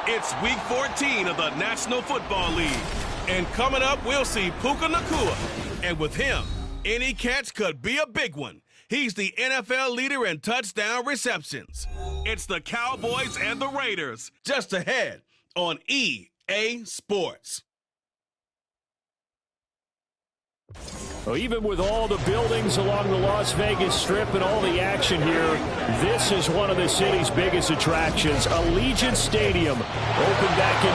It's Week 14 of the National Football League. And coming up, we'll see Puka Nacua. And with him, any catch could be a big one. He's the NFL leader in touchdown receptions. It's the Cowboys and the Raiders, just ahead on EA Sports. Well, even with all the buildings along the Las Vegas Strip and all the action here, this is one of the city's biggest attractions. Allegiant Stadium opened back in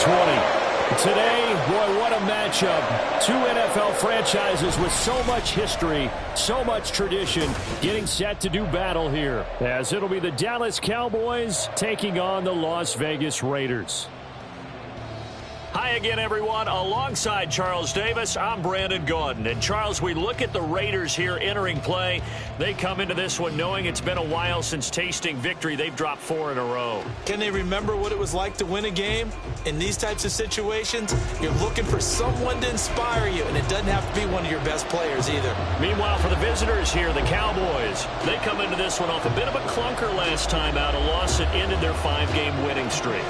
2020. Today, boy, what a matchup. Two NFL franchises with so much history, so much tradition, getting set to do battle here, as it'll be the Dallas Cowboys taking on the Las Vegas Raiders. Hi again, everyone. Alongside Charles Davis, I'm Brandon Gaudin. And, Charles, we look at the Raiders here entering play. They come into this one knowing it's been a while since tasting victory. They've dropped 4 in a row. Can they remember what it was like to win a game? In these types of situations, you're looking for someone to inspire you, and it doesn't have to be one of your best players either. Meanwhile, for the visitors here, the Cowboys, they come into this one off a bit of a clunker last time out, a loss that ended their 5-game winning streak.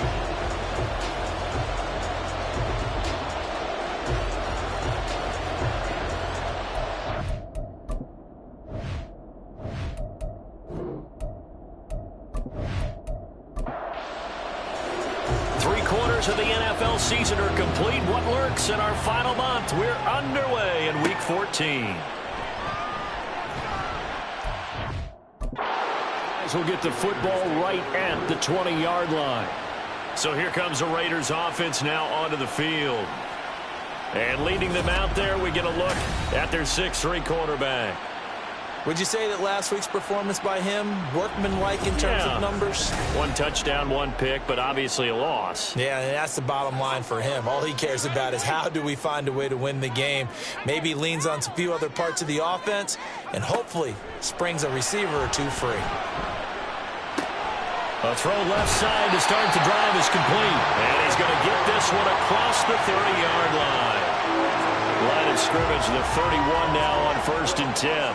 Of the NFL season are complete. What lurks in our final month? We're underway in Week 14. Guys will get the football right at the 20-yard line. So here comes the Raiders offense now onto the field. And leading them out there, we get a look at their 6'3" quarterback. Would you say that last week's performance by him, workmanlike in terms of numbers? 1 touchdown, 1 pick, but obviously a loss. Yeah, and that's the bottom line for him. All he cares about is how do we find a way to win the game. Maybe leans on a few other parts of the offense, and hopefully springs a receiver or two free. A throw left side to start the drive is complete. And he's going to get this one across the 30-yard line. Line of scrimmage, the 31 now on 1st and 10.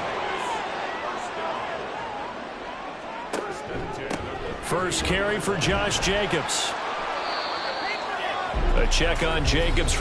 First carry for Josh Jacobs. A check on Jacobs.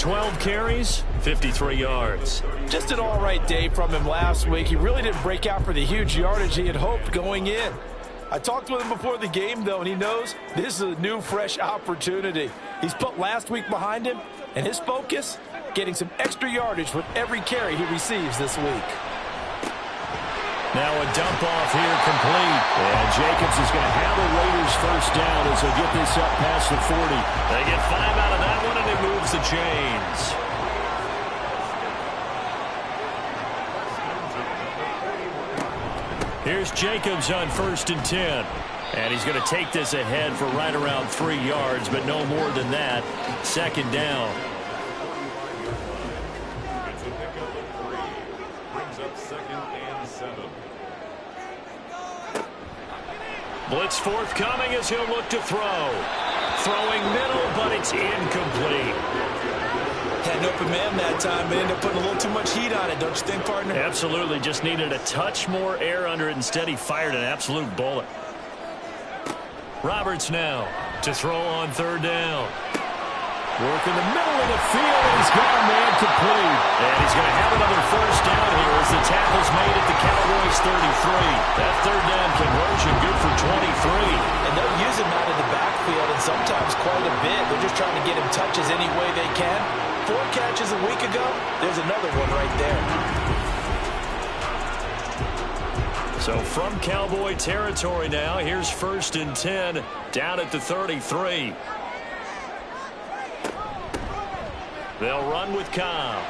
12 carries, 53 yards. Just an all-right day from him last week. He really didn't break out for the huge yardage he had hoped going in. I talked with him before the game, though, and he knows this is a new, fresh opportunity. He's put last week behind him, and his focus, getting some extra yardage with every carry he receives this week. Now a dump off here complete. And Jacobs is going to have the Raiders first down as they get this up past the 40. They get 5 out of that one, and he moves the chains. Here's Jacobs on 1st and 10. And he's going to take this ahead for right around 3 yards, but no more than that. 2nd down. Blitz forthcoming as he'll look to throw. Throwing middle, but it's incomplete. Had an open man that time, but ended up putting a little too much heat on it, don't you think, partner? Absolutely. Just needed a touch more air under it. Instead, he fired an absolute bullet. Roberts now to throw on 3rd down. Work in the middle of the field, and he's got a man complete. And he's going to have another first down here as the tackle's made at the Cowboys' 33. That 3rd down conversion good for 23. And they'll use him out of the backfield, and sometimes quite a bit. They're just trying to get him touches any way they can. 4 catches a week ago, there's another one right there. So from Cowboy territory now, here's 1st and 10 down at the 33. They'll run with Cobb.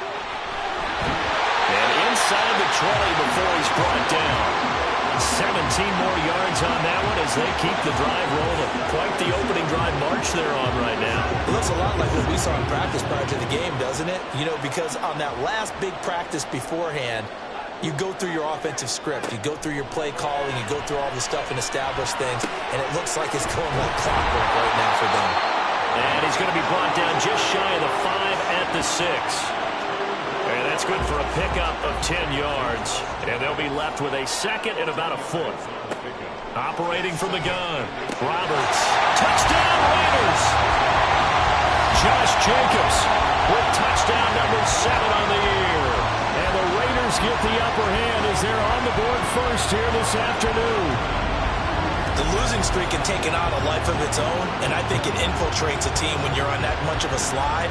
And inside the 20 before he's brought down. 17 more yards on that one as they keep the drive rolling. Quite the opening drive march they're on right now. It looks a lot like what we saw in practice prior to the game, doesn't it? You know, because on that last big practice beforehand, you go through your offensive script. You go through your play calling. You go through all the stuff and establish things. And it looks like it's going like clockwork right now for them. And he's going to be brought down just shy of the 5 at the 6. And that's good for a pickup of 10 yards. And they'll be left with a 2nd and about a foot. Operating from the gun. Roberts. Touchdown Raiders. Josh Jacobs with touchdown number 7 on the year. And the Raiders get the upper hand as they're on the board first here this afternoon. The losing streak can take on a life of its own, and I think it infiltrates a team when you're on that much of a slide.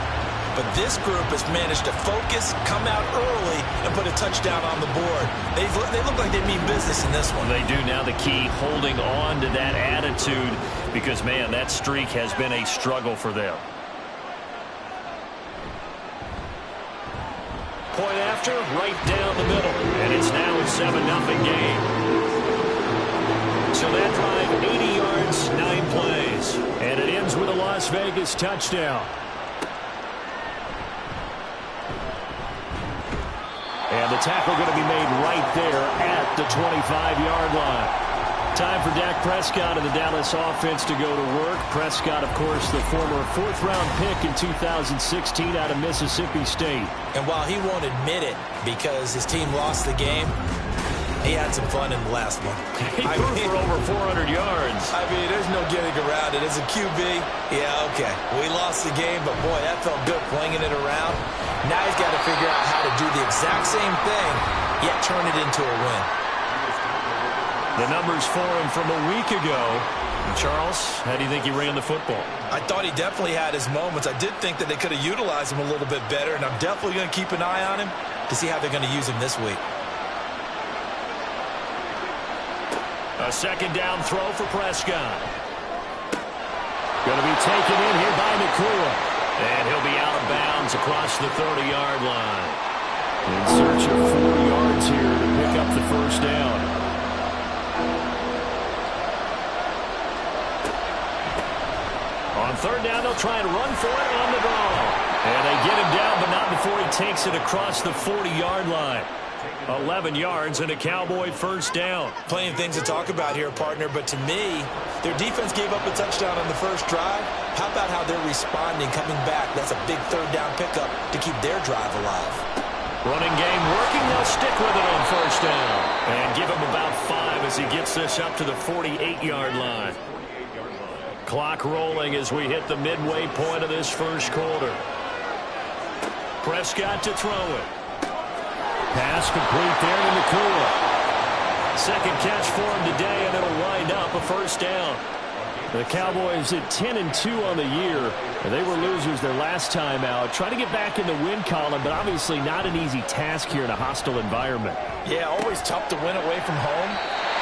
But this group has managed to focus, come out early, and put a touchdown on the board. They look like they mean business in this one. They do. Now the key, holding on to that attitude, because, man, that streak has been a struggle for them. Point after, right down the middle. And it's now a 7-0 game. So that drive, 80 yards, 9 plays. And it ends with a Las Vegas touchdown. And the tackle going to be made right there at the 25-yard line. Time for Dak Prescott and the Dallas offense to go to work. Prescott, of course, the former 4th-round pick in 2016 out of Mississippi State. And while he won't admit it because his team lost the game, he had some fun in the last one. He threw for over 400 yards. I mean, there's no getting around it. As a QB, yeah, okay. We lost the game, but boy, that felt good flinging it around. Now he's got to figure out how to do the exact same thing, yet turn it into a win. The numbers for him from a week ago. Charles, how do you think he ran the football? I thought he definitely had his moments. I did think that they could have utilized him a little bit better, and I'm definitely going to keep an eye on him to see how they're going to use him this week. A 2nd down throw for Prescott. Going to be taken in here by Nakua. And he'll be out of bounds across the 30-yard line. In search of 4 yards here to pick up the first down. On 3rd down, they'll try and run for it on the draw. And they get him down, but not before he takes it across the 40-yard line. 11 yards and a Cowboy first down. Plenty of things to talk about here, partner, but to me, their defense gave up a touchdown on the first drive. How about how they're responding, coming back? That's a big 3rd down pickup to keep their drive alive. Running game working. They'll stick with it on first down. And give him about 5 as he gets this up to the 48-yard line. Clock rolling as we hit the midway point of this first quarter. Prescott to throw it. Pass complete there to Nakua. Second catch for him today, and it'll wind up a first down. The Cowboys at 10-2 on the year. They were losers their last time out. Trying to get back in the win column, but obviously not an easy task here in a hostile environment. Yeah, always tough to win away from home.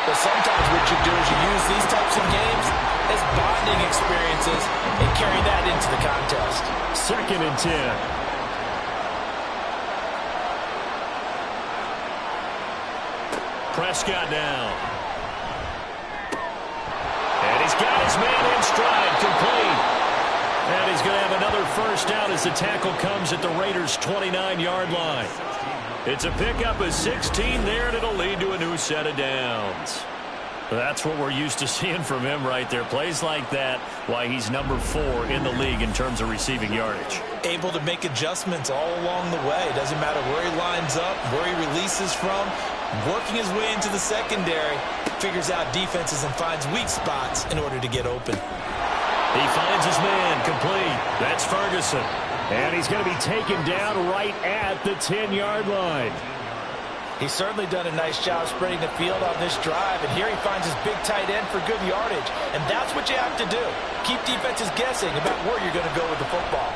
But sometimes what you do is you use these types of games as bonding experiences and carry that into the contest. 2nd and 10. Prescott now. And he's got his man in stride, complete. And he's going to have another first down as the tackle comes at the Raiders' 29-yard line. It's a pickup of 16 there, and it'll lead to a new set of downs. That's what we're used to seeing from him right there. Plays like that, why he's number 4 in the league in terms of receiving yardage. Able to make adjustments all along the way. Doesn't matter where he lines up, where he releases from. Working his way into the secondary, figures out defenses and finds weak spots in order to get open. He finds his man, complete. That's Ferguson. And he's going to be taken down right at the 10-yard line. He's certainly done a nice job spreading the field on this drive, and here he finds his big tight end for good yardage. And that's what you have to do. Keep defenses guessing about where you're going to go with the football.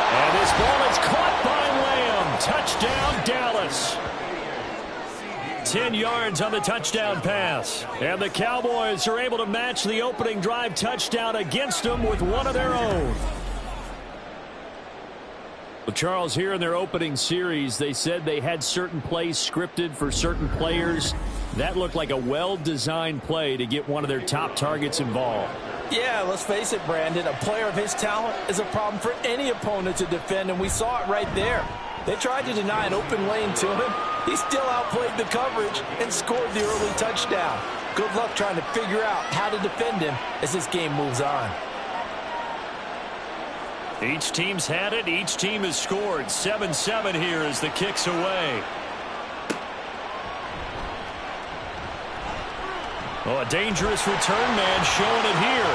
And this ball is caught by Lamb. Touchdown, Dallas. 10 yards on the touchdown pass. And the Cowboys are able to match the opening drive touchdown against them with one of their own. Well, Charles, here in their opening series, they said they had certain plays scripted for certain players. That looked like a well-designed play to get one of their top targets involved. Yeah, let's face it, Brandon. A player of his talent is a problem for any opponent to defend, and we saw it right there. They tried to deny an open lane to him. He still outplayed the coverage and scored the early touchdown. Good luck trying to figure out how to defend him as this game moves on. Each team's had it. Each team has scored. 7-7 here as the kick's away. Oh, a dangerous return man showing it here.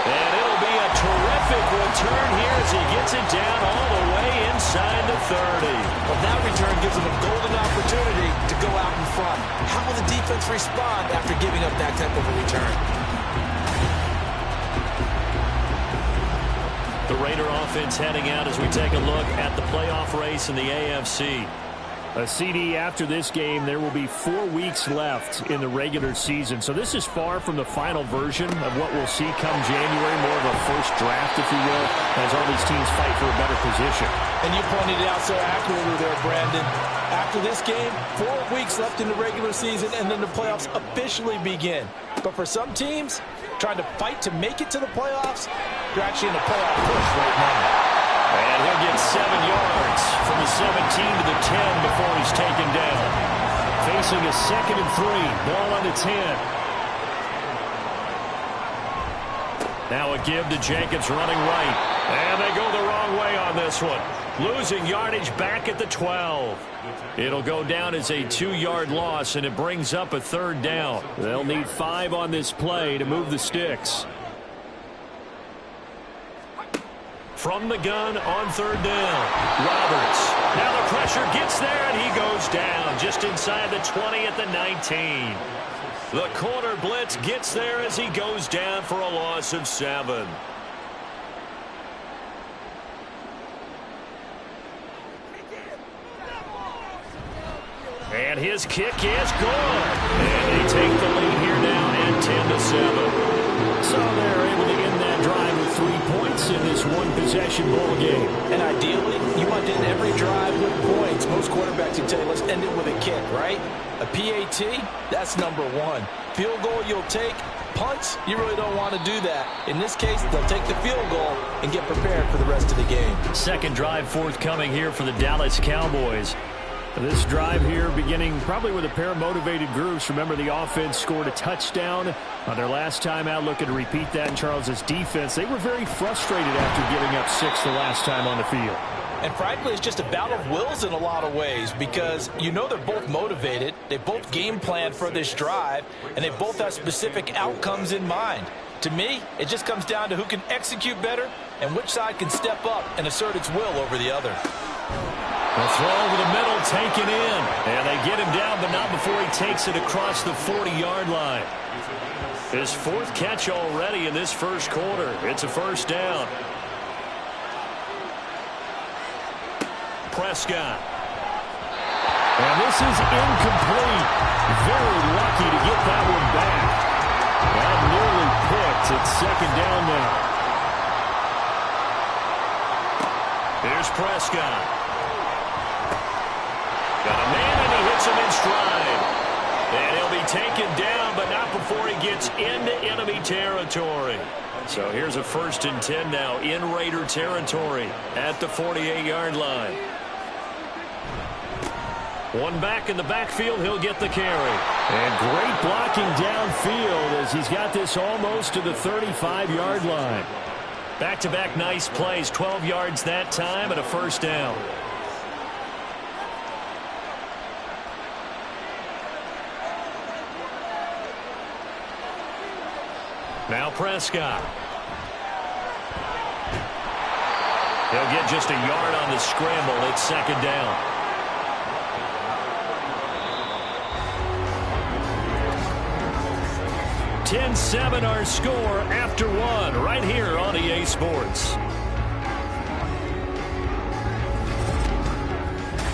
And it'll be a terrific return here as he gets it down all the way inside the 30. Well, that return gives him a golden opportunity to go out in front. How will the defense respond after giving up that type of a return? The Raider offense heading out as we take a look at the playoff race in the AFC. A CD after this game, there will be 4 weeks left in the regular season. So this is far from the final version of what we'll see come January, more of a first draft, if you will, as all these teams fight for a better position. And you pointed it out so accurately there, Brandon. After this game, 4 weeks left in the regular season, and then the playoffs officially begin. But for some teams, trying to fight to make it to the playoffs, you're actually in a playoff push right now. And he'll get 7 yards from the 17 to the 10 before he's taken down. Facing a 2nd and 3. Ball on the 10. Now a give to Jacobs running right. And they go the wrong way on this one. Losing yardage back at the 12. It'll go down as a 2-yard loss, and it brings up a 3rd down. They'll need 5 on this play to move the sticks. From the gun on 3rd down. Roberts. Now the pressure gets there, and he goes down just inside the 20 at the 19. The corner blitz gets there as he goes down for a loss of 7. And his kick is good. And they take the lead here now at 10-7. So they're able to end that drive with 3 points in this one-possession ball game. And ideally, you want to end every drive with points. Most quarterbacks would tell you, let's end it with a kick, right? A PAT, that's number 1. Field goal you'll take. Punts, you really don't want to do that. In this case, they'll take the field goal and get prepared for the rest of the game. Second drive forthcoming here for the Dallas Cowboys. This drive here beginning probably with a pair of motivated groups. Remember, the offense scored a touchdown on their last time out. Looking to repeat that in Charles's defense. They were very frustrated after giving up 6 the last time on the field. And frankly, it's just a battle of wills in a lot of ways because you know they're both motivated. They both game planned for this drive, and they both have specific outcomes in mind. To me, it just comes down to who can execute better and which side can step up and assert its will over the other. The throw over the middle taken in. And they get him down, but not before he takes it across the 40-yard line. His fourth catch already in this first quarter. It's a first down. Prescott. And this is incomplete. Very lucky to get that one back. That nearly picked. It's second down now. Here's Prescott. Got a man, and he hits him in stride. And he'll be taken down, but not before he gets into enemy territory. So here's a 1st and 10 now in Raider territory at the 48-yard line. One back in the backfield, he'll get the carry. And great blocking downfield as he's got this almost to the 35-yard line. Back-to-back nice plays, 12 yards that time and a first down. Now Prescott. He'll get just a yard on the scramble. It's second down. 10-7 our score after one right here on EA Sports.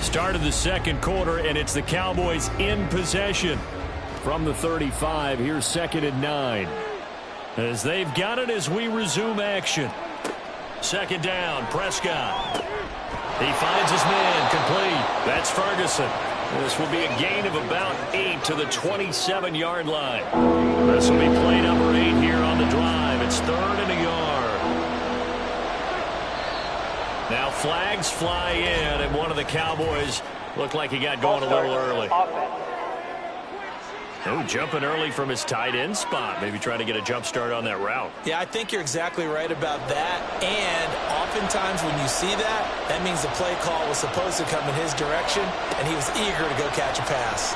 Start of the second quarter, and it's the Cowboys in possession. From the 35, here's 2nd and 9. As they've got it as we resume action. Second down, Prescott. He finds his man, complete. That's Ferguson. This will be a gain of about 8 to the 27-yard line. This will be play number 8 here on the drive. It's 3rd and a yard. Now flags fly in, and one of the Cowboys looked like he got going a little early. Oh, jumping early from his tight end spot. Maybe trying to get a jump start on that route. Yeah, I think you're exactly right about that. And oftentimes when you see that, that means the play call was supposed to come in his direction, and he was eager to go catch a pass.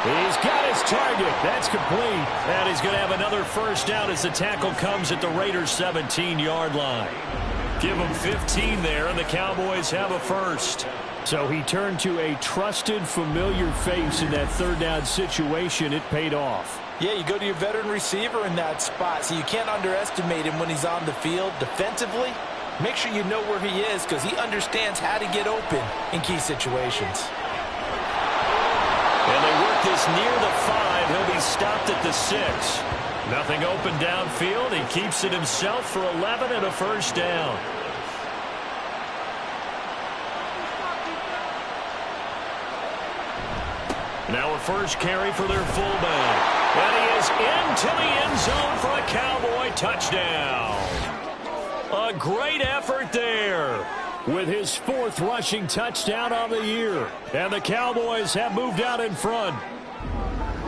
He's got his target. That's complete. And he's going to have another first down as the tackle comes at the Raiders' 17-yard line. Give him 15 there, and the Cowboys have a first. So he turned to a trusted, familiar face in that third down situation. It paid off. Yeah, you go to your veteran receiver in that spot, so you can't underestimate him when he's on the field defensively. Make sure you know where he is because he understands how to get open in key situations. And they work this near the 5. He'll be stopped at the 6. Nothing open downfield. He keeps it himself for 11 and a first down. Now a first carry for their fullback. And he is into the end zone for a Cowboy touchdown. A great effort there with his 4th rushing touchdown on the year. And the Cowboys have moved out in front.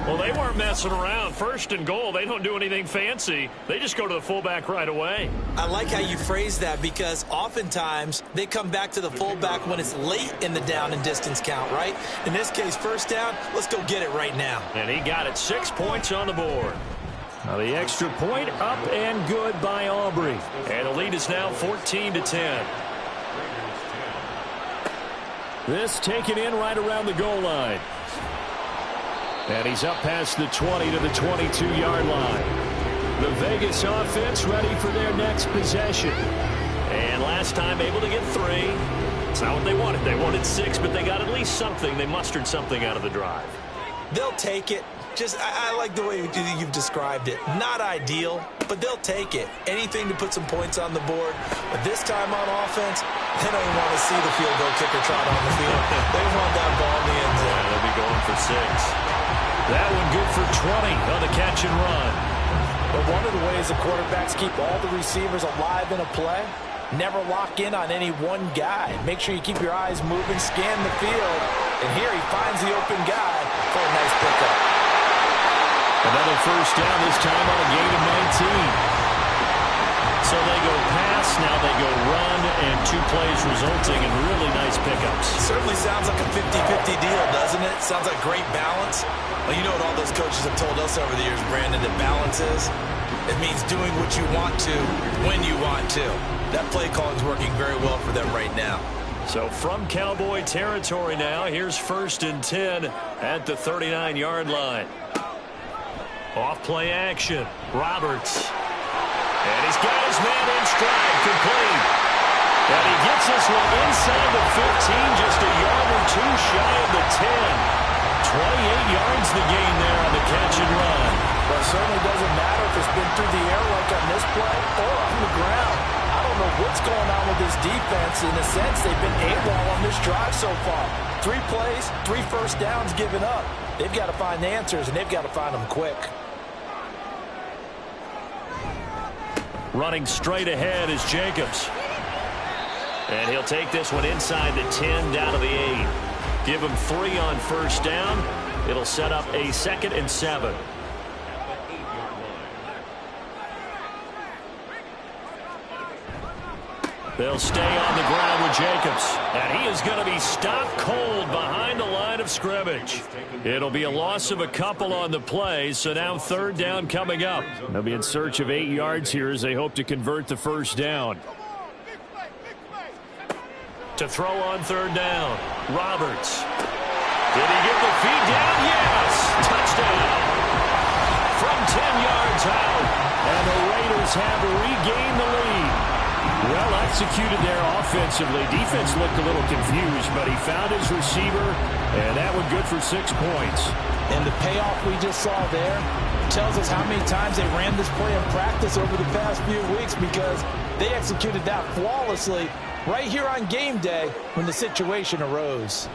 Well, they weren't messing around. 1st and goal, they don't do anything fancy. They just go to the fullback right away. I like how you phrase that because oftentimes they come back to the fullback when it's late in the down and distance count, right? In this case, first down, let's go get it right now. And he got it. 6 points on the board. Now the extra point up and good by Aubrey. And the lead is now 14-10. This taken in right around the goal line. And he's up past the 20 to the 22-yard line. The Vegas offense ready for their next possession. And last time able to get 3. It's not what they wanted. They wanted 6, but they got at least something. They mustered something out of the drive. They'll take it. I like the way you've described it. Not ideal, but they'll take it. Anything to put some points on the board. But this time on offense, they don't even want to see the field goal kicker trot on the field. They want that ball in the end zone. Yeah, they'll be going for 6. That one good for 20 on the catch and run. But one of the ways the quarterbacks keep all the receivers alive in a play, never lock in on any one guy. Make sure you keep your eyes moving, scan the field. And here he finds the open guy for a nice pickup. Another first down, this time on a gain of 19. So they go pass Now they go run, and 2 plays resulting in really nice pickups. Certainly sounds like a 50-50 deal, doesn't it? Sounds like great balance. Well, you know what all those coaches have told us over the years, Brandon, that balance is? It means doing what you want to when you want to. That play calling is working very well for them right now. So from Cowboy territory now, here's 1st and 10 at the 39-yard line. Off play action. Roberts. And he's got his man in stride, complete. And he gets this one inside the 15, just a yard or 2 shy of the 10. 28 yards the gain there on the catch and run. Well, it certainly doesn't matter if it's been through the air like on this play or on the ground. I don't know what's going on with this defense. In a sense, they've been AWOL on this drive so far. 3 plays, 3 first downs given up. They've got to find the answers, and they've got to find them quick. Running straight ahead is Jacobs. And he'll take this one inside the 10 down to the 8. Give him 3 on first down. It'll set up a 2nd and 7. They'll stay on the ground with Jacobs. And he is going to be stopped cold behind the line of scrimmage. It'll be a loss of a couple on the play, so now 3rd down coming up. They'll be in search of 8 yards here as they hope to convert the first down. To throw on 3rd down, Roberts. Did he get the feed down? Yes! Touchdown! From 10 yards out, and the Raiders have regained the lead. Well executed there offensively. Defense looked a little confused, but he found his receiver, and that one good for 6 points. And the payoff we just saw there tells us how many times they ran this play in practice over the past few weeks, because they executed that flawlessly right here on game day when the situation arose.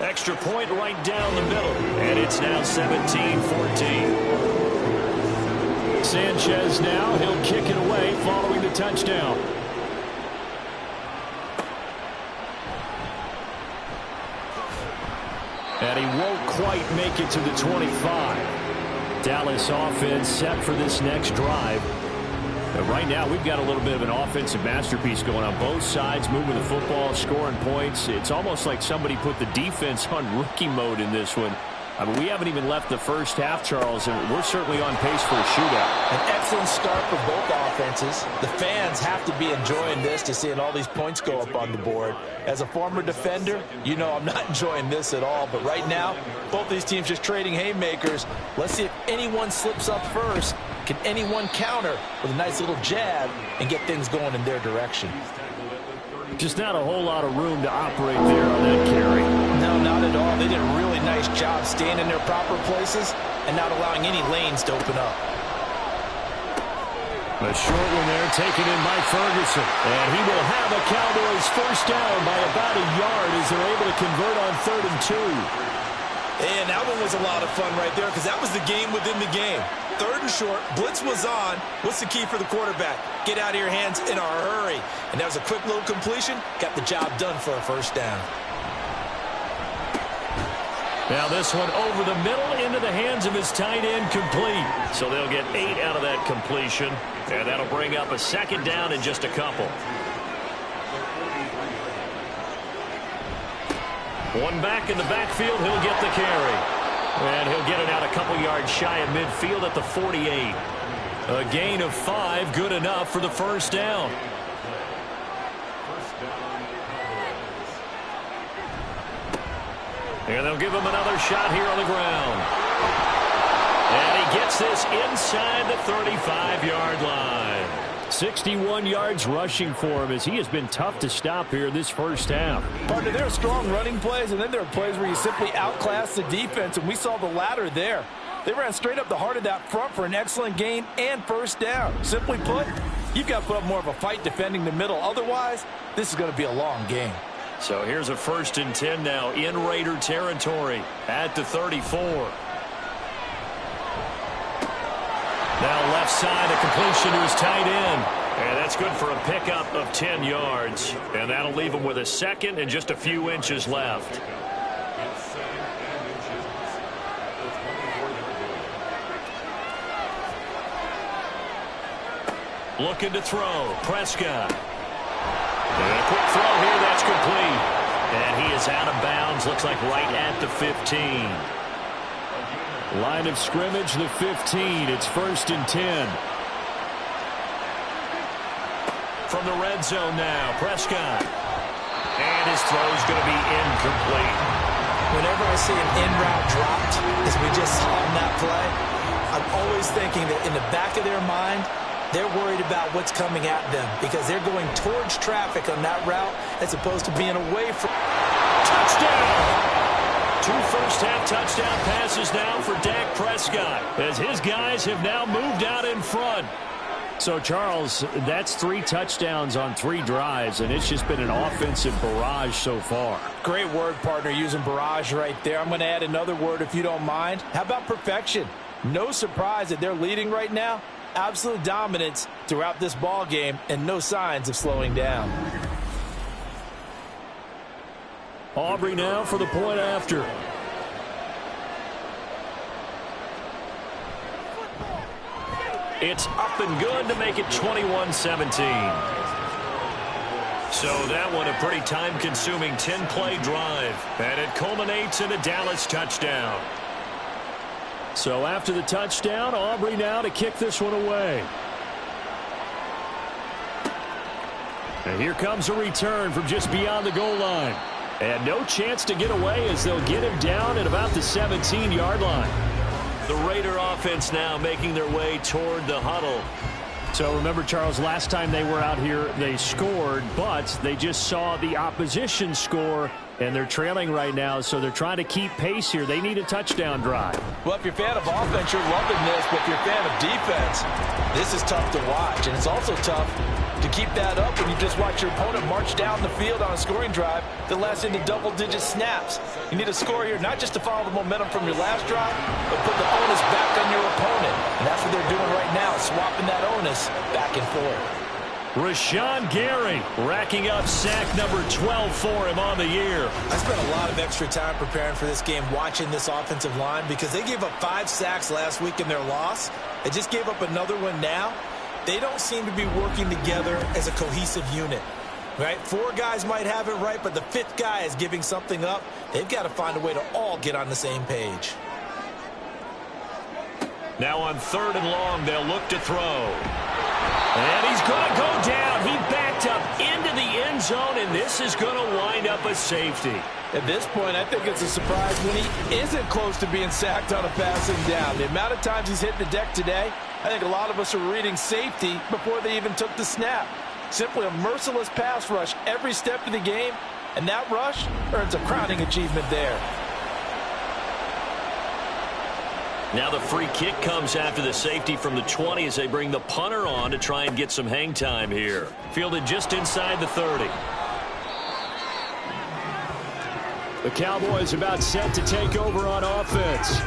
Extra point right down the middle, and it's now 17-14. Sanchez now, he'll kick it away following the touchdown. And he won't quite make it to the 25. Dallas offense set for this next drive. But right now, we've got a little bit of an offensive masterpiece going on both sides, moving the football, scoring points. It's almost like somebody put the defense on rookie mode in this one. I mean, we haven't even left the first half, Charles, and we're certainly on pace for a shootout. An excellent start for both offenses. The fans have to be enjoying this, to seeing all these points go up on the board. As a former defender, you know I'm not enjoying this at all. But right now, both these teams just trading haymakers. Let's see if anyone slips up first. Can anyone counter with a nice little jab and get things going in their direction? Just not a whole lot of room to operate there on that carry. No, not at all. They did a really nice job staying in their proper places and not allowing any lanes to open up. A short one there taken in by Ferguson. And he will have a Cowboys first down by about a yard as they're able to convert on 3rd and 2. And that one was a lot of fun right there, because that was the game within the game. 3rd and short, blitz was on. What's the key for the quarterback? Get out of your hands in a hurry. And that was a quick little completion. Got the job done for a first down. Now this one over the middle into the hands of his tight end, complete. So they'll get 8 out of that completion. And that'll bring up a 2nd down in just a couple. One back in the backfield, he'll get the carry. And he'll get it out a couple yards shy of midfield at the 48. A gain of 5, good enough for the first down. And they'll give him another shot here on the ground. And he gets this inside the 35-yard line. 61 yards rushing for him, as he has been tough to stop here this first half. Partner, there are strong running plays, and then there are plays where you simply outclass the defense, and we saw the latter there. They ran straight up the heart of that front for an excellent gain and first down. Simply put, you've got to put up more of a fight defending the middle. Otherwise, this is going to be a long game. So here's a 1st and 10 now in Raider territory at the 34. Now left side, a completion to his tight end. And that's good for a pickup of 10 yards. And that'll leave him with a 2nd and just a few inches left. Looking to throw. Prescott. And a quick throw here. That's complete. And he is out of bounds. Looks like right at the 15. Line of scrimmage, the 15. It's 1st and 10. From the red zone now. Prescott. And his throw's going to be incomplete. Whenever I see an in-route dropped, as we just saw in that play, I'm always thinking that in the back of their mind, they're worried about what's coming at them because they're going towards traffic on that route as opposed to being away from... Touchdown! 2 first-half touchdown passes now for Dak Prescott as his guys have now moved out in front. So, Charles, that's 3 touchdowns on 3 drives, and it's just been an offensive barrage so far. Great word, partner, using barrage right there. I'm going to add another word if you don't mind. How about perfection? No surprise that they're leading right now. Absolute dominance throughout this ball game and no signs of slowing down. Aubrey now for the point after. It's up and good to make it 21-17. So that one a pretty time-consuming 10-play drive. And it culminates in a Dallas touchdown. So after the touchdown, Aubrey now to kick this one away. And here comes a return from just beyond the goal line. And no chance to get away as they'll get him down at about the 17-yard line. The Raider offense now making their way toward the huddle. So remember, Charles, last time they were out here, they scored, but they just saw the opposition score, and they're trailing right now, so they're trying to keep pace here. They need a touchdown drive. Well, if you're a fan of offense, you're loving this, but if you're a fan of defense, this is tough to watch, and it's also tough to keep that up when you just watch your opponent march down the field on a scoring drive that lasts into double-digit snaps. You need a score here, not just to follow the momentum from your last drive, but put the onus back on your opponent. And that's what they're doing right now, swapping that onus back and forth. Rashawn Gary racking up sack number 12 for him on the year. I spent a lot of extra time preparing for this game watching this offensive line because they gave up 5 sacks last week in their loss. They just gave up another one now. They don't seem to be working together as a cohesive unit, right? 4 guys might have it right, but the 5th guy is giving something up. They've got to find a way to all get on the same page. Now on 3rd and long, they'll look to throw. And he's going to go down. He backed up into the end zone, and this is going to wind up a safety. At this point, I think it's a surprise when he isn't close to being sacked on a passing down. The amount of times he's hit the deck today, I think a lot of us are reading safety before they even took the snap. Simply a merciless pass rush every step of the game, and that rush earns a crowning achievement there. Now the free kick comes after the safety from the 20 as they bring the punter on to try and get some hang time here. Fielded just inside the 30. The Cowboys about set to take over on offense.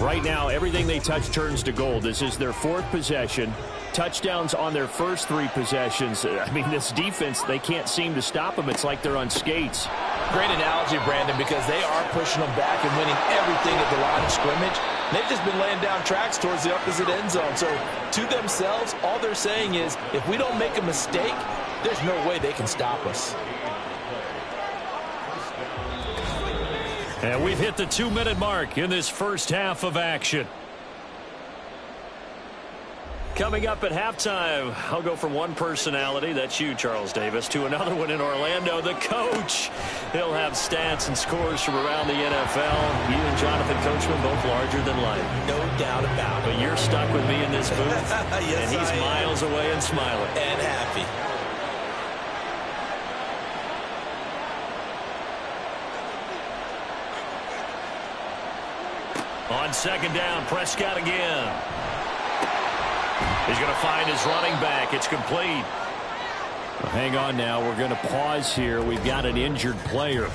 Right now, everything they touch turns to gold. This is their 4th possession. Touchdowns on their first 3 possessions. I mean, this defense, they can't seem to stop them. It's like they're on skates. Great analogy, Brandon, because they are pushing them back and winning everything at the line of scrimmage. They've just been laying down tracks towards the opposite end zone. So, to themselves, all they're saying is, if we don't make a mistake, there's no way they can stop us. And we've hit the 2-minute mark in this first half of action. Coming up at halftime, I'll go from one personality, that's you, Charles Davis, to another one in Orlando, the coach. He'll have stats and scores from around the NFL. You and Jonathan Coachman both larger than life. No doubt about it. But you're stuck with me in this booth, yes, and he's miles away and smiling. And happy. On 2nd down, Prescott again. He's going to find his running back. It's complete. Well, hang on now. We're going to pause here. We've got an injured player.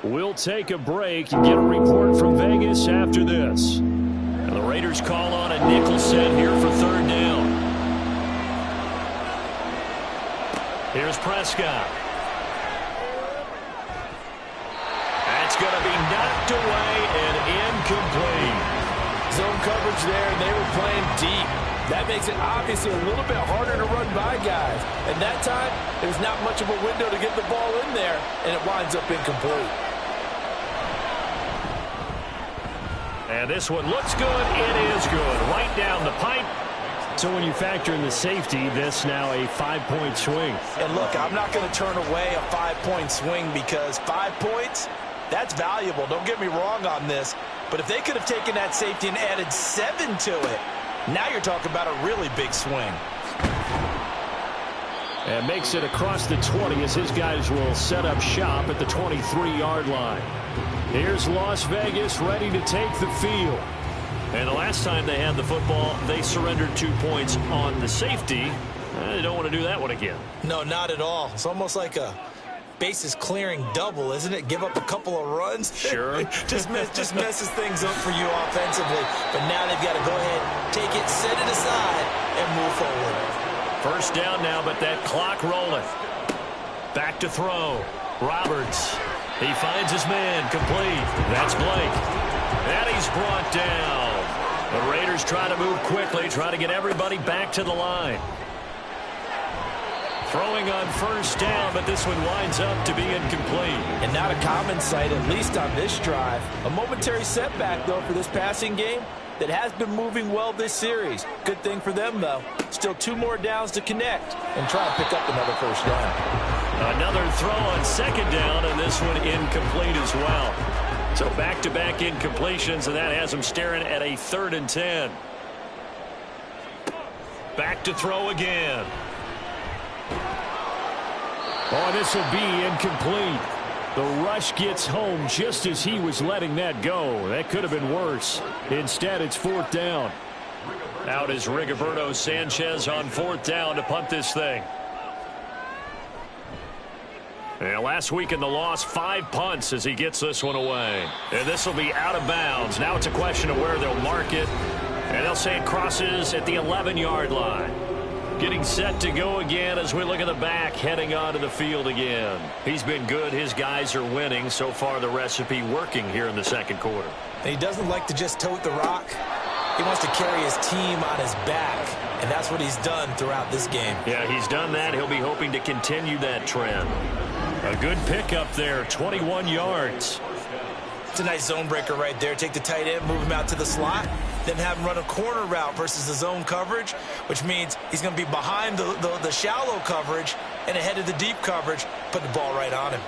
We'll take a break and get a report from Vegas after this. And the Raiders call on a nickel set here for 3rd down. Here's Prescott. That's going to be knocked away and incomplete. Zone coverage there, and they were playing deep. That makes it obviously a little bit harder to run by guys. And that time, there's not much of a window to get the ball in there, and it winds up incomplete. And this one looks good. It is good. Right down the pipe. So when you factor in the safety, this now a 5-point swing. And look, I'm not going to turn away a 5-point swing because 5 points, that's valuable. Don't get me wrong on this. But if they could have taken that safety and added 7 to it, now you're talking about a really big swing. And makes it across the 20 as his guys will set up shop at the 23-yard line. Here's Las Vegas ready to take the field. And the last time they had the football, they surrendered 2 points on the safety. They don't want to do that one again. No, not at all. It's almost like a bases clearing double, isn't it? Give up a couple of runs. Sure. just messes things up for you offensively. But now they've got to go ahead, take it, set it aside, and move forward. First down now, but that clock rolling. Back to throw. Roberts. He finds his man. Complete. That's Blake. And he's brought down. The Raiders try to move quickly, try to get everybody back to the line. Throwing on first down, but this one winds up to be incomplete. And not a common sight, at least on this drive. A momentary setback, though, for this passing game that has been moving well this series. Good thing for them, though. Still 2 more downs to connect and try and pick up another first down. Another throw on second down, and this one incomplete as well. So back-to-back incompletions, and that has them staring at a 3rd and 10. Back to throw again. Oh, this will be incomplete. The rush gets home just as he was letting that go. That could have been worse. Instead, it's 4th down. Out is Rigoberto Sanchez on 4th down to punt this thing. And last week in the loss, 5 punts as he gets this one away. And this will be out of bounds. Now it's a question of where they'll mark it. And they'll say it crosses at the 11-yard line. Getting set to go again as we look at the back, heading onto the field again. He's been good. His guys are winning. So far, the recipe working here in the second quarter. And he doesn't like to just tote the rock. He wants to carry his team on his back, and that's what he's done throughout this game. Yeah, he's done that. He'll be hoping to continue that trend. A good pickup there, 21 yards. It's a nice zone breaker right there. Take the tight end, move him out to the slot, then have him run a corner route versus the zone coverage, which means he's going to be behind the shallow coverage and ahead of the deep coverage, put the ball right on him.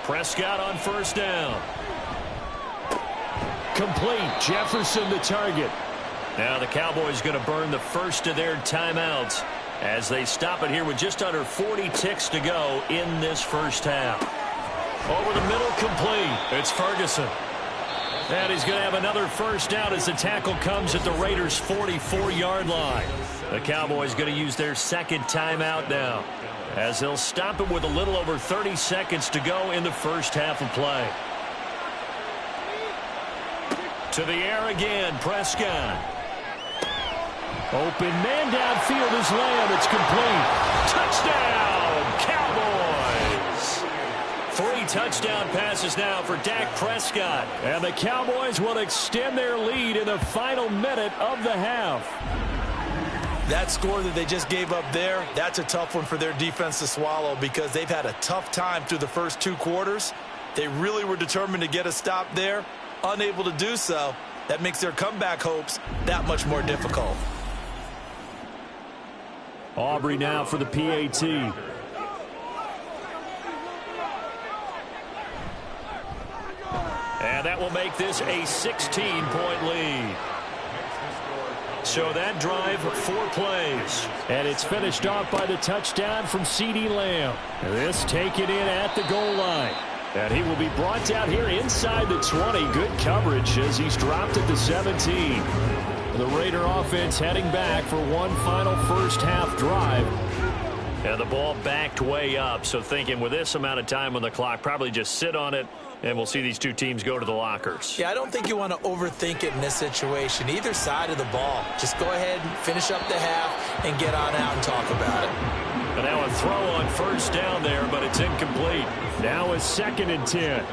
Prescott on first down. Complete. Jefferson the target. Now the Cowboys going to burn the first of their timeouts as they stop it here with just under 40 ticks to go in this first half. Over the middle, complete. It's Ferguson. And he's going to have another first down as the tackle comes at the Raiders' 44-yard line. The Cowboys going to use their second timeout now as they'll stop it with a little over 30 seconds to go in the first half of play. To the air again, Prescott. Open man downfield is Lamb. It's complete. Touchdown, Cowboys. 3 touchdown passes now for Dak Prescott. And the Cowboys will extend their lead in the final minute of the half. That score that they just gave up there, that's a tough one for their defense to swallow because they've had a tough time through the first 2 quarters. They really were determined to get a stop there. Unable to do so. That makes their comeback hopes that much more difficult. Aubrey now for the PAT. And that will make this a 16-point lead. So that drive, 4 plays. And it's finished off by the touchdown from CeeDee Lamb. This taken in at the goal line. And he will be brought down here inside the 20. Good coverage as he's dropped at the 17. The Raider offense heading back for one final first half drive. And the ball backed way up. So thinking with this amount of time on the clock, probably just sit on it, and we'll see these 2 teams go to the lockers. Yeah, I don't think you want to overthink it in this situation. Either side of the ball. Just go ahead and finish up the half and get on out and talk about it. And now a throw on first down there, but it's incomplete. Now a 2nd and 10.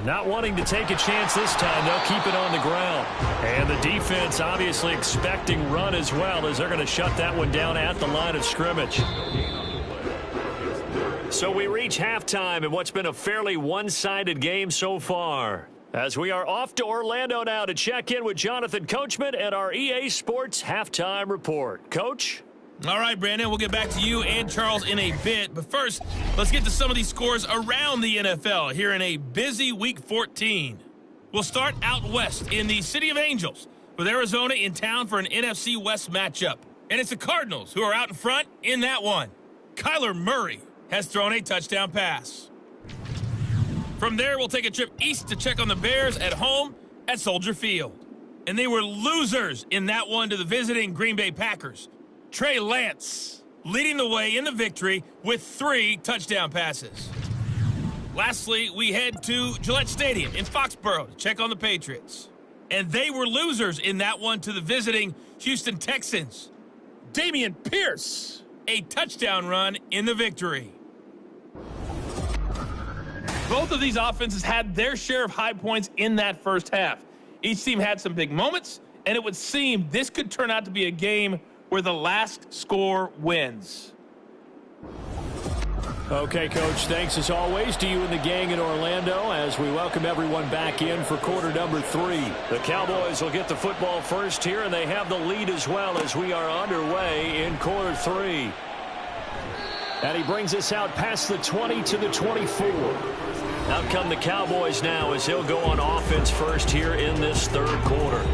Not wanting to take a chance this time. They'll keep it on the ground. And the defense obviously expecting run as well, as they're going to shut that one down at the line of scrimmage. So we reach halftime in what's been a fairly one-sided game so far, as we are off to Orlando now to check in with Jonathan Coachman at our EA Sports Halftime Report. Coach? All right, Brandon, we'll get back to you and Charles in a bit. But first, let's get to some of these scores around the NFL here in a busy Week 14. We'll start out west in the City of Angels, with Arizona in town for an NFC West matchup. And it's the Cardinals who are out in front in that one. Kyler Murray has thrown a touchdown pass. From there, we'll take a trip east to check on the Bears at home at Soldier Field. And they were losers in that one to the visiting Green Bay Packers. Trey Lance leading the way in the victory with 3 touchdown passes. Lastly, we head to Gillette Stadium in Foxborough to check on the Patriots. And they were losers in that one to the visiting Houston Texans. Dameon Pierce, a touchdown run in the victory. Both of these offenses had their share of high points in that first half. Each team had some big moments, and it would seem this could turn out to be a game where the last score wins. Okay, Coach, thanks as always to you and the gang in Orlando as we welcome everyone back in for quarter number 3. The Cowboys will get the football first here, and they have the lead as well as we are underway in quarter 3. And he brings us out past the 20 to the 24. Out come the Cowboys now as he'll go on offense first here in this third quarter.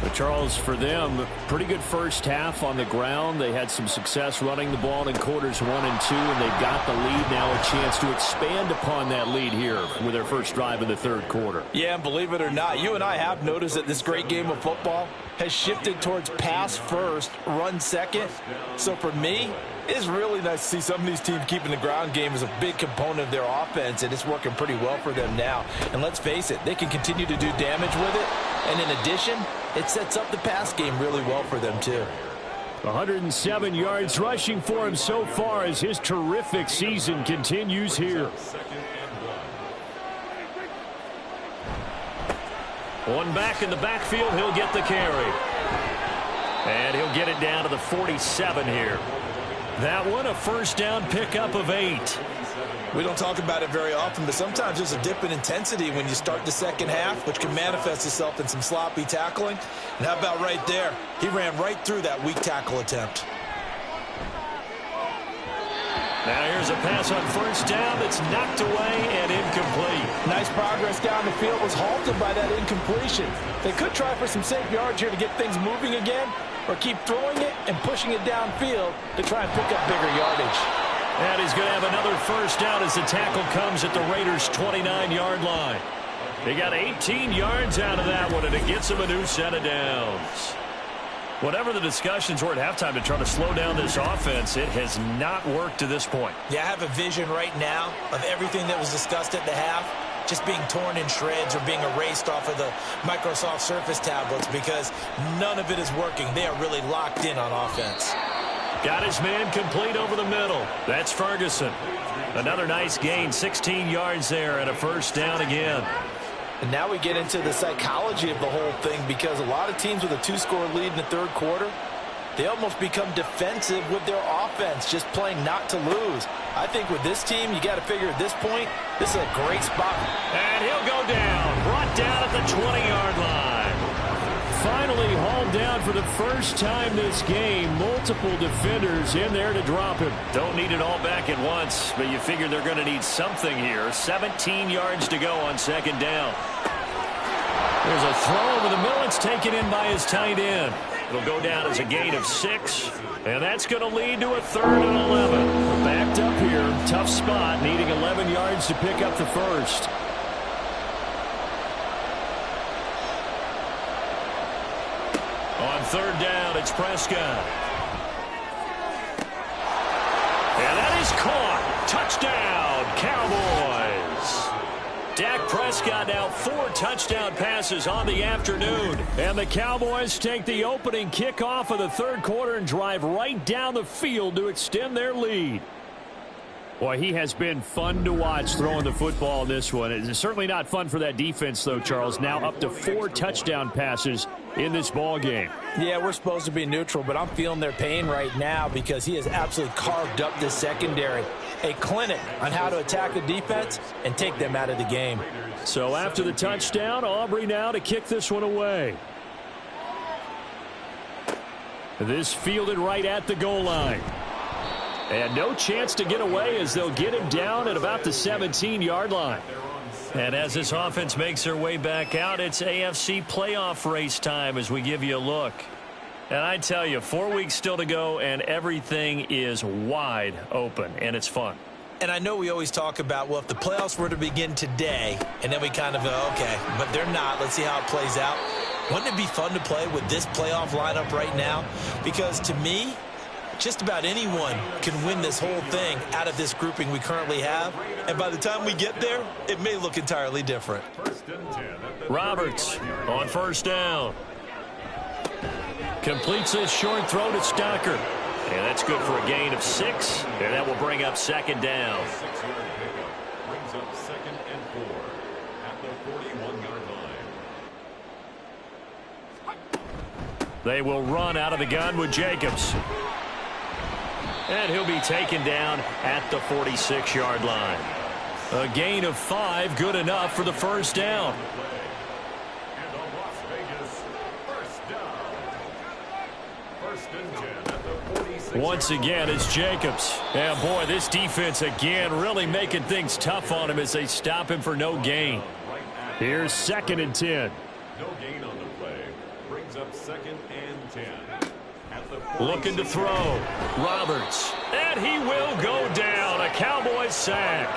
But Charles, for them, pretty good first half on the ground. They had some success running the ball in quarters 1 and 2, and they've got the lead now, a chance to expand upon that lead here with their first drive in the third quarter. Yeah, and believe it or not, you and I have noticed that this great game of football has shifted towards pass first, run second. So for me, it's really nice to see some of these teams keeping the ground game as a big component of their offense, and it's working pretty well for them now. And let's face it, they can continue to do damage with it. And in addition, it sets up the pass game really well for them too. 107 yards rushing for him so far as his terrific season continues here. One back in the backfield, he'll get the carry. And he'll get it down to the 47 here. That one, a first down pickup of 8. We don't talk about it very often, but sometimes there's a dip in intensity when you start the second half, which can manifest itself in some sloppy tackling. And how about right there? He ran right through that weak tackle attempt. Now here's a pass on first down that's knocked away and incomplete. Nice progress down the field, was halted by that incompletion. They could try for some safe yards here to get things moving again, or keep throwing it and pushing it downfield to try and pick up bigger yardage. And he's going to have another first down as the tackle comes at the Raiders' 29-yard line. They got 18 yards out of that one, and it gets them a new set of downs. Whatever the discussions were at halftime to try to slow down this offense, it has not worked to this point. Yeah, I have a vision right now of everything that was discussed at the half just being torn in shreds or being erased off of the Microsoft Surface tablets because none of it is working. They are really locked in on offense. Got his man complete over the middle. That's Ferguson. Another nice gain, 16 yards there and a first down again. And now we get into the psychology of the whole thing because a lot of teams with a 2-score lead in the third quarter, they almost become defensive with their offense, just playing not to lose. I think with this team, you got to figure at this point, this is a great spot. And he'll go down, brought down at the 20-yard line. Finally hauled down for the first time this game. Multiple defenders in there to drop him. Don't need it all back at once, but you figure they're going to need something here. 17 yards to go on second down. There's a throw over the middle. It's taken in by his tight end. It'll go down as a gain of 6, and that's going to lead to a 3rd and 11. Backed up here, tough spot, needing 11 yards to pick up the first. On third down, it's Prescott. And that is caught. Touchdown, Cowboys. Dak Prescott now 4 touchdown passes on the afternoon. And the Cowboys take the opening kickoff of the third quarter and drive right down the field to extend their lead. Boy, he has been fun to watch throwing the football in this one. It's certainly not fun for that defense, though, Charles. Now up to 4 touchdown passes in this ball game. Yeah, we're supposed to be neutral, but I'm feeling their pain right now because he has absolutely carved up this secondary. A clinic on how to attack the defense and take them out of the game. So after the touchdown, Aubrey now to kick this one away. This fielded right at the goal line. And no chance to get away as they'll get him down at about the 17-yard line. And as this offense makes their way back out, it's AFC playoff race time as we give you a look. And I tell you, 4 weeks still to go, and everything is wide open, and it's fun. And I know we always talk about, well, if the playoffs were to begin today, and then we kind of go, okay, but they're not. Let's see how it plays out. Wouldn't it be fun to play with this playoff lineup right now? Because to me, just about anyone can win this whole thing out of this grouping we currently have. And by the time we get there, it may look entirely different. Roberts on first down. Completes a short throw to Stocker. And that's good for a gain of 6. And that will bring up second down. Brings up 2nd and 4 at the 41-yard line. They will run out of the gun with Jacobs. And he'll be taken down at the 46-yard line. A gain of 5, good enough for the first down. And on Las Vegas, first down. 1st and 10 at the 46. Once again, it's Jacobs. And boy, this defense again really making things tough on him as they stop him for no gain. Here's 2nd and 10. No gain on the play. Brings up 2nd and 10. Looking to throw. Roberts. And he will go down. A Cowboys sack.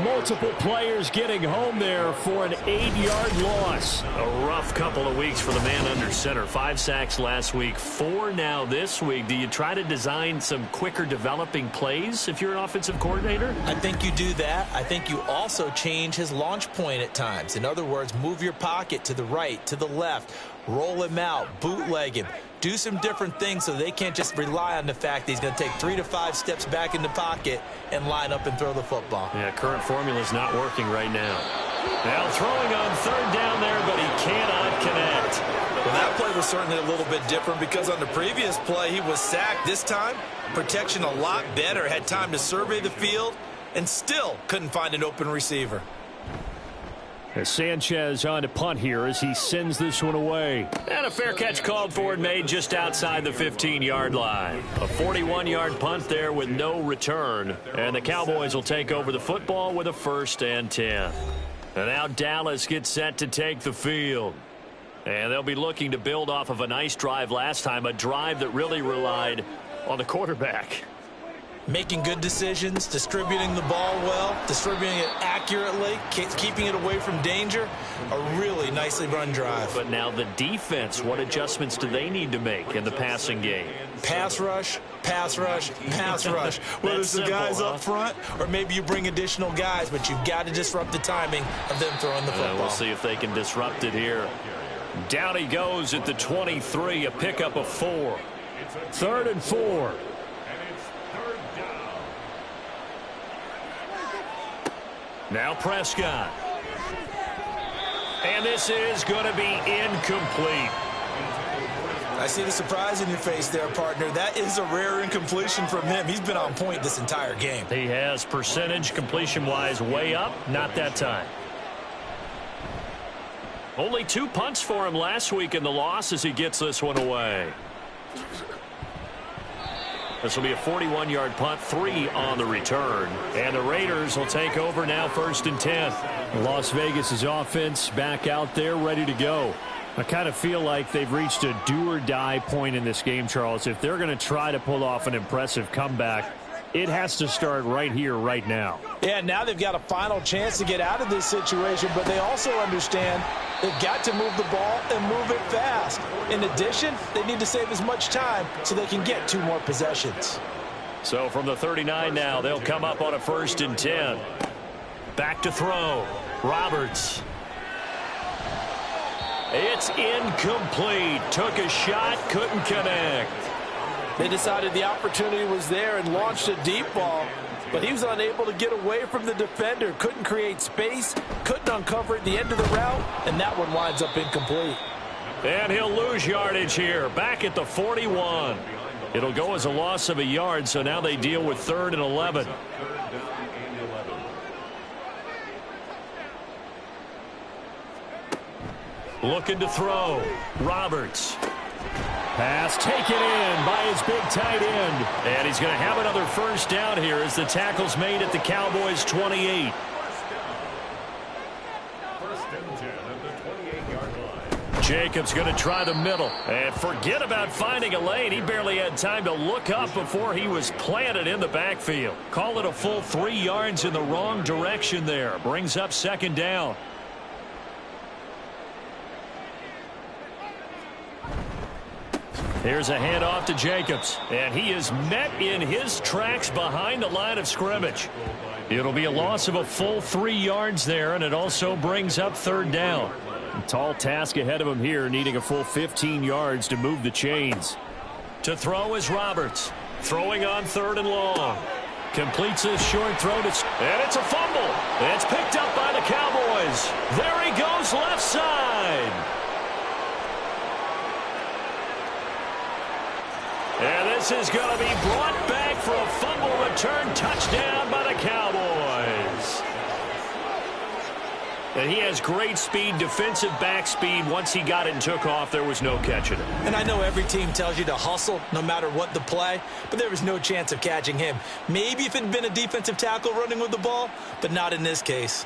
Multiple players getting home there for an 8-yard loss. A rough couple of weeks for the man under center. 5 sacks last week, 4 now this week. Do you try to design some quicker developing plays if you're an offensive coordinator? I think you do that. I think you also change his launch point at times. In other words, move your pocket to the right, to the left, roll him out, bootleg him. Do some different things so they can't just rely on the fact that he's going to take 3 to 5 steps back in the pocket and line up and throw the football. Yeah, current formula is not working right now. Now throwing on 3rd down there, but he cannot connect. Well, that play was certainly a little bit different because on the previous play, he was sacked. This time, protection a lot better. Had time to survey the field and still couldn't find an open receiver. As Sanchez on to punt here as he sends this one away. And a fair catch called for and made just outside the 15-yard line. A 41-yard punt there with no return. And the Cowboys will take over the football with a 1st and 10. And now Dallas gets set to take the field. And they'll be looking to build off of a nice drive last time, a drive that really relied on the quarterback. Making good decisions, distributing the ball well, distributing it accurately, keeping it away from danger. A really nicely run drive. But now the defense, what adjustments do they need to make in the passing game? Pass rush, pass rush, pass rush. Whether it's the guys up front or maybe you bring additional guys, but you've got to disrupt the timing of them throwing the football. We'll see if they can disrupt it here. Down he goes at the 23, a pickup of 4. 3rd and 4. Now Prescott. And this is going to be incomplete. I see the surprise in your face there, partner. That is a rare incompletion from him. He's been on point this entire game. He has percentage completion-wise way up. Not that time. Only 2 punts for him last week in the loss as he gets this one away. This will be a 41-yard punt, 3 on the return. And the Raiders will take over now 1st and 10. Las Vegas' offense back out there ready to go. I kind of feel like they've reached a do-or-die point in this game, Charles. If they're going to try to pull off an impressive comeback, it has to start right here, right now. Yeah, now they've got a final chance to get out of this situation, but they also understand they've got to move the ball and move it fast. In addition, they need to save as much time so they can get 2 more possessions. So from the 39 now, they'll come up on a 1st and 10. Back to throw. Roberts. It's incomplete. Took a shot, couldn't connect. They decided the opportunity was there and launched a deep ball. but he was unable to get away from the defender. Couldn't create space, couldn't uncover at the end of the route, and that one winds up incomplete. And he'll lose yardage here, back at the 41. It'll go as a loss of a yard, so now they deal with 3rd and 11. Looking to throw. Roberts. Pass taken in by his big tight end. And he's going to have another first down here as the tackle's made at the Cowboys' 28. First and 10 at the 28-yard line. Jacobs going to try the middle. And forget about finding a lane. He barely had time to look up before he was planted in the backfield. Call it a full 3 yards in the wrong direction there. Brings up 2nd down. Here's a handoff to Jacobs, and he is met in his tracks behind the line of scrimmage. It'll be a loss of a full 3 yards there, and it also brings up 3rd down. A tall task ahead of him here, needing a full 15 yards to move the chains. To throw is Roberts, throwing on 3rd and long. Completes a short throw, and it's a fumble. It's picked up by the Cowboys. There he goes left side. And this is going to be brought back for a fumble return touchdown by the Cowboys. And he has great speed, defensive back speed. Once he got it and took off, there was no catching it. And I know every team tells you to hustle no matter what the play, but there was no chance of catching him. Maybe if it had been a defensive tackle running with the ball, but not in this case.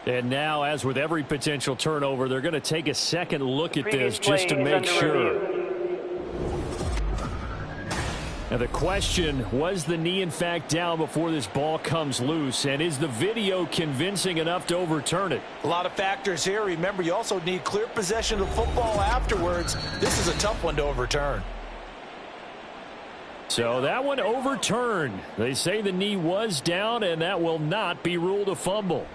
And now, as with every potential turnover, they're going to take a second look at this just to make sure. Now the question, was the knee in fact down before this ball comes loose? And is the video convincing enough to overturn it? A lot of factors here. Remember, you also need clear possession of the football afterwards. This is a tough one to overturn. So that one overturned. They say the knee was down, and that will not be ruled a fumble.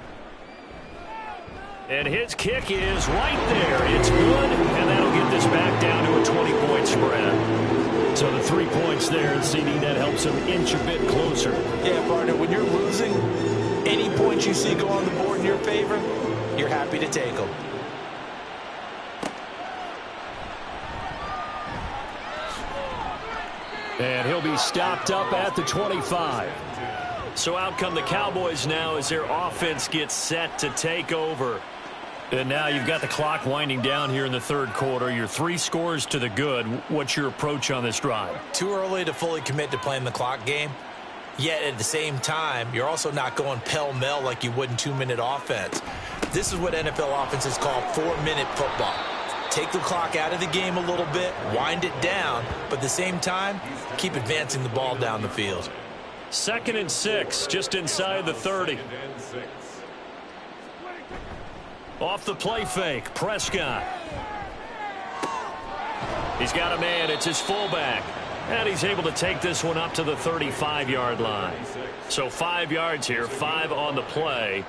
And his kick is right there. It's good, and that'll get this back down to a 20-point spread. So the 3 points there, and CD, that helps him inch a bit closer. Yeah, partner, when you're losing, any points you see go on the board in your favor, you're happy to take them. And he'll be stopped up at the 25. So out come the Cowboys now as their offense gets set to take over. And now you've got the clock winding down here in the 3rd quarter. You're 3 scores to the good. What's your approach on this drive? Too early to fully commit to playing the clock game. Yet at the same time, you're also not going pell-mell like you would in 2-minute offense. This is what NFL offenses call 4-minute football. Take the clock out of the game a little bit, wind it down, but at the same time, keep advancing the ball down the field. 2nd and 6, just inside the 30. Off the play fake, Prescott. He's got a man, it's his fullback. And he's able to take this one up to the 35-yard line. So 5 yards here, 5 on the play.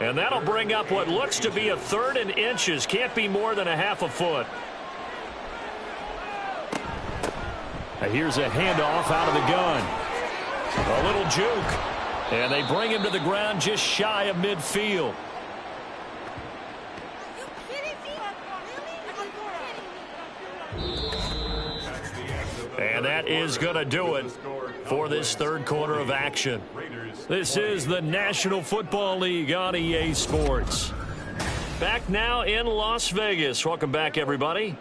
And that'll bring up what looks to be a 3rd and inches. Can't be more than a half a foot. Now here's a handoff out of the gun. A little juke. And they bring him to the ground just shy of midfield. And that is going to do it for this 3rd quarter of action. This is the National Football League on EA Sports. Back now in Las Vegas. Welcome back, everybody.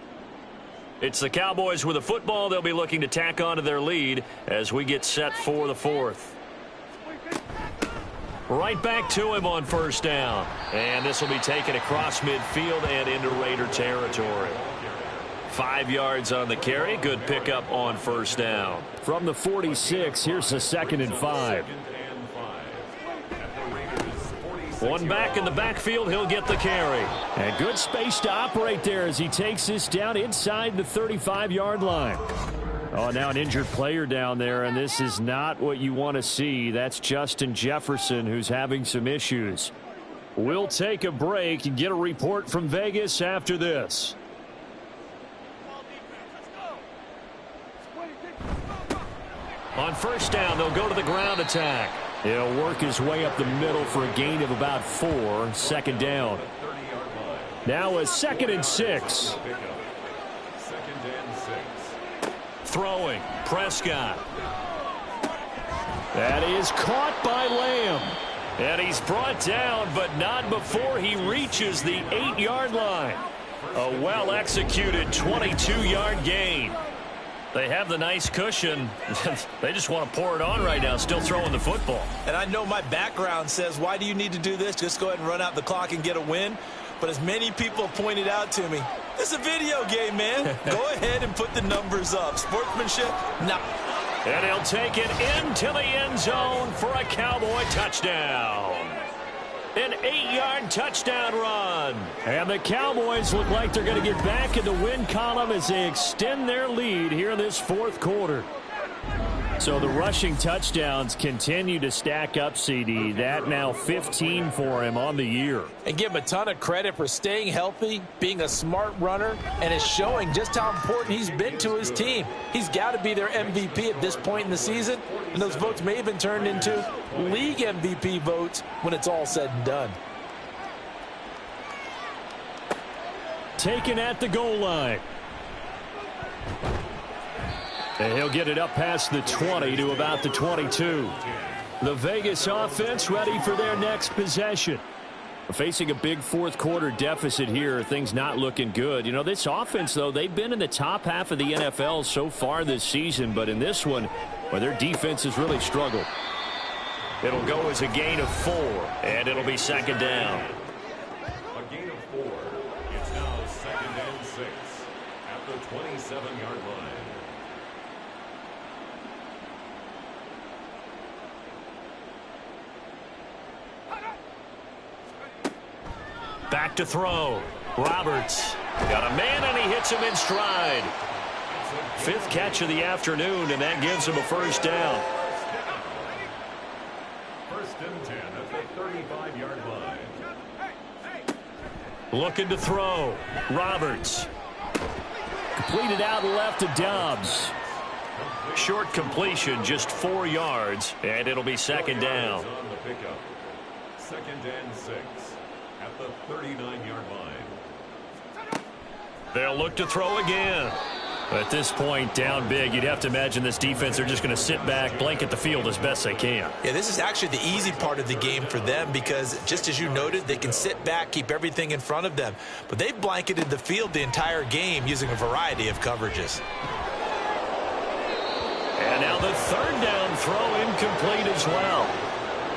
It's the Cowboys with a football. They'll be looking to tack on to their lead as we get set for the 4th. Right back to him on 1st down. And this will be taken across midfield and into Raider territory. 5 yards on the carry. Good pickup on 1st down. From the 46, here's a 2nd and 5. One back in the backfield, he'll get the carry. And good space to operate there as he takes this down inside the 35-yard line. Oh, now an injured player down there, and this is not what you want to see. That's Justin Jefferson, who's having some issues. We'll take a break and get a report from Vegas after this. On first down, they'll go to the ground attack. He'll work his way up the middle for a gain of about 4. Second down. Now a 2nd and 6. Throwing, Prescott. That is caught by Lamb. And he's brought down, but not before he reaches the 8-yard line. A well-executed 22-yard gain. They have the nice cushion. They just want to pour it on right now, still throwing the football. And I know my background says, why do you need to do this? Just go ahead and run out the clock and get a win. But as many people pointed out to me, it's a video game, man. Go ahead and put the numbers up. Sportsmanship, no. And he'll take it into the end zone for a Cowboy touchdown. An 8-yard touchdown run. And the Cowboys look like they're going to get back in the win column as they extend their lead here in this 4th quarter. So the rushing touchdowns continue to stack up, CD. That now 15 for him on the year. And give him a ton of credit for staying healthy, being a smart runner, and it's showing just how important he's been to his team. He's got to be their MVP at this point in the season, and those votes may have been turned into league MVP votes when it's all said and done. Taken at the goal line. And he'll get it up past the 20 to about the 22. The Vegas offense ready for their next possession. Facing a big 4th quarter deficit here, things not looking good. You know, this offense, though, they've been in the top half of the NFL so far this season, but in this one, well, their defense has really struggled. It'll go as a gain of 4, and it'll be 2nd down. A gain of 4. It's now 2nd and 6 at the 27-yard line. Back to throw. Roberts got a man, and he hits him in stride. 5th catch of the afternoon, and that gives him a 1st down. 1st and 10 at the 35-yard line. Looking to throw. Roberts. Completed out left to Dobbs. Short completion, just 4 yards, and it'll be 2nd down. On the pickup. 2nd and 6 at the 39-yard line. They'll look to throw again. At this point, down big, you'd have to imagine this defense, they're just going to sit back, blanket the field as best they can. Yeah, this is actually the easy part of the game for them because, just as you noted, they can sit back, keep everything in front of them. But they've blanketed the field the entire game using a variety of coverages. And now the 3rd down throw incomplete as well.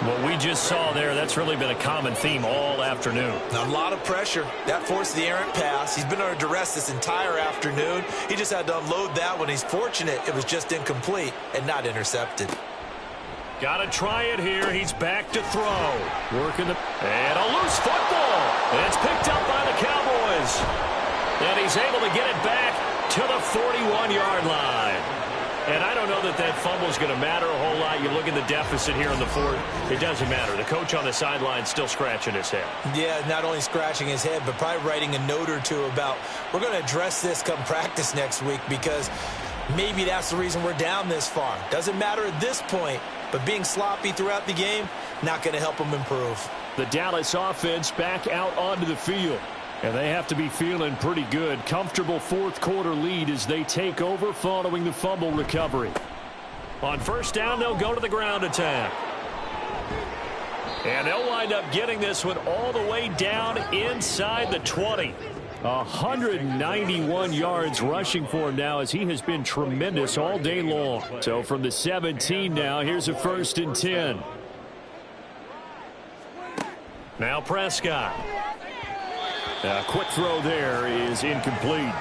What we just saw there, that's really been a common theme all afternoon. A lot of pressure. That forced the errant pass. He's been under duress this entire afternoon. He just had to unload that one. He's fortunate it was just incomplete and not intercepted. Got to try it here. He's back to throw. Working the... And a loose football. And it's picked up by the Cowboys. And he's able to get it back to the 41-yard line. And I don't know that that fumble is going to matter a whole lot. You look at the deficit here in the 4th. It doesn't matter. The coach on the sideline still scratching his head. Yeah, not only scratching his head, but probably writing a note or two about, we're going to address this come practice next week because maybe that's the reason we're down this far. Doesn't matter at this point, but being sloppy throughout the game, not going to help them improve. The Dallas offense back out onto the field. And they have to be feeling pretty good. Comfortable 4th quarter lead as they take over following the fumble recovery. On first down, they'll go to the ground attack. And they'll wind up getting this one all the way down inside the 20. 191 yards rushing for him now as he has been tremendous all day long. So from the 17 now, here's a 1st and 10. Now Prescott. Quick throw there is incomplete.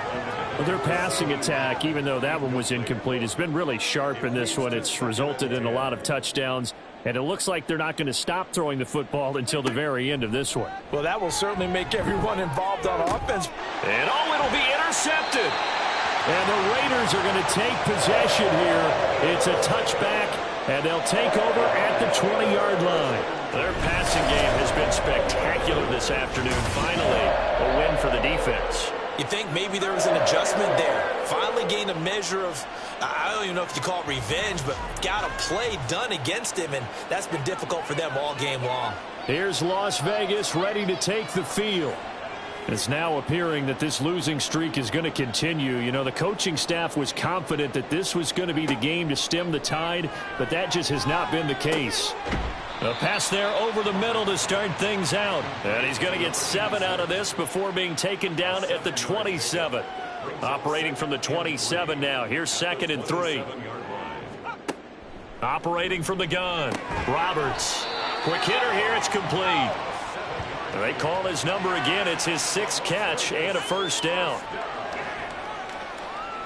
Well, their passing attack, even though that one was incomplete, has been really sharp in this one. It's resulted in a lot of touchdowns, and it looks like they're not going to stop throwing the football until the very end of this one. Well, that will certainly make everyone involved on offense. And it'll be intercepted. And the Raiders are going to take possession here. It's a touchback And they'll take over at the 20-yard line. Their passing game has been spectacular this afternoon. Finally, a win for the defense. You think maybe there was an adjustment there. Finally gained a measure of, I don't even know if you call it revenge, but got a play done against him, and that's been difficult for them all game long. Here's Las Vegas ready to take the field. It's now appearing that this losing streak is going to continue. You know, the coaching staff was confident that this was going to be the game to stem the tide, but that just has not been the case. A pass there over the middle to start things out. And he's going to get 7 out of this before being taken down at the 27. Operating from the 27 now. Here's 2nd and 3. Operating from the gun. Roberts. Quick hitter here. It's complete. They call his number again. It's his 6th catch and a first down.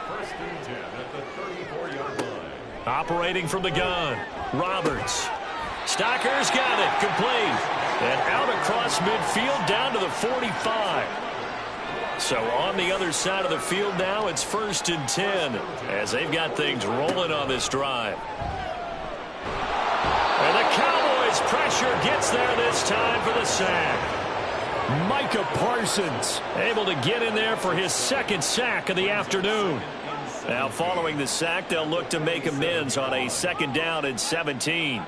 1st and 10 at the 34-yard line. Operating from the gun. Roberts. Stocker's got it. Complete. And out across midfield down to the 45. So on the other side of the field now, it's 1st and 10 as they've got things rolling on this drive. And the Cowboys pressure gets there this time for the sack. Micah Parsons able to get in there for his 2nd sack of the afternoon. Now following the sack, they'll look to make amends on a 2nd down and 17.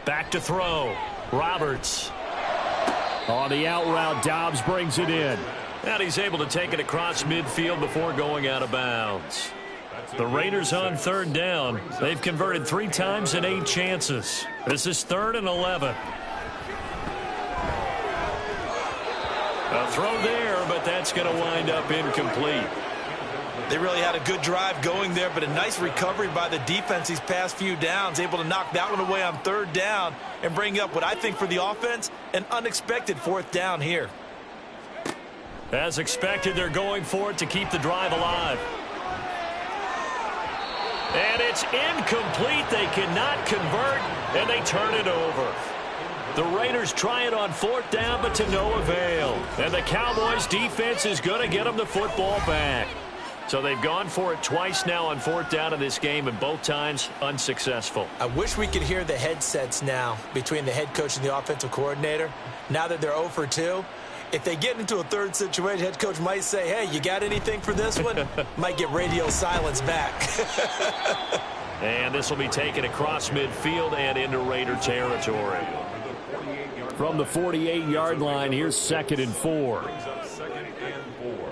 Back to throw. Roberts. On the out route, Dobbs brings it in. And he's able to take it across midfield before going out of bounds. The Raiders on 3rd down. They've converted 3 times in 8 chances. This is 3rd and 11. A throw there, but that's going to wind up incomplete. They really had a good drive going there, but a nice recovery by the defense these past few downs, able to knock that one away on 3rd down and bring up what I think for the offense, an unexpected 4th down here. As expected, they're going for it to keep the drive alive. And it's incomplete. They cannot convert, and they turn it over. The Raiders try it on 4th down, but to no avail. And the Cowboys defense is going to get them the football back. So they've gone for it twice now on 4th down in this game, and both times unsuccessful. I wish we could hear the headsets now between the head coach and the offensive coordinator. Now that they're 0 for 2, if they get into a 3rd situation, head coach might say, hey, you got anything for this one? Might get radio silence back. And this will be taken across midfield and into Raider territory. From the 48-yard line, here's 2nd and 4. Brings up 2nd and 4.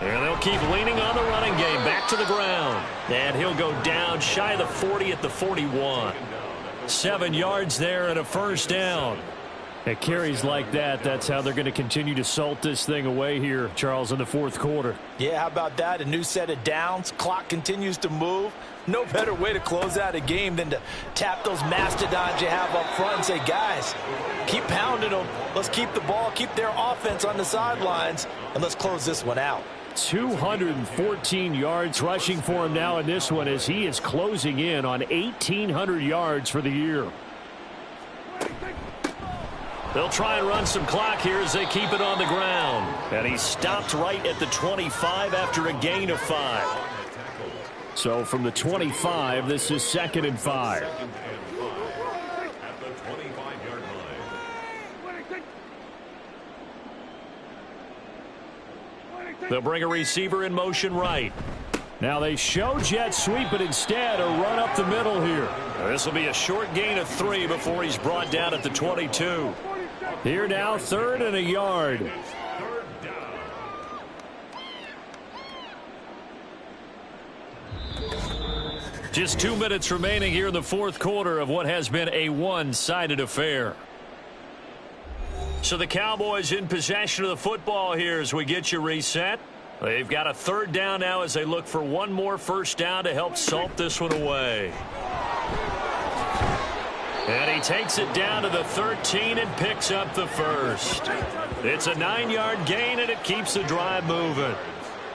And they'll keep leaning on the running game. Back to the ground. And he'll go down shy of the 40 at the 41. 7 yards there and a first down. It carries like that. That's how they're going to continue to salt this thing away here, Charles, in the 4th quarter. Yeah, how about that? A new set of downs. Clock continues to move. No better way to close out a game than to tap those mastodons you have up front and say, guys, keep pounding them. Let's keep the ball, keep their offense on the sidelines, and let's close this one out. 214 yards rushing for him now in this one as he is closing in on 1,800 yards for the year. They'll try and run some clock here as they keep it on the ground. And he stopped right at the 25 after a gain of 5. So from the 25, this is 2nd and 5. At the 25-yard line. They'll bring a receiver in motion right. Now they show jet sweep, but instead a run up the middle here. This will be a short gain of 3 before he's brought down at the 22. Here now, 3rd and a yard. 3rd down. Just 2 minutes remaining here in the 4th quarter of what has been a one-sided affair. So the Cowboys in possession of the football here as we get you reset. They've got a 3rd down now as they look for one more first down to help salt this one away. And he takes it down to the 13 and picks up the first. It's a 9-yard gain, and it keeps the drive moving.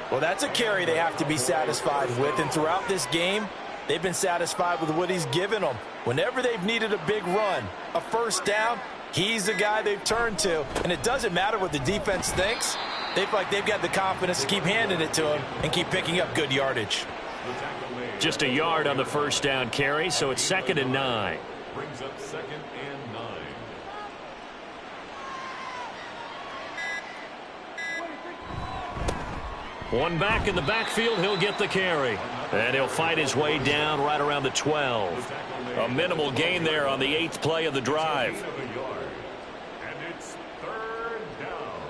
Well, that's a carry they have to be satisfied with, and throughout this game, they've been satisfied with what he's given them. Whenever they've needed a big run, a first down, he's the guy they've turned to. And it doesn't matter what the defense thinks. They feel like they've got the confidence to keep handing it to him and keep picking up good yardage. Just a yard on the first down carry, so it's 2nd and 9. Brings up 2nd and 9. One back in the backfield, he'll get the carry. And he'll fight his way down right around the 12. A minimal gain there on the 8th play of the drive. And it's 3rd down.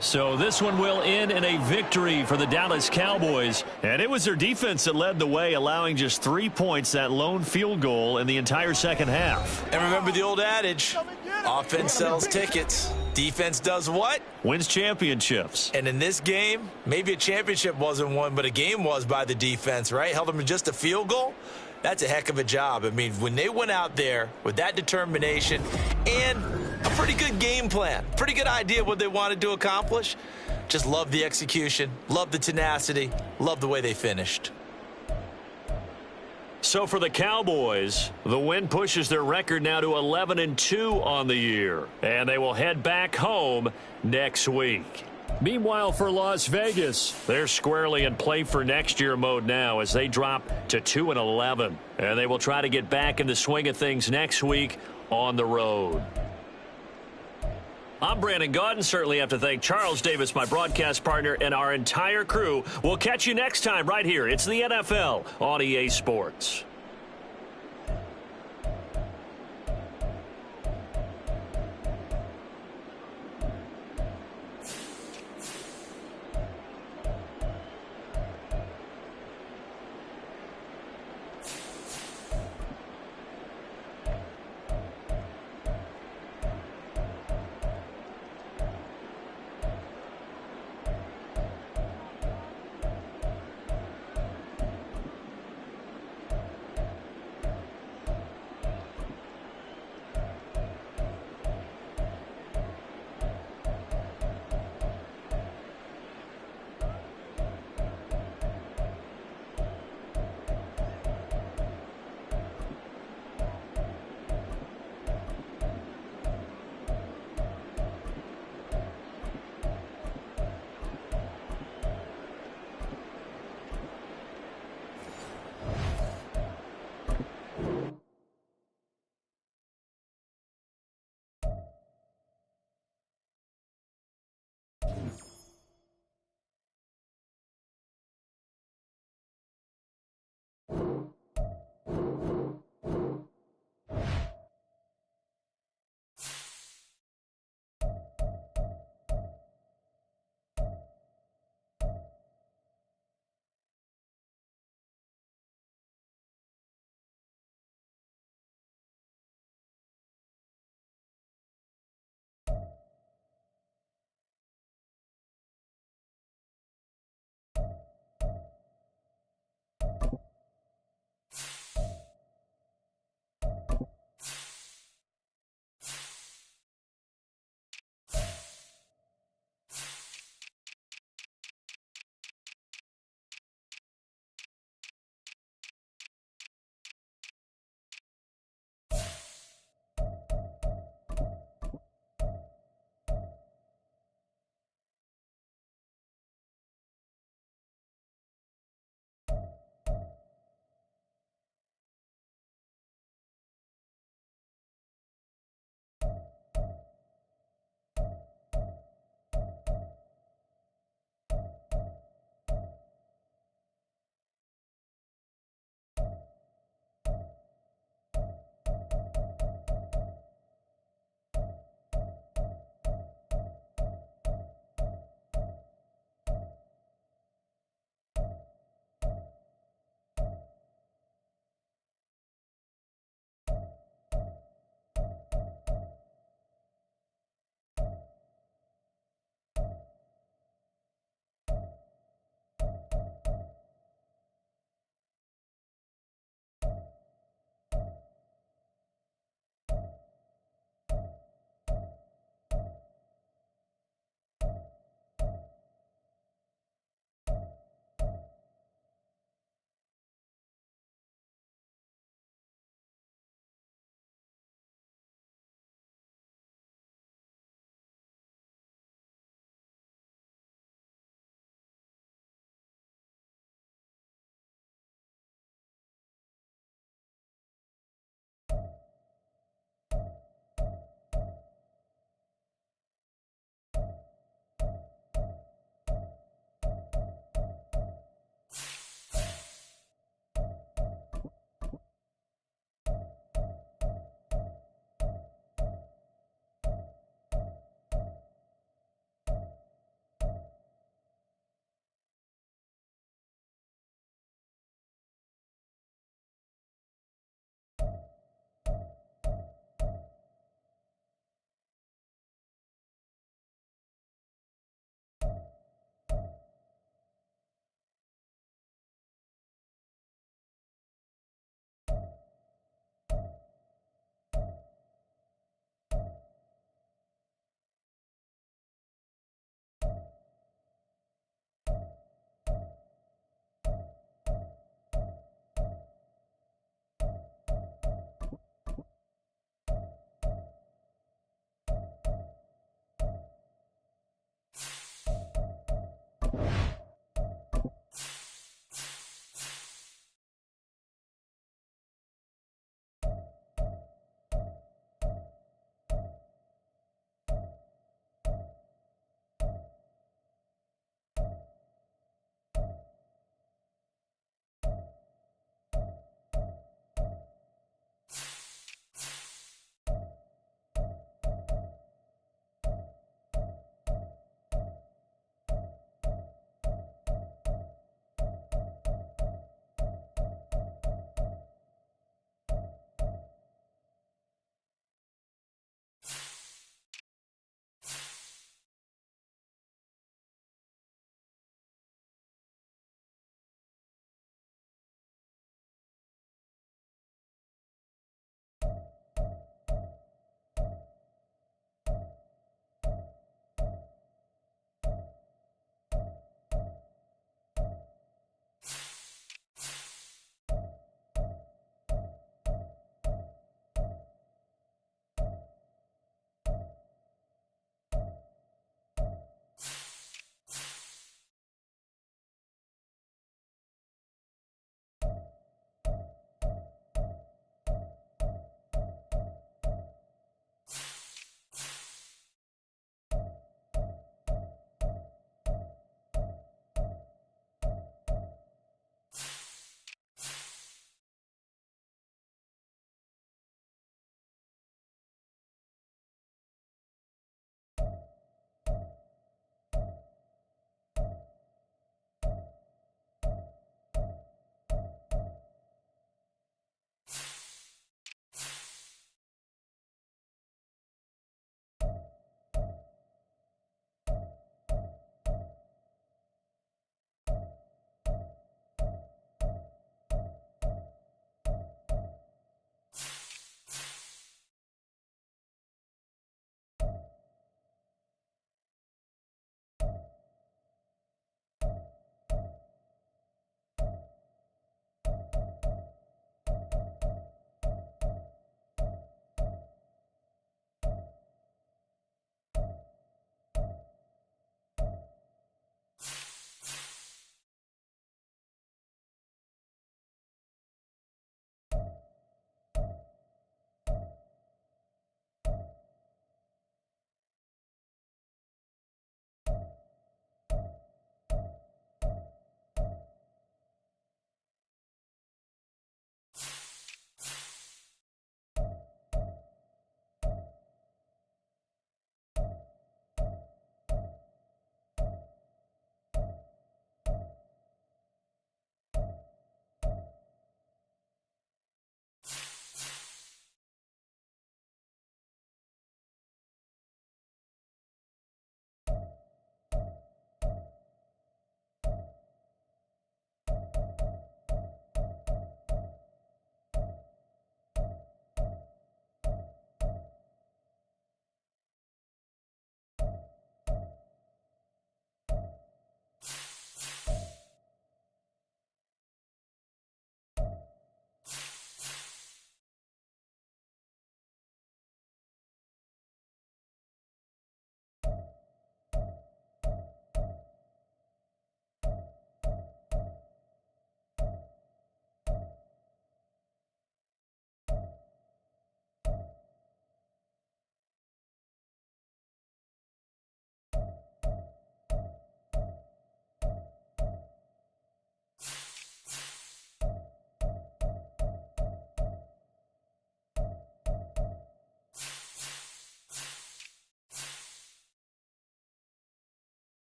So this one will end in a victory for the Dallas Cowboys. And it was their defense that led the way, allowing just 3 points, that lone field goal in the entire second half. And remember the old adage, offense sells tickets. Defense does what? Wins championships. And in this game, maybe a championship wasn't won, but a game was by the defense, right? Held them to just a field goal. That's a heck of a job. I mean, when they went out there with that determination and a pretty good game plan, pretty good idea what they wanted to accomplish, just love the execution, love the tenacity, love the way they finished. So for the Cowboys, the win pushes their record now to 11-2 on the year. And they will head back home next week. Meanwhile, for Las Vegas, they're squarely in play for next year mode now as they drop to 2-11. And they will try to get back in the swing of things next week on the road. I'm Brandon Gaudin. Certainly have to thank Charles Davis, my broadcast partner, and our entire crew. We'll catch you next time right here. It's the NFL on EA Sports.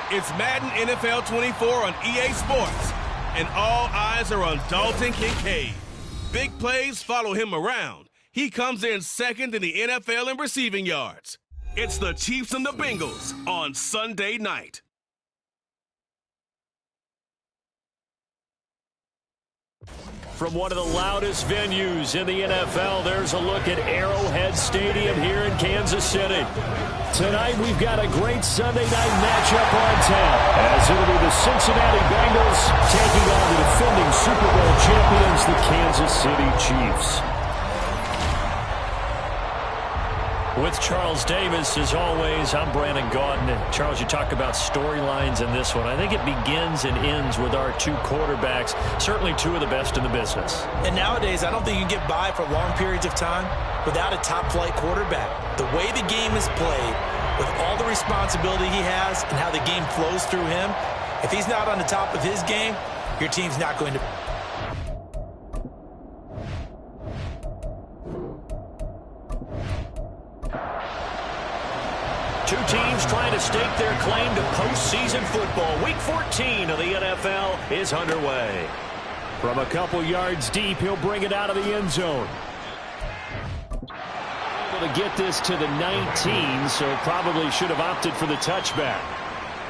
It's Madden NFL 24 on EA Sports, and all eyes are on Dalton Kincaid. Big plays follow him around. He comes in second in the NFL in receiving yards. It's the Chiefs and the Bengals on Sunday night. From one of the loudest venues in the NFL, there's a look at Arrowhead Stadium here in Kansas City. Tonight, we've got a great Sunday night matchup on tap, as it'll be the Cincinnati Bengals taking on the defending Super Bowl champions, the Kansas City Chiefs. With Charles Davis, as always, I'm Brandon Gaudin. And Charles, you talk about storylines in this one. I think it begins and ends with our two quarterbacks, certainly two of the best in the business. And nowadays, I don't think you can get by for long periods of time without a top-flight quarterback. The way the game is played, with all the responsibility he has and how the game flows through him, if he's not on the top of his game, your team's not going to... Two teams trying to stake their claim to postseason football. Week 14 of the NFL is underway. From a couple yards deep, he'll bring it out of the end zone. Able to get this to the 19, so probably should have opted for the touchback.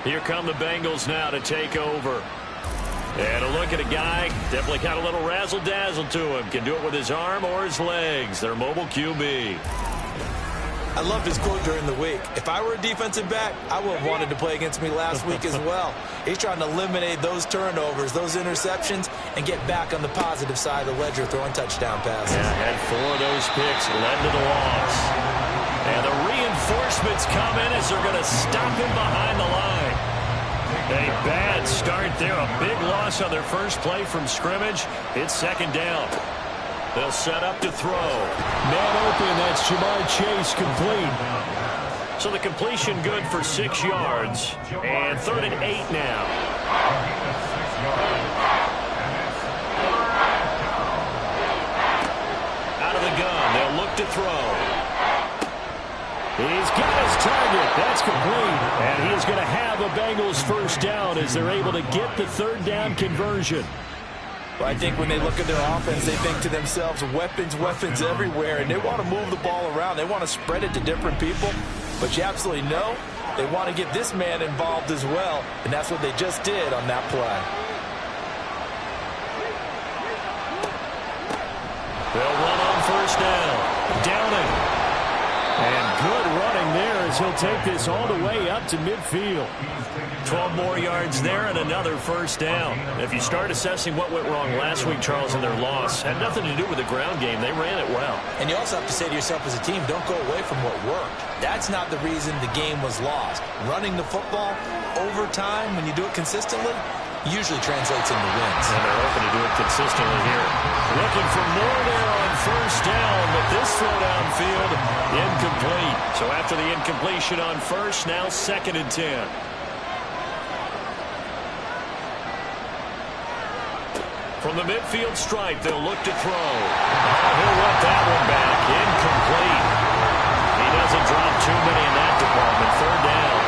Here come the Bengals now to take over. And a look at a guy, definitely got a little razzle-dazzle to him. Can do it with his arm or his legs. Their mobile QB. I loved his quote during the week. If I were a defensive back, I would have wanted to play against me last week as well. He's trying to eliminate those turnovers, those interceptions, and get back on the positive side of the ledger throwing touchdown passes. Yeah, had 4 of those picks, led to the loss. And the reinforcements come in as they're going to stop him behind the line. A bad start there, a big loss on their first play from scrimmage. It's second down. They'll set up to throw. Man open, that's Jamar Chase complete. So the completion good for 6 yards. And 3rd and 8 now. Out of the gun, they'll look to throw. He's got his target. That's complete. And he's going to have a Bengals first down as they're able to get the 3rd down conversion. Well, I think when they look at their offense, they think to themselves, weapons, weapons everywhere, and they want to move the ball around. They want to spread it to different people, but you absolutely know they want to get this man involved as well, and that's what they just did on that play. They'll run on first down. Downing. And good running there as he'll take this all the way up to midfield. 12 more yards there and another first down. If you start assessing what went wrong last week, Charles, in their loss, had nothing to do with the ground game. They ran it well. And you also have to say to yourself as a team, don't go away from what worked. That's not the reason the game was lost. Running the football over time, when you do it consistently, usually translates into wins. And they're hoping to do it consistently here. Looking for more there on first down, but this throw downfield, incomplete. So after the incompletion on first, now 2nd and 10. From the midfield stripe, they'll look to throw. He'll want that one back. Incomplete. He doesn't drop too many in that department. 3rd down.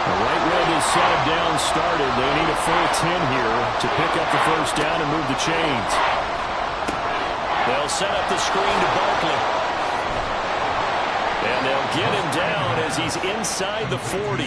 The right way this set of downs started. They need a full 10 here to pick up the first down and move the chains. They'll set up the screen to Barkley. And they'll get him down as he's inside the 40.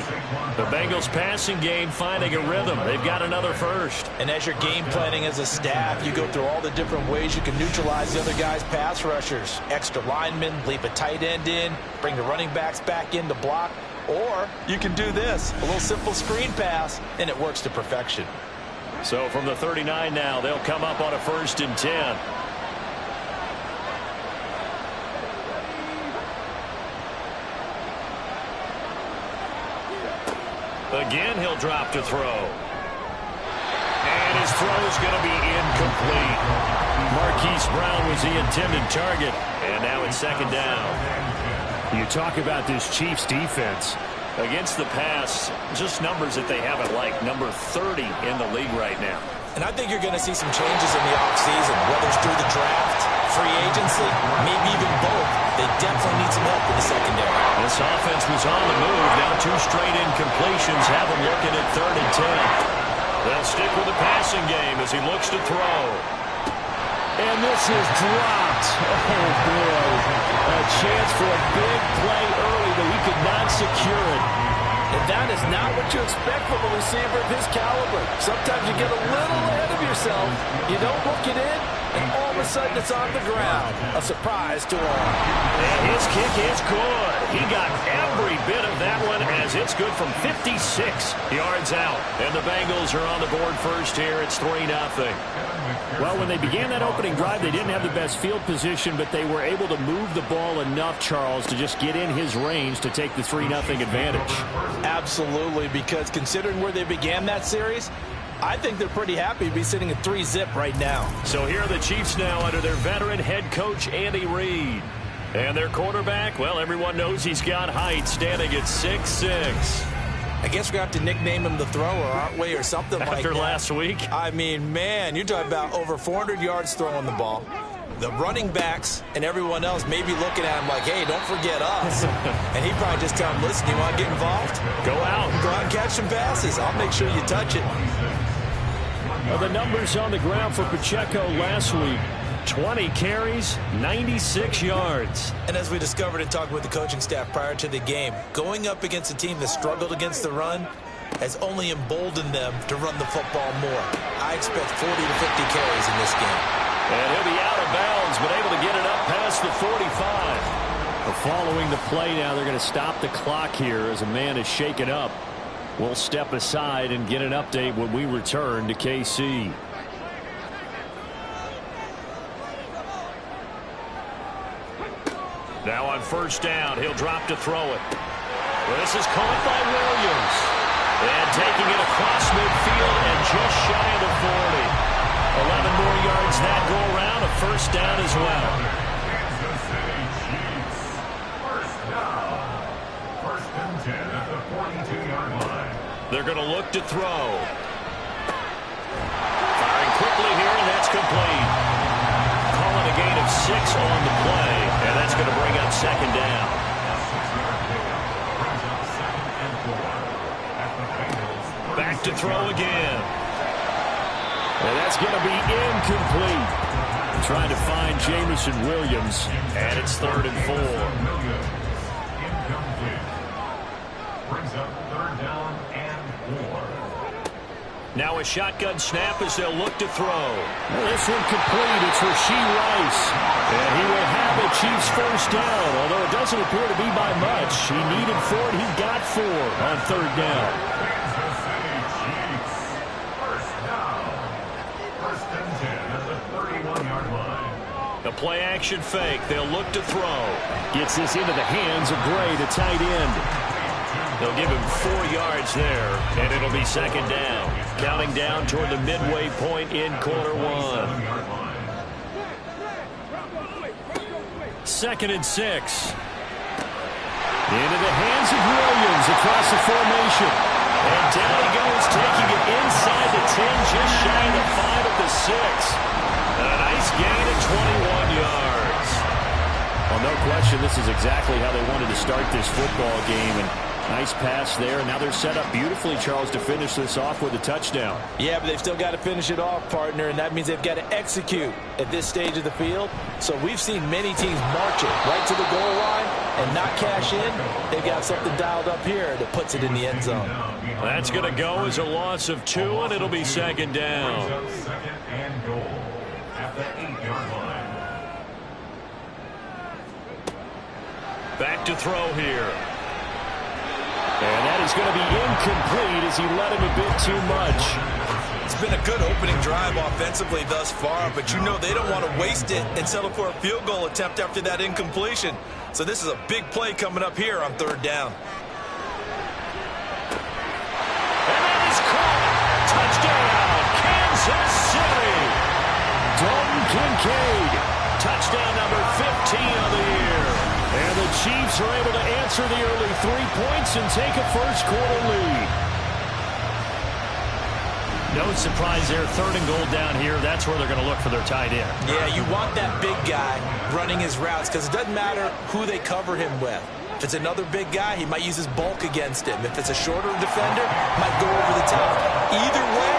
The Bengals passing game finding a rhythm. They've got another first. And as you're game planning as a staff, you go through all the different ways you can neutralize the other guy's pass rushers. Extra linemen, leave a tight end in, bring the running backs back in to block. Or you can do this, a little simple screen pass, and it works to perfection. So from the 39 now, they'll come up on a 1st and 10. Again, he'll drop to throw. And his throw's going to be incomplete. Marquise Brown was the intended target. And now it's 2nd down. You talk about this Chiefs defense. Against the pass, just numbers that they haven't liked. Number 30 in the league right now. And I think you're going to see some changes in the offseason, whether it's through the draft, free agency, honestly, maybe even both. They definitely need some help in the secondary. This offense was on the move. Now 2 straight incompletions have them looking at 3rd and 10. They'll stick with the passing game as he looks to throw. And this is dropped. Oh, boy. A chance for a big play early, but he could not secure it. And that is not what you expect from a receiver of his caliber. Sometimes you get a little ahead of yourself. You don't look it in, and all of a sudden it's on the ground. A surprise to all. And his kick is good. He got every bit of that one as it's good from 56 yards out. And the Bengals are on the board first here. It's 3-0. Well, when they began that opening drive, they didn't have the best field position, but they were able to move the ball enough, Charles, to just get in his range to take the 3-0 advantage. Absolutely, because considering where they began that series, I think they're pretty happy to be sitting at 3-zip right now. So here are the Chiefs now under their veteran head coach, Andy Reid. And their quarterback, well, everyone knows he's got height, standing at 6'6". I guess we're going to have to nickname him the thrower, aren't we, or something like that. After last week? I mean, man, you're talking about over 400 yards throwing the ball. The running backs and everyone else may be looking at him like, hey, don't forget us. And he probably just tell him, listen, you want to get involved? Go out. Go out and catch some passes. I'll make sure you touch it. Well, the numbers on the ground for Pacheco last week. 20 carries, 96 yards. And as we discovered in talking with the coaching staff prior to the game, going up against a team that struggled against the run has only emboldened them to run the football more. I expect 40 to 50 carries in this game. And he'll be out of bounds, but able to get it up past the 45. Well, following the play now, they're going to stop the clock here as a man is shaken up. We'll step aside and get an update when we return to KC. Now on first down, he'll drop to throw it. Well, this is caught by Williams. And taking it across midfield and just shy of the 40. 11 more yards that go around, a first down as well. Kansas City Chiefs. First down. 1st and 10 at the 42-yard line. They're going to look to throw. Firing quickly here, and that's complete. Calling a gain of 6 on the play, and that's going to bring up 2nd down. Back to throw again. And that's going to be incomplete. Trying to find Jamison Williams. And it's 3rd and 4. Incomplete. Brings up 3rd down and 4. Now a shotgun snap as they'll look to throw. Well, this one complete. It's Rashee Rice. And he will have a Chiefs first down, although it doesn't appear to be by much. He needed 4, and he got 4 on 3rd down. Kansas City Chiefs. First down. 1st and 10 at the 31-yard line. A play-action fake. They'll look to throw. Gets this into the hands of Gray, the tight end. They'll give him 4 yards there, and it'll be 2nd down. Counting down toward the midway point in quarter 1. 2nd and 6. Into the hands of Williams across the formation. And down he goes, taking it inside the 10, just shy of the 5 at the 6. And a nice gain of 21 yards. Well, no question, this is exactly how they wanted to start this football game. And nice pass there. Now they're set up beautifully, Charles, to finish this off with a touchdown. Yeah, but they've still got to finish it off, partner, and that means they've got to execute at this stage of the field. So we've seen many teams march it right to the goal line and not cash in. They've got something dialed up here that puts it in the end zone. That's going to go as a loss of 2, and it'll be 2nd down. 2nd and goal at the 8-yard line. Back to throw here. And that is going to be incomplete as he let him a bit too much. It's been a good opening drive offensively thus far, but you know they don't want to waste it and settle for a field goal attempt after that incompletion. So this is a big play coming up here on 3rd down. And that is caught. Touchdown, Kansas City. Dalton Kincaid. Touchdown number 15 of the year. And the Chiefs are able to answer the early 3 points and take a first-quarter lead. No surprise there. 3rd and goal down here. That's where they're going to look for their tight end. Yeah, you want that big guy running running his routes, because it doesn't matter who they cover him with. If it's another big guy, he might use his bulk against him. If it's a shorter defender, he might go over the top. Either way,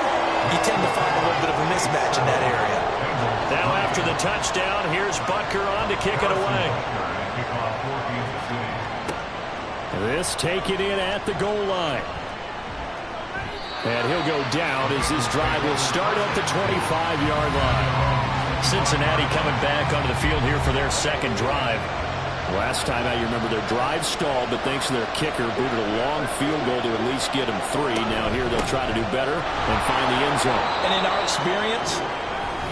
you tend to find a little bit of a mismatch in that area. Now after the touchdown, here's Butker on to kick it away. This taken in at the goal line. And he'll go down as this drive will start at the 25-yard line. Cincinnati coming back onto the field here for their second drive. Last time out, you remember their drive stalled, but thanks to their kicker, booted a long field goal to at least get them 3. Now here they'll try to do better and find the end zone. And in our experience,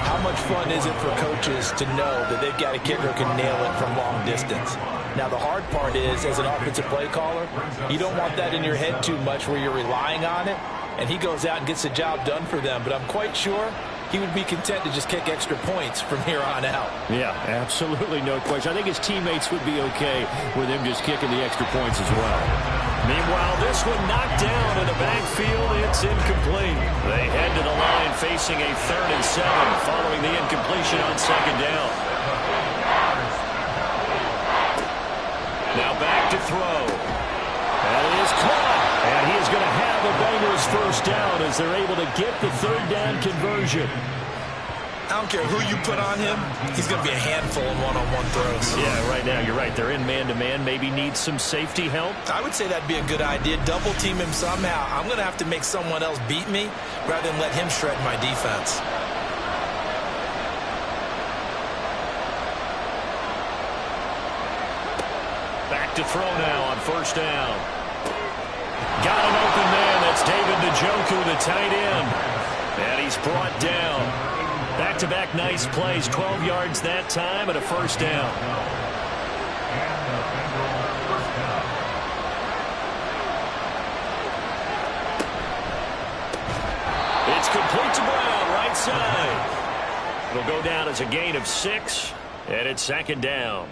how much fun is it for coaches to know that they've got a kicker who can nail it from long distance? Now, the hard part is, as an offensive play caller, you don't want that in your head too much where you're relying on it, and he goes out and gets the job done for them. But I'm quite sure he would be content to just kick extra points from here on out. Yeah, absolutely no question. I think his teammates would be okay with him just kicking the extra points as well. Meanwhile, this one knocked down in the backfield. It's incomplete. They head to the line facing a 3rd and 7 following the incompletion on 2nd down. Now back to throw. That is caught. And he is going to have the Bengals first down as they're able to get the 3rd down conversion. I don't care who you put on him, he's going to be a handful in one-on-one throws. Yeah, right now, you're right. They're in man-to-man. Maybe needs some safety help. I would say that'd be a good idea. Double team him somehow. I'm going to have to make someone else beat me rather than let him shred my defense. Back to throw now on 1st down. Got an open man. That's David Njoku, the tight end. And he's brought down. Back-to-back nice plays. 12 yards that time and a 1st down. It's complete to Brown, right side. It'll go down as a gain of 6, and it's 2nd down.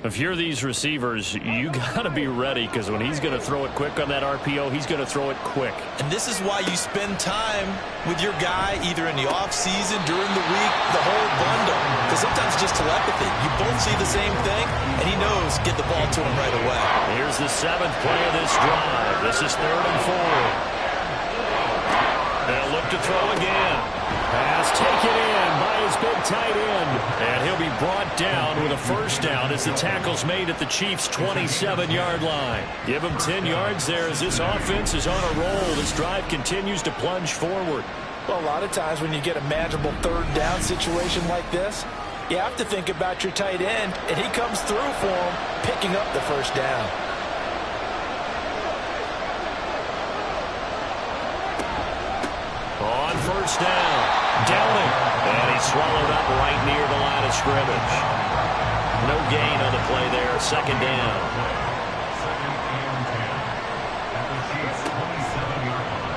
If you're these receivers, you got to be ready, because when he's going to throw it quick on that RPO, he's going to throw it quick. And this is why you spend time with your guy either in the offseason, during the week, the whole bundle. Because sometimes it's just telepathy. You both see the same thing, and he knows get the ball to him right away. Here's the 7th play of this drive. This is 3rd and 4. They'll look to throw again. Pass taken in by his big tight end. And he'll be brought down with a 1st down as the tackle's made at the Chiefs' 27-yard line. Give him 10 yards there as this offense is on a roll. This drive continues to plunge forward. Well, a lot of times when you get a manageable 3rd down situation like this, you have to think about your tight end, and he comes through for him, picking up the 1st down. On 1st down, Downing, and he's swallowed up right near the line of scrimmage. No gain on the play there, 2nd down.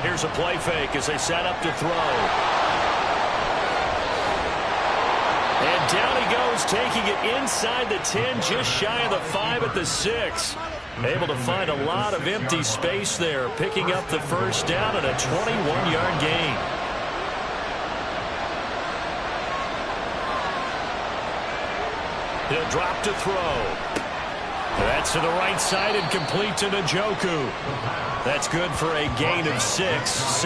Here's a play fake as they set up to throw. And down he goes, taking it inside the 10, just shy of the 5 at the 6. Able to find a lot of empty space there, picking up the 1st down and a 21-yard gain. He'll drop to throw. That's to the right side and complete to Njoku. That's good for a gain of 6,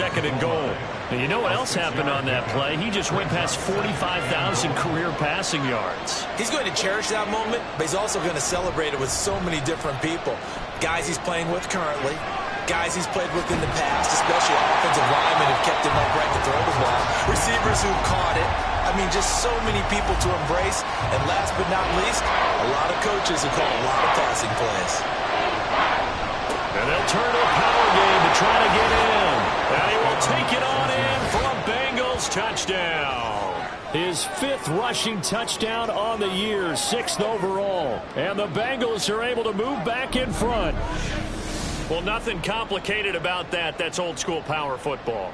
2nd and goal. And you know what else happened on that play? He just went past 45,000 career passing yards. He's going to cherish that moment, but he's also going to celebrate it with so many different people. Guys he's playing with currently, guys he's played with in the past, especially offensive linemen who've kept him upright to throw the ball, receivers who've caught it. I mean, just so many people to embrace. And last but not least, a lot of coaches who call a lot of passing plays. And they'll turn to a power game to try to get in. And he will take it on in for a Bengals touchdown. His 5th rushing touchdown on the year, 6th overall. And the Bengals are able to move back in front. Well, nothing complicated about that. That's old-school power football.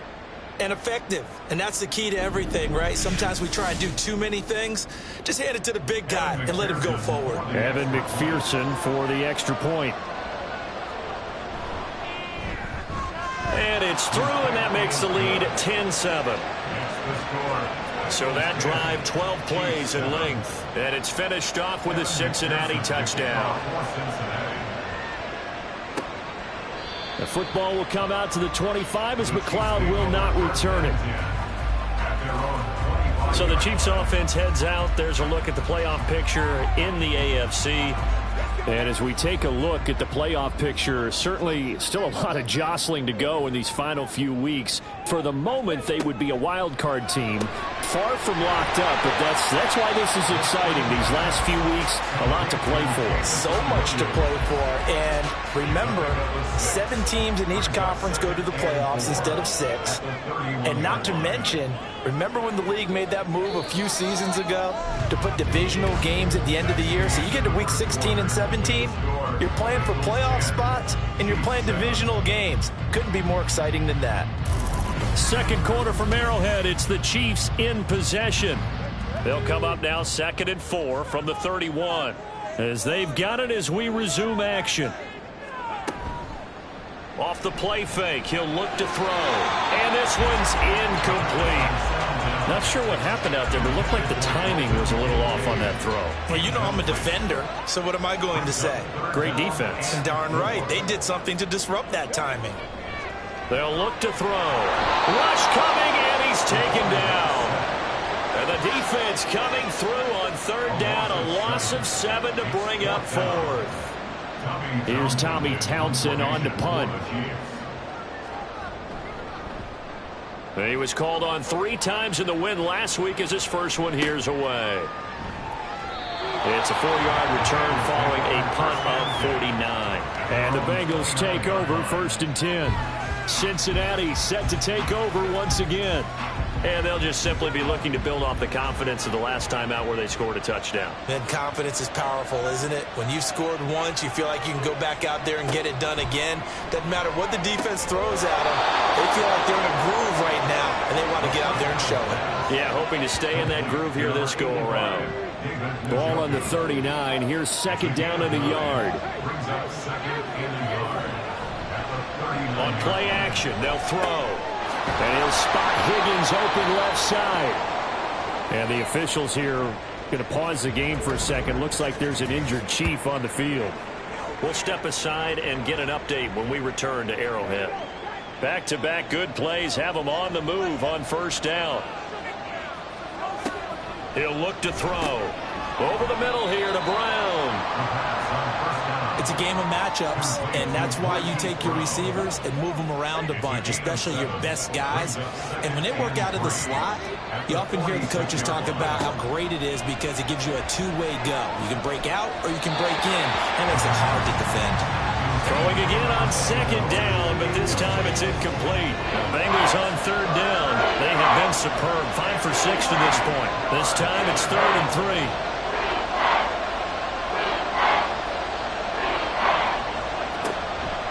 And effective. And that's the key to everything, right? Sometimes we try and do too many things. Just hand it to the big guy and let him go forward. Evan McPherson for the extra point. And it's through, and that makes the lead 10-7. So that drive, 12 plays in length. And it's finished off with a Cincinnati touchdown. The football will come out to the 25 as McLeod will not return it. So the Chiefs offense heads out. There's a look at the playoff picture in the AFC. And as we take a look at the playoff picture, certainly still a lot of jostling to go in these final few weeks. For the moment, they would be a wild card team, far from locked up, but that's why this is exciting. These last few weeks, a lot to play for. So much to play for. And remember, 7 teams in each conference go to the playoffs instead of 6. And not to mention, remember when the league made that move a few seasons ago to put divisional games at the end of the year? So you get to week 16 and 17, you're playing for playoff spots, and you're playing divisional games. Couldn't be more exciting than that. Second quarter from Arrowhead. It's the Chiefs in possession. They'll come up now 2nd and 4 from the 31. As they've got it as we resume action. Off the play fake, he'll look to throw. And this one's incomplete. Not sure what happened out there, but it looked like the timing was a little off on that throw. Well, you know I'm a defender, so what am I going to say? Great defense. Darn right. They did something to disrupt that timing. They'll look to throw. Rush coming, and he's taken down. And the defense coming through on 3rd down. A loss of 7 to bring up 4th. Here's Tommy Townsend on to punt. He was called on 3 times in the win last week as his first one here's away. It's a 4-yard return following a punt of 49. And the Bengals take over 1st and 10. Cincinnati set to take over once again. And they'll just simply be looking to build off the confidence of the last time out where they scored a touchdown. And confidence is powerful, isn't it? When you've scored once, you feel like you can go back out there and get it done again. Doesn't matter what the defense throws at them. They feel like they're in a groove right now, and they want to get out there and show it. Yeah, hoping to stay in that groove here this go-around. Ball on the 39. Here's 2nd down and a yard. On play action, they'll throw. And he'll spot Higgins open left side. And the officials here going to pause the game for a second. Looks like there's an injured Chief on the field. We'll step aside and get an update when we return to Arrowhead. Back-to-back good plays have them on the move on 1st down. He'll look to throw. Over the middle here to Brown. It's a game of matchups, and that's why you take your receivers and move them around a bunch, especially your best guys. And when they work out of the slot, you often hear the coaches talk about how great it is because it gives you a two-way go. You can break out or you can break in. That makes it hard to defend. Throwing again on 2nd down, but this time it's incomplete. Bengals on 3rd down. They have been superb. 5 for 6 to this point. This time it's 3rd and 3.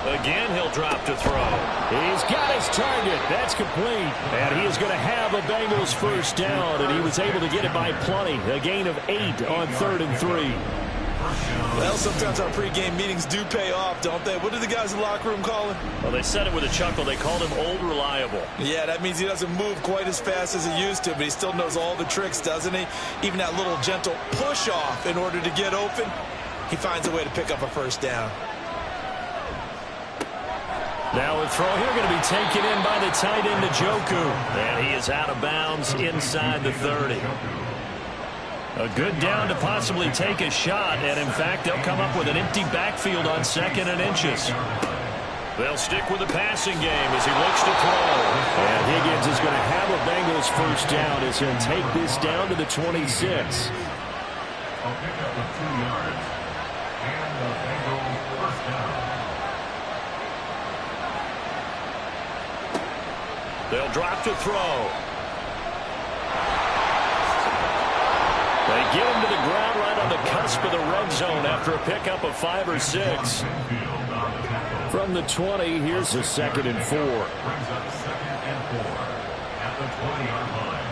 Again, he'll drop to throw. He's got his target. That's complete. And he is going to have a Bengals 1st down, and he was able to get it by plenty. A gain of 8 on 3rd and 3. Well, sometimes our pregame meetings do pay off, don't they? What do the guys in the locker room call him? Well, they said it with a chuckle. They called him Old Reliable. Yeah, that means he doesn't move quite as fast as he used to, but he still knows all the tricks, doesn't he? Even that little gentle push-off in order to get open, he finds a way to pick up a 1st down. Now a throw here going to be taken in by the tight end, Njoku. And he is out of bounds inside the 30. A good down to possibly take a shot, and in fact, they'll come up with an empty backfield on 2nd and inches. They'll stick with the passing game as he looks to throw. And Higgins is going to have a Bengals 1st down as he'll take this down to the 26. I'll pick up the 2 yards. And the Bengals 1st down. They'll drop to throw. They get him to the ground right on the cusp of the red zone after a pickup of 5 or 6. From the 20, here's a 2nd and 4. Brings up 2nd and 4 at the 20-yard line.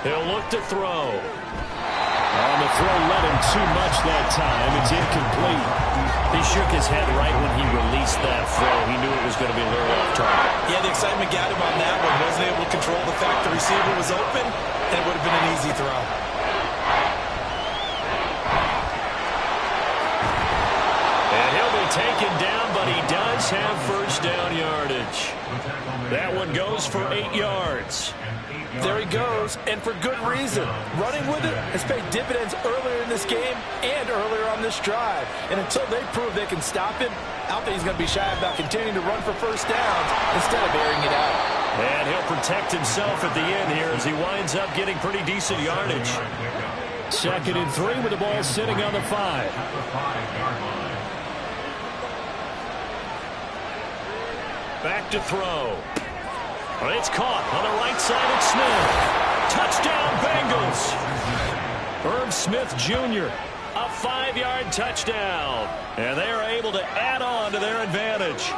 He'll look to throw. On the throw, led him too much that time. It's incomplete. He shook his head right when he released that throw. He knew it was going to be a little off target. Yeah, the excitement got him on that one. Wasn't able to control the fact the receiver was open, and it would have been an easy throw. And he'll be taken down, but he does have first down yardage. That one goes for 8 yards. There he goes, and for good reason. Running with it has paid dividends earlier in this game and earlier on this drive. And until they prove they can stop him, I don't think he's going to be shy about continuing to run for first downs instead of airing it out. And he'll protect himself at the end here as he winds up getting pretty decent yardage. 2nd and 3 with the ball sitting on the 5. Back to throw. It's caught on the right side of Smith. Touchdown, Bengals. Herb Smith Jr., a 5-yard touchdown. And they are able to add on to their advantage.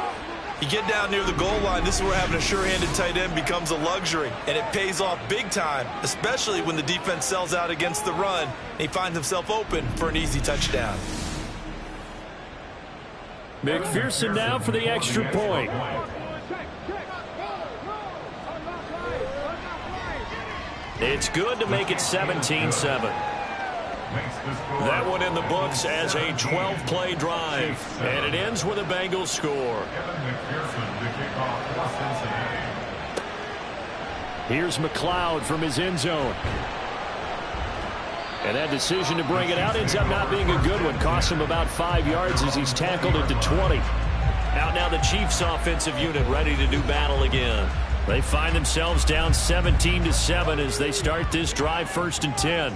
You get down near the goal line, this is where having a sure-handed tight end becomes a luxury. And it pays off big time, especially when the defense sells out against the run. And he finds himself open for an easy touchdown. McPherson now for the extra point. It's good to make it 17-7. That one in the books as a 12-play drive. And it ends with a Bengals score. Here's McLeod from his end zone. And that decision to bring it out ends up not being a good one. Costs him about 5 yards as he's tackled into 20. Out now the Chiefs offensive unit ready to do battle again. They find themselves down 17-7 as they start this drive 1st and 10.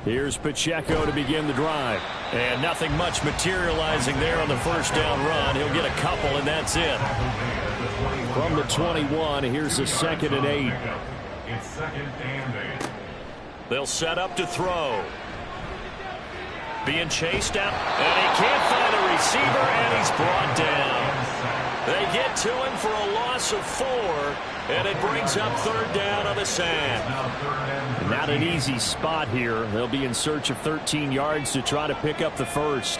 Here's Pacheco to begin the drive. And nothing much materializing there on the first down run. He'll get a couple, and that's it. From the 21, here's a 2nd and 8. It's 2nd and 8. They'll set up to throw. Being chased out, and he can't find a receiver, and he's brought down. They get to him for a loss of 4, and it brings up 3rd down on the sand. Not an easy spot here. They'll be in search of 13 yards to try to pick up the first.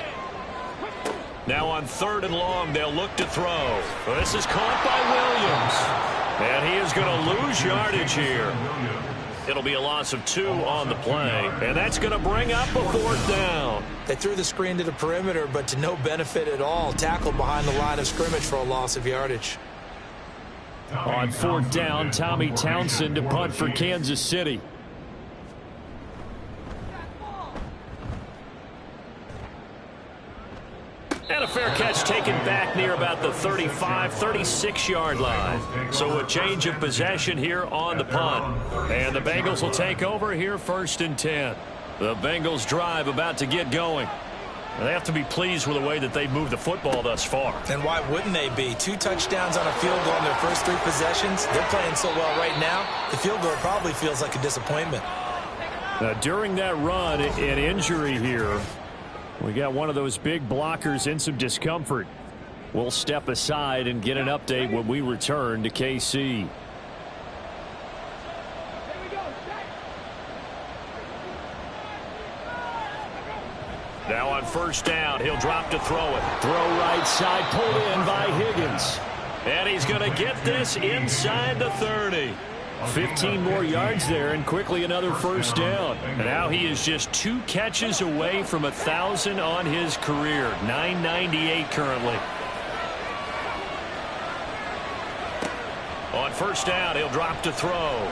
Now on 3rd and long, they'll look to throw. This is caught by Williams, and he is going to lose yardage here. It'll be a loss of 2 on the play, and that's going to bring up a 4th down. They threw the screen to the perimeter, but to no benefit at all. Tackled behind the line of scrimmage for a loss of yardage. On 4th down, Tommy Townsend to punt for Kansas City. And a fair catch taken back near about the 35, 36-yard line. So a change of possession here on the punt. And the Bengals will take over here 1st and 10. The Bengals drive about to get going. They have to be pleased with the way that they've moved the football thus far. And why wouldn't they be? 2 touchdowns on a field goal in their first 3 possessions. They're playing so well right now, the field goal probably feels like a disappointment. During that run, an injury here. We got one of those big blockers in some discomfort. We'll step aside and get an update when we return to KC. Now on 1st down, he'll drop to throw it. Throw right side, pulled in by Higgins. And he's going to get this inside the 30. 15 more yards there, and quickly another 1st down. And now he is just 2 catches away from 1,000 on his career. 998 currently. On 1st down, he'll drop to throw.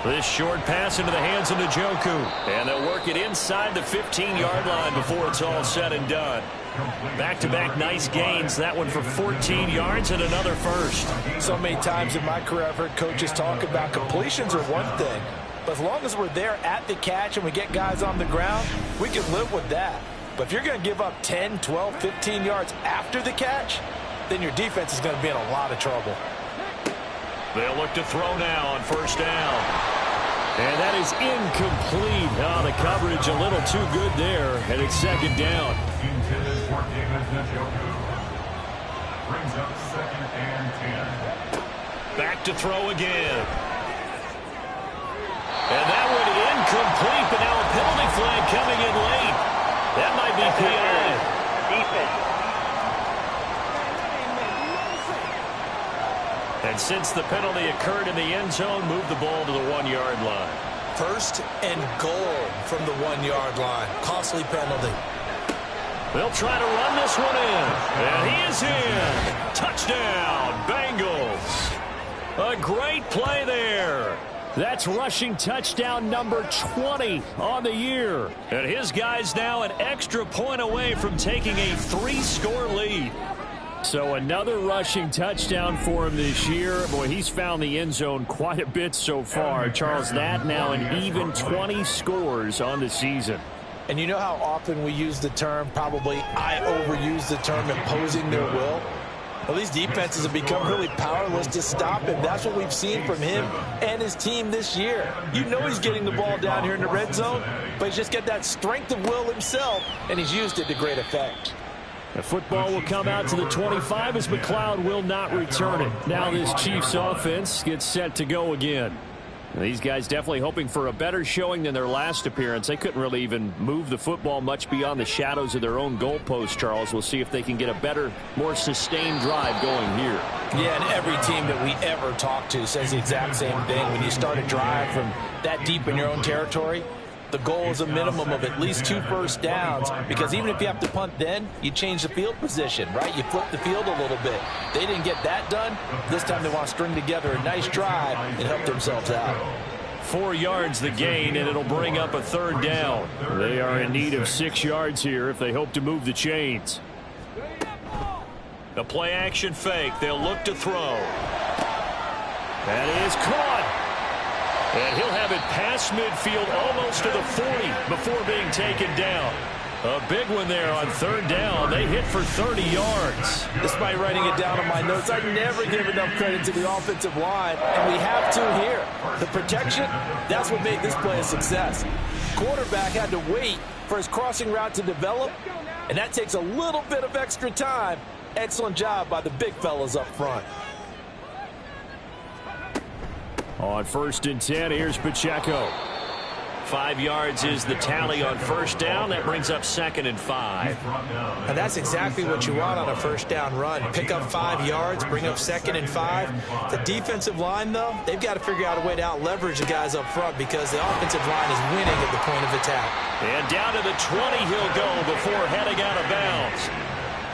This short pass into the hands of Njoku. And they'll work it inside the 15-yard line before it's all said and done. Back-to-back nice gains. That one for 14 yards and another first. So many times in my career I've heard coaches talk about completions are one thing. But as long as we're there at the catch and we get guys on the ground, we can live with that. But if you're going to give up 10, 12, 15 yards after the catch, then your defense is going to be in a lot of trouble. They'll look to throw now on 1st down. And that is incomplete. Oh, the coverage a little too good there, and it's 2nd down. Intended for David Njoku. Brings up 2nd and 10. Back to throw again. And since the penalty occurred in the end zone, move the ball to the 1-yard line. 1st and goal from the 1-yard line. Costly penalty. They'll try to run this one in. And he is in. Touchdown, Bengals. A great play there. That's rushing touchdown number 20 on the year. And his guys now an extra point away from taking a 3-score lead. So another rushing touchdown for him this year. Boy, he's found the end zone quite a bit so far. Charles, that now an even 20 scores on the season. And you know how often we use the term, probably I overuse the term, imposing their will? Well, these defenses have become really powerless to stop him. That's what we've seen from him and his team this year. You know he's getting the ball down here in the red zone, but he's just got that strength of will himself, and he's used it to great effect. The football will come out to the 25 as McLeod will not return it. Now this Chiefs offense gets set to go again. These guys definitely hoping for a better showing than their last appearance. They couldn't really even move the football much beyond the shadows of their own goalpost, Charles. We'll see if they can get a better, more sustained drive going here. Yeah, and every team that we ever talk to says the exact same thing. When you start a drive from that deep in your own territory, the goal is a minimum of at least 2 first downs, because even if you have to punt then, you change the field position, right? You flip the field a little bit. They didn't get that done. This time they want to string together a nice drive and help themselves out. 4 yards the gain, and it'll bring up a 3rd down. They are in need of 6 yards here if they hope to move the chains. A play-action fake. They'll look to throw. That is caught. And he'll have it past midfield almost to the 40 before being taken down. A big one there on 3rd down. They hit for 30 yards. Despite writing it down on my notes, I never give enough credit to the offensive line, and we have to here. The protection, that's what made this play a success. Quarterback had to wait for his crossing route to develop, and that takes a little bit of extra time. Excellent job by the big fellas up front. On 1st and 10, here's Pacheco. 5 yards is the tally on 1st down. That brings up 2nd and 5. And that's exactly what you want on a 1st down run. Pick up 5 yards, bring up 2nd and 5. The defensive line, though, they've got to figure out a way to out-leverage the guys up front, because the offensive line is winning at the point of attack. And down to the 20 he'll go before heading out of bounds.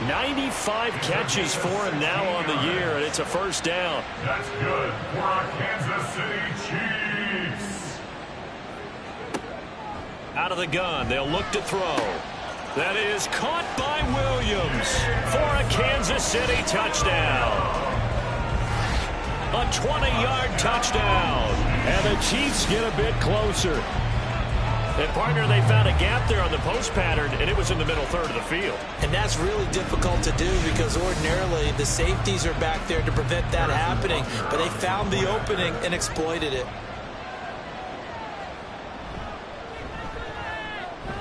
95 catches for him now on the year, and it's a 1st down. That's good for our Kansas City Chiefs. Out of the gun, they'll look to throw. That is caught by Williams for a Kansas City touchdown. A 20-yard touchdown. And the Chiefs get a bit closer. And, partner, they found a gap there on the post pattern, and it was in the middle 3rd of the field. And that's really difficult to do, because ordinarily the safeties are back there to prevent that happening. But they found the opening and exploited it.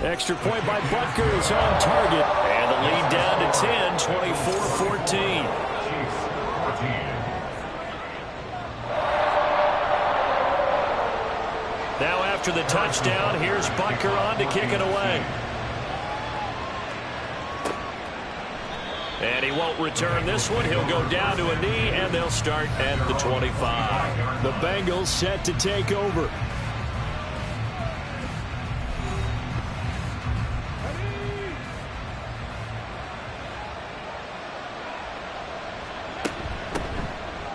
Extra point by Butker is on target. And the lead down to 10, 24-14. Now after the touchdown, here's Butker on to kick it away. And he won't return this one. He'll go down to a knee, and they'll start at the 25. The Bengals set to take over.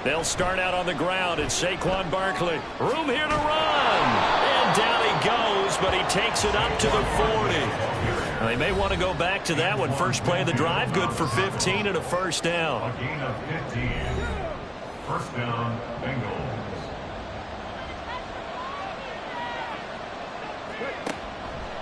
They'll start out on the ground. It's Saquon Barkley. Room here to run. And down he goes, but he takes it up to the 40. Now, they may want to go back to that one. First play of the drive, good for 15 and a 1st down. A gain of 15. 1st down, Bengals.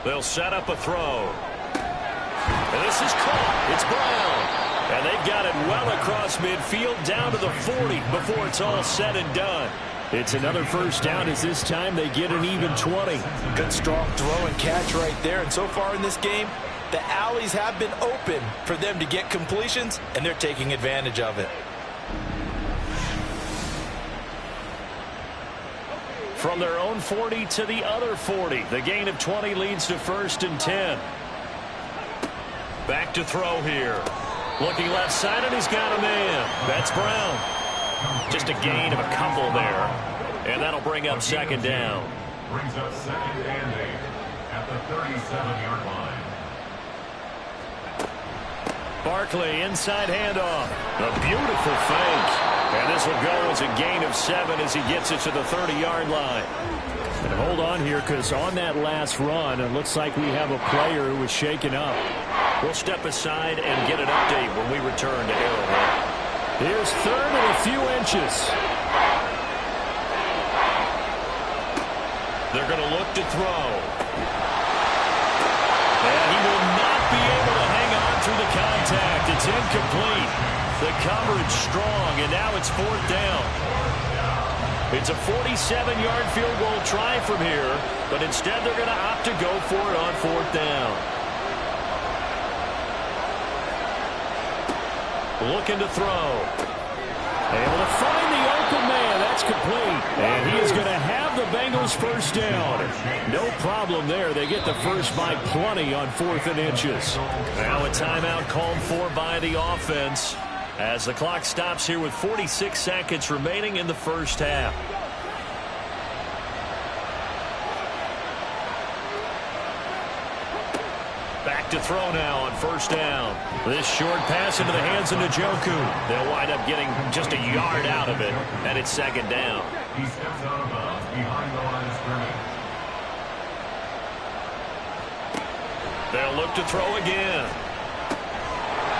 They'll set up a throw. And this is caught. It's Brown. And they've got it well across midfield down to the 40 before it's all said and done. It's another 1st down, as this time they get an even 20. Good strong throw and catch right there. And so far in this game, the alleys have been open for them to get completions, and they're taking advantage of it. From their own 40 to the other 40. The gain of 20 leads to 1st and 10. Back to throw here. Looking left side, and he's got a man. That's Brown. Just a gain of a couple there. And that'll bring up second down. Brings up second and 8 at the 37-yard line. Barkley, inside handoff. A beautiful fake. And this will go as a gain of 7 as he gets it to the 30-yard line. And hold on here, because on that last run, it looks like we have a player who was shaken up. We'll step aside and get an update when we return to Arrowhead. Here's third and a few inches. They're going to look to throw. And he will not be able to hang on through the contact. It's incomplete. The coverage strong, and now it's fourth down. It's a 47-yard field goal try from here, but instead they're going to opt to go for it on fourth down. Looking to throw. Able to find the open man. That's complete. And he is going to have the Bengals first down. No problem there. They get the first by plenty on 4th and inches. Now a timeout called for by the offense as the clock stops here with 46 seconds remaining in the first half. Back to throw now on first down. This short pass into the hands of Njoku. They'll wind up getting just a yard out of it, and it's second down. He steps out of bounds behind the line of scrimmage. They'll look to throw again.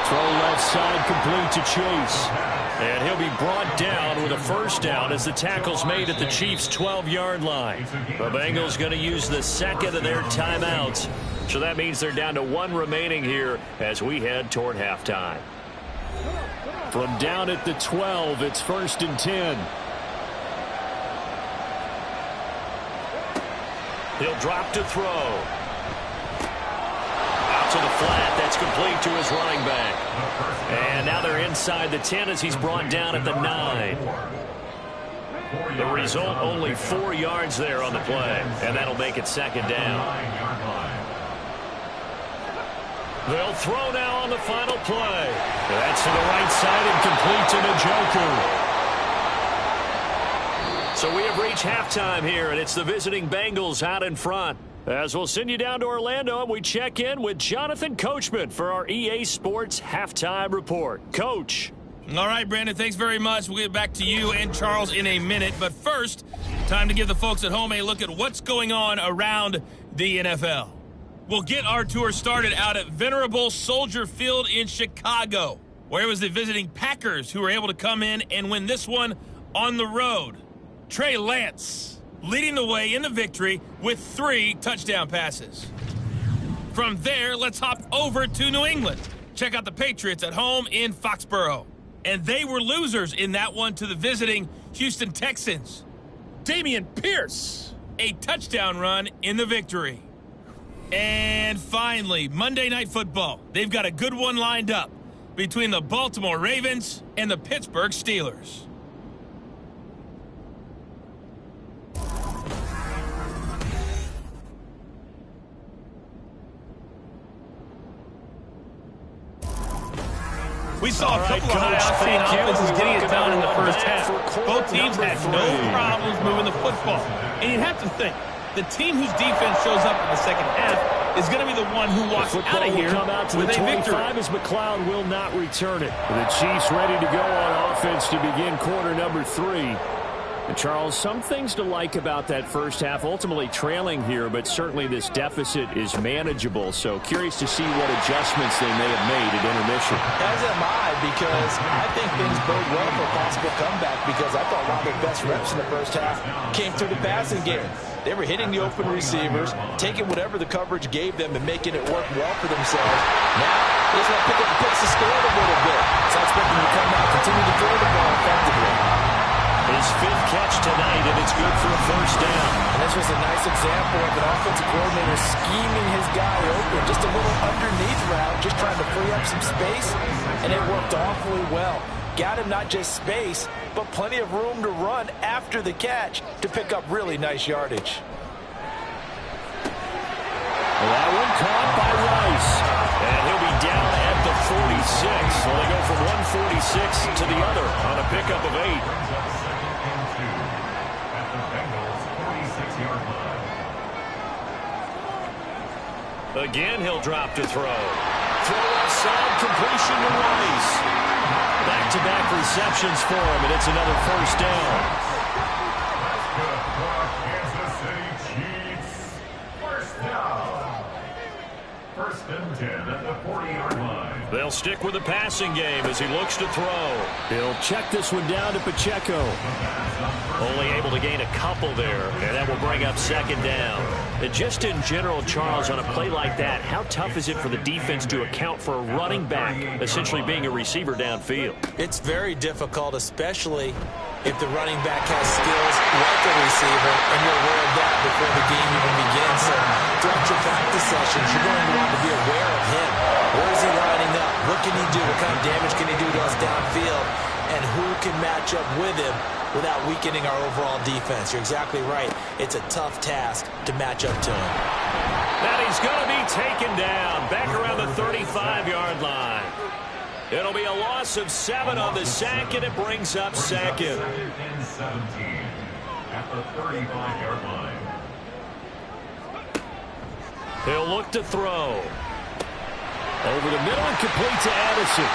Throw left side complete to Chase. And he'll be brought down with a first down as the tackle's made at the Chiefs' 12-yard line. The Bengals going to use the second of their timeouts. So that means they're down to 1 remaining here as we head toward halftime. From down at the 12, it's 1st and 10. He'll drop to throw. To the flat, that's complete to his running back. And now they're inside the 10 as he's brought down at the 9. The result, only 4 yards there on the play, and that'll make it second down. They'll throw now on the final play. That's to the right side and complete to Njoku. So we have reached halftime here, and it's the visiting Bengals out in front. As we'll send you down to Orlando, and we check in with Jonathan Coachman for our EA Sports Halftime Report. Coach. All right, Brandon, thanks very much. We'll get back to you and Charles in a minute. But first, time to give the folks at home a look at what's going on around the NFL. We'll get our tour started out at Venerable Soldier Field in Chicago, where it was the visiting Packers who were able to come in and win this one on the road. Trey Lance leading the way in the victory with 3 touchdown passes. From there, let's hop over to New England. Check out the Patriots at home in Foxborough. And they were losers in that one to the visiting Houston Texans. Damian Pierce, a touchdown run in the victory. And finally, Monday Night Football. They've got a good one lined up between the Baltimore Ravens and the Pittsburgh Steelers. We saw a couple of high-octane offenses getting it done in the first half. Both teams had no problems moving the football. And you'd have to think, the team whose defense shows up in the second half is going to be the one who walks out of here with a victory. As McLeod will not return it. The Chiefs ready to go on offense to begin quarter number 3. And Charles, some things to like about that first half, ultimately trailing here, but certainly this deficit is manageable. So curious to see what adjustments they may have made at intermission. As am I, because I think things bode well for a possible comeback, because I thought one of their best reps in the first half came through the passing game. They were hitting the open receivers, taking whatever the coverage gave them and making it work well for themselves. Now, they just want to pick up the pace of scoring a little bit. So I expect them to come out, continue to throw the ball effectively. His 5th catch tonight, and it's good for a first down. And this was a nice example of an offensive coordinator scheming his guy open. Just a little underneath route, just trying to free up some space, and it worked awfully well. Got him not just space, but plenty of room to run after the catch to pick up really nice yardage. That one caught by Rice. And he'll be down at the Well, they go from 146 to the other on a pickup of 8. At the Bengals' 46-yard line. Again, he'll drop to throw. Throw outside, completion to Rice. Back-to-back receptions for him, and it's another first down. Good for Kansas City Chiefs. First down. First and 10 at the 40-yard line. They'll stick with the passing game as he looks to throw. He'll check this one down to Pacheco. Only able to gain a couple there, and that will bring up second down. And just in general, Charles, on a play like that, how tough is it for the defense to account for a running back essentially being a receiver downfield? It's very difficult, especially if the running back has skills like a receiver, and you're aware of that before the game even begins. So throughout your practice sessions, you're going to want to be aware of him. Where is he lining up? What can he do? What kind of damage can he do to us downfield? And who can match up with him without weakening our overall defense? You're exactly right. It's a tough task to match up to him. Now he's going to be taken down back around the 35-yard line. It'll be a loss of 7 on the sack, and it brings up second. Second and 17 at the 35-yard line. He'll look to throw. Over the middle and complete to Addison.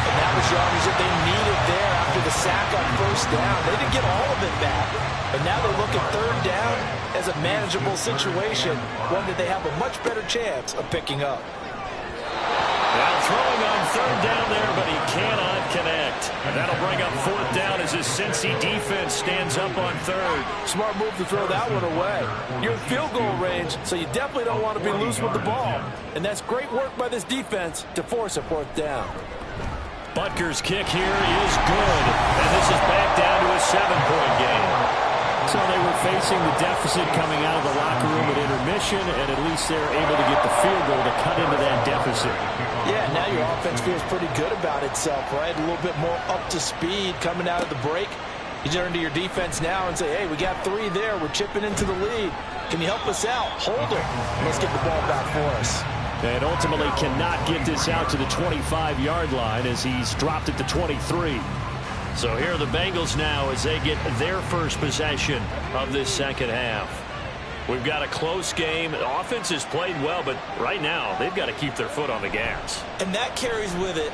And that was yardage that they needed there after the sack on first down. They didn't get all of it back, but now they're looking third down as a manageable situation, one that they have a much better chance of picking up. Now throwing on third down there, but he cannot connect. And that'll bring up fourth down as his Cincy defense stands up on third. Smart move to throw that one away. You're in field goal range, so you definitely don't want to be loose with the ball. And that's great work by this defense to force a fourth down. Butker's kick here is good. And this is back down to a 7-point game. So they were facing the deficit coming out of the locker room at intermission, and at least they're able to get the field goal to cut into that deficit. Yeah, now your offense feels pretty good about itself, right? A little bit more up to speed coming out of the break. You turn to your defense now and say, hey, we got 3 there. We're chipping into the lead. Can you help us out? Hold it. Let's get the ball back for us. And ultimately cannot get this out to the 25-yard line as he's dropped it to 23. So here are the Bengals now as they get their first possession of this second half. We've got a close game. The offense has played well, but right now they've got to keep their foot on the gas. And that carries with it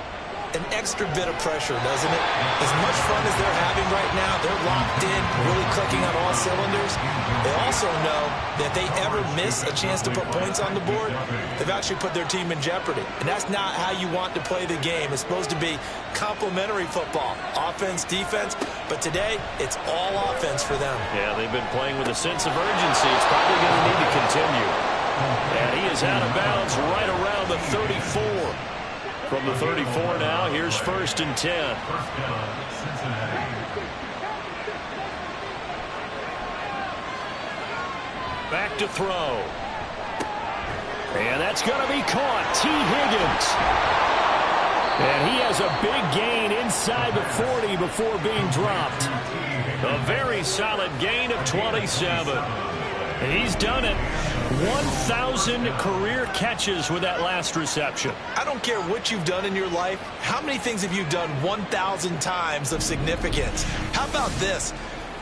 an extra bit of pressure, doesn't it? As much fun as they're having right now, they're locked in, really clicking on all cylinders. They also know that if they ever miss a chance to put points on the board, they've actually put their team in jeopardy. And that's not how you want to play the game. It's supposed to be complementary football, offense, defense, but today it's all offense for them. Yeah, they've been playing with a sense of urgency. It's probably going to need to continue. And he is out of bounds right around the 34. From the 34 now, here's first and 10. Back to throw. And that's going to be caught. T. Higgins. And he has a big gain inside the 40 before being dropped. A very solid gain of 27. He's done it. 1,000 career catches with that last reception. I don't care what you've done in your life. How many things have you done 1,000 times of significance? How about this?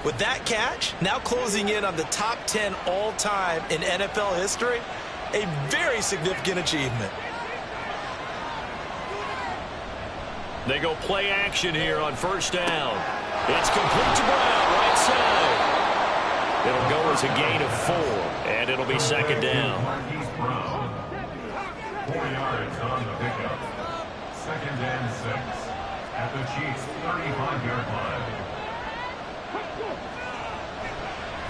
With that catch, now closing in on the top 10 all-time in NFL history, a very significant achievement. They go play action here on first down. It's complete to Brown, right side. It'll go as a gain of 4, and it'll be second down. 4 yards on the pickup. Second and 6 at the Chiefs' 35-yard line.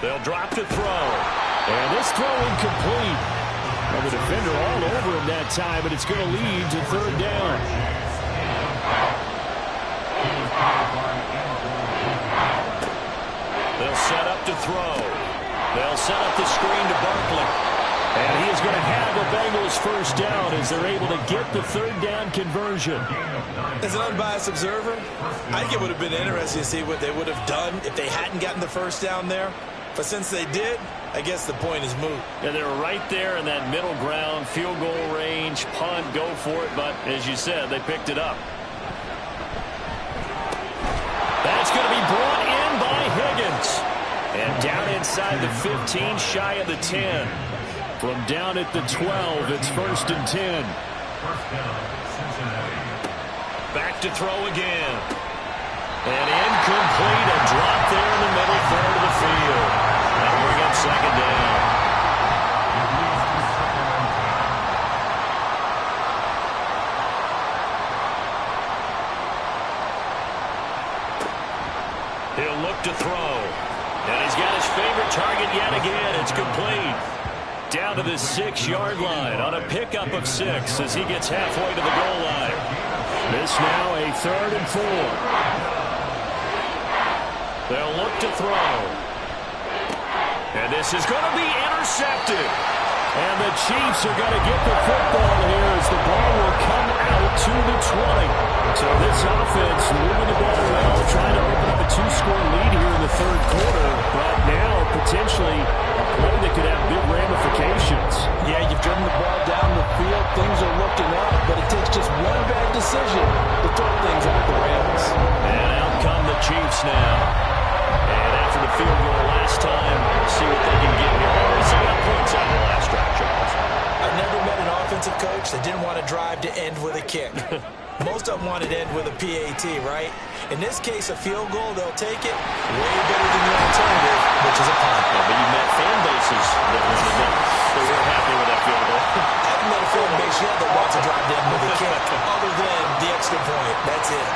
They'll drop to throw. And this throw incomplete. Well, the defender all over him that time, but it's going to lead to third down. They'll set up to throw. They'll set up the screen to Barkley. And he is going to have the Bengals first down as they're able to get the third down conversion. As an unbiased observer, I think it would have been interesting to see what they would have done if they hadn't gotten the first down there. But since they did, I guess the point is moot. And they're right there in that middle ground, field goal range, punt, go for it. But as you said, they picked it up. That's going to be brought in by Higgins. And down inside the 15, shy of the 10. From down at the 12, it's 1st and 10. Back to throw again. And incomplete, a drop there in the middle third of the field. That'll bring up 2nd down. He'll look to throw. And he's got his favorite target yet again. It's complete. Down to the 6-yard line on a pickup of 6 as he gets halfway to the goal line. This now a 3rd and 4. They'll look to throw. And this is going to be intercepted. And the Chiefs are going to get the football here as the ball will come out to the 20. So this offense moving the ball well, trying to open up a 2-score lead here in the 3rd quarter. But now potentially a play that could have big ramifications. Yeah, you've driven the ball down the field. Things are looking up, but it takes just one bad decision to throw things off the rails. And out come the Chiefs now. And after the field goal last time, see what they can get here. They got points on the last drive, Charles. I've never met an offensive coach that didn't want to drive to end with a kick. Most of them wanted to end with a PAT, right? In this case, a field goal, they'll take it way better than the alternative, which is a punt. Yeah, but you met fan bases that were happy with that field goal. I haven't met a fan base yet that wants to drive to end with a kick, other than the extra point. That's it.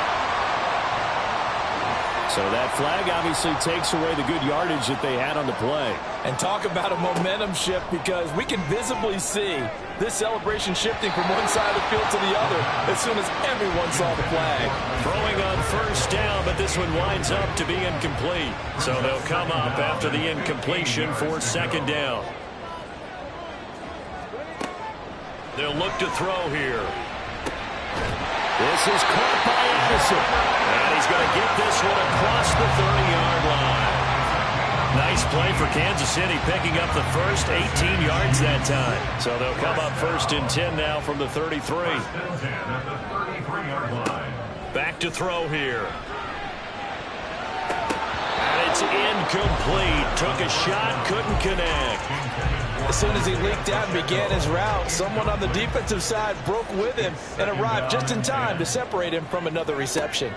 So that flag obviously takes away the good yardage that they had on the play. And talk about a momentum shift, because we can visibly see this celebration shifting from one side of the field to the other as soon as everyone saw the flag. Throwing on 1st down, but this one winds up to be incomplete. So they'll come up after the incompletion for 2nd down. They'll look to throw here. This is caught by Addison. And he's going to get this one across the 30-yard line. Nice play for Kansas City, picking up the first 18 yards that time. So they'll come up 1st and 10 now from the 33. Back to throw here. And it's incomplete. Took a shot, couldn't connect. As soon as he leaked out and began his route, someone on the defensive side broke with him and arrived just in time to separate him from another reception.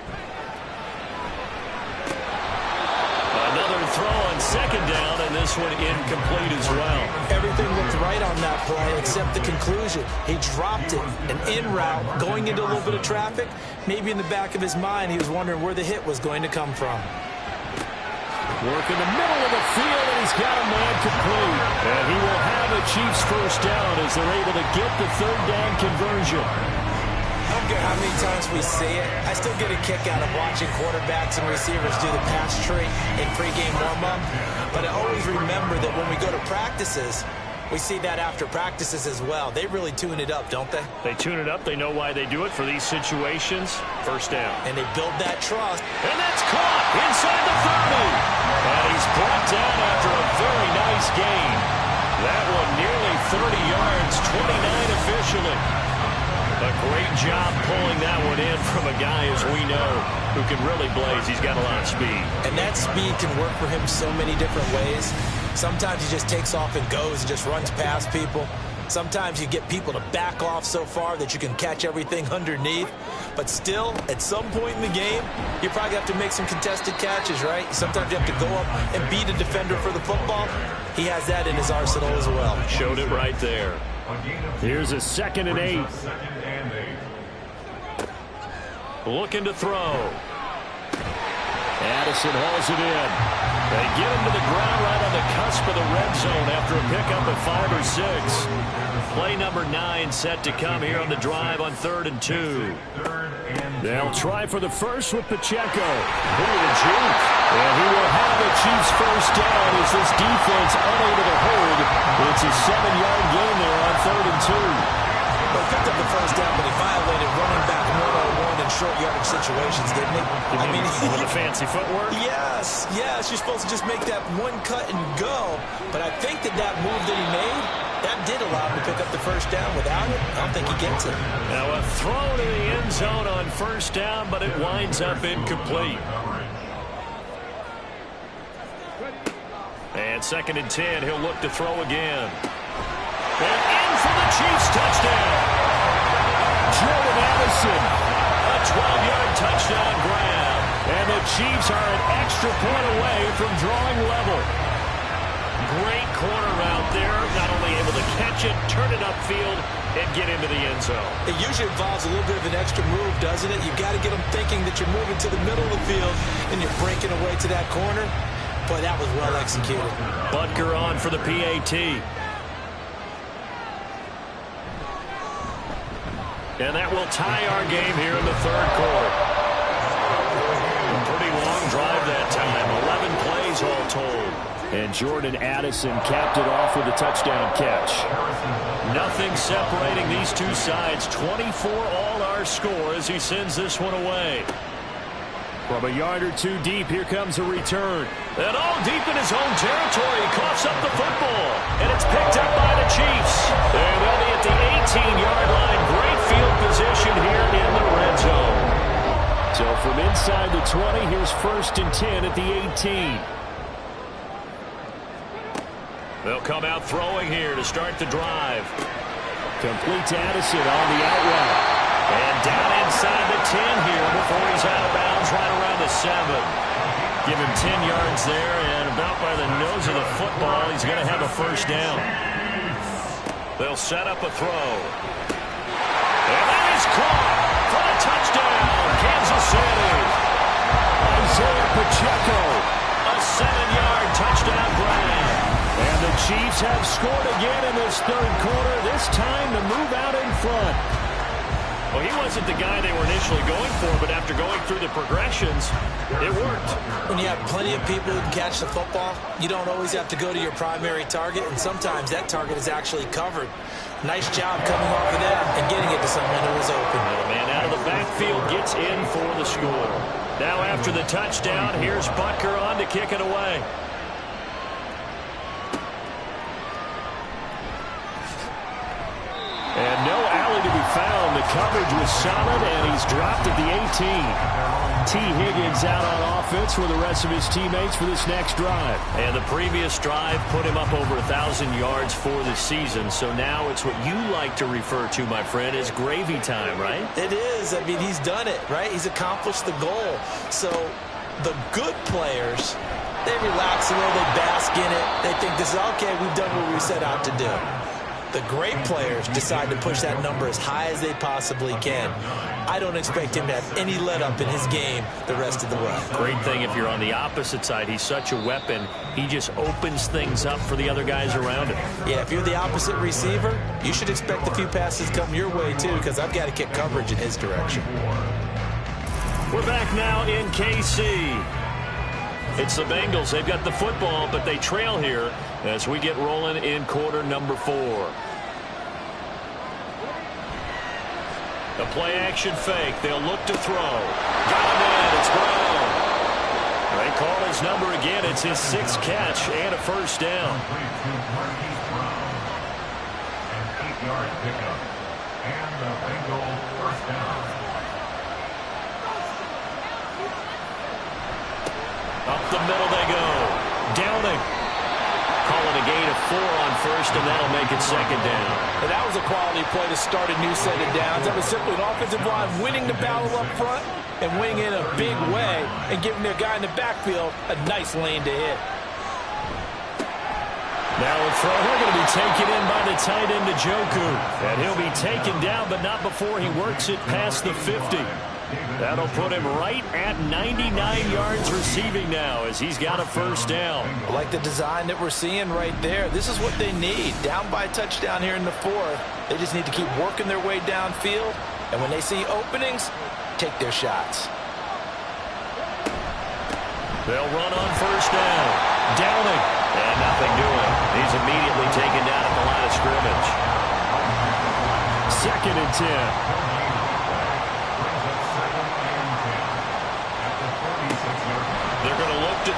Another throw on 2nd down, and this one incomplete as well. Everything looked right on that play except the conclusion. He dropped it, an in route, going into a little bit of traffic. Maybe in the back of his mind, he was wondering where the hit was going to come from. Work in the middle of the field, and he's got a man complete. And he will have a Chiefs 1st down as they're able to get the 3rd down conversion. I don't care how many times we see it. I still get a kick out of watching quarterbacks and receivers do the pass tree in pregame warm-up. But I always remember that when we go to practices, we see that after practices as well. They really tune it up, don't they? They tune it up. They know why they do it for these situations. 1st down. And they build that trust. And that's caught inside the 30. And he's brought down after a very nice gain. That one nearly 30 yards, 29 officially. A great job pulling that one in from a guy, as we know, who can really blaze. He's got a lot of speed. And that speed can work for him so many different ways. Sometimes he just takes off and goes and just runs past people. Sometimes you get people to back off so far that you can catch everything underneath. But still, at some point in the game, you probably have to make some contested catches, right? Sometimes you have to go up and beat a defender for the football. He has that in his arsenal as well. Showed it right there. Here's a 2nd and 8. Looking to throw. Addison hauls it in. They get him to the ground right on the cusp of the red zone after a pickup of 5 or 6. Play number 9 set to come here on the drive on 3rd and 2. They'll try for the first with Pacheco. And he will have a Chiefs 1st down as this defense unable to hold. It's a 7-yard gain there on 3rd and 2. Well, he picked up the 1st down, but he violated running back 101 and short yardage situations, didn't he? I mean, with the fancy footwork? Yes. You're supposed to just make that one cut and go. But I think that move that he made, that did allow him to pick up the first down. Without it, I don't think he gets it. Now a throw to the end zone on first down, but it winds up incomplete. And 2nd and 10, he'll look to throw again. And in for the Chiefs touchdown. Jordan Addison. A 12-yard touchdown grab. And the Chiefs are an extra point away from drawing level. Great corner route there. Not only able to catch it, turn it upfield, and get into the end zone. It usually involves a little bit of an extra move, doesn't it? You've got to get them thinking that you're moving to the middle of the field and you're breaking away to that corner. Boy, that was well executed. Butker on for the PAT. And that will tie our game here in the 3rd quarter. A pretty long drive that time. 11 plays all told. And Jordan Addison capped it off with a touchdown catch. Nothing separating these two sides. 24 all our score as he sends this one away. From a yard or two deep, here comes a return. And all deep in his own territory. He coughs up the football. And it's picked up by the Chiefs. And they'll be at the 18-yard line. Great field position here in the red zone. So from inside the 20, here's 1st and 10 at the 18. They'll come out throwing here to start the drive. Complete to Addison on the out route. And down inside the 10 here before he's out of bounds right around the 7. Give him 10 yards there, and about by the nose of the football, he's going to have a first down. They'll set up a throw. And that is caught for a touchdown, Kansas City. Isaiah Pacheco. A 7-yard touchdown grab. And the Chiefs have scored again in this 3rd quarter, this time to move out in front. Well, he wasn't the guy they were initially going for, but after going through the progressions, it worked. When you have plenty of people who can catch the football, you don't always have to go to your primary target, and sometimes that target is actually covered. Nice job coming off of that and getting it to someone who was open. The man out of the backfield gets in for the score. Now after the touchdown, here's Butker on to kick it away. And no alley to be found. The coverage was solid, and he's dropped at the 18. T. Higgins out on offense with the rest of his teammates for this next drive. And the previous drive put him up over 1,000 yards for the season. So now it's what you like to refer to, my friend, as gravy time, right? It is. I mean, he's done it, right? He's accomplished the goal. So the good players, they relax a little, they bask in it. They think this is okay, we've done what we set out to do. The great players decide to push that number as high as they possibly can. I don't expect him to have any let-up in his game the rest of the way. Great thing if you're on the opposite side. He's such a weapon. He just opens things up for the other guys around him. Yeah, if you're the opposite receiver, you should expect a few passes come your way, too, because I've got to kick coverage in his direction. We're back now in KC. It's the Bengals. They've got the football, but they trail here as we get rolling in quarter number 4. A play-action fake. They'll look to throw. Got him in. It's Brown. They call his number again. It's his 6th catch and a first down. An 8-yard pickup. And the Bengals first down. Up the middle they go. Downing. Calling a gain of 4 on first, and that'll make it 2nd down. And that was a quality play to start a new set of downs. That was simply an offensive line winning the battle up front and winning in a big way and giving their guy in the backfield a nice lane to hit. Now a throw. They're going to be taken in by the tight end, Njoku. And he'll be taken down, but not before he works it past the 50. That'll put him right at 99 yards receiving now as he's got a first down. I like the design that we're seeing right there. This is what they need. Down by a touchdown here in the 4th. They just need to keep working their way downfield. And when they see openings, take their shots. They'll run on first down. Downing. And nothing doing. He's immediately taken down at the line of scrimmage. 2nd and 10.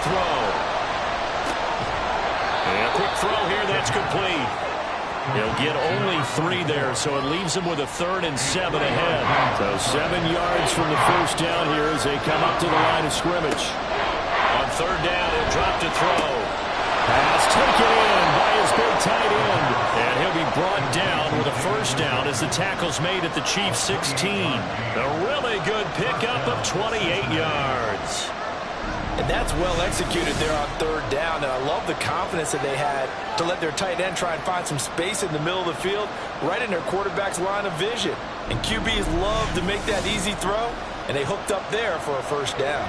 throw. And a quick throw here, that's complete. He'll get only 3 there, so it leaves him with a 3rd and 7 ahead. So 7 yards from the first down here as they come up to the line of scrimmage. On 3rd down, he'll drop to throw. Pass taken in by his big tight end. And he'll be brought down with a first down as the tackle's made at the Chiefs' 16. A really good pickup of 28 yards. And that's well executed there on 3rd down. And I love the confidence that they had to let their tight end try and find some space in the middle of the field, right in their quarterback's line of vision. And QBs love to make that easy throw, and they hooked up there for a first down.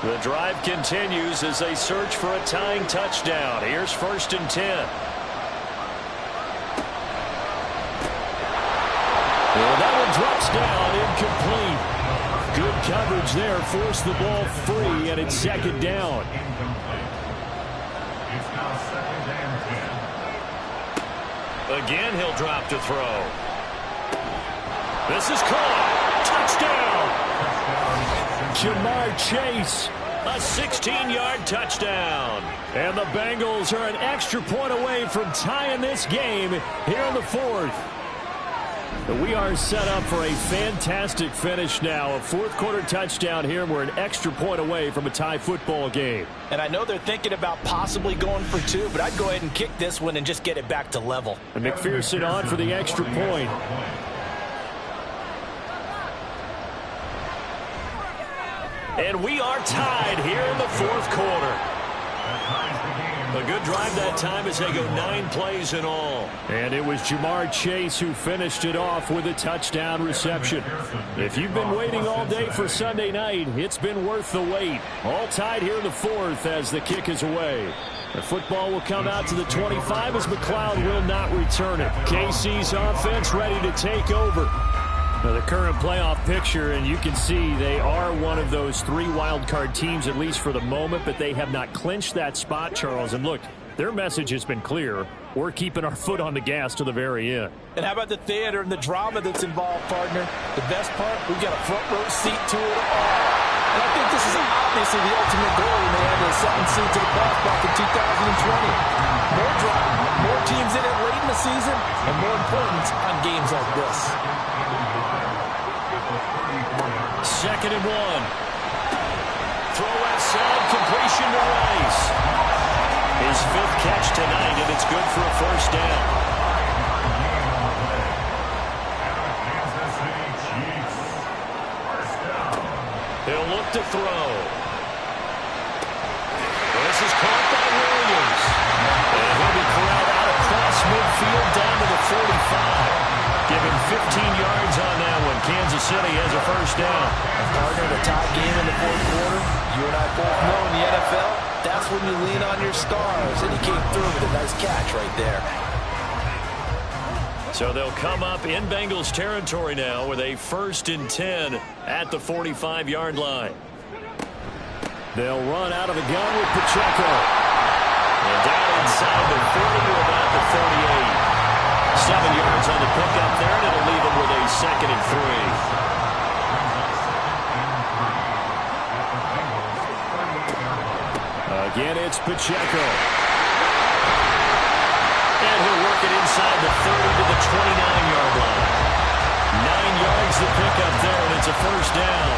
The drive continues as they search for a tying touchdown. Here's 1st and 10. Well, that one drops down, incomplete. Good coverage there, forced the ball free, and it's 2nd down. It's now 2nd and 10. Again, he'll drop to throw. This is caught. Touchdown. Jamar Chase. A 16-yard touchdown. And the Bengals are an extra point away from tying this game here in the 4th. We are set up for a fantastic finish now. A 4th quarter touchdown here, and we're an extra point away from a tie football game. And I know they're thinking about possibly going for 2, but I'd go ahead and kick this one and just get it back to level. And McPherson on for the extra point. And we are tied here in the 4th quarter. A good drive that time as they go 9 plays in all. And it was Jamar Chase who finished it off with a touchdown reception. If you've been waiting all day for Sunday night, it's been worth the wait. All tied here in the 4th as the kick is away. The football will come out to the 25 as McLeod will not return it. KC's offense ready to take over. Now the current playoff picture, and you can see they are one of those 3 wildcard teams, at least for the moment, but they have not clinched that spot, Charles. And look, their message has been clear. We're keeping our foot on the gas to the very end. And how about the theater and the drama that's involved, partner? The best part, we've got a front row seat to it all. And I think this is obviously the ultimate goal when they had the 7th seed to the playoffs back in 2020. More drama, more teams in it late in the season, and more importance on games like this. 2nd and 1. Throw outside, completion to Rice. His 5th catch tonight, and it's good for a first down. He'll look to throw. This is caught by Williams. And he'll be corralled out across midfield down to the 45. Give him 15 yards on that one. Kansas City has a first down. Partner, the tie game in the 4th quarter, you and I both know in the NFL, that's when you lean on your stars, and he came through with a nice catch right there. So they'll come up in Bengals territory now with a 1st and 10 at the 45-yard line. They'll run out of the gun with Pacheco. And down inside the 40 to about the 38. 7 yards on the pickup there, and it'll leave them with a 2nd and 3. Again, it's Pacheco. And he'll work it inside the 30 to the 29-yard line. 9 yards the pickup there, and it's a first down.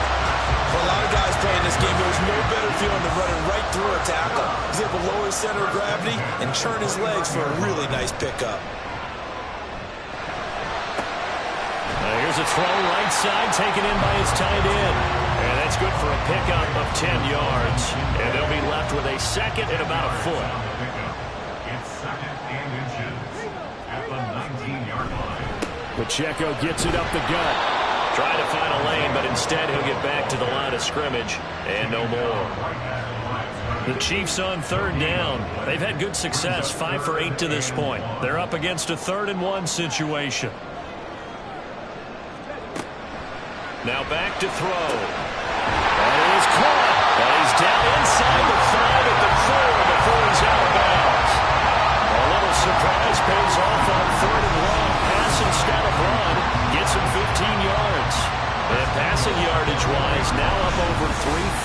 For a lot of guys playing this game, there's no better feeling than running right through a tackle. He's able to lower his center of gravity and churn his legs for a really nice pickup. Here's a throw right side taken in by his tight end. And that's good for a pickup of 10 yards. And they'll be left with a 2nd and about a foot. It's 2nd and inches at the 19-yard line. Pacheco gets it up the gut. Trying to find a lane, but instead he'll get back to the line of scrimmage. And no more. The Chiefs on 3rd down. They've had good success, 5 for 8 to this point. They're up against a 3rd and 1 situation. Now back to throw. And it is caught. And he's down inside the 5 at the 4 before he's out of bounds. A little surprise pays off on 3rd and 1. Pass instead of run. Gets him 15 yards. And passing yardage-wise, now up over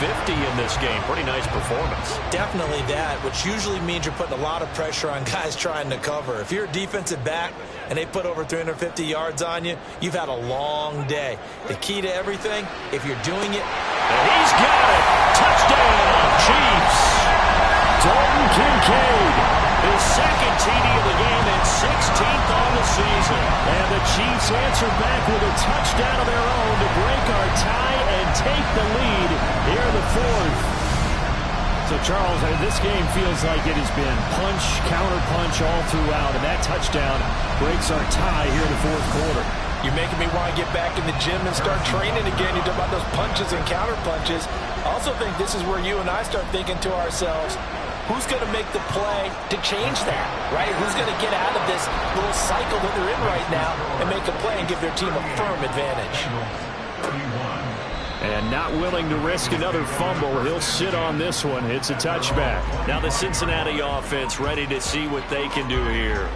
350 in this game. Pretty nice performance. Definitely that, which usually means you're putting a lot of pressure on guys trying to cover. If you're a defensive back and they put over 350 yards on you, you've had a long day. The key to everything, if you're doing it. And he's got it. Touchdown, Chiefs. Dalton Kincaid, his second TD of the game and 16th on the season. And the Chiefs answer back with a touchdown of their own to break our tie and take the lead here in the fourth. So, Charles, this game feels like it has been punch, counter-punch all throughout, and that touchdown breaks our tie here in the fourth quarter. You're making me want to get back in the gym and start training again. You talk about those punches and counter-punches. I also think this is where you and I start thinking to ourselves, who's going to make the play to change that, right? Who's going to get out of this little cycle that they're in right now and make a play and give their team a firm advantage? And not willing to risk another fumble, he'll sit on this one. It's a touchback. Now the Cincinnati offense ready to see what they can do here.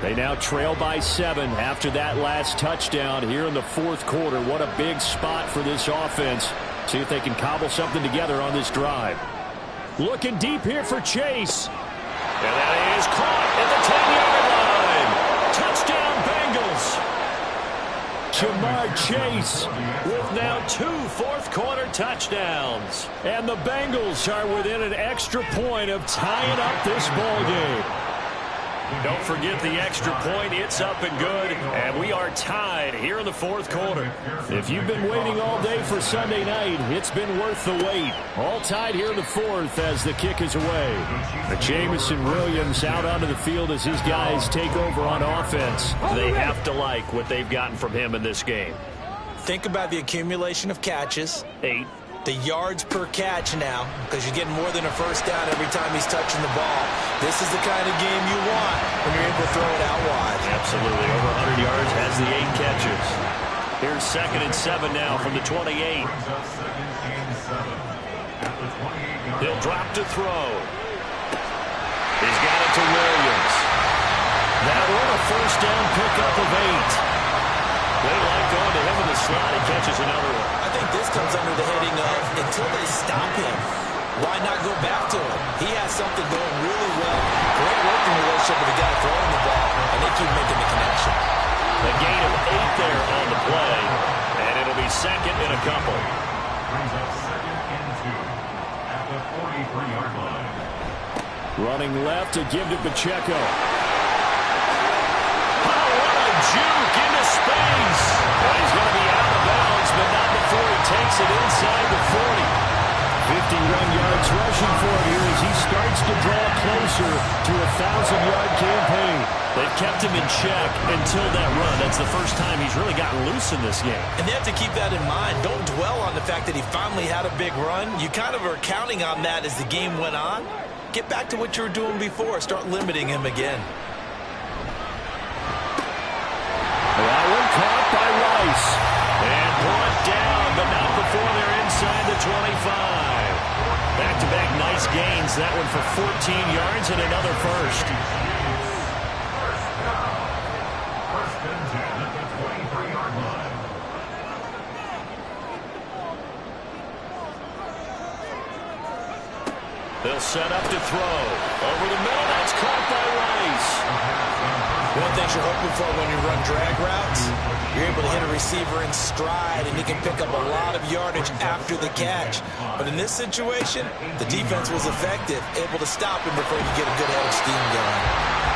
They now trail by 7 after that last touchdown here in the fourth quarter. What a big spot for this offense. See if they can cobble something together on this drive. Looking deep here for Chase. And that is caught at the 10-yard line. Touchdown, Bengals. Jamar Chase with now 2 fourth-quarter touchdowns. And the Bengals are within an extra point of tying up this ball game. Don't forget the extra point. It's up and good. And we are tied here in the fourth quarter. If you've been waiting all day for Sunday night, it's been worth the wait. All tied here in the fourth as the kick is away. Jamison Williams out onto the field as his guys take over on offense. They have to like what they've gotten from him in this game. Think about the accumulation of catches. 8. The yards per catch now, because you're getting more than a first down every time he's touching the ball. This is the kind of game you want when you're able to throw it out wide. Absolutely. Over 100 yards, has the 8 catches. Here's 2nd and 7 now from the 28. He'll drop to throw. He's got it to Williams. That one a first down pickup of 8. They like going to him in the slot. He catches another one. I think this comes under the heading of until they stop him, why not go back to him? He has something going really well. Great working relationship with the guy throwing the ball, and they keep making the connection. A gain of 8 there on the play, and it'll be 2nd and a couple. Brings up 2nd and 2 at the 43-yard line. Running left to give to Pacheco. Juke into space. Well, he's going to be out of bounds, but not before he takes it inside the 40. 51 yards rushing for him here as he starts to draw closer to a 1,000-yard campaign. They've kept him in check until that run. That's the first time he's really gotten loose in this game. And they have to keep that in mind. Don't dwell on the fact that he finally had a big run. You kind of are counting on that as the game went on. Get back to what you were doing before. Start limiting him again. That one caught by Rice. And brought down, but not before they're inside the 25. Back-to-back nice gains. That one for 14 yards and another first. First and 10 at the 23-yard line. They'll set up to throw. Over the middle, that's caught by Rice. One thing you're hoping for when you run drag routes, you're able to hit a receiver in stride, and he can pick up a lot of yardage after the catch. But in this situation, the defense was effective, able to stop him before you get a good head of steam going.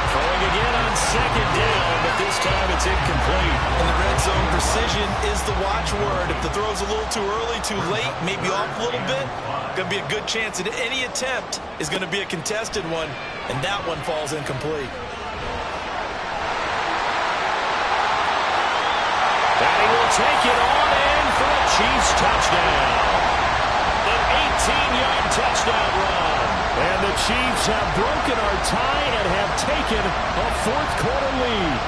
Throwing again on 2nd down, but this time it's incomplete. And the red zone precision is the watchword. If the throw's a little too early, too late, maybe off a little bit, going to be a good chance that any attempt is going to be a contested one, and that one falls incomplete. And he will take it on in for a Chiefs touchdown. An 18-yard touchdown run. And the Chiefs have broken our tie and have taken a fourth-quarter lead.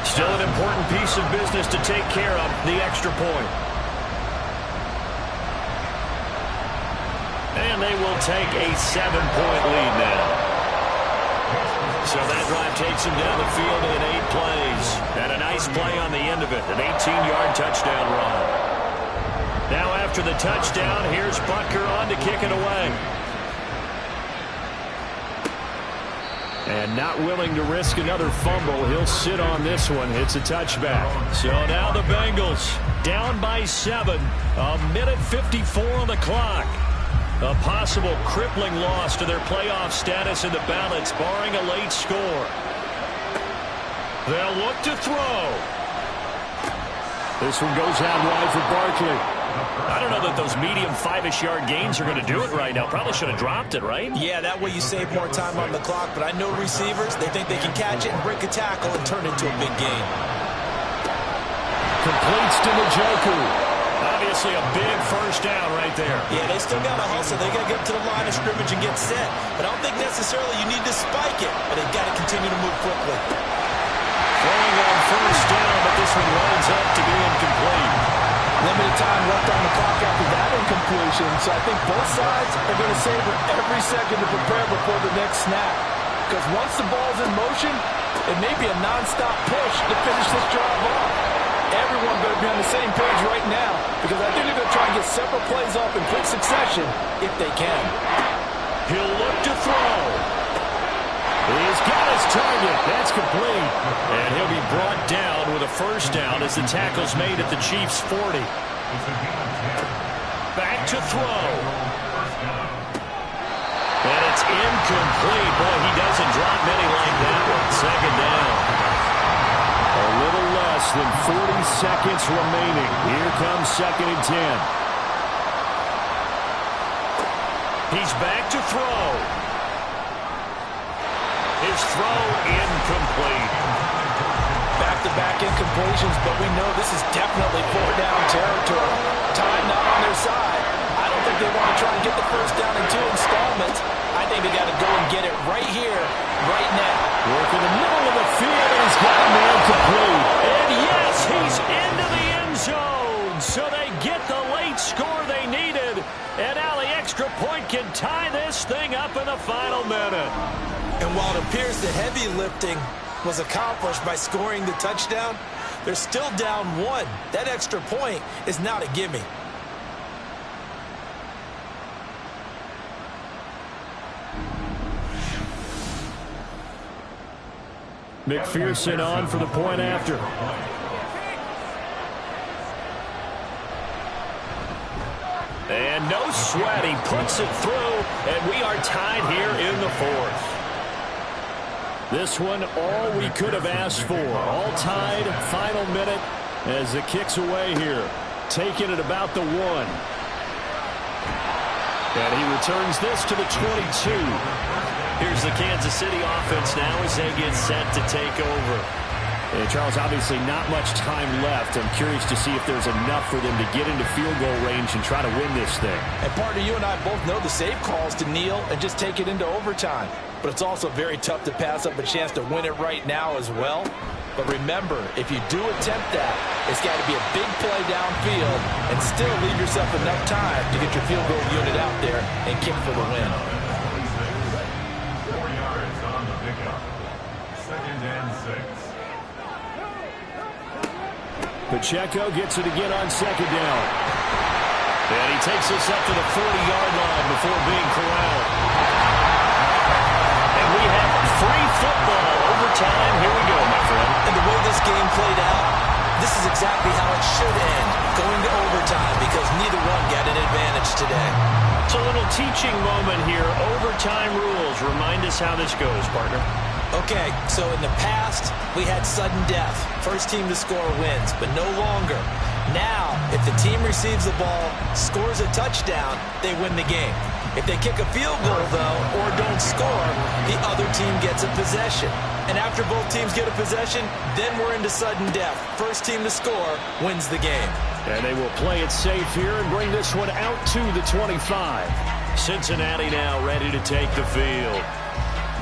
Still an important piece of business to take care of, the extra point. And they will take a 7-point lead now. So that drive takes him down the field in 8 plays. And a nice play on the end of it, an 18-yard touchdown run. Now after the touchdown, here's Butker on to kick it away. And not willing to risk another fumble. He'll sit on this one. It's a touchback. So now the Bengals down by 7. 1:54 on the clock. A possible crippling loss to their playoff status in the balance, barring a late score. They'll look to throw. This one goes out wide for Barkley. I don't know that those medium 5-ish yard gains are going to do it right now. Probably should have dropped it, right? Yeah, that way you save more time on the clock. But I know receivers, they think they can catch it and break a tackle and turn it into a big gain. Completes to Njoku. Obviously a big first down right there. Yeah, they still got to hustle. They got to get to the line of scrimmage and get set. But I don't think necessarily you need to spike it. But they've got to continue to move quickly. Throwing on first down, but this one winds up to be incomplete. Limited time left on the clock after that incompletion, so I think both sides are going to savor every second to prepare before the next snap. Because once the ball's in motion, it may be a nonstop push to finish this drive off. Everyone better be on the same page right now, because I think they're going to try and get several plays off in quick succession if they can. He'll look to throw. He's got his target. That's complete. And he'll be brought down with a first down as the tackle's made at the Chiefs' 40. Back to throw. And it's incomplete. Boy, he doesn't drop many like that one. Second down. A little less than 40 seconds remaining. Here comes 2nd and 10. He's back to throw. His throw incomplete. Back-to-back incompletions, but we know this is definitely 4-down territory. Time not on their side. I don't think they want to try and get the first down in 2 installments. I think they got to go and get it right here, right now. Work in the middle of the field, and he's got a man complete. And yes, he's into the end zone. So they get the late score they needed. And now the extra point can tie this thing up in the final minute. And while it appears the heavy lifting was accomplished by scoring the touchdown, they're still down 1. That extra point is not a gimme. McPherson on for the point after. And no sweat. He puts it through, and we are tied here in the 4th. This one, all we could have asked for. All tied, final minute as the kick's away here. Taking it about the 1. And he returns this to the 22. Here's the Kansas City offense now as they get set to take over. And Charles, obviously not much time left. I'm curious to see if there's enough for them to get into field goal range and try to win this thing. And partner, you and I both know the save calls to kneel and just take it into overtime. But it's also very tough to pass up a chance to win it right now as well. But remember, if you do attempt that, it's got to be a big play downfield and still leave yourself enough time to get your field goal unit out there and kick for the win. 4 yards on the pickup. 2nd and 6. Pacheco gets it again on 2nd down. And he takes us up to the 40-yard line before being corralled. And we have free football. Overtime. Here we go, my friend. And the way this game played out, this is exactly how it should end, going to overtime, because neither one got an advantage today. It's a little teaching moment here. Overtime rules. Remind us how this goes, partner. Okay, so in the past, we had sudden death. First team to score wins, but no longer. Now, if the team receives the ball, scores a touchdown, they win the game. If they kick a field goal, though, or don't score, the other team gets a possession. And after both teams get a possession, then we're into sudden death. First team to score wins the game. And they will play it safe here and bring this one out to the 25. Cincinnati now ready to take the field.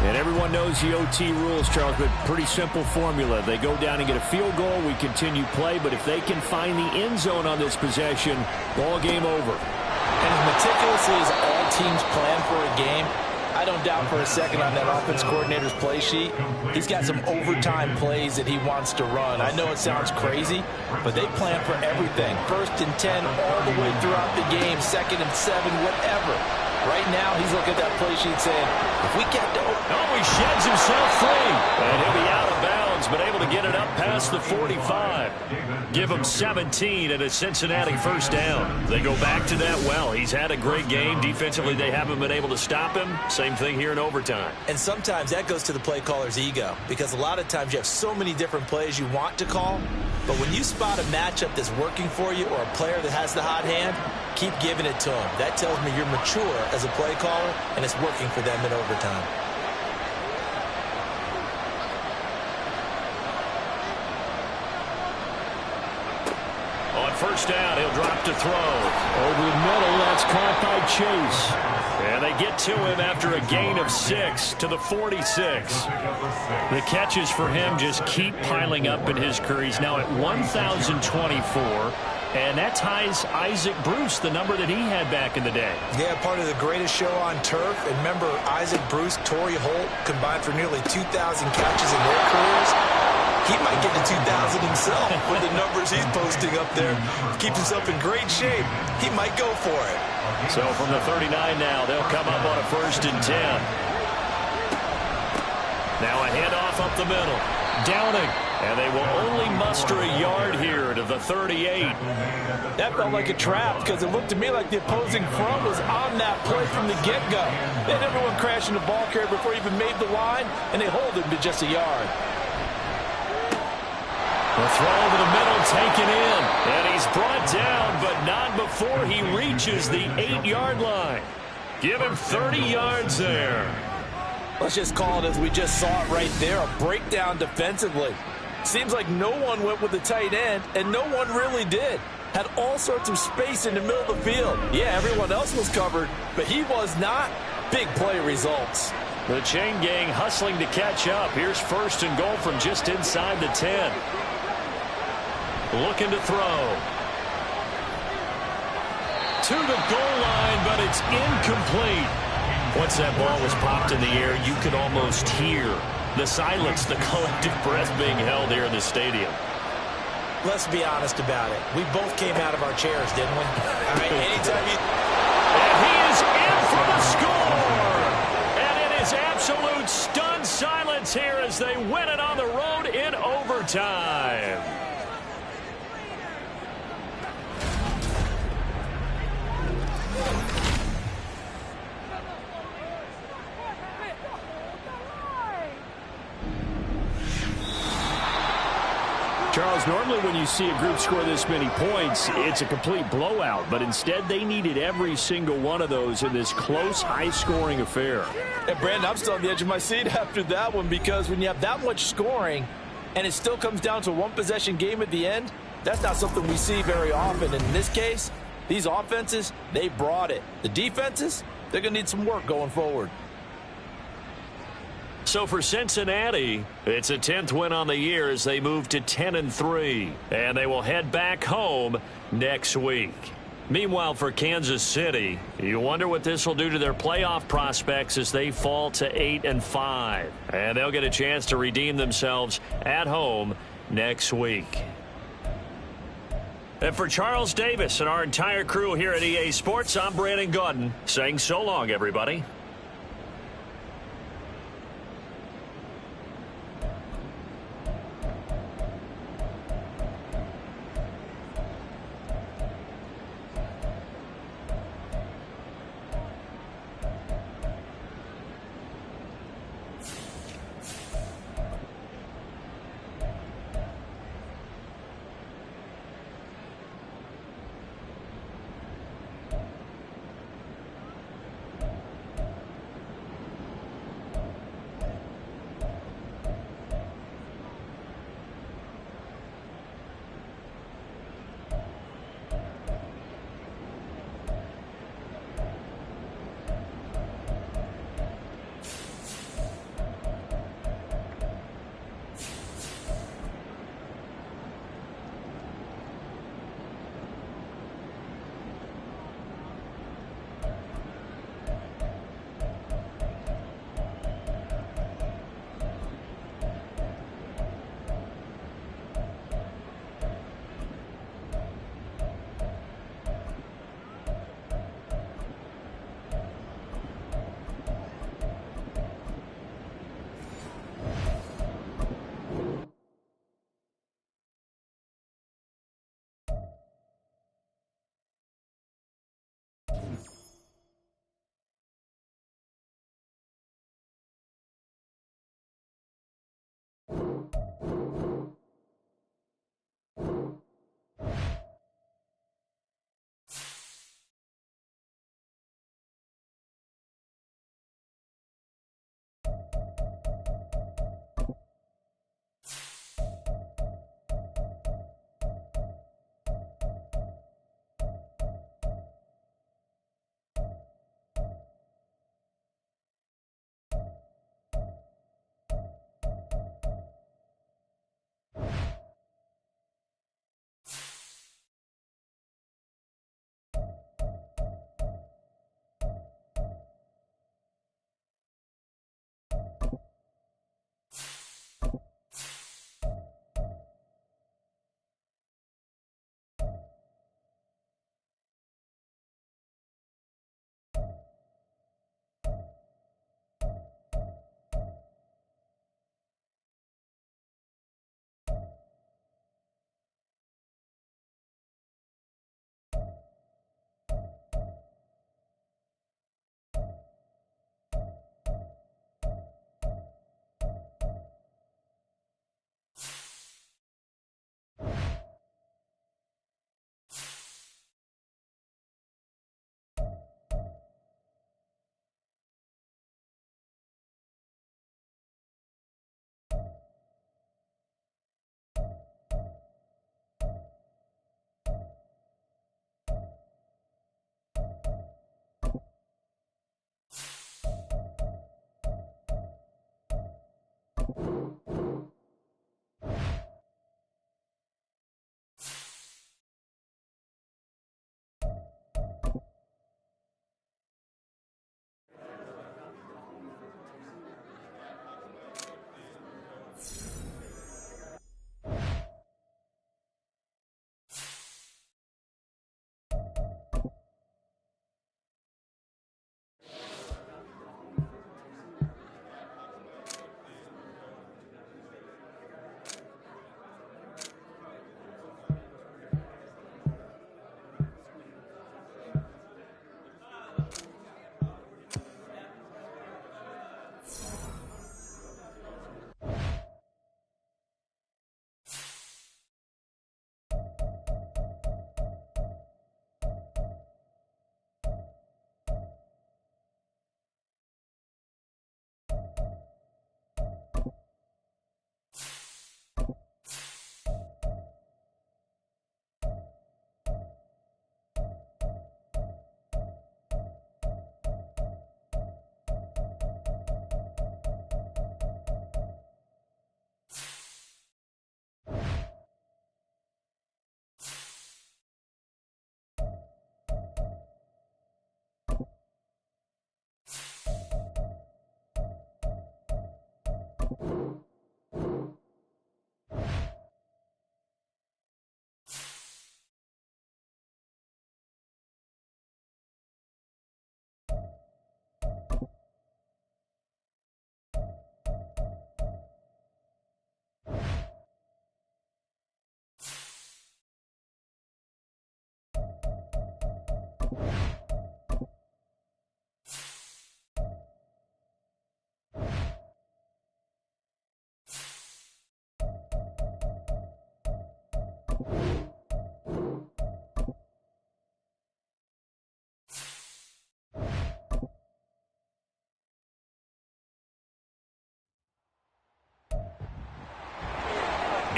And everyone knows the OT rules, Charles, but pretty simple formula. They go down and get a field goal, we continue play, but if they can find the end zone on this possession, ball game over. And as meticulously as all teams plan for a game, I don't doubt for a second on that offense coordinator's play sheet, he's got some overtime plays that he wants to run. I know it sounds crazy, but they plan for everything. 1st and 10 all the way throughout the game, 2nd and 7, whatever. Right now, he's looking at that play sheet saying, if we get to... Oh, he sheds himself free. And he'll be out of bounds, but able to get it up past the 45. Give him 17 and a Cincinnati first down. They go back to that well. He's had a great game. Defensively, they haven't been able to stop him. Same thing here in overtime. And sometimes that goes to the play caller's ego, because a lot of times you have so many different plays you want to call, but when you spot a matchup that's working for you or a player that has the hot hand, keep giving it to him. That tells me you're mature as a play caller, and it's working for them in overtime. On first down, he'll drop to throw. Over the middle, that's caught by Chase. And they get to him after a gain of 6 to the 46. The catches for him just keep piling up in his career. He's now at 1,024. And that ties Isaac Bruce, the number that he had back in the day. Yeah, part of the greatest show on turf. And remember, Isaac Bruce, Torrey Holt combined for nearly 2,000 catches in their careers. He might get to 2,000 himself with the numbers he's posting up there. Keeps himself in great shape. He might go for it. So from the 39 now, they'll come up on a 1st and 10. Now a handoff up the middle. Downing. And they will only muster a yard here to the 38. That felt like a trap because it looked to me like the opposing front was on that play from the get-go. They had everyone crashing the ball carrier before he even made the line, and they hold him to just a yard. The throw over the middle taken in. And he's brought down, but not before he reaches the 8-yard line. Give him 30 yards there. Let's just call it as we just saw it right there, a breakdown defensively. Seems like no one went with the tight end, and no one really did. Had all sorts of space in the middle of the field. Yeah, everyone else was covered, but he was not. Big play results. The chain gang hustling to catch up. Here's 1st and goal from just inside the 10. Looking to throw. To the goal line, but it's incomplete. Once that ball was popped in the air, you could almost hear the silence, the collective breath being held here in the stadium. Let's be honest about it. We both came out of our chairs, didn't we? All right, anytime you... And he is in for the score! And it is absolute stunned silence here as they win it on the road in overtime. Charles, normally when you see a group score this many points, it's a complete blowout. But instead, they needed every single one of those in this close, high-scoring affair. And Brandon, I'm still on the edge of my seat after that one because when you have that much scoring and it still comes down to a one-possession game at the end, that's not something we see very often. And in this case, these offenses, they brought it. The defenses, they're going to need some work going forward. So for Cincinnati, it's a 10th win on the year as they move to 10-3. And they will head back home next week. Meanwhile, for Kansas City, you wonder what this will do to their playoff prospects as they fall to 8-5. And they'll get a chance to redeem themselves at home next week. And for Charles Davis and our entire crew here at EA Sports, I'm Brandon Gaudin saying so long, everybody.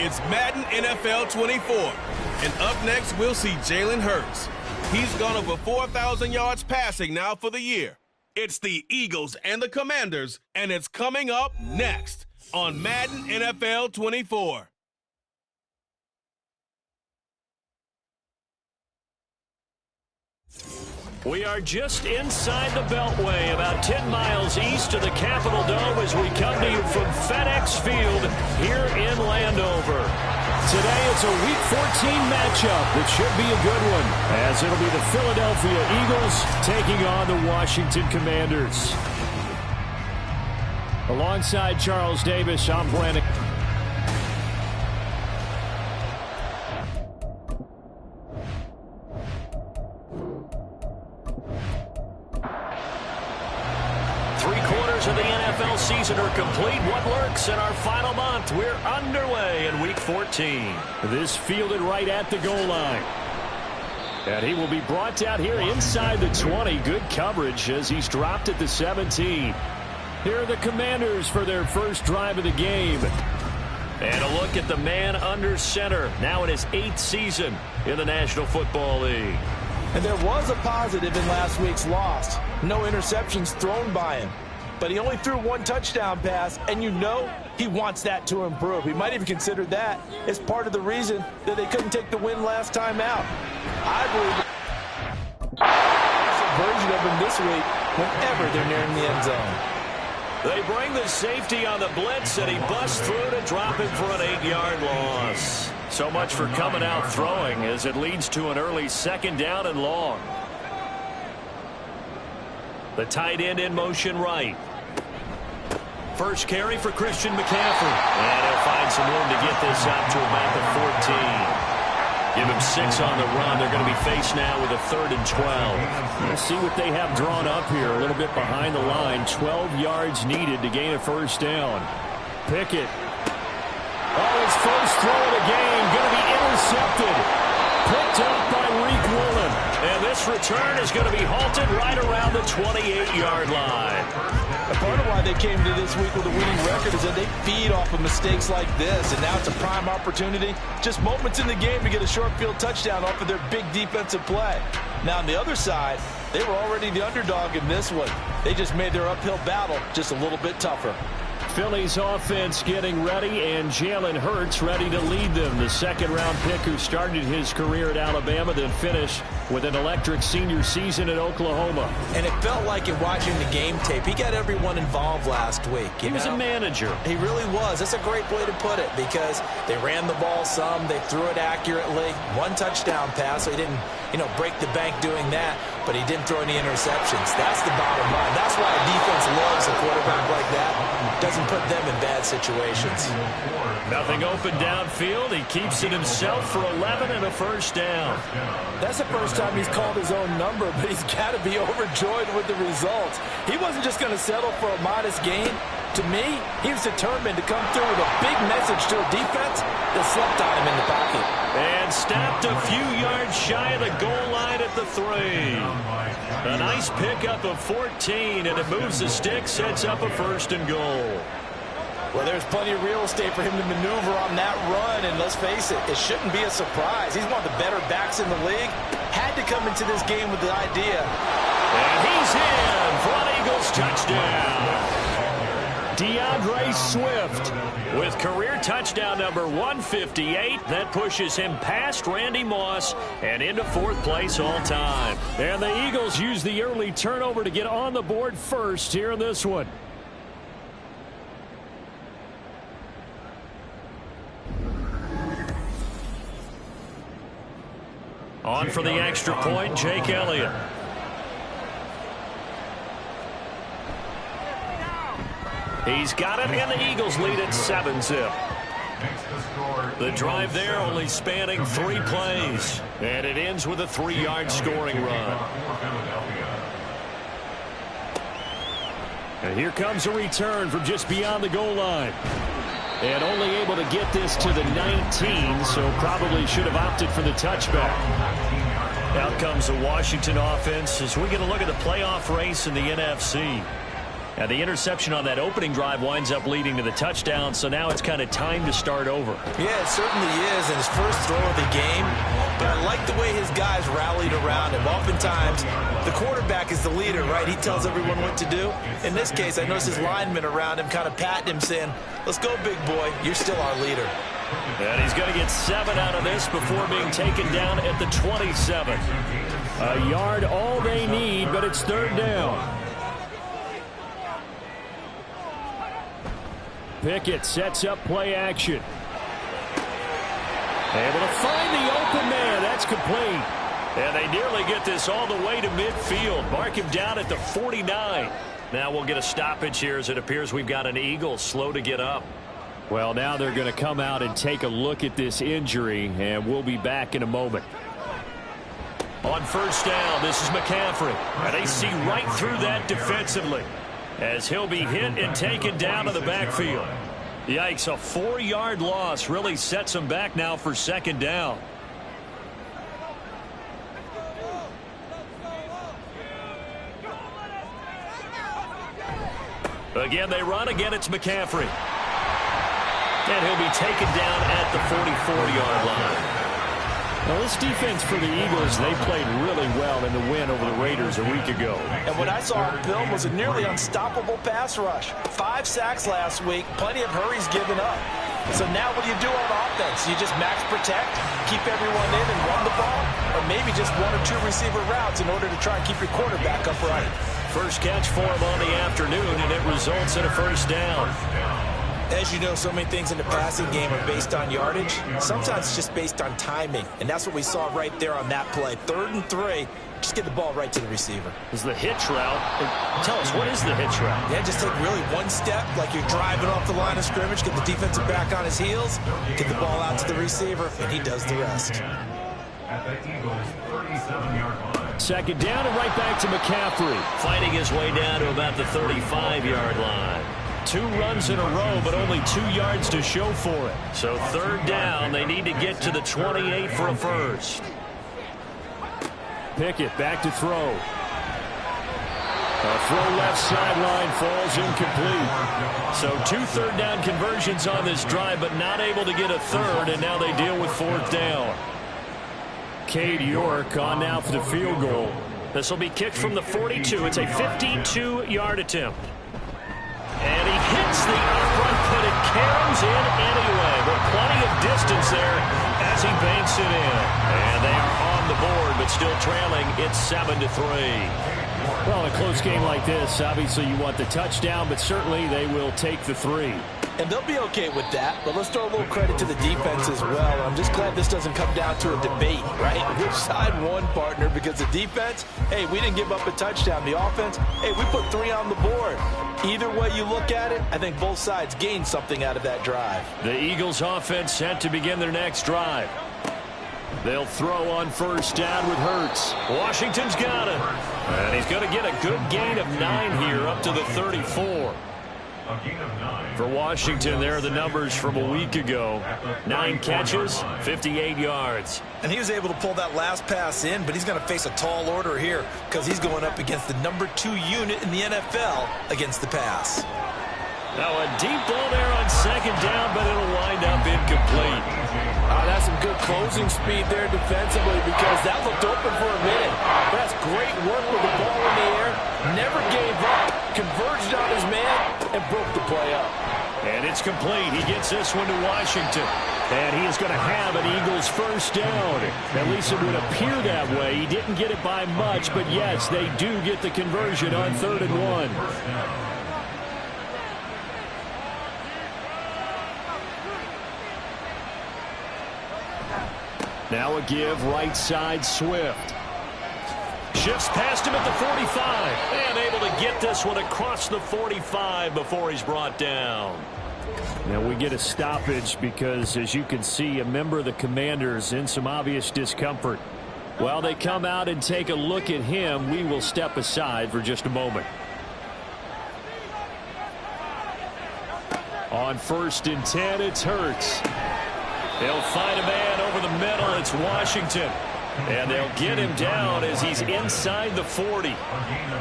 It's Madden NFL 24. And up next, we'll see Jalen Hurts. He's gone over 4,000 yards passing now for the year. It's the Eagles and the Commanders, and it's coming up next on Madden NFL 24. We are just inside the Beltway, about 10 miles east of the Capitol Dome as we come to you from FedEx Field here in Landover. Today it's a Week 14 matchup that should be a good one, as it'll be the Philadelphia Eagles taking on the Washington Commanders. Alongside Charles Davis, I'm Brandon. Of the NFL season are complete. What lurks in our final month? We're underway in Week 14. This fielded right at the goal line. And he will be brought out here inside the 20. Good coverage as he's dropped at the 17. Here are the Commanders for their first drive of the game. And a look at the man under center, now in his 8th season in the National Football League. And there was a positive in last week's loss. No interceptions thrown by him. But he only threw one touchdown pass, and you know he wants that to improve. He might even consider that as part of the reason that they couldn't take the win last time out. I believe there's a version of him this week whenever they're nearing the end zone. They bring the safety on the blitz, and he busts through to drop him for an 8-yard loss. So much for coming out throwing as it leads to an early 2nd down and long. The tight end in motion right. First carry for Christian McCaffrey. And he'll find some room to get this out to about the 14. Give him 6 on the run. They're going to be faced now with a 3rd and 12. Let's see what they have drawn up here. A little bit behind the line. 12 yards needed to gain a 1st down. Pickett. Oh, his first throw of the game. Going to be intercepted. Picked up by Reek Woolen. And this return is going to be halted right around the 28-yard line. A part of why they came to this week with a winning record is that they feed off of mistakes like this, and now it's a prime opportunity, just moments in the game to get a short field touchdown off of their big defensive play. Now on the other side, they were already the underdog in this one. They just made their uphill battle just a little bit tougher. Philly's offense getting ready, and Jalen Hurts ready to lead them. The 2nd-round pick who started his career at Alabama, then finished with an electric senior season at Oklahoma. And it felt like in watching the game tape, he got everyone involved last week. He was a manager. He really was. That's a great way to put it because they ran the ball some, they threw it accurately. 1 touchdown pass, so he didn't, break the bank doing that, but he didn't throw any interceptions. That's the bottom line. That's why a defense loves a quarterback like that. Doesn't put them in bad situations. Nothing open downfield. He keeps it himself for 11 and a 1st down. That's the first time he's called his own number, but he's got to be overjoyed with the results. He wasn't just going to settle for a modest gain. To me, he was determined to come through with a big message to a defense that slept on him in the pocket. And stopped a few yards shy of the goal line at the 3. A nice pickup of 14, and it moves the stick, sets up a 1st and goal. Well, there's plenty of real estate for him to maneuver on that run, and let's face it, it shouldn't be a surprise. He's one of the better backs in the league. Had to come into this game with the idea. And he's in for an Eagles touchdown. DeAndre Swift with career touchdown number 158. That pushes him past Randy Moss and into 4th place all time. And the Eagles use the early turnover to get on the board first here in this one. On for the extra point, Jake Elliott. He's got it, and the Eagles lead at 7-zip. The drive there only spanning 3 plays. And it ends with a 3-yard scoring run. And here comes a return from just beyond the goal line. And only able to get this to the 19, so probably should have opted for the touchback. Out comes the Washington offense as we get a look at the playoff race in the NFC. And the interception on that opening drive winds up leading to the touchdown, so now it's kind of time to start over. Yeah, it certainly is in his first throw of the game. But I like the way his guys rallied around him. Oftentimes, the quarterback is the leader, right? He tells everyone what to do. In this case, I noticed his linemen around him kind of patting him, saying, let's go, big boy. You're still our leader. And he's going to get 7 out of this before being taken down at the 27. A yard all they need, but it's 3rd down. Pickett sets up play action. Able to find the open man. That's complete. And they nearly get this all the way to midfield. Mark him down at the 49. Now we'll get a stoppage here as it appears we've got an Eagle slow to get up. Well, now they're going to come out and take a look at this injury, and we'll be back in a moment. On 1st down, this is McCaffrey. And they see right through that defensively, as he'll be hit and taken down to the backfield. Yikes, a 4-yard loss really sets him back now for 2nd down. Again, they run. Again, it's McCaffrey. And he'll be taken down at the 44-yard line. Well, this defense for the Eagles, they played really well in the win over the Raiders a week ago. And what I saw on film was a nearly unstoppable pass rush. 5 sacks last week, plenty of hurries given up. So now what do you do on offense? You just max protect, keep everyone in and run the ball, or maybe just 1 or 2 receiver routes in order to try and keep your quarterback upright. First catch for him on the afternoon, and it results in a 1st down. As you know, so many things in the passing game are based on yardage. Sometimes it's just based on timing, and that's what we saw right there on that play. 3rd and 3, just get the ball right to the receiver. Is the hitch route. Tell us, what is the hitch route? Yeah, just take really 1 step, like you're driving off the line of scrimmage, get the defensive back on his heels, get the ball out to the receiver, and he does the rest. At the Eagles' 37-yard line. 2nd down and right back to McCaffrey. Fighting his way down to about the 35-yard line. 2 runs in a row, but only 2 yards to show for it. So 3rd down, they need to get to the 28 for a 1st. Pickett back to throw. A throw left sideline falls incomplete. So 2 3rd down conversions on this drive, but not able to get a 3rd, and now they deal with 4th down. Cade York on now for the field goal. This will be kicked from the 42. It's a 52-yard attempt. And he hits the upright, but it caroms in anyway. With plenty of distance there as he banks it in. And they are on the board, but still trailing. It's 7-3. Well, in a close game like this, obviously you want the touchdown, but certainly they will take the 3. And they'll be okay with that, but let's throw a little credit to the defense as well. I'm just glad this doesn't come down to a debate, right? Which side won, partner? Because the defense, hey, we didn't give up a touchdown. The offense, hey, we put 3 on the board. Either way you look at it, I think both sides gained something out of that drive. The Eagles offense set to begin their next drive. They'll throw on 1st down with Hurts. Washington's got it. And he's going to get a good gain of 9 here up to the 34. For Washington, there are the numbers from a week ago. 9 catches, 58 yards. And he was able to pull that last pass in, but he's going to face a tall order here because he's going up against the number 2 unit in the NFL against the pass. Now a deep ball there on 2nd down, but it'll wind up incomplete. That's some good closing speed there defensively because that looked open for a minute. That's great work with the ball in the air. Never gave up, converged on his man, and broke the play up. And it's complete. He gets this one to Washington. And he is going to have an Eagles 1st down. At least it would appear that way. He didn't get it by much, but yes, they do get the conversion on 3rd and 1. Now a give right side Swift. Shifts past him at the 45. And able to get this one across the 45 before he's brought down. Now we get a stoppage because, as you can see, a member of the Commanders in some obvious discomfort. While they come out and take a look at him, we will step aside for just a moment. On 1st and 10, it's Hurts. They'll find a man over the middle. It's Washington. And they'll get him down as he's inside the 40.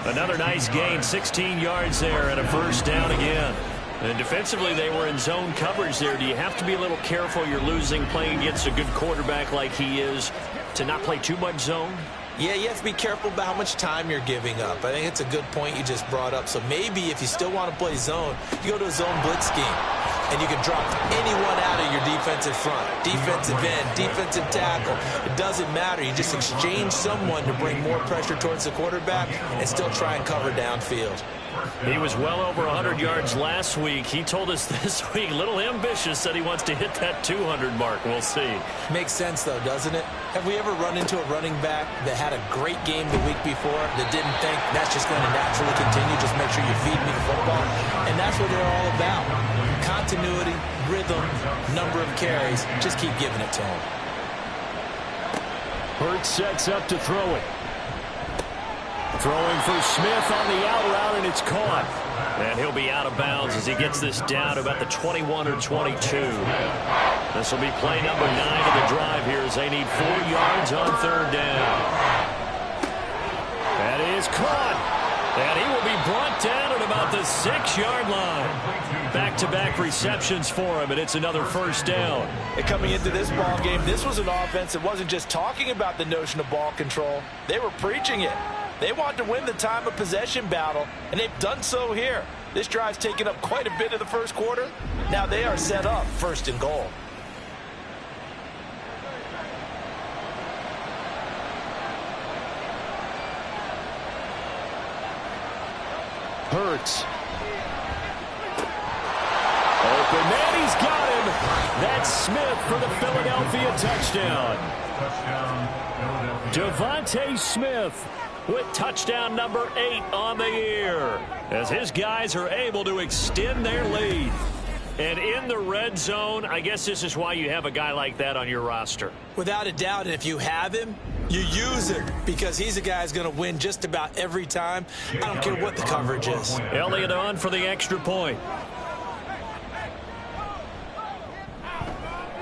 Another nice gain, 16 yards there, and a first down again. And defensively, they were in zone coverage there. Do you have to be a little careful? You're losing playing against a good quarterback like he is to not play too much zone? Yeah, you have to be careful about how much time you're giving up. I think it's a good point you just brought up. So maybe if you still want to play zone, you go to a zone blitz scheme. And you can drop anyone out of your defensive front. Defensive end, defensive tackle. It doesn't matter. You just exchange someone to bring more pressure towards the quarterback and still try and cover downfield. He was well over 100 yards last week. He told us this week, a little ambitious, said he wants to hit that 200 mark. We'll see. Makes sense, though, doesn't it? Have we ever run into a running back that had a great game the week before that didn't think that's just going to naturally continue? Just make sure you feed me the football. And that's what they're all about. Continuity, rhythm, number of carries. Just keep giving it to him. Hurts sets up to throw it. Throwing for Smith on the out route, and it's caught. And he'll be out of bounds as he gets this down to about the 21 or 22. This will be play number 9 of the drive here as they need 4 yards on 3rd down. That is caught. And he will be brought down at about the 6-yard line. Back-to-back receptions for him, and it's another first down. And coming into this ball game, this was an offense that wasn't just talking about the notion of ball control. They were preaching it. They want to win the time of possession battle, and they've done so here. This drive's taken up quite a bit of the first quarter. Now they are set up 1st and goal. Hurts. Open man, he's got him. That's Smith for the Philadelphia touchdown. Devontae Smith with touchdown number 8 on the year as his guys are able to extend their lead. And in the red zone, I guess this is why you have a guy like that on your roster. Without a doubt, and if you have him, you use him because he's a guy who's going to win just about every time. I don't care what the coverage is. Elliott on for the extra point.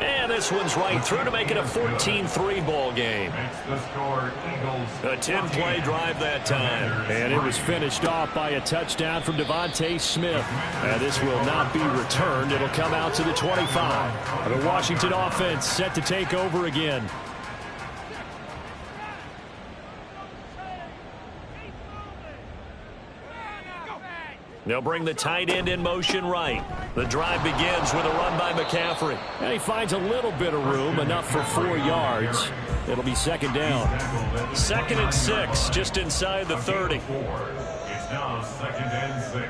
And this one's right through to make it a 14-3 ball game. A 10-play drive that time. And it was finished off by a touchdown from Devontae Smith. And this will not be returned. It'll come out to the 25. The Washington offense set to take over again. They'll bring the tight end in motion right. The drive begins with a run by McCaffrey. And he finds a little bit of room, enough for 4 yards. It'll be 2nd down. 2nd and 6, just inside the 30. It's now 2nd and 6.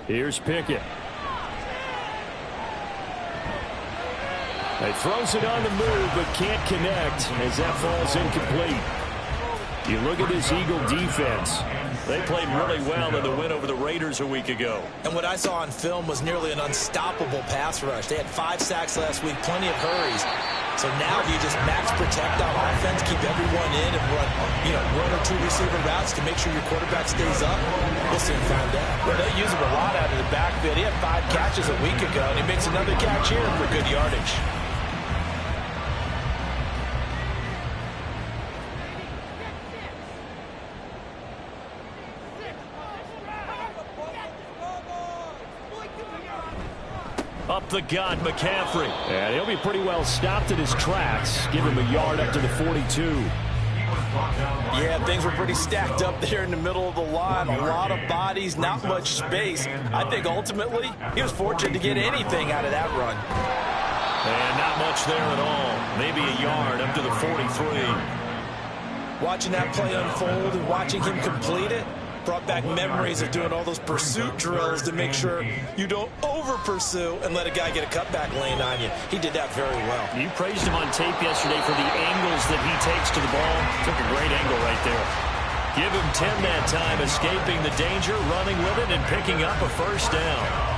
Here's Pickett. He throws it on the move, but can't connect as that falls incomplete. You look at this Eagle defense. They played really well in the win over the Raiders a week ago. And what I saw on film was nearly an unstoppable pass rush. They had 5 sacks last week, plenty of hurries. So now do you just max protect on offense, keep everyone in and run, 1 or 2 receiver routes to make sure your quarterback stays up? We'll soon find out. Well, they use him a lot out of the backfield. He had 5 catches a week ago, and he makes another catch here for good yardage. Up the gut, McCaffrey. And he'll be pretty well stopped at his tracks. Give him a yard up to the 42. Yeah, things were pretty stacked up there in the middle of the line. A lot of bodies, not much space. I think ultimately he was fortunate to get anything out of that run. And not much there at all. Maybe a yard up to the 43. Watching that play unfold and watching him complete it, Brought back memories of doing all those pursuit drills to make sure you don't over-pursue and let a guy get a cutback lane on you. He did that very well. You praised him on tape yesterday for the angles that he takes to the ball. Took a great angle right there. Give him 10 that time, escaping the danger, running with it, and picking up a first down.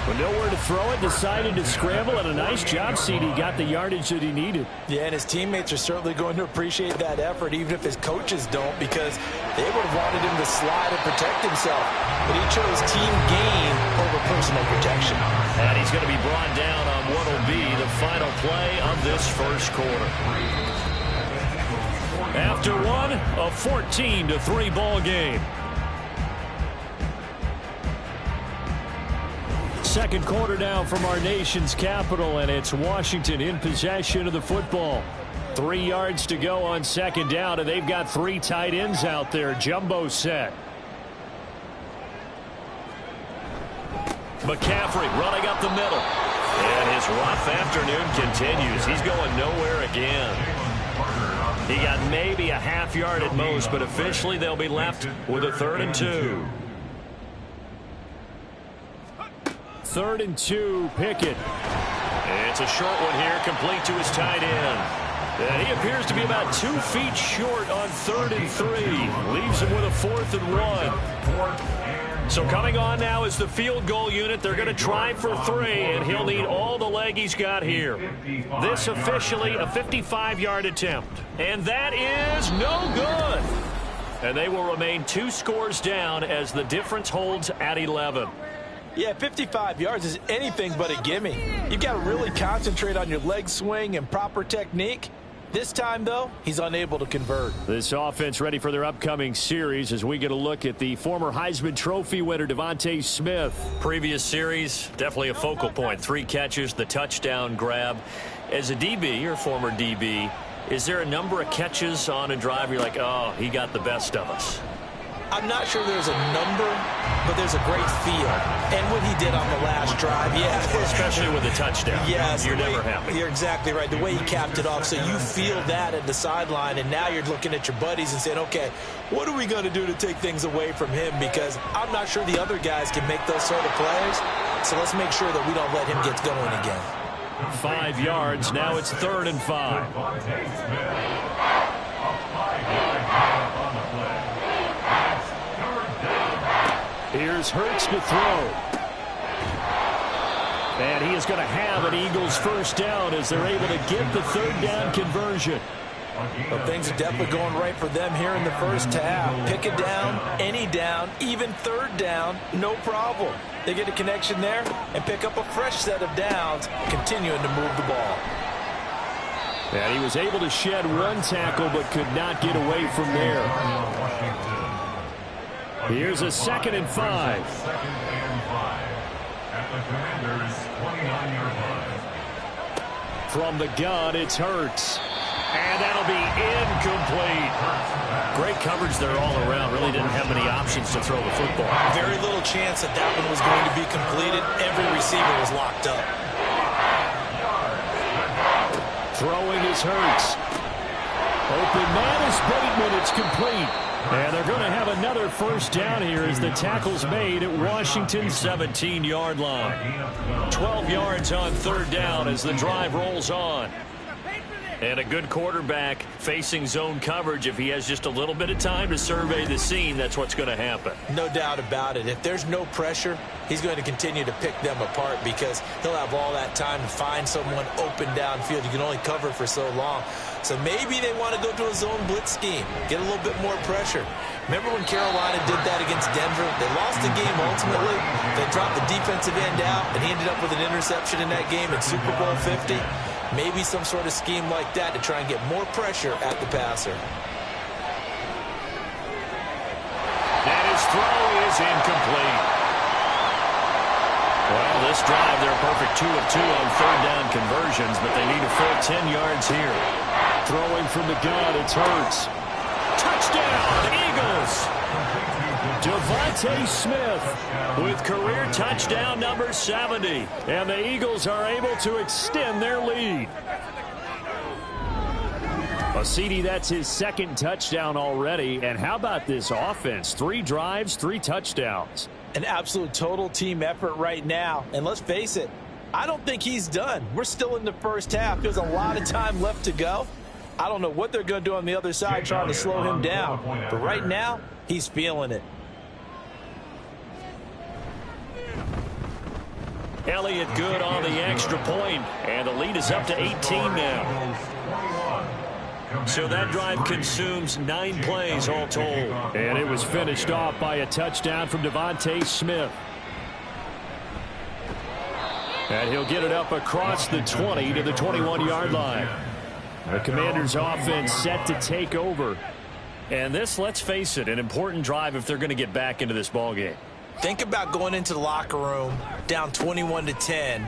With nowhere to throw it, decided to scramble, and a nice job, CD. Got the yardage that he needed. Yeah, and his teammates are certainly going to appreciate that effort, even if his coaches don't, because they would have wanted him to slide and protect himself. But he chose team gain over personal protection. And he's going to be brought down on what will be the final play of this first quarter. After one, a 14-3 ball game. Second quarter now from our nation's capital, and it's Washington in possession of the football. 3 yards to go on second down, and they've got 3 tight ends out there. Jumbo set. McCaffrey running up the middle. And his rough afternoon continues. He's going nowhere again. He got maybe a half yard at most, but officially they'll be left with a 3rd and 2. 3rd and 2, Pickett. It's a short one here, complete to his tight end. And he appears to be about 2 feet short on 3rd and 3. Leaves him with a 4th and 1. So coming on now is the field goal unit. They're going to try for 3, and he'll need all the leg he's got here. This officially a 55-yard attempt. And that is no good. And they will remain 2 scores down as the difference holds at 11. Yeah, 55 yards is anything but a gimme. You've got to really concentrate on your leg swing and proper technique. This time, though, he's unable to convert. This offense ready for their upcoming series as we get a look at the former Heisman Trophy winner, Devontae Smith. Previous series, definitely a focal point. 3 catches, the touchdown grab. As a DB, or former DB, is there a number of catches on a drive you're like, oh, he got the best of us? I'm not sure there's a number, but there's a great feel. And what he did on the last drive, yeah. Especially with a touchdown. Yes. You're never happy. You're exactly right. The way he capped it off, so you feel that at the sideline, and now you're looking at your buddies and saying, okay, what are we going to do to take things away from him? Because I'm not sure the other guys can make those sort of plays, so let's make sure that we don't let him get going again. 5 yards. Now it's 3rd and 5. Here's Hurts to throw. And he is going to have an Eagles first down as they're able to get the 3rd down conversion. Well, things are definitely going right for them here in the first half. Pick a down, any down, even 3rd down, no problem. They get a connection there and pick up a fresh set of downs, continuing to move the ball. And he was able to shed 1 tackle but could not get away from there. Here's a 2nd and 5. At the Commanders' 29-yard line. From the gun, it's Hurts. And that'll be incomplete. Great coverage there all around. Really didn't have many options to throw the football. Very little chance that that one was going to be completed. Every receiver was locked up. Throwing is Hurts. Open man is Bateman. It's complete. And they're going to have another first down here as the tackle's made at Washington's 17-yard line. 12 yards on 3rd down as the drive rolls on. And a good quarterback facing zone coverage. If he has just a little bit of time to survey the scene, that's what's going to happen. No doubt about it. If there's no pressure, he's going to continue to pick them apart because he'll have all that time to find someone open downfield. You can only cover for so long. So maybe they want to go to a zone blitz scheme, get a little bit more pressure. Remember when Carolina did that against Denver? They lost the game ultimately. They dropped the defensive end out, and he ended up with an interception in that game in Super Bowl 50. Maybe some sort of scheme like that to try and get more pressure at the passer. And his throw is incomplete. Well, this drive, they're perfect 2 of 2 on 3rd down conversions, but they need a full 10 yards here. Throwing from the gun, it's Hurts. Touchdown, Eagles! Devontae Smith With career touchdown number 70. and the Eagles are able to extend their lead. Well, CD, that's his second touchdown already. And how about this offense? 3 drives, 3 touchdowns. An absolute total team effort right now. And let's face it, I don't think he's done. We're still in the first half. There's a lot of time left to go. I don't know what they're going to do on the other side trying to slow him down. But right now, he's feeling it. Elliott good on the extra point, and the lead is up to 18 now. So that drive consumes 9 plays all told. And it was finished off by a touchdown from Devontae Smith. And he'll get it up across the 20 to the 21-yard line. The Commanders' offense set to take over. And this, let's face it, an important drive if they're going to get back into this ballgame. Think about going into the locker room down 21-10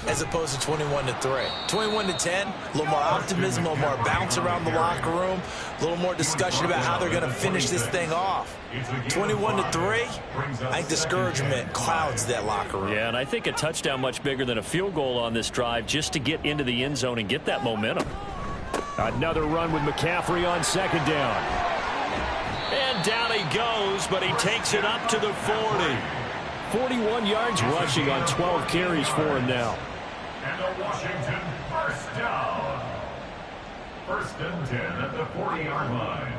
as opposed to 21-3. 21-10, a little more optimism, a little more bounce around the locker room, a little more discussion about how they're going to finish this thing off. 21-3, I think discouragement clouds that locker room. Yeah, and I think a touchdown much bigger than a field goal on this drive just to get into the end zone and get that momentum. Another run with McCaffrey on second down. And down he goes, but he takes it up to the 40. 41 yards rushing on 12 carries for him now. And a Washington first down. 1st and 10 at the 40-yard line.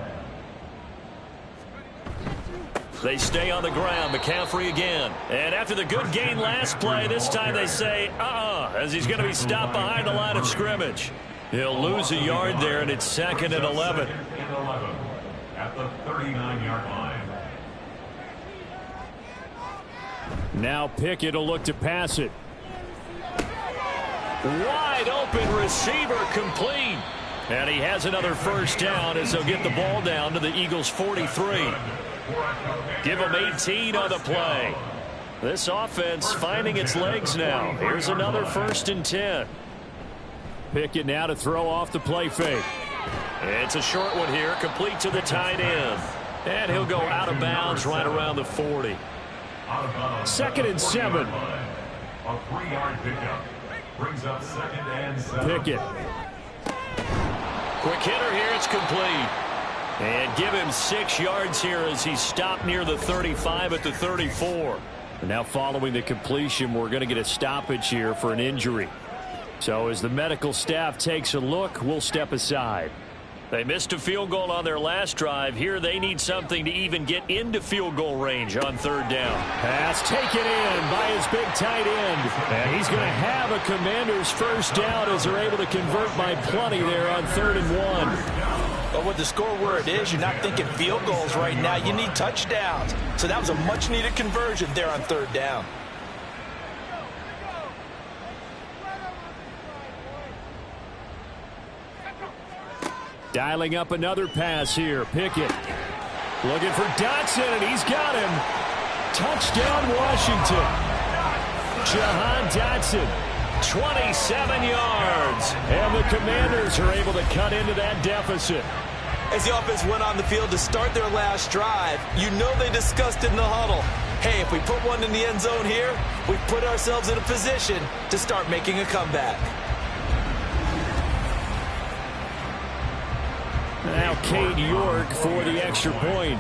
They stay on the ground. McCaffrey again. And after the good gain last play, this time they say, as he's going to be stopped behind the line of scrimmage. He'll lose a yard there, and it's 2nd and 11. At the 39-yard line. Now Pickett will look to pass it. Wide open receiver complete. And he has another first down as they'll get the ball down to the Eagles' 43. Give them 18 on the play. This offense finding its legs now. Here's another 1st and 10. Pickett now to throw off the play fake. It's a short one here, complete to the tight end. And he'll go out of bounds right around the 40. 2nd and 7. A 3-yard pickup brings up 2nd and 7. Pickett. Quick hitter here, it's complete. And give him 6 yards here as he's stopped near the 35 at the 34. And now following the completion, we're going to get a stoppage here for an injury. So as the medical staff takes a look, we'll step aside. They missed a field goal on their last drive. Here they need something to even get into field goal range on 3rd down. Pass taken in by his big tight end. And he's going to have a Commanders first down as they're able to convert by plenty there on 3rd and 1. But with the score where it is, you're not thinking field goals right now. You need touchdowns. So that was a much-needed conversion there on 3rd down. Dialing up another pass here. Pickett looking for Dotson, and he's got him. Touchdown, Washington. Jahan Dotson, 27 yards. And the Commanders are able to cut into that deficit. As the offense went on the field to start their last drive, you know they discussed in the huddle, hey, if we put one in the end zone here, we put ourselves in a position to start making a comeback. Now Cade York for the extra point.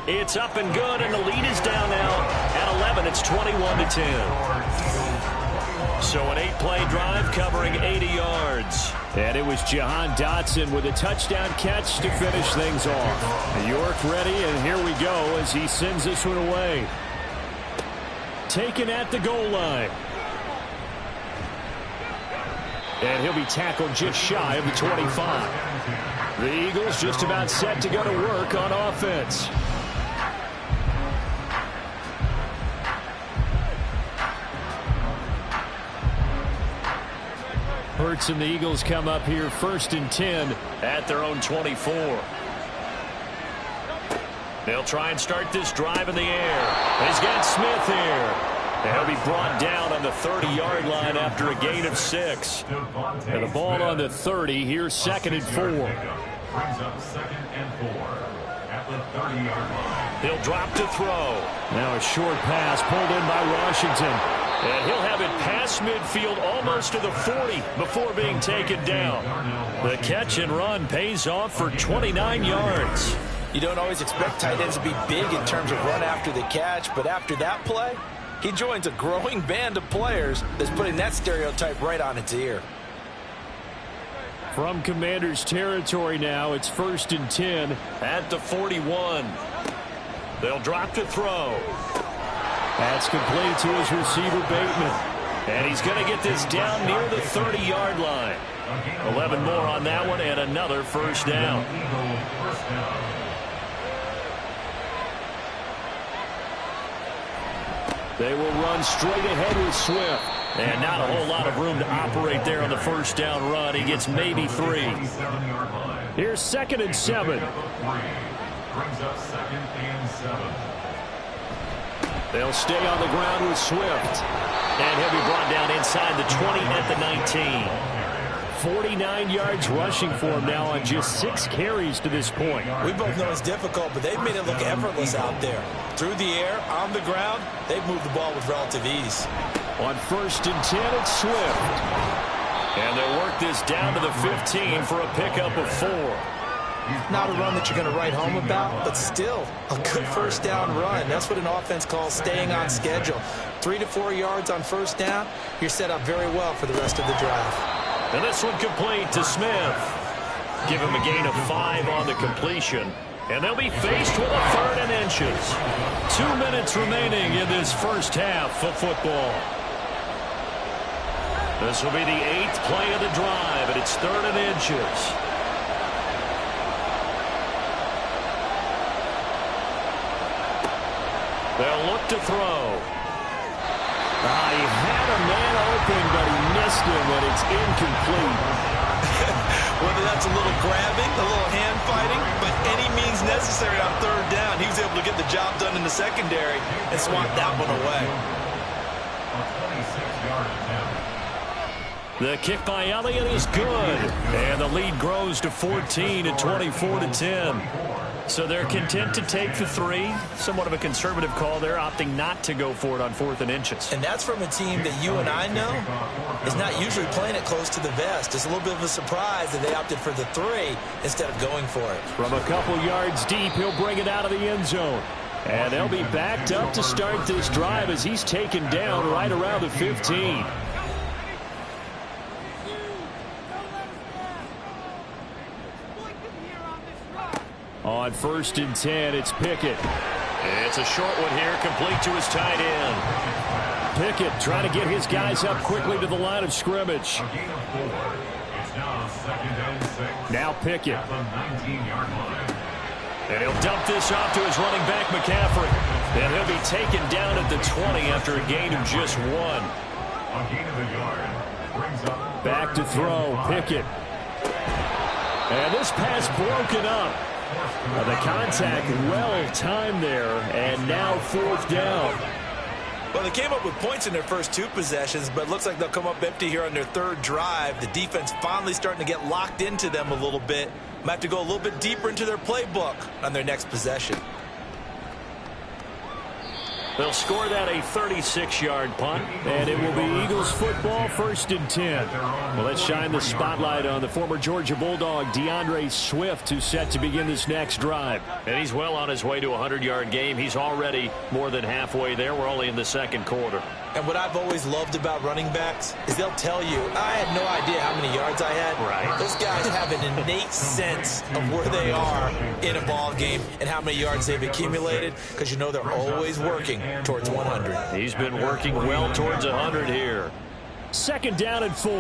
It's up and good, and the lead is down now at 11. It's 21-10. So an 8-play drive covering 80 yards. And it was Jahan Dotson with a touchdown catch to finish things off. York ready, and here we go as he sends this one away. Taken at the goal line. And he'll be tackled just shy of the 25. The Eagles just about set to go to work on offense. Hurts and the Eagles come up here 1st and 10 at their own 24. They'll try and start this drive in the air. He's got Smith here. He'll be brought down on the 30-yard line after a gain of 6. And the ball on the 30. Here's 2nd and 4. Brings up 2nd and 4 at the 30-yard line. He'll drop to throw. Now a short pass pulled in by Washington. And he'll have it past midfield almost to the 40 before being taken down. The catch and run pays off for 29 yards. You don't always expect tight ends to be big in terms of run after the catch, but after that play, he joins a growing band of players that's putting that stereotype right on its ear. From Commanders territory now, it's 1st and 10 at the 41. They'll drop to throw. That's complete to his receiver, Bateman. And he's going to get this down near the 30-yard line. 11 more on that one and another first down. They will run straight ahead with Swift. And not a whole lot of room to operate there on the first down run. He gets maybe 3. Here's 2nd and 7. Brings up 2nd and 7. They'll stay on the ground with Swift. And he'll be brought down inside the 20 at the 19. 49 yards rushing for him now on just 6 carries to this point. We both know it's difficult, but they've made it look effortless out there. Through the air, on the ground, they've moved the ball with relative ease. On 1st and 10, it's Swift. And they'll work this down to the 15 for a pickup of 4. Not a run that you're going to write home about, but still a good first down run. That's what an offense calls staying on schedule. 3 to 4 yards on first down, you're set up very well for the rest of the drive. And this one complete to Smith. Give him a gain of 5 on the completion. And they'll be faced with a 3rd and inches. 2 minutes remaining in this first half of football. This will be the 8th play of the drive, and it's 3rd and inches. They'll look to throw. He had a man open, but he missed him, and it's incomplete. Whether that's a little grabbing, a little hand fighting, but any means necessary on 3rd down, he was able to get the job done in the secondary and swat that one away. The kick by Elliott is good, and the lead grows to 14 at 24-10. So they're content to take the 3. Somewhat of a conservative call there, opting not to go for it on 4th and inches. And that's from a team that you and I know is not usually playing it close to the vest. It's a little bit of a surprise that they opted for the 3 instead of going for it. From a couple yards deep, he'll bring it out of the end zone. And they'll be backed up to start this drive as he's taken down right around the 15. On 1st and 10, it's Pickett. It's a short one here, complete to his tight end. Pickett trying to get his guys up quickly to the line of scrimmage. Now Pickett. And he'll dump this off to his running back, McCaffrey. And he'll be taken down at the 20 after a gain of just 1. Back to throw, Pickett. And this pass broken up. The contact well timed there, and now 4th down. Well, they came up with points in their first 2 possessions, but it looks like they'll come up empty here on their 3rd drive. The defense finally starting to get locked into them a little bit. Might have to go a little bit deeper into their playbook on their next possession. They'll score that a 36-yard punt. And it will be Eagles football, 1st and 10. Well, let's shine the spotlight on the former Georgia Bulldog, DeAndre Swift, who's set to begin this next drive. And he's well on his way to a 100-yard game. He's already more than halfway there. We're only in the 2nd quarter. And what I've always loved about running backs is they'll tell you, I had no idea how many yards I had. Right. Those guys have an innate sense of where they are in a ball game and how many yards they've accumulated, because you know they're always working towards 100. He's been working well towards 100 here. 2nd down and 4.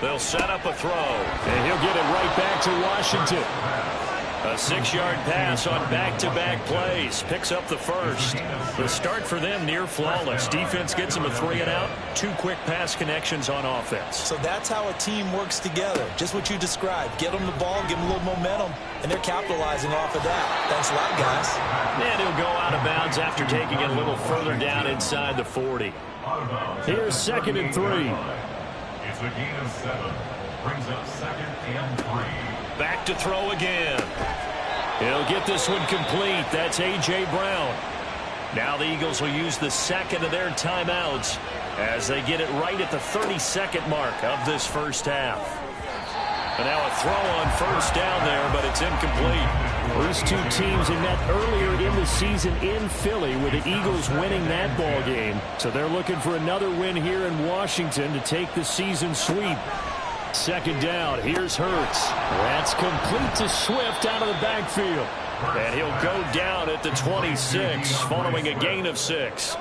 They'll set up a throw. And he'll get it right back to Washington. A 6-yard pass on back-to-back plays. Picks up the 1st. The start for them near flawless. Defense gets them a 3 and out. 2 quick pass connections on offense. So that's how a team works together. Just what you described. Get them the ball, give them a little momentum, and they're capitalizing off of that. Thanks a lot, guys. And he'll go out of bounds after taking it a little further down inside the 40. Here's 2nd and 3. It's a gain of 7. Brings up 2nd and 3. Back to throw again. He'll get this one complete. That's A.J. Brown. Now the Eagles will use the second of their timeouts as they get it right at the 32nd mark of this first half. And now a throw on first down there, but it's incomplete. These two teams had met earlier in the season in Philly with the Eagles winning that ball game. So they're looking for another win here in Washington to take the season sweep. Second down, here's Hurts. That's complete to Swift out of the backfield. And he'll go down at the 26 following a gain of 6.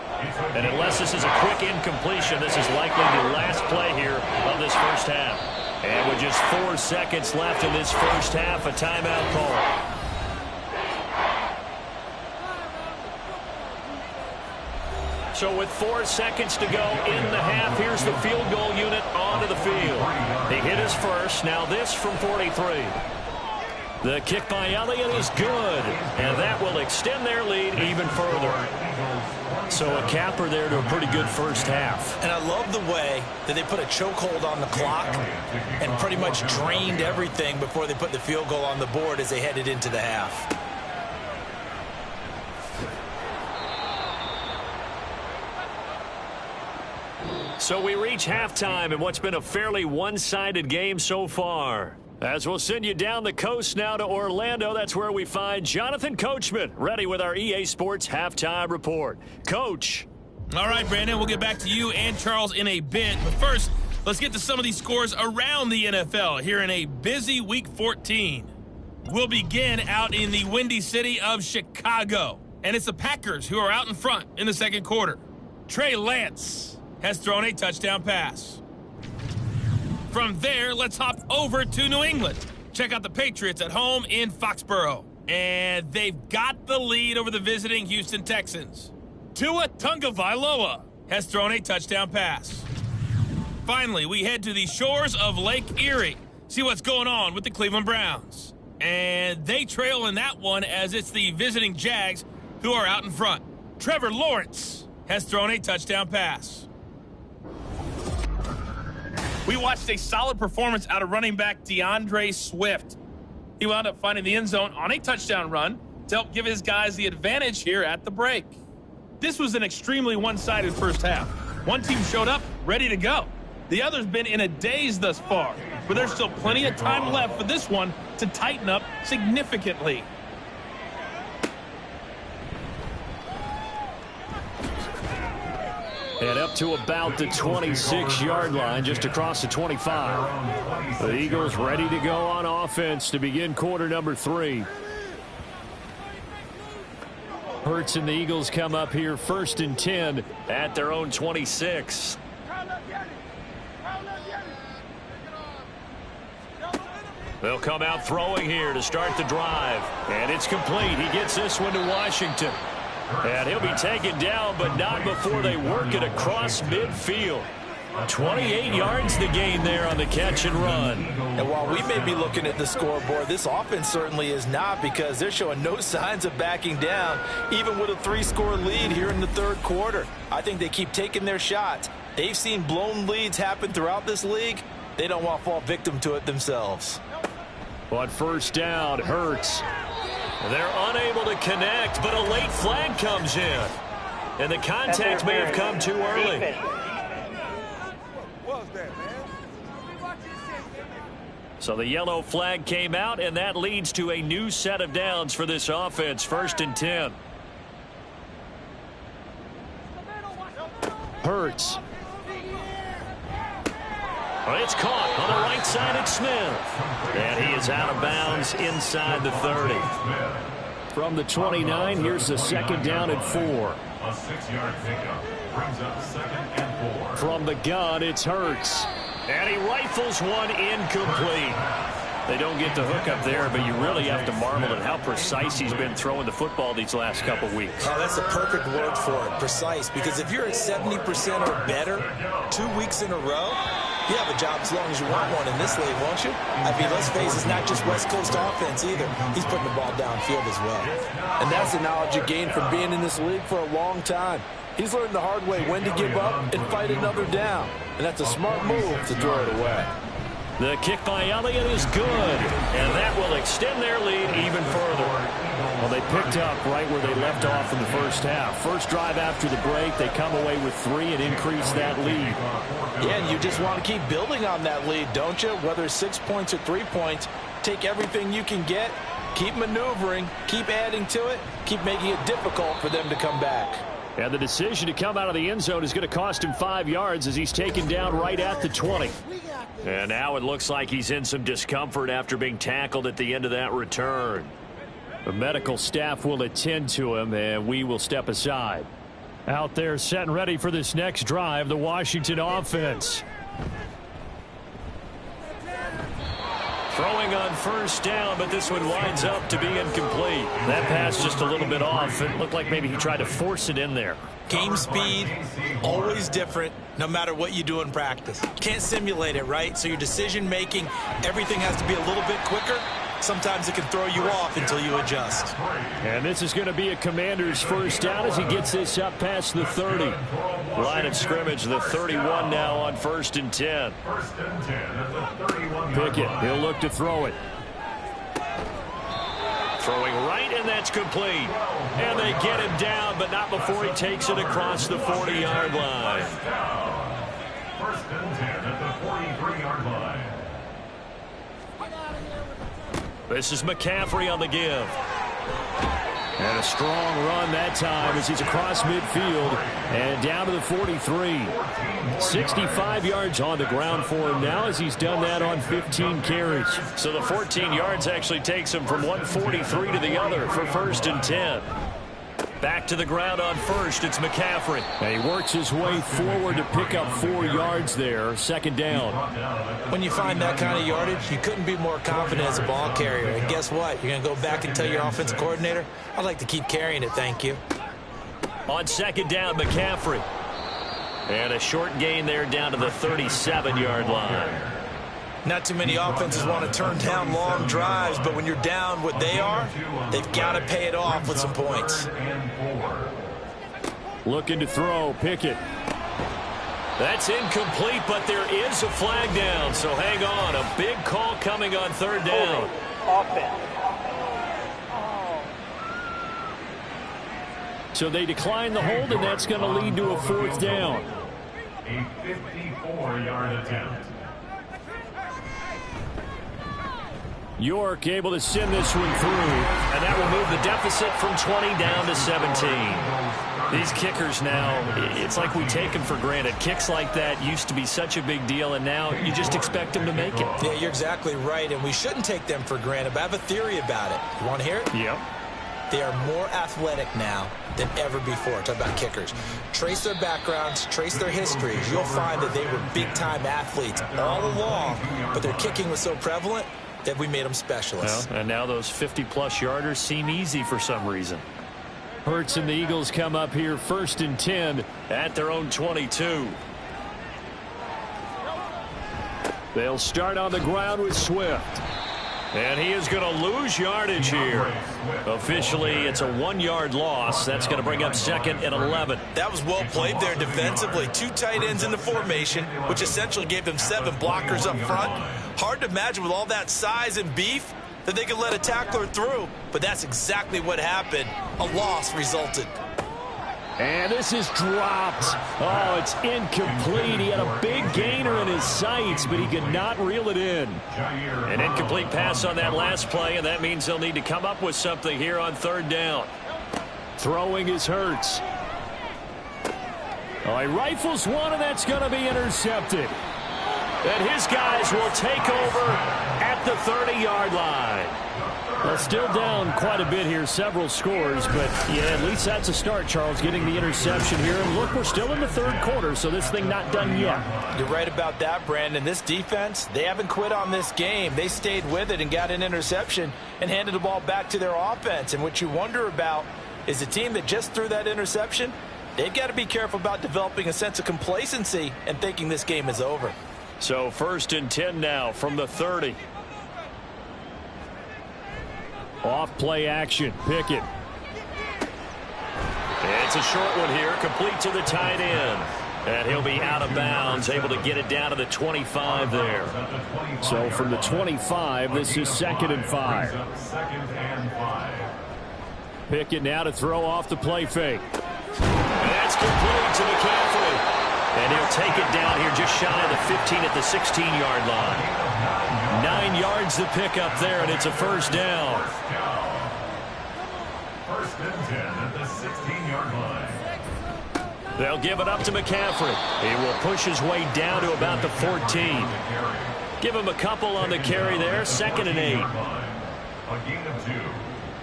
And unless this is a quick incompletion, this is likely the last play here of this first half. And with just 4 seconds left in this first half, a timeout call. So with 4 seconds to go in the half, here's the field goal unit onto the field. He hit his first, now this from 43. The kick by Elliott is good, and that will extend their lead even further. So a capper there to a pretty good first half. And I love the way that they put a chokehold on the clock and pretty much drained everything before they put the field goal on the board as they headed into the half. So we reach halftime in what's been a fairly one-sided game so far. As we'll send you down the coast now to Orlando, that's where we find Jonathan Coachman, ready with our EA Sports Halftime Report. Coach. All right, Brandon, we'll get back to you and Charles in a bit. But first, let's get to some of these scores around the NFL here in a busy Week 14. We'll begin out in the windy city of Chicago. And it's the Packers who are out in front in the second quarter. Trey Lance has thrown a touchdown pass. From there, let's hop over to New England. Check out the Patriots at home in Foxborough. And they've got the lead over the visiting Houston Texans. Tua Tagovailoa has thrown a touchdown pass. Finally, we head to the shores of Lake Erie. See what's going on with the Cleveland Browns. And they trail in that one as it's the visiting Jags who are out in front. Trevor Lawrence has thrown a touchdown pass. We watched a solid performance out of running back DeAndre Swift. He wound up finding the end zone on a touchdown run to help give his guys the advantage here at the break. This was an extremely one-sided first half. One team showed up ready to go. The other's been in a daze thus far, but there's still plenty of time left for this one to tighten up significantly. And up to about the 26-yard line, just across the 25. The Eagles ready to go on offense to begin quarter number 3. Hurts and the Eagles come up here 1st and 10 at their own 26. They'll come out throwing here to start the drive. And it's complete. He gets this one to Washington. And he'll be taken down, but not before they work it across midfield. 28 yards to gain there on the catch and run. And while we may be looking at the scoreboard, this offense certainly is not, because they're showing no signs of backing down, even with a 3-score lead here in the third quarter. I think they keep taking their shots. They've seen blown leads happen throughout this league. They don't want to fall victim to it themselves. On first down, Hurts. They're unable to connect, but a late flag comes in. And the contact may have come too early. So the yellow flag came out, and that leads to a new set of downs for this offense. 1st and 10. Hurts. It's caught on the right side at Smith. And he is out of bounds inside the 30. From the 29, here's the second down at 4. A 6-yard pickup brings up 2nd and 4. From the gun, it's Hurts. And he rifles one incomplete. They don't get the hook up there, but you really have to marvel at how precise he's been throwing the football these last couple weeks. Oh, that's the perfect word for it, precise. Because if you're at 70% or better 2 weeks in a row, you have a job as long as you want one in this league, won't you? I mean, let's face it, it's not just West Coast offense either. He's putting the ball downfield as well. And that's the knowledge you gain from being in this league for a long time. He's learned the hard way when to give up and fight another down. And that's a smart move to throw it away. The kick by Elliott is good, and that will extend their lead even further. Well, they picked up right where they left off in the first half. First drive after the break, they come away with 3 and increase that lead. Yeah, and you just want to keep building on that lead, don't you? Whether it's 6 points or 3 points, take everything you can get, keep maneuvering, keep adding to it, keep making it difficult for them to come back. And the decision to come out of the end zone is going to cost him 5 yards as he's taken down right at the 20. And now it looks like he's in some discomfort after being tackled at the end of that return. The medical staff will attend to him, and we will step aside. Out there set and ready for this next drive, the Washington offense. Throwing on first down, but this one winds up to be incomplete. That pass just a little bit off. It looked like maybe he tried to force it in there. Game speed, always different, no matter what you do in practice. Can't simulate it, right? So your decision making, everything has to be a little bit quicker. Sometimes it can throw you off until you adjust. And this is going to be a Commander's first down as he gets this up past the 30. Line of scrimmage, the 31 now on 1st and 10. Pickett, he'll look to throw it. Throwing right, and that's complete. And they get him down, but not before he takes it across the 40-yard line. 1st and 10 at the 43-yard line. This is McCaffrey on the give. And a strong run that time as he's across midfield and down to the 43. 65 yards on the ground for him now as he's done that on 15 carries. So the 14 yards actually takes him from 143 to the other for 1st and 10. Back to the ground on first. It's McCaffrey. And he works his way forward to pick up 4 yards there. 2nd down. When you find that kind of yardage, you couldn't be more confident as a ball carrier. And guess what? You're going to go back and tell your offensive coordinator, I'd like to keep carrying it, thank you. On 2nd down, McCaffrey. And a short gain there down to the 37-yard line. Not too many offenses want to turn down long drives, but when you're down what they are, they've got to pay it off with some points. Looking to throw, Pickett. That's incomplete, but there is a flag down, so hang on. A big call coming on 3rd down. So they decline the hold, and that's going to lead to a 4th down. A 54-yard attempt. York able to send this one through. And that will move the deficit from 20 down to 17. These kickers now, it's like we take them for granted. Kicks like that used to be such a big deal, and now you just expect them to make it. Yeah, you're exactly right, and we shouldn't take them for granted, but I have a theory about it. You want to hear it? Yep. They are more athletic now than ever before. Talk about kickers. Trace their backgrounds, trace their histories. You'll find that they were big-time athletes all along, but their kicking was so prevalent that we made them specialists. Well, and now those 50-plus yarders seem easy for some reason. Hurts and the Eagles come up here 1st and 10 at their own 22. They'll start on the ground with Swift. And he is going to lose yardage here. Officially, it's a 1-yard loss. That's going to bring up 2nd and 11. That was well played there defensively. 2 tight ends in the formation, which essentially gave them 7 blockers up front. Hard to imagine with all that size and beef that they could let a tackler through. But that's exactly what happened. A loss resulted. And this is dropped. Oh, it's incomplete. He had a big gainer in his sights, but he could not reel it in. An incomplete pass on that last play, and that means they'll need to come up with something here on 3rd down. Throwing is Hurts. Oh, he rifles one, and that's going to be intercepted. And his guys will take over at the 30-yard line. Well, still down quite a bit here, several scores, but yeah, at least that's a start, Charles, getting the interception here. And look, we're still in the 3rd quarter, so this thing not done yet. You're right about that, Brandon. This defense, they haven't quit on this game. They stayed with it and got an interception and handed the ball back to their offense. And what you wonder about is the team that just threw that interception, they've got to be careful about developing a sense of complacency and thinking this game is over. So 1st and 10 now from the 30. Off play action. Pickett. It's a short one here, complete to the tight end. And he'll be out of bounds, able to get it down to the 25 there. So from the 25, this is 2nd and 5. Pickett now to throw off the play fake. That's complete to McCaffrey. And he'll take it down here just shy of the 15 at the 16-yard line. 9 yards to pick up there, and it's a first down. First and 10 at the 16-yard line. They'll give it up to McCaffrey. He will push his way down to about the 14. Give him a couple on the carry there. 2nd and 8. A gain of 2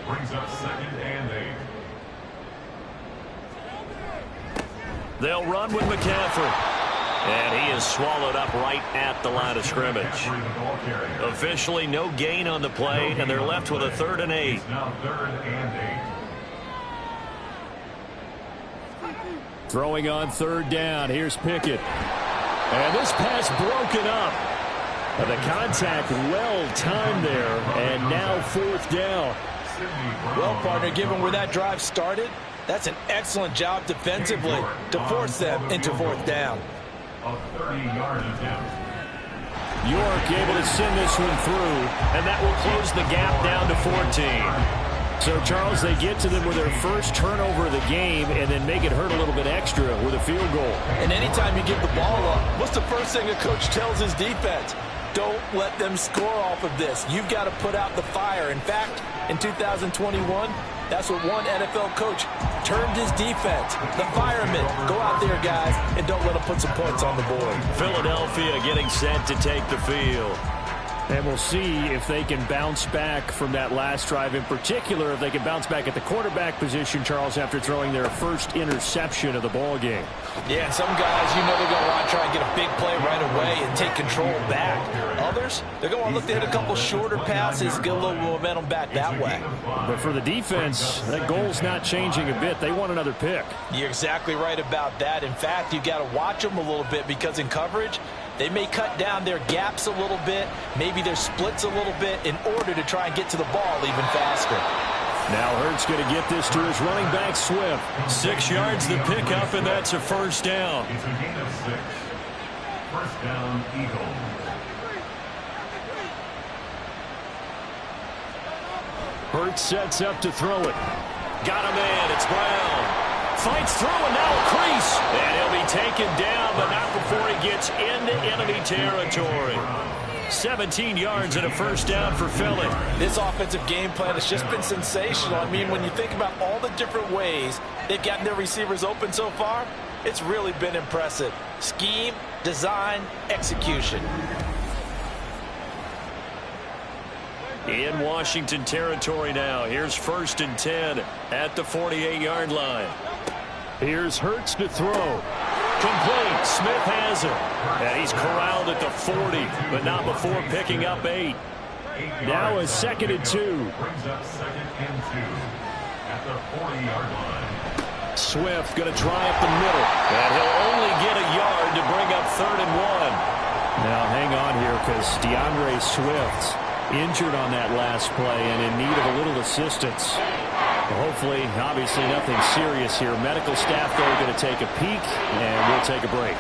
brings up 2nd and 8. They'll run with McCaffrey. And he is swallowed up right at the line of scrimmage. Officially no gain on the play, and they're left with a 3rd and 8. Now 3rd and 8. Throwing on 3rd down. Here's Pickett. And this pass broken up. The contact well timed there, and now 4th down. Well, partner, given where that drive started, that's an excellent job defensively to force them into 4th down. A 30-yard attempt. York able to send this one through, And that will close the gap down to 14. So, Charles, they get to them with their first turnover of the game and then make it hurt a little bit extra with a field goal. And anytime you give the ball up, what's the first thing a coach tells his defense? Don't let them score off of this. You've got to put out the fire. In fact, in 2021, that's what one NFL coach termed his defense. The firemen. Go out there, guys, and don't let them put some points on the board. Philadelphia getting set to take the field. And we'll see if they can bounce back from that last drive, in particular, if they can bounce back at the quarterback position, Charles, after throwing their first interception of the ball game. Yeah, and some guys, you know they're going to want to try and get a big play right away and take control back. Others, they're going to look to hit a couple shorter passes, get a little momentum back that way. But for the defense, that goal's not changing a bit. They want another pick. You're exactly right about that. In fact, you've got to watch them a little bit because in coverage, they may cut down their gaps a little bit, maybe their splits a little bit in order to try and get to the ball even faster. Now Hurts going to get this to his running back, Swift. 6 yards to pick up, and that's a first down. It's a gain of 6. First down, Eagles. Hurts sets up to throw it. Got a man. It's Brown. Fights through, and now a crease. And he'll be taken down, but not before he gets into enemy territory. 17 yards and a first down for Philly. This offensive game plan has just been sensational. I mean, when you think about all the different ways they've gotten their receivers open so far, it's really been impressive. Scheme, design, execution. In Washington territory now. Here's 1st and 10 at the 48-yard line. Here's Hurts to throw. Complete. Smith has it. And he's corralled at the 40, but not before picking up 8. Now a 2nd and 2. Brings up 2nd and 2 at the 40-yard line. Swift going to try up the middle. And he'll only get a yard to bring up 3rd and 1. Now hang on here because DeAndre Swift injured on that last play and in need of a little assistance. Hopefully, obviously nothing serious here. Medical staff, though, are going to take a peek, and we'll take a break.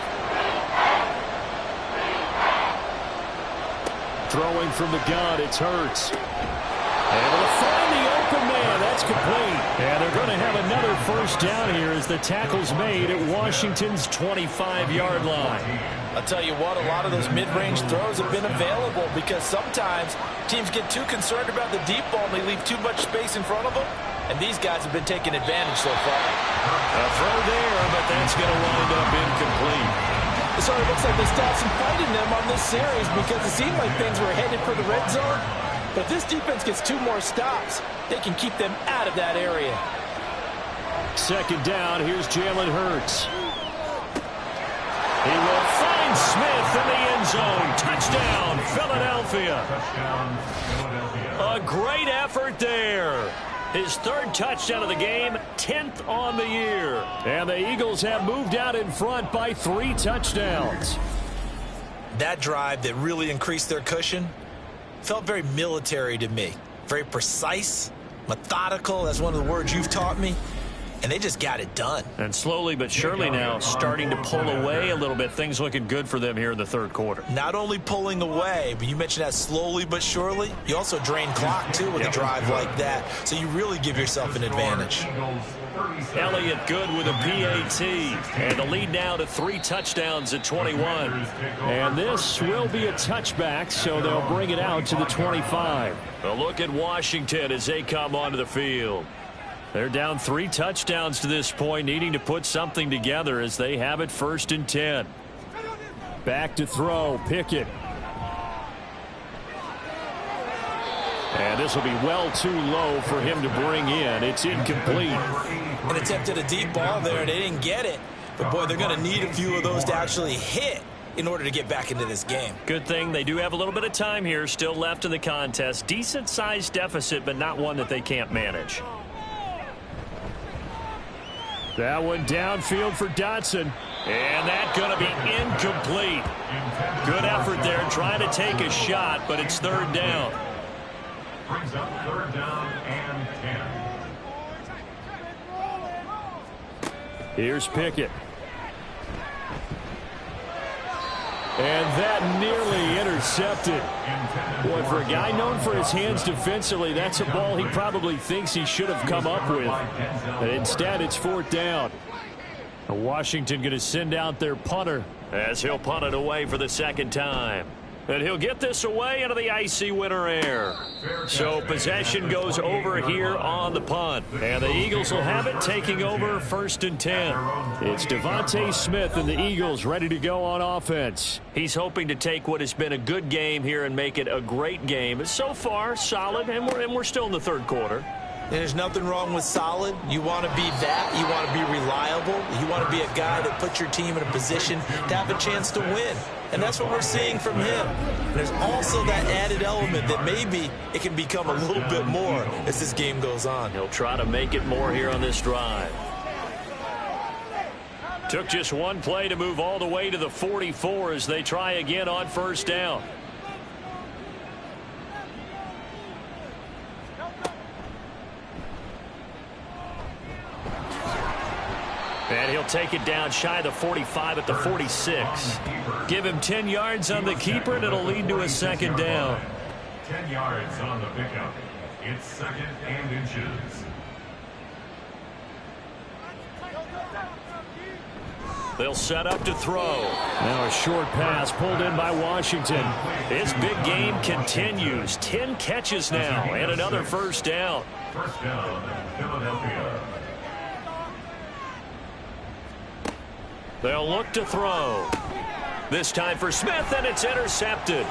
Throwing from the gun, it's Hurts. Able to find the open man. That's complete. And they're going to have another first down here as the tackle's made at Washington's 25-yard line. I'll tell you what, a lot of those mid-range throws have been available because sometimes teams get too concerned about the deep ball and they leave too much space in front of them. And these guys have been taking advantage so far. A throw there, but that's going to wind up incomplete. It sort of looks like they still have some fight in them on this series because it seemed like things were headed for the red zone. But if this defense gets 2 more stops, they can keep them out of that area. 2nd down, here's Jalen Hurts. He will find Smith in the end zone. Touchdown, Philadelphia. Touchdown, Philadelphia. A great effort there. His 3rd touchdown of the game, 10th on the year. And the Eagles have moved out in front by 3 touchdowns. That drive that really increased their cushion felt very military to me. Very precise, methodical. That's one of the words you've taught me. and they just got it done. And slowly but surely now starting to pull away a little bit. Things looking good for them here in the third quarter. Not only pulling away, but you mentioned that slowly but surely. You also drain clock, too, with a drive like that. So you really give yourself an advantage. Elliott good with a PAT. And the lead now to 3 touchdowns at 21. And this will be a touchback, so they'll bring it out to the 25. A look at Washington as they come onto the field. They're down 3 touchdowns to this point, needing to put something together as they have it 1st and 10. Back to throw, Pickett. And this will be well too low for him to bring in. It's incomplete. And attempted a deep ball there. They didn't get it. But, boy, they're going to need a few of those to actually hit in order to get back into this game. Good thing they do have a little bit of time here still left in the contest. Decent-sized deficit, but not one that they can't manage. That one downfield for Dotson. And that's going to be incomplete. Good effort there trying to take a shot, but it's 3rd down. Brings up 3rd down and 10. Here's Pickett. And that nearly intercepted. Boy, for a guy known for his hands defensively, that's a ball he probably thinks he should have come up with. But instead, it's 4th down. Washington going to send out their punter. As he'll punt it away for the 2nd time. And he'll get this away into the icy winter air. So possession goes over here on the punt. And the Eagles will have it taking over 1st and 10. It's Devontae Smith and the Eagles ready to go on offense. He's hoping to take what has been a good game here and make it a great game. So far, solid, and we're still in the 3rd quarter. And there's nothing wrong with solid. You want to be that. You want to be reliable. You want to be a guy that puts your team in a position to have a chance to win. And that's what we're seeing from him. And there's also that added element that maybe it can become a little bit more as this game goes on. He'll try to make it more here on this drive. Took just one play to move all the way to the 44 as they try again on 1st down. And he'll take it down shy of the 45 at the 46. Give him 10 yards on the keeper, and it'll lead to a 2nd down. 10 yards on the pickup. It's 2nd and inches. They'll set up to throw. Now a short pass pulled in by Washington. This big game continues. 10 catches now and another 1st down. 1st down, Philadelphia. They'll look to throw. This time for Smith, and it's intercepted.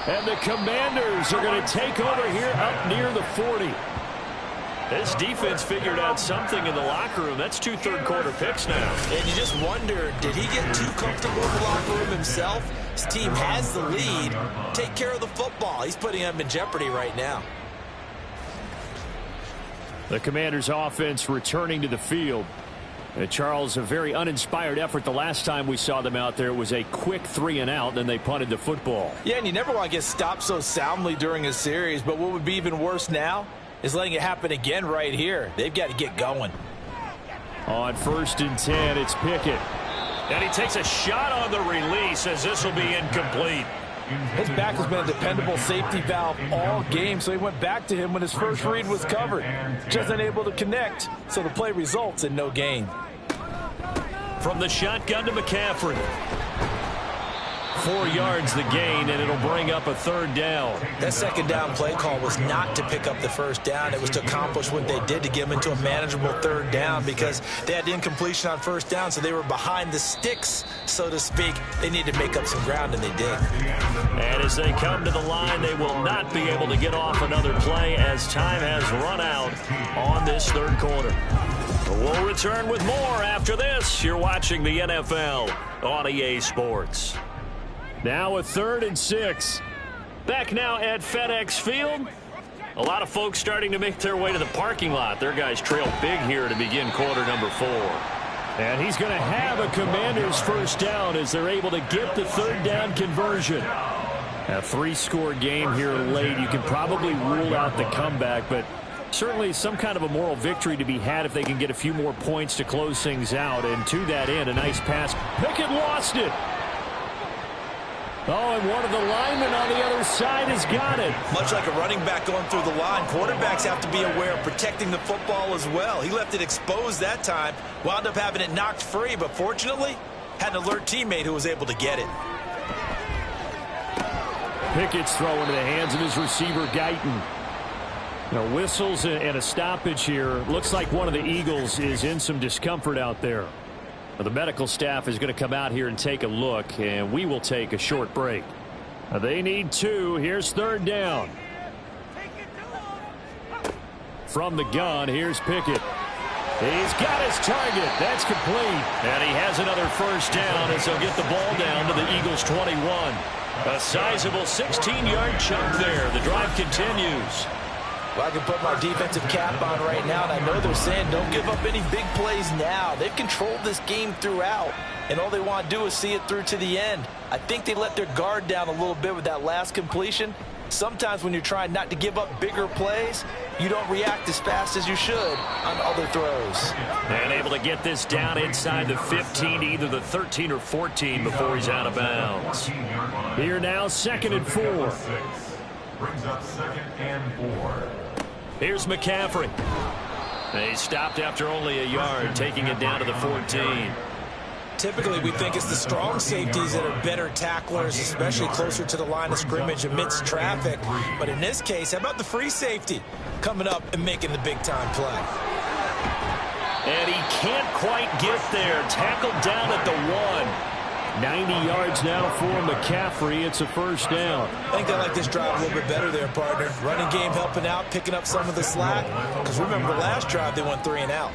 And the Commanders are going to take over here up near the 40. This defense figured out something in the locker room. That's 2 third-quarter picks now. And you just wonder, did he get too comfortable in the locker room himself? His team has the lead. Take care of the football. He's putting them in jeopardy right now. The Commanders' offense returning to the field. Charles, a very uninspired effort the last time we saw them out there. It was a quick 3-and-out, then they punted the football. Yeah, and you never want to get stopped so soundly during a series, but what would be even worse now is letting it happen again right here. They've got to get going. On 1st and 10, it's Pickett. And he takes a shot on the release as this will be incomplete. His back has been a dependable safety valve all game, so he went back to him when his first read was covered. Just unable to connect, so the play results in no gain. From the shotgun to McCaffrey. 4 yards the gain, and it'll bring up a 3rd down. That 2nd down play call was not to pick up the 1st down. It was to accomplish what they did to get them into a manageable 3rd down because they had incompletion on 1st down, so they were behind the sticks, so to speak. They needed to make up some ground, and they did. And as they come to the line, they will not be able to get off another play as time has run out on this 3rd quarter. We'll return with more after this. You're watching the NFL on EA Sports. Now a 3rd and 6. Back now at FedEx Field. A lot of folks starting to make their way to the parking lot. Their guys trail big here to begin quarter number 4. And he's going to have a Commanders 1st down as they're able to get the 3rd down conversion. A 3-score game here late. You can probably rule out the comeback, but Certainly some kind of a moral victory to be had if they can get a few more points to close things out. And to that end, a nice pass. Pickett lost it. Oh, and one of the linemen on the other side has got it. Much like a running back going through the line, quarterbacks have to be aware of protecting the football as well. He left it exposed that time, wound up having it knocked free, but fortunately had an alert teammate who was able to get it. Pickett's throw into the hands of his receiver, Guyton. Now, whistles and a stoppage here. Looks like one of the Eagles is in some discomfort out there. Now, the medical staff is going to come out here and take a look, and we will take a short break. Now, they need 2. Here's third down. From the gun, here's Pickett. He's got his target. That's complete. And he has another first down as he'll get the ball down to the Eagles' 21. A sizable 16-yard chunk there. The drive continues. Well, I can put my defensive cap on right now, and I know they're saying don't give up any big plays now. They've controlled this game throughout, and all they want to do is see it through to the end. I think they let their guard down a little bit with that last completion. Sometimes when you're trying not to give up bigger plays, you don't react as fast as you should on other throws. And able to get this down inside the 15, either the 13 or 14 before he's out of bounds. Here now, 2nd and 4. Brings up 2nd and 4. Here's McCaffrey. He stopped after only a yard, taking it down to the 14. Typically, we think it's the strong safeties that are better tacklers, especially closer to the line of scrimmage amidst traffic. But in this case, how about the free safety coming up and making the big-time play? And he can't quite get there. Tackled down at the 1. 90 yards now for McCaffrey. It's a first down. I think they like this drive a little bit better there, partner. Running game helping out, picking up some of the slack. Because remember, the last drive, they went 3 and out.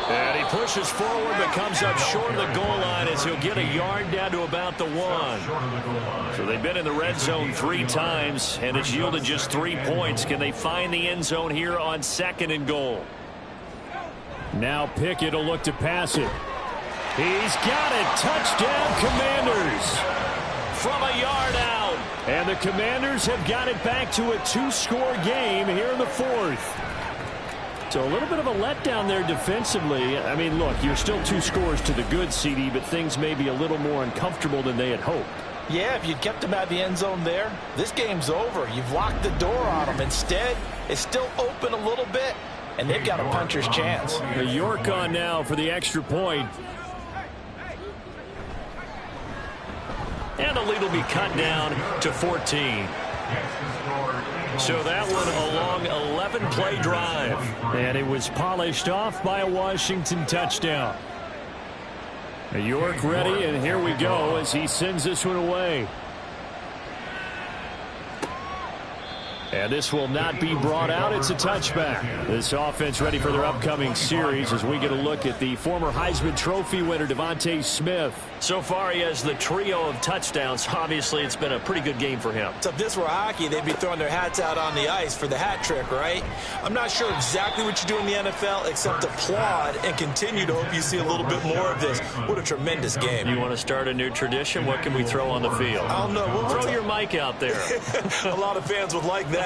And he pushes forward, but comes up short of the goal line as he'll get a yard down to about the 1. So they've been in the red zone 3 times, and it's yielded just 3 points. Can they find the end zone here on 2nd and goal? Now Pickett will look to pass it. He's got it. Touchdown, Commanders. From a yard out. And the Commanders have got it back to a 2-score game here in the 4th. So a little bit of a letdown there defensively. I mean, look, you're still 2 scores to the good, CD, but things may be a little more uncomfortable than they had hoped. Yeah, if you kept them out of the end zone there, this game's over. You've locked the door on them. Instead, it's still open a little bit, and they've got a puncher's chance. The York on now for the extra point. And the lead will be cut down to 14. So that one a long 11-play drive. And it was polished off by a Washington touchdown. York ready, and here we go as he sends this one away. And this will not be brought out. It's a touchback. This offense ready for their upcoming series as we get a look at the former Heisman Trophy winner, Devontae Smith. So far, he has the trio of touchdowns. Obviously, it's been a pretty good game for him. So if this were hockey, they'd be throwing their hats out on the ice for the hat trick, right? I'm not sure exactly what you do in the NFL except applaud and continue to hope you see a little bit more of this. What a tremendous game. You want to start a new tradition? What can we throw on the field? I don't know. Throw your mic out there. A lot of fans would like that.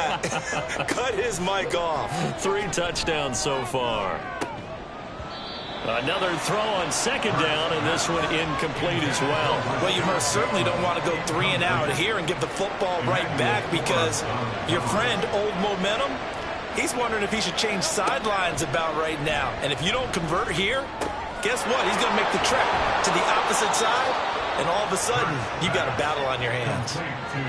Cut his mic off. 3 touchdowns so far. Another throw on 2nd down, and this one incomplete as well. Well, you most certainly don't want to go 3 and out here and give the football right back because your friend, Old Momentum, he's wondering if he should change sidelines about right now. And if you don't convert here, guess what? He's going to make the trek to the opposite side. And all of a sudden, you've got a battle on your hands.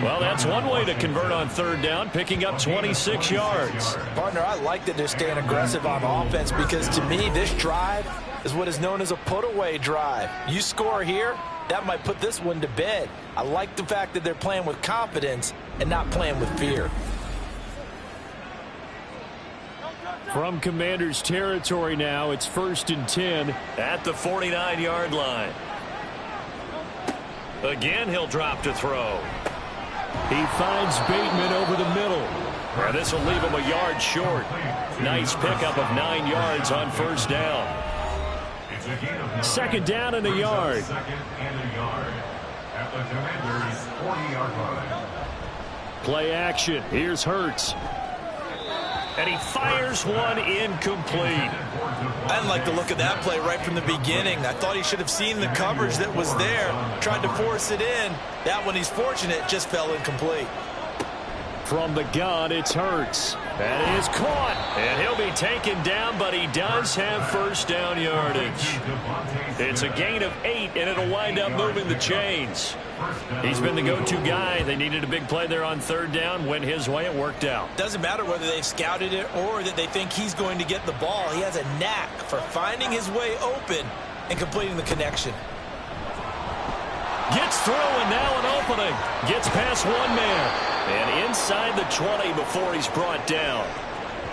Well, that's one way to convert on 3rd down, picking up 26 yards. Partner, I like that they're staying aggressive on offense because, to me, this drive is what is known as a put-away drive. You score here, that might put this one to bed. I like the fact that they're playing with confidence and not playing with fear. From Commanders territory now, it's 1st and 10. At the 49-yard line. Again, he'll drop to throw. He finds Bateman over the middle. And this will leave him a yard short. Nice pickup of 9 yards on 1st down. 2nd down and a yard. 2nd and a yard at the Commanders' 40-yard line. Play action. Here's Hurts. And he fires one incomplete. I didn't like the look of that play right from the beginning. I thought he should have seen the coverage that was there, tried to force it in. That one, he's fortunate, just fell incomplete. From the gun, it's Hurts. That is caught. And he'll be taken down, but he does have first down yardage. It's a gain of 8, and it'll wind up moving the chains. He's been the go-to guy. They needed a big play there on third down. Went his way. It worked out. Doesn't matter whether they've scouted it or that they think he's going to get the ball. He has a knack for finding his way open and completing the connection. Gets through, and now an opening. Gets past one man. And inside the 20 before he's brought down.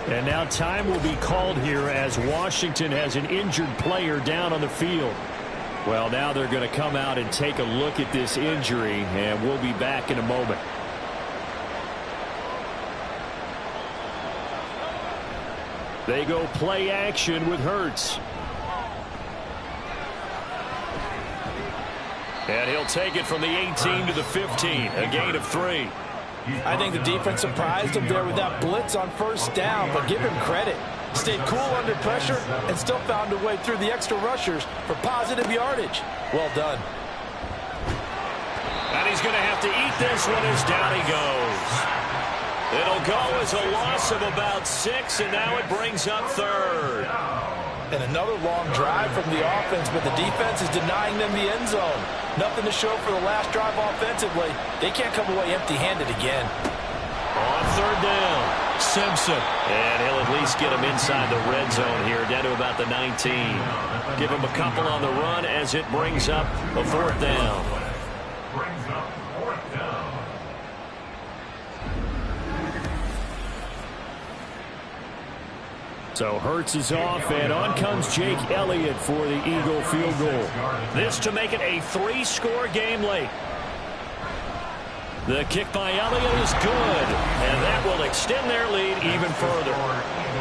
And now time will be called here as Washington has an injured player down on the field. Well, now they're going to come out and take a look at this injury, and we'll be back in a moment. They go play action with Hurts. And he'll take it from the 18 to the 15, a gain of 3. I think the defense surprised him there with that blitz on first down, but give him credit. Stayed cool under pressure and still found a way through the extra rushers for positive yardage. Well done. And he's going to have to eat this one as down he goes. It'll go as a loss of about 6, and now it brings up third. And another long drive from the offense, but the defense is denying them the end zone. Nothing to show for the last drive offensively. They can't come away empty-handed again. On third down, Simpson. And he'll at least get him inside the red zone here, down to about the 19. Give him a couple on the run as it brings up a fourth down. Brings up fourth down. So Hurts is off, and on comes Jake Elliott for the Eagle field goal. This to make it a 3-score game late. The kick by Elliott is good, and that will extend their lead even further.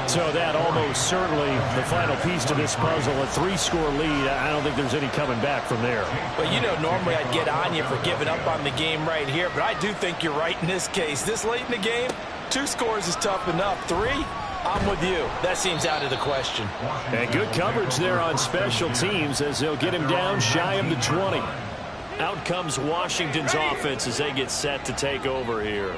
So that almost certainly the final piece to this puzzle, a 3-score lead. I don't think there's any coming back from there. Well, you know, normally I'd get on you for giving up on the game right here, but I do think you're right in this case. This late in the game, 2 scores is tough enough. 3, I'm with you. That seems out of the question. And good coverage there on special teams as they'll get him down shy of the 20. Out comes Washington's offense as they get set to take over here.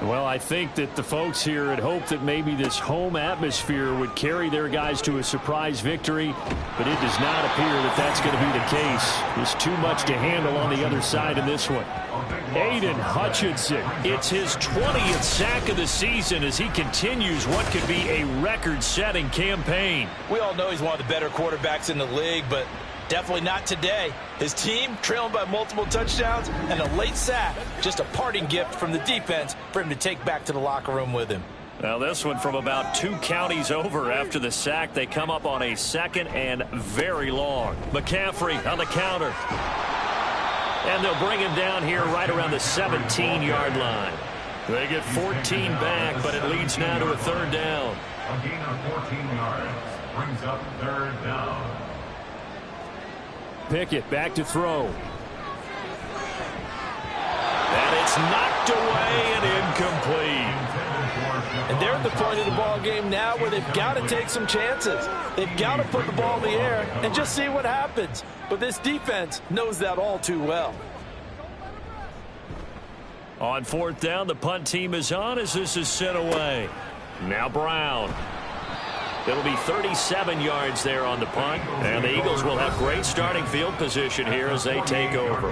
Well, I think that the folks here had hoped that maybe this home atmosphere would carry their guys to a surprise victory, but it does not appear that that's going to be the case. There's too much to handle on the other side in this one. Aiden Hutchinson, it's his 20th sack of the season as he continues what could be a record-setting campaign. We all know he's one of the better quarterbacks in the league, but definitely not today. His team trailing by multiple touchdowns and a late sack. Just a parting gift from the defense for him to take back to the locker room with him. Now this one from about 2 counties over after the sack. They come up on a 2nd and very long. McCaffrey on the counter. And they'll bring him down here right around the 17-yard line. They get 14 back, but it leads now to a 3rd down. A gain of 14 yards brings up 3rd down. Pickett back to throw. And it's knocked away and incomplete. And they're at the point of the ball game now where they've got to take some chances. They've got to put the ball in the air and just see what happens. But this defense knows that all too well. On 4th down, the punt team is on as this is sent away. Now Brown. It'll be 37 yards there on the punt. And the Eagles will have great starting field position here as they take over.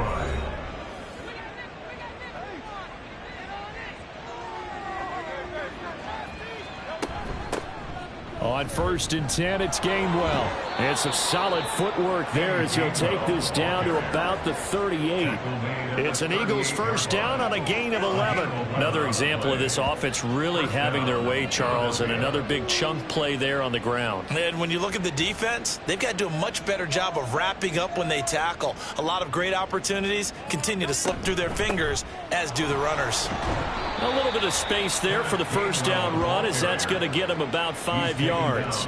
On 1st and 10, it's Gainwell. And some solid footwork there as he'll take this down to about the 38. It's an Eagles first down on a gain of 11. Another example of this offense really having their way, Charles, and another big chunk play there on the ground. And when you look at the defense, they've got to do a much better job of wrapping up when they tackle. A lot of great opportunities continue to slip through their fingers, as do the runners. A little bit of space there for the first down run as that's going to get him about 5 yards.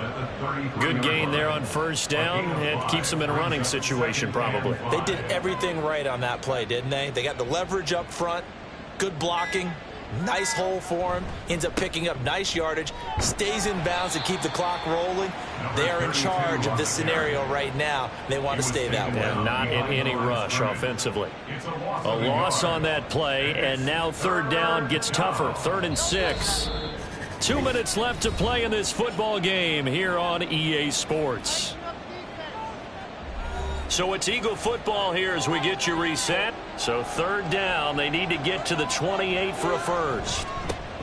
Good gain there on first down and keeps them in a running situation probably. They did everything right on that play, didn't they? They got the leverage up front, good blocking, Nice hole for him. Ends up picking up nice yardage. Stays in bounds to keep the clock rolling. They are in charge of this scenario right now. They want to stay that way. And not in any rush offensively. A loss on that play, and now third down gets tougher. 3rd and 6. 2 minutes left to play in this football game here on EA Sports. So it's Eagle football here as we get you reset. So third down, they need to get to the 28 for a first.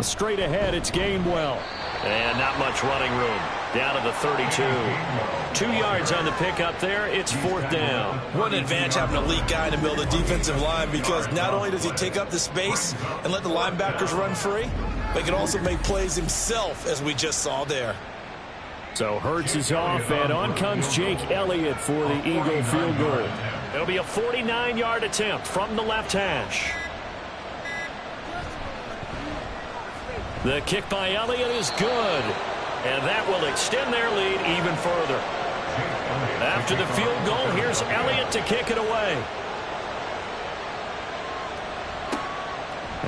Straight ahead, it's Gainwell. And not much running room. Down to the 32. 2 yards on the pickup there. It's 4th down. What an advantage having an elite guy in the middle of the defensive line, because not only does he take up the space and let the linebackers run free, but he can also make plays himself, as we just saw there. So Hurts is off, and on comes Jake Elliott for the Eagle field goal. It'll be a 49-yard attempt from the left hash. The kick by Elliott is good, and that will extend their lead even further. After the field goal, here's Elliott to kick it away.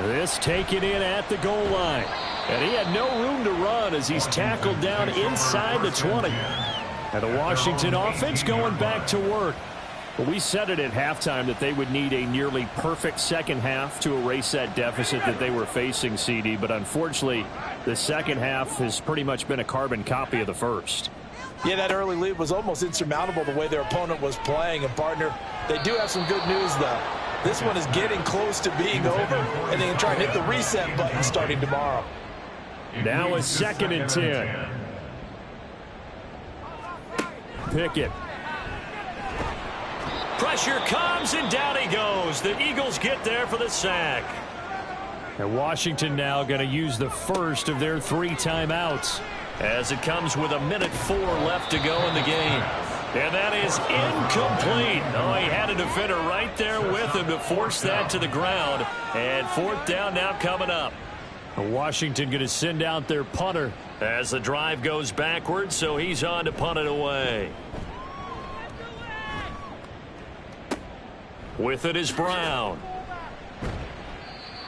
This taken in at the goal line. And he had no room to run as he's tackled down inside the 20. And the Washington offense going back to work. But we said it at halftime that they would need a nearly perfect second half to erase that deficit that they were facing, CD. But unfortunately, the second half has pretty much been a carbon copy of the first. Yeah, that early lead was almost insurmountable the way their opponent was playing. And, partner, they do have some good news, though. This one is getting close to being over, and they can try and hit the reset button starting tomorrow. Now it's 2nd and 10. Pickett. Pressure comes, and down he goes. The Eagles get there for the sack. And Washington now going to use the first of their 3 timeouts. As it comes with 1:04 left to go in the game. And that is incomplete. Oh, he had a defender right there with him to force that to the ground. And 4th down now coming up. Washington going to send out their punter. As the drive goes backwards, so he's on to punt it away. With it is Brown.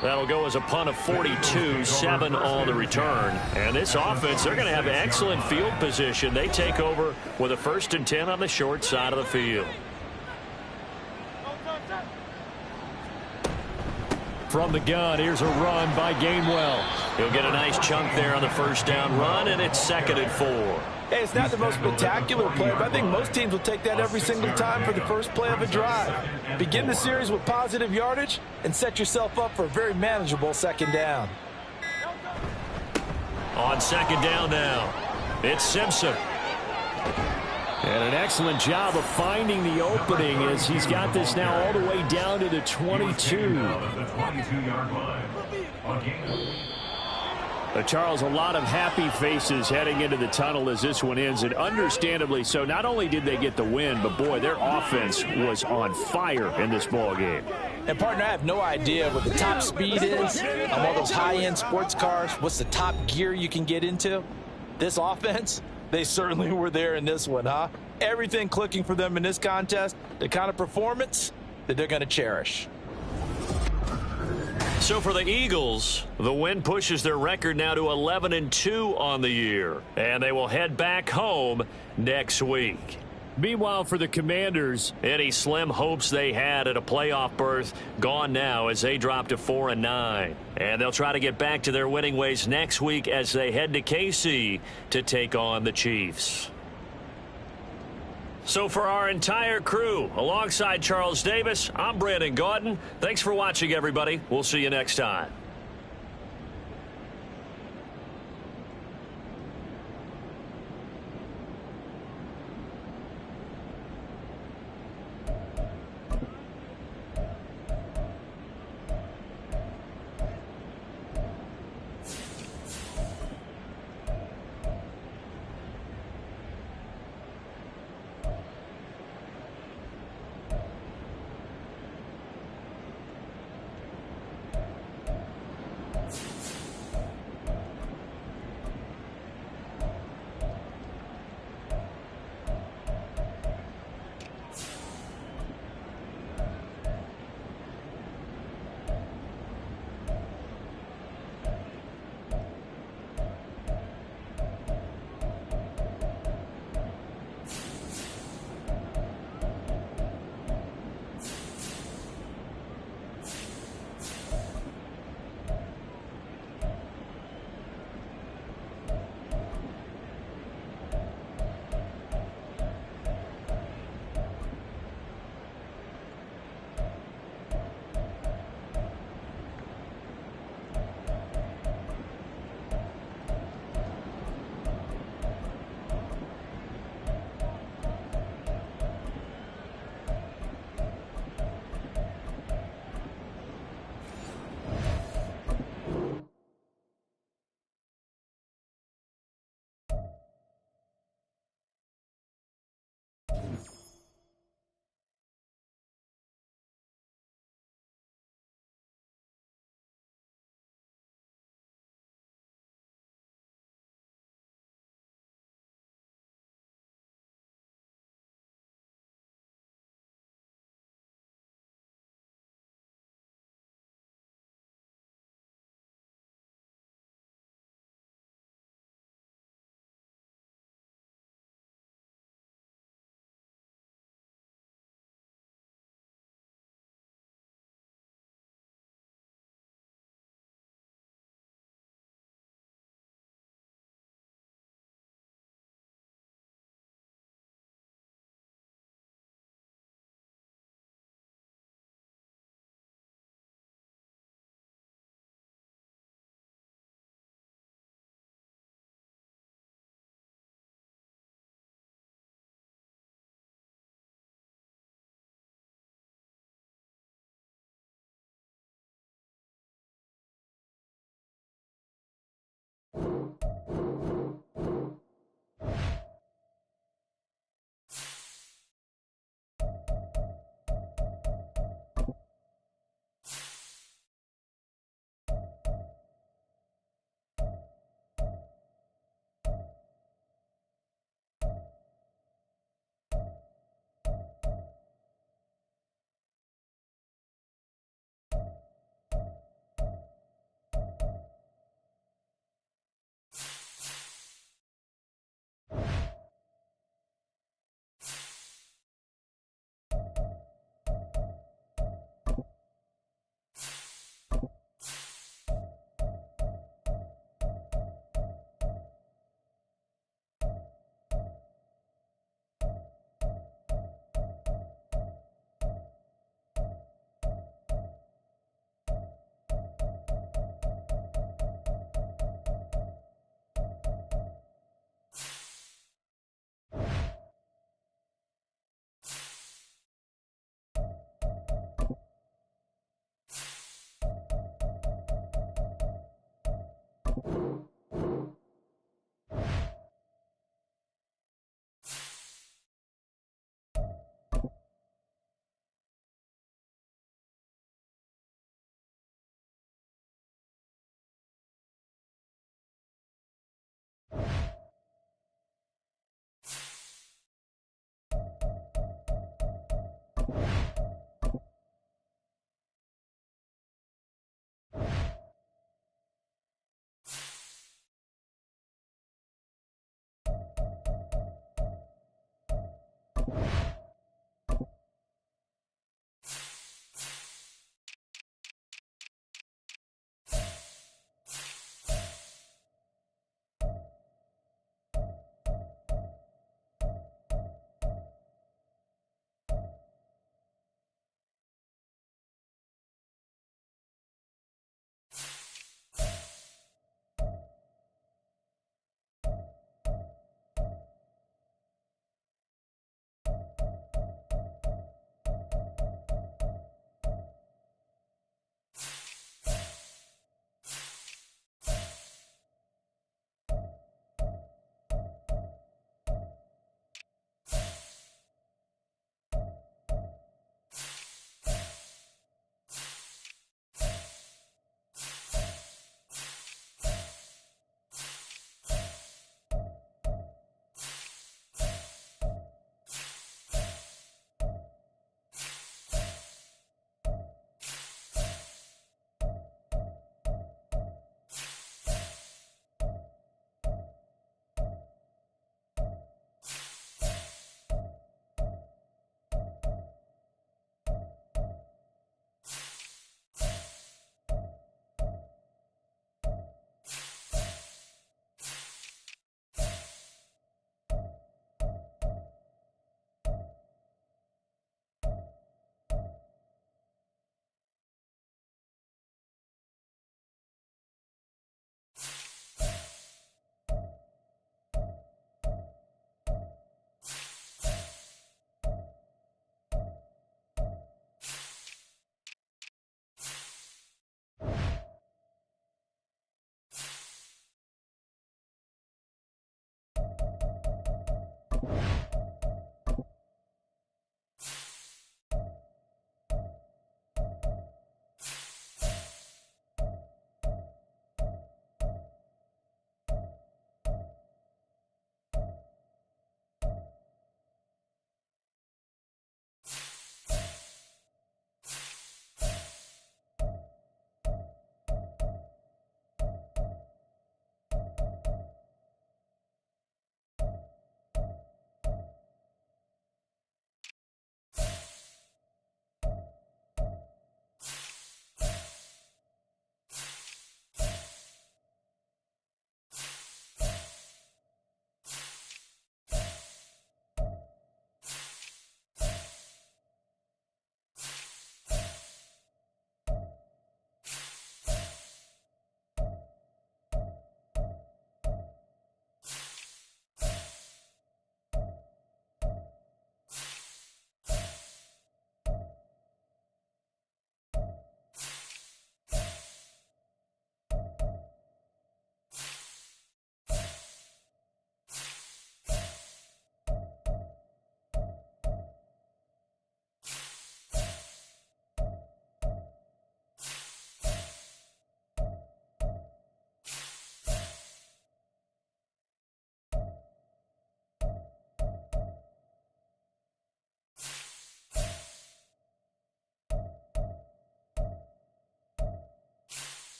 That'll go as a punt of 42, 7 on the return. And this offense, they're going to have excellent field position. They take over with a 1st and 10 on the short side of the field. From the gun, here's a run by Gainwell. He'll get a nice chunk there on the 1st down run, and it's 2nd and 4. Hey, it's not the most spectacular play, but I think most teams will take that every single time for the first play of a drive. Begin the series with positive yardage and set yourself up for a very manageable 2nd down. On 2nd down now, it's Simpson. And an excellent job of finding the opening as he's got this now all the way down to the 22. Charles, a lot of happy faces heading into the tunnel as this one ends, and understandably so. Not only did they get the win, but boy, their offense was on fire in this ball game. And, partner, I have no idea what the top speed is on all those high-end sports cars. What's the top gear you can get into? This offense, they certainly were there in this one, huh? Everything clicking for them in this contest, the kind of performance that they're going to cherish. So for the Eagles, the win pushes their record now to 11-2 on the year. And they will head back home next week. Meanwhile, for the Commanders, any slim hopes they had at a playoff berth gone now as they drop to 4-9. And they'll try to get back to their winning ways next week as they head to KC to take on the Chiefs. So for our entire crew, alongside Charles Davis, I'm Brandon Gaudin. Thanks for watching, everybody. We'll see you next time.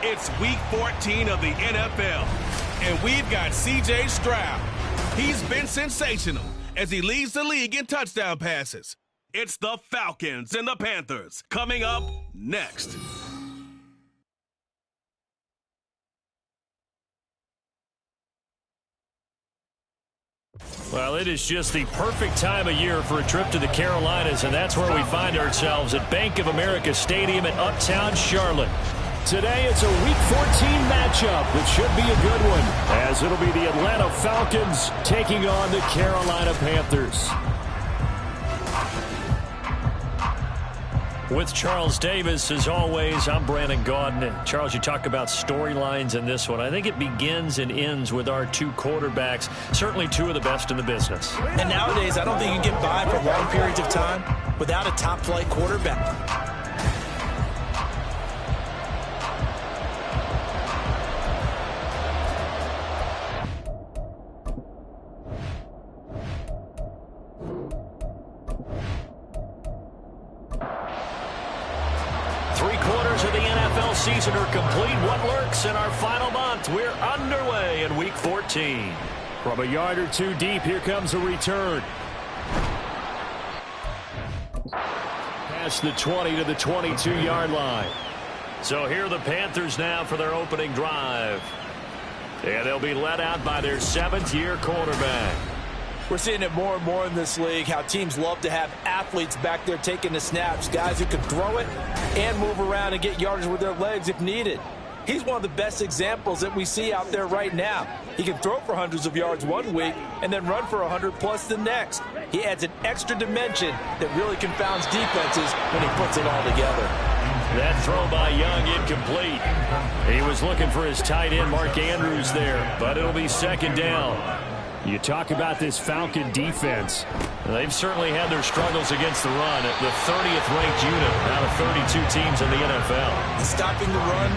It's Week 14 of the NFL, and we've got C.J. Stroud. He's been sensational as he leads the league in touchdown passes. It's the Falcons and the Panthers coming up next. Well, it is just the perfect time of year for a trip to the Carolinas, and that's where we find ourselves at Bank of America Stadium in Uptown Charlotte. Today it's a Week 14 matchup, which should be a good one, as it'll be the Atlanta Falcons taking on the Carolina Panthers. With Charles Davis, as always, I'm Brandon Gaudin. Charles, you talk about storylines in this one. I think it begins and ends with our two quarterbacks, certainly two of the best in the business. And nowadays, I don't think you can get by for long periods of time without a top-flight quarterback. Of the NFL season are complete. What lurks in our final month? We're underway in Week 14. From a yard or two deep, here comes a return. Past the 20 to the 22-yard line. So here are the Panthers now for their opening drive. And they'll be led out by their seventh-year quarterback. We're seeing it more and more in this league, how teams love to have athletes back there taking the snaps, guys who can throw it and move around and get yardage with their legs if needed. He's one of the best examples that we see out there right now. He can throw for hundreds of yards one week and then run for 100+ the next. He adds an extra dimension that really confounds defenses when he puts it all together. That throw by Young incomplete. He was looking for his tight end, Mark Andrews, there, but it'll be second down. You talk about this Falcon defense. They've certainly had their struggles against the run. The 30th ranked unit out of 32 teams in the NFL. Stopping the run,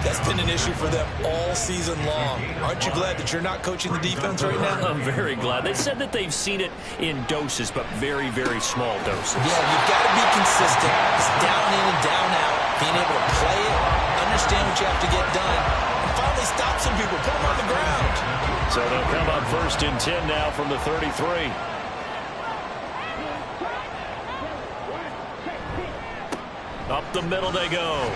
that's been an issue for them all season long. Aren't you glad that you're not coaching the defense right now? I'm very glad. They said that they've seen it in doses, but very, very small doses. Yeah, you've got to be consistent. It's down in and down out. Being able to play it, understand what you have to get done, and finally stop some people, put them on the ground. So they'll come up 1st and 10 now from the 33. Up the middle they go.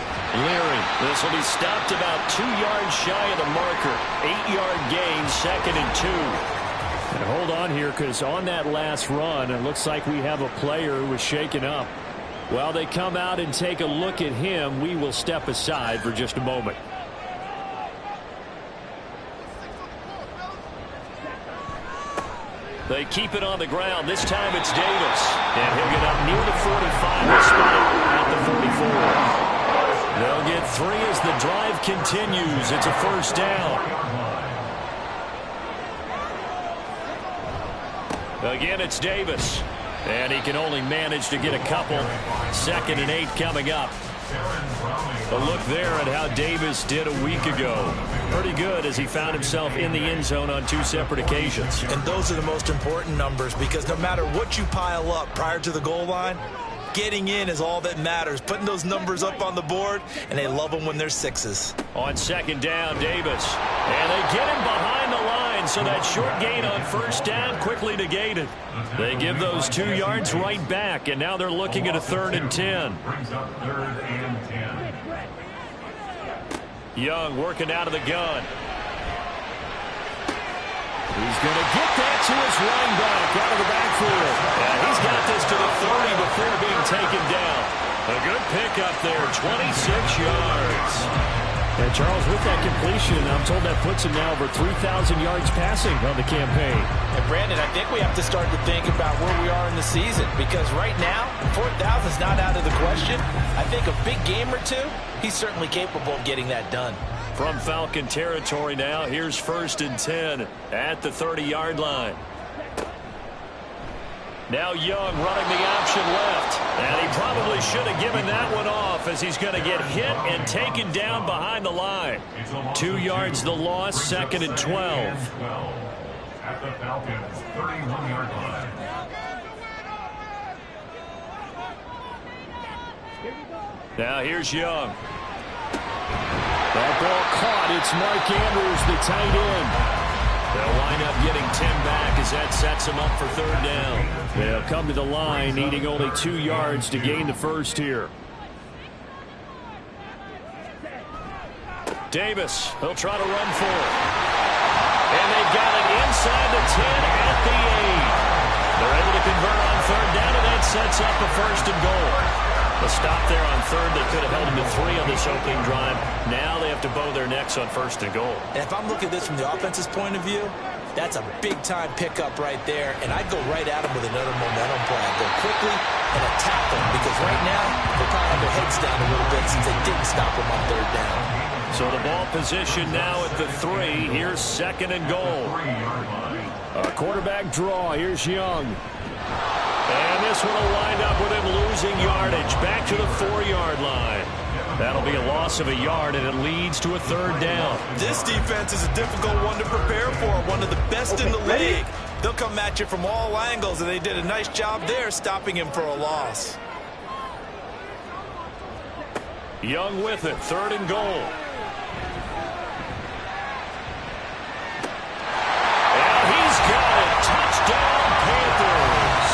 Leary. This will be stopped about 2 yards shy of the marker. 8-yard gain, 2nd and 2. And hold on here, because on that last run, it looks like we have a player who was shaken up. While they come out and take a look at him, we will step aside for just a moment. They keep it on the ground. This time it's Davis. And he'll get up near the 45 and spot it at the 44. They'll get 3 as the drive continues. It's a first down. Again, it's Davis. And he can only manage to get a couple. 2nd and 8 coming up. A look there at how Davis did a week ago. Pretty good as he found himself in the end zone on 2 separate occasions. And those are the most important numbers, because no matter what you pile up prior to the goal line, getting in is all that matters. Putting those numbers up on the board, and they love them when they're 6s. On 2nd down, Davis. And they get him behind the line, so that short gain on 1st down quickly negated. They give those 2 yards right back, and now they're looking at a 3rd and 10. Brings up 3rd and 10. Young working out of the gun. He's going to get that to his running back out of the backfield. Yeah, he's got this to the 30 before being taken down. A good pickup there, 26 yards. And Charles, with that completion, I'm told that puts him now over 3,000 yards passing on the campaign. And Brandon, I think we have to start to think about where we are in the season, because right now, 4,000 is not out of the question. I think a big game or two, he's certainly capable of getting that done. From Falcon territory now, here's 1st and 10 at the 30-yard line. Now Young running the option left. And he probably should have given that one off, as he's going to get hit and taken down behind the line. 2 yards the loss, 2nd and 12. At the Falcons' 31-yard line. Now here's Young. That ball caught. It's Mark Andrews, the tight end. They'll wind up getting 10 back as that sets them up for third down. They'll come to the line, needing only 2 yards to gain the first here. Davis, he'll try to run for it. And they've got it inside the 10 at the 8. They're able to convert on third down, and that sets up a first and goal. A stop there on third. They could have held them to 3 on this opening drive. Now they have to bow their necks on first and goal. And if I'm looking at this from the offense's point of view, that's a big-time pickup right there, and I'd go right at them with another momentum play. Go quickly and attack them, because right now they probably have their heads down a little bit since they didn't stop them on third down. So the ball position now at the 3. Here's second and goal. A quarterback draw. Here's Young. And this one will wind up with him losing yardage back to the 4-yard line. That'll be a loss of a yard, and it leads to a third down. This defense is a difficult one to prepare for, one of the best in the league. They'll come at you from all angles, and they did a nice job there stopping him for a loss. Young with it, third and goal. And he's got it. Touchdown, Panthers.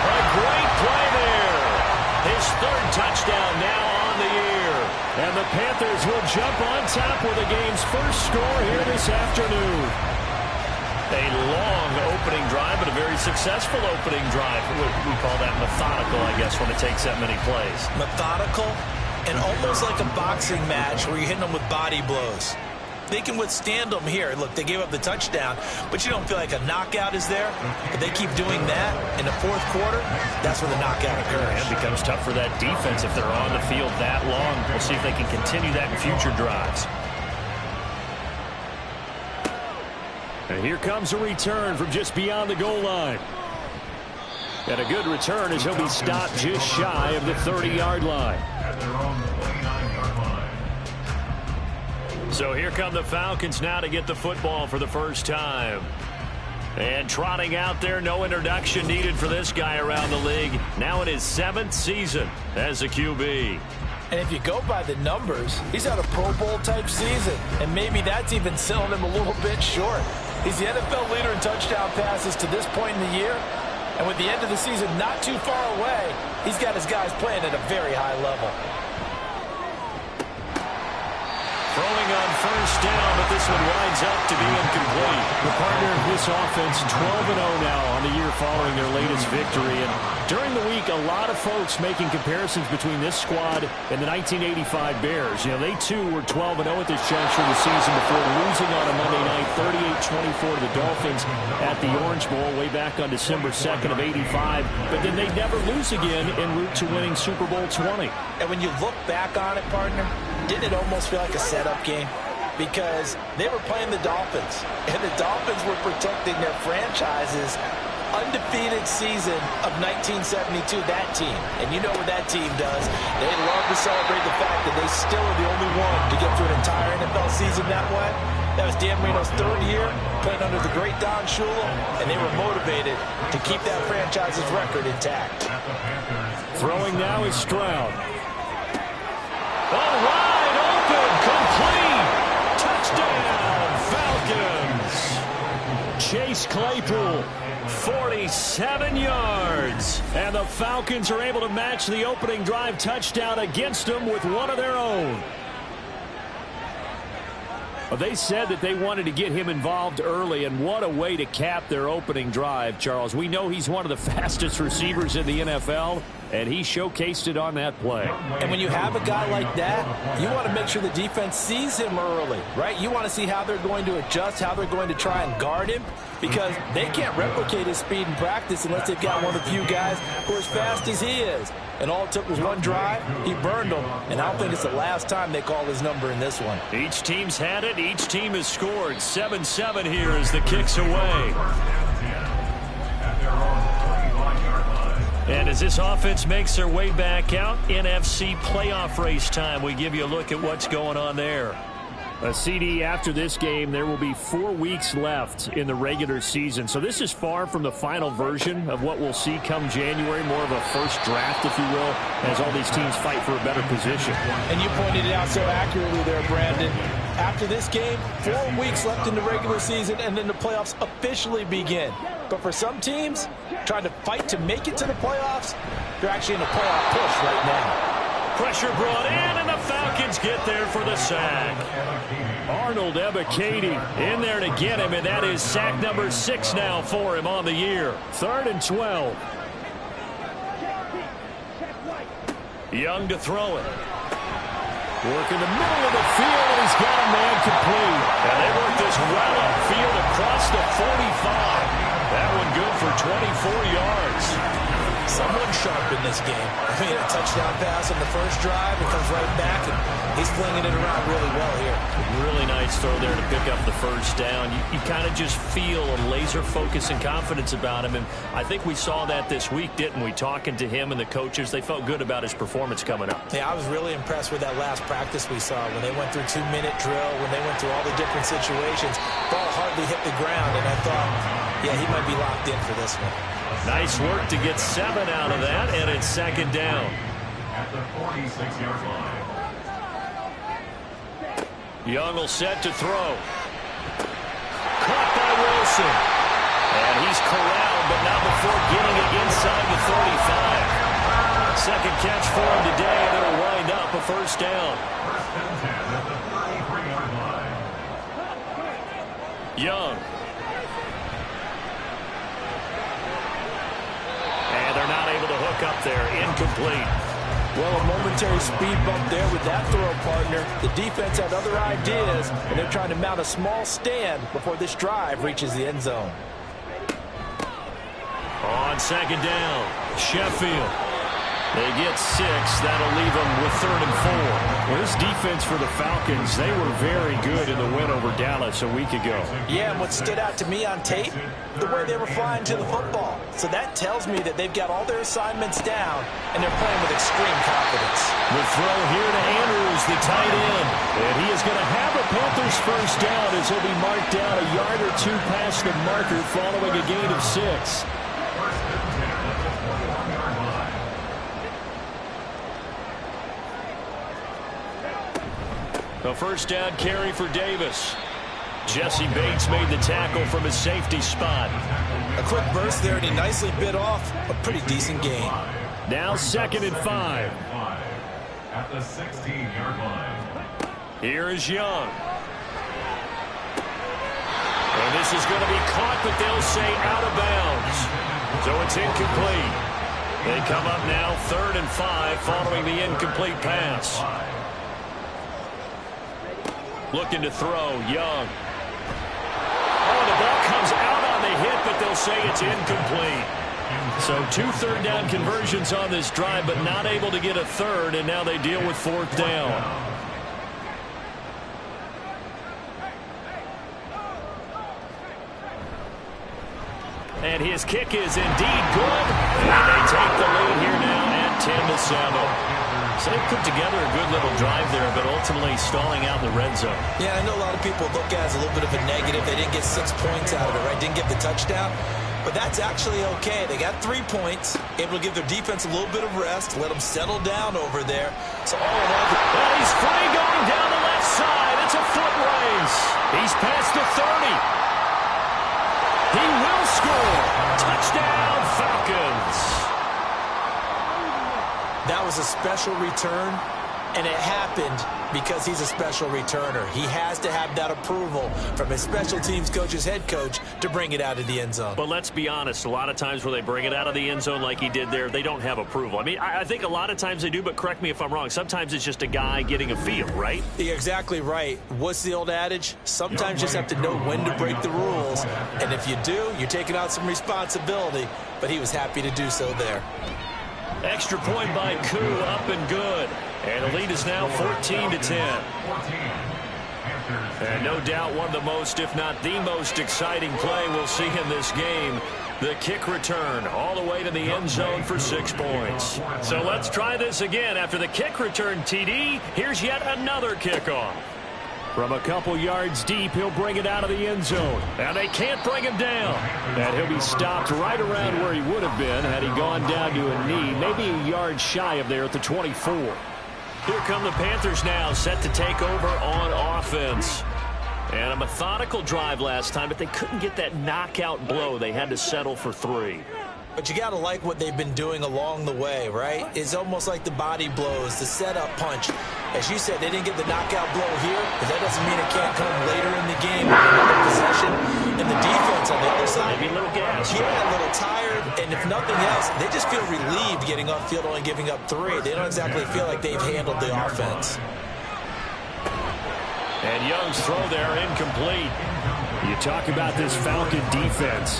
A great play there. His third touchdown now on the year. And the Panthers will jump on top with the game's first score here this afternoon. A long opening drive, but a very successful opening drive. We call that methodical, I guess, when it takes that many plays. Methodical and almost like a boxing match where you're hitting them with body blows. They can withstand them here. Look, they gave up the touchdown, but you don't feel like a knockout is there. If they keep doing that in the fourth quarter, that's where the knockout occurs. It becomes tough for that defense if they're on the field that long. We'll see if they can continue that in future drives. And here comes a return from just beyond the goal line. And a good return as he'll be stopped just shy of the 30-yard line. At their own 29-yard line. So here come the Falcons now to get the football for the first time. And trotting out there, no introduction needed for this guy around the league. Now in his 7th season as a QB. And if you go by the numbers, he's had a Pro Bowl type season. And maybe that's even selling him a little bit short. He's the NFL leader in touchdown passes to this point in the year. And with the end of the season not too far away, he's got his guys playing at a very high level. Throwing on first down, but this one winds up to be incomplete. The partner of this offense, 12-0 now on the year following their latest victory. And during the week, a lot of folks making comparisons between this squad and the 1985 Bears. You know, they too were 12-0 at this juncture of the season before losing on a Monday night, 38-24 to the Dolphins at the Orange Bowl way back on December 2nd of '85. But then they never lose again en route to winning Super Bowl 20. And when you look back on it, partner, didn't it almost feel like a setup game? Because they were playing the Dolphins, and the Dolphins were protecting their franchise's undefeated season of 1972, that team. And you know what that team does. They love to celebrate the fact that they still are the only one to get through an entire NFL season that way. That was Dan Marino's 3rd year, playing under the great Don Shula, and they were motivated to keep that franchise's record intact. Throwing now is Stroud. All wide open, complete, touchdown, Falcons. Chase Claypool, 47 yards. and the Falcons are able to match the opening drive touchdown against them with one of their own. Well, they said that they wanted to get him involved early, and what a way to cap their opening drive, Charles. We know he's one of the fastest receivers in the NFL, and he showcased it on that play. And when you have a guy like that, you want to make sure the defense sees him early, right? You want to see how they're going to adjust, how they're going to try and guard him, because they can't replicate his speed in practice unless they've got one of the few guys who are as fast as he is. And all it took was one drive. He burned them, and I don't think it's the last time they call his number in this one. Each team's had it. Each team has scored. 7-7 here as the kick's away. And as this offense makes their way back out, NFC playoff race time, we give you a look at what's going on there. A CD after this game. There will be 4 weeks left in the regular season. So this is far from the final version of what we'll see come January, more of a first draft, if you will, as all these teams fight for a better position. And you pointed it out so accurately there, Brandon. After this game, 4 weeks left in the regular season, and then the playoffs officially begin. But for some teams, trying to fight to make it to the playoffs, they're actually in a playoff push right now. Pressure brought in, and the Falcons get there for the sack. Arnold Ebiketie in there to get him, and that is sack number 6 now for him on the year. 3rd and 12. Young to throw it. Work in the middle of the field, and he's got a man complete. And they work this well upfield across the 45. That one good for 24 yards. Someone sharp in this game. I mean, a touchdown pass on the first drive, and comes right back, and he's flinging it around really well here. Really nice throw there to pick up the first down. You kind of just feel a laser focus and confidence about him, and I think we saw that this week, didn't we? Talking to him and the coaches, they felt good about his performance coming up. Yeah, I was really impressed with that last practice we saw when they went through 2-minute drill, when they went through all the different situations. Ball hardly hit the ground, and I thought, yeah, he might be locked in for this one. Nice work to get 7 out of that, and it's 2nd down. At the 46-yard line. Young will set to throw. Caught by Wilson. And he's corralled, but not before getting it inside the 35. Second catch for him today, and it'll wind up a first down. 1st and 10 at the 33-yard line. Young. And they're not able to hook up there. Incomplete. Well, a momentary speed bump there with that throw, partner. The defense had other ideas, and they're trying to mount a small stand before this drive reaches the end zone. On 2nd down, Sheffield. They get 6. That'll leave them with 3rd and 4. Well, this defense for the Falcons, they were very good in the win over Dallas a week ago. Yeah, and what stood out to me on tape, the way they were flying to the football. So that tells me that they've got all their assignments down, and they're playing with extreme confidence. The throw here to Andrews, the tight end. And he is going to have a Panthers first down as he'll be marked down a yard or 2 past the marker following a gain of 6. 1st and 10 at the 41-yard line. A first down carry for Davis. Jesse Bates made the tackle from his safety spot. A quick burst there, and he nicely bit off a pretty decent gain. Now 2nd and 5. At the 16-yard line. Here is Young. And this is going to be caught, but they'll say out of bounds. So it's incomplete. They come up now 3rd and 5 following the incomplete pass. Looking to throw, Young. Oh, the ball comes out on the hit, but they'll say it's incomplete. So 2 third down conversions on this drive, but not able to get a 3rd, and now they deal with 4th down. And his kick is indeed good. And they take the lead here now at 10-7. So they put together a good little drive there, but ultimately stalling out in the red zone. Yeah, I know a lot of people look at it as a little bit of a negative. They didn't get 6 points out of it, right? Didn't get the touchdown. But that's actually okay. They got 3 points, able to give their defense a little bit of rest, let them settle down over there. So all in all, and he's free going down the left side. It's a foot race. He's past the 30. He will score. Touchdown, Falcons. that was a special return, and it happened because he's a special returner. He has to have that approval from his special teams coach's head coach to bring it out of the end zone. But let's be honest, a lot of times when they bring it out of the end zone like he did there, they don't have approval. I mean, I think a lot of times they do, but correct me if I'm wrong. Sometimes it's just a guy getting a feel, right? You're exactly right. What's the old adage? Sometimes you just have to know when to break the rules, and if you do, you're taking out some responsibility, but he was happy to do so there. Extra point by Koo, up and good. And the lead is now 14-10. And no doubt one of the most, if not the most exciting play we'll see in this game. The kick return all the way to the end zone for 6 points. So let's try this again. After the kick return, TD, here's yet another kickoff. From a couple yards deep, he'll bring it out of the end zone. And they can't bring him down. And he'll be stopped right around where he would have been had he gone down to a knee, maybe a yard shy of there at the 24. Here come the Panthers now, set to take over on offense. And a methodical drive last time, but they couldn't get that knockout blow. They had to settle for 3. But you got to like what they've been doing along the way, right? It's almost like the body blows, the setup punch. As you said, they didn't get the knockout blow here, but that doesn't mean it can't come later in the game with another possession. And the defense on the other side, maybe a little gas. Yeah, a little tired. And if nothing else, they just feel relieved getting off field, only giving up 3. They don't exactly feel like they've handled the offense. And Young's throw there incomplete. You talk about this Falcon defense.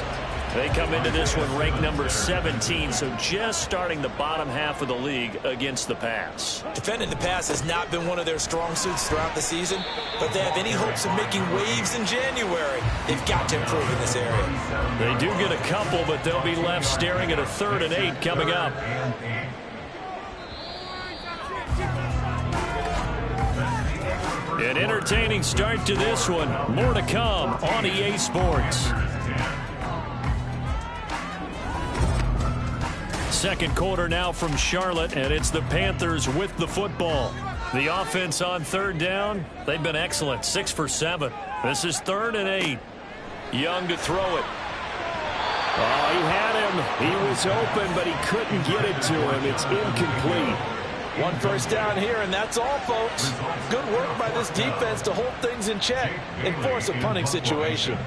They come into this one ranked number 17, so just starting the bottom half of the league against the pass. Defending the pass has not been one of their strong suits throughout the season, but they have any hopes of making waves in January. They've got to improve in this area. They do get a couple, but they'll be left staring at a 3rd and 8 coming up. An entertaining start to this one. More to come on EA Sports. Second quarter now from Charlotte, and it's the Panthers with the football. The offense on 3rd down, they've been excellent, 6 for 7. This is 3rd and 8. Young to throw it. Oh, he had him. He was open, but he couldn't get it to him. It's incomplete. 1 first down here, and that's all, folks. Good work by this defense to hold things in check and force a punting situation.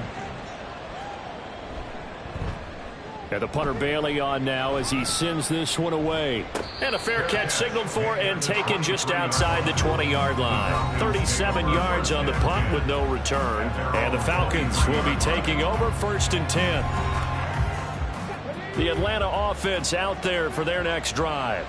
And the punter Bailey on now as he sends this one away. And a fair catch signaled for and taken just outside the 20-yard line. 37 yards on the punt with no return. And the Falcons will be taking over 1st and 10. The Atlanta offense out there for their next drive.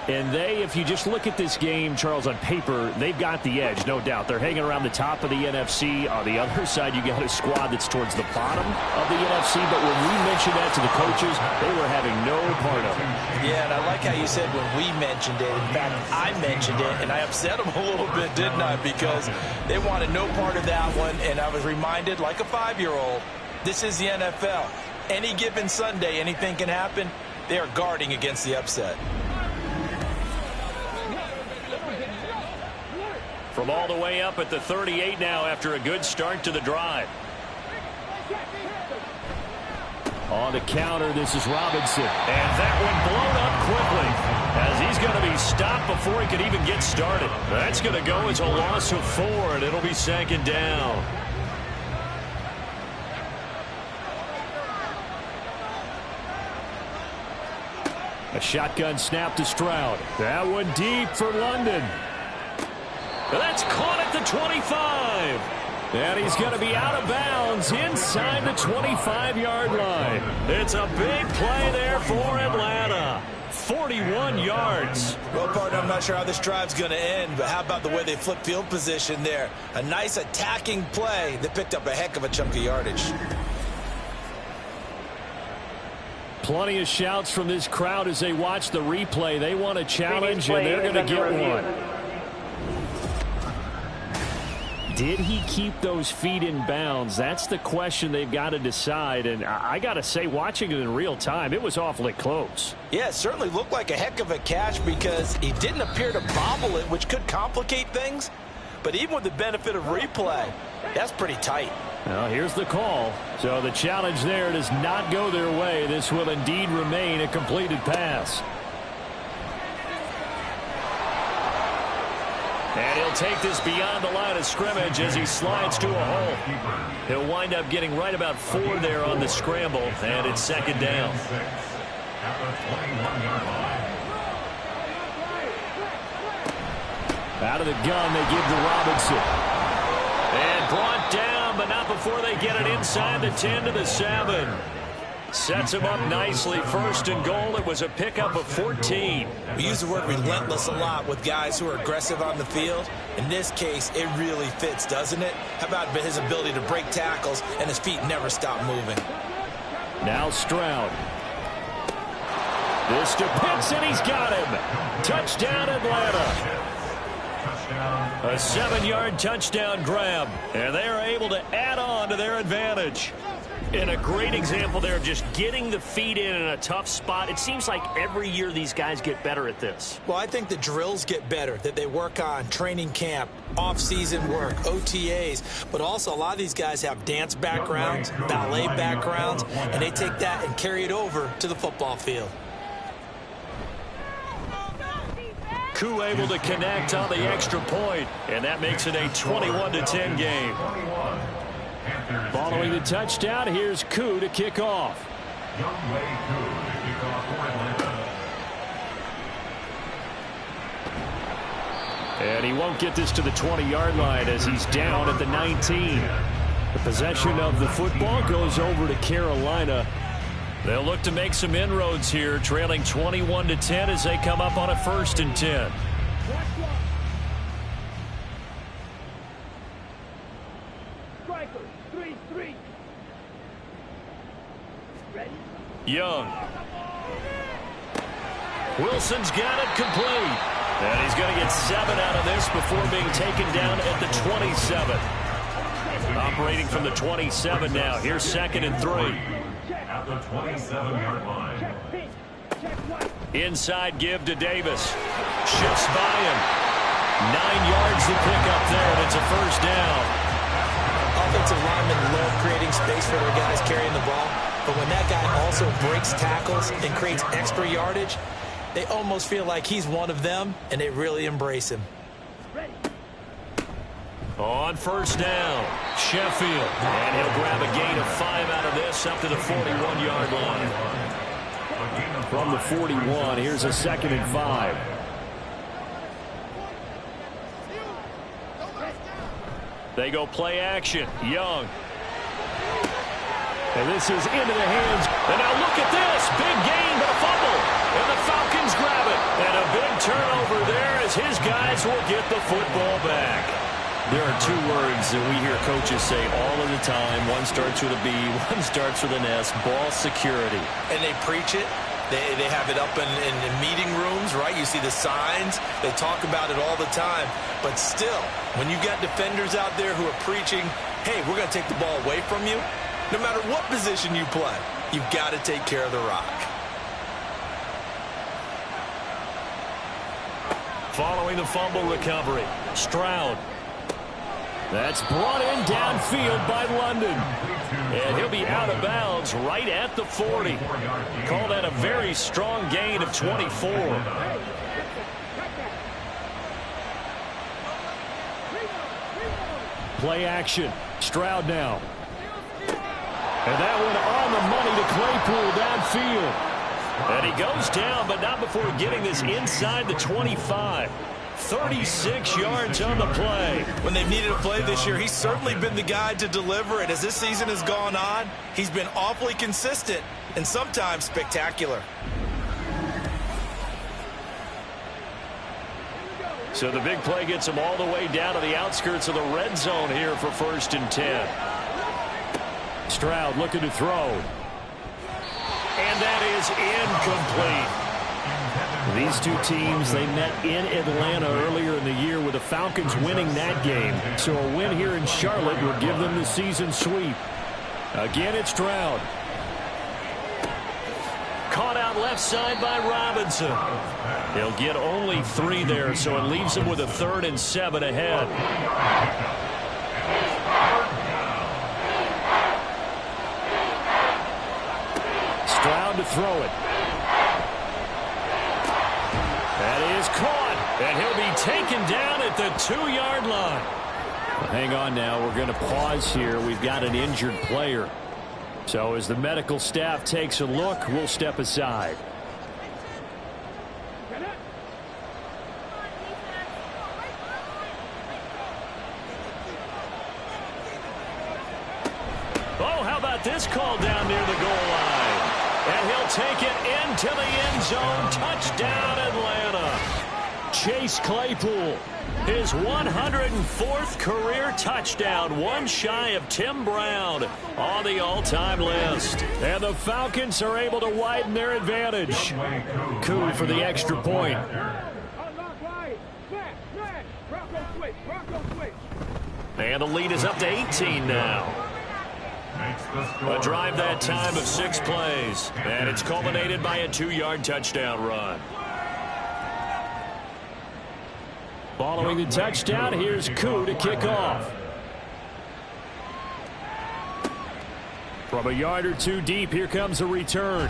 And they, if you just look at this game, Charles, on paper, they've got the edge, no doubt. They're hanging around the top of the NFC. On the other side, you got a squad that's towards the bottom of the NFC. But when we mentioned that to the coaches, they were having no part of it. Yeah, and I like how you said when we mentioned it. In fact, I mentioned it, and I upset them a little bit, didn't I? Because they wanted no part of that one, and I was reminded, like a 5-year-old, this is the NFL. Any given Sunday, anything can happen. They are guarding against the upset. From all the way up at the 38 now after a good start to the drive. On the counter, this is Robinson. And that one blown up quickly as he's going to be stopped before he could even get started. That's going to go as a loss of 4, and it'll be 2nd down. A shotgun snap to Stroud. That one deep for London. That's caught at the 25. And he's going to be out of bounds inside the 25-yard line. It's a big play there for Atlanta. 41 yards. Well, partner, I'm not sure how this drive's going to end, but how about the way they flip field position there? A nice attacking play that picked up a heck of a chunk of yardage. Plenty of shouts from this crowd as they watch the replay. They want a challenge, and they're going to get one. Did he keep those feet in bounds? That's the question they've got to decide. And I got to say, watching it in real time, it was awfully close. Yeah, it certainly looked like a heck of a catch because he didn't appear to bobble it, which could complicate things. But even with the benefit of replay, that's pretty tight. Well, here's the call. So the challenge there does not go their way. This will indeed remain a completed pass. And he'll take this beyond the line of scrimmage as he slides to a hole. He'll wind up getting right about 4 there on the scramble, and it's 2nd down. Out of the gun, they give to Robinson. And brought down, but not before they get it inside the 10 to the 7. Sets him up nicely. 1st and goal. It was a pickup of 14. We use the word relentless a lot with guys who are aggressive on the field. In this case, it really fits, doesn't it? How about his ability to break tackles and his feet never stop moving? Now Stroud. This to Pitts, and he's got him. Touchdown, Atlanta. A 7-yard touchdown grab, and they are able to add on to their advantage. And a great example there of just getting the feet in a tough spot. It seems like every year these guys get better at this. Well, I think the drills get better that they work on, training camp, off-season work, OTAs, but also a lot of these guys have dance backgrounds, ballet backgrounds, and they take that and carry it over to the football field. Koo able to connect on the extra point, and that makes it a 21-10 game. Following the touchdown, here's Koo to kick off. And he won't get this to the 20-yard line as he's down at the 19. The possession of the football goes over to Carolina. They'll look to make some inroads here, trailing 21-10 as they come up on a 1st and 10. Young. Wilson's got it complete. And he's going to get 7 out of this before being taken down at the 27. Operating from the 27 now. Here's 2nd and 3. At the 27-yard line. Inside give to Davis. Shifts by him. 9 yards to pick up there, and it's a 1st down. Offensive linemen love creating space for their guys carrying the ball, but when that guy also breaks tackles and creates extra yardage, they almost feel like he's one of them, and they really embrace him. On 1st down, Sheffield. And he'll grab a gain of 5 out of this up to the 41-yard line. From the 41, here's a 2nd and 5. They go play action. Young. And this is into the hands. And now look at this. Big gain, but a fumble. And the Falcons grab it. And a big turnover there as his guys will get the football back. There are 2 words that we hear coaches say all of the time. One starts with a B, one starts with an S. Ball security. And they preach it. They have it up in meeting rooms, right? You see the signs. They talk about it all the time. But still, when you got defenders out there who are preaching, hey, we're going to take the ball away from you, no matter what position you play, you've got to take care of the rock. Following the fumble recovery, Stroud. That's brought in downfield by London. And he'll be out of bounds right at the 40. Call that a very strong gain of 24. Play action. Stroud now. And that one on the money to Claypool downfield. And he goes down, but not before getting this inside the 25. 36 yards on the play. When they've needed a play this year, he's certainly been the guy to deliver it. As this season has gone on, he's been awfully consistent and sometimes spectacular. So the big play gets him all the way down to the outskirts of the red zone here for 1st and 10. Stroud looking to throw. And that is incomplete. These 2 teams, they met in Atlanta earlier in the year with the Falcons winning that game. So a win here in Charlotte will give them the season sweep. Again, it's Stroud. Caught out left side by Robinson. He'll get only 3 there, so it leaves him with a 3rd and 7 ahead. Stroud to throw it. That is caught, and he'll be taken down at the 2-yard line. Well, hang on now. We're going to pause here. We've got an injured player. So as the medical staff takes a look, we'll step aside. Oh, how about this call down near the goal line? And he'll take it into the end zone. Touchdown, Atlanta. Chase Claypool. His 104th career touchdown, one shy of Tim Brown on the all-time list. And the Falcons are able to widen their advantage. Koo for the extra point. And the lead is up to 18 now. A drive that time of 6 plays. And it's culminated by a 2-yard touchdown run. Following the touchdown, here's Koo to kick off. From a yard or 2 deep, here comes a return.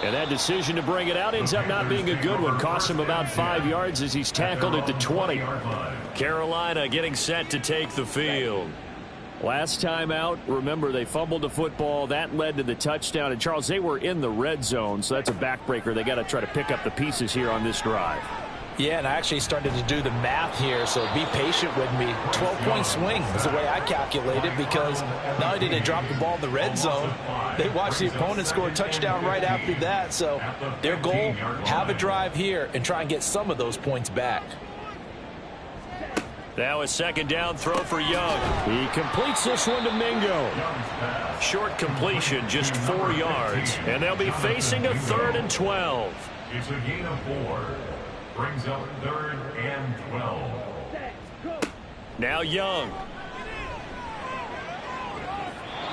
And that decision to bring it out ends up not being a good one. Costs him about 5 yards as he's tackled at the 20. Carolina getting set to take the field. Last time out, remember, they fumbled the football. That led to the touchdown. And, Charles, they were in the red zone, so that's a backbreaker. They got to try to pick up the pieces here on this drive. Yeah, and I actually started to do the math here, so be patient with me. 12-point swing is the way I calculate it, because not only did they drop the ball in the red zone, they watched the opponent score a touchdown right after that. So their goal, have a drive here and try and get some of those points back. Now a second down throw for Young. He completes this one to Mingo. Short completion, just 4 yards, and they'll be facing a 3rd and 12. It's a gain of 4. Brings up 3rd and 12. Now Young.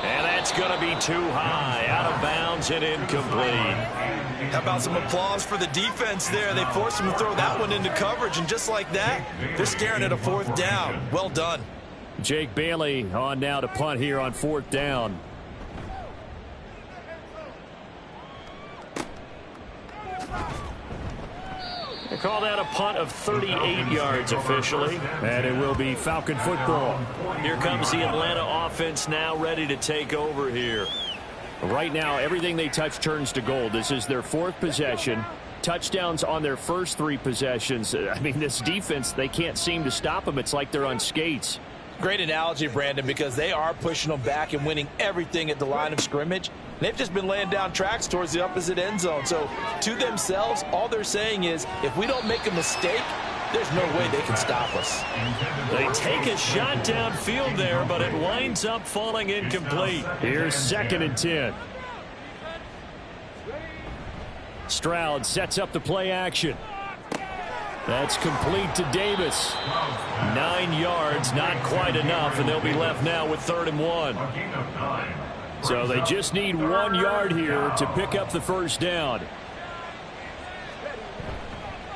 And that's going to be too high. Out of bounds and incomplete. How about some applause for the defense there? They forced him to throw that one into coverage, and just like that, they're staring at a 4th down. Well done. Jake Bailey on now to punt here on 4th down. They call that a punt of 38 yards officially. And it will be Falcon football. Here comes the Atlanta offense now ready to take over here. Right now, everything they touch turns to gold. This is their 4th possession. Touchdowns on their first 3 possessions. I mean, this defense, they can't seem to stop them. It's like they're on skates. Great analogy, Brandon, because they are pushing them back and winning everything at the line of scrimmage. They've just been laying down tracks towards the opposite end zone. So to themselves, all they're saying is, if we don't make a mistake, there's no way they can stop us. They take a shot downfield there, but it winds up falling incomplete. Here's 2nd and 10. Stroud sets up the play action. That's complete to Davis. 9 yards, not quite enough, and they'll be left now with 3rd and 1. So they just need 1 yard here to pick up the first down.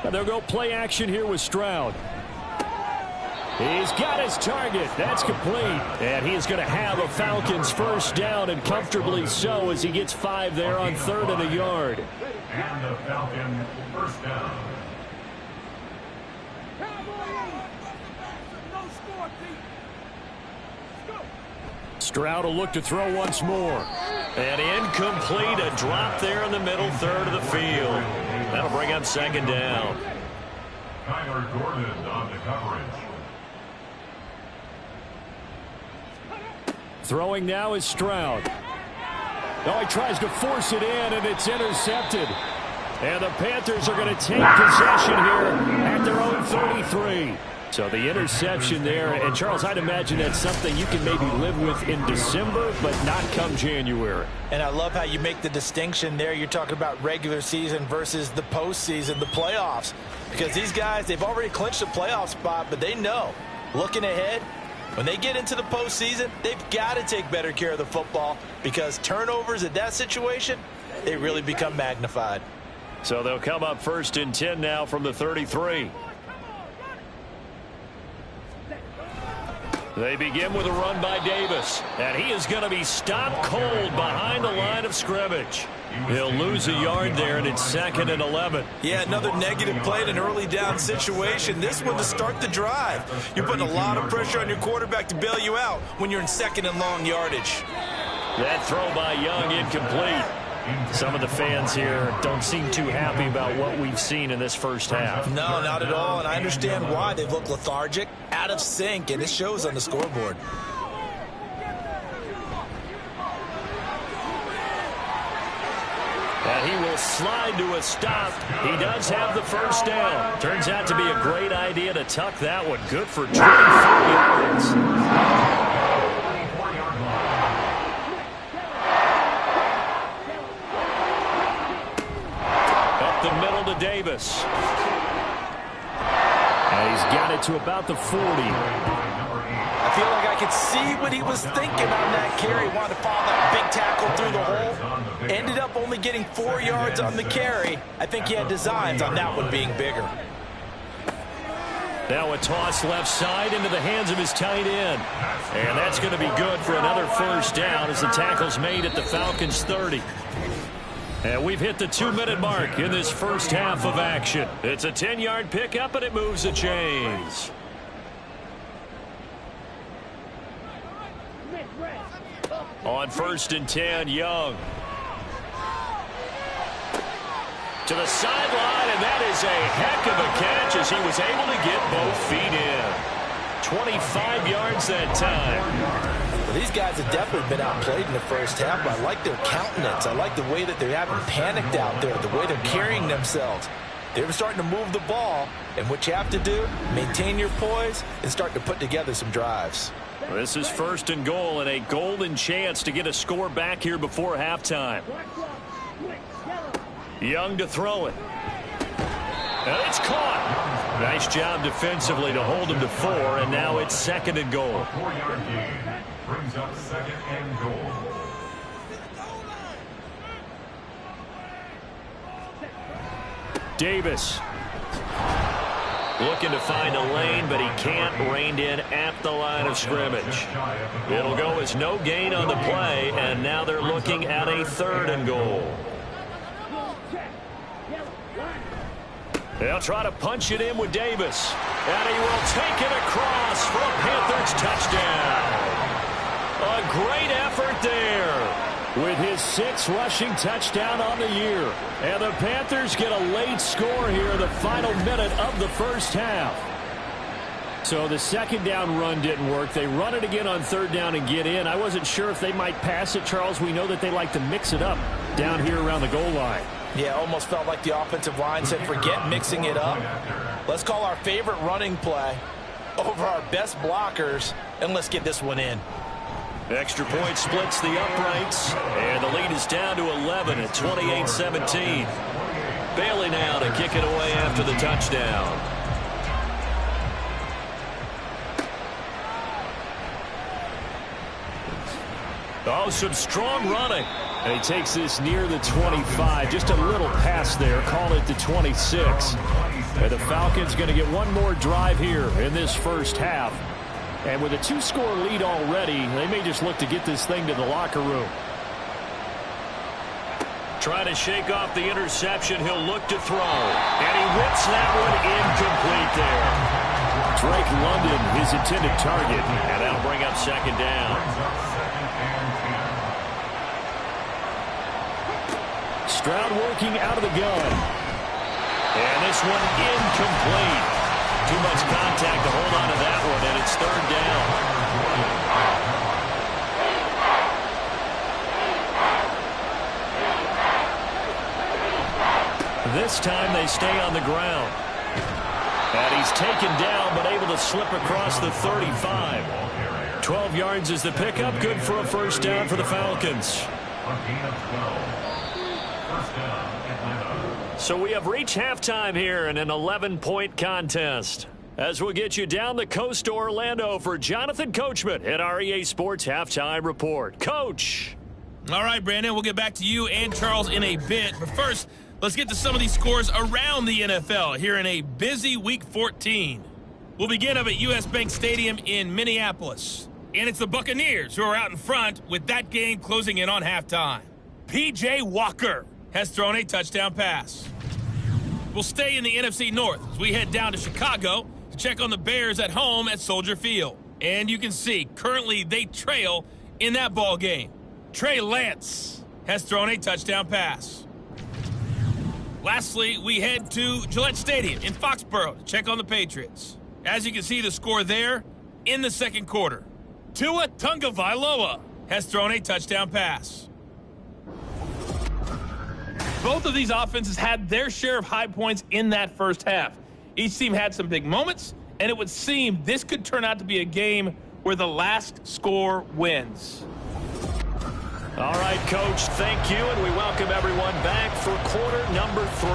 And they'll go play action here with Stroud. He's got his target. That's complete. And he's going to have a Falcons first down, and comfortably so, as he gets 5 there on 3rd and a yard. And the Falcon first down. Stroud will look to throw once more. And incomplete, a drop there in the middle 3rd of the field. That'll bring up 2nd down. Kyler Gordon on the coverage. Throwing now is Stroud. Oh, he tries to force it in, and it's intercepted. And the Panthers are going to take possession here at their own 33. So the interception there, and Charles, I'd imagine that's something you can maybe live with in December, but not come January. And I love how you make the distinction there. You're talking about regular season versus the postseason, the playoffs. Because these guys, they've already clinched a playoff spot, but they know, looking ahead, when they get into the postseason, they've got to take better care of the football, because turnovers at that situation, they really become magnified. So they'll come up 1st and 10 now from the 33. They begin with a run by Davis, and he is going to be stopped cold behind the line of scrimmage. He'll lose a yard there, and it's 2nd and 11. Yeah, another negative play in an early down situation. This one to start the drive. You're putting a lot of pressure on your quarterback to bail you out when you're in 2nd and long yardage. That throw by Young incomplete. Some of the fans here don't seem too happy about what we've seen in this first half. No, not at all, and I understand why. They've looked lethargic, out of sync, and it shows on the scoreboard. And he will slide to a stop. He does have the first down. Turns out to be a great idea to tuck that one. Good for 24 yards. Up the middle to Davis. And he's got it to about the 40. feel like I could see what he was thinking on that carry. Wanted to follow that big tackle through the hole. Ended up only getting 4 yards on the carry. I think he had designs on that one being bigger. Now a toss left side into the hands of his tight end. And that's going to be good for another first down as the tackle's made at the Falcons' 30. And we've hit the 2-minute mark in this first half of action. It's a 10-yard pickup, and it moves the chains. On 1st and 10, Young. To the sideline, and that is a heck of a catch as he was able to get both feet in. 25 yards that time. Well, these guys have definitely been outplayed in the first half, but I like their countenance. I like the way that they haven't panicked out there, the way they're carrying themselves. They were starting to move the ball, and what you have to do, maintain your poise and start to put together some drives. This is 1st and goal and a golden chance to get a score back here before halftime. Young to throw it. And it's caught. Nice job defensively to hold him to 4, and now it's 2nd and goal. A 4-yard gain brings up 2nd and goal. Davis. Looking to find a lane, but he can't. Reined in at the line of scrimmage. It'll go as no gain on the play, and now they're looking at a 3rd and goal. They'll try to punch it in with Davis. And he will take it across for a Panthers touchdown. A great effort there. With his 6th rushing touchdown on the year. And the Panthers get a late score here in the final minute of the first half. So the 2nd down run didn't work. They run it again on 3rd down and get in. I wasn't sure if they might pass it, Charles. We know that they like to mix it up down here around the goal line. Yeah, almost felt like the offensive line said, forget mixing it up. Let's call our favorite running play over our best blockers, and let's get this one in. Extra point splits the uprights, and the lead is down to 11 at 28-17. Bailey now to kick it away after the touchdown. Oh, some strong running. And he takes this near the 25. Just a little pass there. Call it the 26. And the Falcons going to get one more drive here in this first half. And with a 2-score lead already, they may just look to get this thing to the locker room. Trying to shake off the interception. He'll look to throw. And he whips that one incomplete there. Drake London, his intended target. And that'll bring up 2nd down. Stroud working out of the gun. And this one incomplete. Too much contact to hold on to that one, and it's 3rd down. This time they stay on the ground. And he's taken down, but able to slip across the 35. 12 yards is the pickup. Good for a first down for the Falcons. So we have reached halftime here in an 11-point contest. As we'll get you down the coast to Orlando for Jonathan Coachman at our EA Sports Halftime Report. Coach. All right, Brandon, we'll get back to you and Charles in a bit. But first, let's get to some of these scores around the NFL here in a busy Week 14. We'll begin up at U.S. Bank Stadium in Minneapolis. And it's the Buccaneers who are out in front with that game closing in on halftime. P.J. Walker has thrown a touchdown pass. We'll stay in the NFC North as we head down to Chicago to check on the Bears at home at Soldier Field. And you can see, currently they trail in that ball game. Trey Lance has thrown a touchdown pass. Lastly, we head to Gillette Stadium in Foxborough to check on the Patriots. As you can see, the score there in the 2nd quarter. Tua Tagovailoa has thrown a touchdown pass. Both of these offenses had their share of high points in that first half. Each team had some big moments, and it would seem this could turn out to be a game where the last score wins. All right, Coach, thank you, and we welcome everyone back for quarter number 3.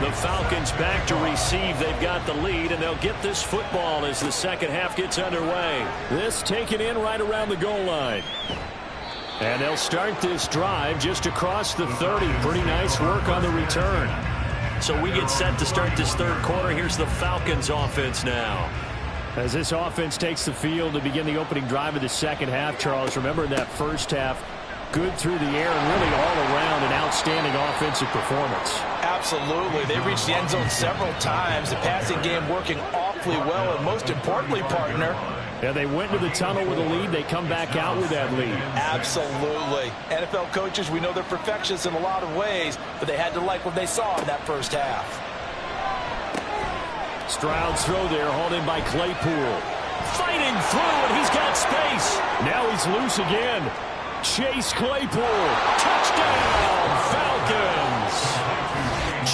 The Falcons back to receive. They've got the lead, and they'll get this football as the second half gets underway. This taken in right around the goal line. And they'll start this drive just across the 30. Pretty nice work on the return. So we get set to start this third quarter. Here's the Falcons offense now. As this offense takes the field to begin the opening drive of the second half, Charles, remember in that first half, good through the air and really all around an outstanding offensive performance. Absolutely. They reached the end zone several times. The passing game working awfully well, and most importantly, partner, yeah, they went to the tunnel with a lead. They come back out with that lead. Absolutely. NFL coaches, we know they're perfectionists in a lot of ways, but they had to like what they saw in that first half. Stroud's throw there, hauled in by Claypool. Fighting through, and he's got space. Now he's loose again. Chase Claypool. Touchdown, Falcons.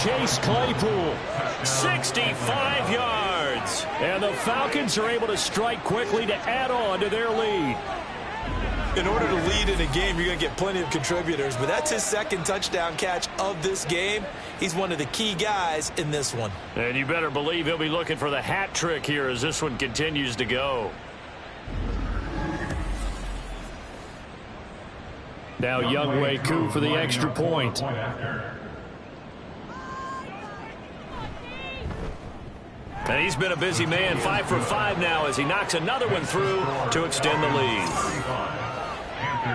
Chase Claypool, 65 yards. And the Falcons are able to strike quickly to add on to their lead. In order to lead in a game, you're going to get plenty of contributors, but that's his second touchdown catch of this game. He's one of the key guys in this one. And you better believe he'll be looking for the hat trick here as this one continues to go. Now Younghoe Koo for the extra point. And he's been a busy man, 5 for 5 now as he knocks another one through to extend the lead.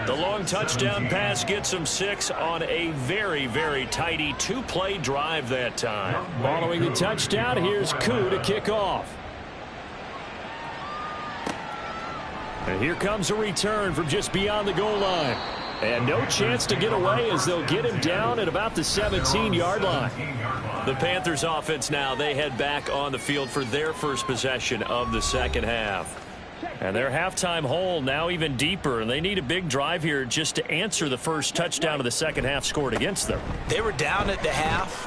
The long touchdown pass gets him 6 on a very, very tidy 2-play drive that time. Following the touchdown, here's Koo to kick off. And here comes a return from just beyond the goal line. And no chance to get away as they'll get him down at about the 17-yard line. The Panthers offense now, they head back on the field for their first possession of the second half. And their halftime hole now even deeper, and they need a big drive here just to answer the first touchdown of the second half scored against them. They were down at the half.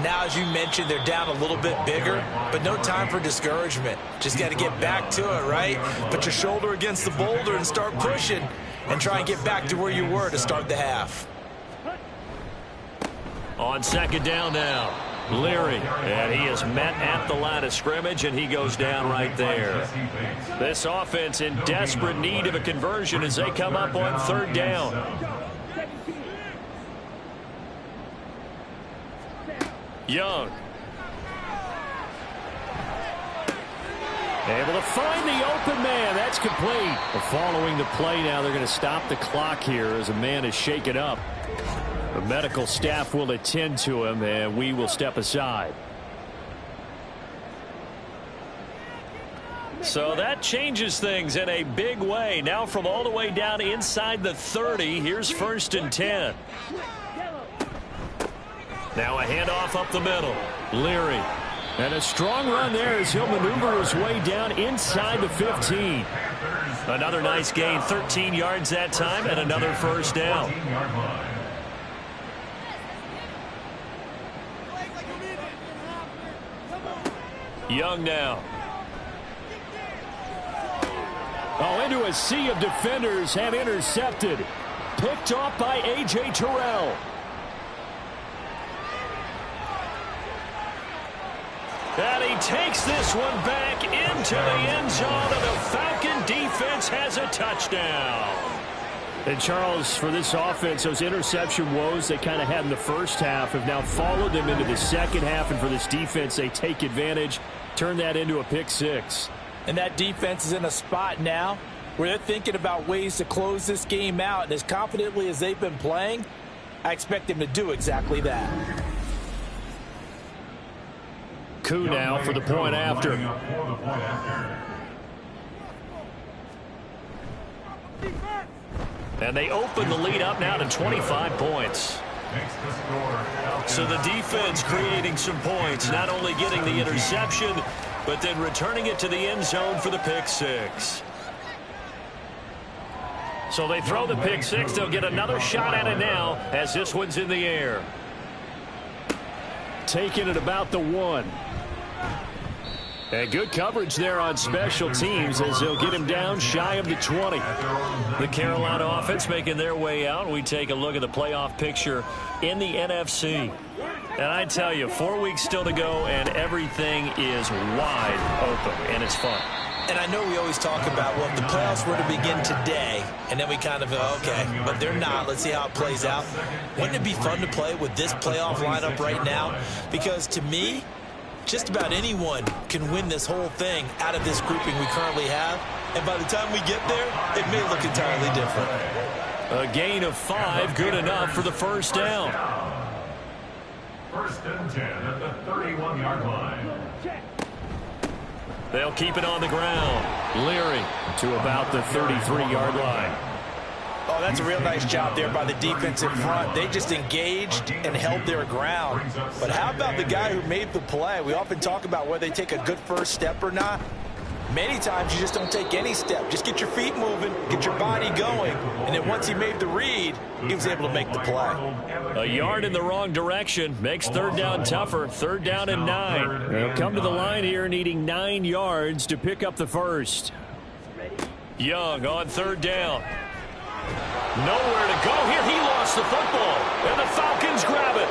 Now, as you mentioned, they're down a little bit bigger, but no time for discouragement. Just got to get back to it, right? Put your shoulder against the boulder and start pushing and try and get back to where you were to start the half. On second down now, Leary, and he is met at the line of scrimmage, and he goes down right there. This offense in desperate need of a conversion as they come up on third down. Young. Able to find the open man. That's complete. Following the play now, they're going to stop the clock here as a man is shaken up. The medical staff will attend to him, and we will step aside. So that changes things in a big way. Now from all the way down inside the 30, here's 1st and 10. Now a handoff up the middle. Leary. And a strong run there as he'll maneuver his way down inside the 15. Another nice gain, 13 yards that time, and another first down. Young now. Oh, into a sea of defenders and intercepted. Picked off by A.J. Terrell. And he takes this one back into the end zone, and the Falcon defense has a touchdown. And Charles, for this offense, those interception woes they kind of had in the first half have now followed them into the second half, and for this defense, they take advantage, turn that into a pick 6. And that defense is in a spot now where they're thinking about ways to close this game out, and as confidently as they've been playing, I expect them to do exactly that. Koo now for the point after. And they open the lead up now to 25 points. So the defense creating some points, not only getting the interception, but then returning it to the end zone for the pick 6. So they throw the pick 6. They'll get another shot at it now as this one's in the air. Taken at about the 1. And good coverage there on special teams as they'll get him down shy of the 20. The Carolina offense making their way out. We take a look at the playoff picture in the NFC. And I tell you, 4 weeks still to go, and everything is wide open, and it's fun. And I know we always talk about, well, if the playoffs were to begin today, and then we kind of go, okay, but they're not. Let's see how it plays out. Wouldn't it be fun to play with this playoff lineup right now? Because to me, just about anyone can win this whole thing out of this grouping we currently have. And by the time we get there, it may look entirely different. A gain of 5, good enough for the first down. First and 10 at the 31-yard line. They'll keep it on the ground. Leary to about the 33-yard line. Oh, that's a real nice job there by the defensive front. They just engaged and held their ground. But how about the guy who made the play? We often talk about whether they take a good first step or not. Many times you just don't take any step. Just get your feet moving, get your body going. And then once he made the read, he was able to make the play. A yard in the wrong direction makes third down tougher. Third down and 9. They'll come to the line here needing 9 yards to pick up the first. Young on third down. Nowhere to go here. He lost the football, and the Falcons grab it.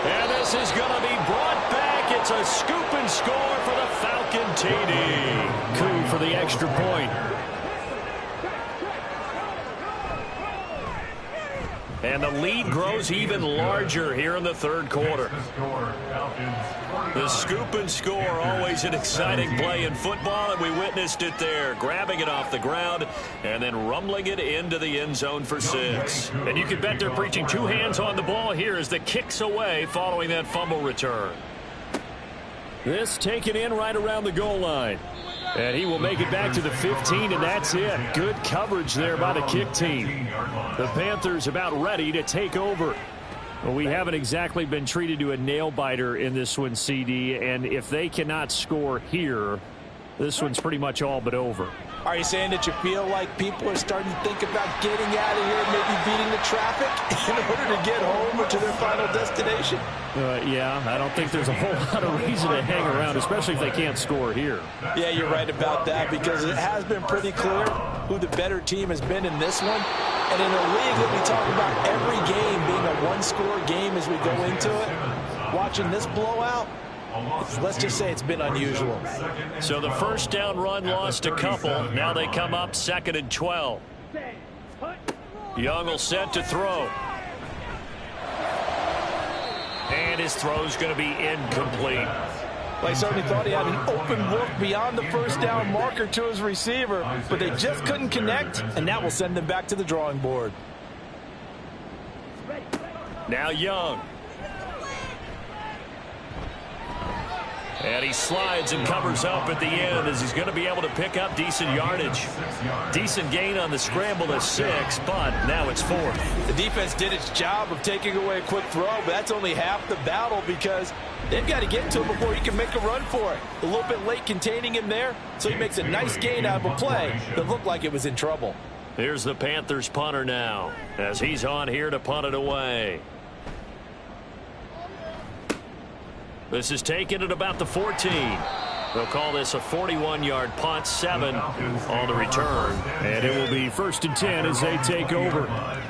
And this is going to be brought back. It's a scoop and score for the Falcon TD. Coup for the extra point. And the lead grows even larger here in the third quarter. The scoop and score, always an exciting play in football, and we witnessed it there, grabbing it off the ground and then rumbling it into the end zone for 6. And you can bet they're preaching 2 hands on the ball here as the kick's away following that fumble return. This taken in right around the goal line. And he will make it back to the 15, and that's it. Good coverage there by the kick team. The Panthers about ready to take over. Well, we haven't exactly been treated to a nail-biter in this one, CD, and if they cannot score here, this one's pretty much all but over. Are you saying that you feel like people are starting to think about getting out of here, maybe beating the traffic in order to get home or to their final destination? Yeah, I don't think there's a whole lot of reason to hang around, especially if they can't score here. Yeah, you're right about that because it has been pretty clear who the better team has been in this one. And in a league that we talk about every game being a one-score game as we go into it, watching this blowout, let's just say it's been unusual. So the first down run lost a couple. Now they come up 2nd and 12. Young will set to throw. And his throw's going to be incomplete. Well, he certainly thought he had an open look beyond the first down marker to his receiver, but they just couldn't connect, and that will send them back to the drawing board. Now Young. And he slides and covers up at the end as he's going to be able to pick up decent yardage. Decent gain on the scramble to 6, but now it's 4th. The defense did its job of taking away a quick throw, but that's only half the battle because they've got to get to him before he can make a run for it. A little bit late containing him there, so he makes a nice gain out of a play that looked like it was in trouble. Here's the Panthers punter now as he's on here to punt it away. This is taken at about the 14. They'll call this a 41-yard punt, 7 on the return. And it will be 1st and 10 as they take over.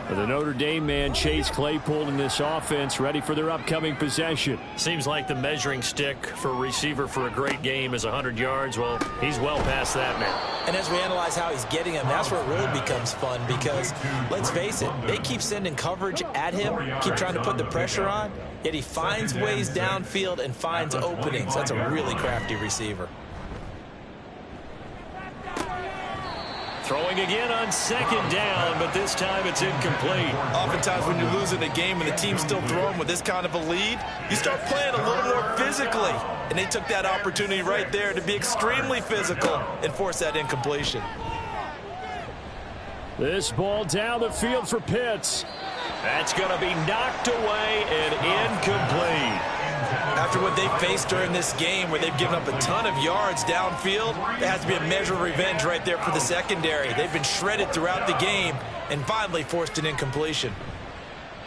The Notre Dame man, Chase Claypool, in this offense, ready for their upcoming possession. Seems like the measuring stick for a receiver for a great game is 100 yards. Well, he's well past that now. And as we analyze how he's getting him, that's where it really becomes fun because, let's face it, they keep sending coverage at him, keep trying to put the pressure on, yet he finds ways downfield and finds openings. That's a really crafty receiver. Throwing again on 2nd down, but this time it's incomplete. Oftentimes when you're losing a game and the team's still throwing with this kind of a lead, you start playing a little more physically. And they took that opportunity right there to be extremely physical and force that incompletion. This ball down the field for Pitts. That's going to be knocked away and incomplete. After what they faced during this game where they've given up a ton of yards downfield, there has to be a measure of revenge right there for the secondary. They've been shredded throughout the game and finally forced an incompletion.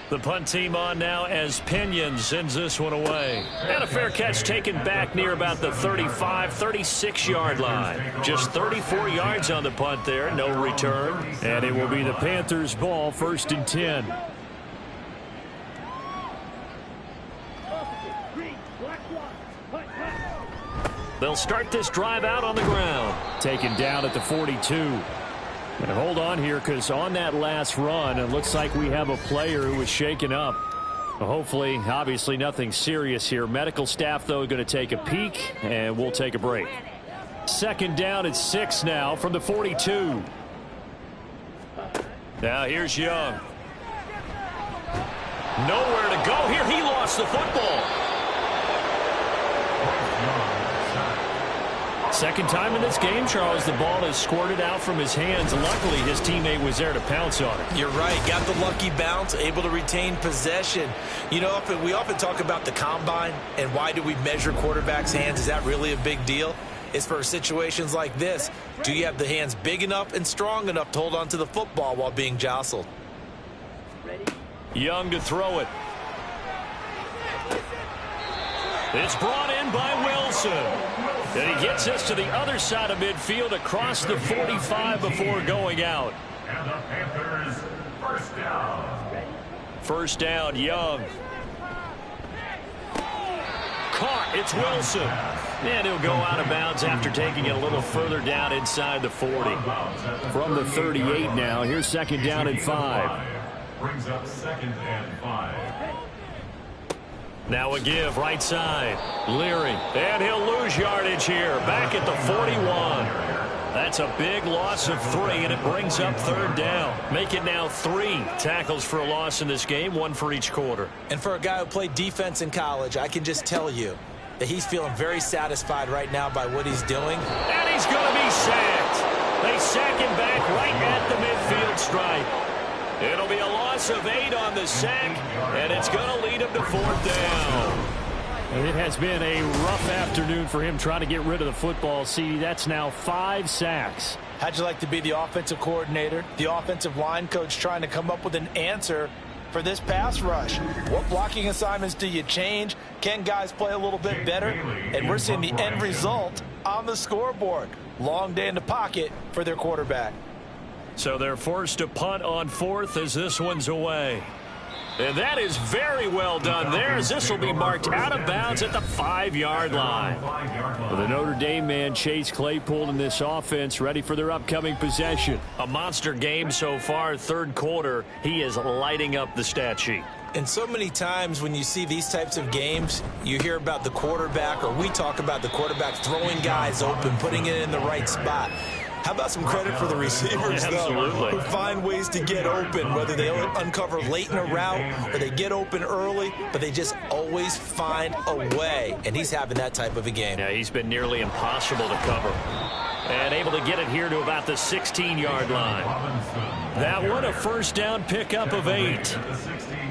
The punt team on now as Pinion sends this one away. And a fair catch taken back near about the 35, 36-yard line. Just 34 yards on the punt there, no return. And it will be the Panthers' ball, 1st and 10. They'll start this drive out on the ground. Taken down at the 42. And hold on here, because on that last run, it looks like we have a player who was shaken up. Hopefully, obviously nothing serious here. Medical staff, though, going to take a peek, and we'll take a break. 2nd down at 6 now from the 42. Now here's Young. Nowhere to go here. He lost the football. 2nd time in this game, Charles, the ball is squirted out from his hands. Luckily, his teammate was there to pounce on it. You're right. Got the lucky bounce, able to retain possession. You know, we often talk about the combine and why do we measure quarterbacks' hands. Is that really a big deal? It's for situations like this. Do you have the hands big enough and strong enough to hold on to the football while being jostled? Young to throw it. It's brought in by Wilson. And he gets us to the other side of midfield across the 45 before going out. And the Panthers, 1st down. 1st down, Young. Caught, it's Wilson. And he'll go out of bounds after taking it a little further down inside the 40. From the 38 now, here's 2nd down and 5. Brings up 2nd and 5. Now a give, right side. Leary, and he'll lose yardage here. Back at the 41. That's a big loss of 3, and it brings up 3rd down. Make it now 3 tackles for a loss in this game, 1 for each quarter. And for a guy who played defense in college, I can just tell you that he's feeling very satisfied right now by what he's doing. And he's going to be sacked. They sack him back right at the midfield stripe. It'll be a loss of 8 on the sack, and it's going to lead him to 4th down. And it has been a rough afternoon for him trying to get rid of the football. See, that's now 5 sacks. How'd you like to be the offensive coordinator, the offensive line coach trying to come up with an answer for this pass rush? What blocking assignments do you change? Can guys play a little bit better? And we're seeing the end result on the scoreboard. Long day in the pocket for their quarterback. So they're forced to punt on 4th as this one's away. And that is very well done there, as this will be marked out of bounds at the 5-yard line. Well, the Notre Dame man, Chase Claypool, in this offense, ready for their upcoming possession. A monster game so far, 3rd quarter. He is lighting up the stat sheet. And so many times when you see these types of games, you hear about the quarterback, or we talk about the quarterback throwing guys open, putting it in the right spot. How about some credit for the receivers, though, who find ways to get open, whether they uncover late in a route or they get open early, but they just always find a way, and he's having that type of a game. Yeah, he's been nearly impossible to cover. And able to get it here to about the 16-yard line. That one, a 1st down pickup of 8.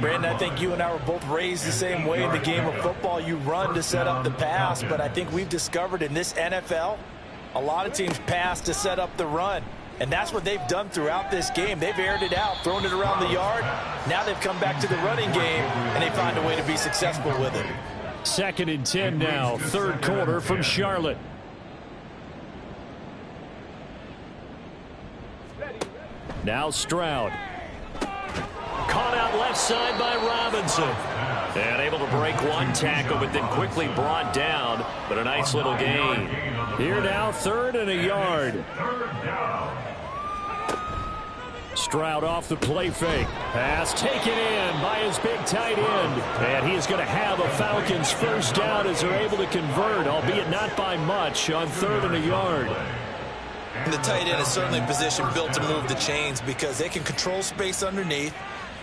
Brandon, I think you and I were both raised the same way in the game of football. You run to set up the pass, but I think we've discovered in this NFL, a lot of teams pass to set up the run. And that's what they've done throughout this game. They've aired it out, thrown it around the yard. Now they've come back to the running game, and they find a way to be successful with it. 2nd and 10 now, 3rd quarter from Charlotte. Now Stroud. Caught out left side by Robinson. And able to break one tackle, but then quickly brought down. But a nice little gain. Here now, 3rd and a yard. Stroud off the play fake. Pass taken in by his big tight end. And he is going to have a Falcons 1st down as they're able to convert, albeit not by much, on 3rd and a yard. And the tight end is certainly a position built to move the chains because they can control space underneath.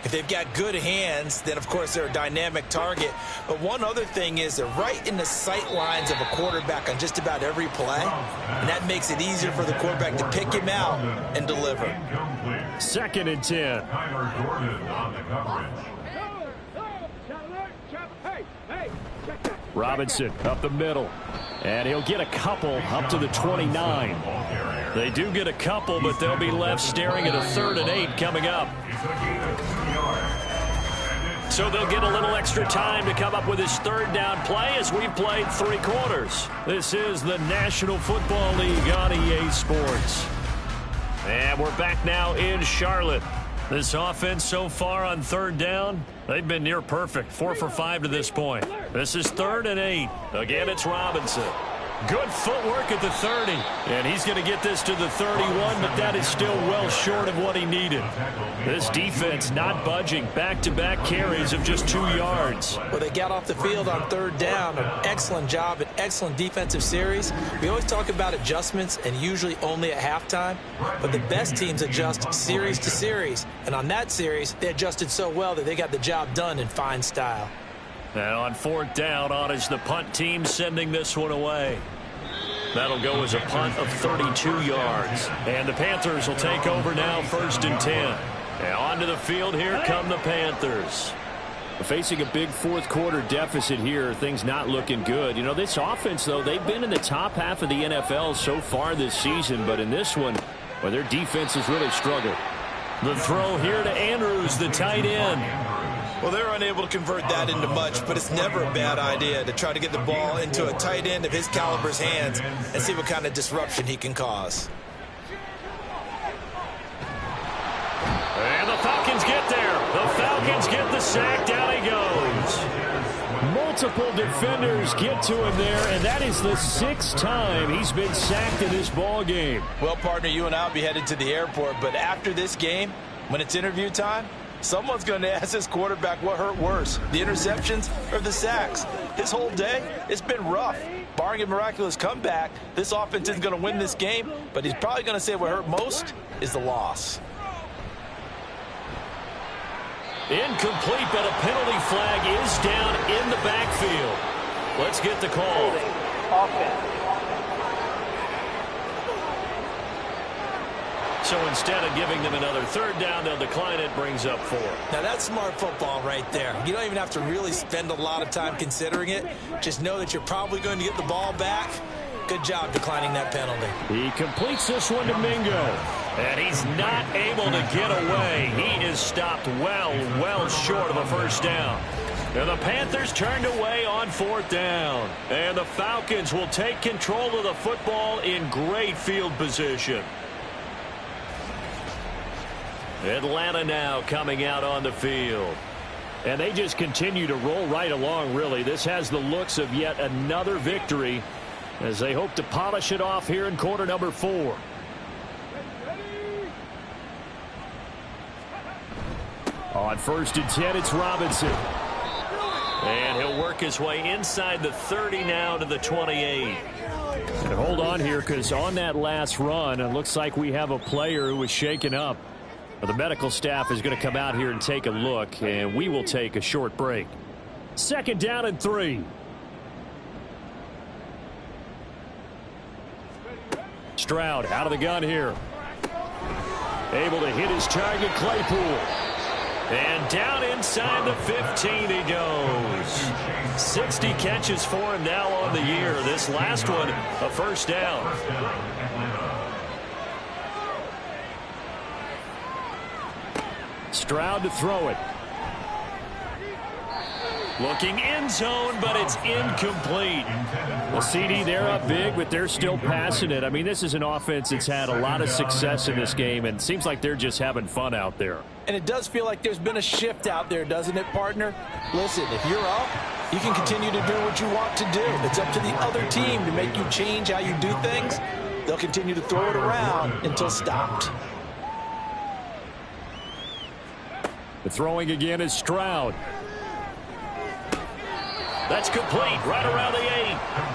If they've got good hands, then, of course, they're a dynamic target. But one other thing is they're right in the sight lines of a quarterback on just about every play. And that makes it easier for the quarterback to pick him out and deliver. 2nd and 10. Robinson up the middle. And he'll get a couple up to the 29. They do get a couple, but they'll be left staring at a 3rd and 8 coming up. So they'll get a little extra time to come up with his third down play as we've played 3 quarters. This is the National Football League on EA Sports. And we're back now in Charlotte. This offense so far on third down, they've been near perfect. 4 for 5 to this point. This is 3rd and 8. Again, it's Robinson. Good footwork at the 30. And he's going to get this to the 31, but that is still well short of what he needed. This defense not budging. Back-to-back carries of just 2 yards. Well, they got off the field on 3rd down. An excellent job, an excellent defensive series. We always talk about adjustments and usually only at halftime. But the best teams adjust series to series. And on that series, they adjusted so well that they got the job done in fine style. And on 4th down, on is the punt team sending this one away. That'll go as a punt of 32 yards. And the Panthers will take over now, 1st and 10. And onto the field, here come the Panthers. Facing a big 4th quarter deficit here, things not looking good. You know, this offense, though, they've been in the top half of the NFL so far this season. But in this one, well, their defense has really struggled. The throw here to Andrews, the tight end. Well, they're unable to convert that into much, but it's never a bad idea to try to get the ball into a tight end of his caliber's hands and see what kind of disruption he can cause. And the Falcons get there. The Falcons get the sack. Down he goes. Multiple defenders get to him there, and that is the 6th time he's been sacked in this ball game. Well, partner, you and I will be headed to the airport, but after this game, when it's interview time, someone's going to ask this quarterback what hurt worse, the interceptions or the sacks. His whole day, it's been rough. Barring a miraculous comeback, this offense isn't going to win this game, but he's probably going to say what hurt most is the loss. Incomplete, but a penalty flag is down in the backfield. Let's get the call. Offense. So instead of giving them another 3rd down, they'll decline it, brings up 4. Now that's smart football right there. You don't even have to really spend a lot of time considering it. Just know that you're probably going to get the ball back. Good job declining that penalty. He completes this one to Mingo. And he's not able to get away. He is stopped well short of a 1st down. And the Panthers turned away on 4th down. And the Falcons will take control of the football in great field position. Atlanta now coming out on the field. And they just continue to roll right along, really. This has the looks of yet another victory as they hope to polish it off here in quarter number 4. On 1st and 10, it's Robinson. And he'll work his way inside the 30 now to the 28. And hold on here, because on that last run, it looks like we have a player who was shaken up. The medical staff is going to come out here and take a look, and we will take a short break. 2nd down and 3. Stroud out of the gun here. Able to hit his target, Claypool. And down inside the 15 he goes. 60 catches for him now on the year. This last one, a 1st down. Stroud to throw it. Looking end zone, but it's incomplete. The CD, they're up big, but they're still passing it. I mean, this is an offense that's had a lot of success in this game, and it seems like they're just having fun out there. And it does feel like there's been a shift out there, doesn't it, partner? Listen, if you're up, you can continue to do what you want to do. It's up to the other team to make you change how you do things. They'll continue to throw it around until stopped. The throwing again is Stroud. That's complete right around the 8.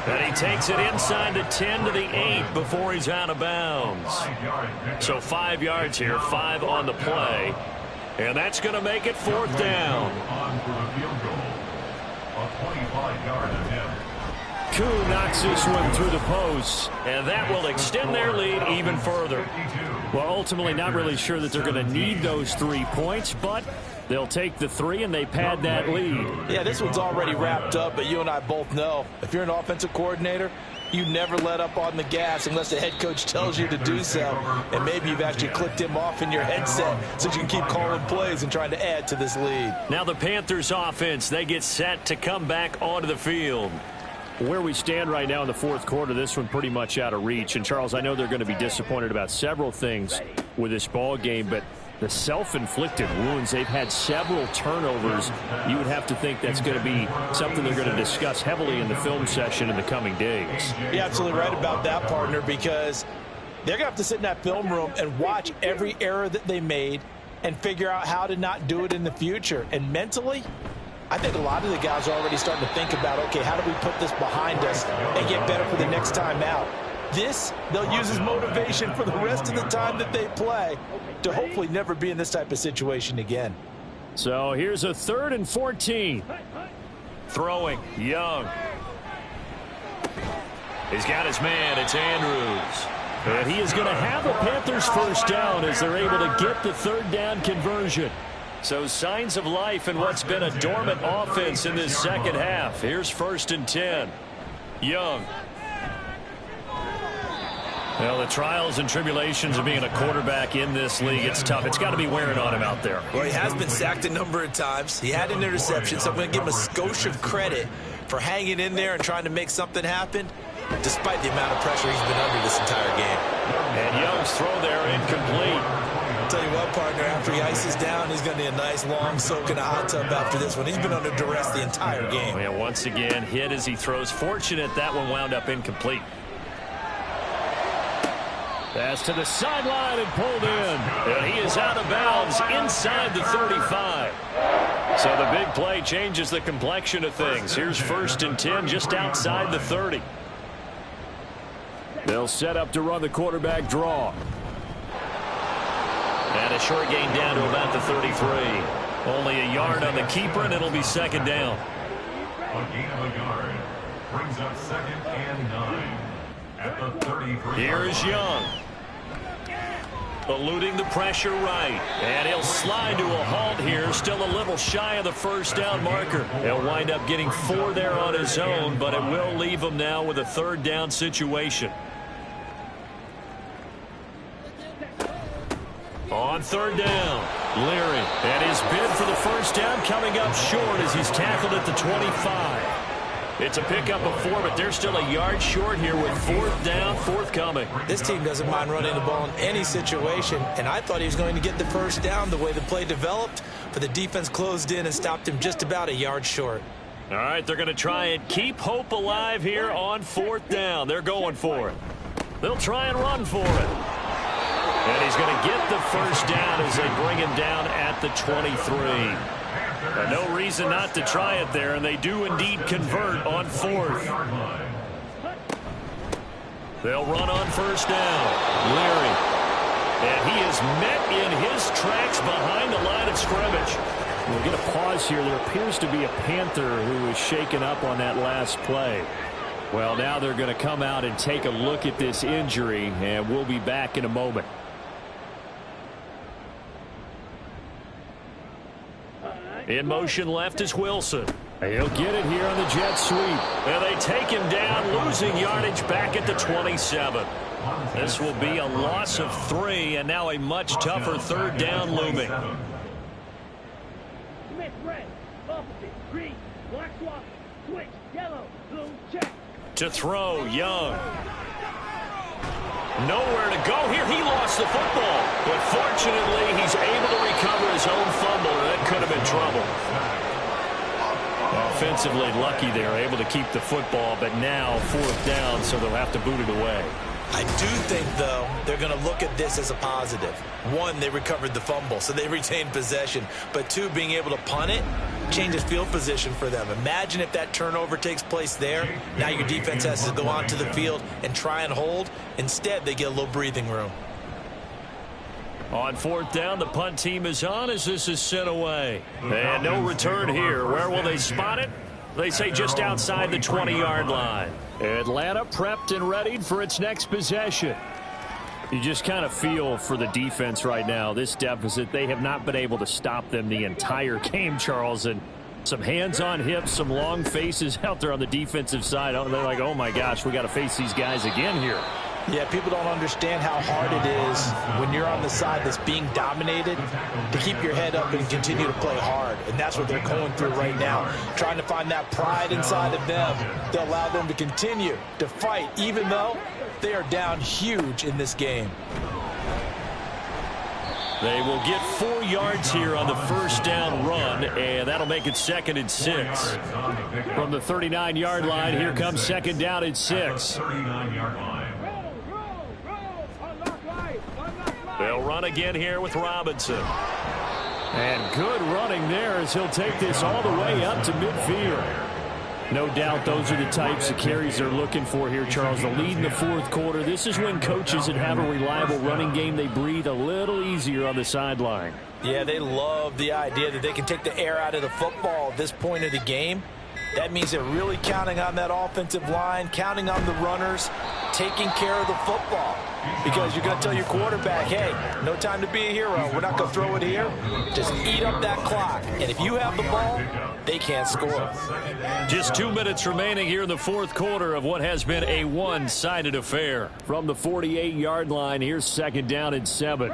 And he takes it inside the 10 to the 8 before he's out of bounds. So 5 yards here, 5 on the play. And that's going to make it 4th down. Koo knocks this one through the post. And that will extend their lead even further. Well, ultimately not really sure that they're going to need those 3 points, but they'll take the 3 and they pad that lead. Yeah, this one's already wrapped up, but you and I both know if you're an offensive coordinator, you never let up on the gas unless the head coach tells you to do so. And maybe you've actually clicked him off in your headset so you can keep calling plays and trying to add to this lead. Now the Panthers offense, they get set to come back onto the field. Where we stand right now in the fourth quarter, this one pretty much out of reach. And, Charles, I know they're going to be disappointed about several things with this ball game, but the self-inflicted wounds, they've had several turnovers. You would have to think that's going to be something they're going to discuss heavily in the film session in the coming days. You're absolutely right about that, partner, because they're going to have to sit in that film room and watch every error that they made and figure out how to not do it in the future. And mentally, I think a lot of the guys are already starting to think about, okay, how do we put this behind us and get better for the next time out? This, they'll use as motivation for the rest of the time that they play to hopefully never be in this type of situation again. So here's a 3rd and 14. Throwing, Young. He's got his man, it's Andrews. And he is going to have the Panthers first down as they're able to get the 3rd down conversion. So signs of life in what's been a dormant offense in this second half. Here's 1st and 10. Young. Well, the trials and tribulations of being a quarterback in this league, it's tough. It's got to be wearing on him out there. Well, he has been sacked a number of times. He had an interception, so I'm going to give him a skosh of credit for hanging in there and trying to make something happen, despite the amount of pressure he's been under this entire game. And Young's throw there incomplete. I'll tell you what, partner, after he ices down, he's going to need a nice long soak in a hot tub after this one. He's been under duress the entire game. Yeah, once again, hit as he throws. Fortunate that one wound up incomplete. Pass to the sideline and pulled in. And he is out of bounds inside the 35. So the big play changes the complexion of things. Here's 1st and 10 just outside the 30. They'll set up to run the quarterback draw. And a short gain down to about the 33. Only a yard on the keeper, and it'll be 2nd down. A gain of a yard brings up 2nd and 9 at the 33. Here's Young. Eluding the pressure right. And he'll slide to a halt here. Still a little shy of the 1st down marker. He'll wind up getting 4 there on his own, but it will leave him now with a 3rd down situation. On 3rd down, Leary. And his bid for the 1st down coming up short as he's tackled at the 25. It's a pickup of 4, but they're still a yard short here with 4th down forthcoming. This team doesn't mind running the ball in any situation, and I thought he was going to get the 1st down the way the play developed, but the defense closed in and stopped him just about a yard short. All right, they're going to try and keep hope alive here on 4th down. They're going for it. They'll try and run for it. And he's going to get the 1st down as they bring him down at the 23. No reason not to try it there, and they do indeed convert on 4th. They'll run on 1st down. Leary. And he is met in his tracks behind the line of scrimmage. We'll get a pause here. There appears to be a Panther who was shaken up on that last play. Well, now they're going to come out and take a look at this injury, and we'll be back in a moment. In motion left is Wilson. He'll get it here on the jet sweep. And they take him down, losing yardage back at the 27. This will be a loss of 3, and now a much tougher 3rd down looming. To throw, Young. Nowhere to go here. He lost the football. But fortunately, he's able to recover his own fumble, and that could have been trouble. Offensively lucky they're able to keep the football, but now 4th down, so they'll have to boot it away. I do think, though, they're going to look at this as a positive. 1, they recovered the fumble, so they retained possession. But 2, being able to punt it changes field position for them. Imagine if that turnover takes place there. Now your defense has to go onto the field and try and hold. Instead, they get a little breathing room. On 4th down, the punt team is on as this is sent away. And no return here. Where will they spot it? They say just outside the 20-yard line. Atlanta prepped and readied for its next possession. You just kind of feel for the defense right now. This deficit, they have not been able to stop them the entire game, Charles. And Some hands on hips, some long faces out there on the defensive side. Oh, they're like, oh my gosh, we got to face these guys again here. Yeah, people don't understand how hard it is when you're on the side that's being dominated to keep your head up and continue to play hard. And that's what they're going through right now, trying to find that pride inside of them to allow them to continue to fight, even though they are down huge in this game. They will get 4 yards here on the first down run, and that'll make it 2nd and 6. From the 39-yard line, here comes 2nd down and 6. They'll run again here with Robinson. And good running there as he'll take this all the way up to midfield. No doubt those are the types of carries they're looking for here, Charles. The lead in the 4th quarter. This is when coaches that have a reliable running game, they breathe a little easier on the sideline. Yeah, they love the idea that they can take the air out of the football at this point of the game. That means they're really counting on that offensive line, counting on the runners, taking care of the football. Because you're going to tell your quarterback, hey, no time to be a hero. We're not going to throw it here. Just eat up that clock. And if you have the ball, they can't score. Just 2 minutes remaining here in the 4th quarter of what has been a one-sided affair. From the 48-yard line, here's 2nd down and 7.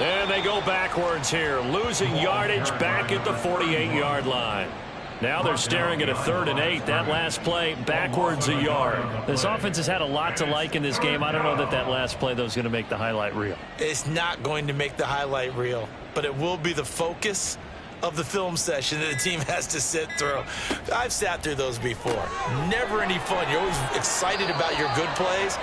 And they go backwards here, losing yardage back at the 48-yard line. Now they're staring at a 3rd and 8. That last play, backwards a yard. This offense has had a lot to like in this game. I don't know that last play, though, is going to make the highlight reel. It's not going to make the highlight reel, but it will be the focus of the film session that the team has to sit through. I've sat through those before. Never any fun. You're always excited about your good plays,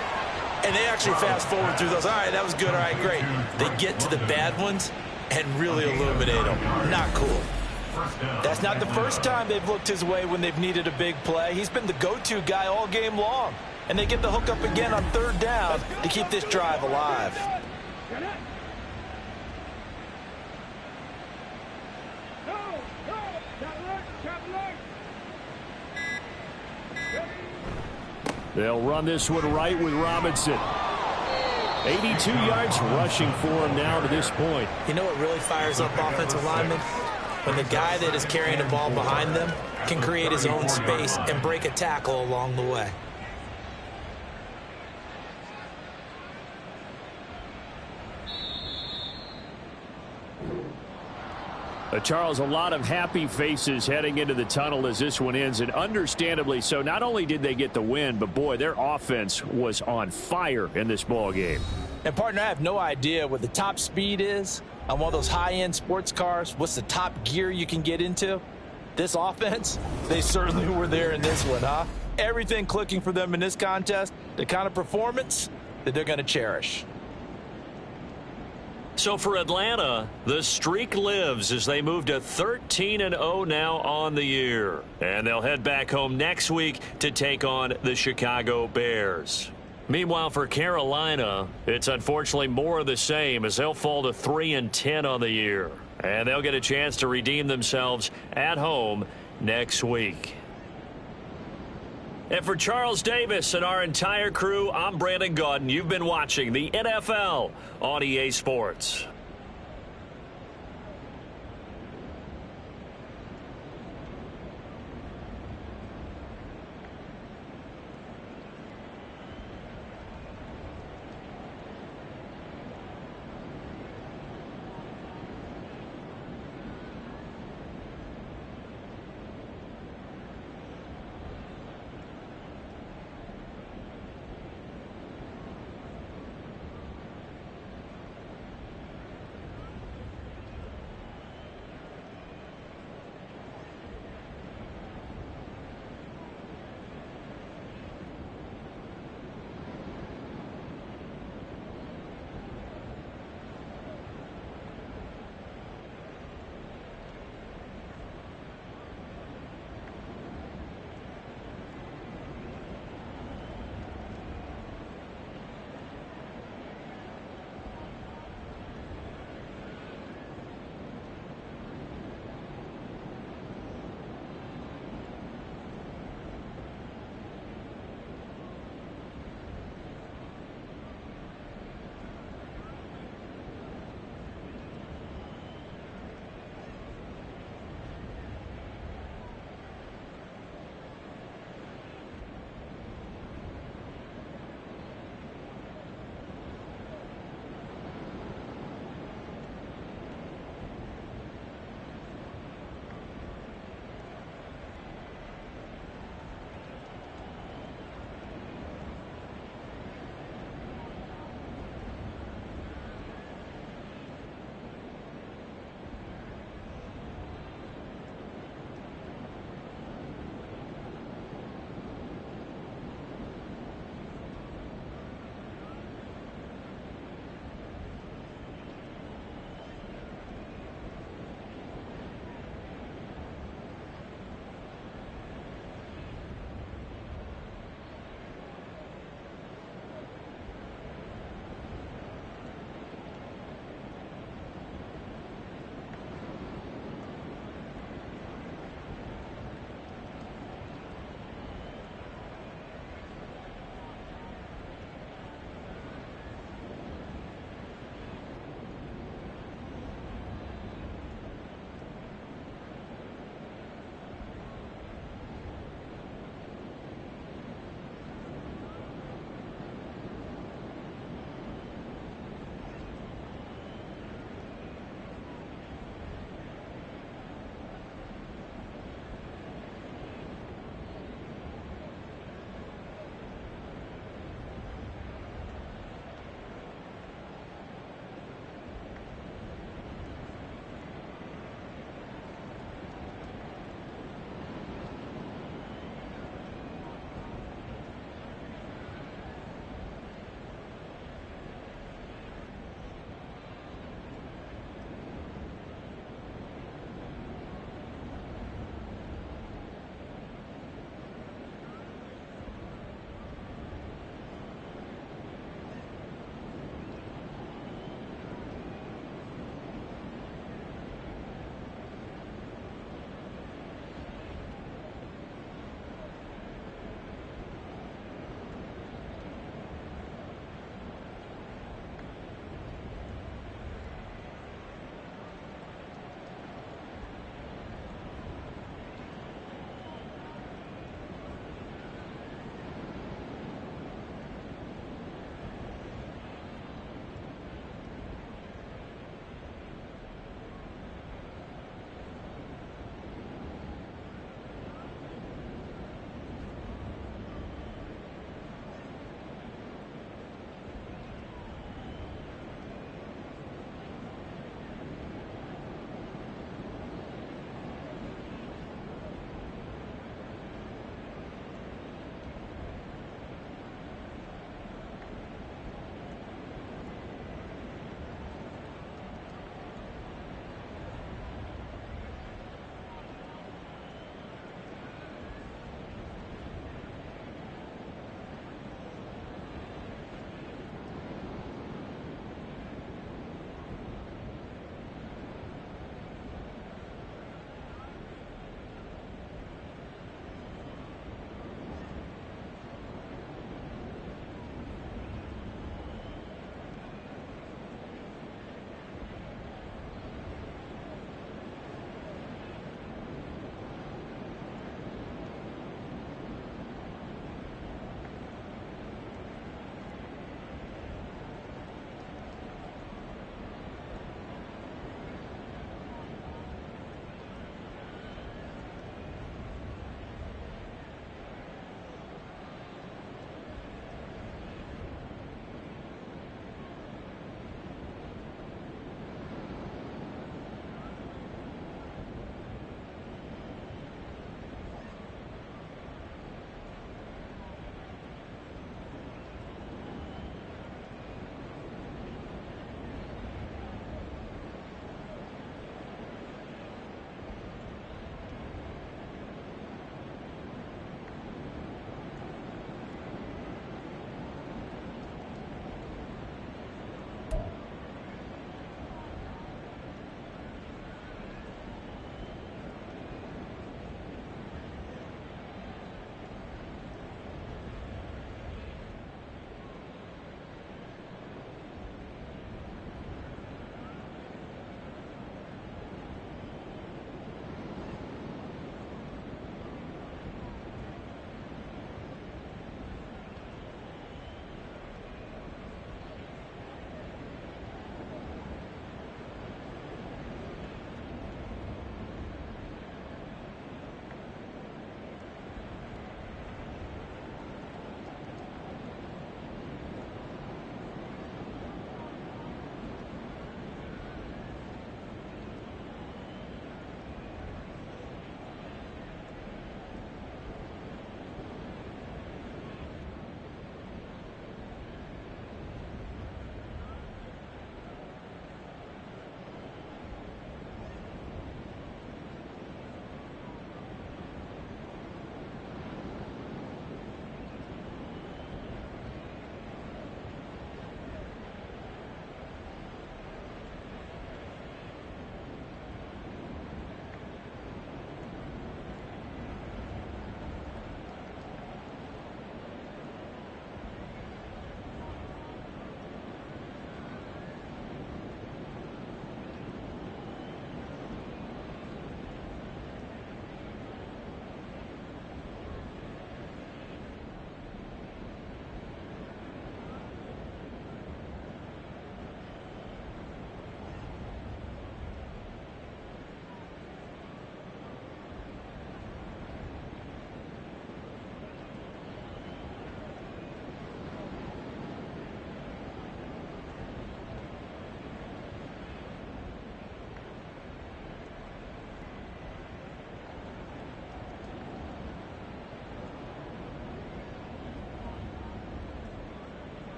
and they actually fast forward through those. All right, that was good. All right, great. They get to the bad ones and really illuminate them. Not cool. That's not the first time they've looked his way when they've needed a big play. He's been the go-to guy all game long. And they get the hook up again on 3rd down to keep this drive alive. They'll run this one right with Robinson. 82 yards rushing for him now to this point. You know what really fires up offensive linemen? When the guy that is carrying the ball behind them can create his own space and break a tackle along the way. Charles, a lot of happy faces heading into the tunnel as this one ends, and understandably so. Not only did they get the win, but boy, their offense was on fire in this ball game. And partner, I have no idea what the top speed is on one of those high-end sports cars. What's the top gear you can get into? This offense, they certainly were there in this one, huh? Everything clicking for them in this contest, the kind of performance that they're going to cherish. So for Atlanta, the streak lives as they move to 13-0 now on the year. And they'll head back home next week to take on the Chicago Bears. Meanwhile, for Carolina, it's unfortunately more of the same as they'll fall to 3-10 on the year. And they'll get a chance to redeem themselves at home next week. And for Charles Davis and our entire crew, I'm Brandon Gaudin. You've been watching the NFL on EA Sports.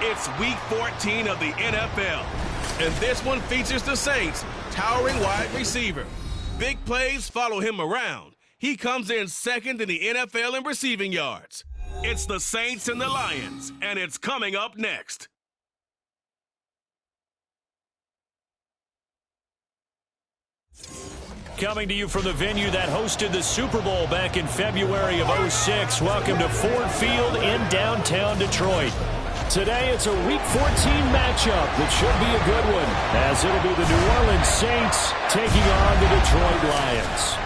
It's Week 14 of the NFL, and this one features the Saints' towering wide receiver. Big plays follow him around. He comes in second in the NFL in receiving yards. It's the Saints and the Lions, and it's coming up next. Coming to you from the venue that hosted the Super Bowl back in February of '06. Welcome to Ford Field in downtown Detroit. Today it's a Week 14 matchup that should be a good one, as it'll be the New Orleans Saints taking on the Detroit Lions.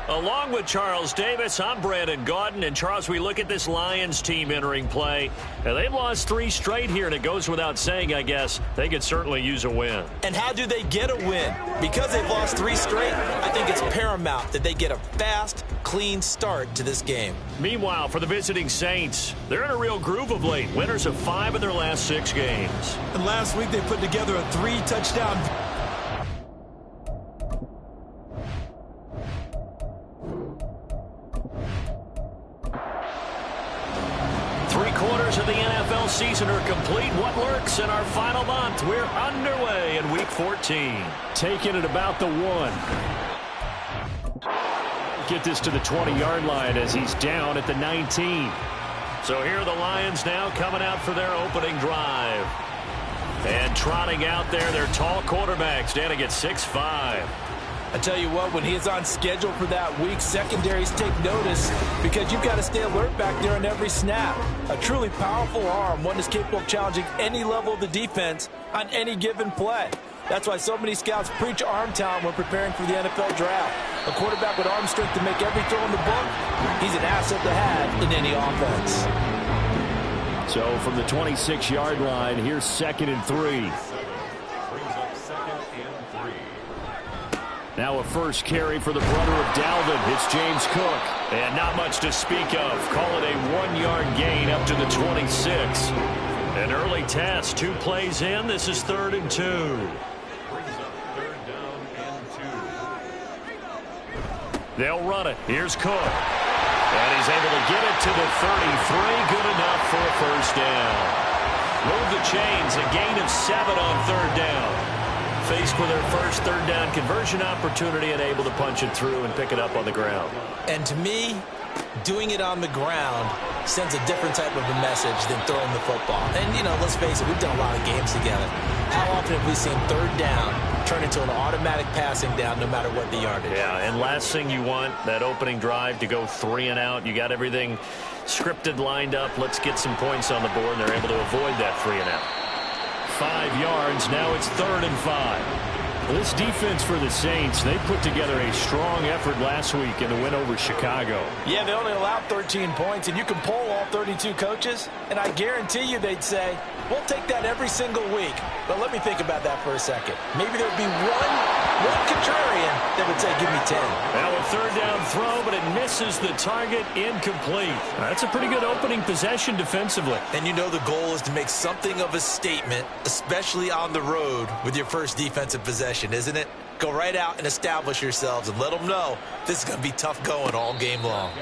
Along with Charles Davis, I'm Brandon Gaudin. And, Charles, we look at this Lions team entering play. Now, they've lost 3 straight here, and it goes without saying, I guess, they could certainly use a win. And how do they get a win? Because they've lost 3 straight, I think it's paramount that they get a fast, clean start to this game. Meanwhile, for the visiting Saints, they're in a real groove of late. Winners of 5 of their last 6 games. And last week they put together a 3-touchdown. Of the NFL season are complete. What lurks in our final month? We're underway in Week 14. Taking it about the 1. Get this to the 20-yard line as he's down at the 19. So here are the Lions now coming out for their opening drive. And trotting out there, their tall quarterback standing at 6'5". I tell you what, when he is on schedule for that week, secondaries take notice because you've got to stay alert back there on every snap. A truly powerful arm, one that's capable of challenging any level of the defense on any given play. That's why so many scouts preach arm talent when preparing for the NFL draft. A quarterback with arm strength to make every throw in the book, he's an asset to have in any offense. So from the 26-yard line, here's 2nd and 3. Now a first carry for the brother of Dalvin. It's James Cook. And not much to speak of. Call it a 1-yard gain up to the 26. An early test. 2 plays in. This is 3rd and 2. They'll run it. Here's Cook. And he's able to get it to the 33. Good enough for a first down. Move the chains. A gain of 7 on 3rd down. Faced with their first 3rd down conversion opportunity and able to punch it through and pick it up on the ground. And to me, doing it on the ground sends a different type of a message than throwing the football. And, you know, let's face it, we've done a lot of games together. How often have we seen 3rd down turn into an automatic passing down no matter what the yardage? Yeah, and last thing you want, that opening drive to go 3 and out. You got everything scripted, lined up. Let's get some points on the board, and they're able to avoid that 3 and out. 5 yards. Now it's 3rd and 5. This defense for the Saints, they put together a strong effort last week in the win over Chicago. Yeah, they only allowed 13 points, and you can poll all 32 coaches, and I guarantee you they'd say, we'll take that every single week. But let me think about that for a second. Maybe there'd be one contrarian that would say, give me 10. Now a 3rd down throw, but it misses the target. Incomplete. That's a pretty good opening possession defensively. And you know the goal is to make something of a statement, especially on the road with your first defensive possession, isn't it? Go right out and establish yourselves and let them know this is going to be tough going all game long.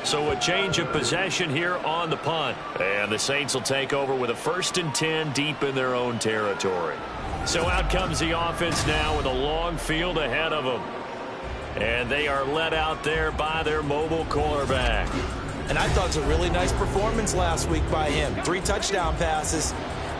So a change of possession here on the punt. And the Saints will take over with a 1st and 10 deep in their own territory. So out comes the offense now with a long field ahead of them. And they are led out there by their mobile quarterback. And I thought it was a really nice performance last week by him. 3 touchdown passes.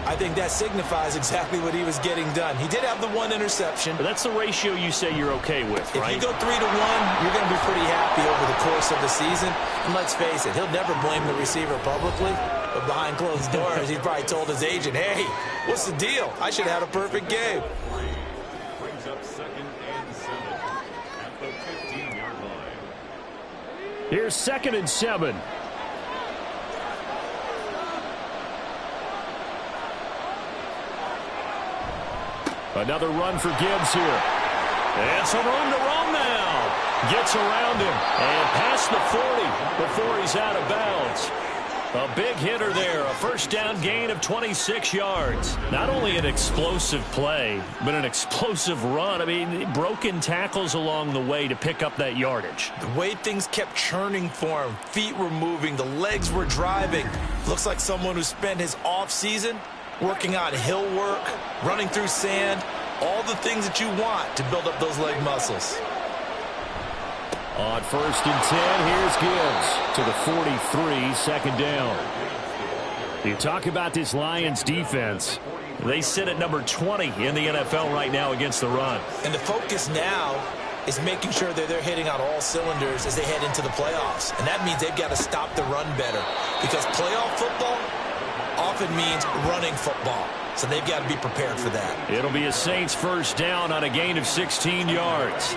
I think that signifies exactly what he was getting done. He did have the 1 interception. But that's the ratio you say you're okay with, right? If you go 3-1, you're going to be pretty happy over the course of the season. And let's face it, he'll never blame the receiver publicly. But behind closed doors, he probably told his agent, hey, what's the deal? I should have had a perfect game. Brings up 2nd and 7 at the 15-yard line. Here's 2nd and 7. Another run for Gibbs here. And some room to roam now. Gets around him and past the 40 before he's out of bounds. A big hitter there. A 1st down gain of 26 yards. Not only an explosive play, but an explosive run. I mean, broken tackles along the way to pick up that yardage. The way things kept churning for him. Feet were moving. The legs were driving. Looks like someone who spent his offseason working on hill work, running through sand, all the things that you want to build up those leg muscles. On 1st and 10, here's Gibbs to the 43, 2nd down. You talk about this Lions defense. They sit at number 20 in the NFL right now against the run. And the focus now is making sure that they're hitting on all cylinders as they head into the playoffs. And that means they've got to stop the run better, because playoff football often means running football. So they've got to be prepared for that. It'll be a Saints 1st down on a gain of 16 yards.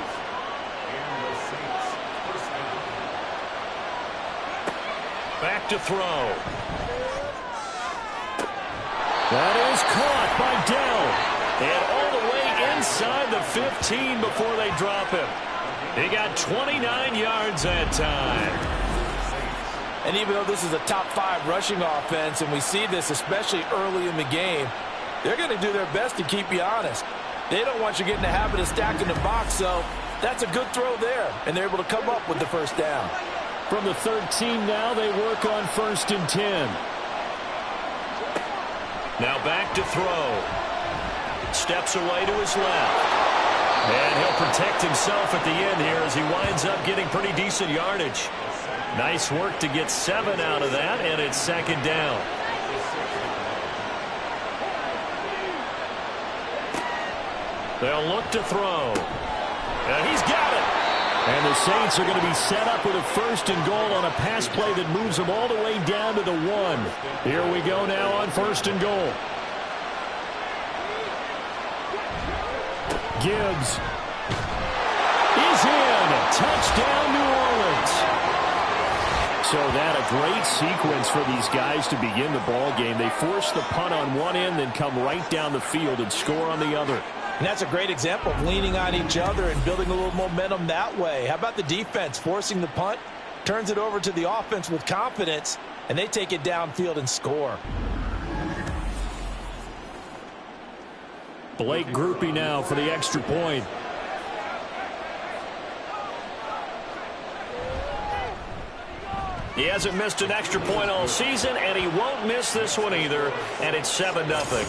Back to throw. That is caught by Dell. And all the way inside the 15 before they drop him. He got 29 yards that time. And even though this is a top 5 rushing offense, and we see this especially early in the game, they're going to do their best to keep you honest. They don't want you getting the habit of stacking the box, so that's a good throw there. And they're able to come up with the 1st down. From the 13 now, they work on 1st and 10. Now back to throw. Steps away to his left. And he'll protect himself at the end here as he winds up getting pretty decent yardage. Nice work to get 7 out of that, and it's 2nd down. They'll look to throw. And he's got it. And the Saints are going to be set up with a 1st and goal on a pass play that moves them all the way down to the 1. Here we go now on 1st and goal. Gibbs is in. Touchdown, New Orleans. So that a great sequence for these guys to begin the ball game. They force the punt on one end, then come right down the field and score on the other. And that's a great example of leaning on each other and building a little momentum that way. How about the defense forcing the punt, turns it over to the offense with confidence, and they take it downfield and score. Blake Groupie now for the extra point. He hasn't missed an extra point all season, and he won't miss this one either, and it's 7-0.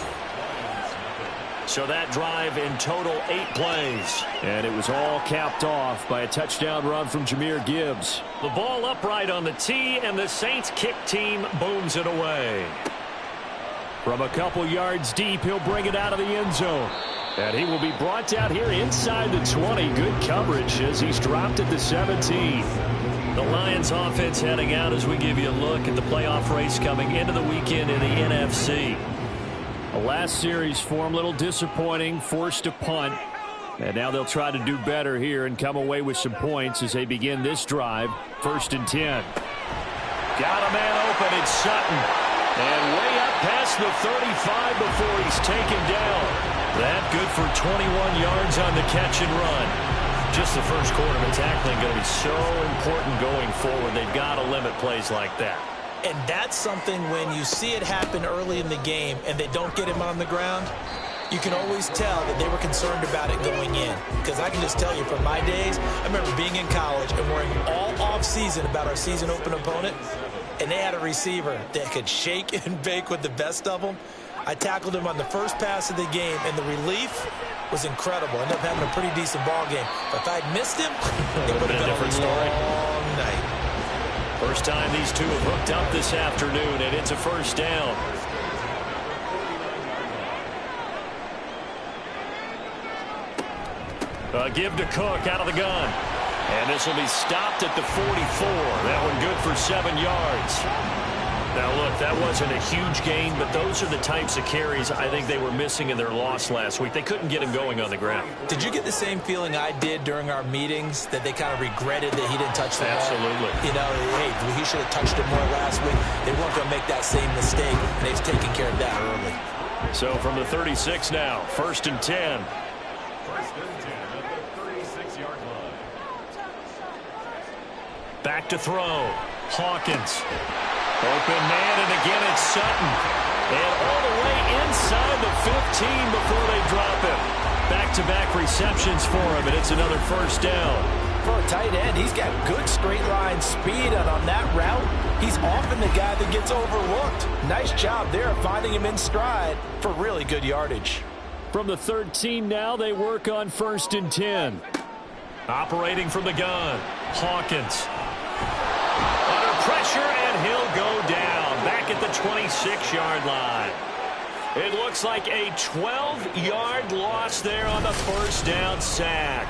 So that drive in total 8 plays. And it was all capped off by a touchdown run from Jahmyr Gibbs. The ball upright on the tee, and the Saints kick team booms it away. From a couple yards deep, he'll bring it out of the end zone. And he will be brought down here inside the 20. Good coverage as he's dropped at the 17. The Lions offense heading out as we give you a look at the playoff race coming into the weekend in the NFC. The last series for him, a little disappointing, forced to punt. And now they'll try to do better here and come away with some points as they begin this drive. 1st and 10. Got a man open, it's Sutton. And way up past the 35 before he's taken down. That good for 21 yards on the catch and run. Just the first quarter of tackling going to be so important going forward. They've got to limit plays like that. And that's something when you see it happen early in the game and they don't get him on the ground, you can always tell that they were concerned about it going in. Because I can just tell you from my days, I remember being in college and worrying all off-season about our season open opponent, and they had a receiver that could shake and bake with the best of them. I tackled him on the first pass of the game, and the relief was incredible. I ended up having a pretty decent ball game. But if I'd missed him, it would have been a different story. Long night. First time these two have hooked up this afternoon, and it's a first down. A give to Cook out of the gun. And this will be stopped at the 44. That one good for 7 yards. Now, look, that wasn't a huge gain, but those are the types of carries I think they were missing in their loss last week. They couldn't get him going on the ground. Did you get the same feeling I did during our meetings, that they kind of regretted that he didn't touch the ball? Absolutely. You know, hey, he should have touched it more last week. They weren't going to make that same mistake, and they've taken care of that early. So from the 36 now, 1st and 10. First and 10 at the 36-yard line. Back to throw. Hawkins. Open man, and again it's Sutton. And all the way inside the 15 before they drop him. Back-to-back receptions for him, and it's another first down. For a tight end, he's got good straight line speed, and on that route, he's often the guy that gets overlooked. Nice job there finding him in stride for really good yardage. From the 13 now, they work on 1st and 10. Operating from the gun, Hawkins. Under pressure, and he'll go down. Back at the 26-yard line. It looks like a 12-yard loss there on the first down sack.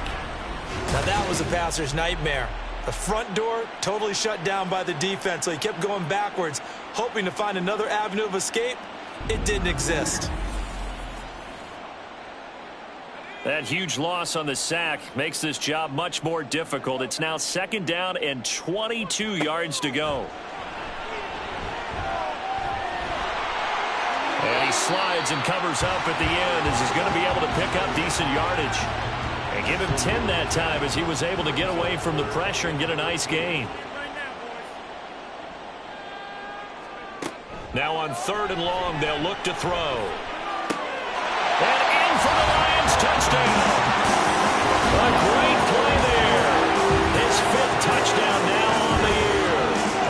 Now that was a passer's nightmare. The front door totally shut down by the defense, so he kept going backwards, hoping to find another avenue of escape. It didn't exist. That huge loss on the sack makes this job much more difficult. It's now 2nd down and 22 yards to go. And he slides and covers up at the end as he's going to be able to pick up decent yardage. And give him 10 that time as he was able to get away from the pressure and get a nice gain. Now on 3rd and long, they'll look to throw. And in for the Lions, touchdown. A great play there. His 5th touchdown now on the year.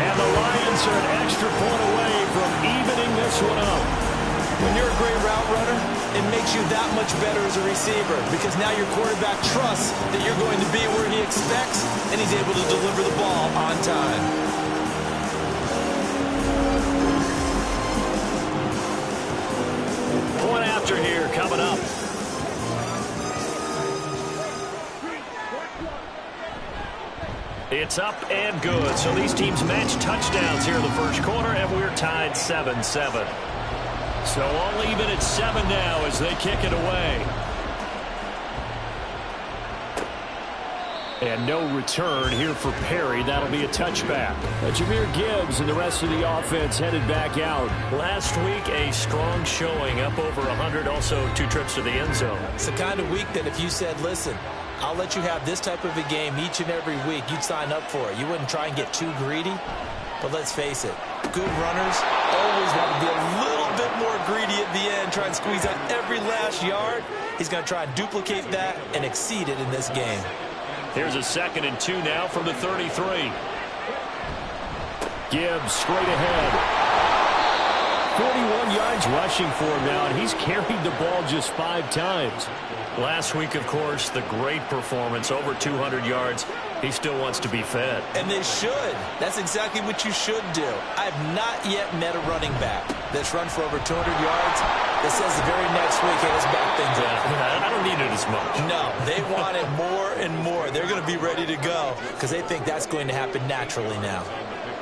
And the Lions are an extra point away from evening this one up. When you're a great route runner, it makes you that much better as a receiver, because now your quarterback trusts that you're going to be where he expects, and he's able to deliver the ball on time. Point after here coming up. It's up and good. So these teams match touchdowns here in the first quarter, and we're tied 7-7. So all even at 7 now as they kick it away. And no return here for Perry. That'll be a touchback. Jahmyr Gibbs and the rest of the offense headed back out. Last week, a strong showing, up over 100, also 2 trips to the end zone. It's the kind of week that if you said, listen, I'll let you have this type of a game each and every week, you'd sign up for it. You wouldn't try and get too greedy. But let's face it, good runners always want to be a little bit more greedy at the end, try and squeeze out every last yard. He's going to try and duplicate that and exceed it in this game. Here's a 2nd and 2 now from the 33. Gibbs straight ahead. 41 yards rushing for him now, and he's carried the ball just 5 times. Last week, of course, the great performance, over 200 yards. He still wants to be fed. And they should. That's exactly what you should do. I've not yet met a running back that's run for over 200 yards that says the very next week, hey, let's back things up. I don't need it as much. No, they want it more and more. They're going to be ready to go because they think that's going to happen naturally now.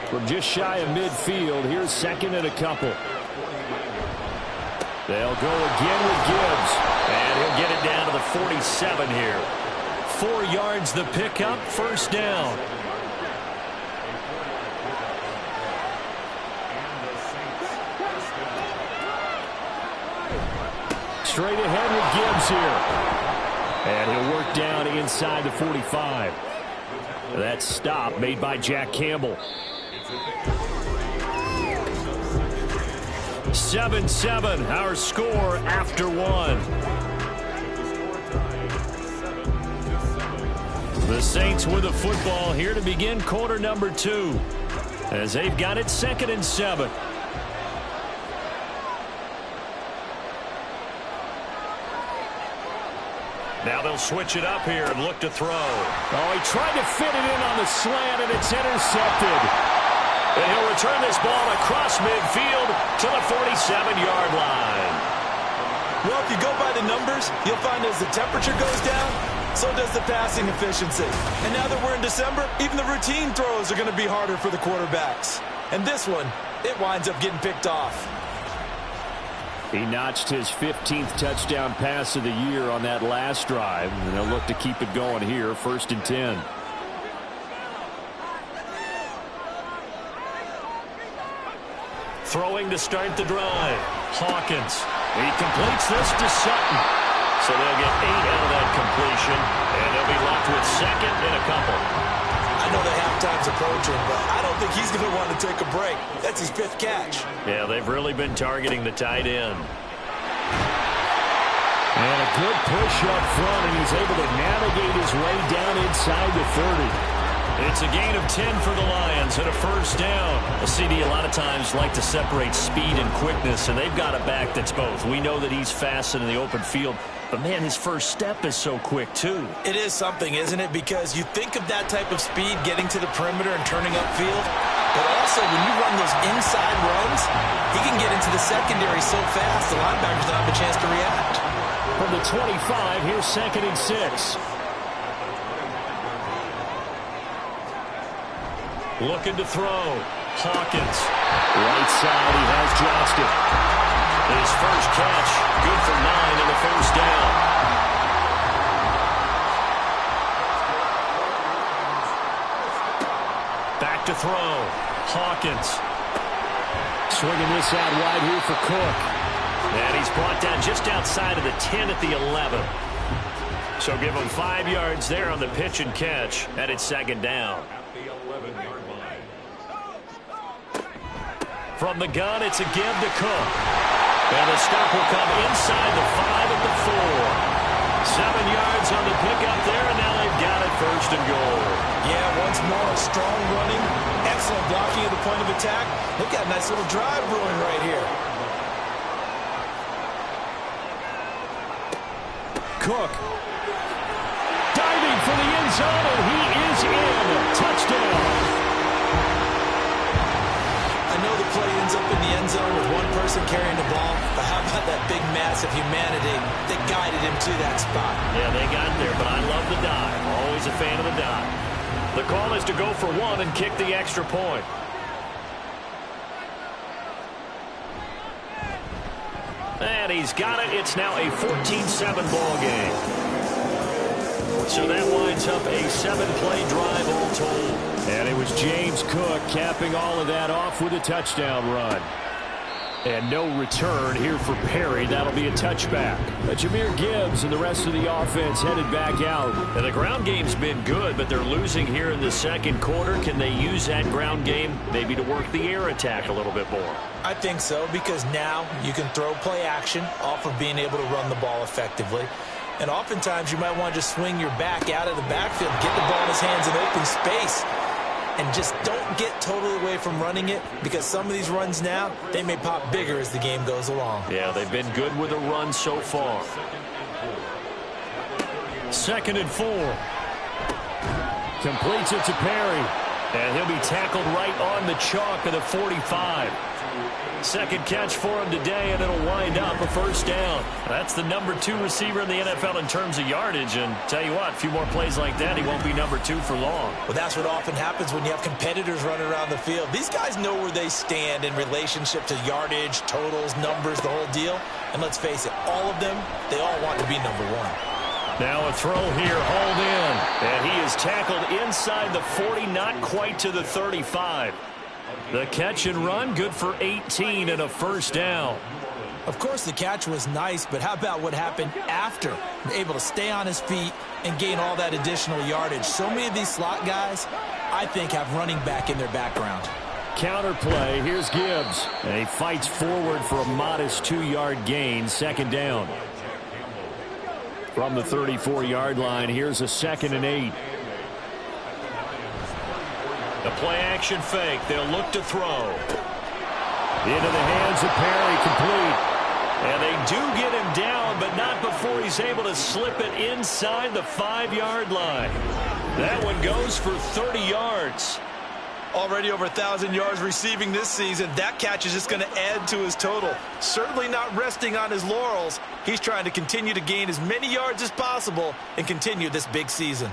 From just shy of midfield, here's 2nd and a couple. They'll go again with Gibbs. And he'll get it down to the 47 here. 4 yards the pickup, first down. Straight ahead with Gibbs here. And he'll work down inside the 45. That stop made by Jack Campbell. 7-7, our score after one. The Saints with the football here to begin quarter number 2 as they've got it 2nd and 7. Now they'll switch it up here and look to throw. Oh, he tried to fit it in on the slant, and it's intercepted. And he'll return this ball across midfield to the 47-yard line. Well, if you go by the numbers, you'll find as the temperature goes down, so does the passing efficiency. And now that we're in December, even the routine throws are going to be harder for the quarterbacks. And this one, it winds up getting picked off. He notched his 15th touchdown pass of the year on that last drive, and they'll look to keep it going here, 1st and 10. Throwing to start the drive. Hawkins. He completes this to Sutton. So they'll get 8 out of that completion, and they'll be left with 2nd and a couple. I know the halftime's approaching, but I don't think he's going to want to take a break. That's his 5th catch. Yeah, they've really been targeting the tight end. And a good push up front, and he's able to navigate his way down inside the 30. It's a gain of 10 for the Lions and a 1st down. The CD a lot of times like to separate speed and quickness, and they've got a back that's both. We know that he's fast in the open field, but, man, his first step is so quick, too. It is something, isn't it? Because you think of that type of speed getting to the perimeter and turning upfield, but also when you run those inside runs, he can get into the secondary so fast the linebackers don't have a chance to react. From the 25, here's 2nd and 6. Looking to throw. Hawkins. Right side, he has Johnston. His first catch, good for 9 and a 1st down. Back to throw. Hawkins. Swinging this out wide here for Cook. And he's brought down just outside of the 10 at the 11. So give him 5 yards there on the pitch and catch, and it's 2nd down. From the gun, it's a give to Cook. And the stop will come inside the 5 at the 4. 7 yards on the pickup there, and now they've got it 1st and goal. Yeah, once more, strong running, excellent blocking at the point of attack. They've got a nice little drive brewing right here. Cook. Diving for the end zone, and he is in. Touchdown. I know the play ends up in the end zone with one person carrying the ball, but how about that big mass of humanity that guided him to that spot? Yeah, they got there, but I love the dive. Always a fan of the dive. The call is to go for 1 and kick the extra point. And he's got it. It's now a 14-7 ball game. So that winds up a 7-play drive all told. And it was James Cook capping all of that off with a touchdown run. And no return here for Perry. That'll be a touchback. Jahmyr Gibbs and the rest of the offense headed back out. And the ground game's been good, but they're losing here in the 2nd quarter. Can they use that ground game maybe to work the air attack a little bit more? I think so, because now you can throw play action off of being able to run the ball effectively. And oftentimes you might want to just swing your back out of the backfield, get the ball in his hands in open space, and just don't get totally away from running it, because some of these runs now, they may pop bigger as the game goes along. Yeah, they've been good with a run so far. 2nd and 4. Completes it to Perry. And he'll be tackled right on the chalk of the 45. 2nd catch for him today, and it'll wind up a 1st down. That's the number 2 receiver in the NFL in terms of yardage, and tell you what, a few more plays like that, he won't be number 2 for long. Well, that's what often happens when you have competitors running around the field. These guys know where they stand in relationship to yardage, totals, numbers, the whole deal. And let's face it, all of them, they all want to be number 1. Now a throw here, hauled in, and he is tackled inside the 40, not quite to the 35. The catch and run, good for 18 and a 1st down. Of course, the catch was nice, but how about what happened after? Able to stay on his feet and gain all that additional yardage. So many of these slot guys, I think, have running back in their background. counter play. Here's Gibbs. And he fights forward for a modest 2-yard gain. Second down. From the 34-yard line, here's a 2nd and 8. The play action fake. They'll look to throw. Into the hands of Perry, complete. And they do get him down, but not before he's able to slip it inside the 5-yard line. That one goes for 30 yards. Already over 1,000 yards receiving this season. That catch is just going to add to his total. Certainly not resting on his laurels. He's trying to continue to gain as many yards as possible and continue this big season.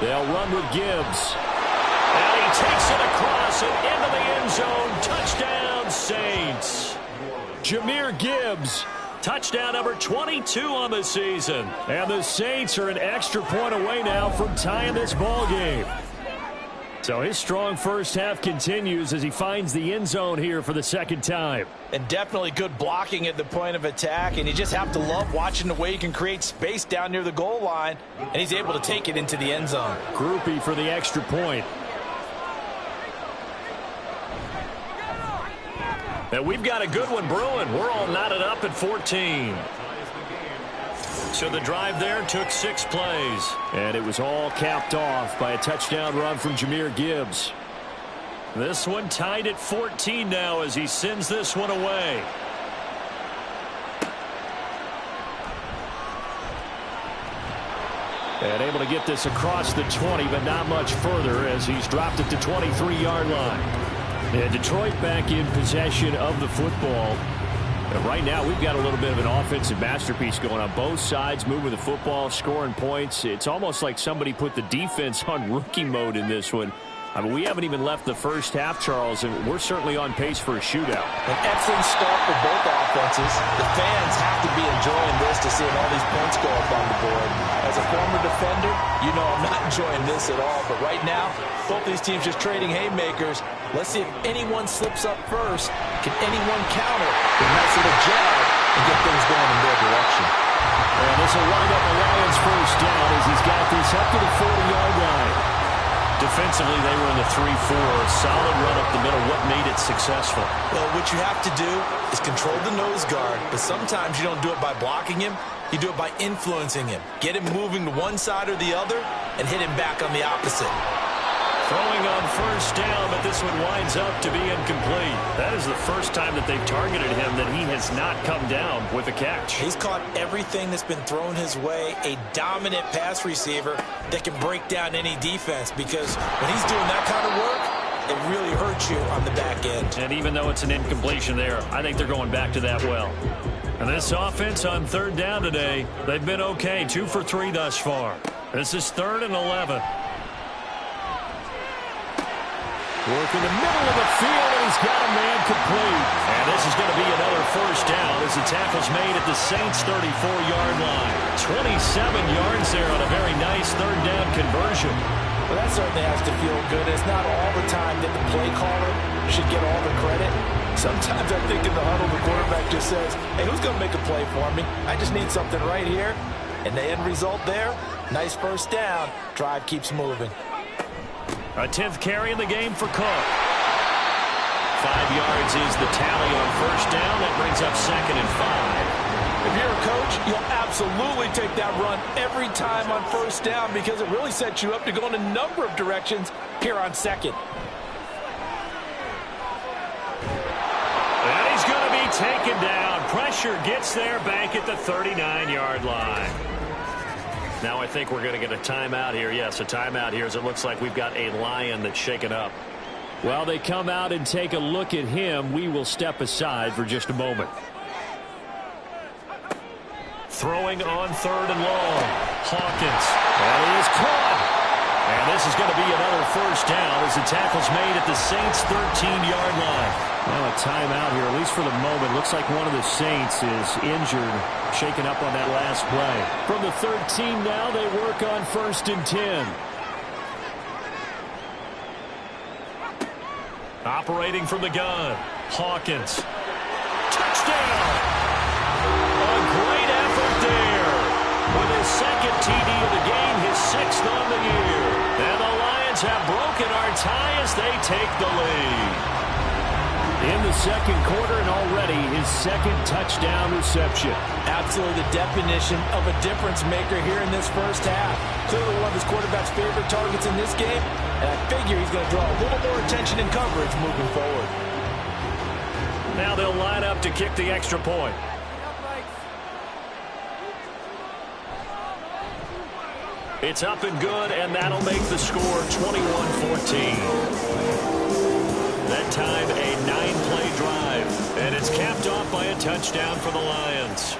They'll run with Gibbs. And he takes it across and into the end zone. Touchdown, Saints. Jahmyr Gibbs. Touchdown number 22 on the season. And the Saints are an extra point away now from tying this ball game. So his strong first half continues as he finds the end zone here for the second time. And definitely good blocking at the point of attack. And you just have to love watching the way he can create space down near the goal line. And he's able to take it into the end zone. Groupie for the extra point. And we've got a good one brewing. We're all knotted up at 14. So the drive there took 6 plays. And it was all capped off by a touchdown run from Jahmyr Gibbs. This one tied at 14 now as he sends this one away. And able to get this across the 20, but not much further as he's dropped it to 23-yard line. And Detroit back in possession of the football. And right now, we've got a little bit of an offensive masterpiece going on both sides, moving the football, scoring points. It's almost like somebody put the defense on rookie mode in this one. I mean, we haven't even left the first half, Charles, and we're certainly on pace for a shootout. An excellent start for both offenses. The fans have to be enjoying this to seeing all these points go up on the board. As a former defender, you know I'm not enjoying this at all. But right now, both these teams just trading haymakers. Let's see if anyone slips up first. Can anyone counter with a nice little jab and get things going in their direction? And this will wind up the Lions' first down as he's got this up to the 40-yard line. Defensively, they were in the 3-4. Solid run up the middle. What made it successful? Well, what you have to do is control the nose guard. But sometimes you don't do it by blocking him. You do it by influencing him. Get him moving to one side or the other and hit him back on the opposite. Throwing on first down, but this one winds up to be incomplete. That is the first time that they've targeted him that he has not come down with a catch. He's caught everything that's been thrown his way. A dominant pass receiver that can break down any defense, because when he's doing that kind of work, it really hurts you on the back end. And even though it's an incompletion there, I think they're going back to that well. And this offense on third down today, they've been okay. 2 for 3 thus far. This is 3rd and 11. Work in the middle of the field, and he's got a man complete. And this is going to be another first down as the tackle's made at the Saints' 34-yard line. 27 yards there on a very nice third down conversion. Well, that certainly has to feel good. It's not all the time that the play caller should get all the credit. Sometimes I think in the huddle, the quarterback just says, hey, who's going to make a play for me? I just need something right here. And the end result there, nice first down. Drive keeps moving. A 10th carry in the game for Cook. 5 yards is the tally on first down. That brings up 2nd and 5. If you're a coach, you'll absolutely take that run every time on first down because it really sets you up to go in a number of directions here on second. And he's going to be taken down. Pressure gets there back at the 39-yard line. Now I think we're going to get a timeout here. Yes, a timeout here as it looks like we've got a Lion that's shaken up. While they come out and take a look at him, we will step aside for just a moment. Throwing on 3rd and long. Hawkins. And he is caught. And this is going to be another first down as the tackle's made at the Saints' 13-yard line. Well, a timeout here, at least for the moment. Looks like one of the Saints is injured, shaken up on that last play. From the 13 now, they work on 1st and 10. Operating from the gun, Hawkins. Touchdown! A great effort there. With his second TD of the game, his 6th on the year. And the Lions have broken our tie as they take the lead. In the second quarter and already his 2nd touchdown reception. Absolutely the definition of a difference maker here in this first half. Clearly one of his quarterback's favorite targets in this game, and I figure he's going to draw a little more attention and coverage moving forward. Now they'll line up to kick the extra point. It's up and good, and that'll make the score 21-14. That time, a 9-play drive, and it's capped off by a touchdown for the Lions.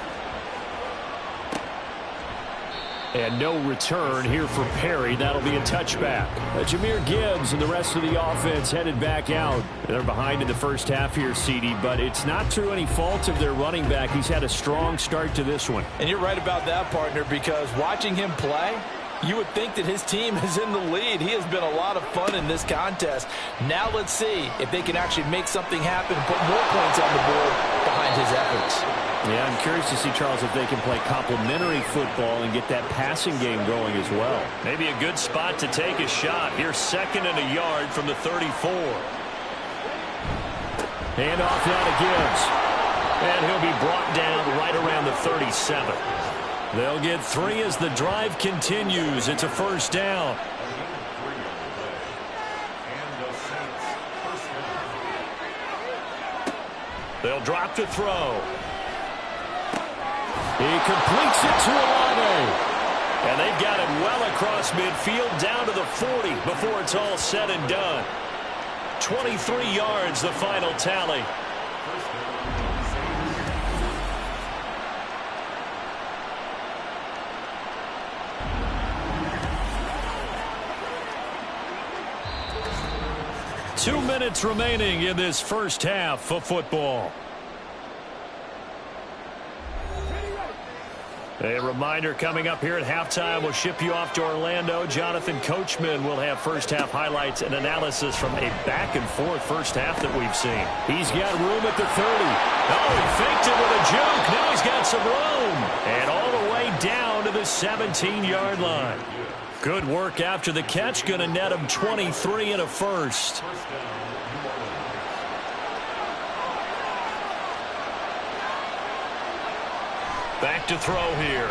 And no return here for Perry. That'll be a touchback. Jahmyr Gibbs and the rest of the offense headed back out. They're behind in the first half here, CD, but it's not through any fault of their running back. He's had a strong start to this one. And you're right about that, partner, because watching him play, you would think that his team is in the lead. He has been a lot of fun in this contest. Now let's see if they can actually make something happen and put more points on the board behind his efforts. Yeah, I'm curious to see, Charles, if they can play complementary football and get that passing game going as well. Maybe a good spot to take a shot. Here's 2nd and a yard from the 34. Hand off now to Gibbs. And he'll be brought down right around the 37. They'll get 3 as the drive continues. It's a first down. They'll drop to throw. He completes it to Olave. And they've got it well across midfield down to the 40 before it's all said and done. 23 yards, the final tally. Two minutes remaining in this first half of football. A reminder coming up here at halftime. We'll ship you off to Orlando. Jonathan Coachman will have first half highlights and analysis from a back-and-forth first half that we've seen. He's got room at the 30. Oh, he faked it with a juke. Now he's got some room. And all the way down to the 17-yard line. Good work after the catch. Going to net him 23 and a first. Back to throw here.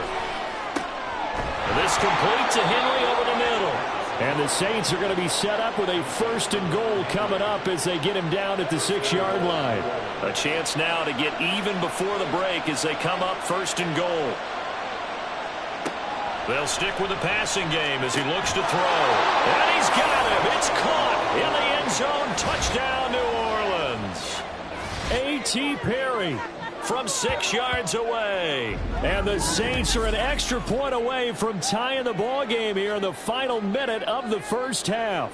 This complete to Henry over the middle. And the Saints are going to be set up with a 1st and goal coming up as they get him down at the 6-yard line. A chance now to get even before the break as they come up 1st and goal. They'll stick with the passing game as he looks to throw. And he's got him. It's caught in the end zone. Touchdown, New Orleans. A.T. Perry from 6 yards away. And the Saints are an extra point away from tying the ball game here in the final minute of the first half.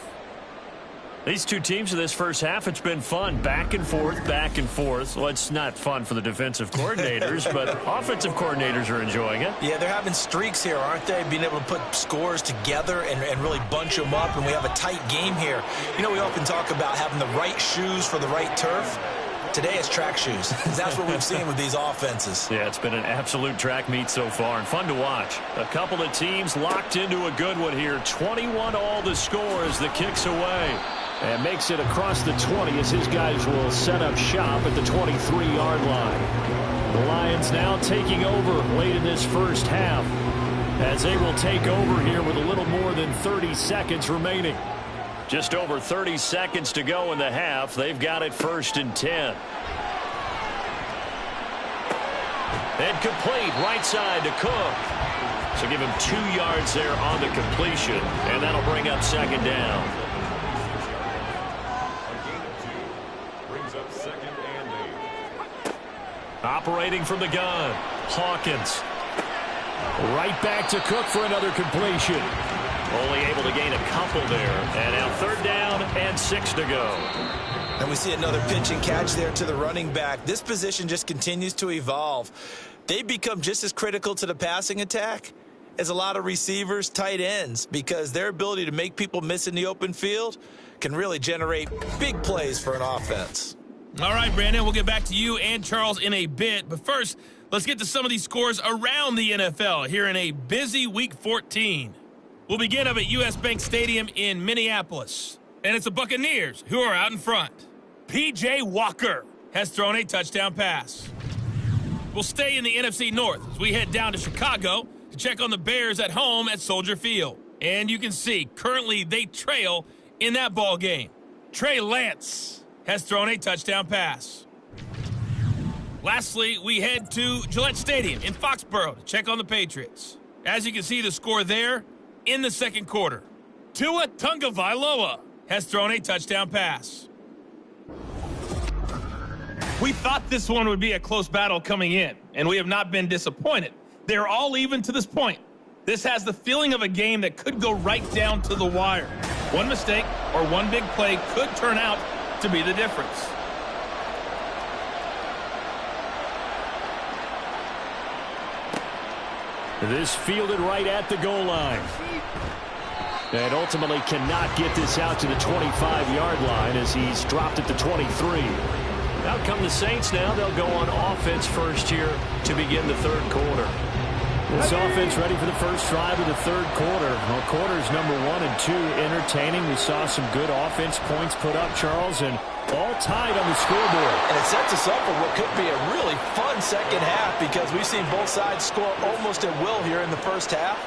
These two teams in this first half, it's been fun. Back and forth, back and forth. Well, it's not fun for the defensive coordinators, but offensive coordinators are enjoying it. Yeah, they're having streaks here, aren't they? Being able to put scores together and really bunch them up, and we have a tight game here. You know, we often talk about having the right shoes for the right turf. Today it's track shoes. That's what we've seen with these offenses. Yeah, it's been an absolute track meet so far and fun to watch. A couple of teams locked into a good one here. 21 all the score as the kick's away. And makes it across the 20 as his guys will set up shop at the 23-yard line. The Lions now taking over late in this first half as they will take over here with a little more than 30 seconds remaining. Just over 30 seconds to go in the half. They've got it 1st and 10. And complete right side to Cook. So give him 2 yards there on the completion, and that'll bring up 2nd down. Operating from the gun, Hawkins. Right back to Cook for another completion. Only able to gain a couple there. And now 3rd down and 6 to go. And we see another pitch and catch there to the running back. This position just continues to evolve. They become just as critical to the passing attack as a lot of receivers, tight ends, because their ability to make people miss in the open field can really generate big plays for an offense. All right, Brandon, we'll get back to you and Charles in a bit. But first, let's get to some of these scores around the NFL here in a busy Week 14. We'll begin up at U.S. Bank Stadium in Minneapolis. And it's the Buccaneers who are out in front. P.J. Walker has thrown a touchdown pass. We'll stay in the NFC North as we head down to Chicago to check on the Bears at home at Soldier Field. And you can see, currently they trail in that ball game. Trey Lance has thrown a touchdown pass. Lastly, we head to Gillette Stadium in Foxborough to check on the Patriots. As you can see, the score there in the second quarter. Tua Tagovailoa has thrown a touchdown pass. We thought this one would be a close battle coming in, and we have not been disappointed. They're all even to this point. This has the feeling of a game that could go right down to the wire. One mistake or one big play could turn out to be the difference. This fielded right at the goal line. And ultimately cannot get this out to the 25-yard line as he's dropped it to 23. Out come the Saints now. They'll go on offense first here to begin the third quarter. This offense ready for the first drive of the third quarter. Well, quarters number 1 and 2 entertaining. We saw some good offense points put up, Charles, and all tied on the scoreboard. And it sets us up for what could be a really fun second half because we've seen both sides score almost at will here in the first half.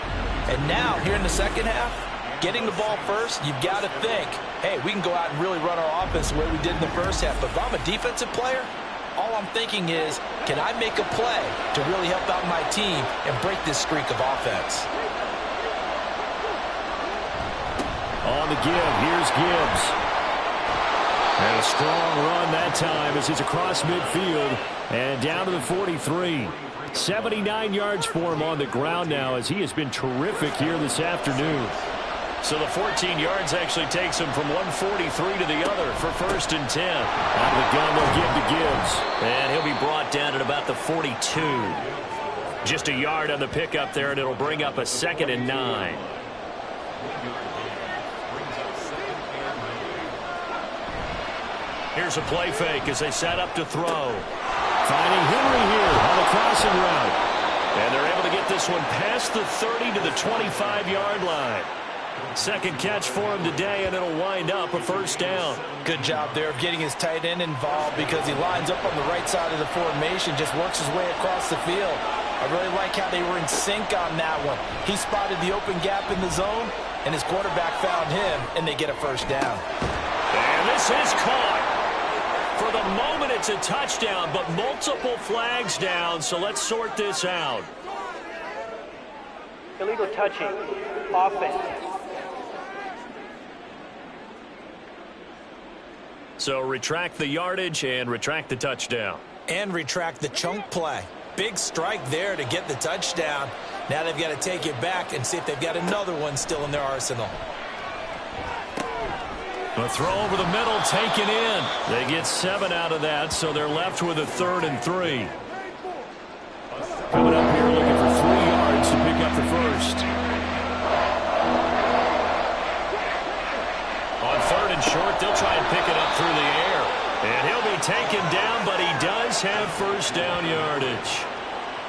And now, here in the second half, getting the ball first, you've got to think, hey, we can go out and really run our offense the way we did in the first half. But if I'm a defensive player, all I'm thinking is, can I make a play to really help out my team and break this streak of offense? On the give, here's Gibbs. And a strong run that time as he's across midfield and down to the 43. 79 yards for him on the ground now as he has been terrific here this afternoon. So the 14 yards actually takes him from 143 to the other for 1st and 10. Out of the gun, they'll give to Gibbs. And he'll be brought down at about the 42. Just a yard on the pickup there, and it'll bring up a 2nd and 9. Here's a play fake as they set up to throw. Finding Henry here on the crossing route. And they're able to get this one past the 30 to the 25-yard line. Second catch for him today, and it'll wind up a 1st down. Good job there of getting his tight end involved because he lines up on the right side of the formation, just works his way across the field. I really like how they were in sync on that one. He spotted the open gap in the zone, and his quarterback found him, and they get a 1st down. And this is caught. For the moment, it's a touchdown, but multiple flags down, so let's sort this out. Illegal touching, offense. So retract the yardage and retract the touchdown. And retract the chunk play. Big strike there to get the touchdown. Now they've got to take it back and see if they've got another one still in their arsenal. A throw over the middle taken in. They get 7 out of that, so they're left with a 3rd and 3. Coming up here looking for 3 yards to pick up the 1st. On 3rd and short, they'll try and pick it up through the air. And he'll be taken down, but he does have 1st down yardage.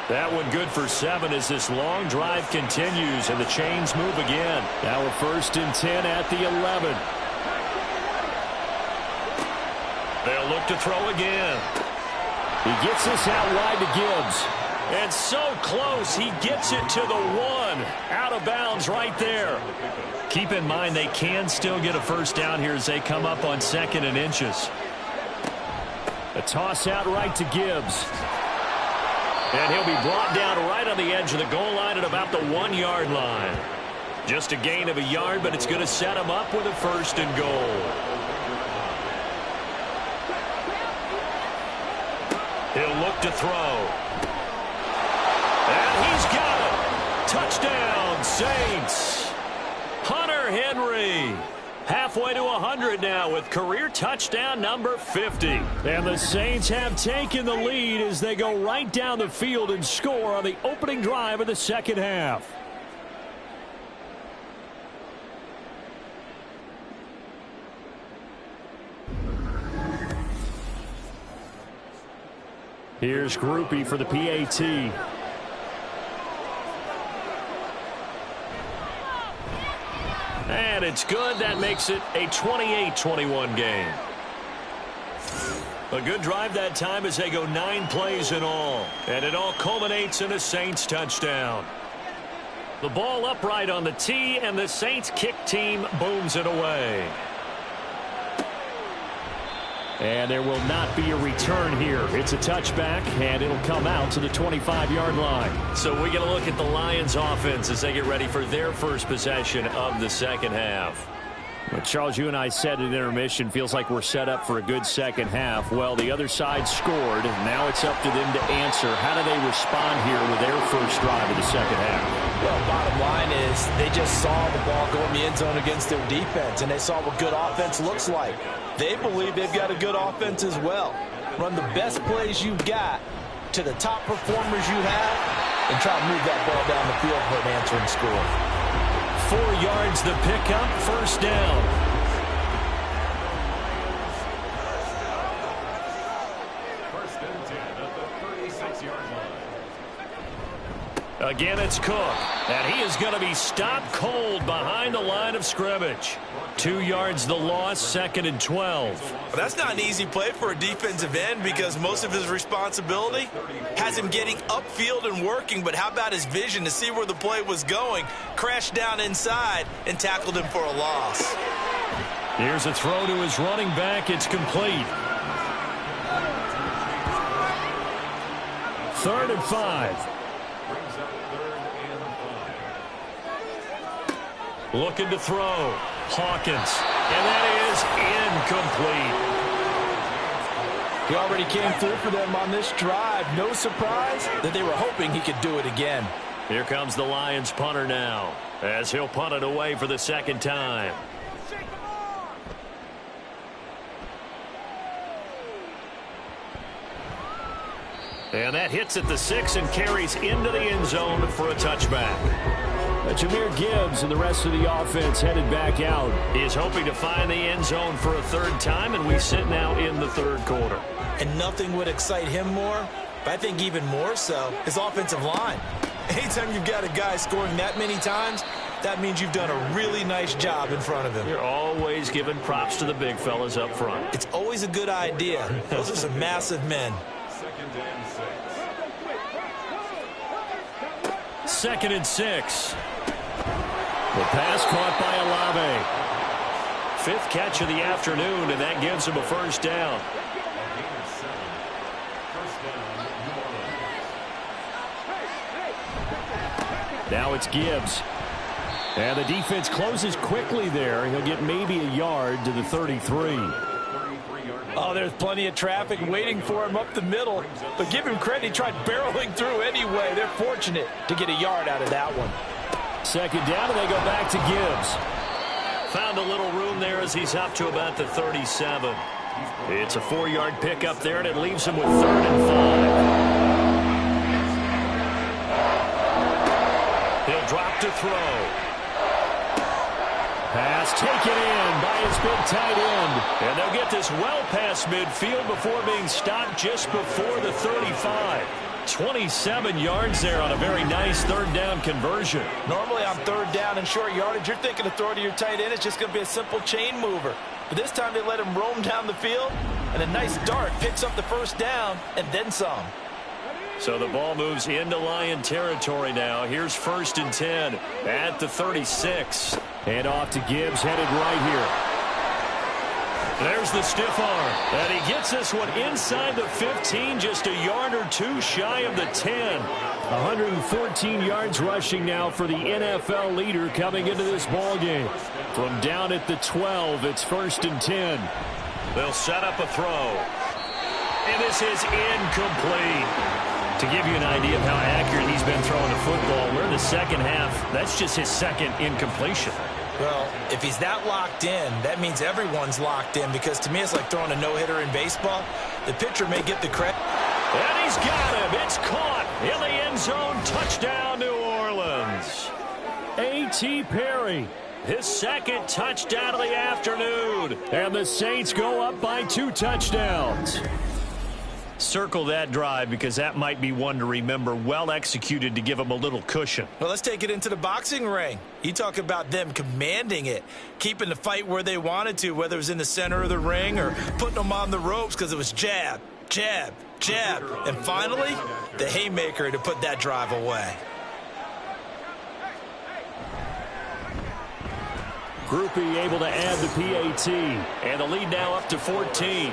That one good for 7 as this long drive continues and the chains move again. Now a 1st and 10 at the 11. They'll look to throw again. He gets this out wide to Gibbs. And so close, he gets it to the 1. Out of bounds right there. Keep in mind they can still get a 1st down here as they come up on 2nd and inches. A toss out right to Gibbs. And he'll be brought down right on the edge of the goal line at about the 1-yard line. Just a gain of a yard, but it's going to set him up with a 1st and goal. He'll look to throw. And he's got it. Touchdown, Saints. Hunter Henry. Halfway to 100 now with career touchdown number 50. And the Saints have taken the lead as they go right down the field and score on the opening drive of the second half. Here's Groupie for the PAT. And it's good. That makes it a 28-21 game. A good drive that time as they go 9 plays in all. And it all culminates in a Saints touchdown. The ball upright on the tee, and the Saints kick team booms it away. And there will not be a return here. It's a touchback, and it'll come out to the 25-yard line. So we get a look at the Lions offense as they get ready for their first possession of the second half. Well, Charles, you and I said at intermission, feels like we're set up for a good second half. Well, the other side scored. Now it's up to them to answer. How do they respond here with their first drive of the second half? Well, bottom line is they just saw the ball go in the end zone against their defense, and they saw what good offense looks like. They believe they've got a good offense as well. Run the best plays you've got to the top performers you have and try to move that ball down the field for an answering score. 4 yards the pickup, first down. First and 10 at the 36-yard line. Again, it's Cook, and he is going to be stopped cold behind the line of scrimmage. 2 yards the loss, second and 12. Well, that's not an easy play for a defensive end because most of his responsibility has him getting upfield and working, but how about his vision to see where the play was going, crashed down inside, and tackled him for a loss. Here's a throw to his running back. It's complete. 3rd and 5. Looking to throw. Hawkins. And that is incomplete. He already came through for them on this drive. No surprise that they were hoping he could do it again. Here comes the Lions punter now as he'll punt it away for the second time. And that hits at the 6 and carries into the end zone for a touchback. Jameer Gibbs and the rest of the offense headed back out. He's hoping to find the end zone for a third time, and we sit now in the third quarter. And nothing would excite him more, but I think even more so, his offensive line. Anytime you've got a guy scoring that many times, that means you've done a really nice job in front of him. You're always giving props to the big fellas up front. It's always a good idea. Those are some massive men. Second and 6. The pass caught by Olave. 5th catch of the afternoon, and that gives him a first down. Now it's Gibbs. And the defense closes quickly there. He'll get maybe a yard to the 33. Oh, there's plenty of traffic waiting for him up the middle. But give him credit, he tried barreling through anyway. They're fortunate to get a yard out of that one. Second down, and they go back to Gibbs. Found a little room there as he's up to about the 37. It's a 4-yard pickup there, and it leaves him with 3rd and 5. He'll drop to throw. Pass taken in by his big tight end. And they'll get this well past midfield before being stopped just before the 35. 27 yards there on a very nice third down conversion. Normally on third down and short yardage, you're thinking of throwing to your tight end. It's just going to be a simple chain mover. But this time they let him roam down the field, and a nice dart picks up the first down and then some. So the ball moves into Lion territory now. Here's 1st and 10 at the 36. And off to Gibbs, headed right here. There's the stiff arm. And he gets this one inside the 15, just a yard or two shy of the 10. 114 yards rushing now for the NFL leader coming into this ball game. From down at the 12, it's 1st and 10. They'll set up a throw. And this is incomplete. To give you an idea of how accurate he's been throwing the football, we're in the second half. That's just his second incompletion. Well, if he's that locked in, that means everyone's locked in, because to me it's like throwing a no-hitter in baseball. The pitcher may get the credit. And he's got him. It's caught in the end zone. Touchdown, New Orleans. A.T. Perry. His second touchdown of the afternoon. And the Saints go up by 2 touchdowns. Circle that drive because that might be one to remember. Well executed to give them a little cushion. Well, let's take it into the boxing ring. You talk about them commanding it, keeping the fight where they wanted to, whether it was in the center of the ring or putting them on the ropes because it was jab, jab, jab. And finally, the haymaker to put that drive away. Groupie able to add the PAT. And the lead now up to 14.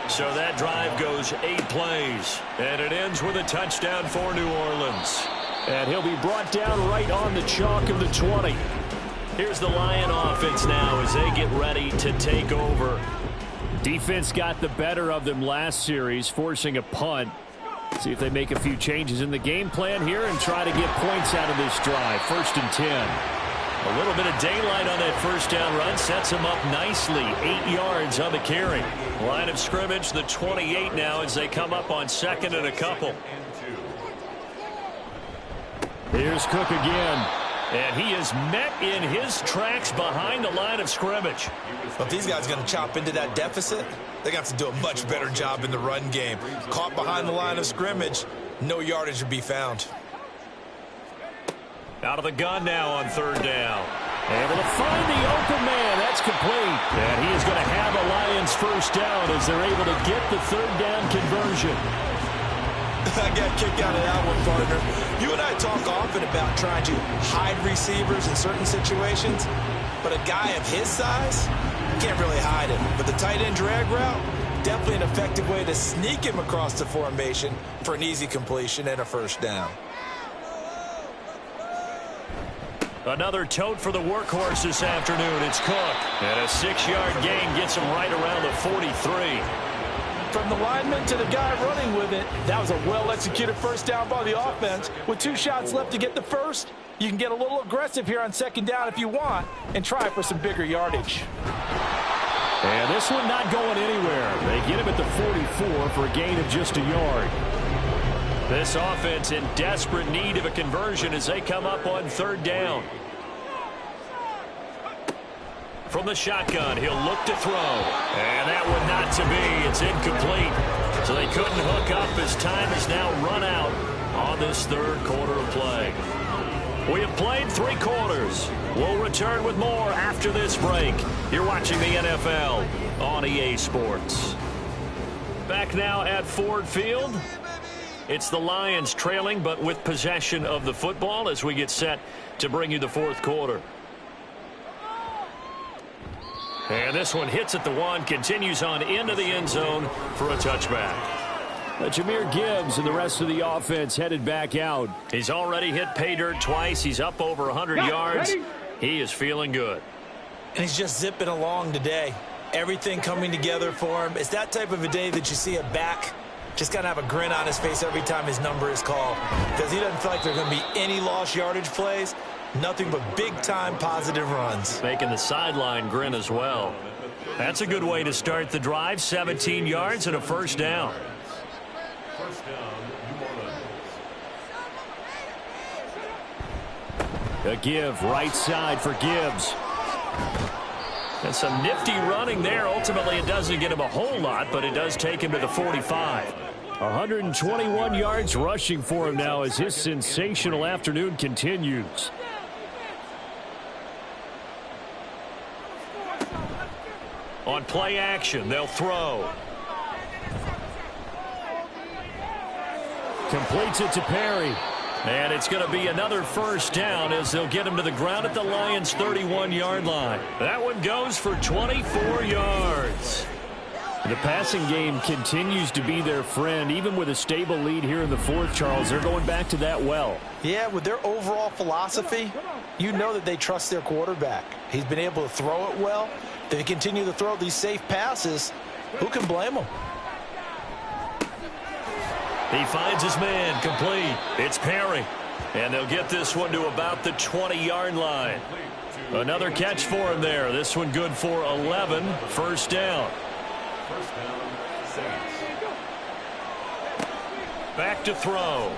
So that drive goes 8 plays. And it ends with a touchdown for New Orleans. And he'll be brought down right on the chalk of the 20. Here's the Lion offense now as they get ready to take over. Defense got the better of them last series, forcing a punt. See if they make a few changes in the game plan here and try to get points out of this drive. 1st and 10. A little bit of daylight on that first down run sets him up nicely. 8 yards on the carry. Line of scrimmage, the 28 now as they come up on 2nd and a couple. Here's Cook again. And he is met in his tracks behind the line of scrimmage. Well, if these guys are going to chop into that deficit, they're going to have to do a much better job in the run game. Caught behind the line of scrimmage, no yardage to be found. Out of the gun now on 3rd down. Able to find the open man. That's complete. And he is going to have a Lions first down as they're able to get the 3rd down conversion. I got a kick out of that one, partner. You and I talk often about trying to hide receivers in certain situations, but a guy of his size can't really hide him. But the tight end drag route, definitely an effective way to sneak him across the formation for an easy completion and a first down. Another tote for the workhorse this afternoon. It's Cook. And a 6-yard gain gets him right around the 43. From the lineman to the guy running with it, that was a well-executed first down by the offense. With 2 shots left to get the first, you can get a little aggressive here on 2nd down if you want and try for some bigger yardage. And this one not going anywhere. They get him at the 44 for a gain of just a yard. This offense in desperate need of a conversion as they come up on 3rd down. From the shotgun, he'll look to throw. And that one not to be. It's incomplete. So they couldn't hook up as time is now run out on this 3rd quarter of play. We have played 3 quarters. We'll return with more after this break. You're watching the NFL on EA Sports. Back now at Ford Field. It's the Lions trailing, but with possession of the football as we get set to bring you the 4th quarter. And this one hits at the 1, continues on into the end zone for a touchback. Jahmyr Gibbs and the rest of the offense headed back out. He's already hit pay dirt twice. He's up over 100 yards. He is feeling good. And he's just zipping along today. Everything coming together for him. It's that type of a day that you see a back just got to have a grin on his face every time his number is called, because he doesn't feel like there's going to be any lost yardage plays, nothing but big-time positive runs. Making the sideline grin as well. That's a good way to start the drive, 17 yards and a first down. A give right side for Gibbs. And some nifty running there. Ultimately, it doesn't get him a whole lot, but it does take him to the 45. 121 yards rushing for him now as his sensational afternoon continues. On play action, they'll throw. Completes it to Perry. And it's going to be another first down as they'll get him to the ground at the Lions' 31-yard line. That one goes for 24 yards. The passing game continues to be their friend. Even with a stable lead here in the 4th, Charles, they're going back to that well. Yeah, with their overall philosophy, you know that they trust their quarterback. He's been able to throw it well. They continue to throw these safe passes. Who can blame them? He finds his man complete. It's Perry. And they'll get this one to about the 20-yard line. Another catch for him there. This one good for 11. First down. Back to throw.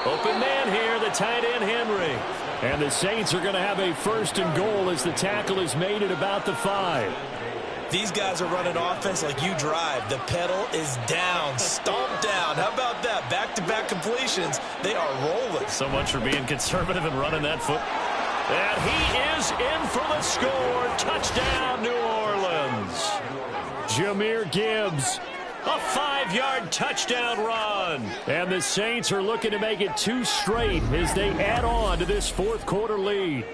Open man here, the tight end Henry. And the Saints are going to have a 1st and goal as the tackle is made at about the 5. These guys are running offense like you drive. The pedal is down, stomped down. How about that? Back-to-back completions. They are rolling. So much for being conservative and running that foot. And he is in for the score. Touchdown, New Orleans. Jahmyr Gibbs. A 5-yard touchdown run. And the Saints are looking to make it 2 straight as they add on to this fourth-quarter lead.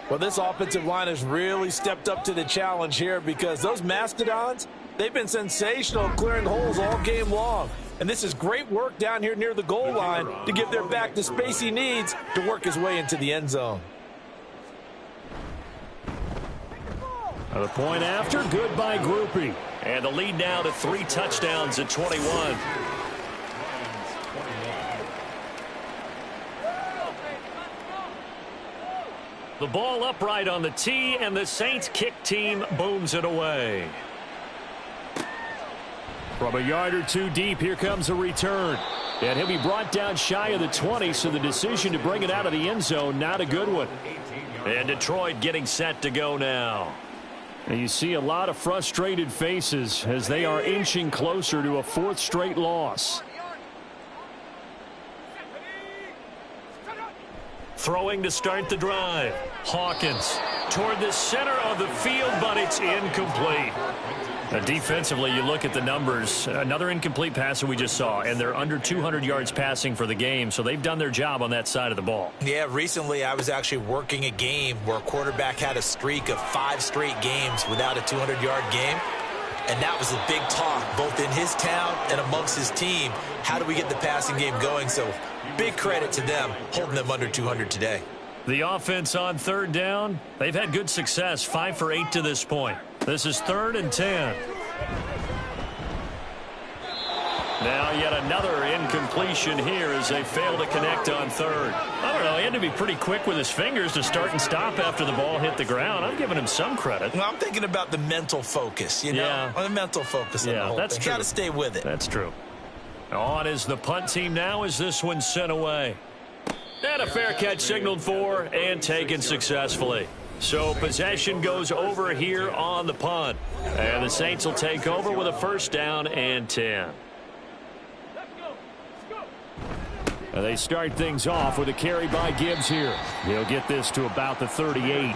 Well, this offensive line has really stepped up to the challenge here because those Mastodons, they've been sensational clearing holes all game long. And this is great work down here near the goal line to give their back the space he needs to work his way into the end zone. The point after, good by Groupie. And the lead now to 3 touchdowns at 21. The ball upright on the tee, and the Saints kick team booms it away. From a yard or 2 deep, here comes a return. And he'll be brought down shy of the 20, so the decision to bring it out of the end zone, not a good one. And Detroit getting set to go now. And you see a lot of frustrated faces as they are inching closer to a 4th straight loss. Throwing to start the drive. Hawkins toward the center of the field, but it's incomplete. Defensively, you look at the numbers. Another incomplete passer we just saw, and they're under 200 yards passing for the game, so they've done their job on that side of the ball. Yeah, recently I was actually working a game where a quarterback had a streak of 5 straight games without a 200-yard game, and that was a big talk both in his town and amongst his team. How do we get the passing game going? So big credit to them holding them under 200 today. The offense on 3rd down, they've had good success, 5 for 8 to this point. This is 3rd and 10. Now yet another incompletion here as they fail to connect on 3rd. I don't know, he had to be pretty quick with his fingers to start and stop after the ball hit the ground. I'm giving him some credit. Well, I'm thinking about the mental focus, you know? Yeah. The mental focus on the whole that's thing. true. Got to stay with it. That's true. On is the punt team now as this one's sent away. And a fair catch signaled for and taken successfully. So possession goes over here on the punt. And the Saints will take over with a 1st down and 10. And they start things off with a carry by Gibbs here. He'll get this to about the 38.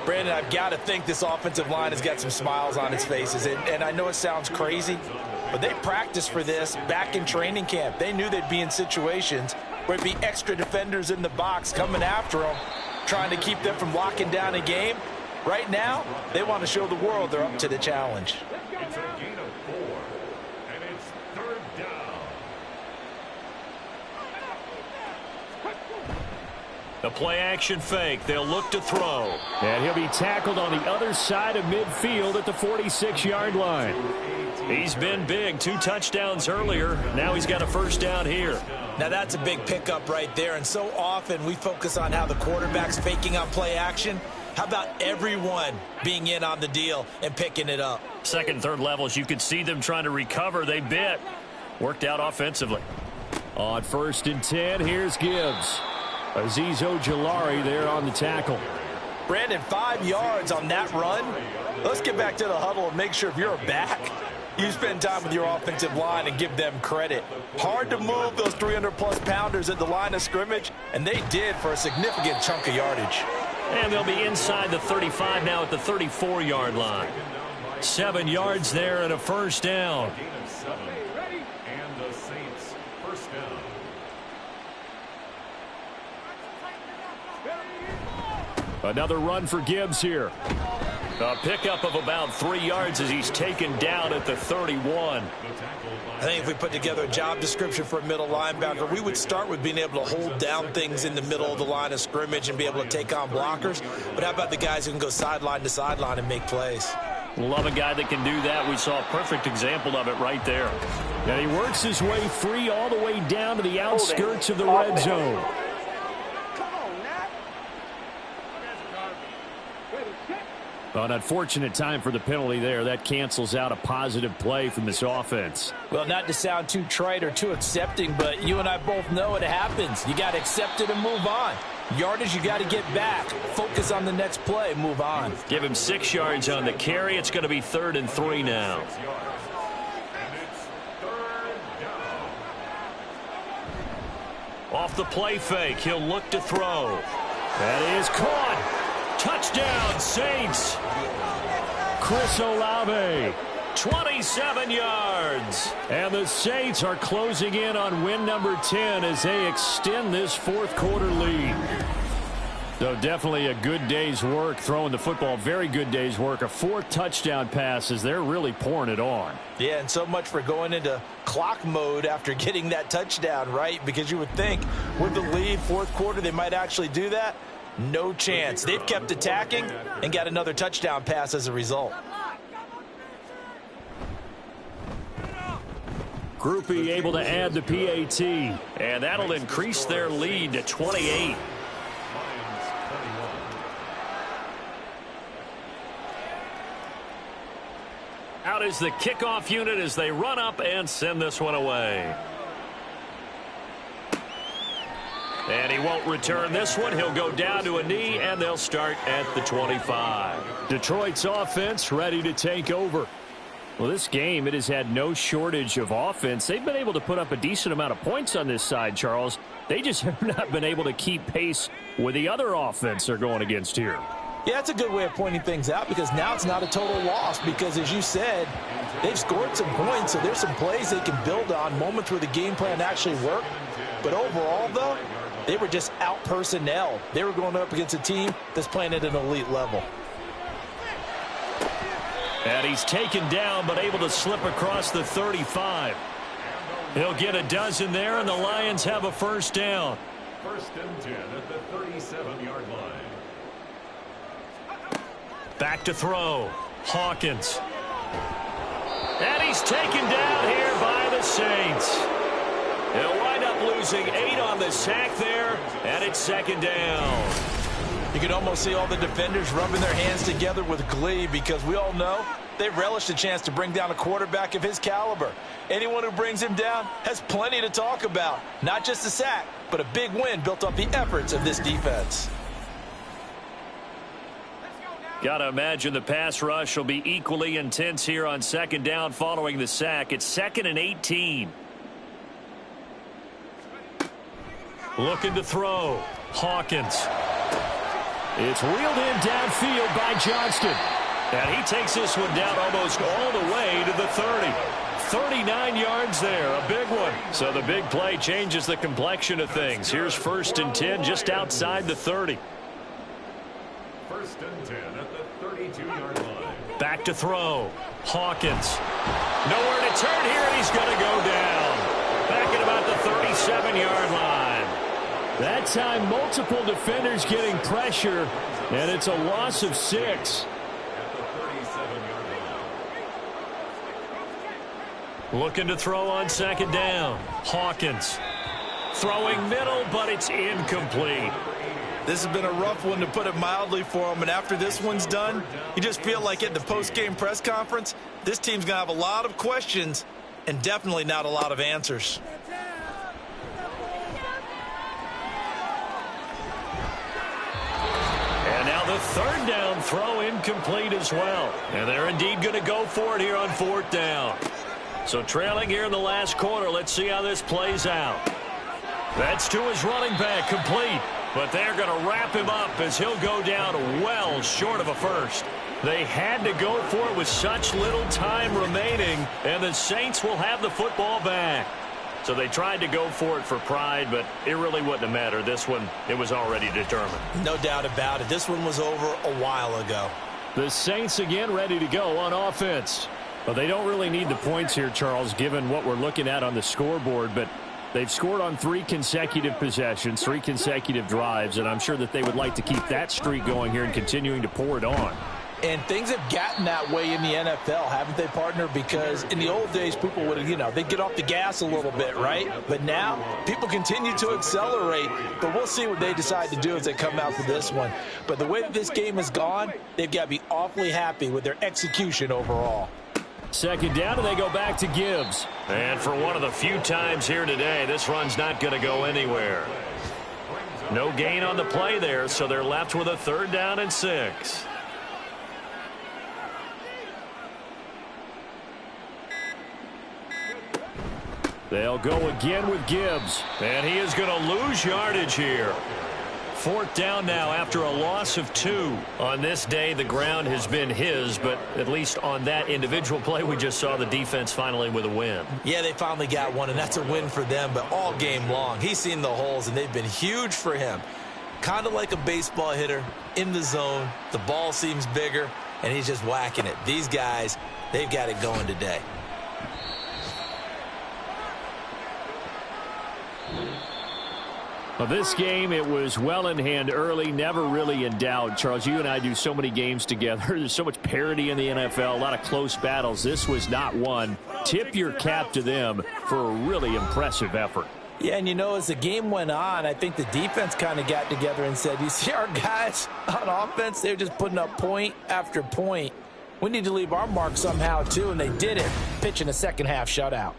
Brandon, I've got to think this offensive line has got some smiles on its faces. And I know it sounds crazy, but they practiced for this back in training camp. They knew they'd be in situations where it'd be extra defenders in the box coming after them, trying to keep them from locking down a game. Right now, they want to show the world they're up to the challenge. It's a gain of 4, and it's 3rd down. The play action fake. They'll look to throw. And he'll be tackled on the other side of midfield at the 46-yard line. He's been big. 2 touchdowns earlier. Now he's got a 1st down here. Now that's a big pickup right there, and so often we focus on how the quarterback's faking on play action. How about everyone being in on the deal and picking it up? 2nd and 3rd levels, you could see them trying to recover. They bit. Worked out offensively. On 1st and 10, here's Gibbs. Azeez Ojulari there on the tackle. Brandon, 5 yards on that run. Let's get back to the huddle and make sure if you're a back, you spend time with your offensive line and give them credit. Hard to move those 300-plus pounders at the line of scrimmage, and they did for a significant chunk of yardage. And they'll be inside the 35 now at the 34-yard line. 7 yards there and a 1st down. Gain of 7, and the Saints 1st down. Another run for Gibbs here. A pickup of about 3 yards as he's taken down at the 31. I think if we put together a job description for a middle linebacker, we would start with being able to hold down things in the middle of the line of scrimmage and be able to take on blockers. But how about the guys who can go sideline to sideline and make plays? Love a guy that can do that. We saw a perfect example of it right there. And he works his way free all the way down to the outskirts of the red zone. An unfortunate time for the penalty there. That cancels out a positive play from this offense. Well, not to sound too trite or too accepting, but you and I both know it happens. You got to accept it and move on. Yardage, you got to get back. Focus on the next play. Move on. Give him 6 yards on the carry. It's going to be 3rd and 3 now. Off the play fake, he'll look to throw. That is caught. Touchdown, Saints. Chris Olave. 27 yards. And the Saints are closing in on win number 10 as they extend this 4th quarter lead. So definitely a good day's work throwing the football. Very good day's work. A 4th touchdown pass as they're really pouring it on. Yeah, and so much for going into clock mode after getting that touchdown, right? Because you would think with the lead, 4th quarter, they might actually do that. No chance. They've kept attacking and got another touchdown pass as a result. Groupie able to add the PAT. And that'll increase their lead to 28. Out is the kickoff unit as they run up and send this one away. And he won't return this one. He'll go down to a knee, and they'll start at the 25. Detroit's offense ready to take over. Well, this game, it has had no shortage of offense. They've been able to put up a decent amount of points on this side, Charles. They just have not been able to keep pace with the other offense they're going against here. Yeah, that's a good way of pointing things out because now it's not a total loss because, as you said, they've scored some points, so there's some plays they can build on, moments where the game plan actually worked. But overall, though, they were just out-personnel. They were going up against a team that's playing at an elite level. And he's taken down but able to slip across the 35. He'll get a dozen there, and the Lions have a first down. 1st and 10 at the 37-yard line. Back to throw. Hawkins. And he's taken down here by the Saints. He'll wind up losing 8 on the sack there, and it's 2nd down. You can almost see all the defenders rubbing their hands together with glee because we all know they relish the chance to bring down a quarterback of his caliber. Anyone who brings him down has plenty to talk about. Not just a sack, but a big win built off the efforts of this defense. Got to imagine the pass rush will be equally intense here on 2nd down following the sack. It's 2nd and 18. Looking to throw. Hawkins. It's wheeled in downfield by Johnston. And he takes this one down almost all the way to the 30. 39 yards there, a big one. So the big play changes the complexion of things. Here's 1st and 10 just outside the 30. 1st and 10 at the 32-yard line. Back to throw. Hawkins. Nowhere to turn here, and he's going to go down. Back at about the 37-yard line. That time, multiple defenders getting pressure, and it's a loss of 6. Looking to throw on 2nd down. Hawkins. Throwing middle, but it's incomplete. This has been a rough one, to put it mildly, for him. And after this one's done, you just feel like at the post-game press conference, this team's going to have a lot of questions and definitely not a lot of answers. And now the 3rd down throw incomplete as well. And they're indeed going to go for it here on 4th down. So trailing here in the last quarter, let's see how this plays out. That's to his running back, complete. But they're going to wrap him up as he'll go down well short of a first. They had to go for it with such little time remaining, and the Saints will have the football back. So they tried to go for it for pride, but it really wouldn't have mattered. This one, it was already determined. No doubt about it. This one was over a while ago. The Saints again ready to go on offense. Well, they don't really need the points here, Charles, given what we're looking at on the scoreboard, but they've scored on 3 consecutive possessions, 3 consecutive drives, and I'm sure that they would like to keep that streak going here and continuing to pour it on. And things have gotten that way in the NFL, haven't they, partner? Because in the old days, people would, they'd get off the gas a little bit, right? But now, people continue to accelerate. But we'll see what they decide to do as they come out for this one. But the way that this game has gone, they've got to be awfully happy with their execution overall. 2nd down, and they go back to Gibbs. And for one of the few times here today, this run's not going to go anywhere. No gain on the play there, so they're left with a 3rd down and 6. They'll go again with Gibbs, and he is going to lose yardage here. 4th down now after a loss of 2. On this day, the ground has been his, but at least on that individual play, we just saw the defense finally with a win. Yeah, they finally got one, and that's a win for them, but all game long, he's seen the holes, and they've been huge for him. Kind of like a baseball hitter in the zone. The ball seems bigger, and he's just whacking it. These guys, they've got it going today. Well, this game, it was well in hand early, never really in doubt. Charles, you and I do so many games together. There's so much parity in the NFL, a lot of close battles. This was not one. Tip your cap to them for a really impressive effort. Yeah, and you know, as the game went on, I think the defense kind of got together and said, you see our guys on offense, they're just putting up point after point. We need to leave our mark somehow, too, and they did it, pitching a second-half shutout.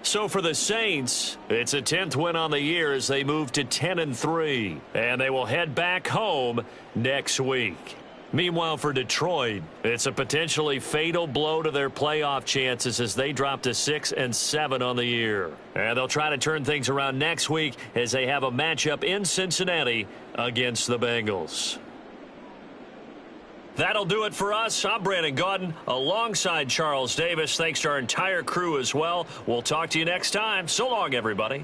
So for the Saints, it's a 10th win on the year as they move to 10-3, and they will head back home next week. Meanwhile, for Detroit, it's a potentially fatal blow to their playoff chances as they drop to 6-7 on the year. And they'll try to turn things around next week as they have a matchup in Cincinnati against the Bengals. That'll do it for us. I'm Brandon Gaudin alongside Charles Davis. Thanks to our entire crew as well. We'll talk to you next time. So long, everybody.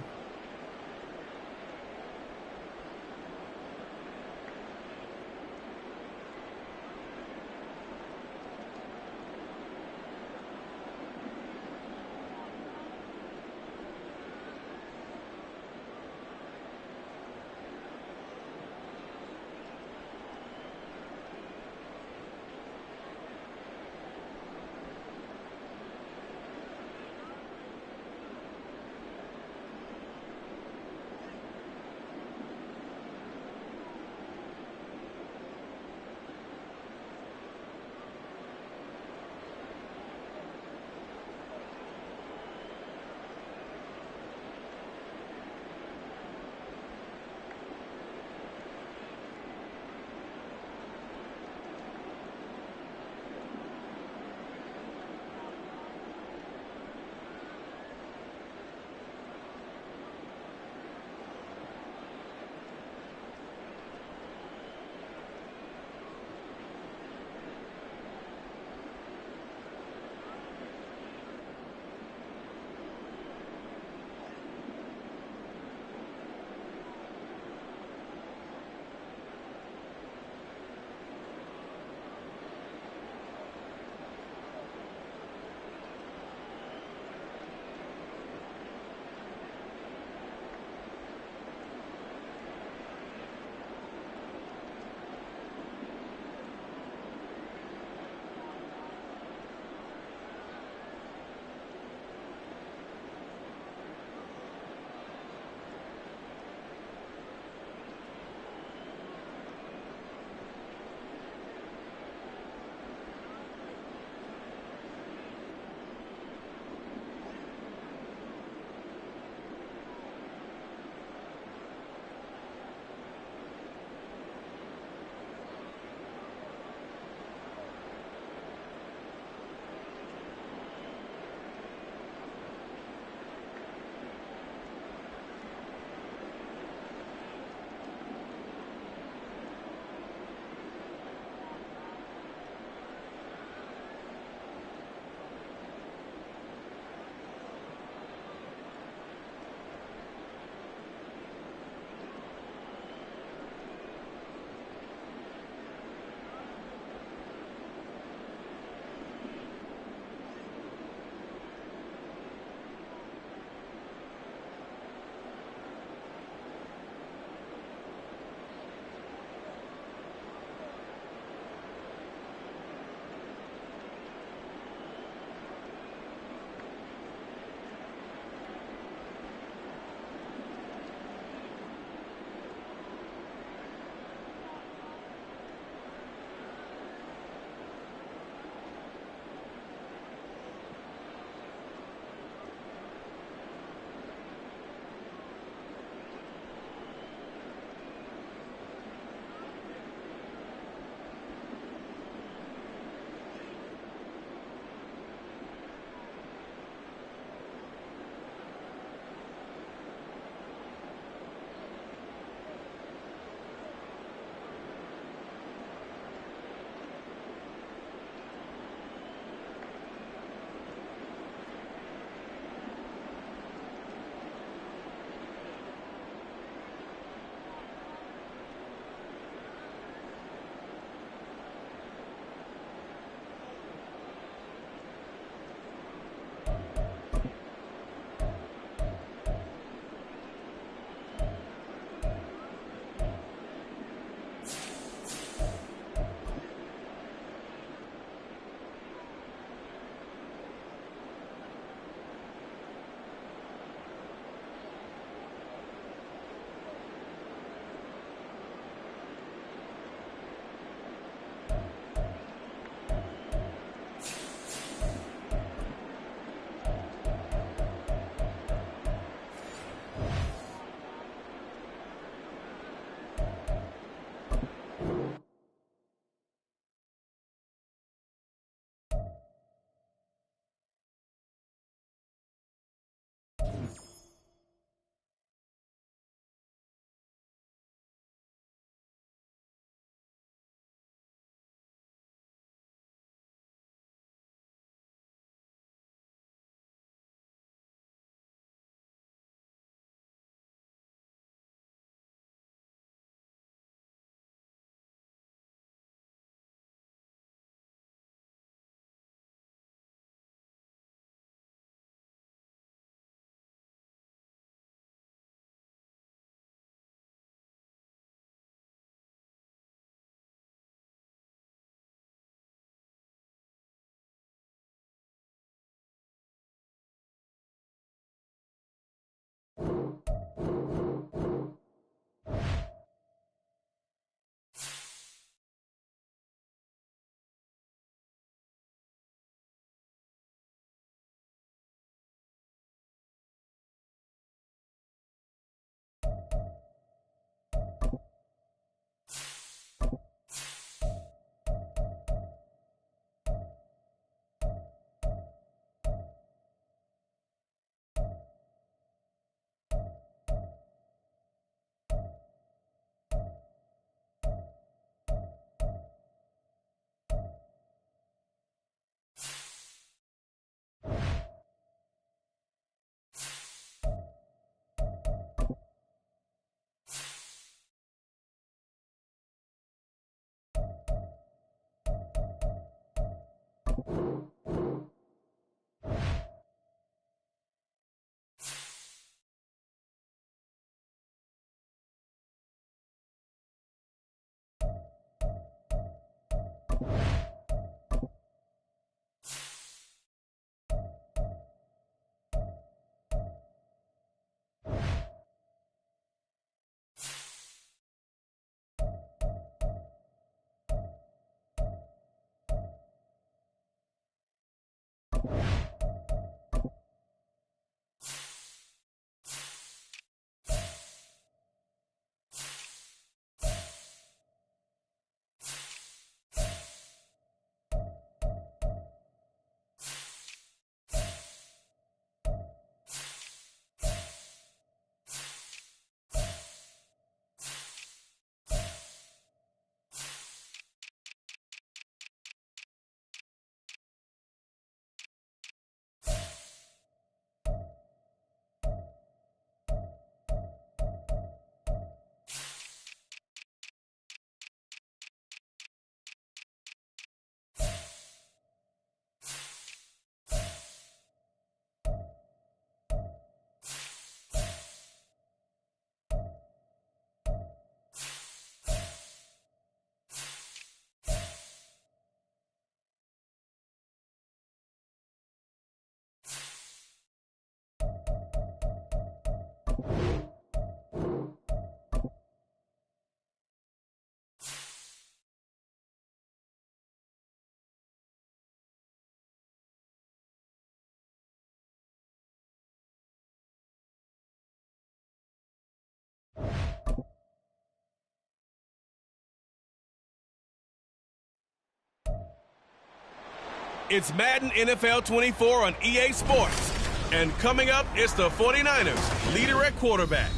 It's Madden NFL 24 on EA Sports. And coming up, it's the 49ers, leader at quarterback.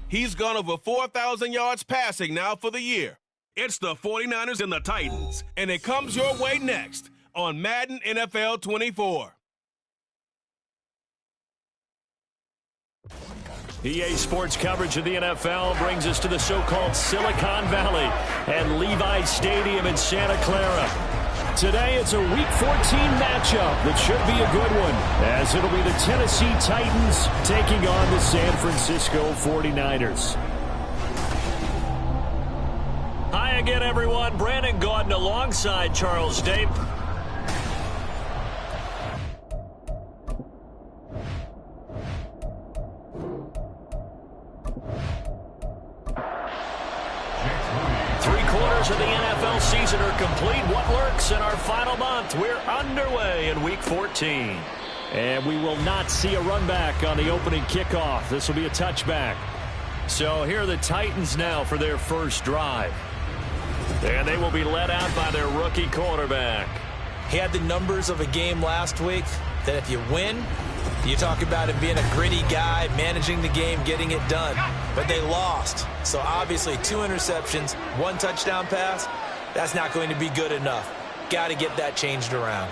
He's gone over 4,000 yards passing now for the year. It's the 49ers and the Titans, and it comes your way next on Madden NFL 24. EA Sports coverage of the NFL brings us to the so-called Silicon Valley and Levi's Stadium in Santa Clara. Today, it's a Week 14 matchup that should be a good one, as it'll be the Tennessee Titans taking on the San Francisco 49ers. Hi again, everyone. Brandon Gaudin alongside Charles Dape. Three-quarters of the NFL season are complete. What lurks in our final month? We're underway in Week 14. And we will not see a run back on the opening kickoff. This will be a touchback. So here are the Titans now for their first drive. And they will be led out by their rookie quarterback. He had the numbers of a game last week that if you win, you talk about him being a gritty guy, managing the game, getting it done. But they lost. So obviously 2 interceptions, 1 touchdown pass, that's not going to be good enough. Got to get that changed around.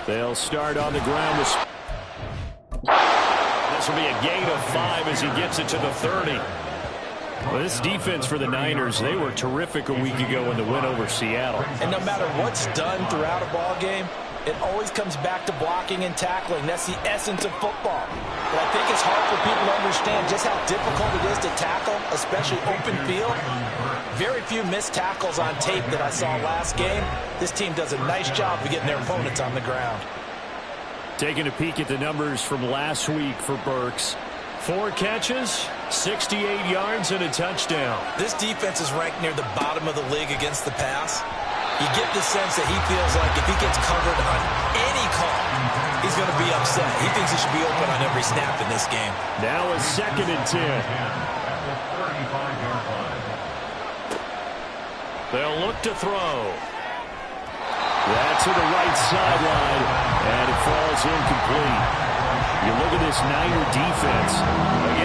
They'll start on the ground. This will be a gain of 5 as he gets it to the 30. Well, this defense for the Niners, they were terrific a week ago in the win over Seattle. And no matter what's done throughout a ball game, it always comes back to blocking and tackling. That's the essence of football. But I think it's hard for people to understand just how difficult it is to tackle, especially open field. Very few missed tackles on tape that I saw last game. This team does a nice job of getting their opponents on the ground. Taking a peek at the numbers from last week for Burks. 4 catches, 68 yards, and a touchdown. This defense is ranked near the bottom of the league against the pass. You get the sense that he feels like if he gets covered on any call, he's going to be upset. He thinks he should be open on every snap in this game. Now a 2nd and 10. They'll look to throw. That's to the right sideline, and it falls incomplete. You look at this Niner defense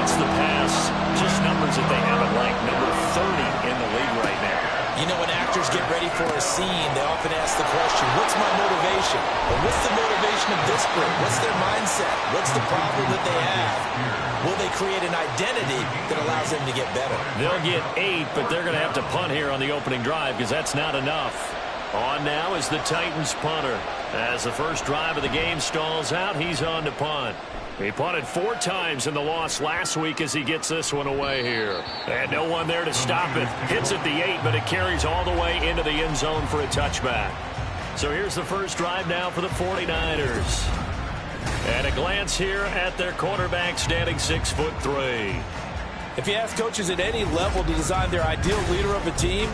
Against the pass, just numbers that they haven't liked. Number 30 in the league right now. You know, when actors get ready for a scene, they often ask the question, what's my motivation? Or what's the motivation of this group? What's their mindset? What's the problem that they have? Will they create an identity that allows them to get better? They'll get 8, but they're going to have to punt here on the opening drive because that's not enough. On now is the Titans punter. As the first drive of the game stalls out, he's on to punt. He punted 4 times in the loss last week as he gets this one away here. And no one there to stop it. Hits at the 8, but it carries all the way into the end zone for a touchback. So here's the first drive now for the 49ers. And a glance here at their quarterback standing 6'3". If you ask coaches at any level to design their ideal leader of a team,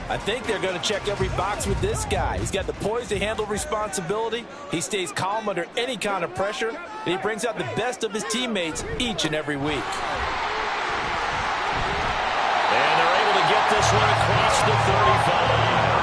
I think they're going to check every box with this guy. He's got the poise to handle responsibility. He stays calm under any kind of pressure. And he brings out the best of his teammates each and every week. And they're able to get this one across the 35.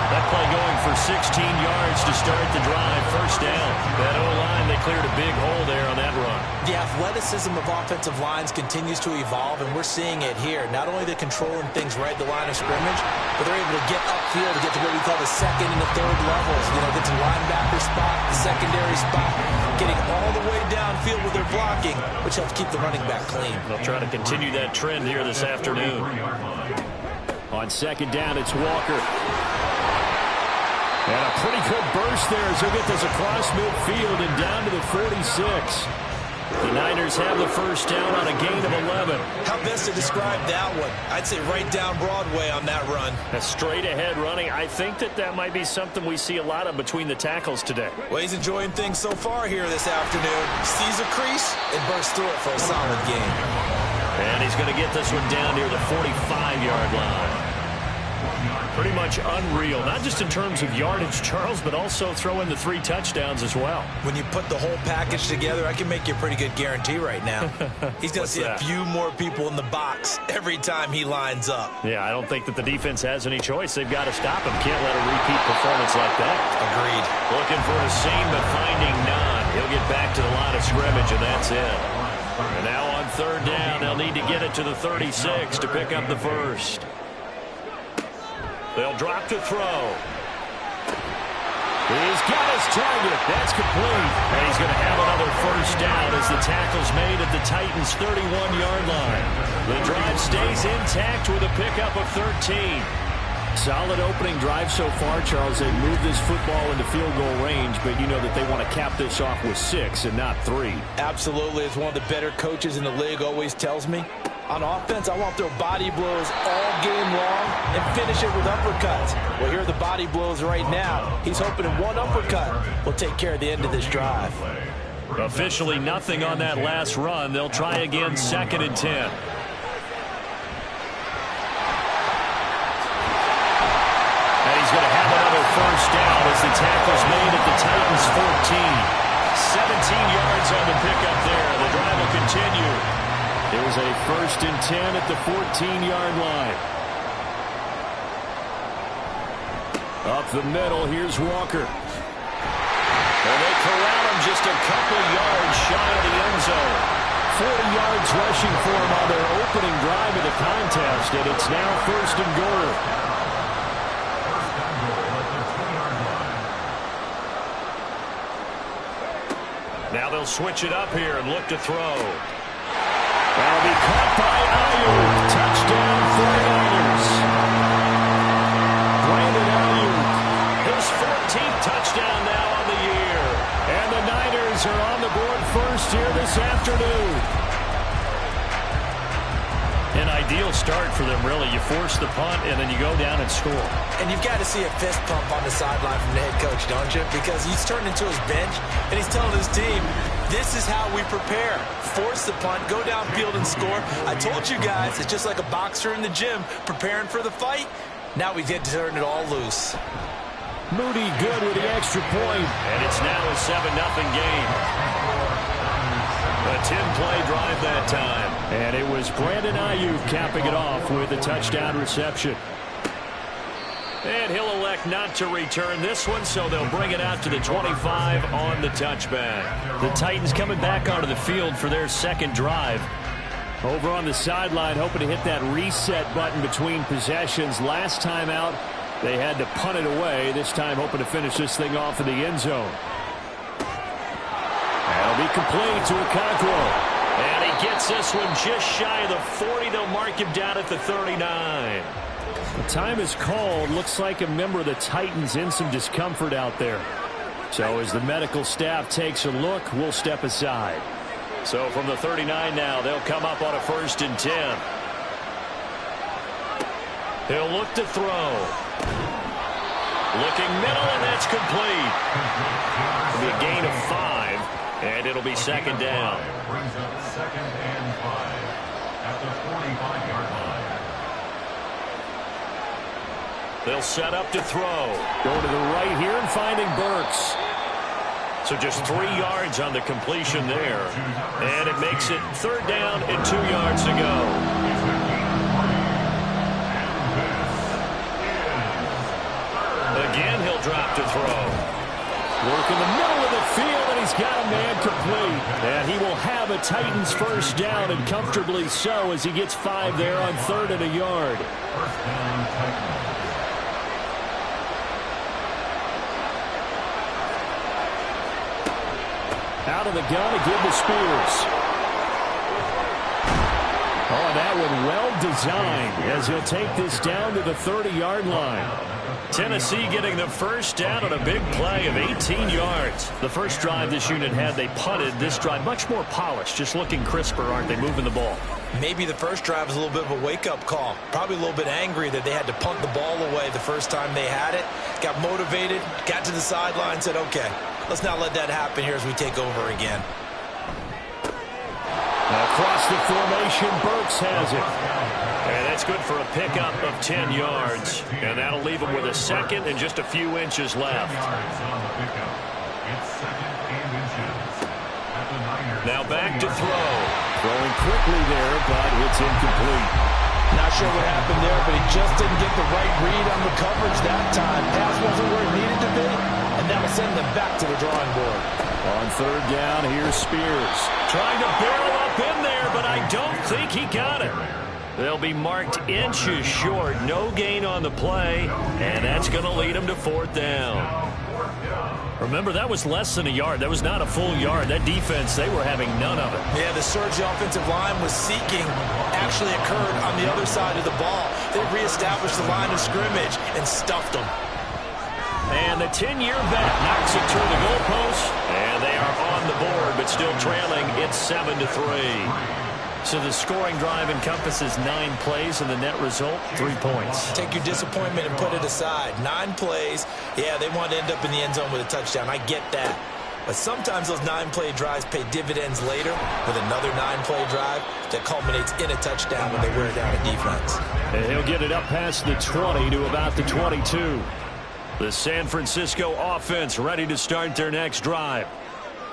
That play going for 16 yards to start the drive. First down. That O-line, they cleared a big hole there on that run. The athleticism of offensive lines continues to evolve, and we're seeing it here. Not only they're controlling things right at the line of scrimmage, but they're able to get upfield to get to what we call the 2nd and the 3rd levels. You know, get to the linebacker spot, the secondary spot, getting all the way downfield with their blocking, which helps keep the running back clean. They'll try to continue that trend here this afternoon. On 2nd down, it's Walker. And a pretty good burst there as he'll get this across midfield and down to the 46. The Niners have the first down on a gain of 11. How best to describe that one? I'd say right down Broadway on that run. A straight ahead running. I think that might be something we see a lot of between the tackles today. Well, he's enjoying things so far here this afternoon. Sees a crease and bursts through it for a solid gain. And he's going to get this one down near the 45-yard line. Pretty much unreal, not just in terms of yardage, Charles, but also throw in the 3 touchdowns as well. When you put the whole package together, I can make you a pretty good guarantee right now. He's going to see that? a few more people in the box every time he lines up. Yeah, I don't think that the defense has any choice. They've got to stop him. Can't let a repeat performance like that. Agreed. Looking for a seam, but finding none. He'll get back to the line of scrimmage, and that's it. And now on third down, they'll need to get it to the 36 to pick up the first. They'll drop to throw. He's got his target. That's complete. And he's going to have another first down as the tackle's made at the Titans' 31-yard line. The drive stays intact with a pickup of 13. Solid opening drive so far, Charles. They moved this football into field goal range, but you know that they want to cap this off with 6 and not 3. Absolutely. As one of the better coaches in the league always tells me, on offense, I want to throw body blows all game long and finish it with uppercuts. Well, here are the body blows right now. He's hoping in one uppercut will take care of the end of this drive. Officially nothing on that last run. They'll try again, 2nd and 10. And he's going to have another first down as the tackle's made at the Titans' 14. 17 yards on the pickup there. The drive will continue. It was a 1st and 10 at the 14-yard line. Up the middle, here's Walker. And they corral him just a couple yards shy of the end zone. 40 yards rushing for him on their opening drive of the contest, and it's now 1st and goal. Now they'll switch it up here and look to throw. That'll be caught by Ayuk. Touchdown 49ers. Brandon Ayuk, his 14th touchdown now on the year. And the Niners are on the board first here this afternoon. An ideal start for them, really. You force the punt, and then you go down and score. And you've got to see a fist pump on the sideline from the head coach, don't you? Because he's turned into his bench, and he's telling his team, this is how we prepare. Force the punt, go downfield and score. I told you guys, it's just like a boxer in the gym preparing for the fight. Now we get to turn it all loose. Moody good with the extra point. And it's now a 7-0 game. A 10-play drive that time. And it was Brandon Ayuk capping it off with a touchdown reception. And he'll elect not to return this one, so they'll bring it out to the 25 on the touchback. The Titans coming back onto the field for their second drive. Over on the sideline, hoping to hit that reset button between possessions. Last time out, they had to punt it away. This time hoping to finish this thing off in the end zone. That'll be complete to Okonkwo. And he gets this one just shy of the 40. They'll mark him down at the 39. The time is called. Looks like a member of the Titans in some discomfort out there. So as the medical staff takes a look, we'll step aside. So from the 39 now, they'll come up on a 1st and 10. He'll look to throw. Looking middle, and that's complete. It'll be a gain of 5, and it'll be 2nd down. Brings up 2nd and 5 at the 45-yard line. They'll set up to throw. Going to the right here and finding Burks. So just 3 yards on the completion there. And it makes it 3rd down and 2 yards to go. Again, he'll drop to throw. Work in the middle of the field, and he's got a man complete. And he will have a Titans first down, and comfortably so, as he gets 5 there on 3rd and a yard. First down, Titans. Out of the gun to give to Spears. Oh, that and well-designed as he'll take this down to the 30-yard line. Tennessee getting the first down on a big play of 18 yards. The first drive this unit had, they punted. This drive much more polished, just looking crisper, aren't they, moving the ball? Maybe the first drive was a little bit of a wake-up call. Probably a little bit angry that they had to punt the ball away the first time they had it. Got motivated, got to the sideline, said, okay, let's not let that happen here as we take over again. Across the formation, Burks has it. And that's good for a pickup of 10 yards. And that'll leave him with a second and just a few inches left. Now back to throw. Throwing quickly there, but it's incomplete. Not sure what happened there, but he just didn't get the right read on the coverage that time. Pass wasn't where it needed to be, and that'll send them back to the drawing board. On third down, here's Spears. Trying to barrel up in there, but I don't think he got it. They'll be marked inches short. No gain on the play, and that's going to lead them to fourth down. Remember, that was less than a yard. That was not a full yard. That defense, they were having none of it. Yeah, the surge the offensive line was seeking actually occurred on the other side of the ball. They reestablished the line of scrimmage and stuffed them. And the 10-year vet knocks it through the goalpost, and they are on the board, but still trailing. It's 7-3. So the scoring drive encompasses 9 plays, and the net result, 3 points. Take your disappointment and put it aside. 9 plays. Yeah, they want to end up in the end zone with a touchdown. I get that. But sometimes those 9-play drives pay dividends later with another 9-play drive that culminates in a touchdown when they wear down a defense. And he'll get it up past the 20 to about the 22. The San Francisco offense ready to start their next drive.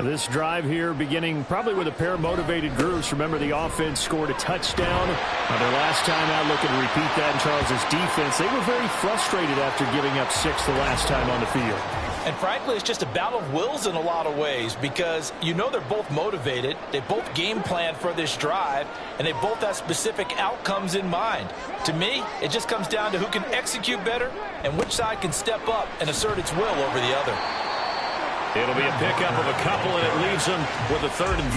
This drive here beginning probably with a pair of motivated groups. Remember, the offense scored a touchdown on their last time out. Looking to repeat that in Charles's defense. They were very frustrated after giving up 6 the last time on the field. And frankly, it's just a battle of wills in a lot of ways because you know they're both motivated. They both game plan for this drive, and they both have specific outcomes in mind. To me, it just comes down to who can execute better and which side can step up and assert its will over the other. It'll be a pickup of a couple, and it leaves them with a 3rd and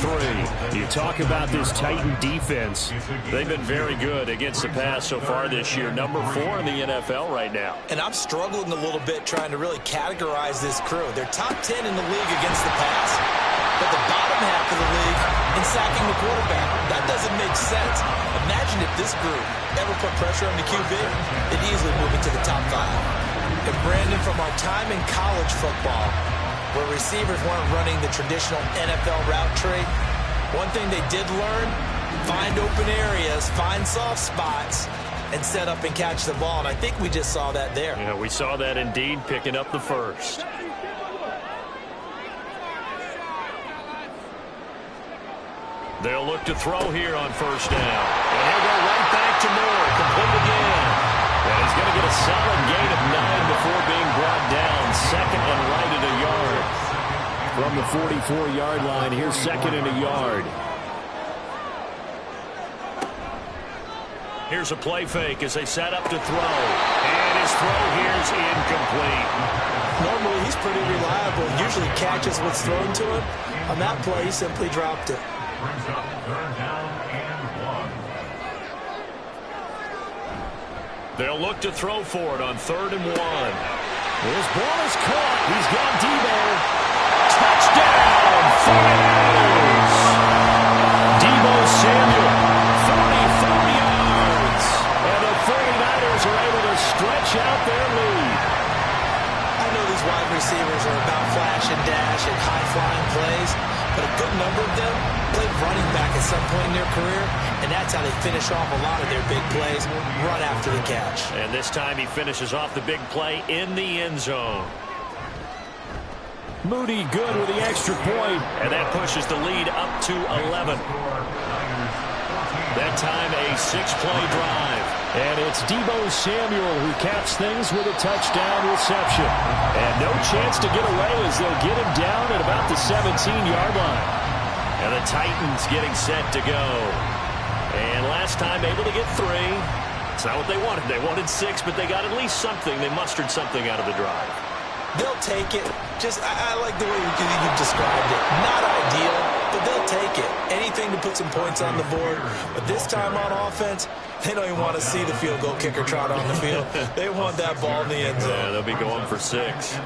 3. You talk about this Titan defense. They've been very good against the pass so far this year. Number 4 in the NFL right now. And I'm struggling a little bit trying to really categorize this crew. They're top 10 in the league against the pass, but the bottom half of the league in sacking the quarterback. That doesn't make sense. Imagine if this group ever put pressure on the QB, they'd easily move into the top 5. And Brandon, from our time in college football, where receivers weren't running the traditional NFL route tree, one thing they did learn, find open areas, find soft spots, and set up and catch the ball. And I think we just saw that there. Yeah, we saw that indeed, picking up the first. They'll look to throw here on first down. And he'll go right back to Moore, complete again. And he's going to get a solid gain of 9 before being brought down. 2nd and right at a yard. From the 44-yard line, here's 2nd and a yard. Here's a play fake as they set up to throw. And his throw here's incomplete. Normally, he's pretty reliable. Usually catches what's thrown to him. On that play, he simply dropped it. Brings up 3rd down and 1. They'll look to throw for it on 3rd and 1. His ball is caught. He's got Debo. Touchdown, 49ers. Debo Samuel, 44 yards. And the 49ers are able to stretch out their lead. I know these wide receivers are about flash and dash and high-flying plays, but a good number of them played running back at some point in their career, and that's how they finish off a lot of their big plays, run after the catch. And this time he finishes off the big play in the end zone. Moody good with the extra point. And that pushes the lead up to 11. That time a 6-play drive. And it's Debo Samuel who caps things with a touchdown reception. And no chance to get away as they'll get him down at about the 17-yard line. And the Titans getting set to go. And last time able to get 3. It's not what they wanted. They wanted 6, but they got at least something. They mustered something out of the drive. They'll take it. I like the way you described it. Not ideal, but they'll take it. Anything to put some points on the board. But this time on offense, they don't even want to see the field goal kicker trot on the field. They want that ball in the end zone. Yeah, they'll be going for 6.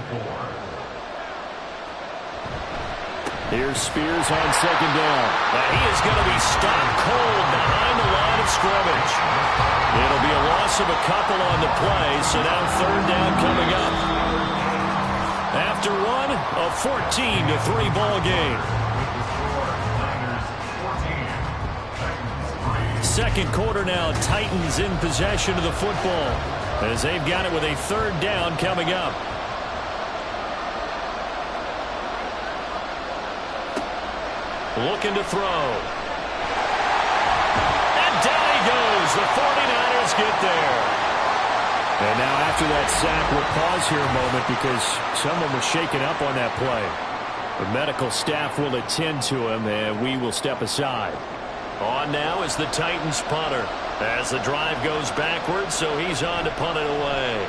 Here's Spears on second down. Now he is going to be stopped cold behind the line of scrimmage. It'll be a loss of a couple on the play, so now third down coming up. After one, a 14-3 ball game. Second quarter now, Titans in possession of the football as they've got it with a third down coming up. Looking to throw. And down he goes. The 49ers get there. And now after that sack, we'll pause here a moment because someone was shaken up on that play. The medical staff will attend to him, and we will step aside. On now is the Titans punter as the drive goes backwards, so he's on to punt it away.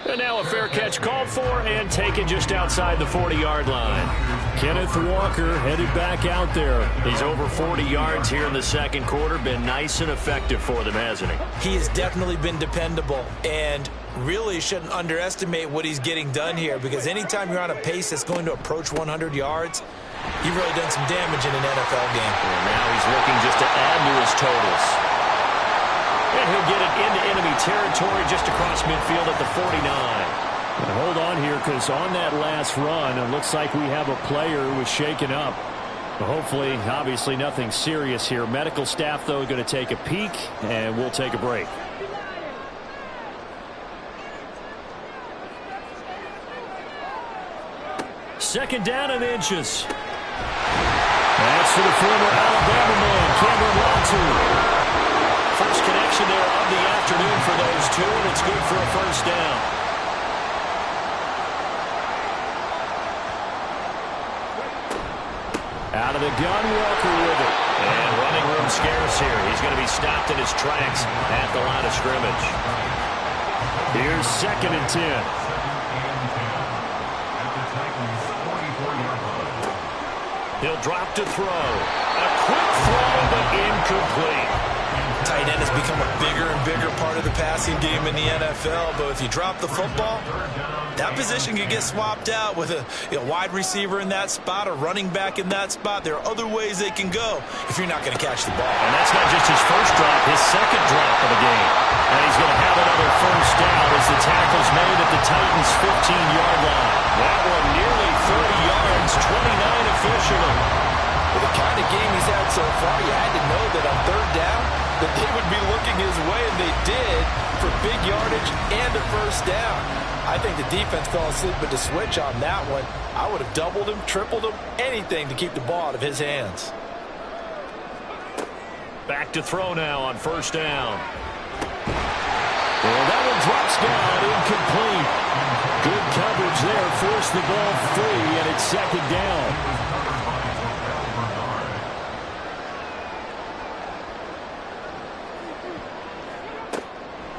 And now a fair catch called for and taken just outside the 40-yard line. Kenneth Walker headed back out there. He's over 40 yards here in the second quarter. Been nice and effective for them, hasn't he? He has definitely been dependable and really shouldn't underestimate what he's getting done here, because anytime you're on a pace that's going to approach 100 yards, you've really done some damage in an NFL game. And now he's looking just to add to his totals. And he'll get it into enemy territory just across midfield at the 49. Now hold on here, because on that last run, it looks like we have a player who was shaken up. Hopefully, obviously, nothing serious here. Medical staff, though, going to take a peek, and we'll take a break. Second down and inches. That's for the former Alabama man, Cameron Latu. First connection there of the afternoon for those two, and it's good for a first down. Out of the gun, Walker with it. And running room scarce here. He's going to be stopped in his tracks at the line of scrimmage. Here's second and 10. He'll drop to throw. A quick throw, but incomplete. Tight end has become a bigger and bigger part of the passing game in the NFL, but if you drop the football, that position can get swapped out with a wide receiver in that spot, a running back in that spot. There are other ways they can go if you're not going to catch the ball. And that's not just his first drop, his second drop of the game. And he's going to have another first down as the tackle's made at the Titans' 15-yard line. That one nearly 30 yards, 29 officially. With the kind of game he's had so far, you had to know that on third down that they would be looking his way, and they did, for big yardage and a first down. I think the defense fell asleep with the switch on that one. I would have doubled him, tripled him, anything to keep the ball out of his hands. Back to throw now on first down. Well, that one drops down, incomplete. Good coverage there, forced the ball free, and it's second down.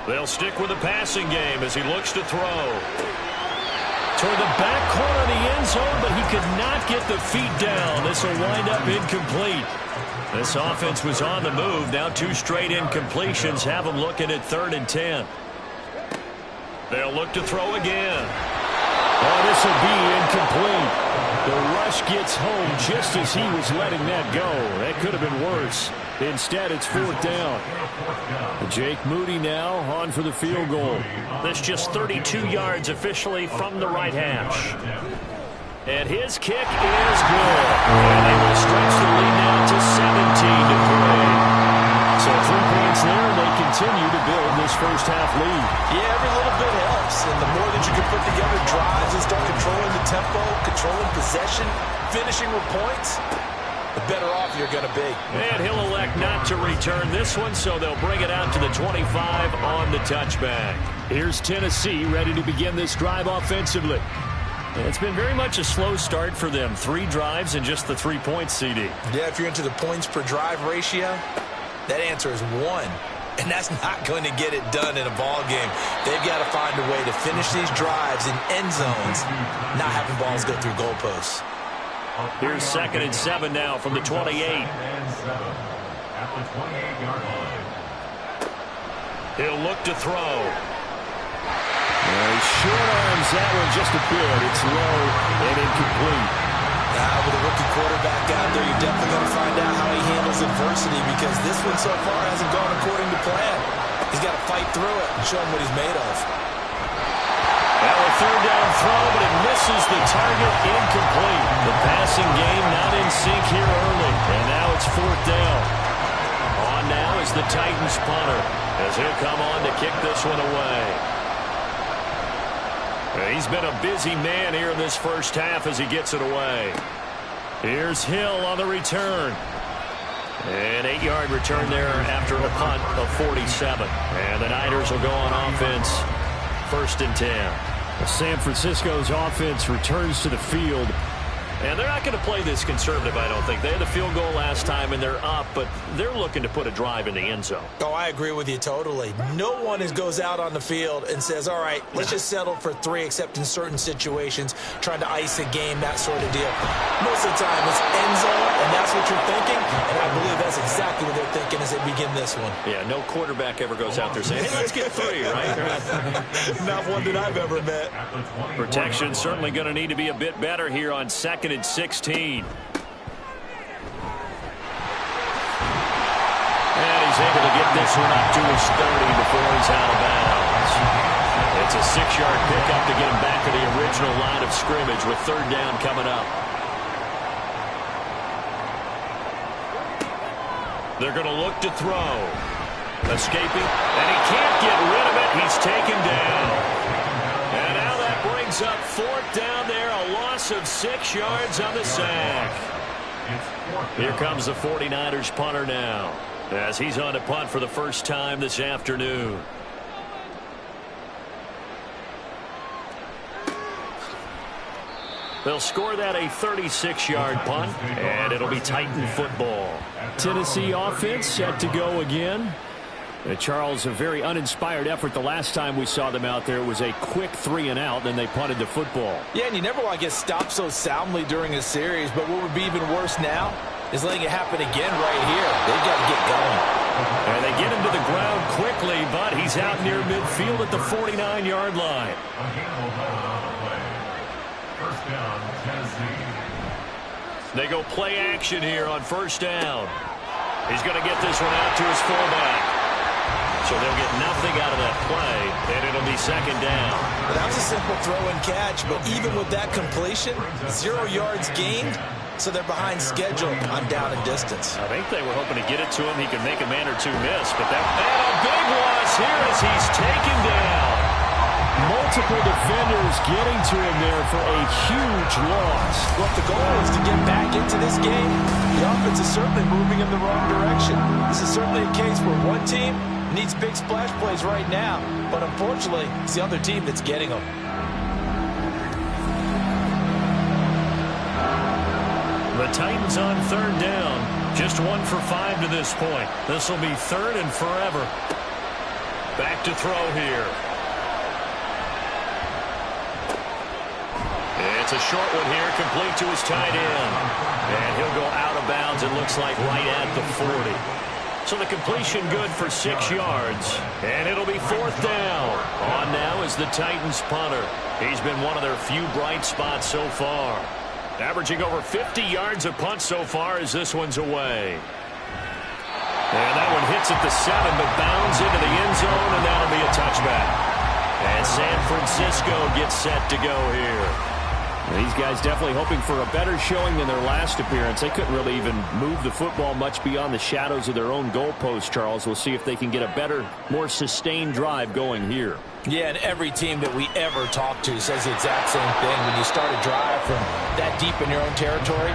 They'll stick with the passing game as he looks to throw. Toward the back corner of the end zone, but he could not get the feet down. This will wind up incomplete. This offense was on the move. Now two straight incompletions have them looking at 3rd and 10. They'll look to throw again. Oh, this will be incomplete. The rush gets home just as he was letting that go. That could have been worse. Instead, it's 4th down. Jake Moody now on for the field goal. This just 32 yards officially from the right hash. And his kick is good. And they will stretch the lead now to 17-3. So 3 points there, and they continue to build this first half lead. Yeah, every little bit helps. And the more that you can put together drives and start controlling the tempo, controlling possession, finishing with points, the better off you're going to be. And he'll elect not to return this one, so they'll bring it out to the 25 on the touchback. Here's Tennessee ready to begin this drive offensively. It's been very much a slow start for them. 3 drives and just the 3 points, CD. Yeah, if you're into the points per drive ratio, that answer is 1. and that's not going to get it done in a ball game. They've got to find a way to finish these drives in end zones, not having balls go through goalposts. Here's 2nd and 7 now from the 28. At the 28-yard line. He'll look to throw. He short arms that one just a bit. It's low and incomplete. With a rookie quarterback out there, you're definitely going to find out how he handles adversity, because this one so far hasn't gone according to plan. He's got to fight through it and show him what he's made of. Now a 3rd down throw, but it misses the target, incomplete. The passing game not in sync here early, and now it's 4th down. On now is the Titans punter, as he'll come on to kick this one away. He's been a busy man here in this first half as he gets it away. Here's Hill on the return. An 8-yard return there after a punt of 47. And the Niners will go on offense, 1st and 10. San Francisco's offense returns to the field. And they're not going to play this conservative, I don't think. They had the field goal last time, and they're up, but they're looking to put a drive in the end zone. Oh, I agree with you totally. No one goes out on the field and says, all right, let's just settle for 3, except in certain situations, trying to ice a game, that sort of deal. Most of the time, it's end zone, and that's what you're thinking, and I believe that's exactly what they're thinking as they begin this one. Yeah, no quarterback ever goes out there saying, hey, let's get 3, right? Not one that I've ever met. Protection certainly going to need to be a bit better here on 2nd and 16. And he's able to get this one up to his 30 before he's out of bounds. It's a 6-yard pickup to get him back to the original line of scrimmage with 3rd down coming up. They're going to look to throw. Escaping, and he can't get rid of it. He's taken down. And now that brings up 4th down there, a loss of 6 yards on the sack. Here comes the 49ers punter now, as he's on to punt for the first time this afternoon. They'll score that a 36-yard punt, and it'll be Titan football. Tennessee offense set to go again. Charles, a very uninspired effort the last time we saw them out there. It was a quick 3 and out, then they punted the football. Yeah, and you never want to get stopped so soundly during a series, but what would be even worse now is letting it happen again right here. They've got to get going. And they get him to the ground quickly, but he's out near midfield at the 49-yard line. First down, Tennessee. They go play action here on 1st down. He's going to get this one out to his fullback. So they'll get nothing out of that play, and it'll be 2nd down. That was a simple throw and catch, but even with that completion, 0 yards gained, so they're behind schedule on down and distance. I think they were hoping to get it to him. He could make a man or two miss, but that and a big loss here as he's taken down. Multiple defenders getting to him there for a huge loss. Well, if the goal is to get back into this game, the offense is certainly moving in the wrong direction. This is certainly a case where one team needs big splash plays right now, but unfortunately, it's the other team that's getting them. The Titans on 3rd down. Just 1 for 5 to this point. This will be 3rd and forever. Back to throw here. It's a short one here, complete to his tight end. And he'll go out of bounds, it looks like right at the 40. So the completion good for 6 yards. And it'll be 4th down. On now is the Titans punter. He's been one of their few bright spots so far. Averaging over 50 yards a punt so far as this one's away. And that one hits at the 7, but bounds into the end zone, and that'll be a touchback. And San Francisco gets set to go here. These guys definitely hoping for a better showing than their last appearance. They couldn't really even move the football much beyond the shadows of their own goalpost, Charles. We'll see if they can get a better, more sustained drive going here. Yeah, and every team that we ever talk to says the exact same thing. When you start a drive from that deep in your own territory,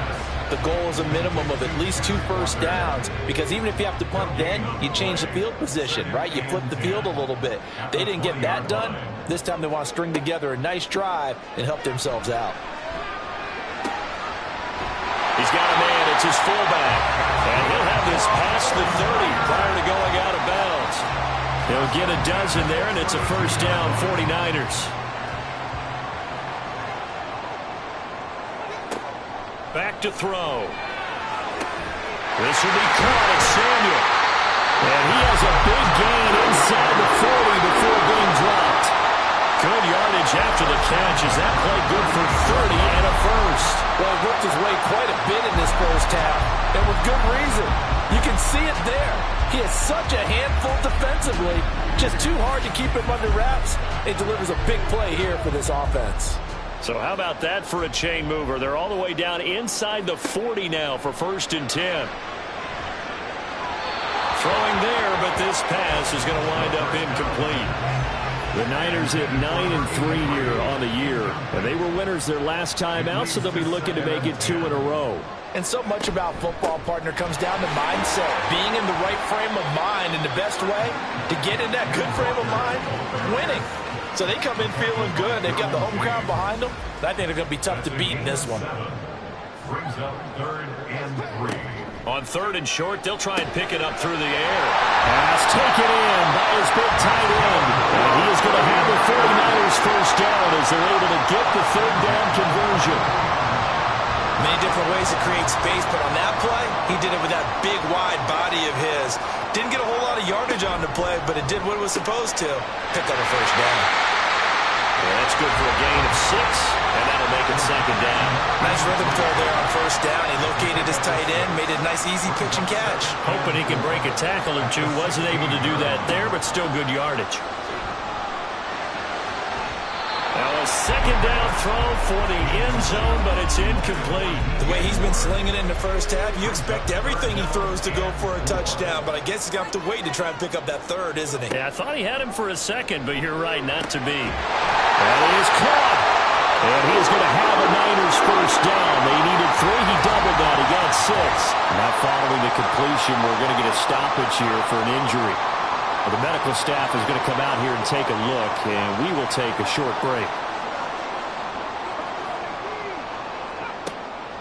the goal is a minimum of at least 2 first downs, because even if you have to punt then, you change the field position, right? You flip the field a little bit. They didn't get that done. This time they want to string together a nice drive and help themselves out. He's got a man. It's his fullback. And he'll have this past the 30 prior to going out of bounds. They'll get a dozen there, and it's a first down, 49ers. Back to throw. This will be caught at Samuel. And he has a big gain inside the 40 before being dropped. Good yardage after the catch. Is that play good for 30 and a first? Well, he worked his way quite a bit in this first half, and with good reason. You can see it there. He has such a handful defensively. Just too hard to keep him under wraps. It delivers a big play here for this offense. So how about that for a chain mover? They're all the way down inside the 40 now for 1st and 10. Throwing there, but this pass is going to wind up incomplete. The Niners at 9-3 here on the year. And they were winners their last time out, so they'll be looking to make it 2 in a row. And so much about football, partner, comes down to mindset. Being in the right frame of mind, and the best way to get in that good frame of mind, winning. So they come in feeling good. They've got the home crowd behind them. I think they're going to be tough to beat in this one. Brings up 3rd and 3. On 3rd and short, they'll try and pick it up through the air. Pass taken in by his big tight end. And he is going to have the 49ers first down as they're able to get the 3rd down conversion. Many different ways to create space, but on that play, he did it with that big, wide body of his. Didn't get a whole lot of yardage on the play, but it did what it was supposed to. Pick up a first down. Yeah, that's good for a gain of 6, and that'll make it 2nd down. Nice rhythm throw there on first down. He located his tight end, made it a nice, easy pitch and catch. Hoping he can break a tackle or two. Wasn't able to do that there, but still good yardage. Now a 2nd down throw for the end zone, but it's incomplete. The way he's been slinging it in the first half, you expect everything he throws to go for a touchdown, but I guess he's going to have to wait to try and pick up that 3rd, isn't he? Yeah, I thought he had him for a second, but you're right, not to be. That is caught. And he is going to have a Niners first down. They needed 3. He doubled that. He got 6. Now following the completion, we're going to get a stoppage here for an injury. Well, the medical staff is going to come out here and take a look, and we will take a short break.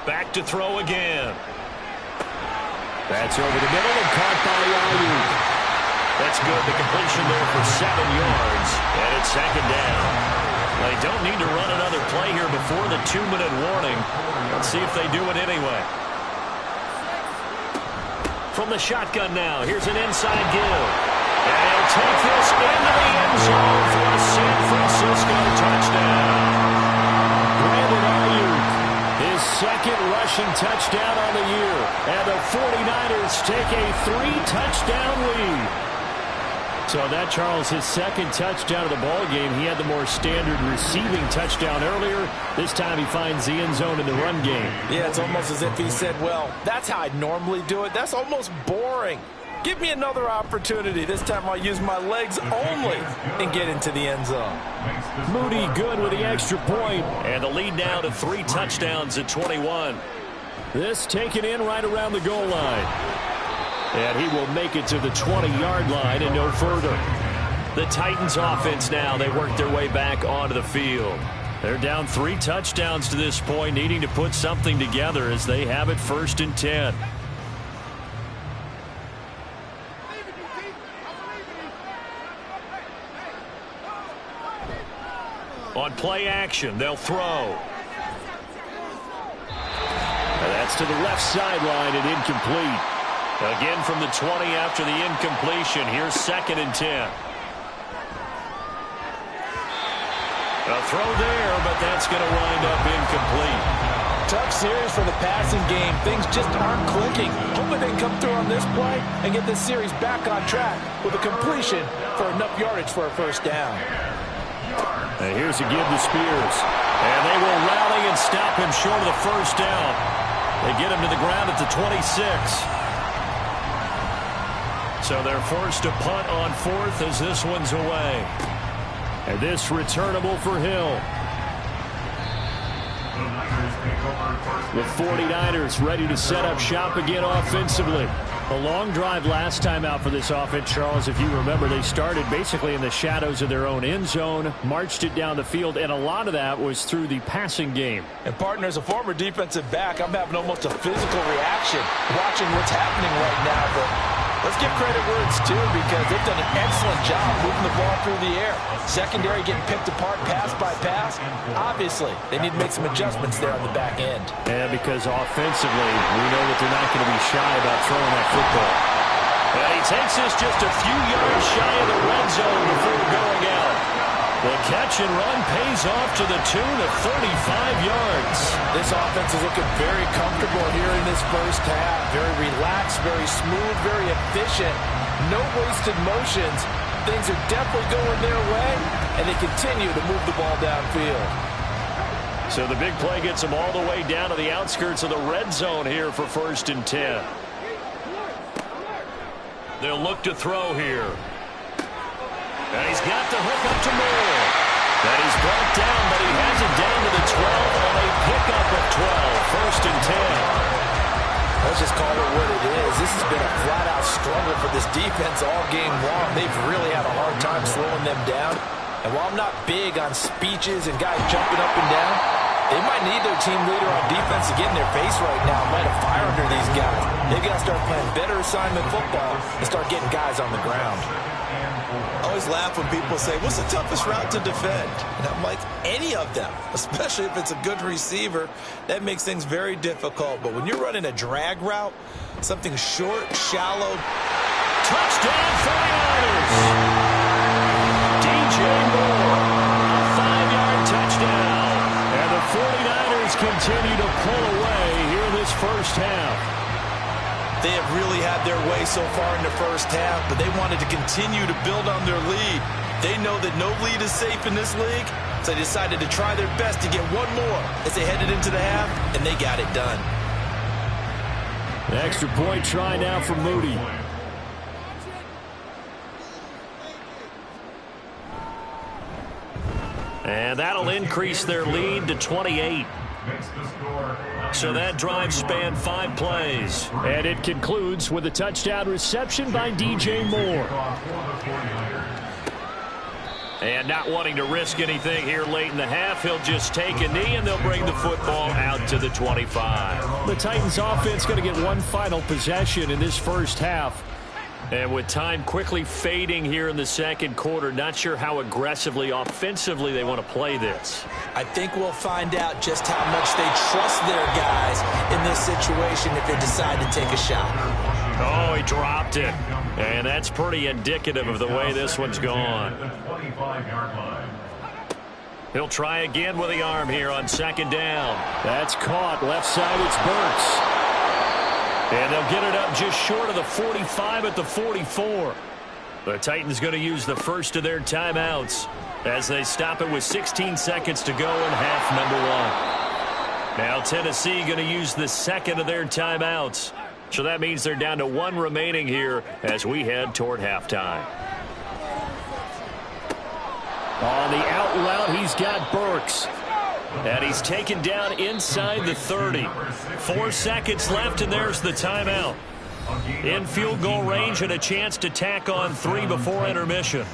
Back to throw again. That's over the middle and caught by Ayuk. That's good. The completion there for 7 yards, and it's 2nd down. They don't need to run another play here before the 2-minute warning. Let's see if they do it anyway. From the shotgun now, here's an inside give. And he'll take this into the end zone for a San Francisco touchdown. Brandon Ayuk, his 2nd rushing touchdown on the year. And the 49ers take a 3-touchdown lead. So that, Charles, his 2nd touchdown of the ball game. He had the more standard receiving touchdown earlier. This time he finds the end zone in the run game. Yeah, it's almost as if he said, well, that's how I'd normally do it. That's almost boring. Give me another opportunity. This time I'll use my legs only and get into the end zone. Moody good with the extra point. And the lead now to 3 touchdowns at 21. This taken in right around the goal line. And he will make it to the 20-yard line and no further. The Titans offense now, they work their way back onto the field. They're down 3 touchdowns to this point, needing to put something together as they have it 1st and 10. On play action, they'll throw. And that's to the left sideline and incomplete. Again from the 20 after the incompletion. Here's 2nd and 10. A throw there, but that's going to wind up incomplete. Tough series for the passing game. Things just aren't clicking. Hoping they can come through on this play and get this series back on track with a completion for enough yardage for a first down. And here's a give to Spears. And they will rally and stop him short of the first down. They get him to the ground at the 26. So they're forced to punt on 4th as this one's away. And this returnable for Hill. The 49ers ready to set up shop again offensively. A long drive last time out for this offense, Charles. If you remember, they started basically in the shadows of their own end zone, marched it down the field, and a lot of that was through the passing game. And, partner, as a former defensive back, I'm having almost a physical reaction watching what's happening right now. But Let's give credit where it's due because they've done an excellent job moving the ball through the air. Secondary getting picked apart pass by pass. Obviously, they need to make some adjustments there on the back end. And because offensively, we know that they're not going to be shy about throwing that football. And he takes this just a few yards shy of the red zone before going out. The catch and run pays off to the tune of 35 yards. This offense is looking very comfortable here in this first half. Very relaxed, very smooth, very efficient. No wasted motions. Things are definitely going their way, and they continue to move the ball downfield. So the big play gets them all the way down to the outskirts of the red zone here for 1st and 10. They'll look to throw here. And he's got the hook up to Moore. And he's brought down, but he has it down to the 12 on a pickup of 12. 1st and 10. Let's just call it what it is. This has been a flat-out struggle for this defense all game long. They've really had a hard time slowing them down. And while I'm not big on speeches and guys jumping up and down, they might need their team leader on defense to get in their face right now and light a fire under these guys. They've got to start playing better assignment football and start getting guys on the ground. I always laugh when people say, what's the toughest route to defend? And I'm like, any of them, especially if it's a good receiver. That makes things very difficult. But when you're running a drag route, something short, shallow. Touchdown 49ers! DJ Moore, a 5-yard touchdown. And the 49ers continue to pull away here in this first half. They have really had their way so far in the first half, but they wanted to continue to build on their lead. They know that no lead is safe in this league, so they decided to try their best to get one more as they headed into the half, and they got it done. The extra point try now for Moody. And that'll increase their lead to 28. So that drive spanned 5 plays. And it concludes with a touchdown reception by DJ Moore. And not wanting to risk anything here late in the half, he'll just take a knee and they'll bring the football out to the 25. The Titans offense going to get one final possession in this first half. And with time quickly fading here in the second quarter, not sure how aggressively, offensively they want to play this. I think we'll find out just how much they trust their guys in this situation if they decide to take a shot. Oh, he dropped it. And that's pretty indicative of the way this one's gone. He'll try again with the arm here on 2nd down. That's caught. Left side, it's Burks. And they'll get it up just short of the 45 at the 44. The Titans going to use the first of their timeouts as they stop it with 16 seconds to go in half number 1. Now Tennessee going to use the second of their timeouts. So that means they're down to 1 remaining here as we head toward halftime. On the out route, he's got Burks. And he's taken down inside the 30. 4 seconds left, and there's the timeout. In field goal range and a chance to tack on 3 before intermission.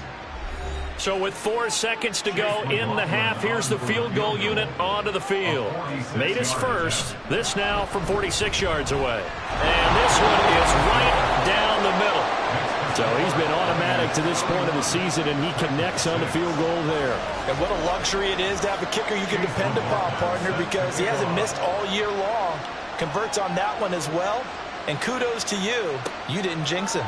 So with 4 seconds to go in the half, here's the field goal unit onto the field. Made his first. This now from 46 yards away. And this one is right down the middle. So he's been automatic to this point of the season, and he connects on the field goal there. And what a luxury it is to have a kicker you can depend upon, partner, because he hasn't missed all year long. Converts on that one as well. And kudos to you. You didn't jinx him.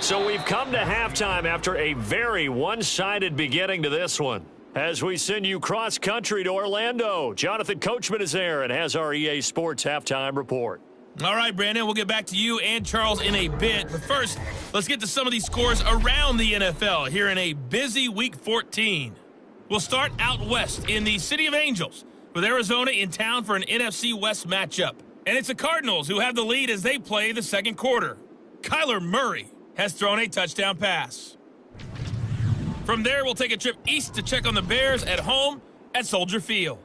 So we've come to halftime after a very one-sided beginning to this one. As we send you cross-country to Orlando, Jonathan Coachman is there and has our EA Sports Halftime Report. All right, Brandon, we'll get back to you and Charles in a bit. But first, let's get to some of these scores around the NFL here in a busy Week 14. We'll start out west in the City of Angels with Arizona in town for an NFC West matchup. And it's the Cardinals who have the lead as they play the second quarter. Kyler Murray has thrown a touchdown pass. From there, we'll take a trip east to check on the Bears at home at Soldier Field.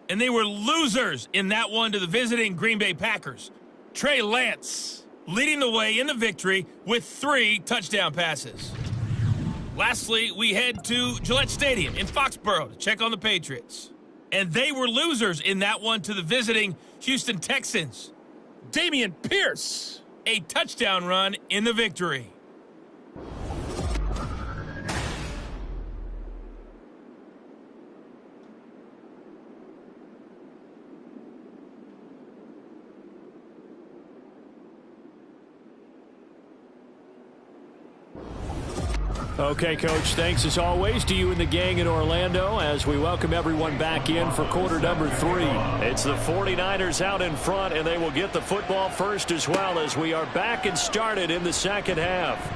And they were losers in that one to the visiting Green Bay Packers. Trey Lance leading the way in the victory with 3 touchdown passes. Lastly, we head to Gillette Stadium in Foxborough to check on the Patriots. And they were losers in that one to the visiting Houston Texans. Damian Pierce. A touchdown run in the victory. Okay, Coach, thanks as always to you and the gang in Orlando as we welcome everyone back in for quarter number 3. It's the 49ers out in front, and they will get the football first as well as we are back and started in the second half.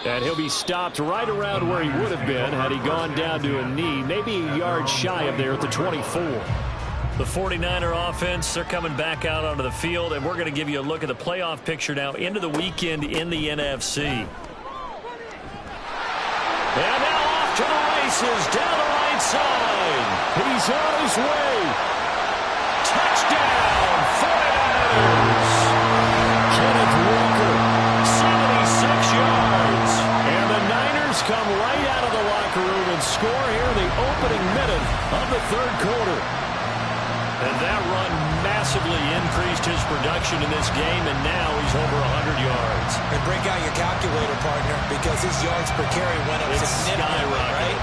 And he'll be stopped right around where he would have been had he gone down to a knee, maybe a yard shy of there at the 24. The 49er offense, they're coming back out onto the field, and we're going to give you a look at the playoff picture now into the weekend in the NFC. And now off to the races, down the right side. He's on his way. Touchdown, 49ers. Kenneth Walker, 76 yards. and the Niners come right out of the locker room and score here in the opening minute of the third quarter. And that run massively increased his production in this game, and now he's over 100 yards. And break out your calculator, partner, because his yards per carry went up It's significantly, skyrocketed. right?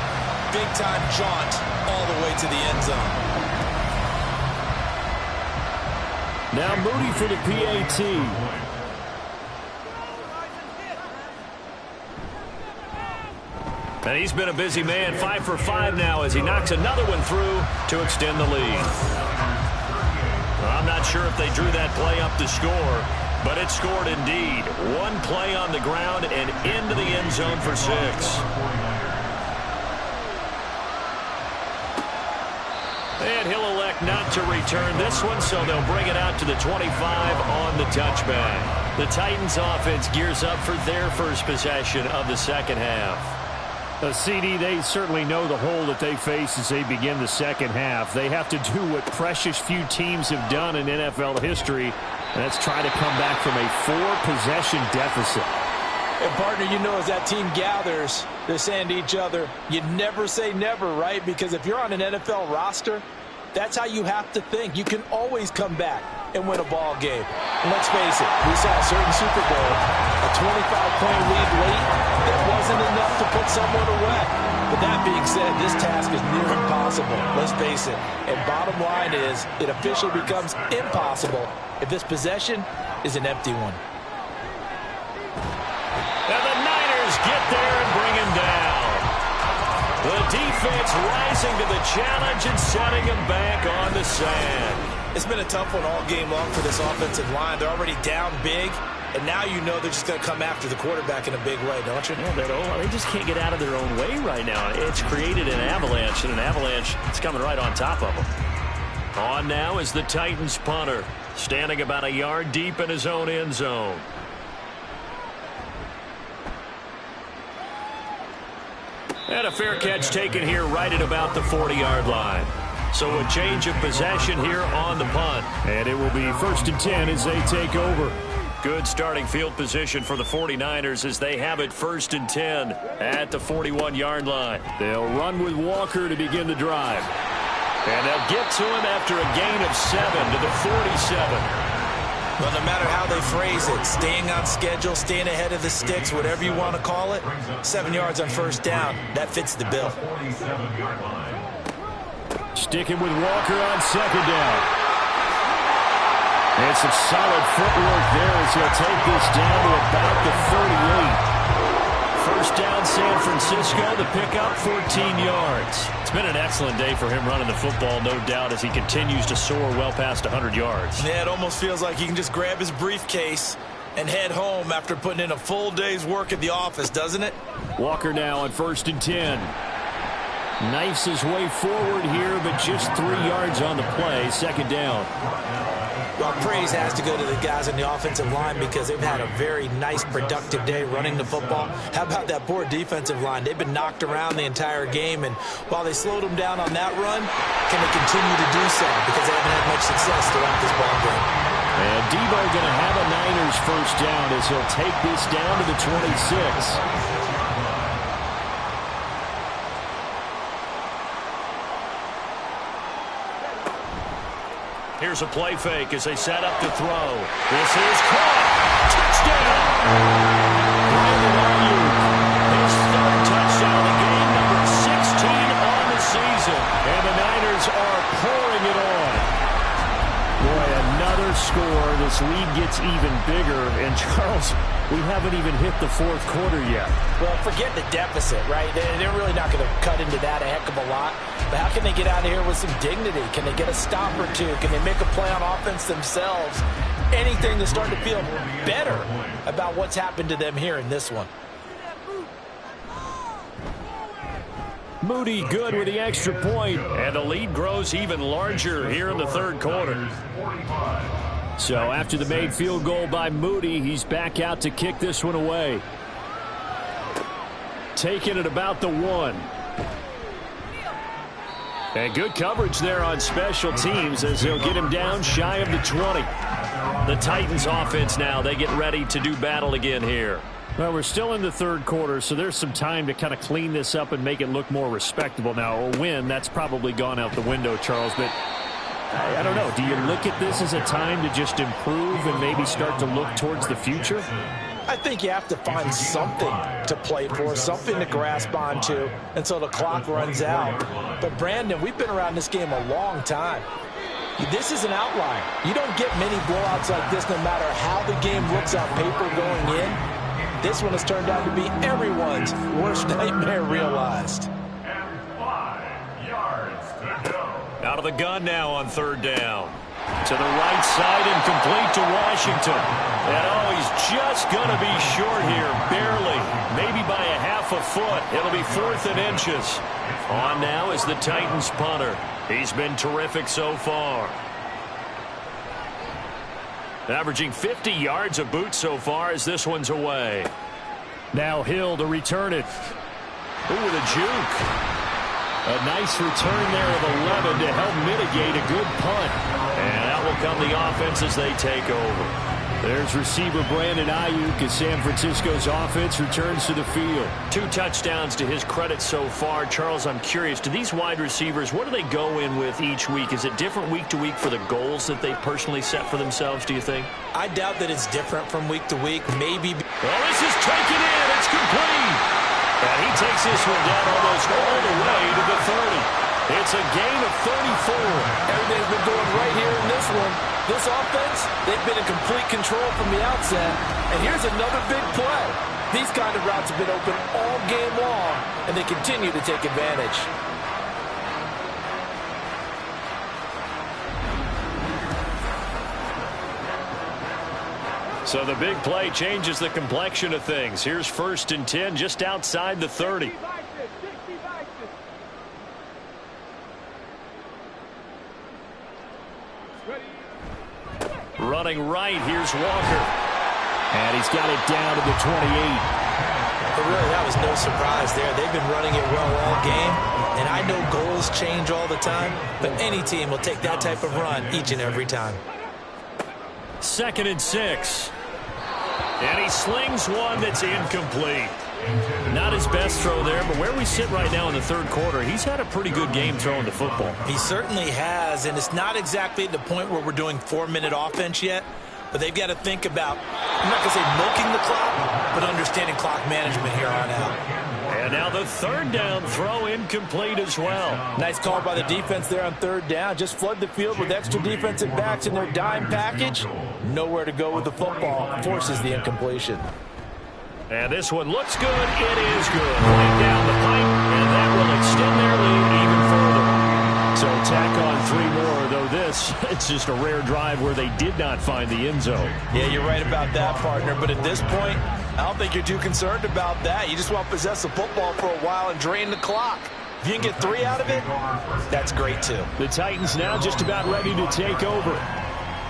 Big-time jaunt all the way to the end zone. Now Moody for the PAT. And he's been a busy man, 5 for 5 now as he knocks another one through to extend the lead. I'm not sure if they drew that play up to score, but it scored indeed. One play on the ground and into the end zone for 6. And he'll elect not to return this one, so they'll bring it out to the 25 on the touchback. The Titans offense gears up for their first possession of the second half. CD, they certainly know the hole that they face as they begin the second half. They have to do what precious few teams have done in NFL history, and that's try to come back from a 4-possession deficit. And, partner, you know, as that team gathers, they're saying to each other, you never say never, right? Because if you're on an NFL roster, that's how you have to think. You can always come back and win a ball game. And let's face it, we saw a certain Super Bowl, a 25-point lead late that wasn't enough to put someone away. But that being said, this task is near impossible. Let's face it. And bottom line is, it officially becomes impossible if this possession is an empty one. And the Niners get there and bring him down. The defense rising to the challenge and setting him back on the sand. It's been a tough one all game long for this offensive line. They're already down big, and now you know they're just going to come after the quarterback in a big way, don't you? Yeah, they just can't get out of their own way right now. It's created an avalanche, and an avalanche is coming right on top of them. On now is the Titans punter, standing about a yard deep in his own end zone. And a fair catch taken here right at about the 40-yard line. So a change of possession here on the punt. And it will be 1st and 10 as they take over. Good starting field position for the 49ers as they have it 1st and 10 at the 41-yard line. They'll run with Walker to begin the drive. And they'll get to him after a gain of 7 to the 47. Well, no matter how they phrase it, staying on schedule, staying ahead of the sticks, whatever you want to call it, 7 yards on 1st down, that fits the bill. Sticking with Walker on 2nd down. And some solid footwork there as he'll take this down to about the 38. 1st down San Francisco, the pickup 14 yards. It's been an excellent day for him running the football, no doubt, as he continues to soar well past 100 yards. Yeah, it almost feels like he can just grab his briefcase and head home after putting in a full day's work at the office, doesn't it? Walker now on 1st and 10. Knifes his way forward here, but just 3 yards on the play. 2nd down. Well, praise has to go to the guys on the offensive line because they've had a very nice, productive day running the football. How about that poor defensive line? They've been knocked around the entire game, and while they slowed them down on that run, can they continue to do so because they haven't had much success throughout this ball game? And Debo going to have a Niners 1st down as he'll take this down to the 26. Here's a play fake as they set up to throw. This is caught. Touchdown. Brandon Ayuk, his third touchdown of the game, number 16 on the season. And the Niners are pouring it on. Boy, another score. This lead gets even bigger. And, Charles, we haven't even hit the fourth quarter yet. Well, forget the deficit, right? They're really not going to cut into that a heck of a lot. But how can they get out of here with some dignity? Can they get a stop or two? Can they make a play on offense themselves? Anything to start to feel better about what's happened to them here in this one. Moody good with the extra point, and the lead grows even larger here in the third quarter. So after the made field goal by Moody, he's back out to kick this one away. Taking it about the 1. And good coverage there on special teams as they'll get him down shy of the 20. The Titans offense now, they get ready to do battle again here. Well, we're still in the third quarter, so there's some time to kind of clean this up and make it look more respectable. Now, a win, that's probably gone out the window, Charles, but I don't know. Do you look at this as a time to just improve and maybe start to look towards the future? I think you have to find something to play for, something to grasp onto until the clock runs out. But, Brandon, we've been around this game a long time. This is an outlier. You don't get many blowouts like this no matter how the game looks on paper going in. This one has turned out to be everyone's worst nightmare realized. And 5 yards to go. Out of the gun now on third down. To the right side and complete to Washington. And oh, he's just going to be short here, barely. Maybe by a half a foot. It'll be 4th and inches. On now is the Titans punter. He's been terrific so far. Averaging 50 yards a boot so far as this one's away. Now Hill to return it. Ooh, with a juke. A nice return there of 11 to help mitigate a good punt. And out will come the offense as they take over. There's receiver Brandon Ayuk as San Francisco's offense returns to the field. 2 touchdowns to his credit so far. Charles, I'm curious, do these wide receivers, what do they go in with each week? Is it different week to week for the goals that they personally set for themselves, do you think? I doubt that it's different from week to week. Maybe. Well, this is taken in. It's complete. And he takes this one down almost all the way to the 30. It's a gain of 34. Everything's been going right here in this one. This offense, they've been in complete control from the outset. And here's another big play. These kind of routes have been open all game long, and they continue to take advantage. So the big play changes the complexion of things. Here's 1st and 10 just outside the 30. Running right, here's Walker. And he's got it down to the 28. But really, that was no surprise there. They've been running it well all game. And I know goals change all the time, but any team will take that type of run each and every time. 2nd and 6. And he slings one that's incomplete. Not his best throw there, but where we sit right now in the third quarter, he's had a pretty good game throwing the football. He certainly has, and it's not exactly at the point where we're doing 4-minute offense yet, but they've got to think about, I'm not going to say milking the clock, but understanding clock management here on out. And now the 3rd down throw incomplete as well. Nice call by the defense there on 3rd down. Just flood the field with extra defensive backs in their dime package. Nowhere to go with the football. Forces the incompletion. And this one looks good. It is good. Right down the pipe, and that will extend their lead even further. So tack on 3 more, though this, it's just a rare drive where they did not find the end zone. Yeah, you're right about that, partner. But at this point, I don't think you're too concerned about that. You just want to possess the football for a while and drain the clock. If you can get 3 out of it, that's great, too. The Titans now just about ready to take over.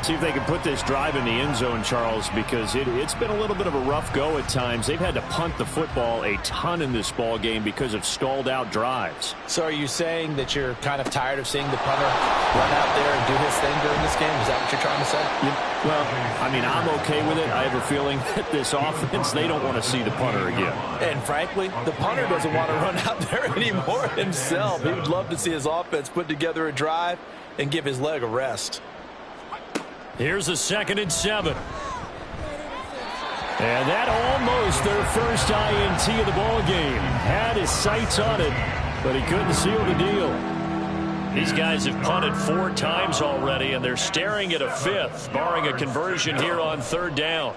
See if they can put this drive in the end zone, Charles, because it's been a little bit of a rough go at times. They've had to punt the football a ton in this ball game because of stalled-out drives. So are you saying that you're kind of tired of seeing the punter run out there and do his thing during this game? Is that what you're trying to say? Yeah, well, I mean, I'm okay with it. I have a feeling that this offense, they don't want to see the punter again. And frankly, the punter doesn't want to run out there anymore himself. He would love to see his offense put together a drive and give his leg a rest. Here's a 2nd and 7. And that almost their first INT of the ball game. Had his sights on it, but he couldn't seal the deal. These guys have punted 4 times already, and they're staring at a 5th, barring a conversion here on 3rd down.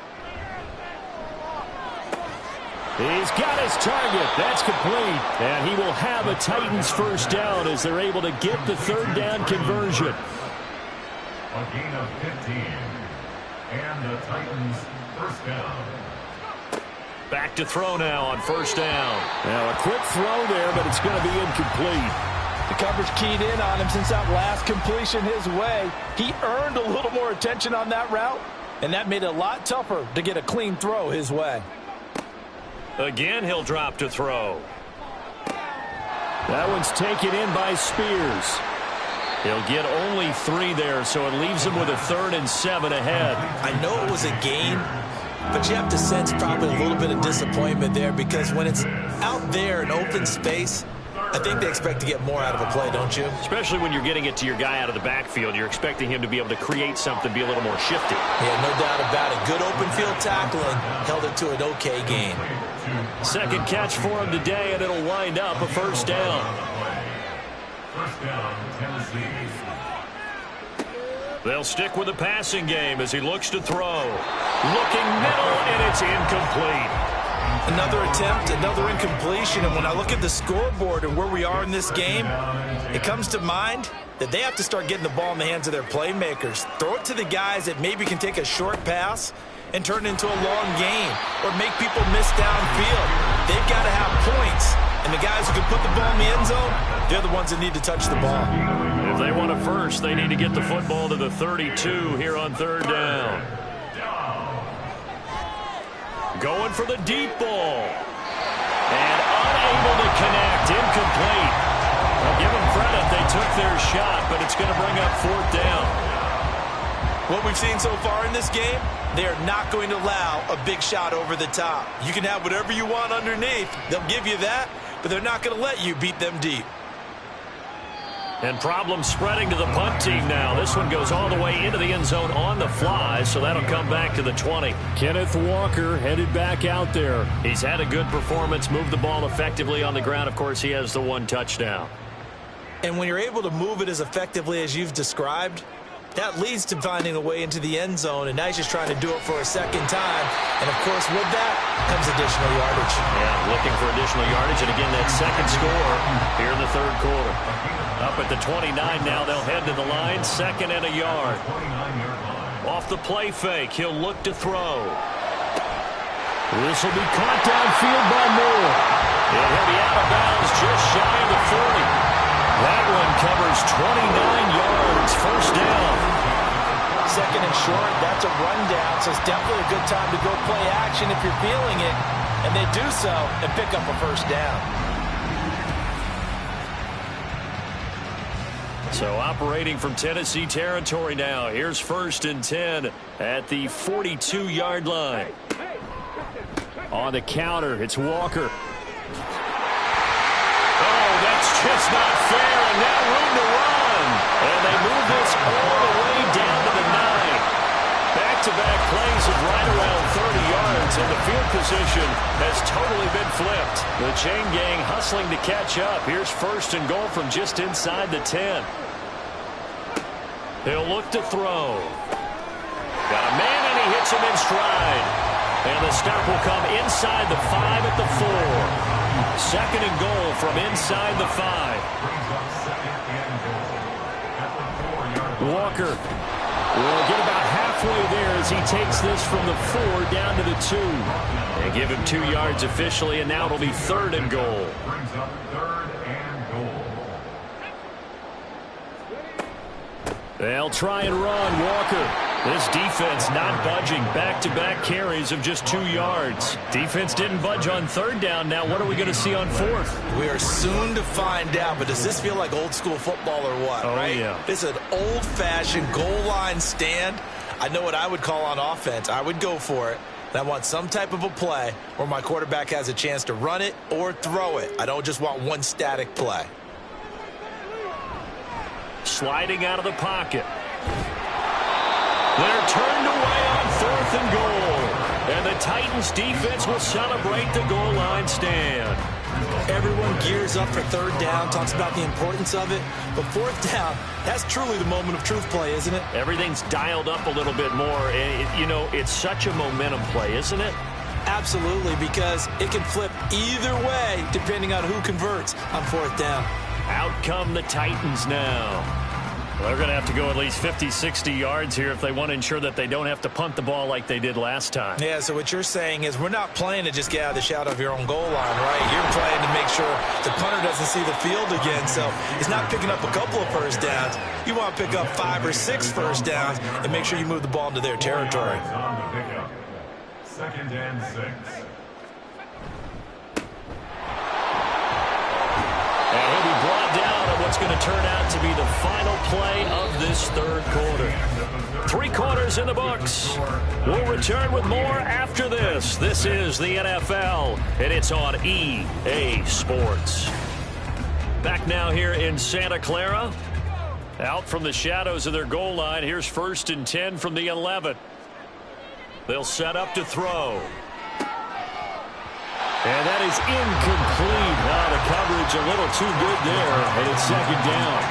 He's got his target. That's complete. And he will have a Titans first down as they're able to get the 3rd down conversion. A gain of 15. And the Titans first down. Back to throw now on 1st down. Now a quick throw there, but it's going to be incomplete. The coverage keyed in on him since that last completion his way. He earned a little more attention on that route, and that made it a lot tougher to get a clean throw his way. Again, he'll drop to throw. That one's taken in by Spears. He'll get only 3 there, so it leaves him with a 3rd and 7 ahead. I know it was a gain, but you have to sense probably a little bit of disappointment there because when it's out there in open space, I think they expect to get more out of a play, don't you? Especially when you're getting it to your guy out of the backfield. You're expecting him to be able to create something, be a little more shifty. Yeah, no doubt about it. Good open field tackling held it to an okay gain. 2nd catch for him today, and it'll wind up a 1st down. First down, Tennessee. They'll stick with the passing game as he looks to throw. Looking middle, and it's incomplete. Another attempt, another incompletion, and when I look at the scoreboard and where we are in this game, it comes to mind that they have to start getting the ball in the hands of their playmakers. Throw it to the guys that maybe can take a short pass and turn it into a long gain or make people miss downfield. They've got to have points, and the guys who can put the ball in the end zone, they're the ones that need to touch the ball. If they want a first, they need to get the football to the 32 here on 3rd down. Going for the deep ball. And unable to connect. Incomplete. I'll give them credit. They took their shot, but it's going to bring up 4th down. What we've seen so far in this game, they are not going to allow a big shot over the top. You can have whatever you want underneath. They'll give you that, but they're not going to let you beat them deep. And problems spreading to the punt team now. This one goes all the way into the end zone on the fly, so that'll come back to the 20. Kenneth Walker headed back out there. He's had a good performance, moved the ball effectively on the ground. Of course, he has the 1 touchdown. And when you're able to move it as effectively as you've described, that leads to finding a way into the end zone, and now he's just trying to do it for a 2nd time. And, of course, with that comes additional yardage. Yeah, looking for additional yardage, and again, that 2nd score here in the 3rd quarter. Up at the 29 now, they'll head to the line, 2nd and a yard. Off the play fake, he'll look to throw. This will be caught downfield by Moore. And he'll be out of bounds just shy of the 40. That one covers 29 yards, 1st down. 2nd and short, that's a rundown, so it's definitely a good time to go play action if you're feeling it. And they do so and pick up a 1st down. So operating from Tennessee territory now. Here's 1st and 10 at the 42-yard line. On the counter, it's Walker. That's just not fair, and now room to run. And they move this all the way down to the 9. Back-to-back plays of right around 30 yards, and the field position has totally been flipped. The chain gang hustling to catch up. Here's 1st and goal from just inside the 10. He'll look to throw. Got a man, and he hits him in stride. And the stop will come inside the 5 at the 4. 2nd and goal from inside the 5. Walker will get about halfway there as he takes this from the 4 down to the 2. They give him 2 yards officially, and now it'll be 3rd and goal. Brings up 3rd and goal. They'll try and run. Walker. This defense not budging. Back-to-back carries of just 2 yards. Defense didn't budge on 3rd down. Now what are we going to see on 4th? We are soon to find out, but does this feel like old school football or what, right? Yeah. This is an old-fashioned goal line stand. I know what I would call on offense. I would go for it. And I want some type of a play where my quarterback has a chance to run it or throw it. I don't just want one static play. Sliding out of the pocket. They're turned away on 4th and goal. And the Titans defense will celebrate the goal line stand. Everyone gears up for 3rd down, talks about the importance of it. But 4th down, that's truly the moment of truth play, isn't it? Everything's dialed up a little bit more. It's such a momentum play, isn't it? Absolutely, because it can flip either way depending on who converts on 4th down. Out come the Titans now. Well, they're going to have to go at least 50, 60 yards here if they want to ensure that they don't have to punt the ball like they did last time. Yeah, so what you're saying is we're not playing to just get out of the shadow of your own goal line, right? You're playing to make sure the punter doesn't see the field again. So it's not picking up a couple of first downs. You want to pick up 5 or 6 first downs and make sure you move the ball into their territory. On the pickup. 2nd and 6. And he'll be brought down on what's going to turn out to be the final play of this 3rd quarter. 3 quarters in the books. We'll return with more after this. This is the NFL, and it's on EA Sports. Back now here in Santa Clara. Out from the shadows of their goal line. Here's 1st and 10 from the 11. They'll set up to throw. And that is incomplete. Now the coverage a little too good there, and it's 2nd down.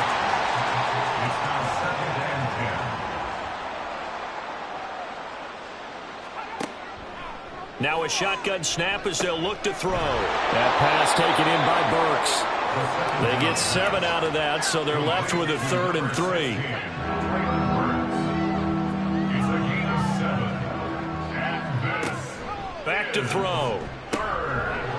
Now a shotgun snap as they'll look to throw. That pass taken in by Burks. They get 7 out of that, so they're left with a 3rd and 3. Back to throw.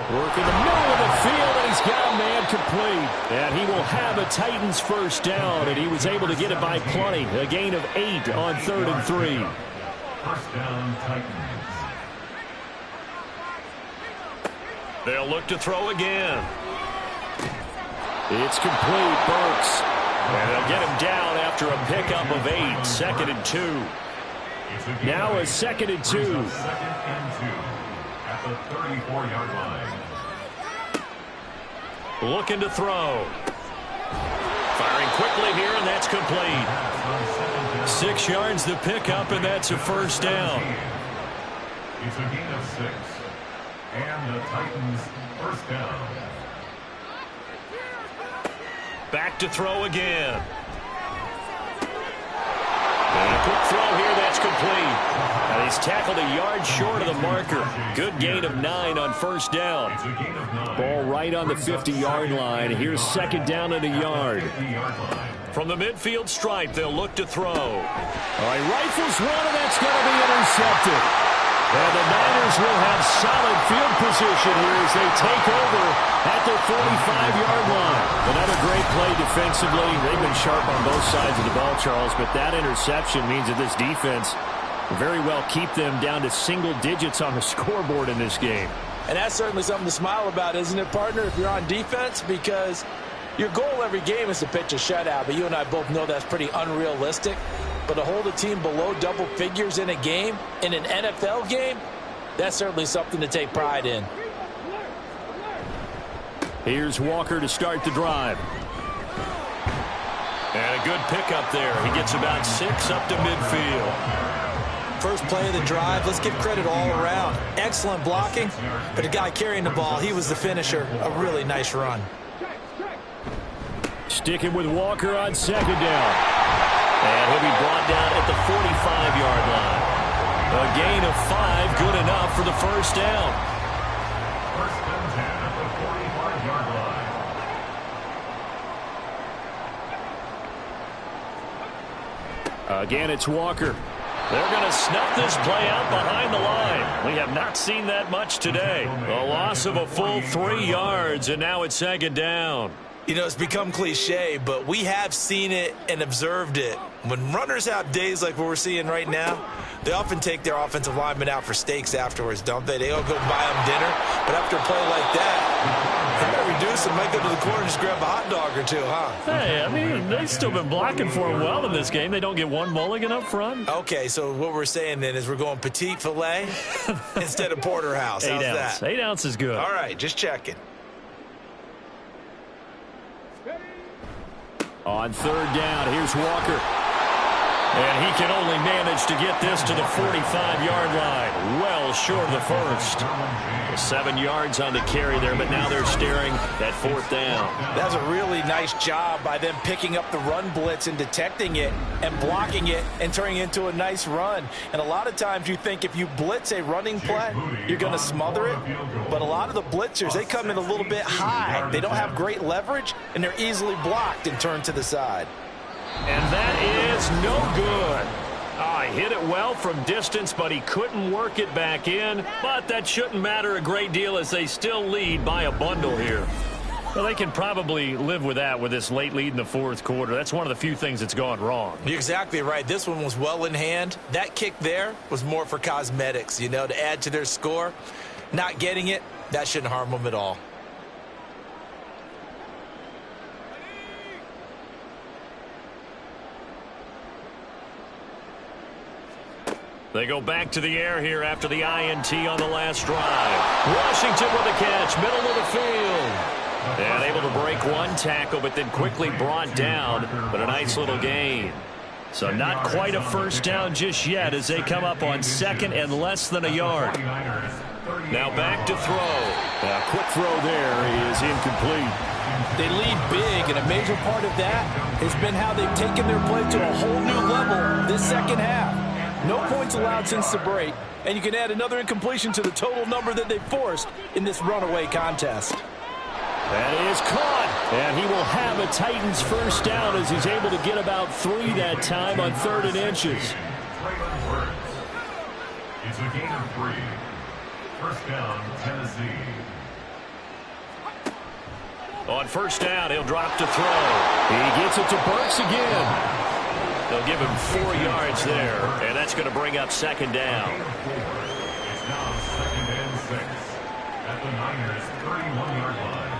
Work in the middle of the field, and he's got a man complete. And he will have a Titans 1st down, and he was able to get it by plenty. A gain of 8 on 3rd and 3. 1st down, Titans. They'll look to throw again. It's complete, Burks. And they'll get him down after a pickup of 8. 2nd and 2. Now a 2nd and 2. 2nd and 2 at the 34-yard line. Looking to throw. Firing quickly here, and that's complete. 6 yards the pickup, and that's a 1st down. It's a gain of 6. And the Titans 1st down. Back to throw again. And a quick throw here, that's complete. And he's tackled a yard short of the marker. Good gain of 9 on 1st down. Ball right on the 50-yard line. Here's 2nd down and a yard. From the midfield stripe, they'll look to throw. All right, rifles one, and that's going to be intercepted. And the Niners will have solid field position here as they take over at their 45-yard line. Another great play defensively. They've been sharp on both sides of the ball, Charles, but that interception means that this defense will very well keep them down to single digits on the scoreboard in this game. And that's certainly something to smile about, isn't it, partner, if you're on defense? Because your goal every game is to pitch a shutout, but you and I both know that's pretty unrealistic. But to hold a team below double figures in a game, in an NFL game, that's certainly something to take pride in. Here's Walker to start the drive. And a good pickup there. He gets about 6 up to midfield. First play of the drive, let's give credit all around. Excellent blocking, but the guy carrying the ball, he was the finisher. A really nice run. Sticking with Walker on 2nd down. And he'll be brought down at the 45-yard line. A gain of 5, good enough for the 1st down. 1st and 10 at the 45-yard line. Again, it's Walker. They're going to snuff this play out behind the line. We have not seen that much today. A loss of a full 3 yards, and now it's 2nd down. You know, it's become cliche, but we have seen it and observed it. When runners have days like what we're seeing right now, they often take their offensive linemen out for steaks afterwards, don't they? They all go buy them dinner. But after a play like that, they might reduce and might go to the corner and just grab a hot dog or two, huh? Hey, I mean, they've still been blocking for him well in this game. They don't get one mulligan up front. Okay, so what we're saying then is we're going petite filet instead of porterhouse. How's 8 ounce. that? 8 ounce is good. All right, just checking. On 3rd down, here's Walker. And he can only manage to get this to the 45-yard line. Well short of the first. 7 yards on the carry there, but now they're staring at 4th down. That's a really nice job by them picking up the run blitz and detecting it and blocking it and turning it into a nice run. And a lot of times you think if you blitz a running play, you're going to smother it. But a lot of the blitzers, they come in a little bit high. They don't have great leverage, and they're easily blocked and turned to the side. And that is no good. He hit it well from distance, but he couldn't work it back in. But that shouldn't matter a great deal as they still lead by a bundle here. Well, they can probably live with that with this late lead in the 4th quarter. That's one of the few things that's gone wrong. You're exactly right. This one was well in hand. That kick there was more for cosmetics, you know, to add to their score. Not getting it, that shouldn't harm them at all. They go back to the air here after the INT on the last drive. Washington with a catch, middle of the field. And able to break one tackle, but then quickly brought down. But a nice little gain. So not quite a first down just yet as they come up on 2nd and less than a yard. Now back to throw. A quick throw there is incomplete. They lead big, and a major part of that has been how they've taken their play to a whole new level this second half. No points allowed since the break, and you can add another incompletion to the total number that they forced in this runaway contest. That is caught, and he will have a Titans first down as he's able to get about 3 that time on 3rd and inches. It's a gain of 3. First down, Tennessee. On first down, he'll drop to throw. He gets it to Burks again. They'll give him 4 yards there, and that's going to bring up 2nd down. It's now 2nd and 6 at the Niners' 31-yard line.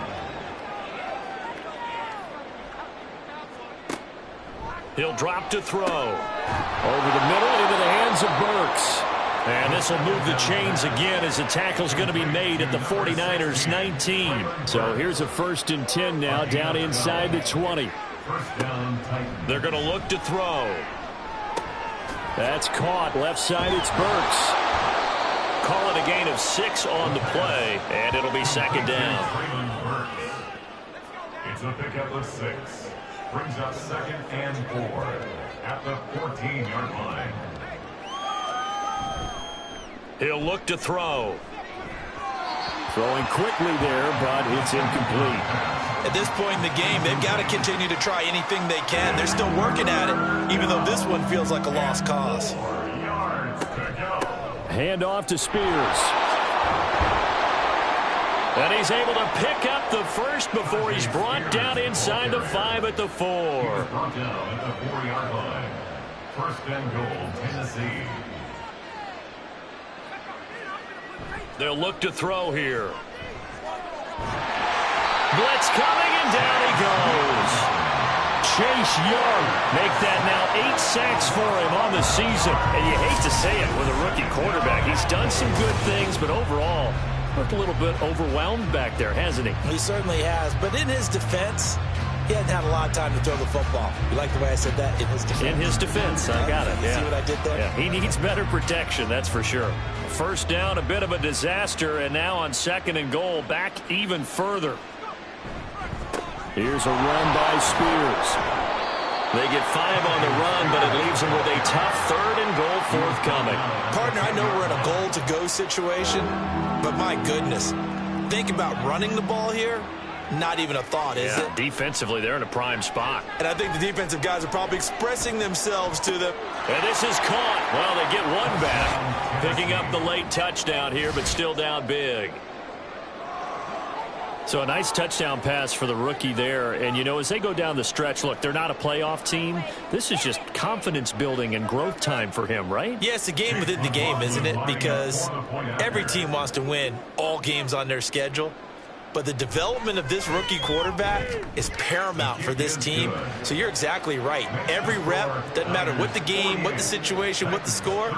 He'll drop to throw. Over the middle into the hands of Burks. And this will move the chains again as the tackle's going to be made at the 49ers' 19. So here's a 1st and 10 now down inside the 20. They're going to look to throw. That's caught. Left side, it's Burks. Call it a gain of 6 on the play, and it'll be 2nd down. It's a pickup of 6. Brings up 2nd and 4 at the 14-yard line. He'll look to throw. Throwing quickly there, but it's incomplete. At this point in the game, they've got to continue to try anything they can. They're still working at it, even though this one feels like a lost cause. 4 yards to go. Hand off to Spears. And he's able to pick up the first before he's brought down inside the 5 at the 4. Brought down at the 4-yard line. First and goal, Tennessee. They'll look to throw here. Blitz coming, and down he goes. Chase Young make that now 8 sacks for him on the season. And you hate to say it with a rookie quarterback. He's done some good things, but overall, looked a little bit overwhelmed back there, hasn't he? He certainly has, but in his defense, he hasn't had a lot of time to throw the football. You like the way I said that? In his defense. In his defense, I got it. Yeah. See what I did there? Yeah, he needs better protection, that's for sure. First down, a bit of a disaster, and now on 2nd and goal, back even further. Here's a run by Spears. They get 5 on the run, but it leaves them with a tough 3rd and goal forthcoming. Partner, I know we're in a goal-to-go situation, but my goodness, think about running the ball here. Not even a thought, is it? Defensively, they're in a prime spot. And I think the defensive guys are probably expressing themselves to them. And this is caught. Well, they get one back. Picking up the late touchdown here, but still down big. So a nice touchdown pass for the rookie there. And, you know, as they go down the stretch, look, they're not a playoff team. This is just confidence building and growth time for him, right? Yeah, it's a game within the game, isn't it? Because every team wants to win all games on their schedule. But the development of this rookie quarterback is paramount for this team. So you're exactly right. Every rep, doesn't matter what the game, what the situation, what the score,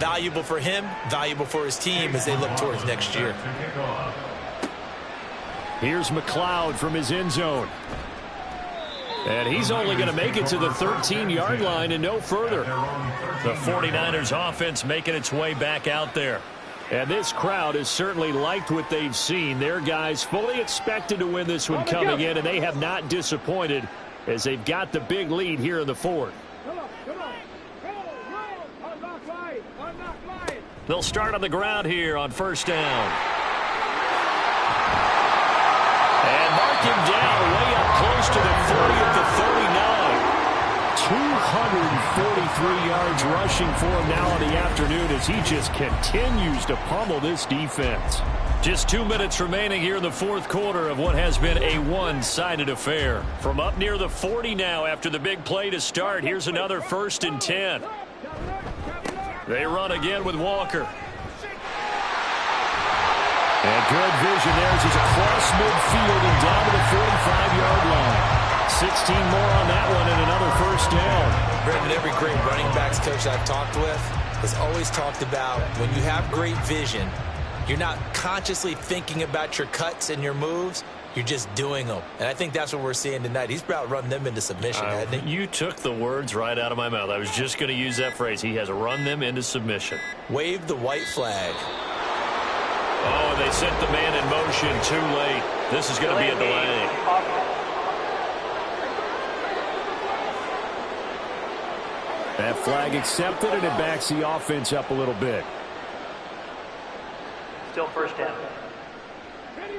valuable for him, valuable for his team as they look towards next year. Here's McLeod from his end zone. And he's only going to make it to the 13-yard line and no further. The 49ers offense making its way back out there. And this crowd has certainly liked what they've seen. Their guys fully expected to win this one coming in, and they have not disappointed as they've got the big lead here in the fourth. They'll start on the ground here on first down. And mark him down way up close to the 40 at the 39. 243 yards rushing for him now in the afternoon as he just continues to pummel this defense. Just 2 minutes remaining here in the fourth quarter of what has been a one-sided affair. From up near the 40 now after the big play to start, here's another 1st and 10. They run again with Walker. And good vision there as he's across midfield and down to the 45-yard line. 16 more on that one and another first down. Brendan, every great running backs coach I've talked with has always talked about when you have great vision, you're not consciously thinking about your cuts and your moves. You're just doing them. And I think that's what we're seeing tonight. He's about run them into submission, hasn't he? You took the words right out of my mouth. I was just going to use that phrase. He has run them into submission. Wave the white flag. Oh, and they sent the man in motion too late. This is going to be a delay. That flag accepted, and it backs the offense up a little bit. Still first down.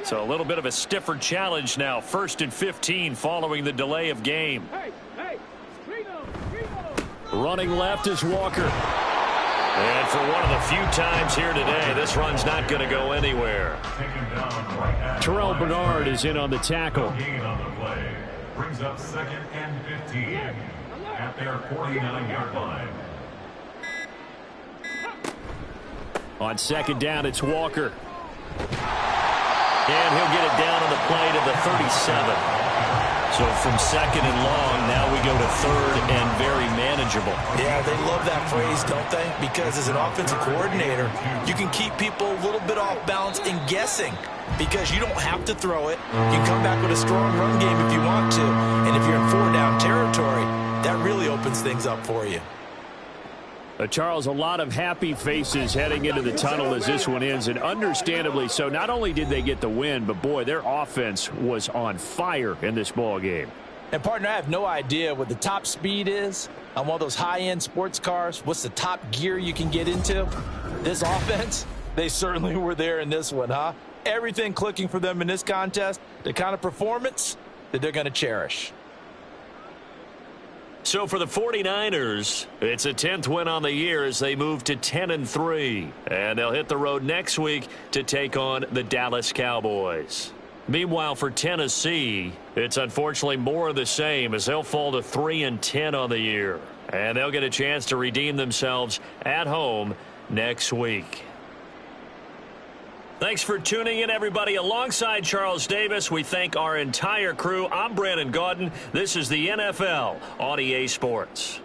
So a little bit of a stiffer challenge now. 1st and 15 following the delay of game. Running left is Walker. And for one of the few times here today, this run's not going to go anywhere. Terrell Bernard is in on the tackle. Brings up 2nd and 15 at their 49-yard line. On 2nd down, it's Walker. And he'll get it down on the play to the 37. So from 2nd and long, now we go to 3rd and very manageable. Yeah, they love that phrase, don't they? Because as an offensive coordinator, you can keep people a little bit off balance and guessing because you don't have to throw it. You can come back with a strong run game if you want to. And if you're in 4-down territory, that really opens things up for you. Charles, a lot of happy faces heading into the tunnel as this one ends, and understandably so. Not only did they get the win, but, boy, their offense was on fire in this ball game. And, partner, I have no idea what the top speed is on one of those high-end sports cars. What's the top gear you can get into? This offense, they certainly were there in this one, huh? Everything clicking for them in this contest, the kind of performance that they're going to cherish. So for the 49ers, it's a 10th win on the year as they move to 10-3. And they'll hit the road next week to take on the Dallas Cowboys. Meanwhile, for Tennessee, it's unfortunately more of the same as they'll fall to 3-10 on the year. And they'll get a chance to redeem themselves at home next week. Thanks for tuning in, everybody. Alongside Charles Davis, we thank our entire crew. I'm Brandon Gaudin. This is the NFL on EA Sports.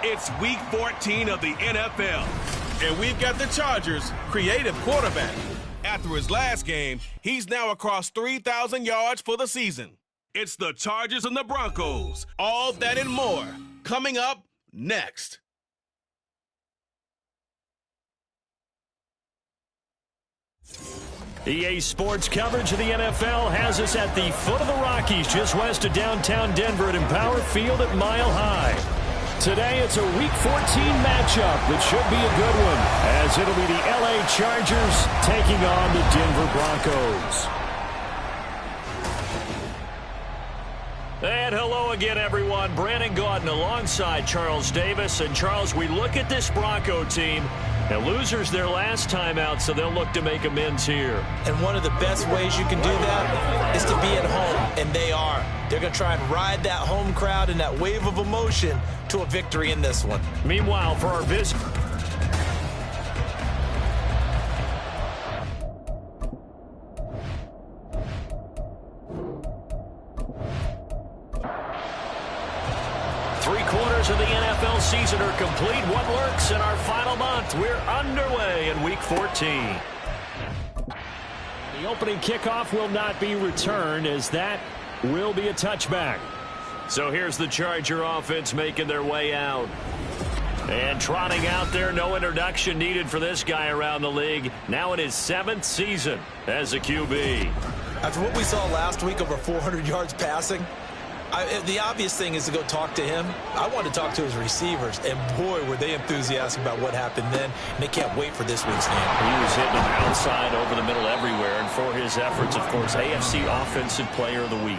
It's Week 14 of the NFL, and we've got the Chargers' creative quarterback. After his last game, he's now across 3,000 yards for the season. It's the Chargers and the Broncos. All that and more coming up next. EA Sports coverage of the NFL has us at the foot of the Rockies, just west of downtown Denver at Empower Field at Mile High. Today, it's a Week 14 matchup that should be a good one, as it'll be the LA Chargers taking on the Denver Broncos. And hello again, everyone. Brandon Gaudin alongside Charles Davis. And, Charles, we look at this Bronco team. And losers their last time out, so they'll look to make amends here. And one of the best ways you can do that is to be at home, and they are. They're going to try and ride that home crowd and that wave of emotion to a victory in this one. Meanwhile, for our visit. Three-quarters of the NFL season are complete. What lurks in our final month? We're underway in Week 14. The opening kickoff will not be returned, as that will be a touchback. So here's the Charger offense making their way out. And trotting out there, no introduction needed for this guy around the league. Now in his 7th season as a QB. After what we saw last week, over 400 yards passing, the obvious thing is to go talk to him. I want to talk to his receivers, and boy, were they enthusiastic about what happened then, and they can't wait for this week's game. He was hitting them outside, over the middle, everywhere, and for his efforts, of course, AFC Offensive Player of the Week.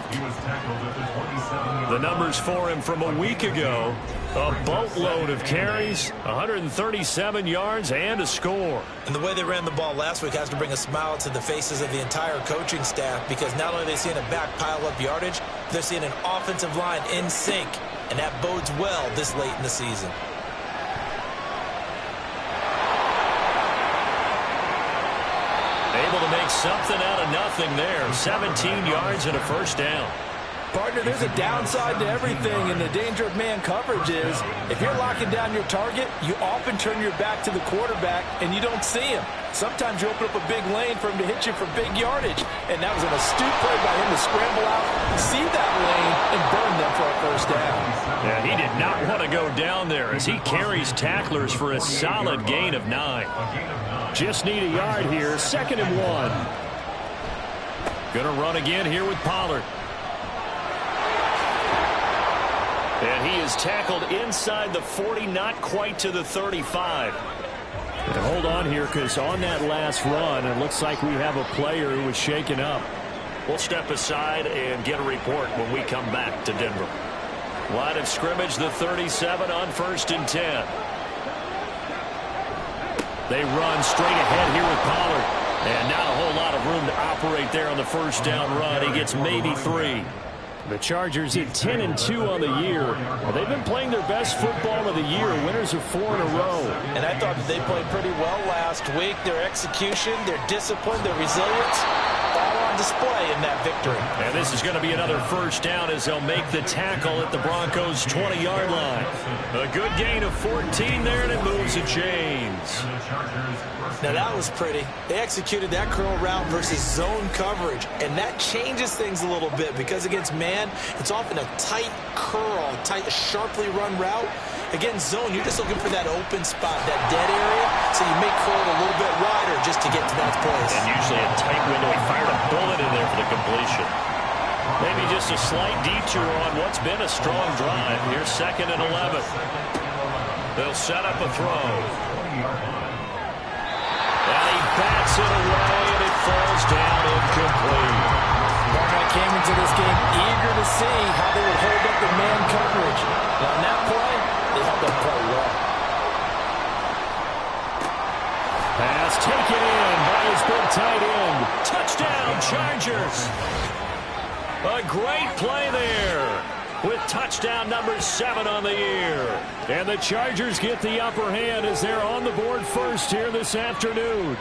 The numbers for him from a week ago, a boatload of carries, 137 yards, and a score. And the way they ran the ball last week has to bring a smile to the faces of the entire coaching staff, because not only are they seeing a back pile up yardage, they're seeing an offensive line in sync, and that bodes well this late in the season. Able to make something out of nothing there. 17 yards and a first down. Partner, there's a downside to everything, and the danger of man coverage is if you're locking down your target, you often turn your back to the quarterback and you don't see him. Sometimes you open up a big lane for him to hit you for big yardage, and that was an astute play by him to scramble out, see that lane, and burn them for a first down. Yeah, he did not want to go down there as he carries tacklers for a solid gain of 9. Just need a yard here, 2nd and 1. Gonna run again here with Pollard. And he is tackled inside the 40, not quite to the 35. And hold on here, because on that last run, it looks like we have a player who was shaken up. We'll step aside and get a report when we come back to Denver. Line of scrimmage, the 37 on 1st and 10. They run straight ahead here with Pollard. And not a whole lot of room to operate there on the first down run. He gets maybe 3. The Chargers at 10-2 on the year. Well, they've been playing their best football of the year. Winners of 4 in a row. And I thought that they played pretty well last week. Their execution, their discipline, their resilience, all on display in that victory. And this is going to be another first down as they'll make the tackle at the Broncos' 20-yard line. A good gain of 14 there, and it moves the chains. Now that was pretty. They executed that curl route versus zone coverage, and that changes things a little bit because against man, it's often a tight curl, tight, sharply run route. Against zone, you're just looking for that open spot, that dead area, so you may curl it a little bit wider just to get to that place. And usually a tight window. He fired a bullet in there for the completion. Maybe just a slight detour on what's been a strong drive. Here's 2nd and 11. They'll set up a throw. And he bats it away, and it falls down incomplete. I came into this game eager to see how they would hold up in man coverage. And on that play, they held up quite well. Pass taken in by his big tight end. Touchdown, Chargers. A great play there with touchdown number 7 on the year. And the Chargers get the upper hand as they're on the board first here this afternoon.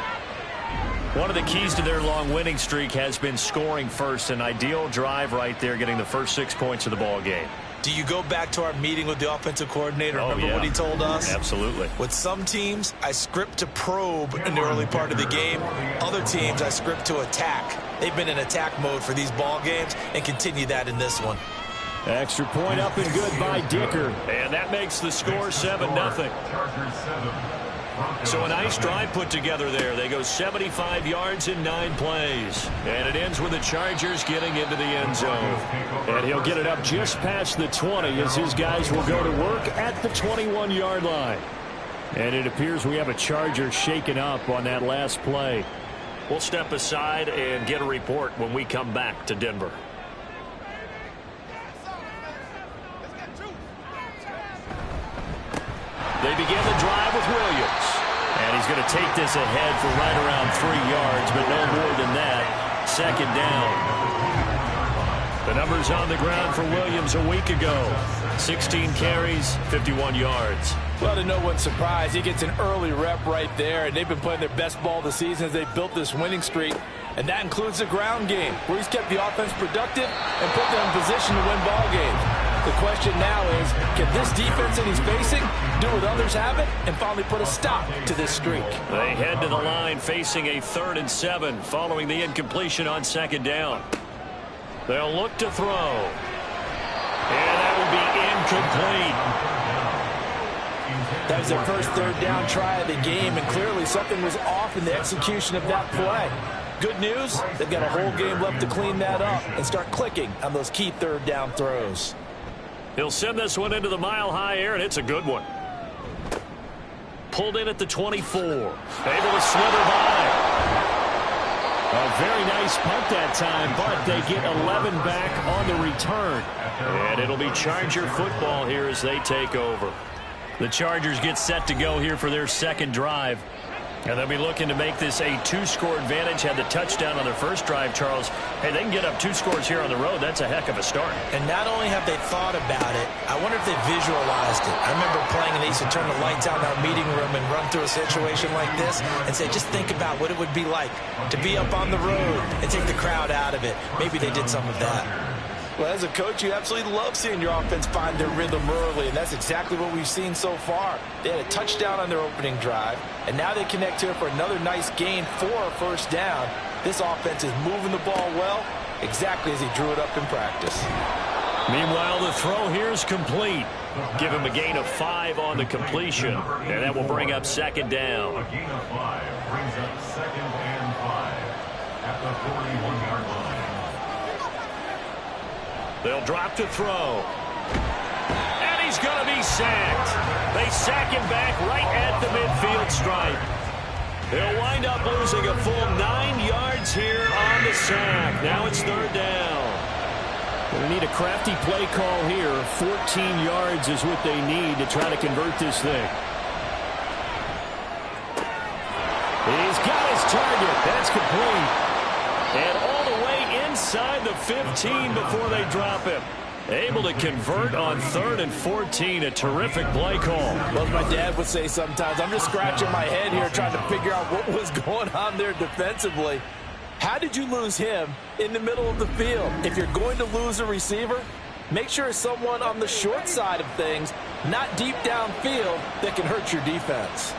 One of the keys to their long winning streak has been scoring first. An ideal drive right there, getting the first 6 points of the ball game. Do you go back to our meeting with the offensive coordinator? Remember what he told us? Absolutely. With some teams, I script to probe in the early part of the game. Other teams, I script to attack. They've been in attack mode for these ball games and continue that in this one. Extra point up and good by Dicker. And that makes the score 7-0. So a nice drive put together there. They go 75 yards in 9 plays. And it ends with the Chargers getting into the end zone. And he'll get it up just past the 20 as his guys will go to work at the 21-yard line. And it appears we have a Charger shaken up on that last play. We'll step aside and get a report when we come back to Denver. They begin the drive with Williams. And he's going to take this ahead for right around 3 yards, but no more than that. Second down. The numbers on the ground for Williams a week ago. 16 carries, 51 yards. Well, to no one's surprise, he gets an early rep right there, and they've been playing their best ball this season as they built this winning streak. And that includes the ground game, where he's kept the offense productive and put them in position to win ball games. The question now is, can this defense that he's facing do what others haven't and finally put a stop to this streak? They head to the line facing a 3rd and 7 following the incompletion on second down. They'll look to throw. And that will be incomplete. That was their first 3rd down try of the game, and clearly something was off in the execution of that play. Good news, they've got a whole game left to clean that up and start clicking on those key 3rd down throws. He'll send this one into the mile-high air, and it's a good one. Pulled in at the 24. Able to slither by. A very nice punt that time, but they get 11 back on the return. And it'll be Charger football here as they take over. The Chargers get set to go here for their second drive. And they'll be looking to make this a 2-score advantage. Had the touchdown on their first drive, Charles. Hey, they can get up 2 scores here on the road. That's a heck of a start. And not only have they thought about it, I wonder if they visualized it. I remember playing and they used to turn the lights out in our meeting room and run through a situation like this and say, just think about what it would be like to be up on the road and take the crowd out of it. Maybe they did some of that. Well, as a coach, you absolutely love seeing your offense find their rhythm early, and that's exactly what we've seen so far. They had a touchdown on their opening drive, and now they connect here for another nice gain for a first down. This offense is moving the ball well, exactly as he drew it up in practice. Meanwhile, the throw here is complete. Give him a gain of 5 on the completion, and that will bring up second down. A gain of 5 brings up 2nd and 5 at the 41-yard line. They'll drop to throw. And he's going to be sacked. They sack him back right at the midfield stripe. They'll wind up losing a full 9 yards here on the sack. Now it's 3rd down. They need a crafty play call here. 14 yards is what they need to try to convert this thing. He's got his target. That's complete. And all the way inside the 15 before they drop him. Able to convert on 3rd and 14. A terrific play call. Well, as my dad would say sometimes, I'm just scratching my head here trying to figure out what was going on there defensively. How did you lose him in the middle of the field? If you're going to lose a receiver, make sure it's someone on the short side of things, not deep downfield, that can hurt your defense.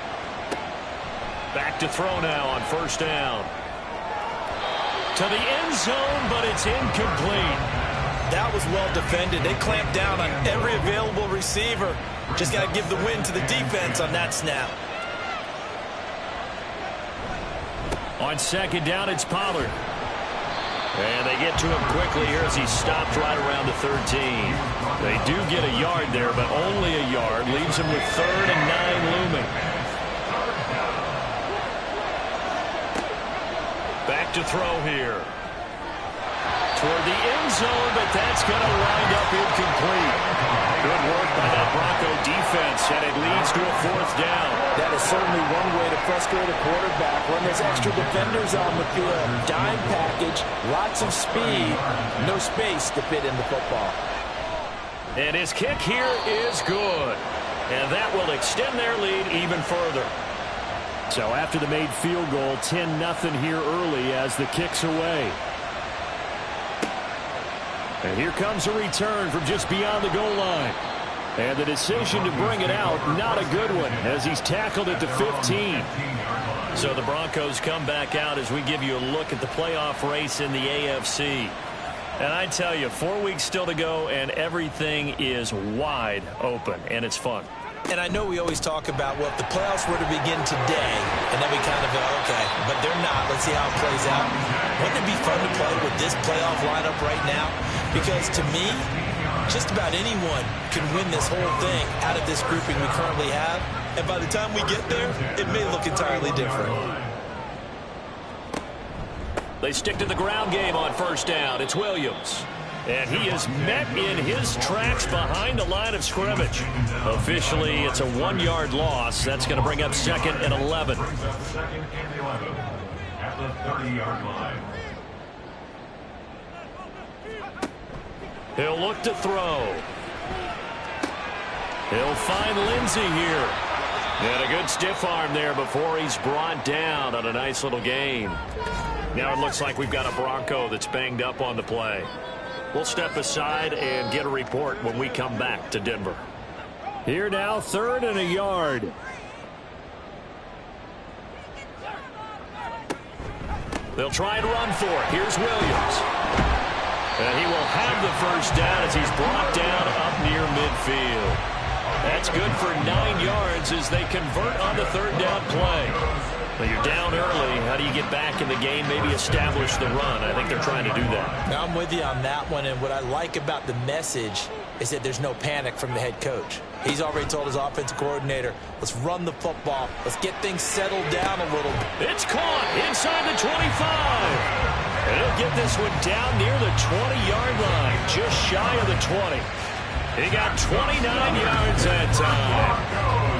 Back to throw now on 1st down. To the end zone, but it's incomplete. That was well defended. They clamped down on every available receiver. Just got to give the win to the defense on that snap. On second down, it's Pollard. And they get to him quickly here as he stopped right around the 13. They do get a yard there, but only a yard. Leaves him with 3rd and 9 looming. Back to throw here. Toward the end zone, but that's going to wind up incomplete. Good work by that Bronco defense, and it leads to a 4th down. That is certainly one way to frustrate a quarterback. Run those extra defenders on the field. Dime package, lots of speed, no space to fit in the football. And his kick here is good. And that will extend their lead even further. So after the made field goal, 10-0 here early as the kick's away. And here comes a return from just beyond the goal line. And the decision to bring it out, not a good one, as he's tackled at the 15. So the Broncos come back out as we give you a look at the playoff race in the AFC. And I tell you, 4 weeks still to go, and everything is wide open, and it's fun. And I know we always talk about, well, if the playoffs were to begin today, and then we kind of go, okay, but they're not. Let's see how it plays out. Wouldn't it be fun to play with this playoff lineup right now? Because to me, just about anyone can win this whole thing out of this grouping we currently have. And by the time we get there, it may look entirely different. They stick to the ground game on first down. It's Williams. And he is met in his tracks behind the line of scrimmage. Officially, it's a 1-yard loss. That's going to bring up 2nd and 11. Second and 11 at the 30-yard line. He'll look to throw. He'll find Lindsey here. And a good stiff arm there before he's brought down on a nice little gain. Now it looks like we've got a Bronco that's banged up on the play. We'll step aside and get a report when we come back to Denver. Here now, 3rd and a yard. They'll try and run for it. Here's Williams. And he will have the first down as he's brought down up near midfield. That's good for 9 yards as they convert on the 3rd down play. Well, you're down early. How do you get back in the game, maybe establish the run? I think they're trying to do that. Now, I'm with you on that one, and what I like about the message is that there's no panic from the head coach. He's already told his offensive coordinator, let's run the football. Let's get things settled down a little. It's caught inside the 25. And he'll get this one down near the 20-yard line, just shy of the 20. He got 29 yards that time.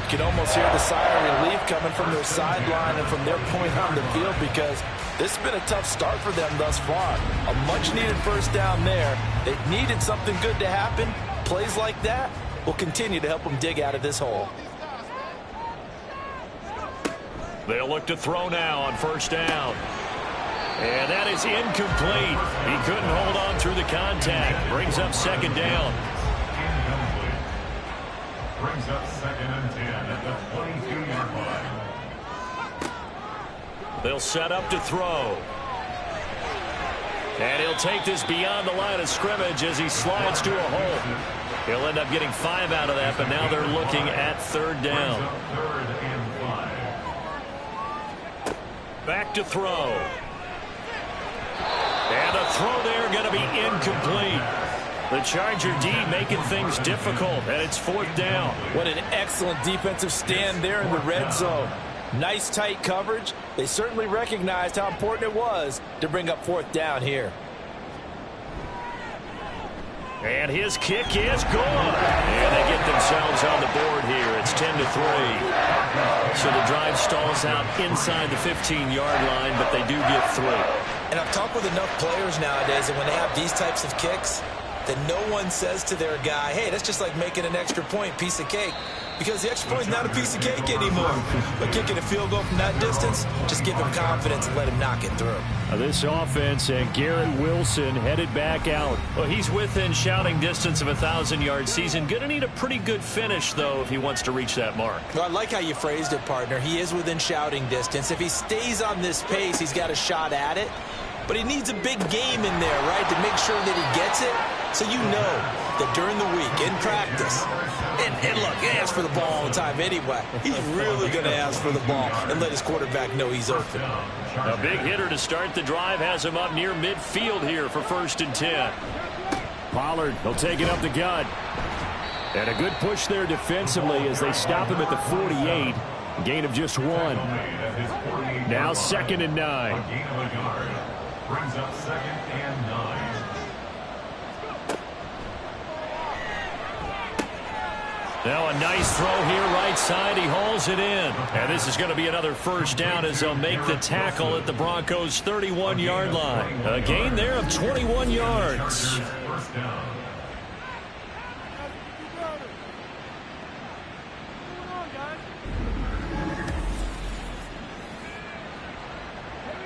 You can almost hear the sigh of relief coming from their sideline and from their point on the field, because this has been a tough start for them thus far. A much-needed first down there. They needed something good to happen. Plays like that will continue to help them dig out of this hole. They'll look to throw now on first down. And that is incomplete. He couldn't hold on through the contact. Brings up 2nd down. Brings up 2nd and 10 at the 22-yard line. They'll set up to throw. And he'll take this beyond the line of scrimmage as he slides to a hole. He'll end up getting 5 out of that, but now they're looking at 3rd down. 3rd and 5. Back to throw. And a throw there going to be incomplete. The Charger D making things difficult, and it's 4th down. What an excellent defensive stand there in the red zone. Nice tight coverage. They certainly recognized how important it was to bring up 4th down here. And his kick is good. And they get themselves on the board here. It's 10-3. So the drive stalls out inside the 15-yard line, but they do get 3. And I've talked with enough players nowadays that when they have these types of kicks, that no one says to their guy, hey, that's just like making an extra point, piece of cake. Because the extra point is not a piece of cake anymore. But kicking a field goal from that distance, just give him confidence and let him knock it through. This offense and Garrett Wilson headed back out. Well, he's within shouting distance of a 1,000-yard season. Going to need a pretty good finish, though, if he wants to reach that mark. Well, I like how you phrased it, partner. He is within shouting distance. If he stays on this pace, he's got a shot at it. But he needs a big game in there, right, to make sure that he gets it. So you know that during the week, in practice, and look, he asks for the ball all the time anyway. He's really going to ask for the ball and let his quarterback know he's open. A big hitter to start the drive has him up near midfield here for 1st and 10. Pollard, he'll take it up the gut. And a good push there defensively as they stop him at the 48. Gain of just 1. Now 2nd and 9. Brings up 2nd and 9. Now a nice throw here right side. He hauls it in. And this is going to be another first down as they'll make the tackle at the Broncos' 31-yard line. A gain there of 21 yards. First down.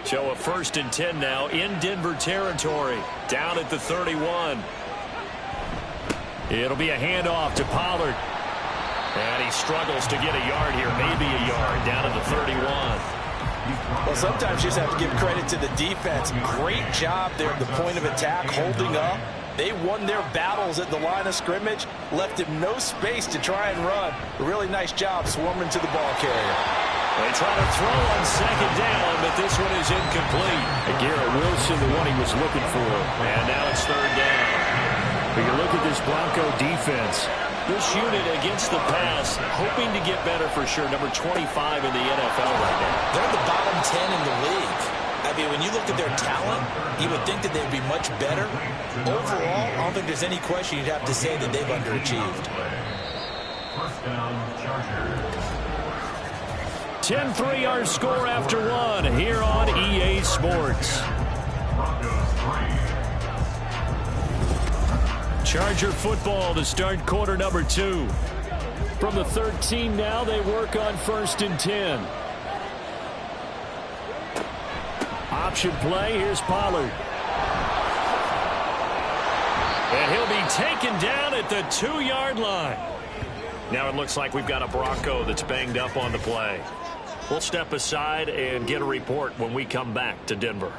So a 1st and 10 now in Denver territory. Down at the 31. It'll be a handoff to Pollard. And he struggles to get a yard here, maybe a yard, down at the 31. Well, sometimes you just have to give credit to the defense. Great job there at the point of attack, holding up. They won their battles at the line of scrimmage, left him no space to try and run. A really nice job swarming to the ball carrier. They try to throw on second down, but this one is incomplete. Garrett Wilson, the one he was looking for. And now it's third down. When you look at this Bronco defense, this unit against the pass, hoping to get better for sure. Number 25 in the NFL right now. They're the bottom 10 in the league. I mean, when you look at their talent, you would think that they would be much better. Overall, I don't think there's any question you'd have to say that they've underachieved. First down, Chargers. 10-3 our score after one here on EA Sports. Charger football to start quarter number 2. From the 13 now, they work on 1st and 10. Option play, here's Pollard. And he'll be taken down at the 2-yard line. Now it looks like we've got a Bronco that's banged up on the play. We'll step aside and get a report when we come back to Denver.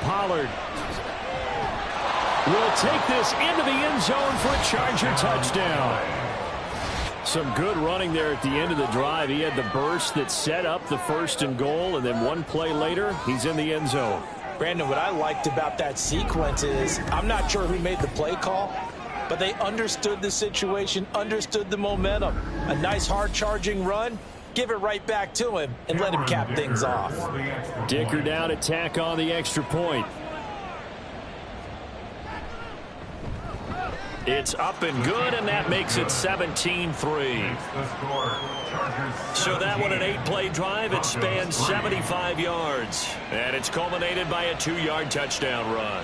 Pollard will take this into the end zone for a Charger touchdown. Some good running there at the end of the drive. He had the burst that set up the 1st and goal, and then one play later, he's in the end zone. Brandon, what I liked about that sequence is I'm not sure who made the play call, but they understood the situation, understood the momentum. A nice hard-charging run, give it right back to him, and let him cap things off. Dicker down, attack on the extra point. It's up and good, and that makes it 17-3. So that one, an 8-play drive. It spans 75 yards. And it's culminated by a 2-yard touchdown run.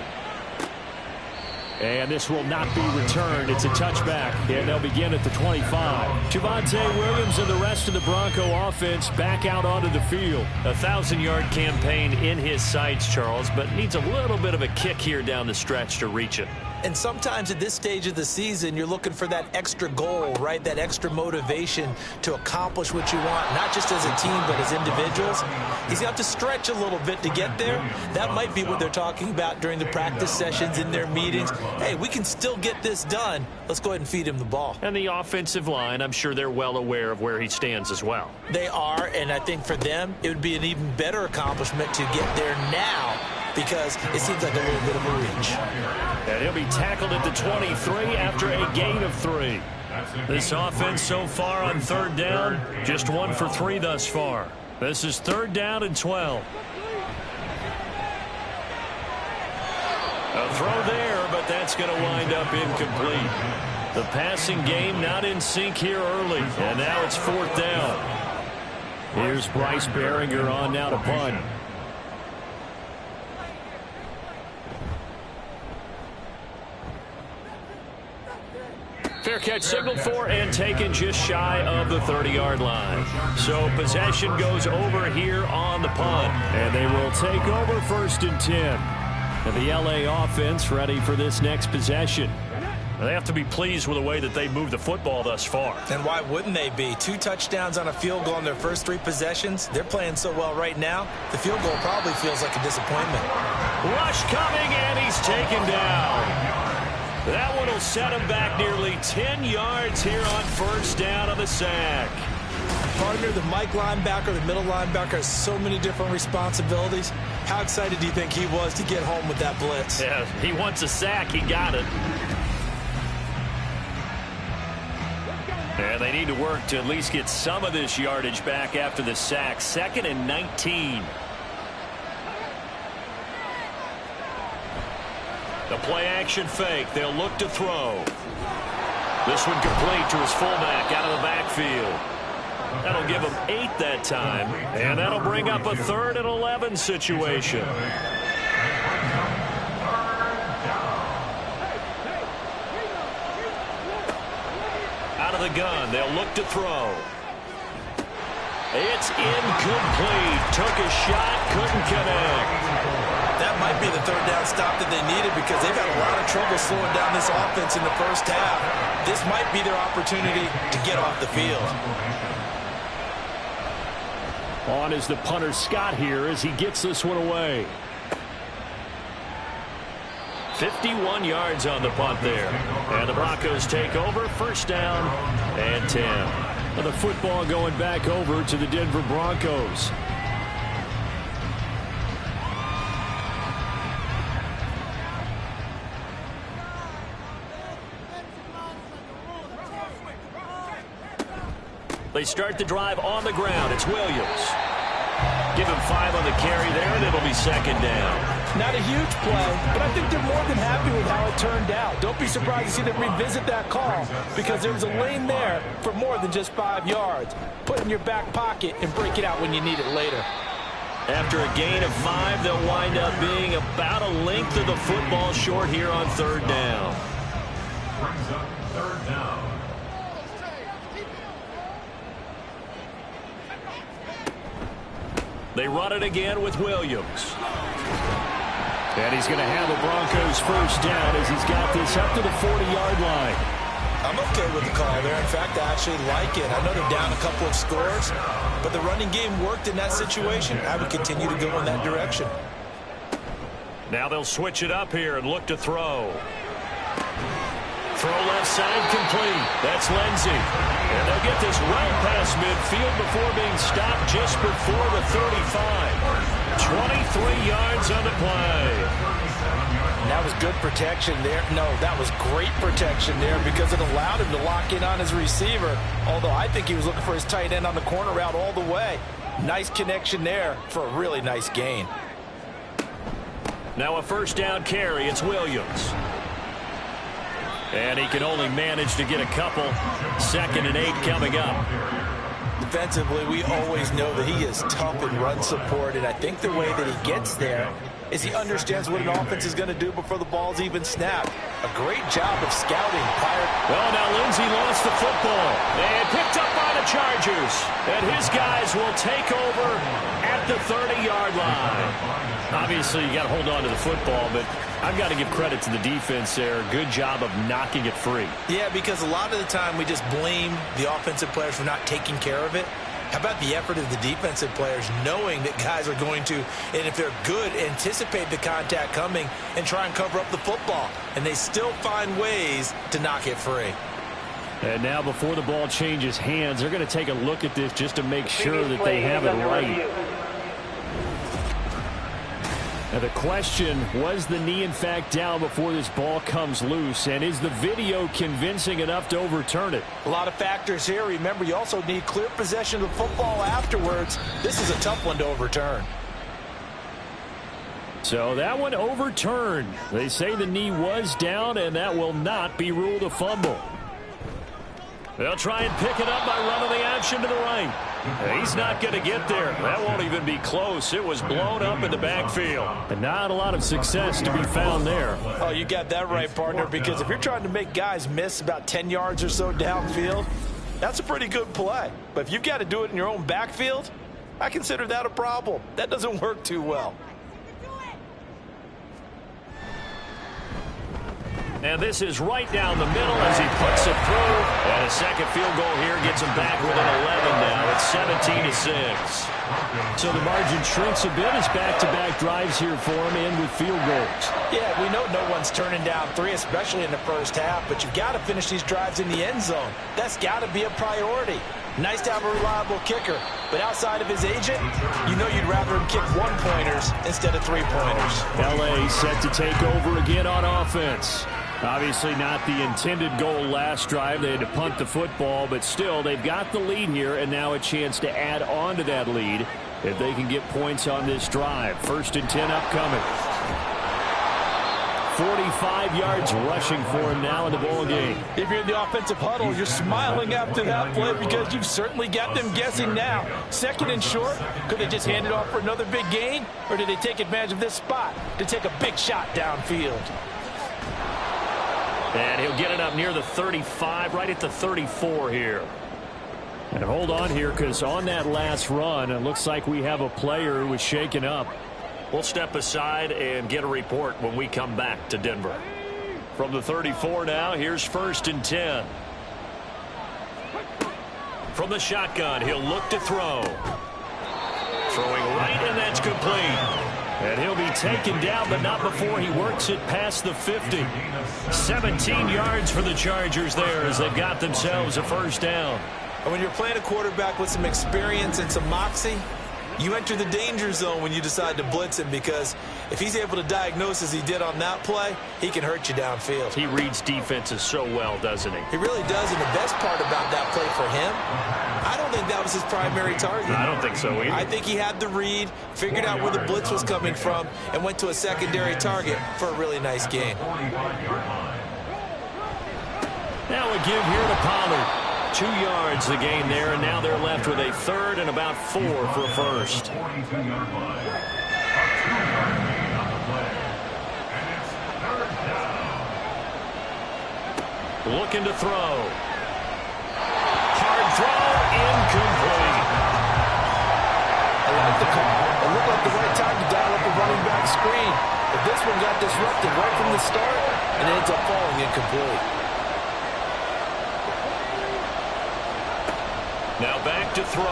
And this will not be returned. It's a touchback, and they'll begin at the 25. Javonte Williams and the rest of the Bronco offense back out onto the field. A 1,000-yard campaign in his sights, Charles, but needs a little bit of a kick here down the stretch to reach it. And sometimes at this stage of the season, you're looking for that extra goal, right? That extra motivation to accomplish what you want, not just as a team, but as individuals. He's got to stretch a little bit to get there. That might be what they're talking about during the practice sessions, in their meetings. Hey, we can still get this done. Let's go ahead and feed him the ball. And the offensive line, I'm sure they're well aware of where he stands as well. They are, and I think for them, it would be an even better accomplishment to get there now, because it seems like a little bit of a reach. And he'll be tackled at the 23 after a gain of 3. This offense so far on 3rd down, just 1 for 3 thus far. This is 3rd down and 12. A throw there, but that's going to wind up incomplete. The passing game not in sync here early, and now it's 4th down. Here's Bryce Behringer on now to punt. Fair catch signaled for and taken just shy of the 30-yard line. So possession goes over here on the punt. And they will take over 1st and 10. And the LA offense ready for this next possession. They have to be pleased with the way that they moved the football thus far. And why wouldn't they be? 2 touchdowns on a field goal in their first 3 possessions. They're playing so well right now, the field goal probably feels like a disappointment. Rush coming, and he's taken down. That one will set him back nearly 10 yards here on 1st down of the sack. Partner, the Mike linebacker, the middle linebacker, has so many different responsibilities. How excited do you think he was to get home with that blitz? Yeah, he wants a sack. He got it. And they need to work to at least get some of this yardage back after the sack. 2nd and 19. The play-action fake. They'll look to throw. This one complete to his fullback out of the backfield. That'll give him 8 that time. And that'll bring up a 3rd and 11 situation. Out of the gun. They'll look to throw. It's incomplete. Took a shot, couldn't connect. That might be the third down stop that they needed because they've had a lot of trouble slowing down this offense in the first half. This might be their opportunity to get off the field. On is the punter Scott here as he gets this one away. 51 yards on the punt there. And the Broncos take over, first down and 10. And the football going back over to the Denver Broncos. They start the drive on the ground. It's Williams. Give him 5 on the carry there, and it'll be second down. Not a huge play, but I think they're more than happy with how it turned out. Don't be surprised to see them revisit that call because there was a lane there for more than just 5 yards. Put it in your back pocket and break it out when you need it later. After a gain of 5, they'll wind up being about a length of the football short here on third down. Brings up third down. They run it again with Williams. And he's going to have the Broncos first down as he's got this up to the 40-yard line. I'm okay with the call there. In fact, I actually like it. I know they're down a couple of scores, but the running game worked in that situation. I would continue to go in that direction. Now they'll switch it up here and look to throw. Throw left side complete. That's Lindsey. And they'll get this right past midfield before being stopped just before the 35. 23 yards on the play. And that was good protection there. No, that was great protection there because it allowed him to lock in on his receiver. Although I think he was looking for his tight end on the corner route all the way. Nice connection there for a really nice gain. Now a first down carry. It's Williams. And he can only manage to get a couple. 2nd and 8 coming up. Defensively, we always know that he is tough in run support, and I think the way that he gets there is he understands what an offense is going to do before the ball's even snapped. A great job of scouting prior. Well, now Lindsey lost the football. And picked up by the Chargers. And his guys will take over at the 30-yard line. Obviously, you got to hold on to the football, but I've got to give credit to the defense there. Good job of knocking it free. Yeah, because a lot of the time we just blame the offensive players for not taking care of it. How about the effort of the defensive players knowing that guys are going to, and if they're good, anticipate the contact coming and try and cover up the football. And they still find ways to knock it free. And now before the ball changes hands, they're going to take a look at this just to make sure that they have it right. Now the question, was the knee in fact down before this ball comes loose? And is the video convincing enough to overturn it? A lot of factors here. Remember, you also need clear possession of the football afterwards. This is a tough one to overturn. So that one overturned. They say the knee was down, and that will not be ruled a fumble. They'll try and pick it up by running the action to the right. He's not going to get there. That won't even be close. It was blown up in the backfield. And not a lot of success to be found there. Oh, you got that right, partner, because if you're trying to make guys miss about 10 yards or so downfield, that's a pretty good play. But if you've got to do it in your own backfield, I consider that a problem. That doesn't work too well. And this is right down the middle as he puts it through. And a second field goal here gets him back within 11 now. It's 17-6. So the margin shrinks a bit as back-to-back drives here for him and with field goals. Yeah, we know no one's turning down 3, especially in the first half, but you've got to finish these drives in the end zone. That's got to be a priority. Nice to have a reliable kicker, but outside of his agent, you know you'd rather him kick 1-pointers instead of 3-pointers. L.A. set to take over again on offense. Obviously not the intended goal last drive. They had to punt the football, but still they've got the lead here and now a chance to add on to that lead if they can get points on this drive. 1st and 10 upcoming. 45 yards rushing for him now in the ball game. If you're in the offensive huddle, you're smiling after that play because you've certainly got them guessing now. 2nd and short, could they just hand it off for another big gain? Or did they take advantage of this spot to take a big shot downfield? And he'll get it up near the 35, right at the 34 here. And hold on here, because on that last run, it looks like we have a player who was shaken up. We'll step aside and get a report when we come back to Denver. From the 34 now, here's 1st and 10. From the shotgun, he'll look to throw. Throwing right, and that's complete. And he'll be taken down, but not before he works it past the 50. 17 yards for the Chargers there as they've got themselves a 1st down. And when you're playing a quarterback with some experience and some moxie, you enter the danger zone when you decide to blitz him, because if he's able to diagnose as he did on that play, he can hurt you downfield. He reads defenses so well, doesn't he? He really does, and the best part about that play for him, I don't think that was his primary target. I don't think so either. I think he had the read, figured out where the blitz was coming from, and went to a secondary target for a really nice game. Now a give here to Pollard. 2 yards the gain there, and now they're left with a 3rd and about 4 for a 1st. Looking to throw. Hard throw, incomplete. I like the call. It looked like the right time to dial up a running back screen. But this one got disrupted right from the start and ends up falling incomplete. Now back to throw.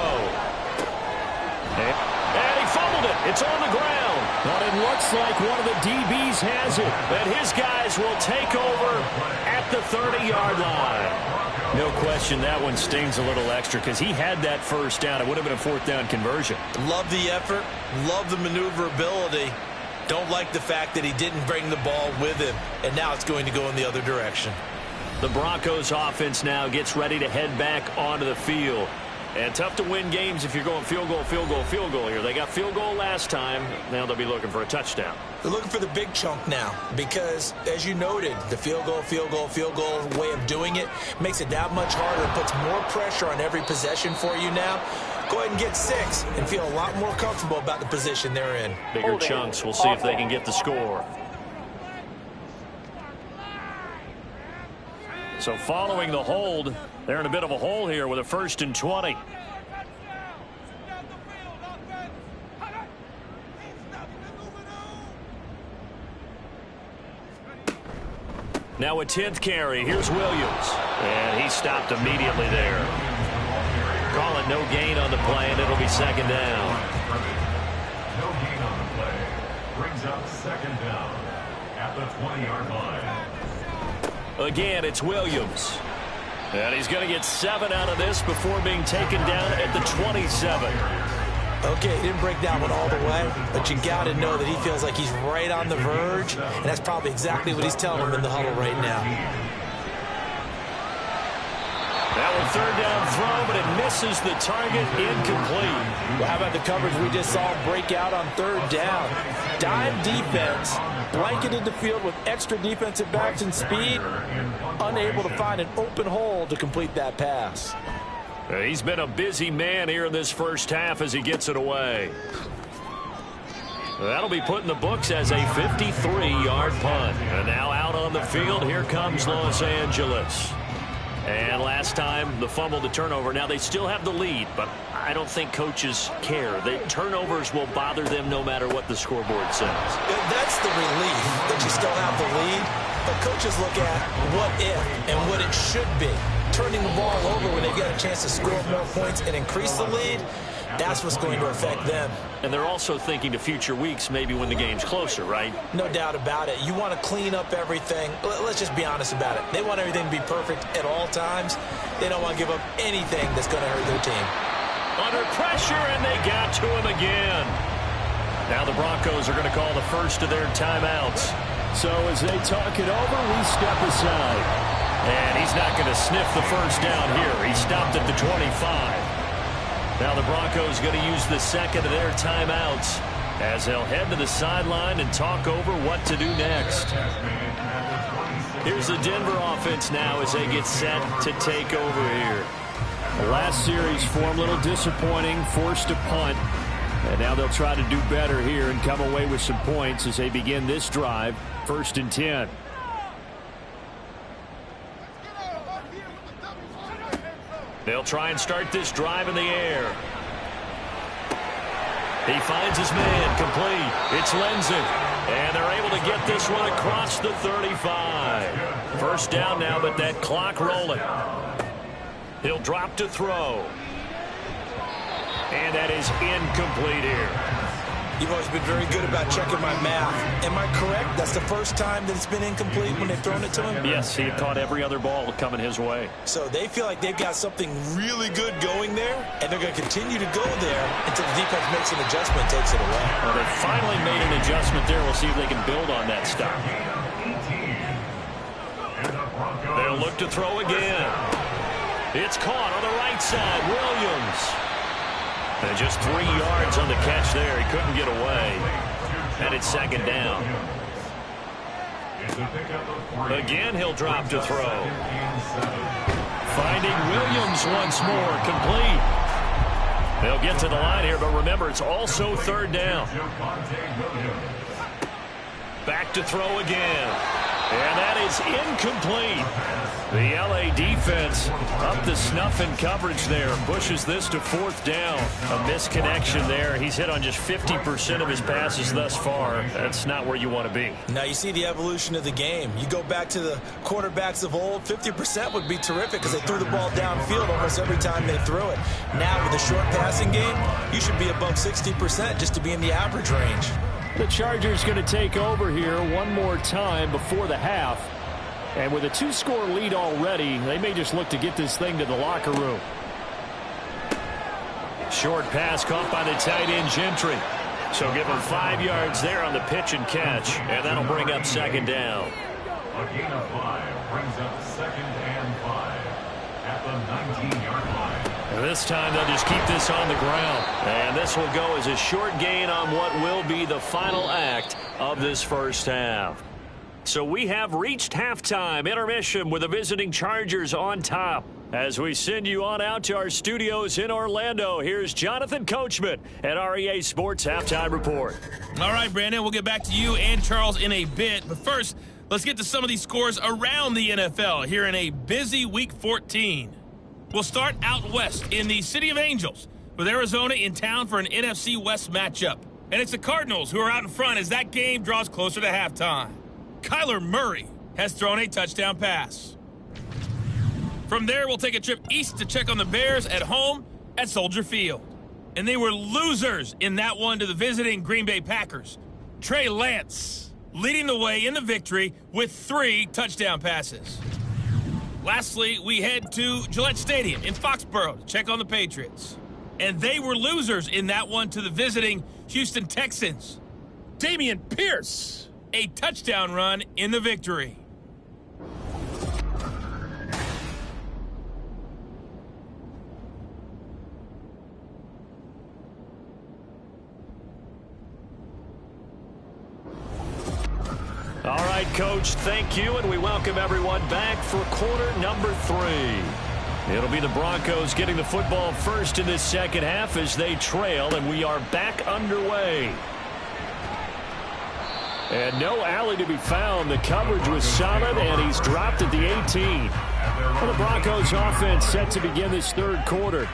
And he fumbled it. It's on the ground. But it looks like one of the DBs has it. And his guys will take over at the 30-yard line. No question that one stings a little extra, because he had that 1st down. It would have been a 4th down conversion. Love the effort. Love the maneuverability. Don't like the fact that he didn't bring the ball with him. And now it's going to go in the other direction. The Broncos offense now gets ready to head back onto the field. And tough to win games if you're going field goal, field goal, field goal here. They got field goal last time. Now they'll be looking for a touchdown. They're looking for the big chunk now because, as you noted, the field goal way of doing it makes it that much harder. It puts more pressure on every possession for you now. Go ahead and get 6 and feel a lot more comfortable about the position they're in. Bigger chunks. We'll see if they can get the score. So following the hold, they're in a bit of a hole here with a 1st and 20. Now a 10th carry. Here's Williams. And he stopped immediately there. Call it no gain on the play, and it'll be 2nd down. No gain on the play. Brings up 2nd down at the 20-yard line. Again, it's Williams. And he's going to get 7 out of this before being taken down at the 27. Okay, he didn't break that one all the way, but you got to know that he feels like he's right on the verge, and that's probably exactly what he's telling him in the huddle right now. That one 3rd down throw, but it misses the target, incomplete. Well, how about the coverage we just saw break out on 3rd down? Dime defense, blanketed the field with extra defensive backs and speed, unable to find an open hole to complete that pass. He's been a busy man here in this 1st half as he gets it away. That'll be put in the books as a 53-yard punt. And now out on the field, here comes Los Angeles. And last time, the fumble, the turnover. Now they still have the lead, but I don't think coaches care. The turnovers will bother them no matter what the scoreboard says. That's the relief that you still have the lead. But coaches look at what if and what it should be. Turning the ball over when they get a chance to score more points and increase the lead, that's what's going to affect them. And they're also thinking to future weeks, maybe when the game's closer, right? No doubt about it. You want to clean up everything. Let's just be honest about it. They want everything to be perfect at all times. They don't want to give up anything that's going to hurt their team. Under pressure, and they got to him again. Now the Broncos are going to call the first of their timeouts. So as they talk it over, we step aside. And he's not going to sniff the 1st down here. He stopped at the 25. Now the Broncos going to use the 2nd of their timeouts as they'll head to the sideline and talk over what to do next. Here's the Denver offense now as they get set to take over here. The last series form a little disappointing, forced a punt. And now they'll try to do better here and come away with some points as they begin this drive. 1st and 10. They'll try and start this drive in the air. He finds his man, complete. It's Lindsey. And they're able to get this one across the 35. First down now, but that clock rolling. He'll drop to throw. And that is incomplete here. You've always been very good about checking my math. Am I correct? That's the first time that it's been incomplete when they've thrown it to him? Yes, he had caught every other ball coming his way. So they feel like they've got something really good going there, and they're going to continue to go there until the defense makes an adjustment and takes it away. Well, they finally made an adjustment there. We'll see if they can build on that stuff. They'll look to throw again. It's caught on the right side. Williams. And just 3 yards on the catch there. He couldn't get away. And it's second down. Again, he'll drop to throw. Finding Williams once more. Complete. They'll get to the line here, but remember, it's also third down. Back to throw again. And that is incomplete. The L.A. defense up the snuff in coverage there. Pushes this to fourth down. A misconnection there. He's hit on just 50% of his passes thus far. That's not where you want to be. Now you see the evolution of the game. You go back to the quarterbacks of old, 50% would be terrific because they threw the ball downfield almost every time they threw it. Now with a short passing game, you should be above 60% just to be in the average range. The Chargers going to take over here one more time before the half. And with a 2-score lead already, they may just look to get this thing to the locker room. Short pass caught by the tight end Gentry. So give him 5 yards there on the pitch and catch. And that'll bring up second down. A gain of 5 brings up second and 5 at the 19-yard line. And this time they'll just keep this on the ground. And this will go as a short gain on what will be the final act of this first half. So we have reached halftime intermission with the visiting Chargers on top. As we send you on out to our studios in Orlando, here's Jonathan Coachman at REA Sports Halftime Report. All right, Brandon, we'll get back to you and Charles in a bit. But first, let's get to some of these scores around the NFL here in a busy Week 14. We'll start out west in the City of Angels with Arizona in town for an NFC West matchup. And it's the Cardinals who are out in front as that game draws closer to halftime. Kyler Murray has thrown a touchdown pass. From there, we'll take a trip east to check on the Bears at home at Soldier Field. And they were losers in that one to the visiting Green Bay Packers. Trey Lance leading the way in the victory with 3 touchdown passes. Lastly, we head to Gillette Stadium in Foxborough to check on the Patriots. And they were losers in that one to the visiting Houston Texans. Damian Pierce, a touchdown run in the victory. All right, Coach, thank you, and we welcome everyone back for quarter number 3. It'll be the Broncos getting the football first in this second half as they trail, and we are back underway. And no alley to be found. The coverage was solid, and he's dropped at the 18. Well, the Broncos offense set to begin this third quarter.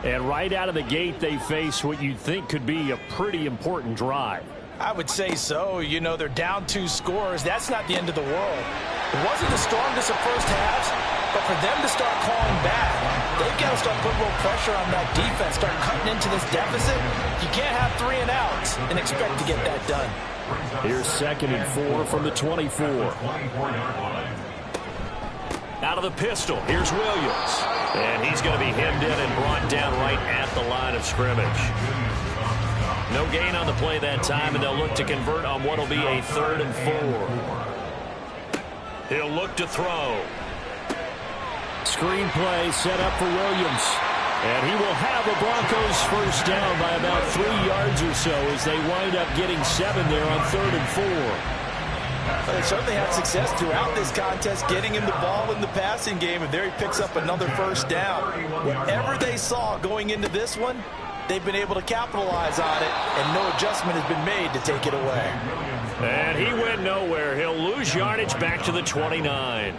And right out of the gate, they face what you'd think could be a pretty important drive. I would say so. You know, they're down 2 scores. That's not the end of the world. It wasn't the strongest of first halves, but for them to start clawing back, they've got to start putting a little pressure on that defense, start cutting into this deficit. You can't have 3 and outs and expect to get that done. Here's 2nd and 4 from the 24. Out of the pistol, here's Williams. And he's going to be hemmed in and brought down right at the line of scrimmage. No gain on the play that time, and they'll look to convert on what will be a 3rd and 4. He'll look to throw. Screenplay set up for Williams. And he will have the Broncos first down by about 3 yards or so as they wind up getting 7 there on 3rd and 4. Well, they certainly had success throughout this contest getting him the ball in the passing game, and there he picks up another first down. Whatever they saw going into this one, they've been able to capitalize on it, and no adjustment has been made to take it away. And he went nowhere. He'll lose yardage back to the 29.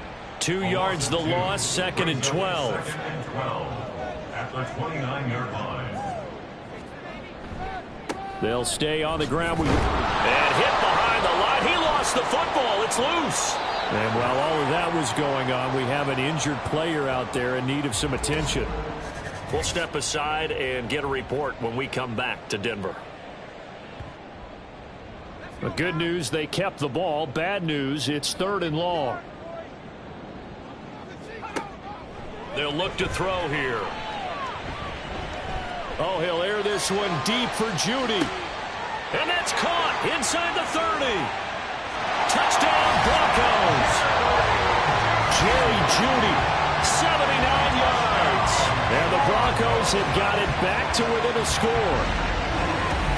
2 yards the loss, 2nd and 12. At the 29-yard line. They'll stay on the ground. And hit behind the line. He lost the football. It's loose. And while all of that was going on, we have an injured player out there in need of some attention. We'll step aside and get a report when we come back to Denver. The good news, they kept the ball. Bad news, it's 3rd and long. They'll look to throw here. Oh, he'll air this one deep for Judy. And that's caught inside the 30. Touchdown, Broncos. Jerry Judy. 79 yards. And the Broncos have got it back to within a score.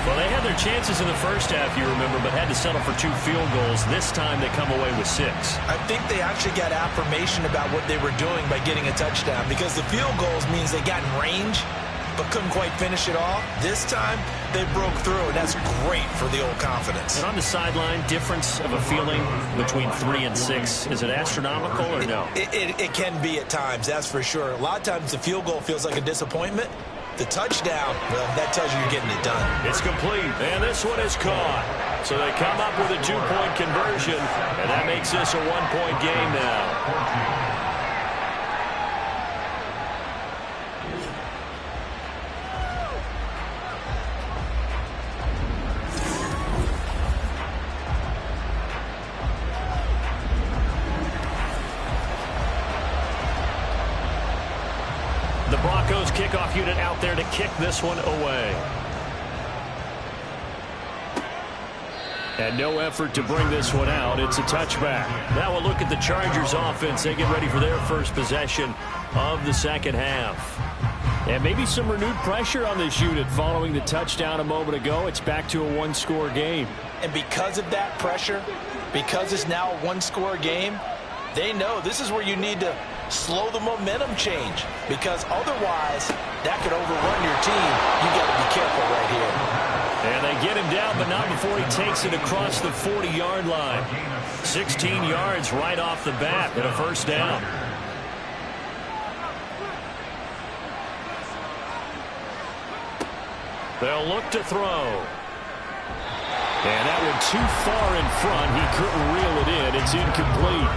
Well, they had their chances in the first half, you remember, but had to settle for 2 field goals. This time they come away with 6. I think they actually got affirmation about what they were doing by getting a touchdown, because the field goals means they got in range but couldn't quite finish it off. This time, they broke through, and that's great for the old confidence. And on the sideline, difference of a feeling between 3 and 6. Is it astronomical or no? It can be at times, that's for sure. A lot of times the field goal feels like a disappointment. The touchdown, well, that tells you you're getting it done. It's complete, and this one is caught. So they come up with a 2-point conversion, and that makes this a 1-point game now. The Broncos kickoff unit out there to kick this one away. And no effort to bring this one out. It's a touchback. Now we'll look at the Chargers offense. They get ready for their first possession of the second half. And maybe some renewed pressure on this unit following the touchdown a moment ago. It's back to a 1-score game. And because of that pressure, because it's now a 1-score game, they know this is where you need to slow the momentum change, because otherwise that could overrun your team. You got to be careful right here. And they get him down, but not before he takes it across the 40-yard line. 16 yards right off the bat and a first down. They'll look to throw. And that one too far in front. He couldn't reel it in. It's incomplete.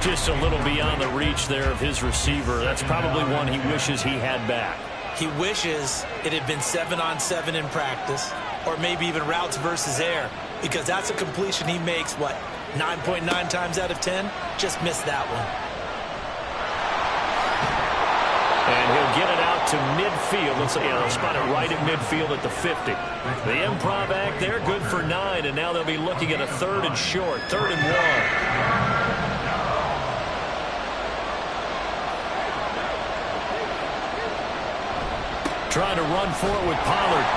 Just a little beyond the reach there of his receiver. That's probably one he wishes he had back. He wishes it had been 7-on-7 in practice, or maybe even routes versus air, because that's a completion he makes, what, 9.9 times out of 10? Just missed that one. And he'll get it out to midfield. Let's say, they'll spot it right at midfield at the 50. The improv act there, good for 9, and now they'll be looking at a 3rd and short, 3rd and 1. Trying to run for it with Pollard.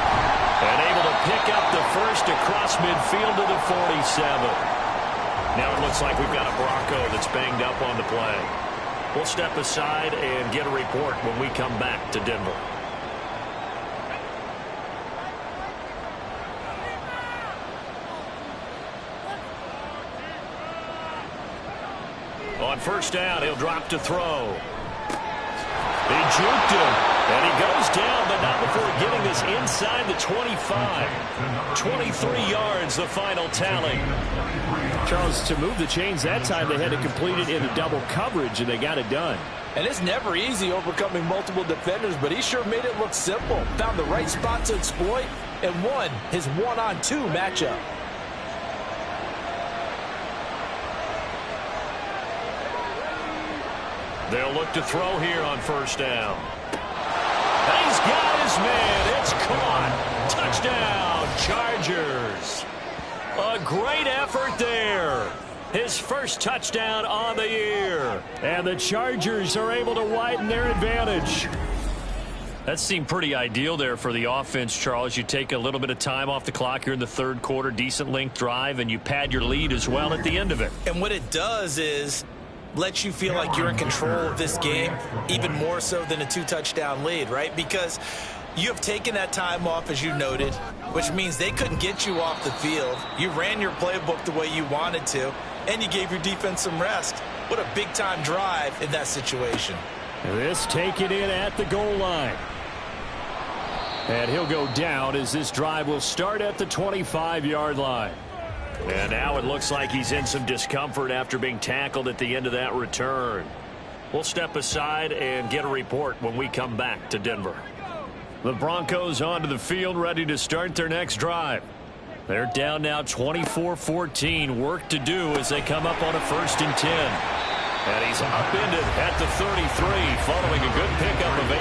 And able to pick up the first across midfield to the 47. Now it looks like we've got a Bronco that's banged up on the play. We'll step aside and get a report when we come back to Denver. On first down, he'll drop to throw. He juked him. And he goes down, but not before getting this inside the 25. 23 yards, the final tally. Charles, to move the chains that time, they had to complete it in a double coverage, and they got it done. And it's never easy overcoming multiple defenders, but he sure made it look simple. Found the right spot to exploit and won his 1-on-2 matchup. They'll look to throw here on first down. And he's got his man. It's caught. Touchdown, Chargers. A great effort there. His first touchdown on the year. And the Chargers are able to widen their advantage. That seemed pretty ideal there for the offense, Charles. You take a little bit of time off the clock here in the 3rd quarter, decent length drive, and you pad your lead as well at the end of it. And what it does is lets you feel like you're in control of this game, even more so than a 2-touchdown lead, right? Because you have taken that time off, as you noted, which means they couldn't get you off the field. You ran your playbook the way you wanted to, and you gave your defense some rest. What a big-time drive in that situation. This taken in at the goal line. And he'll go down as this drive will start at the 25-yard line. And now it looks like he's in some discomfort after being tackled at the end of that return. We'll step aside and get a report when we come back to Denver. The Broncos onto the field, ready to start their next drive. They're down now 24-14. Work to do as they come up on a 1st and 10. And he's upended at the 33 following a good pickup of 8.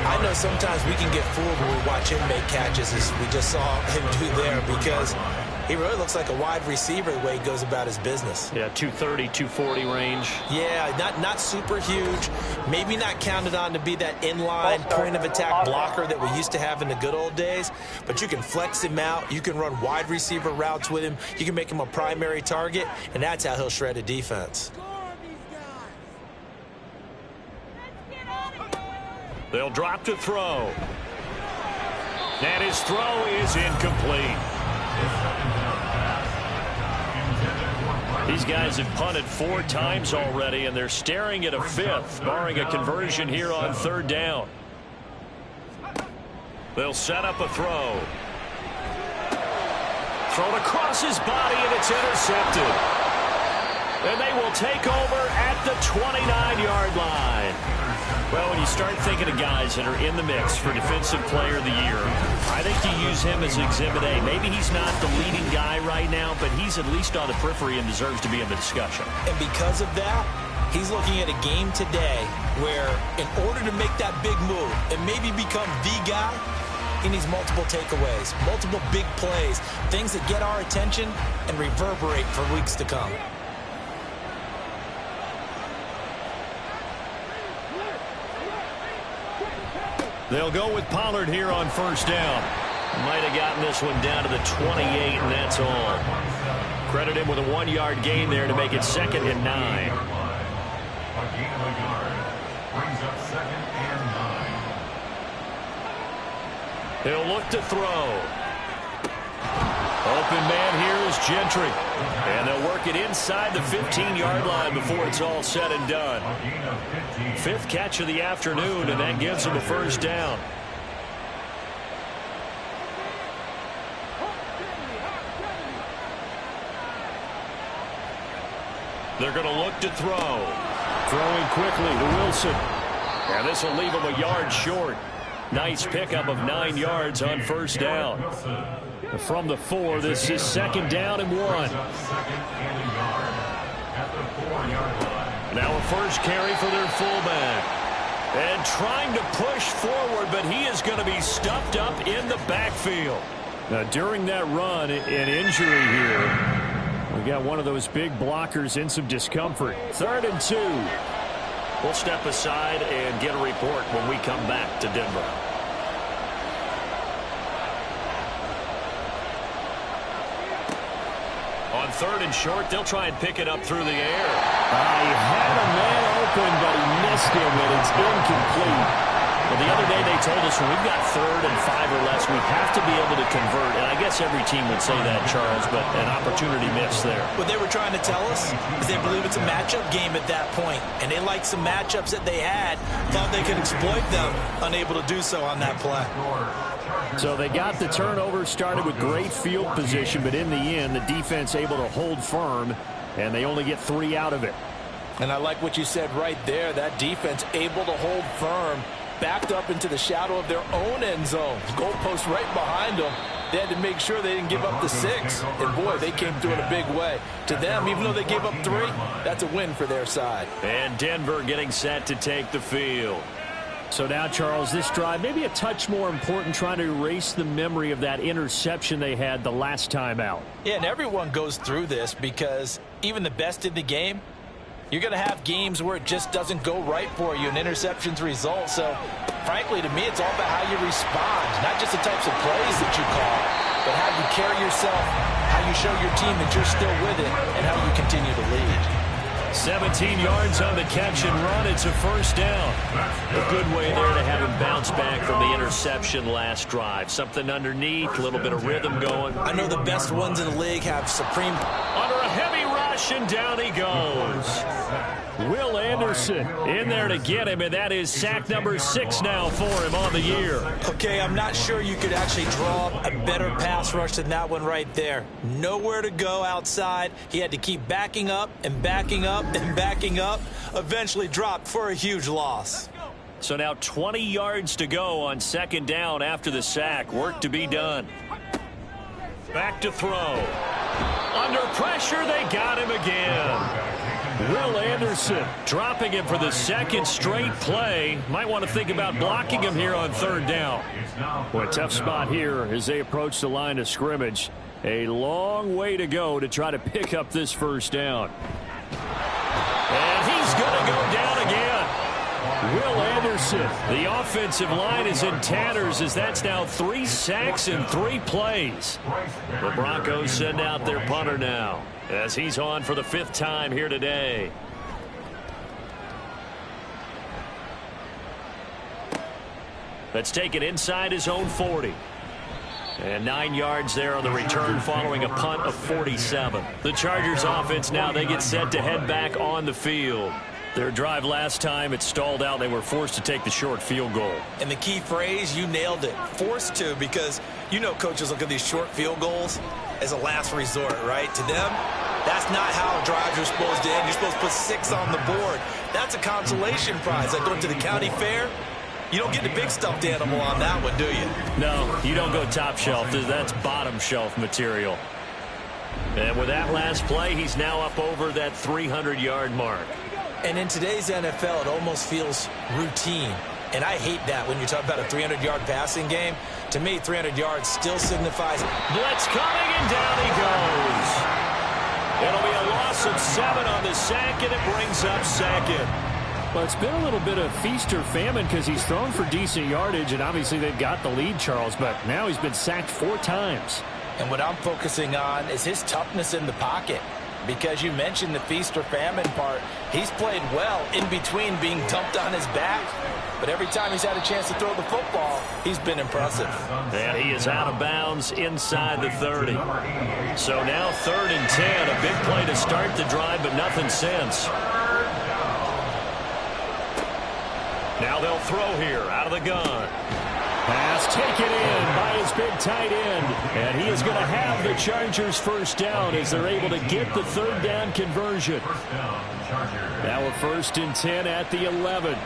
I know sometimes we can get fooled when we watch him make catches, as we just saw him do there, because he really looks like a wide receiver the way he goes about his business. Yeah, 230, 240 range. Yeah, not super huge. Maybe not counted on to be that inline point-of-attack blocker that we used to have in the good old days, but you can flex him out. You can run wide receiver routes with him. You can make him a primary target, and that's how he'll shred a defense. They'll drop to throw. And his throw is incomplete. These guys have punted 4 times already, and they're staring at a 5th, barring a conversion here on 3rd down. They'll set up a throw. Thrown across his body, and it's intercepted. And they will take over at the 29-yard line. Well, when you start thinking of guys that are in the mix for Defensive Player of the Year, I think you use him as Exhibit A. Maybe he's not the leading guy right now, but he's at least on the periphery and deserves to be in the discussion. And because of that, he's looking at a game today where in order to make that big move and maybe become the guy, he needs multiple takeaways, multiple big plays, things that get our attention and reverberate for weeks to come. They'll go with Pollard here on 1st down. Might have gotten this one down to the 28, and that's all. Credit him with a 1-yard gain there to make it 2nd and 9. A gain of a yard brings up 2nd and 9. He'll look to throw. Open man here is Gentry. And they'll work it inside the 15-yard line before it's all said and done. 5th catch of the afternoon, and that gives them a 1st down. They're going to look to throw. Throwing quickly to Wilson. And this will leave him a yard short. Nice pickup of 9 yards on 1st down. From the 4, this is 2nd down and 1. Now a 1st carry for their fullback. And trying to push forward, but he is going to be stuffed up in the backfield. Now, during that run, an injury here. We got one of those big blockers in some discomfort. 3rd and 2. We'll step aside and get a report when we come back to Denver. On 3rd and short, they'll try and pick it up through the air. He had a man open, but he missed him, and it's incomplete. Well, the other day they told us when we've got 3rd and 5 or less, we have to be able to convert. And I guess every team would say that, Charles, but an opportunity missed there. What they were trying to tell us is they believe it's a matchup game at that point, and they liked some matchups that they had, thought they could exploit them, unable to do so on that play. So they got the turnover, started with great field position, but in the end, the defense able to hold firm, and they only get 3 out of it. And I like what you said right there. That defense able to hold firm, backed up into the shadow of their own end zone. Goalpost right behind them. They had to make sure they didn't give up the 6. And, boy, they came through in a big way. To them, even though they gave up 3, that's a win for their side. And Denver getting set to take the field. So now, Charles, this drive maybe a touch more important, trying to erase the memory of that interception they had the last time out. Yeah, and everyone goes through this because even the best in the game, you're going to have games where it just doesn't go right for you, and interceptions result. So, frankly, to me, it's all about how you respond, not just the types of plays that you call, but how you carry yourself, how you show your team that you're still with it, and how you continue to lead. 17 yards on the catch and run. It's a 1st down. A good way there to have him bounce back from the interception last drive. Something underneath, a little bit of rhythm going. I know the best ones in the league have supreme. Under a heavy rush, and down he goes. Will Anderson in there to get him, and that is sack number 6 now for him on the year. Okay, I'm not sure you could actually draw a better pass rush than that one right there. Nowhere to go outside. He had to keep backing up and backing up and backing up. Eventually dropped for a huge loss. So now 20 yards to go on 2nd down after the sack. Work to be done. Back to throw. Under pressure, they got him again. Will Anderson dropping him for the 2nd straight play. Might want to think about blocking him here on 3rd down. Boy, tough spot here as they approach the line of scrimmage. A long way to go to try to pick up this 1st down. And he's going to go down again. Will Anderson. The offensive line is in tatters as that's now 3 sacks in 3 plays. The Broncos send out their punter now as he's on for the 5th time here today. Let's take it inside his own 40. And 9 yards there on the return following a punt of 47. The Chargers offense now, they get set to head back on the field. Their drive last time, it stalled out. They were forced to take the short field goal. And the key phrase, you nailed it. Forced to, because you know coaches look at these short field goals as a last resort, right? To them, that's not how drives are supposed to end. You're supposed to put 6 on the board. That's a consolation prize. Like going to the county fair, you don't get the big stuffed animal on that one, do you? No, you don't go top shelf. That's bottom shelf material. And with that last play, he's now up over that 300-yard mark. And in today's NFL, it almost feels routine. And I hate that when you talk about a 300-yard passing game. To me, 300 yards still signifies. Blitz coming, and down he goes. It'll be a loss of 7 on the sack, and it brings up 2nd. Well, it's been a little bit of feast or famine because he's thrown for decent yardage, and obviously they've got the lead, Charles, but now he's been sacked 4 times. And what I'm focusing on is his toughness in the pocket. Because you mentioned the feast or famine part. He's played well in between being dumped on his back. But every time he's had a chance to throw the football, he's been impressive. And he is out of bounds inside the 30. So now 3rd and 10. A big play to start the drive, but nothing since. Now they'll throw here out of the gun. Pass taken in by his big tight end. And he is going to have the Chargers 1st down as they're able to get the 3rd down conversion. Now a 1st and 10 at the 11.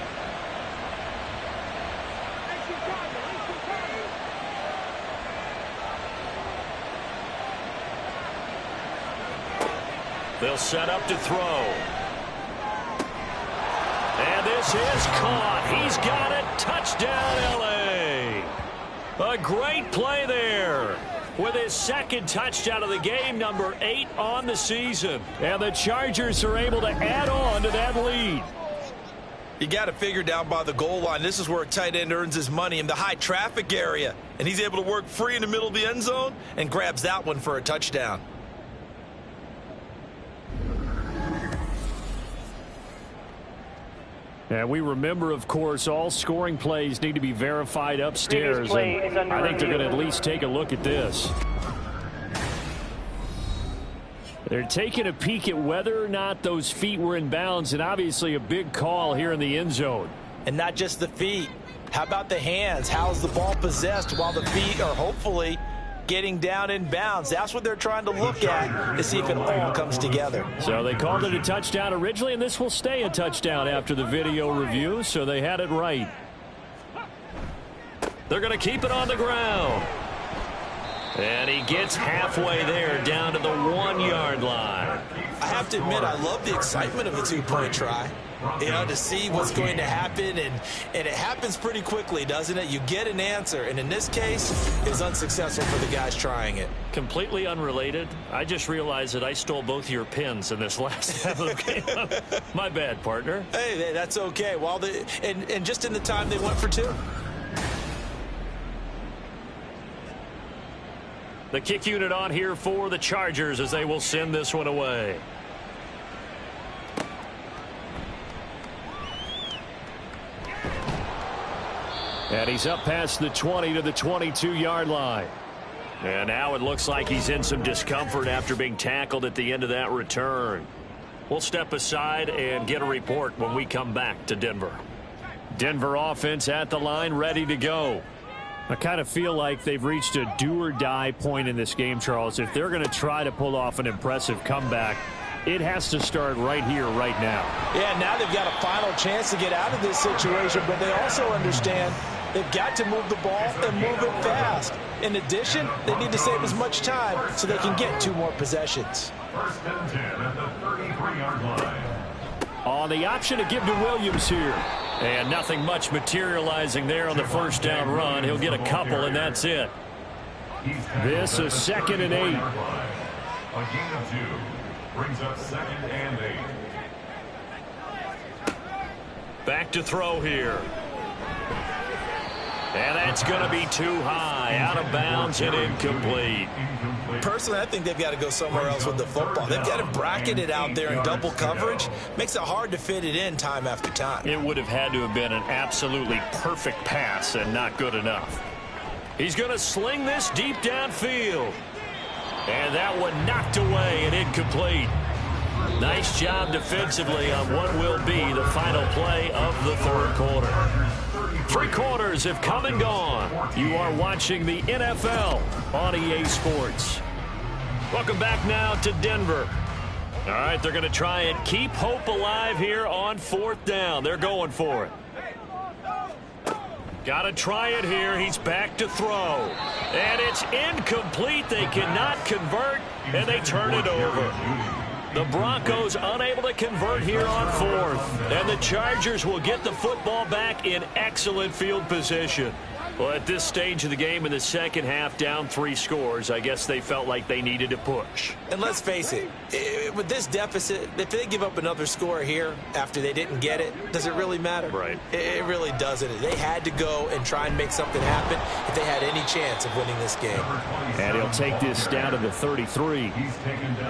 They'll set up to throw. And this is caught. He's got it. Touchdown, L.A. A great play there with his 2nd touchdown of the game, number 8 on the season. And the Chargers are able to add on to that lead. You got to figure down by the goal line. This is where a tight end earns his money in the high traffic area. And he's able to work free in the middle of the end zone and grabs that one for a touchdown. And we remember, of course, all scoring plays need to be verified upstairs. And I think they're going to at least take a look at this. They're taking a peek at whether or not those feet were in bounds, and obviously a big call here in the end zone. And not just the feet. How about the hands? How's the ball possessed while the feet are hopefully getting down in bounds? That's what they're trying to look at to see if it all comes together. So they called it a touchdown originally, and this will stay a touchdown after the video review, so they had it right. They're going to keep it on the ground. And he gets halfway there down to the 1-yard line. I have to admit, I love the excitement of a 2-point try. You know, to see what's going to happen, and it happens pretty quickly, doesn't it? You get an answer, and in this case, it's unsuccessful for the guys trying it. Completely unrelated. I just realized that I stole both of your pins in this last half of the game. My bad, partner. Hey, that's okay. While and just in the time they went for 2. The kick unit on here for the Chargers as they will send this one away. And he's up past the 20 to the 22-yard line. And now it looks like he's in some discomfort after being tackled at the end of that return. We'll step aside and get a report when we come back to Denver. Denver offense at the line, ready to go. I kind of feel like they've reached a do-or-die point in this game, Charles. If they're going to try to pull off an impressive comeback, it has to start right here, right now. Yeah, now they've got a final chance to get out of this situation, but they also understand they've got to move the ball and move it fast. In addition, they need to save as much time so they can get 2 more possessions. First and 10 at the 33-yard line. On the option to give to Williams here. And nothing much materializing there on the first down run. He'll get a couple, and that's it. This is 2nd and 8. A gain of 2 brings up 2nd and 8. Back to throw here. And that's going to be too high, out of bounds and incomplete. Personally, I think they've got to go somewhere else with the football. They've got to bracket it out there in double coverage. Makes it hard to fit it in time after time. It would have had to have been an absolutely perfect pass and not good enough. He's going to sling this deep downfield. And that one knocked away and incomplete. Nice job defensively on what will be the final play of the 3rd quarter. 3 quarters have come and gone. You are watching the NFL on EA Sports. Welcome back now to Denver. All right, they're going to try and keep hope alive here on 4th down. They're going for it. Got to try it here. He's back to throw. And it's incomplete. They cannot convert, and they turn it over. The Broncos unable to convert here on 4th. And the Chargers will get the football back in excellent field position. Well, at this stage of the game in the second half, down 3 scores, I guess they felt like they needed to push. And let's face it, with this deficit, if they give up another score here after they didn't get it, does it really matter? Right. It really doesn't. They had to go and try and make something happen if they had any chance of winning this game. And he'll take this down to the 33.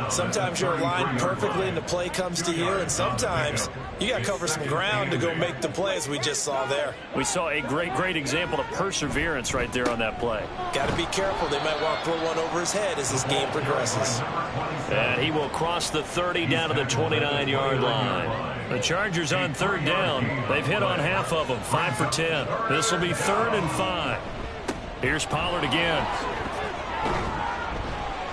Sometimes you're aligned perfectly and the play comes to you, and sometimes you got to cover some ground to go make the play, as we just saw there. We saw a great example of perseverance right there on that play. Got to be careful. They might want to throw one over his head as this game progresses. And he will cross the 30 down to the 29-yard line. The Chargers on 3rd down. They've hit on half of them, 5 for 10. This will be 3rd and 5. Here's Pollard again.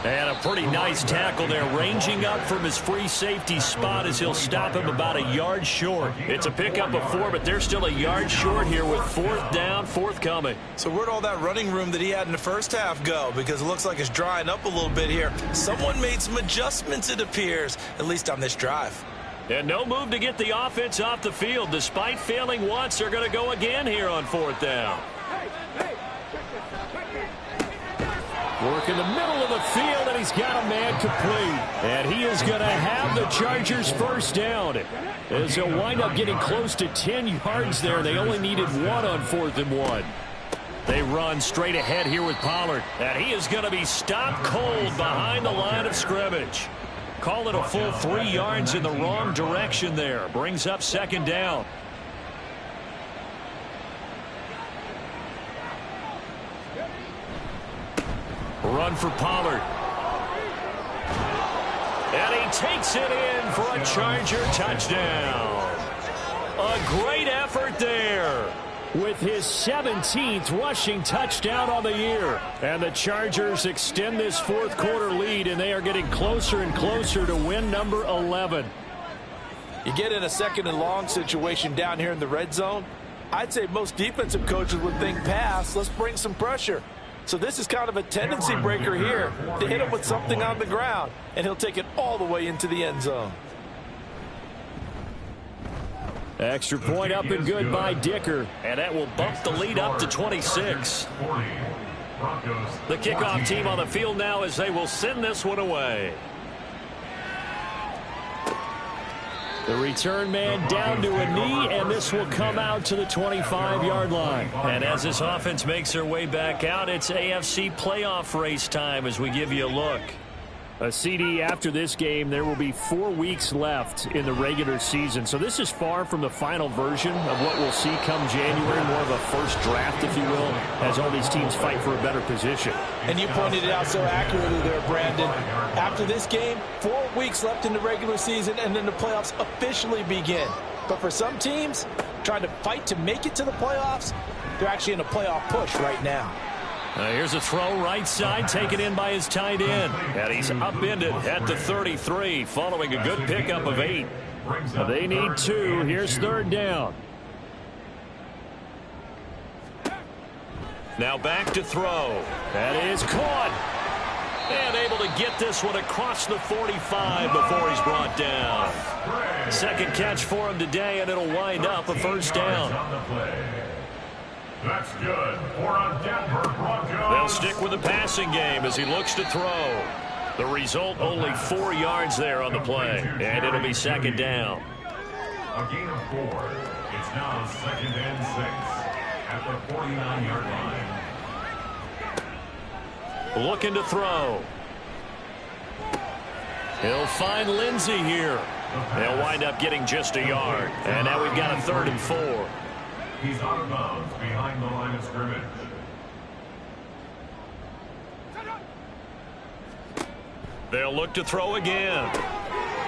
And a pretty nice tackle there, ranging up from his free safety spot as he'll stop him about a yard short. It's a pickup of 4, but they're still a yard short here with 4th down, forthcoming. So where'd all that running room that he had in the first half go? Because it looks like it's drying up a little bit here. Someone made some adjustments, it appears, at least on this drive. And no move to get the offense off the field. Despite failing once, they're going to go again here on 4th down. Work in the middle of the field, and he's got a man complete. And he is going to have the Chargers first down. As they'll wind up getting close to 10 yards there. They only needed 1 on 4th and 1. They run straight ahead here with Pollard. And he is going to be stopped cold behind the line of scrimmage. Call it a full 3 yards in the wrong direction there. Brings up 2nd down. Run for Pollard. And he takes it in for a Charger touchdown. A great effort there. With his 17th rushing touchdown on the year. And the Chargers extend this 4th quarter lead, and they are getting closer and closer to win number 11. You get in a 2nd and long situation down here in the red zone, I'd say most defensive coaches would think pass, let's bring some pressure. So this is kind of a tendency breaker here to hit him with something on the ground, and he'll take it all the way into the end zone. Extra point up and good by Dicker. And that will bump the lead up to 26. The kickoff team on the field now as they will send this one away. The return man down to a knee, and this will come out to the 25-yard line. And as this offense makes their way back out, it's AFC playoff race time as we give you a look. A CD after this game. There will be 4 weeks left in the regular season. So this is far from the final version of what we'll see come January, more of a first draft, if you will, as all these teams fight for a better position. And you pointed it out so accurately there, Brandon. After this game, 4 weeks left in the regular season, and then the playoffs officially begin. But for some teams, trying to fight to make it to the playoffs, they're actually in a playoff push right now. Here's a throw right side, taken in by his tight end. And he's upended at the 33, following a good pickup of 8. They need 2. Here's 3rd down. Now back to throw. That is caught. And able to get this one across the 45 before he's brought down. Second catch for him today, and it'll wind up a first down. That's good for a Denver Broncos. They'll stick with the passing game as he looks to throw. The result, only 4 yards there on the play, and it'll be second down. A gain of 4. It's now 2nd and 6 at the 49-yard line. Looking to throw. He'll find Lindsey here. They'll wind up getting just a yard. And now we've got a 3rd and 4. He's out of bounds behind the line of scrimmage. They'll look to throw again.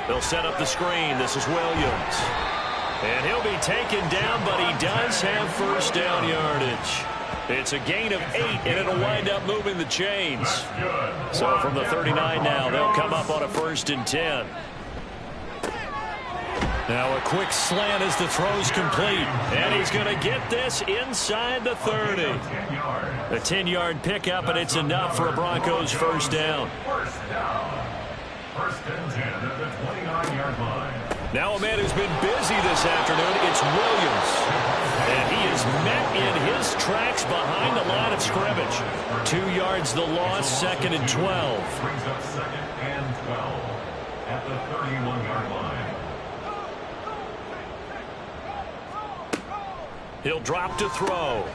They'll set up the screen. This is Williams. And he'll be taken down, but he does have first down yardage. It's a gain of 8, and it'll wind up moving the chains. So from the 39 now, they'll come up on a 1st and 10. Now a quick slant as the throw's complete. And he's going to get this inside the 30. A 10-yard pickup, and it's enough for a Broncos first down. First down. 1st and 10 at the 29-yard line. Now a man who's been busy this afternoon, it's Williams. And he is met in his tracks behind the line of scrimmage. 2 yards the loss, 2nd and 12. Brings up 2nd and 12 at the 31-yard line. He'll drop to throw.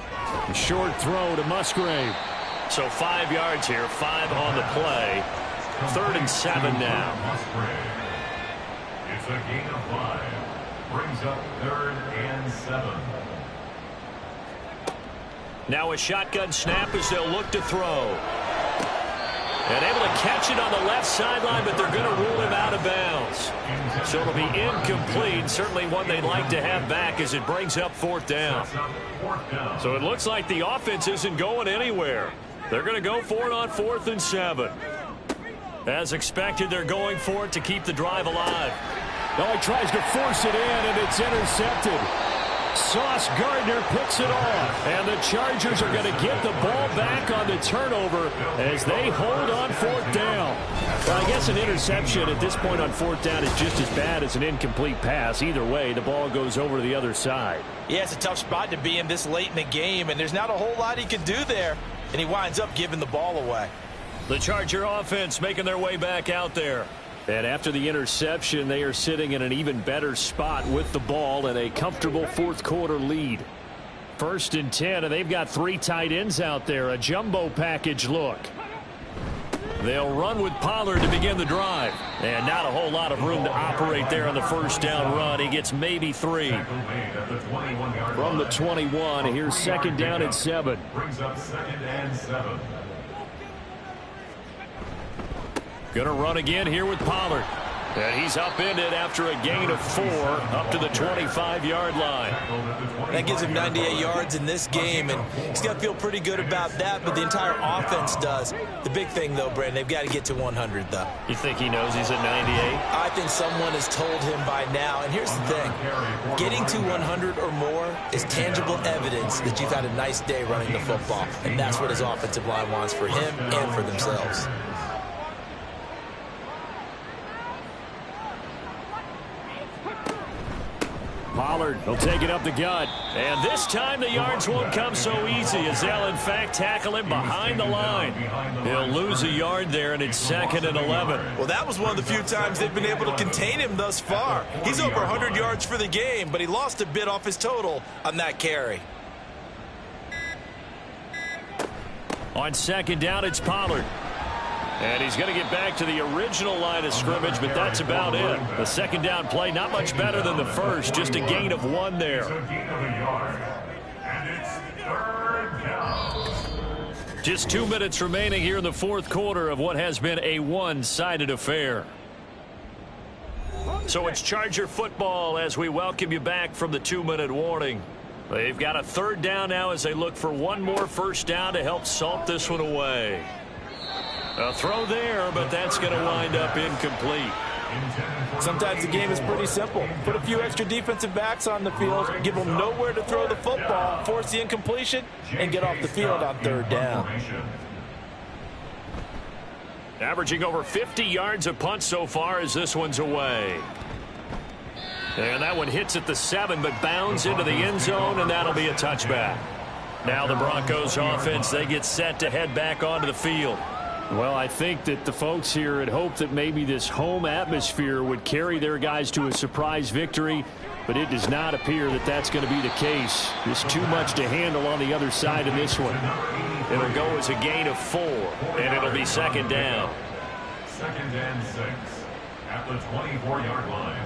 A short throw to Musgrave. So 5 yards here, 5 on the play. 3rd and 7 now. It's a gain of 5. Brings up 3rd and 7. Now a shotgun snap as they'll look to throw. And able to catch it on the left sideline, but they're going to rule him out of bounds. So it'll be incomplete. Certainly one they'd like to have back as it brings up 4th down. So it looks like the offense isn't going anywhere. They're going to go for it on 4th and 7. As expected, they're going for it to keep the drive alive. Oh, he tries to force it in, and it's intercepted. Sauce Gardner picks it off, and the Chargers are going to get the ball back on the turnover as they hold on 4th down. Well, I guess an interception at this point on 4th down is just as bad as an incomplete pass. Either way, the ball goes over to the other side. Yeah, it's a tough spot to be in this late in the game, and there's not a whole lot he could do there, and he winds up giving the ball away. The Charger offense making their way back out there. And after the interception, they are sitting in an even better spot with the ball and a comfortable 4th quarter lead. 1st and 10, and they've got 3 tight ends out there. A jumbo package look. They'll run with Pollard to begin the drive. And not a whole lot of room to operate there on the first down run. He gets maybe 3. From the 21, here's 2nd down and 7. Brings up 2nd and 7. Going to run again here with Pollard. And he's upended after a gain of 4 up to the 25-yard line. That gives him 98 yards in this game, and he's got to feel pretty good about that, but the entire offense does. The big thing, though, Brandon, they've got to get to 100, though. You think he knows he's at 98? I think someone has told him by now, and here's the thing. Getting to 100 or more is tangible evidence that you've had a nice day running the football, and that's what his offensive line wants for him and for themselves. Pollard, he'll take it up the gut. And this time the yards won't come so easy as they'll, in fact, tackle him behind the line. He'll lose a yard there, and it's 2nd and 11. Well, that was one of the few times they've been able to contain him thus far. He's over 100 yards for the game, but he lost a bit off his total on that carry. On 2nd down, it's Pollard. And he's going to get back to the original line of scrimmage, but that's about it. The second down play, not much better than the first, just a gain of 1 there. It's a gain of a yard. And it's 3rd down. Just 2 minutes remaining here in the fourth quarter of what has been a one-sided affair. So it's Charger football as we welcome you back from the 2-minute warning. They've got a 3rd down now as they look for one more first down to help salt this one away. A throw there, but that's going to wind up incomplete. Sometimes the game is pretty simple. Put a few extra defensive backs on the field, give them nowhere to throw the football, force the incompletion, and get off the field on 3rd down. Averaging over 50 yards a punt so far as this one's away. And that one hits at the 7, but bounds into the end zone, and that'll be a touchback. Now the Broncos offense, they get set to head back onto the field. Well, I think that the folks here had hoped that maybe this home atmosphere would carry their guys to a surprise victory, but it does not appear that that's going to be the case. There's too much to handle on the other side of this one. It'll go as a gain of 4, and it'll be 2nd down. 2nd and 6 at the 24-yard line.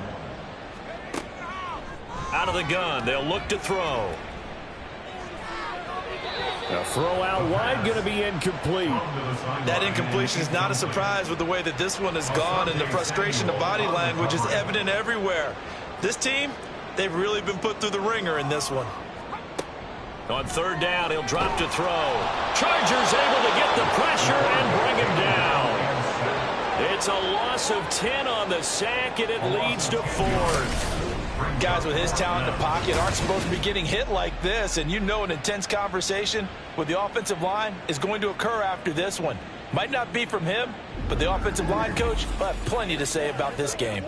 Out of the gun, they'll look to throw. A throw out wide going to be incomplete. That incompletion is not a surprise with the way that this one has gone, and the frustration of body language is evident everywhere. This team, they've really been put through the ringer in this one. On 3rd down, he'll drop to throw. Chargers able to get the pressure and bring him down. It's a loss of 10 on the sack, and it leads to 4th. Guys with his talent in the pocket aren't supposed to be getting hit like this, and you know an intense conversation with the offensive line is going to occur after this one. Might not be from him, but the offensive line coach will have plenty to say about this game.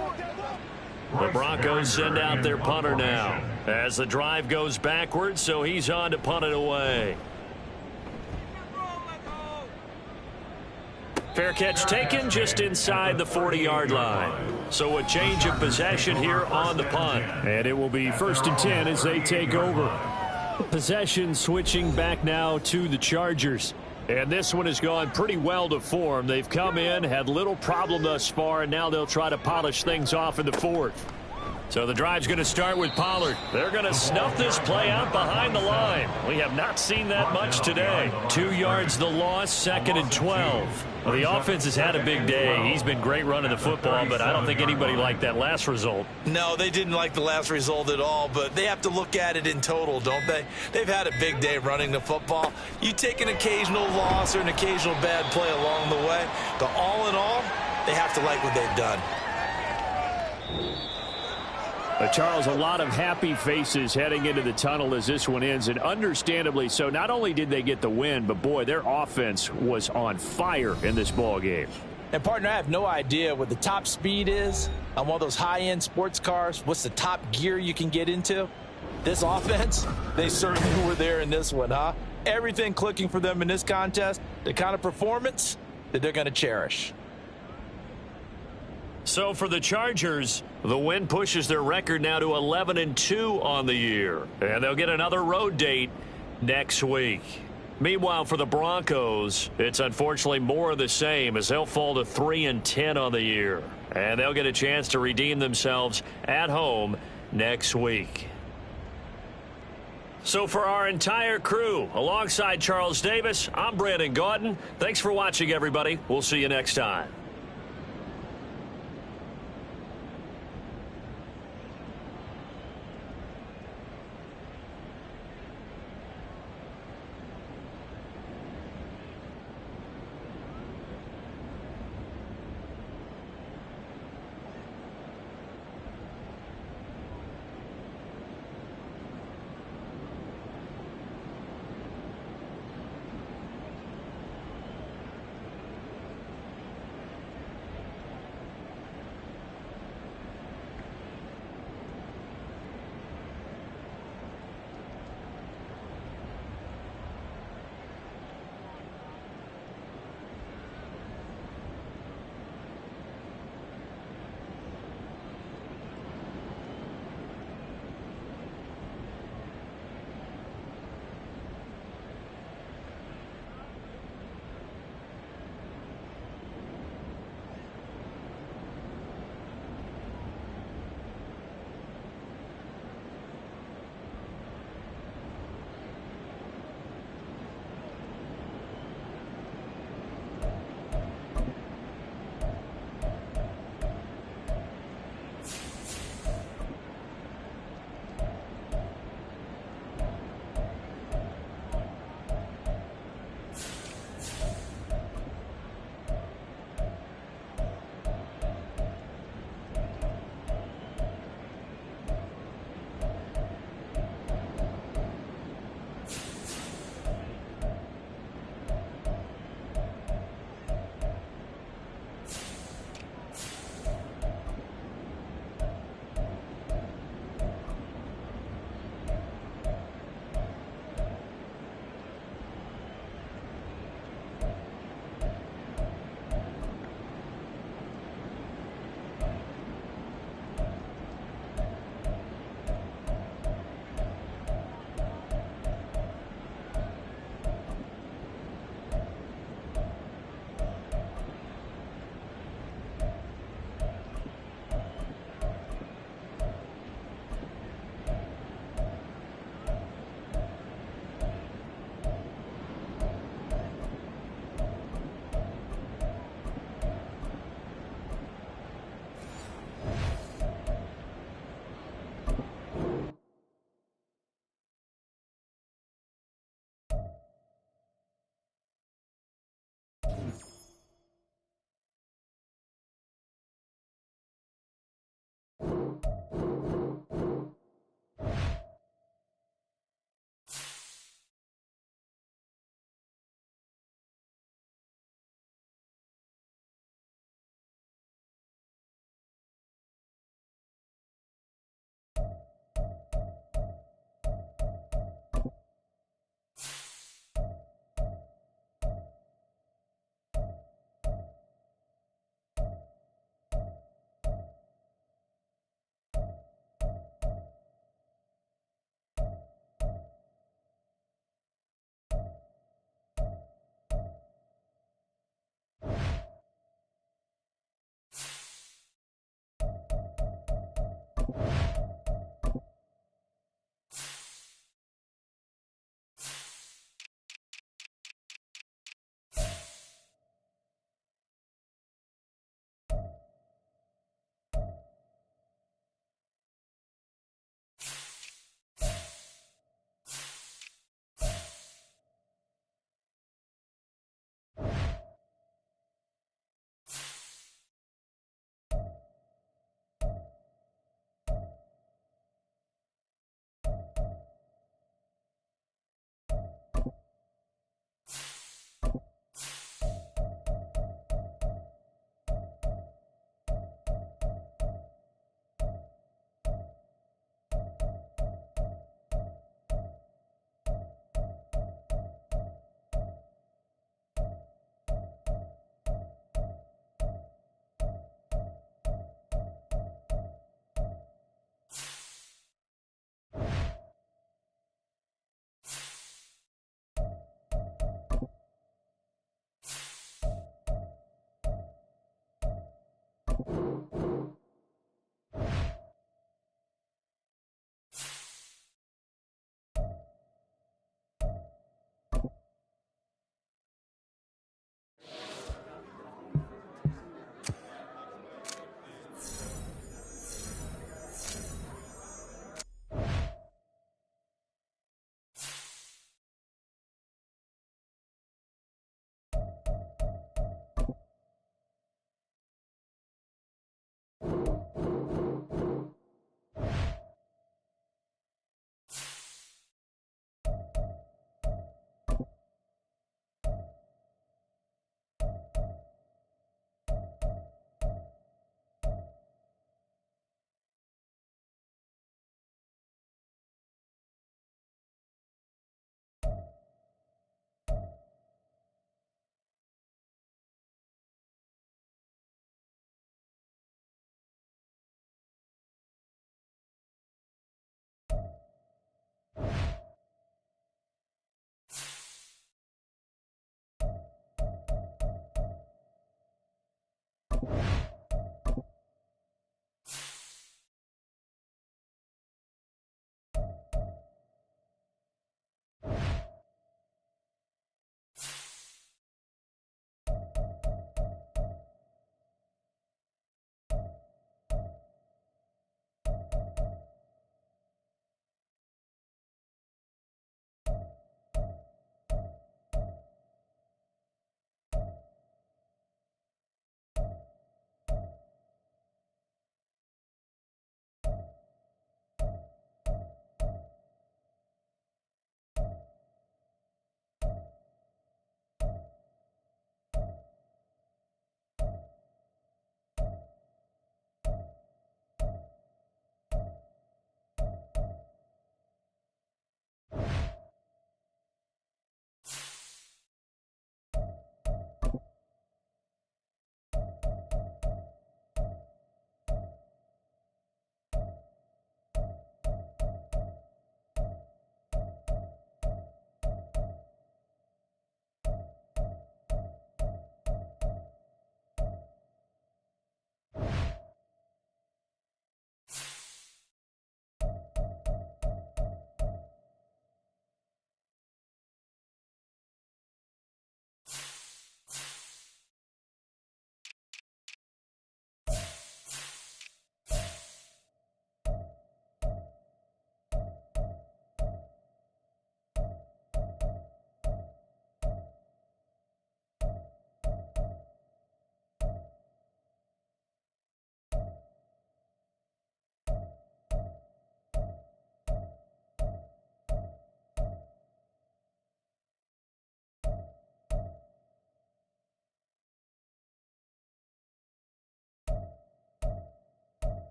The Broncos send out their punter now as the drive goes backwards, so he's on to punt it away. Fair catch taken just inside the 40-yard line. So a change of possession here on the punt. And it will be 1st and 10 as they take over. Possession switching back now to the Chargers. And this one has gone pretty well to form. They've come in, had little problem thus far, and now they'll try to polish things off in the 4th. So the drive's going to start with Pollard. They're going to snuff this play out behind the line. We have not seen that much today. 2 yards the loss, 2nd and 12. Well, the offense has had a big day. He's been great running the football, but I don't think anybody liked that last result. No, they didn't like the last result at all, but they have to look at it in total, don't they? They've had a big day running the football. You take an occasional loss or an occasional bad play along the way, but all in all, they have to like what they've done. Charles, a lot of happy faces heading into the tunnel as this one ends, and understandably so. Not only did they get the win, but boy, their offense was on fire in this ball game. And partner, I have no idea what the top speed is on one of those high-end sports cars. What's the top gear you can get into? This offense, they certainly were there in this one, huh? Everything clicking for them in this contest, the kind of performance that they're going to cherish. So for the Chargers, the win pushes their record now to 11-2 on the year. And they'll get another road date next week. Meanwhile, for the Broncos, it's unfortunately more of the same as they'll fall to 3-10 on the year. And they'll get a chance to redeem themselves at home next week. So for our entire crew, alongside Charles Davis, I'm Brandon Gaudin. Thanks for watching, everybody. We'll see you next time.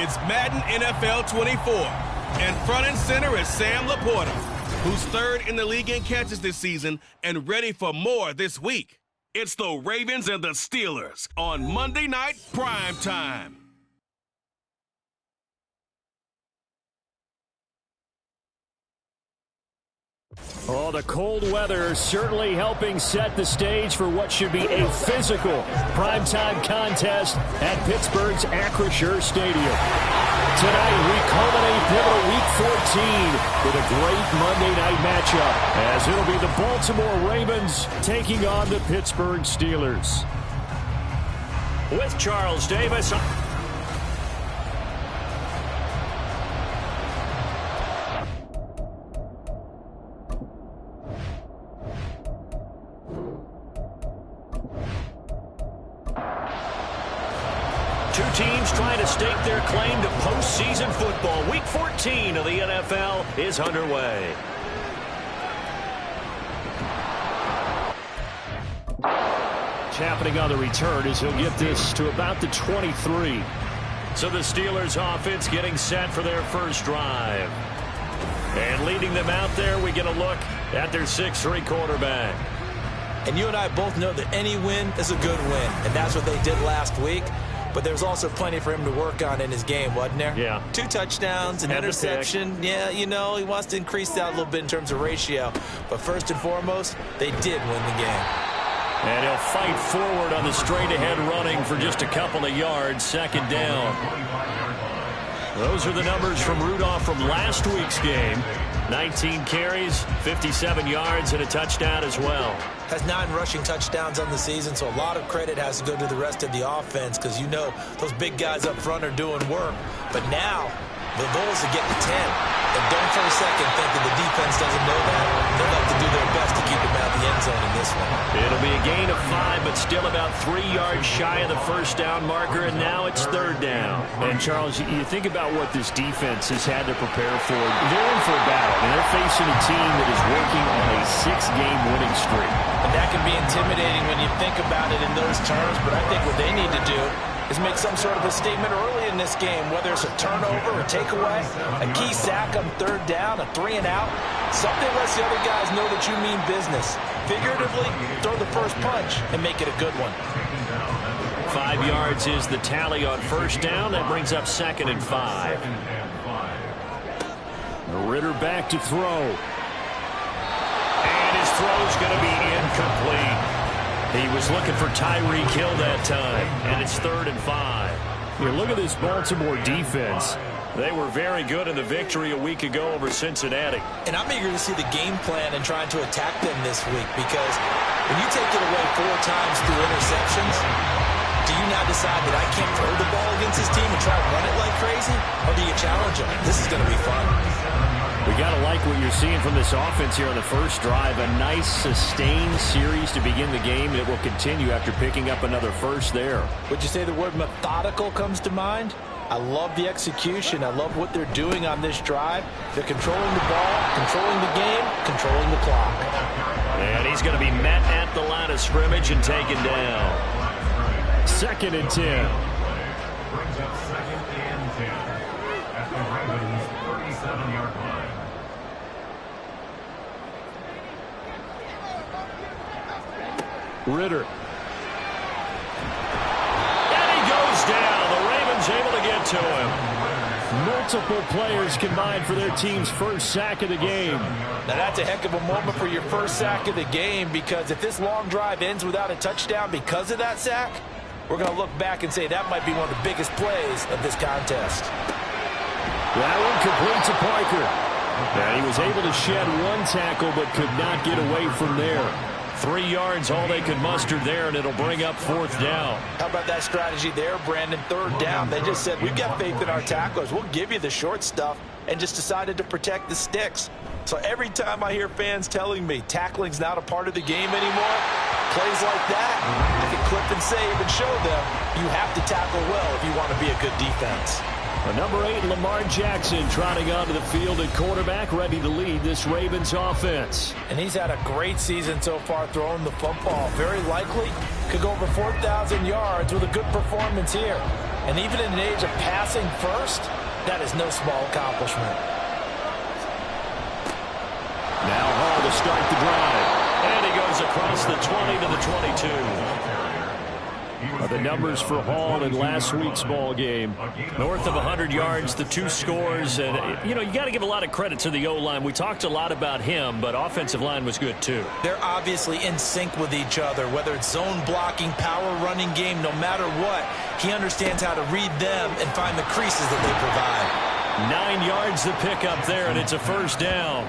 It's Madden NFL 24. And front and center is Sam Laporta, who's third in the league in catches this season and ready for more this week. It's the Ravens and the Steelers on Monday Night Prime Time. Oh, the cold weather certainly helping set the stage for what should be a physical primetime contest at Pittsburgh's Acrisure Stadium. Tonight, we culminate pivotal Week 14 with a great Monday night matchup, as it'll be the Baltimore Ravens taking on the Pittsburgh Steelers. With Charles Davis. Two teams trying to stake their claim to postseason football. Week 14 of the NFL is underway. Happening on the return as he'll get this to about the 23. So the Steelers offense getting set for their first drive. And leading them out there, we get a look at their 6'3" quarterback. And you and I both know that any win is a good win, and that's what they did last week. But there's also plenty for him to work on in his game, wasn't there? Yeah. 2 touchdowns, an interception. Yeah, you know, he wants to increase that a little bit in terms of ratio. But first and foremost, they did win the game. And he'll fight forward on the straight-ahead running for just a couple of yards, second down. Those are the numbers from Rudolph from last week's game. 19 carries, 57 yards, and a touchdown as well. Has 9 rushing touchdowns on the season, so a lot of credit has to go to the rest of the offense because, you know, those big guys up front are doing work. But now the goal is to get to 10. And don't for a second think that the defense doesn't know that. They'll have to do their best to keep him out of the end zone in this one. It'll be a gain of 5, but still about 3 yards shy of the first down marker, and now it's third down. And, Charles, you think about what this defense has had to prepare for. They're in for a battle, and they're facing a team that is working on a 6-game winning streak. And that can be intimidating when you think about it in those terms, but I think what they need to do is make some sort of a statement early in this game, whether it's a turnover or takeaway, a key sack on third down, a 3-and-out. Something lets the other guys know that you mean business. Figuratively, throw the first punch and make it a good one. 5 yards is the tally on first down. That brings up 2nd and 5. Ritter back to throw. And his throw's going to be incomplete. He was looking for Tyreek Hill that time, and it's 3rd and 5. You look at this Baltimore defense. They were very good in the victory a week ago over Cincinnati. And I'm eager to see the game plan and trying to attack them this week because when you take it away 4 times through interceptions, do you now decide that I can't throw the ball against this team and try to run it like crazy? Or do you challenge them? This is going to be fun. We got to like what you're seeing from this offense here on the first drive. A nice, sustained series to begin the game, and it will continue after picking up another first there. Would you say the word methodical comes to mind? I love the execution. I love what they're doing on this drive. They're controlling the ball, controlling the game, controlling the clock. And he's going to be met at the line of scrimmage and taken down. 2nd and 10. Brings up 2nd and 10 at the Ravens' 37-yard line. Ritter. And he goes down. The Ravens able to get to him. Multiple players combined for their team's first sack of the game. Now that's a heck of a moment for your first sack of the game because if this long drive ends without a touchdown because of that sack, we're going to look back and say that might be one of the biggest plays of this contest. That one complete to Parker. And he was able to shed 1 tackle but could not get away from there. 3 yards, all they could muster there, and it'll bring up 4th down. How about that strategy there, Brandon? 3rd down. They just said, we've got faith in our tacklers. We'll give you the short stuff, and just decided to protect the sticks. So every time I hear fans telling me tackling's not a part of the game anymore, plays like that, I can clip and save and show them you have to tackle well if you want to be a good defense. Number 8, Lamar Jackson, trotting onto the field at quarterback, ready to lead this Ravens offense. And he's had a great season so far throwing the football. Very likely could go over 4,000 yards with a good performance here. And even in an age of passing first, that is no small accomplishment. Now Hall to start the drive. And he goes across the 20 to the 22. The numbers for Hall in last week's ball game. North of 100 yards, the 2 scores. And, you know, you got to give a lot of credit to the O-line. We talked a lot about him, but offensive line was good, too. They're obviously in sync with each other, whether it's zone blocking, power running game, no matter what. He understands how to read them and find the creases that they provide. 9 yards to pick up there, and it's a first down.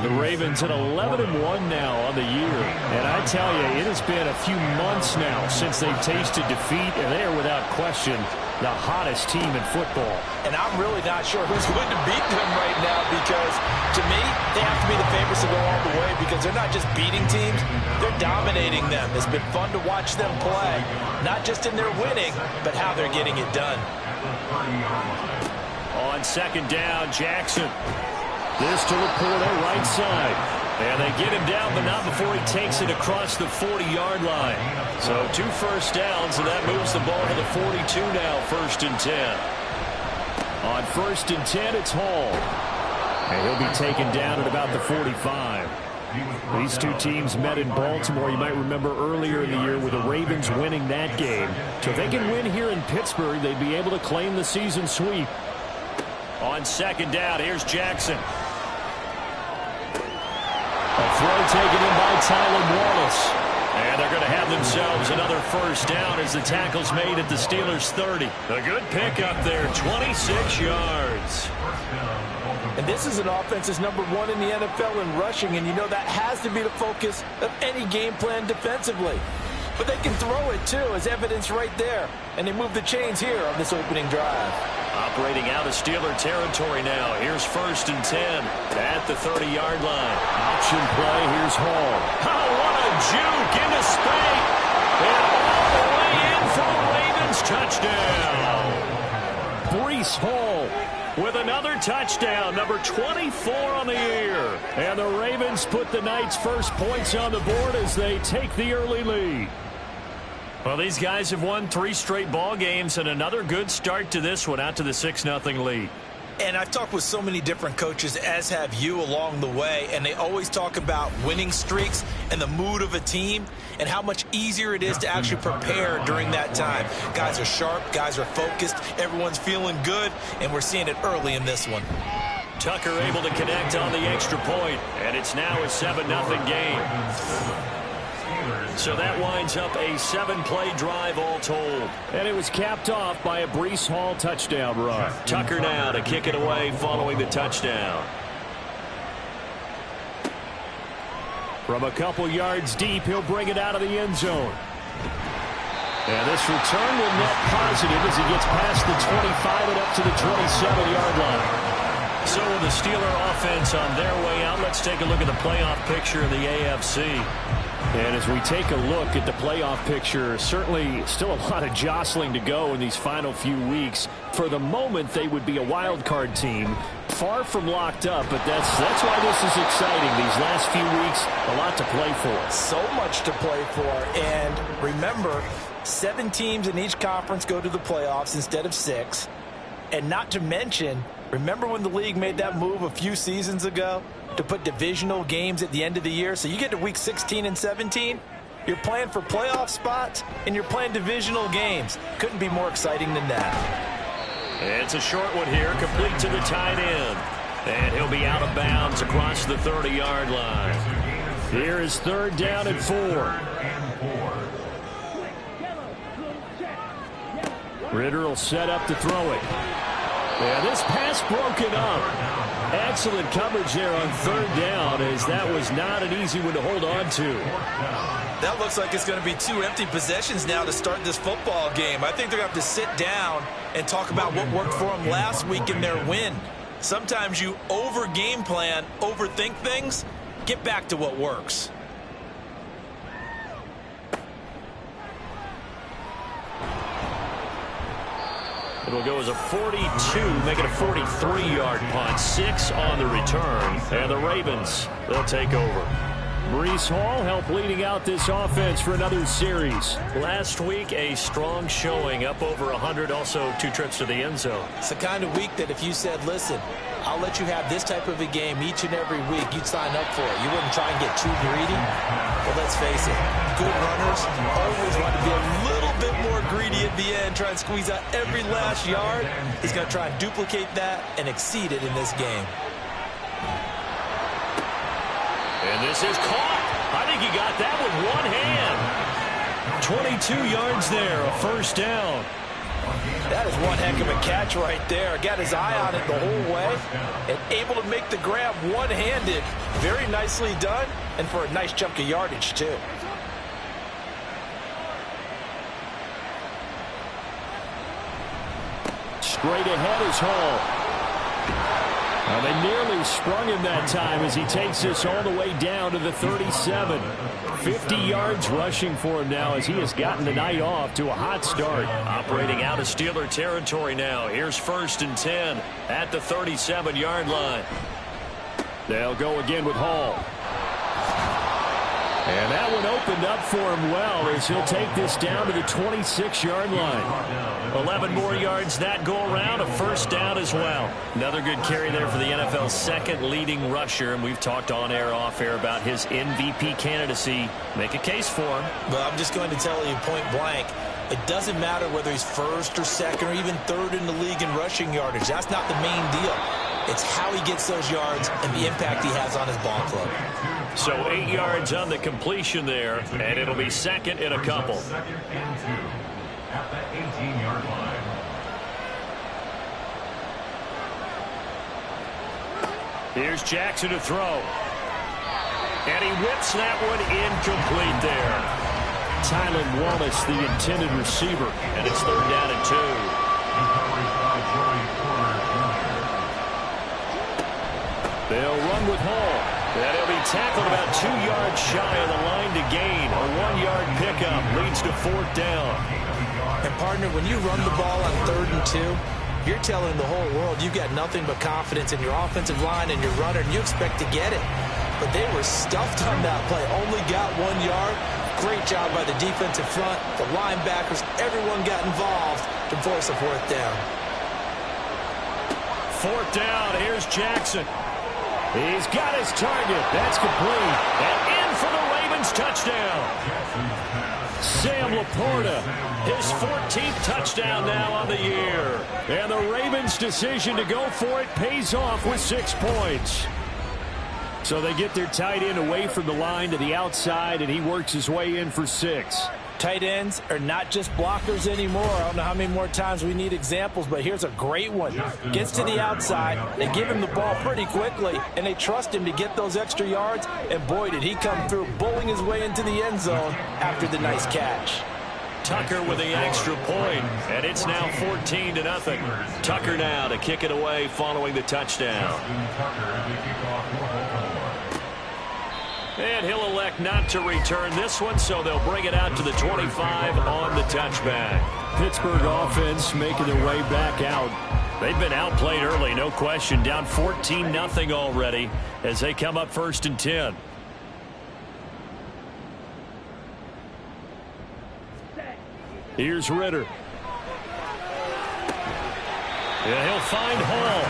The Ravens at 11-1 now on the year. And I tell you, it has been a few months now since they've tasted defeat, and they are without question the hottest team in football. And I'm really not sure who's going to beat them right now, because to me, they have to be the favorites to go all the way, because they're not just beating teams, they're dominating them. It's been fun to watch them play, not just in their winning, but how they're getting it done. On second down, Jackson. This to Laporta, right side. And they get him down, but not before he takes it across the 40-yard line. So 2 first downs, and that moves the ball to the 42 now, 1st and 10. On 1st and 10, it's Hall. And he'll be taken down at about the 45. These two teams met in Baltimore. You might remember earlier in the year with the Ravens winning that game. So if they can win here in Pittsburgh, they'd be able to claim the season sweep. On second down, here's Jackson. A throw taken in by Tyler Wallace. And they're going to have themselves another first down as the tackle's made at the Steelers' 30. A good pickup there, 26 yards. And this is an offense that's #1 in the NFL in rushing, and you know that has to be the focus of any game plan defensively. But they can throw it, too, as evidence right there. And they move the chains here on this opening drive. Operating out of Steeler territory now. Here's 1st and 10 at the 30-yard line. Option play. Here's Hall. Oh, what a juke into space. And all the way in for the Ravens touchdown. Breece Hall with another touchdown, number 24 on the year. And the Ravens put the Knights' first points on the board as they take the early lead. Well, these guys have won 3 straight ball games, and another good start to this one, out to the 6-0 lead. And I've talked with so many different coaches, as have you, along the way, and they always talk about winning streaks and the mood of a team and how much easier it is to actually prepare during that time. Guys are sharp, guys are focused, everyone's feeling good, and we're seeing it early in this one. Tucker able to connect on the extra point, and it's now a 7-0 game. So that winds up a 7-play drive all told. And it was capped off by a Breece Hall touchdown run. Tucker now to kick it away following the touchdown. From a couple yards deep, he'll bring it out of the end zone. And this return will net positive as he gets past the 25 and up to the 27-yard line. So with the Steeler offense on their way out, let's take a look at the playoff picture of the AFC. And as we take a look at the playoff picture, certainly still a lot of jostling to go in these final few weeks. For the moment, they would be a wild card team, far from locked up, but that's why this is exciting. These last few weeks, a lot to play for. So much to play for, and remember, 7 teams in each conference go to the playoffs instead of 6. And not to mention, remember when the league made that move a few seasons ago to put divisional games at the end of the year? So you get to week 16 and 17, you're playing for playoff spots, and you're playing divisional games. Couldn't be more exciting than that. It's a short one here, complete to the tight end. And he'll be out of bounds across the 30-yard line. Here is 3rd down and 4. Ritter will set up to throw it. Yeah, this pass broken up. Excellent coverage there on 3rd down, as that was not an easy one to hold on to. That looks like it's going to be 2 empty possessions now to start this football game. I think they're going to have to sit down and talk about what worked for them last week in their win. Sometimes you over-game plan, overthink things. Get back to what works. It'll go as a 42, make it a 43-yard punt. 6 on the return. And the Ravens, they'll take over. Breece Hall helped leading out this offense for another series. Last week, a strong showing, up over 100, also 2 trips to the end zone. It's the kind of week that if you said, listen, I'll let you have this type of a game each and every week, you'd sign up for it. You wouldn't try and get too greedy. But let's face it, good runners always want to be a little bit more greedy at the end, try and squeeze out every last yard. He's going to try and duplicate that and exceed it in this game. And this is caught. I think he got that with one hand. 22 yards there, a first down. That is one heck of a catch right there. Got his eye on it the whole way and able to make the grab one-handed. Very nicely done, and for a nice chunk of yardage, too. Straight ahead is Hall. Well, they nearly sprung him that time as he takes this all the way down to the 37. 50 yards rushing for him now as he has gotten the night off to a hot start. Operating out of Steeler territory now. Here's 1st and 10 at the 37-yard line. They'll go again with Hall. And that one opened up for him well as he'll take this down to the 26-yard line. 11 more yards that go around, a first down as well. Another good carry there for the NFL's second leading rusher, and we've talked on air, off air about his MVP candidacy. Make a case for him. Well, I'm just going to tell you point blank, it doesn't matter whether he's first or second or even third in the league in rushing yardage. That's not the main deal. It's how he gets those yards and the impact he has on his ball club. So 8 yards on the completion there, and it'll be second and a couple. 2nd and 2 at the 18-yard line. Here's Jackson to throw. And he whips that one incomplete there. Tylan Wallace, the intended receiver. And it's 3rd down and 2. They'll run with Hall. And he'll be tackled about 2 yards shy of the line to gain. A 1-yard pickup leads to 4th down. And, partner, when you run the ball on 3rd and 2, you're telling the whole world you've got nothing but confidence in your offensive line and your runner, and you expect to get it. But they were stuffed on that play. Only got 1 yard. Great job by the defensive front, the linebackers. Everyone got involved to force a 4th down. 4th down. Here's Jackson. He's got his target. That's complete. And in for the Ravens touchdown. Sam Laporta, his 14th touchdown now on the year. And the Ravens' decision to go for it pays off with 6 points. So they get their tight end away from the line to the outside, and he works his way in for 6. Tight ends are not just blockers anymore. I don't know how many more times we need examples, but here's a great one. Gets to the outside, they give him the ball pretty quickly, and they trust him to get those extra yards, and boy, did he come through, bowling his way into the end zone after the nice catch. Tucker with the extra point, and it's now 14-0. Tucker now to kick it away following the touchdown. And he'll elect not to return this one, so they'll bring it out to the 25 on the touchback. Pittsburgh offense making their way back out. They've been outplayed early, no question. Down 14-0 already as they come up 1st and 10. Here's Ritter. And he'll find Hall.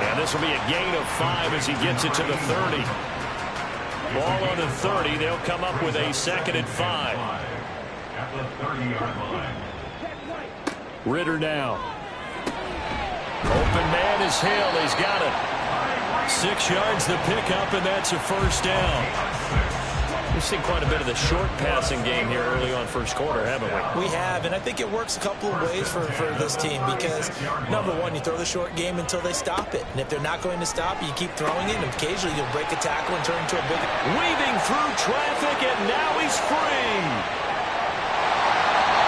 And this will be a gain of 5 as he gets it to the 30. Ball on the 30. They'll come up with a 2nd and 5. At the 30-yard line. Ritter now. Open man is Hill. He's got it. 6 yards the pickup, and that's a first down. We've seen quite a bit of the short passing game here early on first quarter, haven't we? We have, and I think it works a couple of ways for this team because, number one, you throw the short game until they stop it. And if they're not going to stop it, you keep throwing it, and occasionally you'll break a tackle and turn into a big... Weaving through traffic, and now he's free.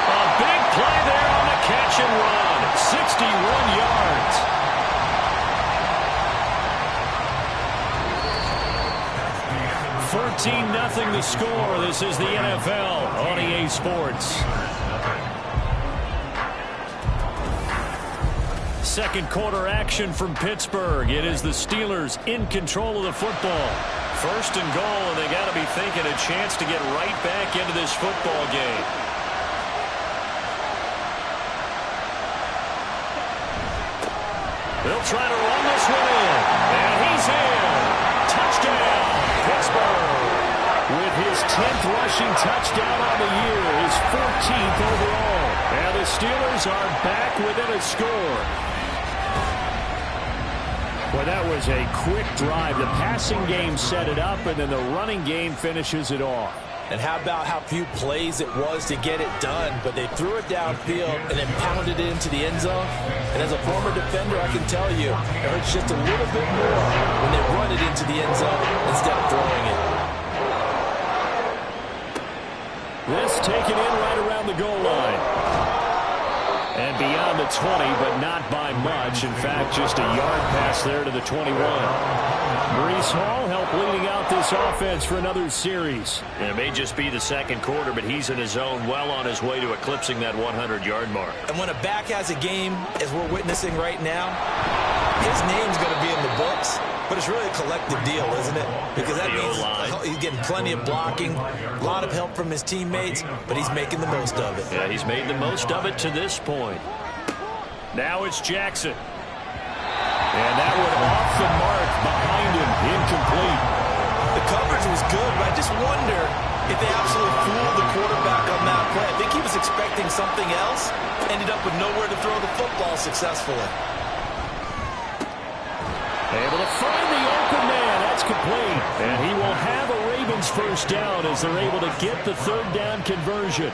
A big play there on the catch and run. 61 yards. 14-0 the score. This is the NFL on EA Sports. Second quarter action from Pittsburgh. It is the Steelers in control of the football. First and goal, and they got to be thinking a chance to get right back into this football game. They'll try to run this one in, and he's in. Touchdown, Pittsburgh. With his 10th rushing touchdown on the year, his 14th overall. And the Steelers are back within a score. Well, that was a quick drive. The passing game set it up, and then the running game finishes it off. And how about how few plays it was to get it done, but they threw it downfield and then pounded it into the end zone. And as a former defender, I can tell you, it hurts just a little bit more when they run it into the end zone instead of throwing it. This taken in right around the goal line. And beyond the 20, but not by much. In fact, just a yard pass there to the 21. Breece Hall helped leading out this offense for another series. And it may just be the second quarter, but he's in his zone, well on his way to eclipsing that 100-yard mark. And when a back has a game, as we're witnessing right now, his name's going to be in the books. But it's really a collective deal, isn't it? Because that means he's getting plenty of blocking, a lot of help from his teammates, but he's making the most of it. Yeah, he's made the most of it to this point. Now it's Jackson. And that one off the mark behind him, incomplete. The coverage was good, but I just wonder if they absolutely fooled the quarterback on that play. I think he was expecting something else, ended up with nowhere to throw the football successfully. Able to find the open man. That's complete. And he will have a Ravens first down as they're able to get the third down conversion.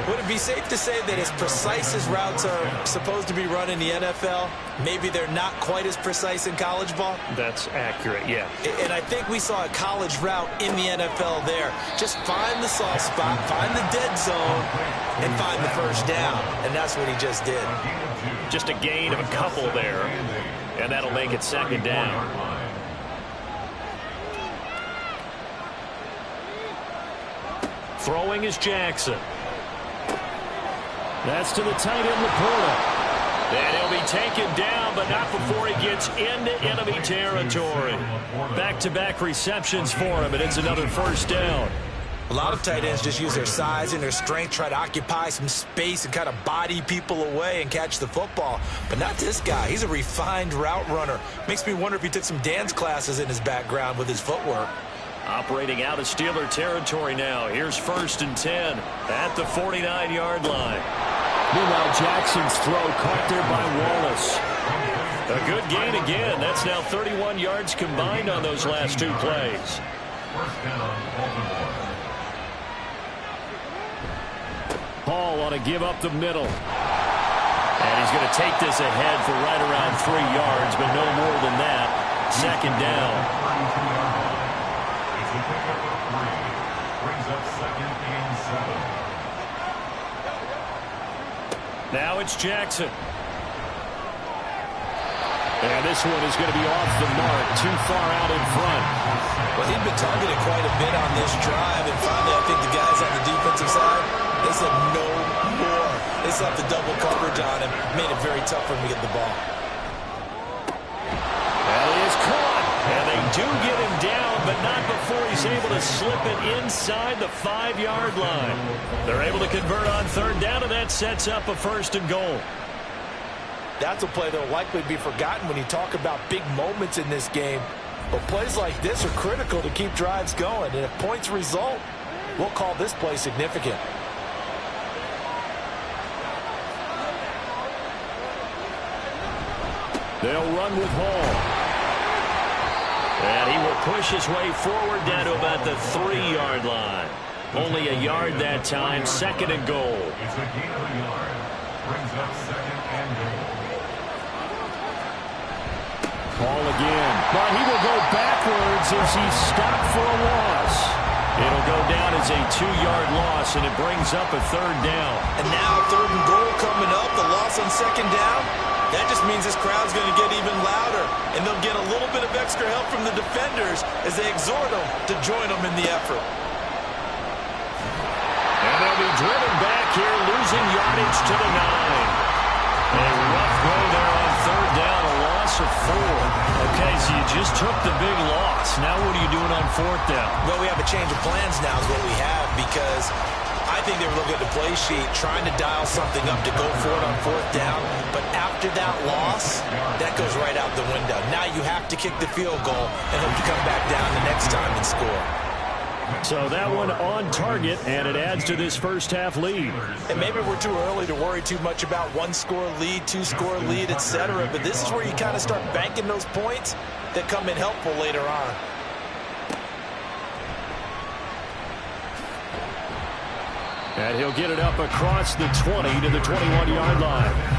Would it be safe to say that as precise as routes are supposed to be run in the NFL, maybe they're not quite as precise in college ball? That's accurate, yeah. And I think we saw a college route in the NFL there. Just find the soft spot, find the dead zone, and find the first down. And that's what he just did. Just a gain of a couple there, and that'll make it second down. Throwing is Jackson. That's to the tight end, Laporta. And he'll be taken down, but not before he gets into enemy territory. Back-to-back receptions for him, and it's another first down. A lot of tight ends just use their size and their strength, try to occupy some space and kind of body people away and catch the football. But not this guy. He's a refined route runner. Makes me wonder if he took some dance classes in his background with his footwork. Operating out of Steeler territory now. Here's 1st and 10 at the 49-yard line. Meanwhile, Jackson's throw caught there by Wallace. A good gain again. That's now 31 yards combined on those last two plays. Hall ought to give up the middle. And he's going to take this ahead for right around 3 yards, but no more than that. Second down. Now it's Jackson. And this one is going to be off the mark, too far out in front. Well, he'd been targeted quite a bit on this drive, and finally I think the guys on the defensive side, they said no more. They slapped the double coverage on him, made it very tough for him to get the ball. And he is caught. And they do get him down, but not before he's able to slip it inside the 5-yard line. They're able to convert on third down, and that sets up a 1st and goal. That's a play that will likely be forgotten when you talk about big moments in this game. But plays like this are critical to keep drives going. And if points result, we'll call this play significant. They'll run with Hall. And he will push his way forward down to about the 3-yard line. Only a yard that time, 2nd and goal. It's a gain of a yard. Brings up 2nd and goal. Hall again. But he will go backwards as he's stopped for a loss. It'll go down as a 2-yard loss, and it brings up a 3rd down. And now 3rd and goal coming up, the loss on 2nd down. That just means this crowd's going to get even louder, and they'll get a little bit of extra help from the defenders as they exhort them to join them in the effort. And they'll be driven back here, losing yardage to the 9. A rough go there on 3rd down, a loss of 4. A Okay, so you just took the big loss. Now what are you doing on fourth down? Well, we have a change of plans now is what we have, because I think they were looking at the play sheet, trying to dial something up to go for it on fourth down. But after that loss, that goes right out the window. Now you have to kick the field goal and hope to come back down the next time and score. So that one on target, and it adds to this first half lead. And maybe we're too early to worry too much about one-score lead, two-score lead, etc. But this is where you kind of start banking those points that come in helpful later on. And he'll get it up across the 20 to the 21-yard line.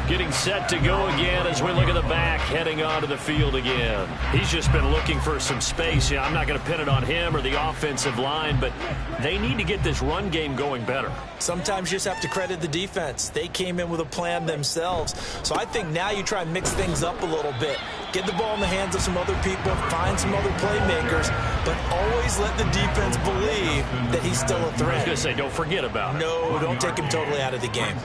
Getting set to go again as we look at the back, heading onto the field again. He's just been looking for some space. Yeah, I'm not going to pin it on him or the offensive line, but they need to get this run game going better. Sometimes you just have to credit the defense. They came in with a plan themselves. So I think now you try and mix things up a little bit. Get the ball in the hands of some other people, find some other playmakers, but always let the defense believe that he's still a threat. I was going to say, don't forget about it. No, don't take him totally out of the game.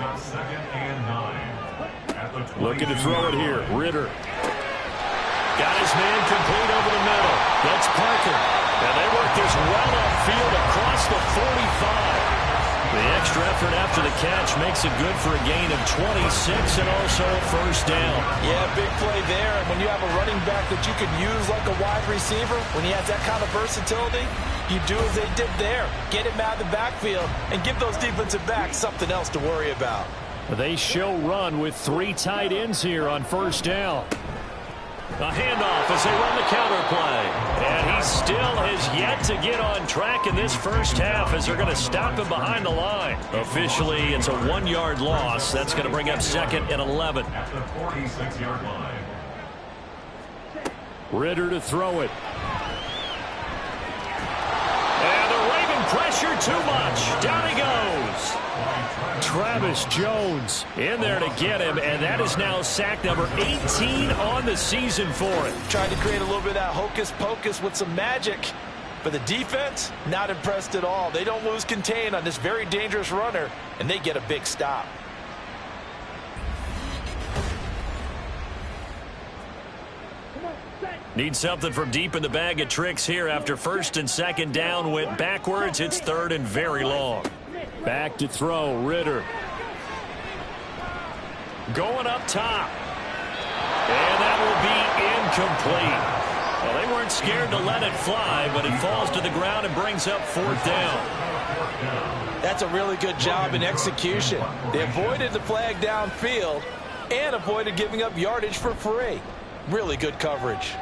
Looking to throw it here. Ritter. Got his man complete over the middle. That's Parker. And they work this well upfield across the 45. The extra effort after the catch makes it good for a gain of 26 and also a first down. Yeah, big play there. And when you have a running back that you can use like a wide receiver, when he has that kind of versatility, you do as they did there. Get him out of the backfield and give those defensive backs something else to worry about. They show run with 3 tight ends here on first down. A handoff as they run the counter play. And he still has yet to get on track in this first half as they're going to stop him behind the line. Officially, it's a 1-yard loss. That's going to bring up second and 11. At the 46-yard line. Ritter to throw it. And the Raven pressure too much. Down he goes. Travis Jones in there to get him, and that is now sack number 18 on the season for him. Tried to create a little bit of that hocus-pocus with some magic. But the defense, not impressed at all. They don't lose contain on this very dangerous runner, and they get a big stop. Need something from deep in the bag of tricks here after first and second down went backwards. It's third and very long. Back to throw, Ritter. Going up top. And that will be incomplete. Well, they weren't scared to let it fly, but it falls to the ground and brings up fourth down. That's a really good job in execution. They avoided the flag downfield and avoided giving up yardage for free. Really good coverage.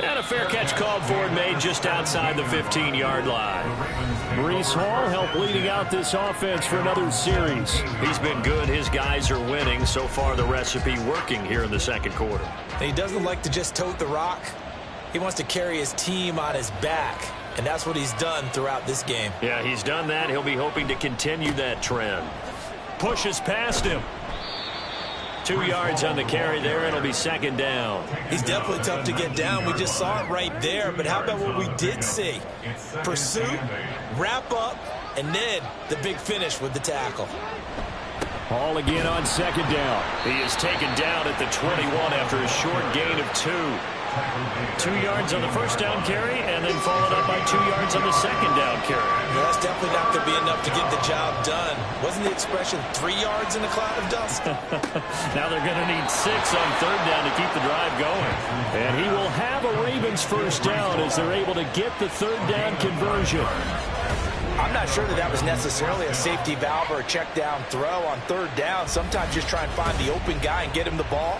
And a fair catch called for and made just outside the 15-yard line. Breece Hall helped leading out this offense for another series. He's been good. His guys are winning. So far, the recipe working here in the second quarter. He doesn't like to just tote the rock. He wants to carry his team on his back, and that's what he's done throughout this game. Yeah, he's done that. He'll be hoping to continue that trend. Pushes past him. 2 yards on the carry there. It'll be second down. He's definitely tough to get down. We just saw it right there. But how about what we did see? Pursuit, wrap up, and then the big finish with the tackle. Hall again on second down. He is taken down at the 21 after a short gain of 2. 2 yards on the first down carry, and then followed up by 2 yards on the second down carry. Well, that's definitely not going to be enough to get the job done. Wasn't the expression 3 yards in a cloud of dust? Now they're going to need 6 on third down to keep the drive going. And he will have a Ravens first down as they're able to get the third down conversion. I'm not sure that was necessarily a safety valve or a check down throw on third down. Sometimes just try and find the open guy and get him the ball.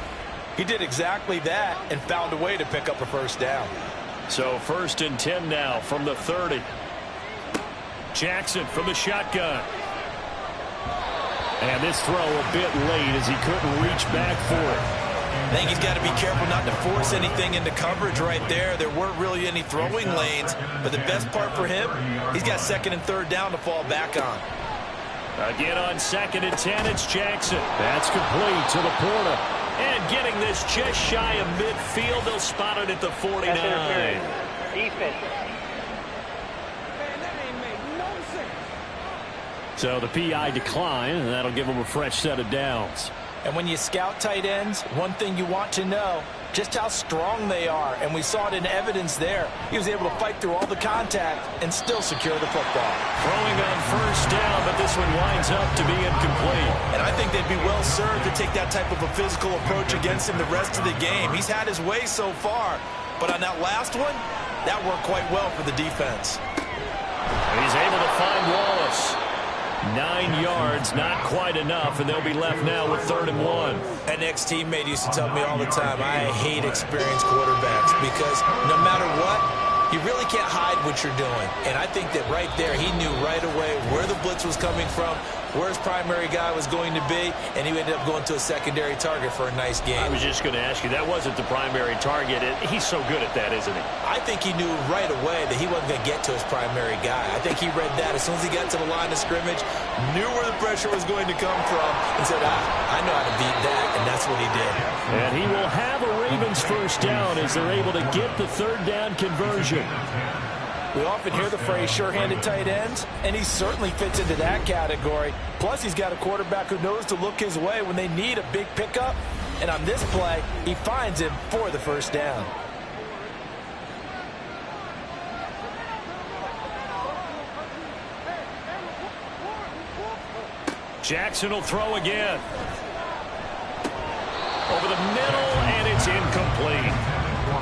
He did exactly that and found a way to pick up a first down. So first and 10 now from the 30. Jackson from the shotgun. And this throw a bit late as he couldn't reach back for it. I think he's got to be careful not to force anything into coverage right there. There weren't really any throwing lanes, but the best part for him, he's got second and third down to fall back on. Again on second and 10, it's Jackson. That's complete to Laporta. And getting this just shy of midfield, they'll spot it at the 49. Defense. So the PI decline, and that'll give them a fresh set of downs. And when you scout tight ends, one thing you want to know, just how strong they are. And we saw it in evidence there. He was able to fight through all the contact and still secure the football. Throwing on first down, but this one winds up to be incomplete. And I think they'd be well served to take that type of a physical approach against him the rest of the game. He's had his way so far. But on that last one, that worked quite well for the defense. He's able to find Wallace. 9 yards, not quite enough, and they'll be left now with 3rd and 1. An ex-teammate used to tell me all the time, I hate experienced quarterbacks because no matter what, you really can't hide what you're doing. And I think that right there, he knew right away where the blitz was coming from, where his primary guy was going to be, and he ended up going to a secondary target for a nice game. I was just going to ask you, that wasn't the primary target. He's so good at that, isn't he? I think he knew right away that he wasn't going to get to his primary guy. I think he read that as soon as he got to the line of scrimmage, knew where the pressure was going to come from, and said, I know how to beat that, and that's what he did. And he will have a Ravens first down as they're able to get the 3rd down conversion. We often hear the phrase sure-handed tight ends, and he certainly fits into that category. Plus, he's got a quarterback who knows to look his way when they need a big pickup. And on this play, he finds him for the first down. Jackson will throw again. Over the middle, and it's incomplete.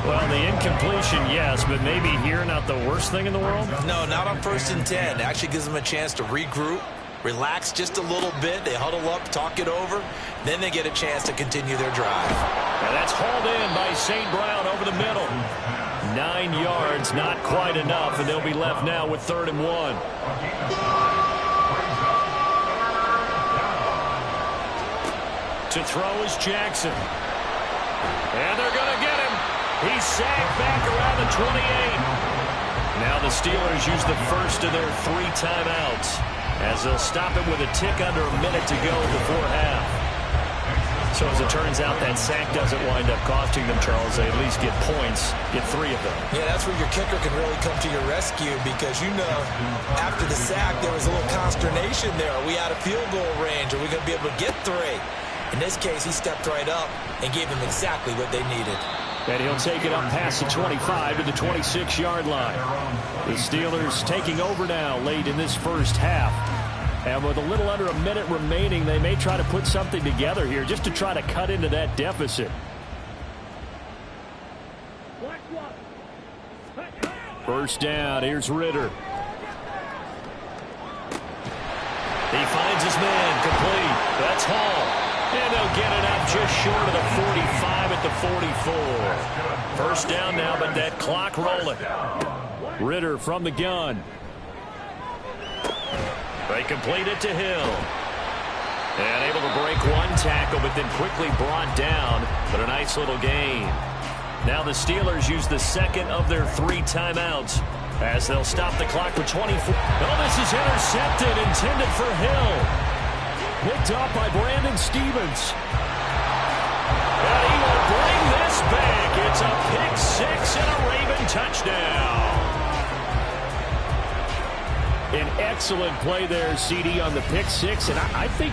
Well, the incompletion, yes, but maybe here not the worst thing in the world? No, not on 1st and 10. It actually gives them a chance to regroup, relax just a little bit. They huddle up, talk it over. Then they get a chance to continue their drive. And that's hauled in by St. Brown over the middle. 9 yards, not quite enough, and they'll be left now with 3rd and 1. To throw is Jackson. And they're going to get him. He's sacked back around the 28. Now the Steelers use the first of their 3 timeouts as they'll stop him with a tick under a minute to go before half. So as it turns out, that sack doesn't wind up costing them, Charles. They at least get points, get 3 of them. Yeah, that's where your kicker can really come to your rescue because, you know, after the sack, there was a little consternation there. Are we out of field goal range? Are we going to be able to get 3? In this case, he stepped right up and gave them exactly what they needed. And he'll take it up past the 25 to the 26-yard line. The Steelers taking over now late in this first half. And with a little under a minute remaining, they may try to put something together here just to try to cut into that deficit. First down, here's Ritter. He finds his man, complete. That's Hall. And they'll get it up just short of the 45 at the 44. First down now, but that clock rolling. Ritter from the gun. They complete it to Hill. And able to break 1 tackle, but then quickly brought down. But a nice little gain. Now the Steelers use the second of their 3 timeouts as they'll stop the clock for 24. Oh, this is intercepted, intended for Hill. Picked up by Brandon Stevens. And he will bring this back. It's a pick 6 and a Raven touchdown. An excellent play there, CD, on the pick 6. And I think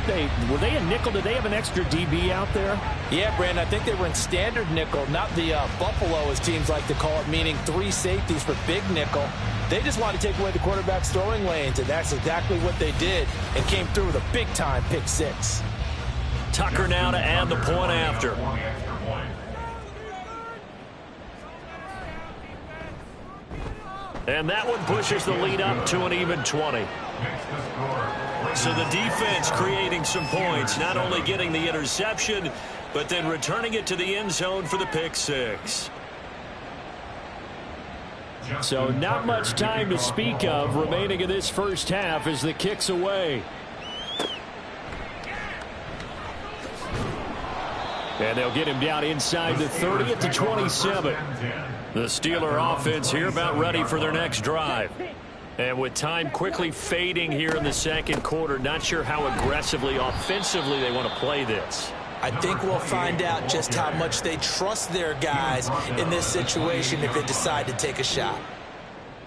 were they a nickel? Did they have an extra DB out there? Yeah, Brandon, I think they were in standard nickel, not the Buffalo, as teams like to call it, meaning 3 safeties for big nickel. They just wanted to take away the quarterback's throwing lanes, and that's exactly what they did and came through with a big-time pick 6. Tucker now to add the point after. And that one pushes the lead up to an even 20. So the defense creating some points, not only getting the interception, but then returning it to the end zone for the pick 6. So not much time to speak of remaining in this first half as the kick's away. And they'll get him down inside the 30 at the 27. The Steeler offense here about ready for their next drive. And with time quickly fading here in the second quarter, not sure how aggressively, offensively they want to play this. I think we'll find out just how much they trust their guys in this situation if they decide to take a shot.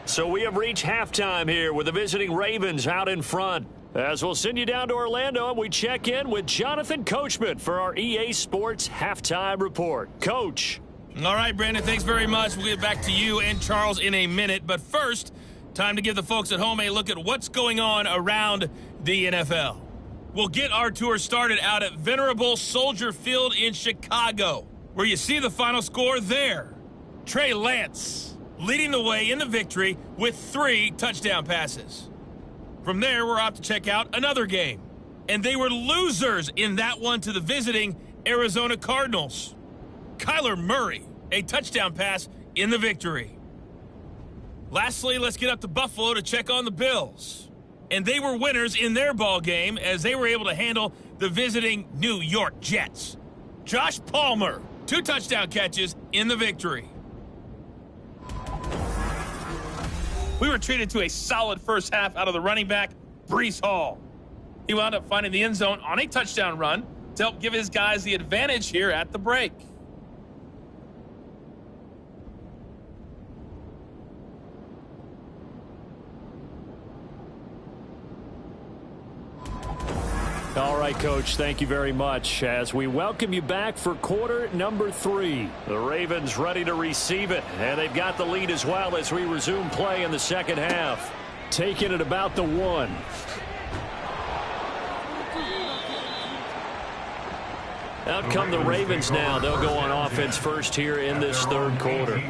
So we have reached halftime here with the visiting Ravens out in front. As we'll send you down to Orlando, and we check in with Jonathan Coachman for our EA Sports Halftime Report. Coach. All right, Brandon, thanks very much. We'll get back to you and Charles in a minute. But first, time to give the folks at home a look at what's going on around the NFL. We'll get our tour started out at Venerable Soldier Field in Chicago, where you see the final score there. Trey Lance leading the way in the victory with 3 touchdown passes. From there, we're off to check out another game. And they were losers in that one to the visiting Arizona Cardinals. Kyler Murray, a touchdown pass in the victory. Lastly, let's get up to Buffalo to check on the Bills. And they were winners in their ball game as they were able to handle the visiting New York Jets. Josh Palmer, 2 touchdown catches in the victory. We were treated to a solid first half out of the running back, Breece Hall. He wound up finding the end zone on a touchdown run to help give his guys the advantage here at the break. All right, Coach, thank you very much. As we welcome you back for quarter number 3. The Ravens ready to receive it, and they've got the lead as well as we resume play in the second half. Taking it about the 1. Out come the Ravens now. They'll go on offense first here in this third quarter.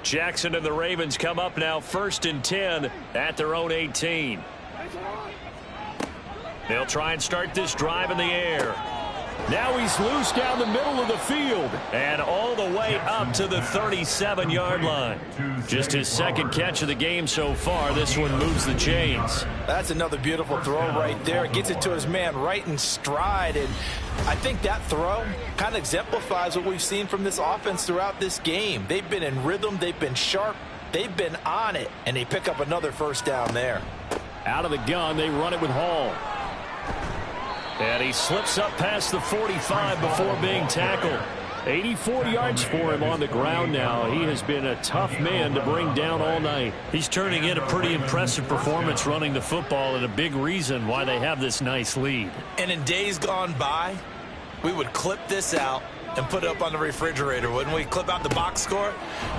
Jackson and the Ravens come up now 1st and 10 at their own 18. They'll try and start this drive in the air. Now he's loose down the middle of the field and all the way up to the 37-yard line. Just his second catch of the game so far. This one moves the chains. That's another beautiful throw right there. Gets it to his man right in stride. And I think that throw kind of exemplifies what we've seen from this offense throughout this game. They've been in rhythm. They've been sharp. They've been on it. And they pick up another first down there. Out of the gun, they run it with Hall. And he slips up past the 45 before being tackled. 84 yards for him on the ground now. He has been a tough man to bring down all night. He's turning in a pretty impressive performance running the football, and a big reason why they have this nice lead. And in days gone by, we would clip this out and put it up on the refrigerator, wouldn't we? Clip out the box score.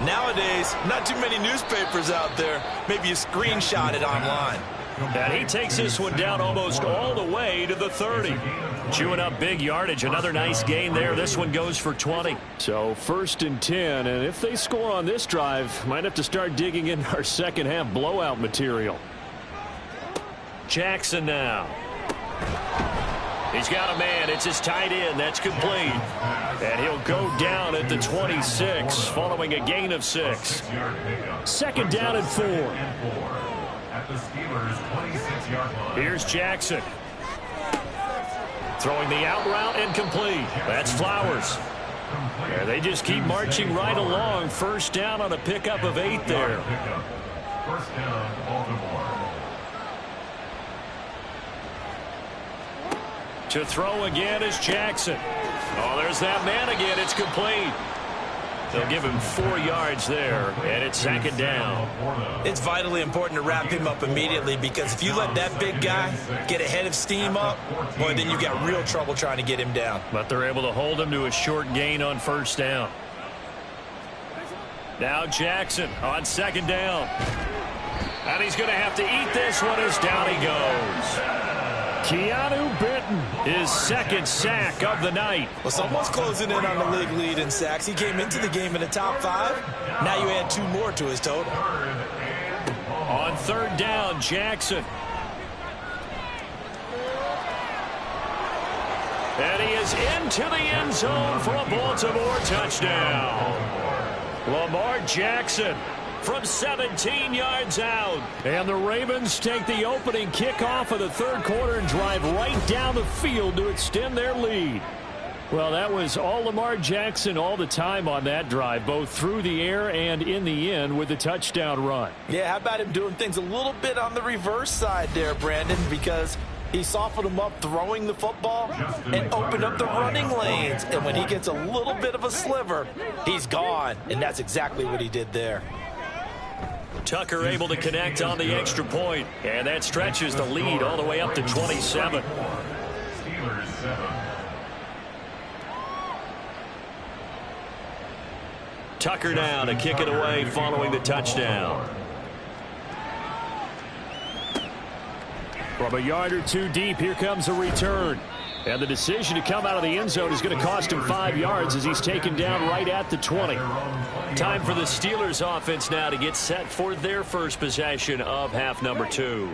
Nowadays, not too many newspapers out there. Maybe you screenshot it online. And he takes this one down almost all the way to the 30. Chewing up big yardage. Another nice gain there. This one goes for 20. So 1st and 10, and if they score on this drive, might have to start digging in our second half blowout material. Jackson now. He's got a man. It's his tight end. That's complete. And he'll go down at the 26 following a gain of 6. 2nd down and 4. The Steelers' 26-yard line. Here's Jackson. Throwing the out route incomplete. That's Flowers. Yeah, they just keep marching right along. 1st down on a pickup of 8 there. 1st down, Baltimore. To throw again is Jackson. Oh, there's that man again. It's complete. They'll give him 4 yards there, and it's 2nd down. It's vitally important to wrap him up immediately, because if you let that big guy get ahead of steam up, boy, then you've got real trouble trying to get him down. But they're able to hold him to a short gain on 1st down. Now Jackson on 2nd down. And he's going to have to eat this one as down he goes. Keanu Benton, his 2nd sack of the night. Well, someone's closing in on the league lead in sacks. He came into the game in the top 5. Now you add 2 more to his total. On 3rd down, Jackson. And he is into the end zone for a Baltimore touchdown. Lamar Jackson from 17 yards out. And the Ravens take the opening kickoff of the 3rd quarter and drive right down the field to extend their lead. Well, that was all Lamar Jackson all the time on that drive, both through the air and in the end with the touchdown run. Yeah, how about him doing things a little bit on the reverse side there, Brandon, because he softened him up throwing the football and opened up the running lanes. And when he gets a little bit of a sliver, he's gone. And that's exactly what he did there. Tucker able to connect on the extra point, and that stretches the lead all the way up to 27. Steelers 7. Tucker now to kick it away following the touchdown. From a yard or two deep, here comes a return. And the decision to come out of the end zone is going to cost him 5 yards as he's taken down right at the 20. Time for the Steelers offense now to get set for their first possession of half number 2.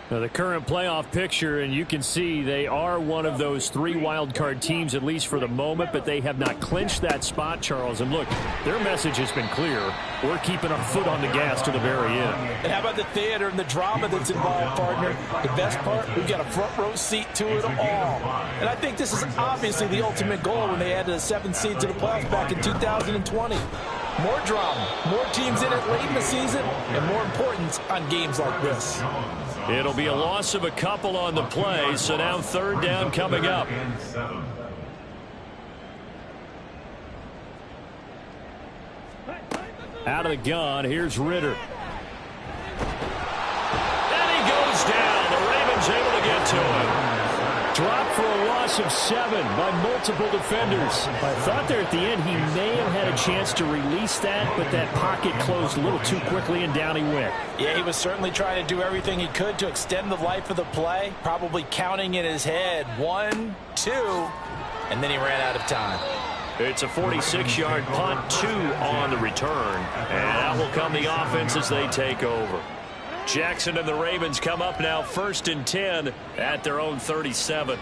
Now the current playoff picture, and you can see they are one of those 3 wild card teams, at least for the moment, but they have not clinched that spot, Charles. And look, their message has been clear. We're keeping our foot on the gas to the very end. And how about the theater and the drama that's involved, partner? The best part, we've got a front row seat to it all. And I think this is obviously the ultimate goal when they added a 7th seed to the playoffs back in 2020. More drama, more teams in it late in the season, and more importance on games like this. It'll be a loss of a couple on the play, so now 3rd down coming up. Out of the gun, here's Ritter. And he goes down. The Ravens able to get to him. Dropped for a loss of 7 by multiple defenders. I thought there at the end he may have had a chance to release that, but that pocket closed a little too quickly, and down he went. Yeah, he was certainly trying to do everything he could to extend the life of the play, probably counting in his head 1, 2, and then he ran out of time. It's a 46-yard punt, 2 on the return, and out will come the offense as they take over. Jackson and the Ravens come up now 1st and 10 at their own 37.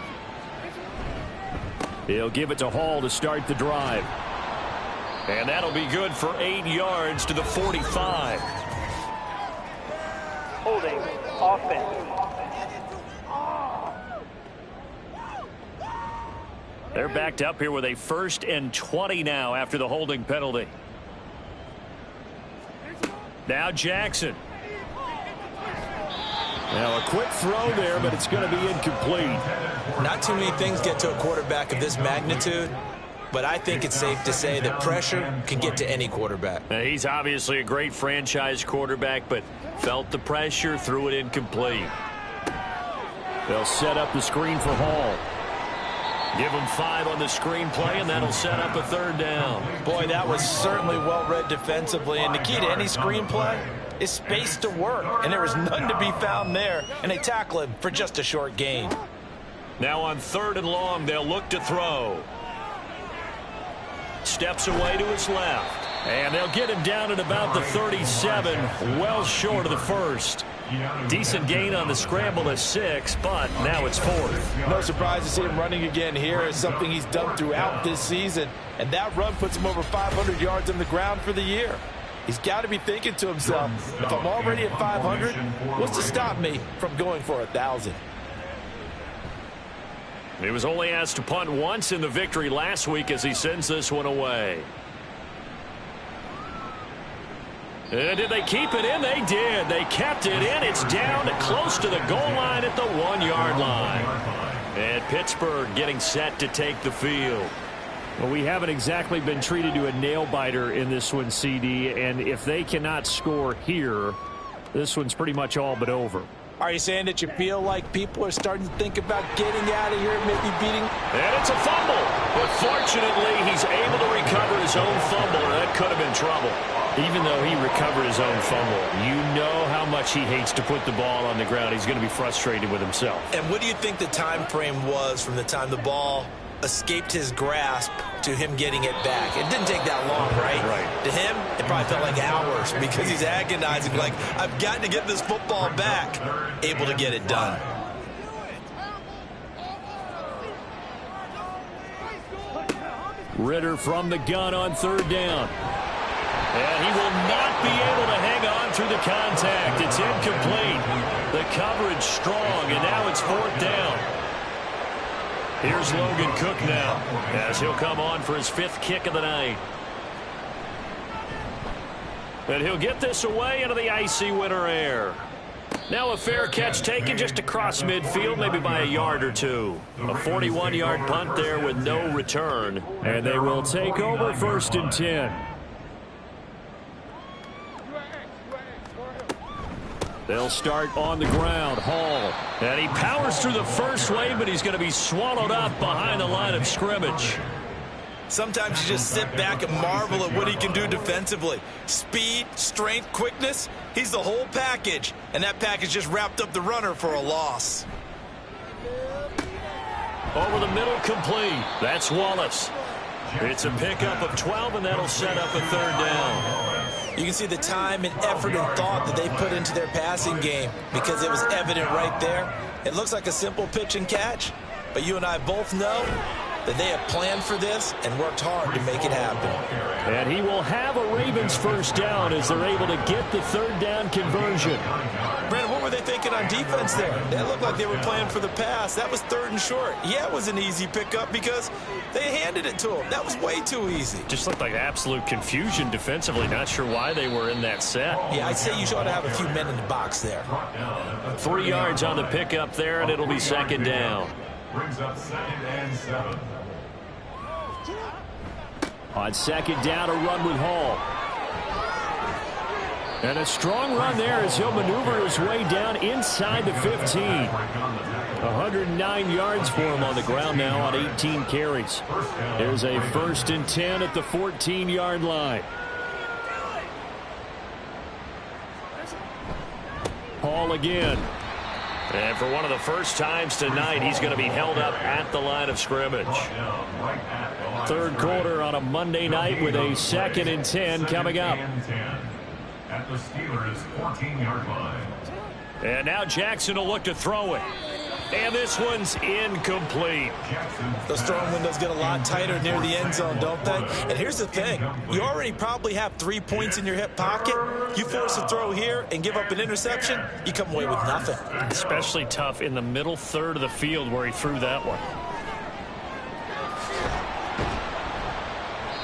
He'll give it to Hall to start the drive. And that'll be good for 8 yards to the 45. Holding. Offense. They're backed up here with a 1st and 20 now after the holding penalty. Now Jackson. Now a quick throw there, but it's going to be incomplete. Not too many things get to a quarterback of this magnitude, but I think it's safe to say that pressure can get to any quarterback. He's obviously a great franchise quarterback, but felt the pressure, threw it incomplete. They'll set up the screen for Hall. Give him 5 on the screen play, and that'll set up a 3rd down. Boy, that was certainly well read defensively, and the key to any screenplay is space to work, and there is none to be found there, and they tackle him for just a short gain. Now on 3rd and long, they'll look to throw. Steps away to his left, and they'll get him down at about the 37, well short of the 1st. Decent gain on the scramble at 6, but now it's 4th. No surprise to see him running again here. It's something he's done throughout this season, and that run puts him over 500 yards on the ground for the year. He's got to be thinking to himself, if I'm already at 500, what's to stop me from going for 1,000? He was only asked to punt once in the victory last week as he sends this one away. And did they keep it in? They did. They kept it in. It's down close to the goal line at the 1-yard line. And Pittsburgh getting set to take the field. Well, we haven't exactly been treated to a nail-biter in this one, CD, and if they cannot score here, this one's pretty much all but over. Are you saying that you feel like people are starting to think about getting out of here, maybe beating? And it's a fumble. But fortunately, he's able to recover his own fumble, or that could have been trouble. Even though he recovered his own fumble, you know how much he hates to put the ball on the ground. He's going to be frustrated with himself. And what do you think the time frame was from the time the ball escaped his grasp to him getting it back? It didn't take that long, right? Right. To him, it probably felt like hours because he's agonizing, like, I've got to get this football back. Able to get it done. Ritter from the gun on 3rd down. And he will not be able to hang on through the contact. It's incomplete. The coverage strong, and now it's 4th down. Here's Logan Cook now as he'll come on for his 5th kick of the night. And he'll get this away into the icy winter air. Now a fair catch taken just across midfield, maybe by a yard or 2. A 41-yard punt there with no return. And they will take over 1st and 10. They'll start on the ground. Hall. And he powers through the first wave, but he's going to be swallowed up behind the line of scrimmage. Sometimes you just sit back and marvel at what he can do defensively. Speed, strength, quickness. He's the whole package. And that package just wrapped up the runner for a loss. Over the middle, complete. That's Wallace. It's a pickup of 12, and that'll set up a third down. You can see the time and effort and thought that they put into their passing game because it was evident right there. It looks like a simple pitch and catch, but you and I both know that they have planned for this and worked hard to make it happen. And he will have a Ravens first down as they're able to get the third down conversion. Brandon, what were they thinking on defense there? That looked like they were playing for the pass. That was 3rd and short. Yeah, it was an easy pickup because they handed it to him. That was way too easy. Just looked like absolute confusion defensively. Not sure why they were in that set. Yeah, I'd say you ought to have a few men in the box there. 3 yards on the pickup there, and it'll be second down. Brings up 2nd and 7. On second down, a run with Hall. And a strong run there as he'll maneuver his way down inside the 15. 109 yards for him on the ground now on 18 carries. There's a 1st and 10 at the 14-yard line. Hall again. And for one of the first times tonight, he's going to be held up at the line of scrimmage. Third quarter on a Monday night with a 2nd and 10 coming up. At the Steelers' 14-yard line. And now Jackson will look to throw it. And this one's incomplete. Those throwing windows get a lot tighter near the end zone, don't they? And here's the thing. You already probably have 3 points in your hip pocket. You force a throw here and give up an interception, you come away with nothing. Especially tough in the middle third of the field where he threw that one.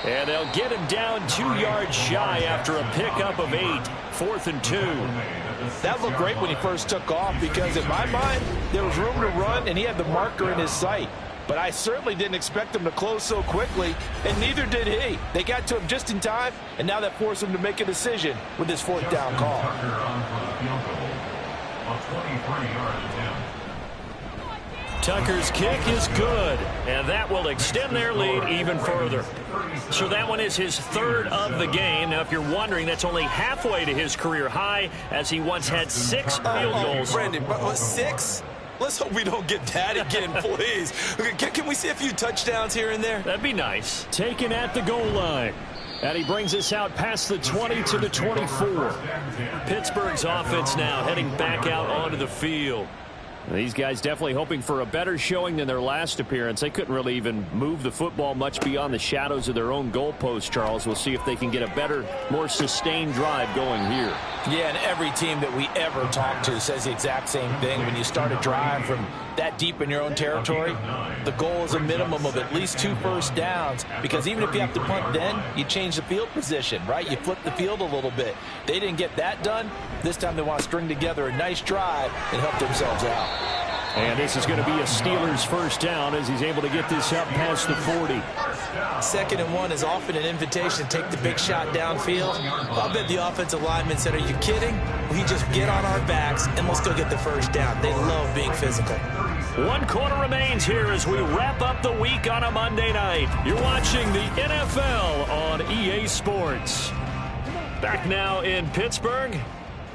And they'll get him down 2 yards shy after a pickup of 8. 4th and 2. That looked great when he first took off because in my mind, there was room to run and he had the marker in his sight. But I certainly didn't expect him to close so quickly, and neither did he. They got to him just in time, and now that forced him to make a decision with his 4th down call. A 23-yard attempt. Tucker's kick is good, and that will extend their lead even further. So that one is his 3rd of the game. Now, if you're wondering, that's only halfway to his career high, as he once had 6 field goals. Brandon, 6? Let's hope we don't get that again, please. Can we see a few touchdowns here and there? That'd be nice. Taken at the goal line. And he brings us out past the 20 to the 24. Pittsburgh's offense now heading back out onto the field. These guys definitely hoping for a better showing than their last appearance. They couldn't really even move the football much beyond the shadows of their own goalpost, Charles. We'll see if they can get a better, more sustained drive going here. Yeah, and every team that we ever talk to says the exact same thing. When you start a drive from that deep in your own territory, the goal is a minimum of at least 2 first downs, because even if you have to punt then, you change the field position, right? You flip the field a little bit. They didn't get that done. This time they want to string together a nice drive and help themselves out. And this is going to be a Steelers first down as he's able to get this up past the 40. 2nd and 1 is often an invitation to take the big shot downfield. I'll bet the offensive lineman said, are you kidding? We just get on our backs and we'll still get the first down. They love being physical. 1 quarter remains here as we wrap up the week on a Monday night. You're watching the NFL on EA Sports. Back now in Pittsburgh.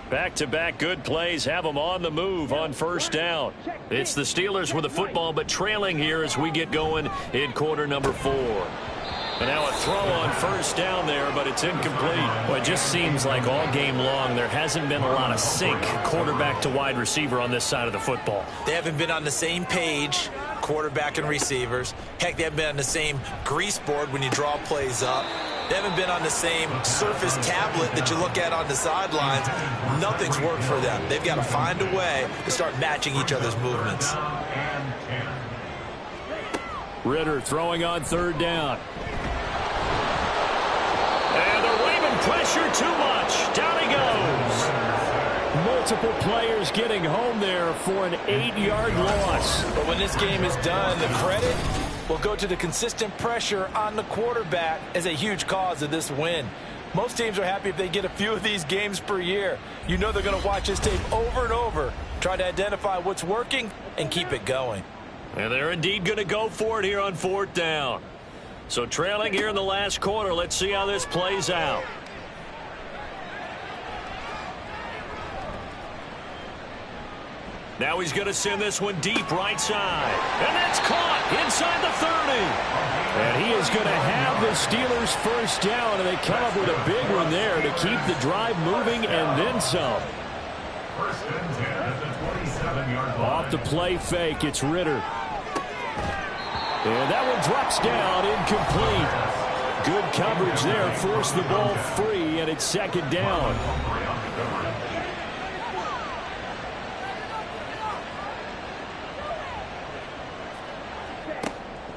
Back-to-back good plays have them on the move on first down. It's the Steelers with the football, but trailing here as we get going in quarter number 4. And now a throw on first down there, but it's incomplete. Well, it just seems like all game long there hasn't been a lot of sync quarterback to wide receiver on this side of the football. They haven't been on the same page, quarterback and receivers. Heck, they haven't been on the same grease board when you draw plays up. They haven't been on the same surface tablet that you look at on the sidelines. Nothing's worked for them. They've got to find a way to start matching each other's movements. Ritter throwing on third down. And they're waving pressure too much. Down he goes. Multiple players getting home there for an 8-yard loss. But when this game is done, the credit will go to the consistent pressure on the quarterback as a huge cause of this win. Most teams are happy if they get a few of these games per year. You know they're going to watch this tape over and over, try to identify what's working and keep it going. And they're indeed going to go for it here on 4th down. So trailing here in the last quarter, let's see how this plays out. Now he's going to send this one deep right side. And that's caught inside the 30. And he is going to have the Steelers first down, and they come up with a big one there to keep the drive moving and then some. First and 10 at the 27-yard line. Off the play fake, it's Ritter. And that one drops down, incomplete. Good coverage there, forced the ball free, and it's 2nd down.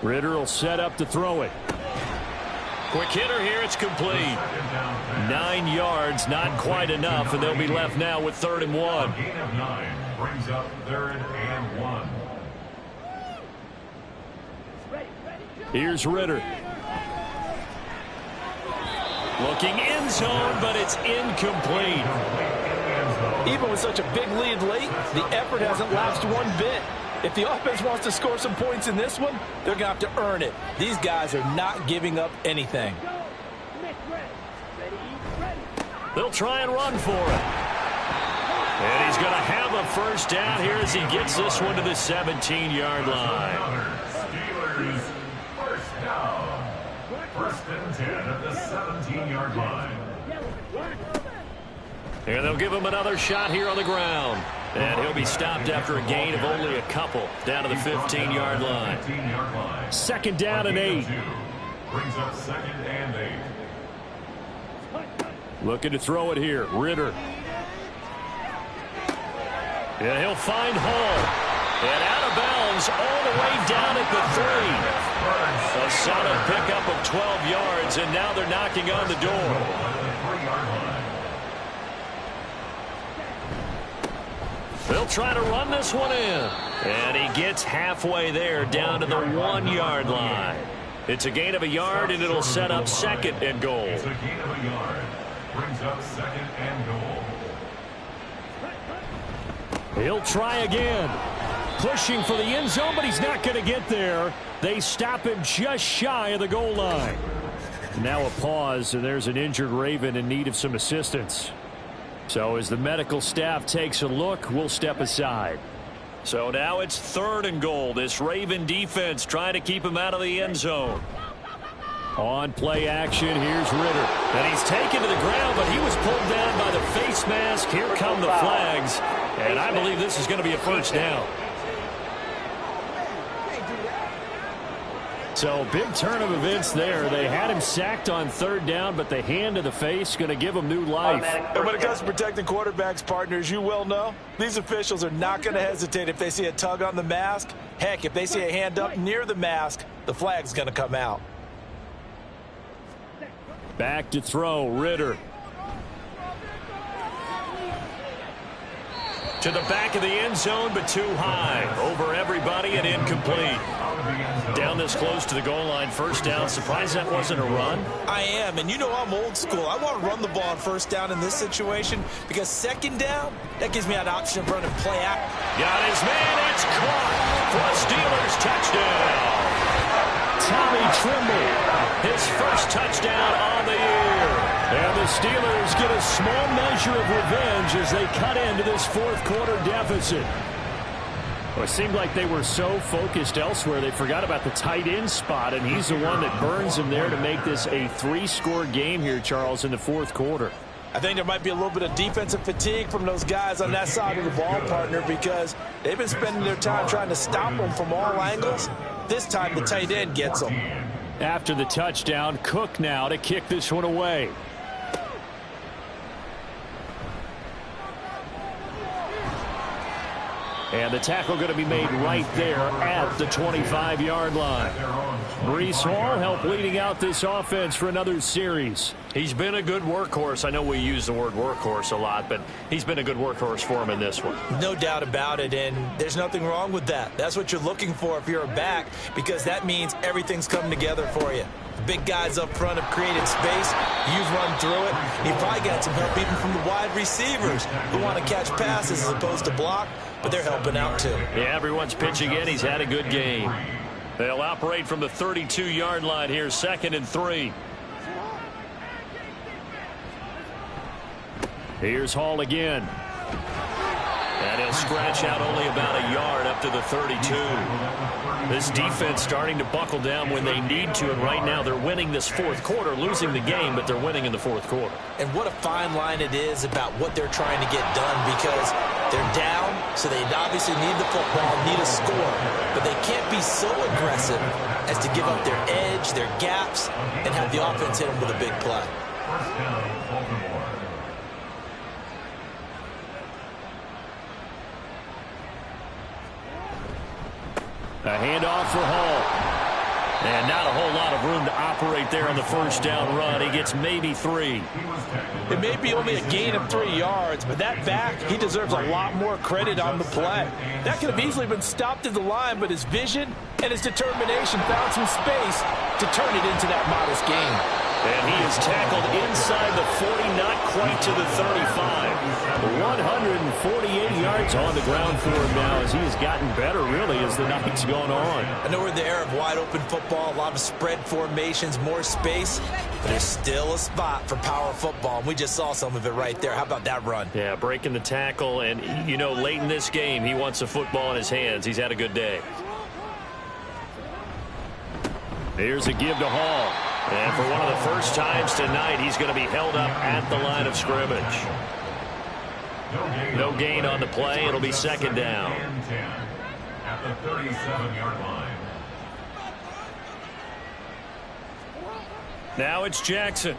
Ritter will set up to throw it. Quick hitter here, it's complete. 9 yards, not quite enough, and they'll be left now with 3rd and 1. Gain of 9 brings up 3rd and 1. Here's Ritter. Looking end zone, but it's incomplete. Even with such a big lead late, the effort hasn't lapsed one bit. If the offense wants to score some points in this one, they're going to have to earn it. These guys are not giving up anything. They'll try and run for it. And he's going to have a first down here as he gets this one to the 17-yard line. Steelers first down. First and 10 at the 17-yard line. And they'll give him another shot here on the ground. And he'll be stopped after a gain of only a couple down to the 15-yard line. 2nd down and 8. Brings up 2nd and 8. Looking to throw it here. Ritter. And he'll find Hall. And out of bounds all the way down at the 3. A solid pickup of 12 yards, and now they're knocking on the door. They'll try to run this one in. And he gets halfway there down to the 1-yard line. It's a gain of a yard, and it'll set up 2nd and goal. It's a gain of a yard. Brings up 2nd and goal. He'll try again. Pushing for the end zone, but he's not going to get there. They stop him just shy of the goal line. Now a pause, and there's an injured Raven in need of some assistance. So as the medical staff takes a look, we'll step aside. So now it's 3rd and goal. This Raven defense trying to keep him out of the end zone. On play action, here's Ritter. And he's taken to the ground, but he was pulled down by the face mask. Here come the flags. And I believe this is going to be a first down. So big turn of events there. They had him sacked on 3rd down, but the hand to the face going to give him new life. And when it comes to protecting quarterbacks, partners, you well know, these officials are not going to hesitate if they see a tug on the mask. Heck, if they see a hand up near the mask, the flag's going to come out. Back to throw, Ritter. To the back of the end zone, but too high. Over everybody and incomplete. Down this close to the goal line, first down. Surprised that wasn't a run? I am, and you know I'm old school. I want to run the ball on first down in this situation because 2nd down, that gives me an option of running play out. Got his man, it's caught for a Steelers touchdown. Tommy Trimble, his first touchdown on the year. And the Steelers get a small measure of revenge as they cut into this 4th quarter deficit. Well, it seemed like they were so focused elsewhere, they forgot about the tight end spot, and he's the one that burns them there to make this a 3-score game here, Charles, in the 4th quarter. I think there might be a little bit of defensive fatigue from those guys on that side of the ball, partner, because they've been spending their time trying to stop them from all angles. This time the tight end gets them. After the touchdown, Cook now to kick this one away. And the tackle going to be made right there at the 25-yard line. Breece Hall helped leading out this offense for another series. He's been a good workhorse. I know we use the word workhorse a lot, but he's been a good workhorse for him in this one. No doubt about it, and there's nothing wrong with that. That's what you're looking for if you're a back, because that means everything's coming together for you. The big guys up front have created space. You've run through it. You probably got some help even from the wide receivers who want to catch passes as opposed to block, but they're helping out too. Yeah, everyone's pitching in. He's had a good game. They'll operate from the 32-yard line here, 2nd and 3. Here's Hall again. And he'll scratch out only about a yard up to the 32. This defense starting to buckle down when they need to, and right now they're winning this fourth quarter, losing the game, but they're winning in the fourth quarter. And what a fine line it is about what they're trying to get done, because they're down, so they obviously need the football, need a score, but they can't be so aggressive as to give up their edge, their gaps, and have the offense hit them with a big play. First down, Baltimore. A handoff for Hall. And not a whole lot of room to operate there on the first down run. He gets maybe 3. It may be only a gain of 3 yards, but that back, he deserves a lot more credit on the play. That could have easily been stopped at the line, but his vision and his determination found some space to turn it into that modest gain. And he is tackled inside the 40, not quite to the 35. 148 yards on the ground for him now as he has gotten better, really, as the night's gone on. I know we're in the era of wide-open football, a lot of spread formations, more space, but there's still a spot for power football, and we just saw some of it right there. How about that run? Yeah, breaking the tackle, and, you know, late in this game, he wants the football in his hands. He's had a good day. Here's a give to Hall. And for one of the first times tonight, he's going to be held up at the line of scrimmage. No gain on the play. It'll be 2nd down. At the 37-yard line. Now it's Jackson.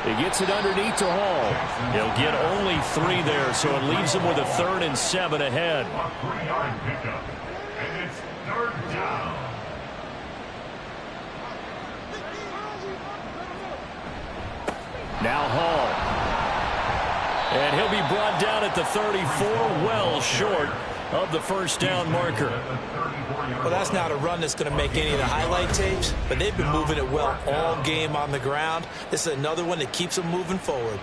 He gets it underneath to Hall. He'll get only 3 there, so it leaves him with a 3rd and 7 ahead. A 3-yard pickup. And it's 3rd down. Now Hall. And he'll be brought down at the 34, well short of the first down marker. Well, that's not a run that's going to make any of the highlight tapes, but they've been moving it well all game on the ground. This is another one that keeps them moving forward.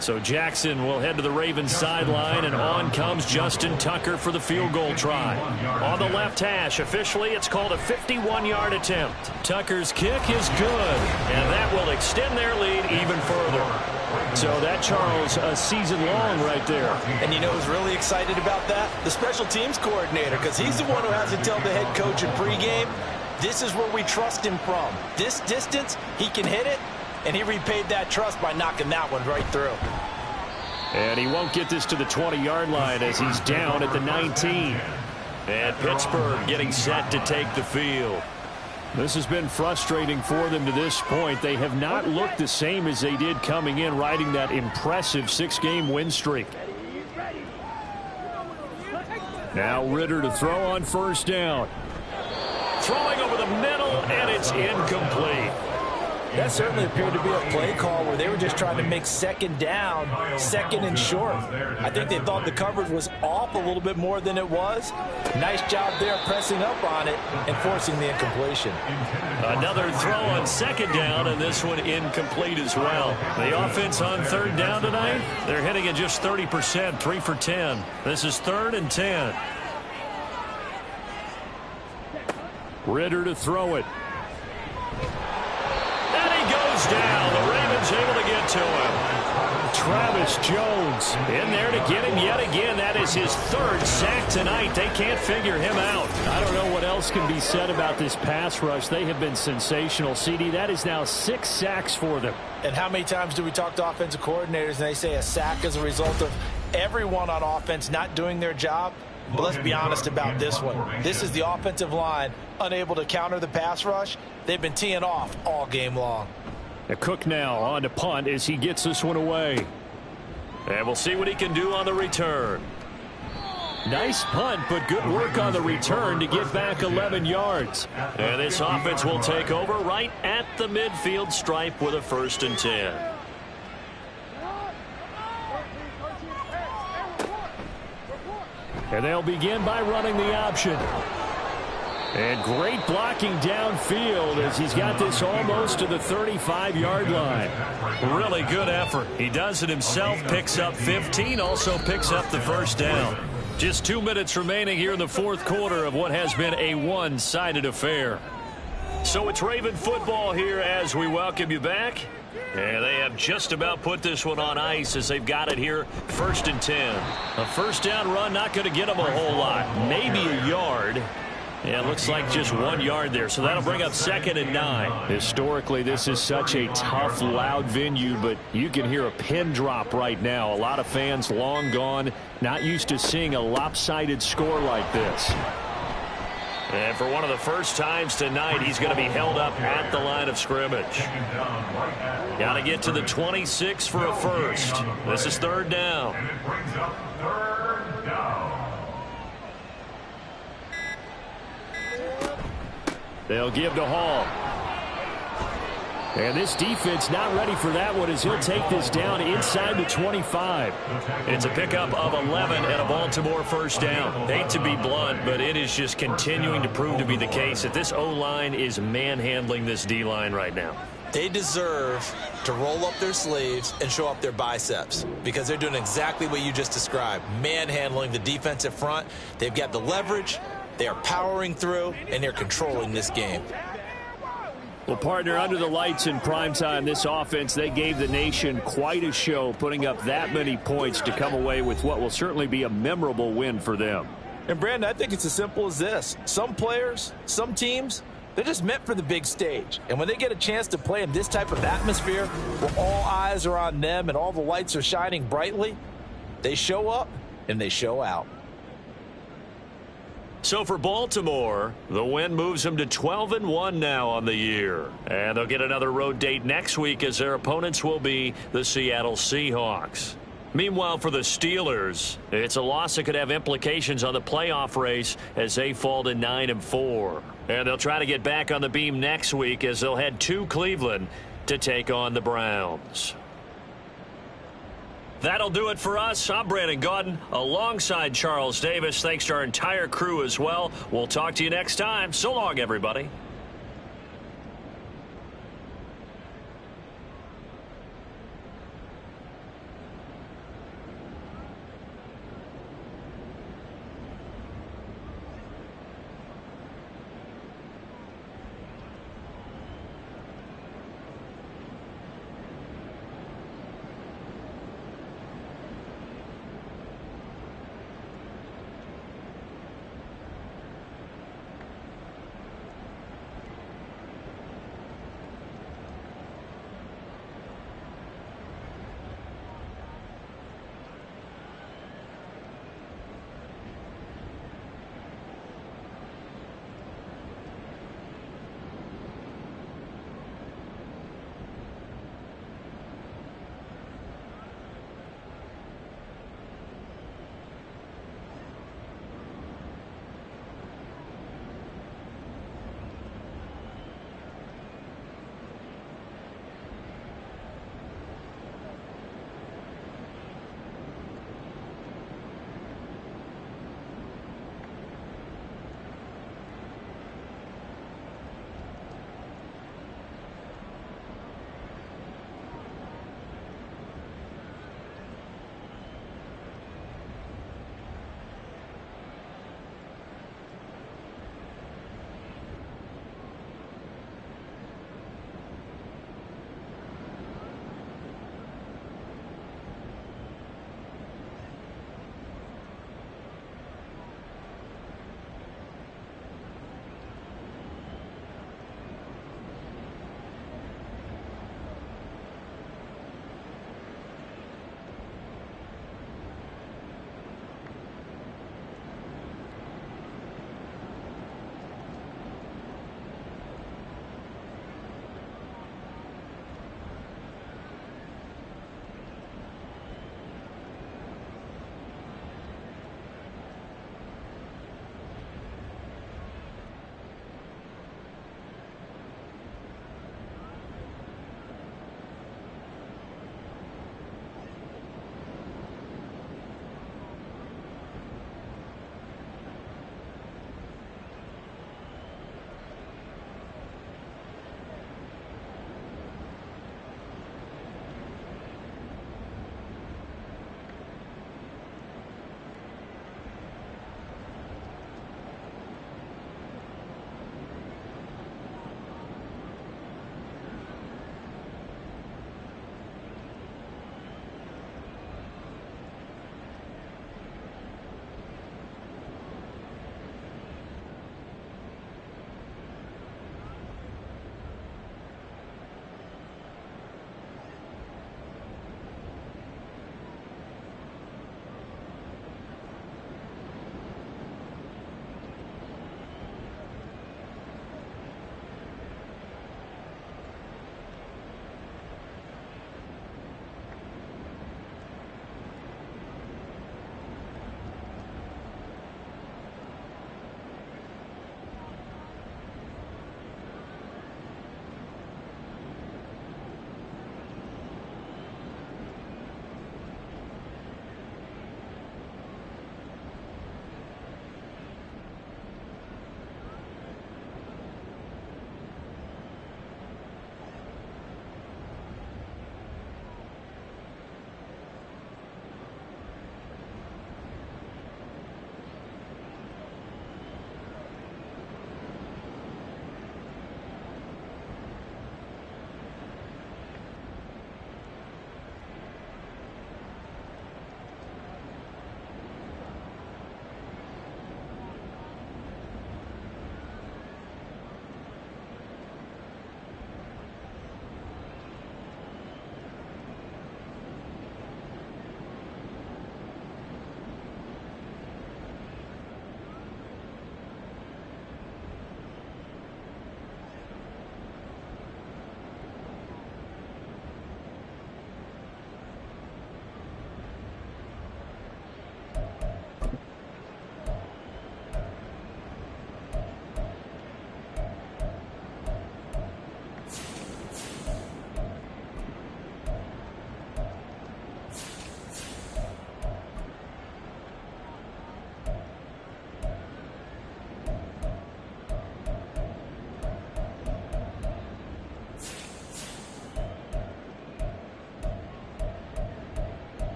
So Jackson will head to the Ravens sideline, and on comes Justin Tucker for the field goal try. On the left hash, officially it's called a 51-yard attempt. Tucker's kick is good, and that will extend their lead even further. So that, Charles, a season long right there. And you know who's really excited about that? The special teams coordinator, because he's the one who has to tell the head coach in pregame, this is where we trust him from. This distance, he can hit it. And he repaid that trust by knocking that one right through. And he won't get this to the 20-yard line as he's down at the 19. And Pittsburgh getting set to take the field. This has been frustrating for them to this point. They have not looked the same as they did coming in, riding that impressive 6-game win streak. Now Ritter to throw on first down. Throwing over the middle, and it's incomplete. That certainly appeared to be a play call where they were just trying to make 2nd down, 2nd and short. I think they thought the coverage was off a little bit more than it was. Nice job there pressing up on it and forcing the incompletion. Another throw on 2nd down, and this one incomplete as well. The offense on 3rd down tonight, they're hitting at just 30%, 3 for 10. This is 3rd and 10. Ritter to throw it. Goes down. The Ravens able to get to him. Travis Jones in there to get him yet again. That is his 3rd sack tonight. They can't figure him out. I don't know what else can be said about this pass rush. They have been sensational, CD. That is now 6 sacks for them. And how many times do we talk to offensive coordinators and they say a sack is a result of everyone on offense not doing their job? But let's be honest about this one. This is the offensive line unable to counter the pass rush. They've been teeing off all game long. A Cook now on to punt as he gets this one away. And we'll see what he can do on the return. Nice punt, but good work on the return to get back 11 yards. And this offense will take over right at the midfield stripe with a 1st and 10. And they'll begin by running the option. And great blocking downfield as he's got this almost to the 35-yard line. Really good effort. He does it himself, picks up 15, also picks up the first down. Just 2 minutes remaining here in the fourth quarter of what has been a one-sided affair. So it's Raven football here as we welcome you back. And they have just about put this one on ice as they've got it here, 1st and 10. A first down run, not going to get them a whole lot. Maybe a yard. Yeah, it looks like just 1 yard there, so that'll bring up 2nd and 9. Historically, this is such a tough, loud venue, but you can hear a pin drop right now. A lot of fans long gone, not used to seeing a lopsided score like this. And for one of the first times tonight, he's going to be held up at the line of scrimmage. Got to get to the 26 for a first. This is 3rd down. And it brings up 3rd down. They'll give to Hall. And this defense not ready for that one as he'll take this down inside the 25. It's a pickup of 11 and a Baltimore first down. Hate to be blunt, but it is just continuing to prove to be the case that this O-line is manhandling this D-line right now. They deserve to roll up their sleeves and show up their biceps because they're doing exactly what you just described, manhandling the defensive front. They've got the leverage. They are powering through, and they're controlling this game. Well, partner, under the lights in primetime, this offense, they gave the nation quite a show, putting up that many points to come away with what will certainly be a memorable win for them. And, Brandon, I think it's as simple as this. Some players, some teams, they're just meant for the big stage. And when they get a chance to play in this type of atmosphere where all eyes are on them and all the lights are shining brightly, they show up and they show out. So for Baltimore, the win moves them to 12-1 now on the year. And they'll get another road date next week as their opponents will be the Seattle Seahawks. Meanwhile, for the Steelers, it's a loss that could have implications on the playoff race as they fall to 9-4. And they'll try to get back on the beam next week as they'll head to Cleveland to take on the Browns. That'll do it for us. I'm Brandon Gaudin alongside Charles Davis. Thanks to our entire crew as well. We'll talk to you next time. So long, everybody.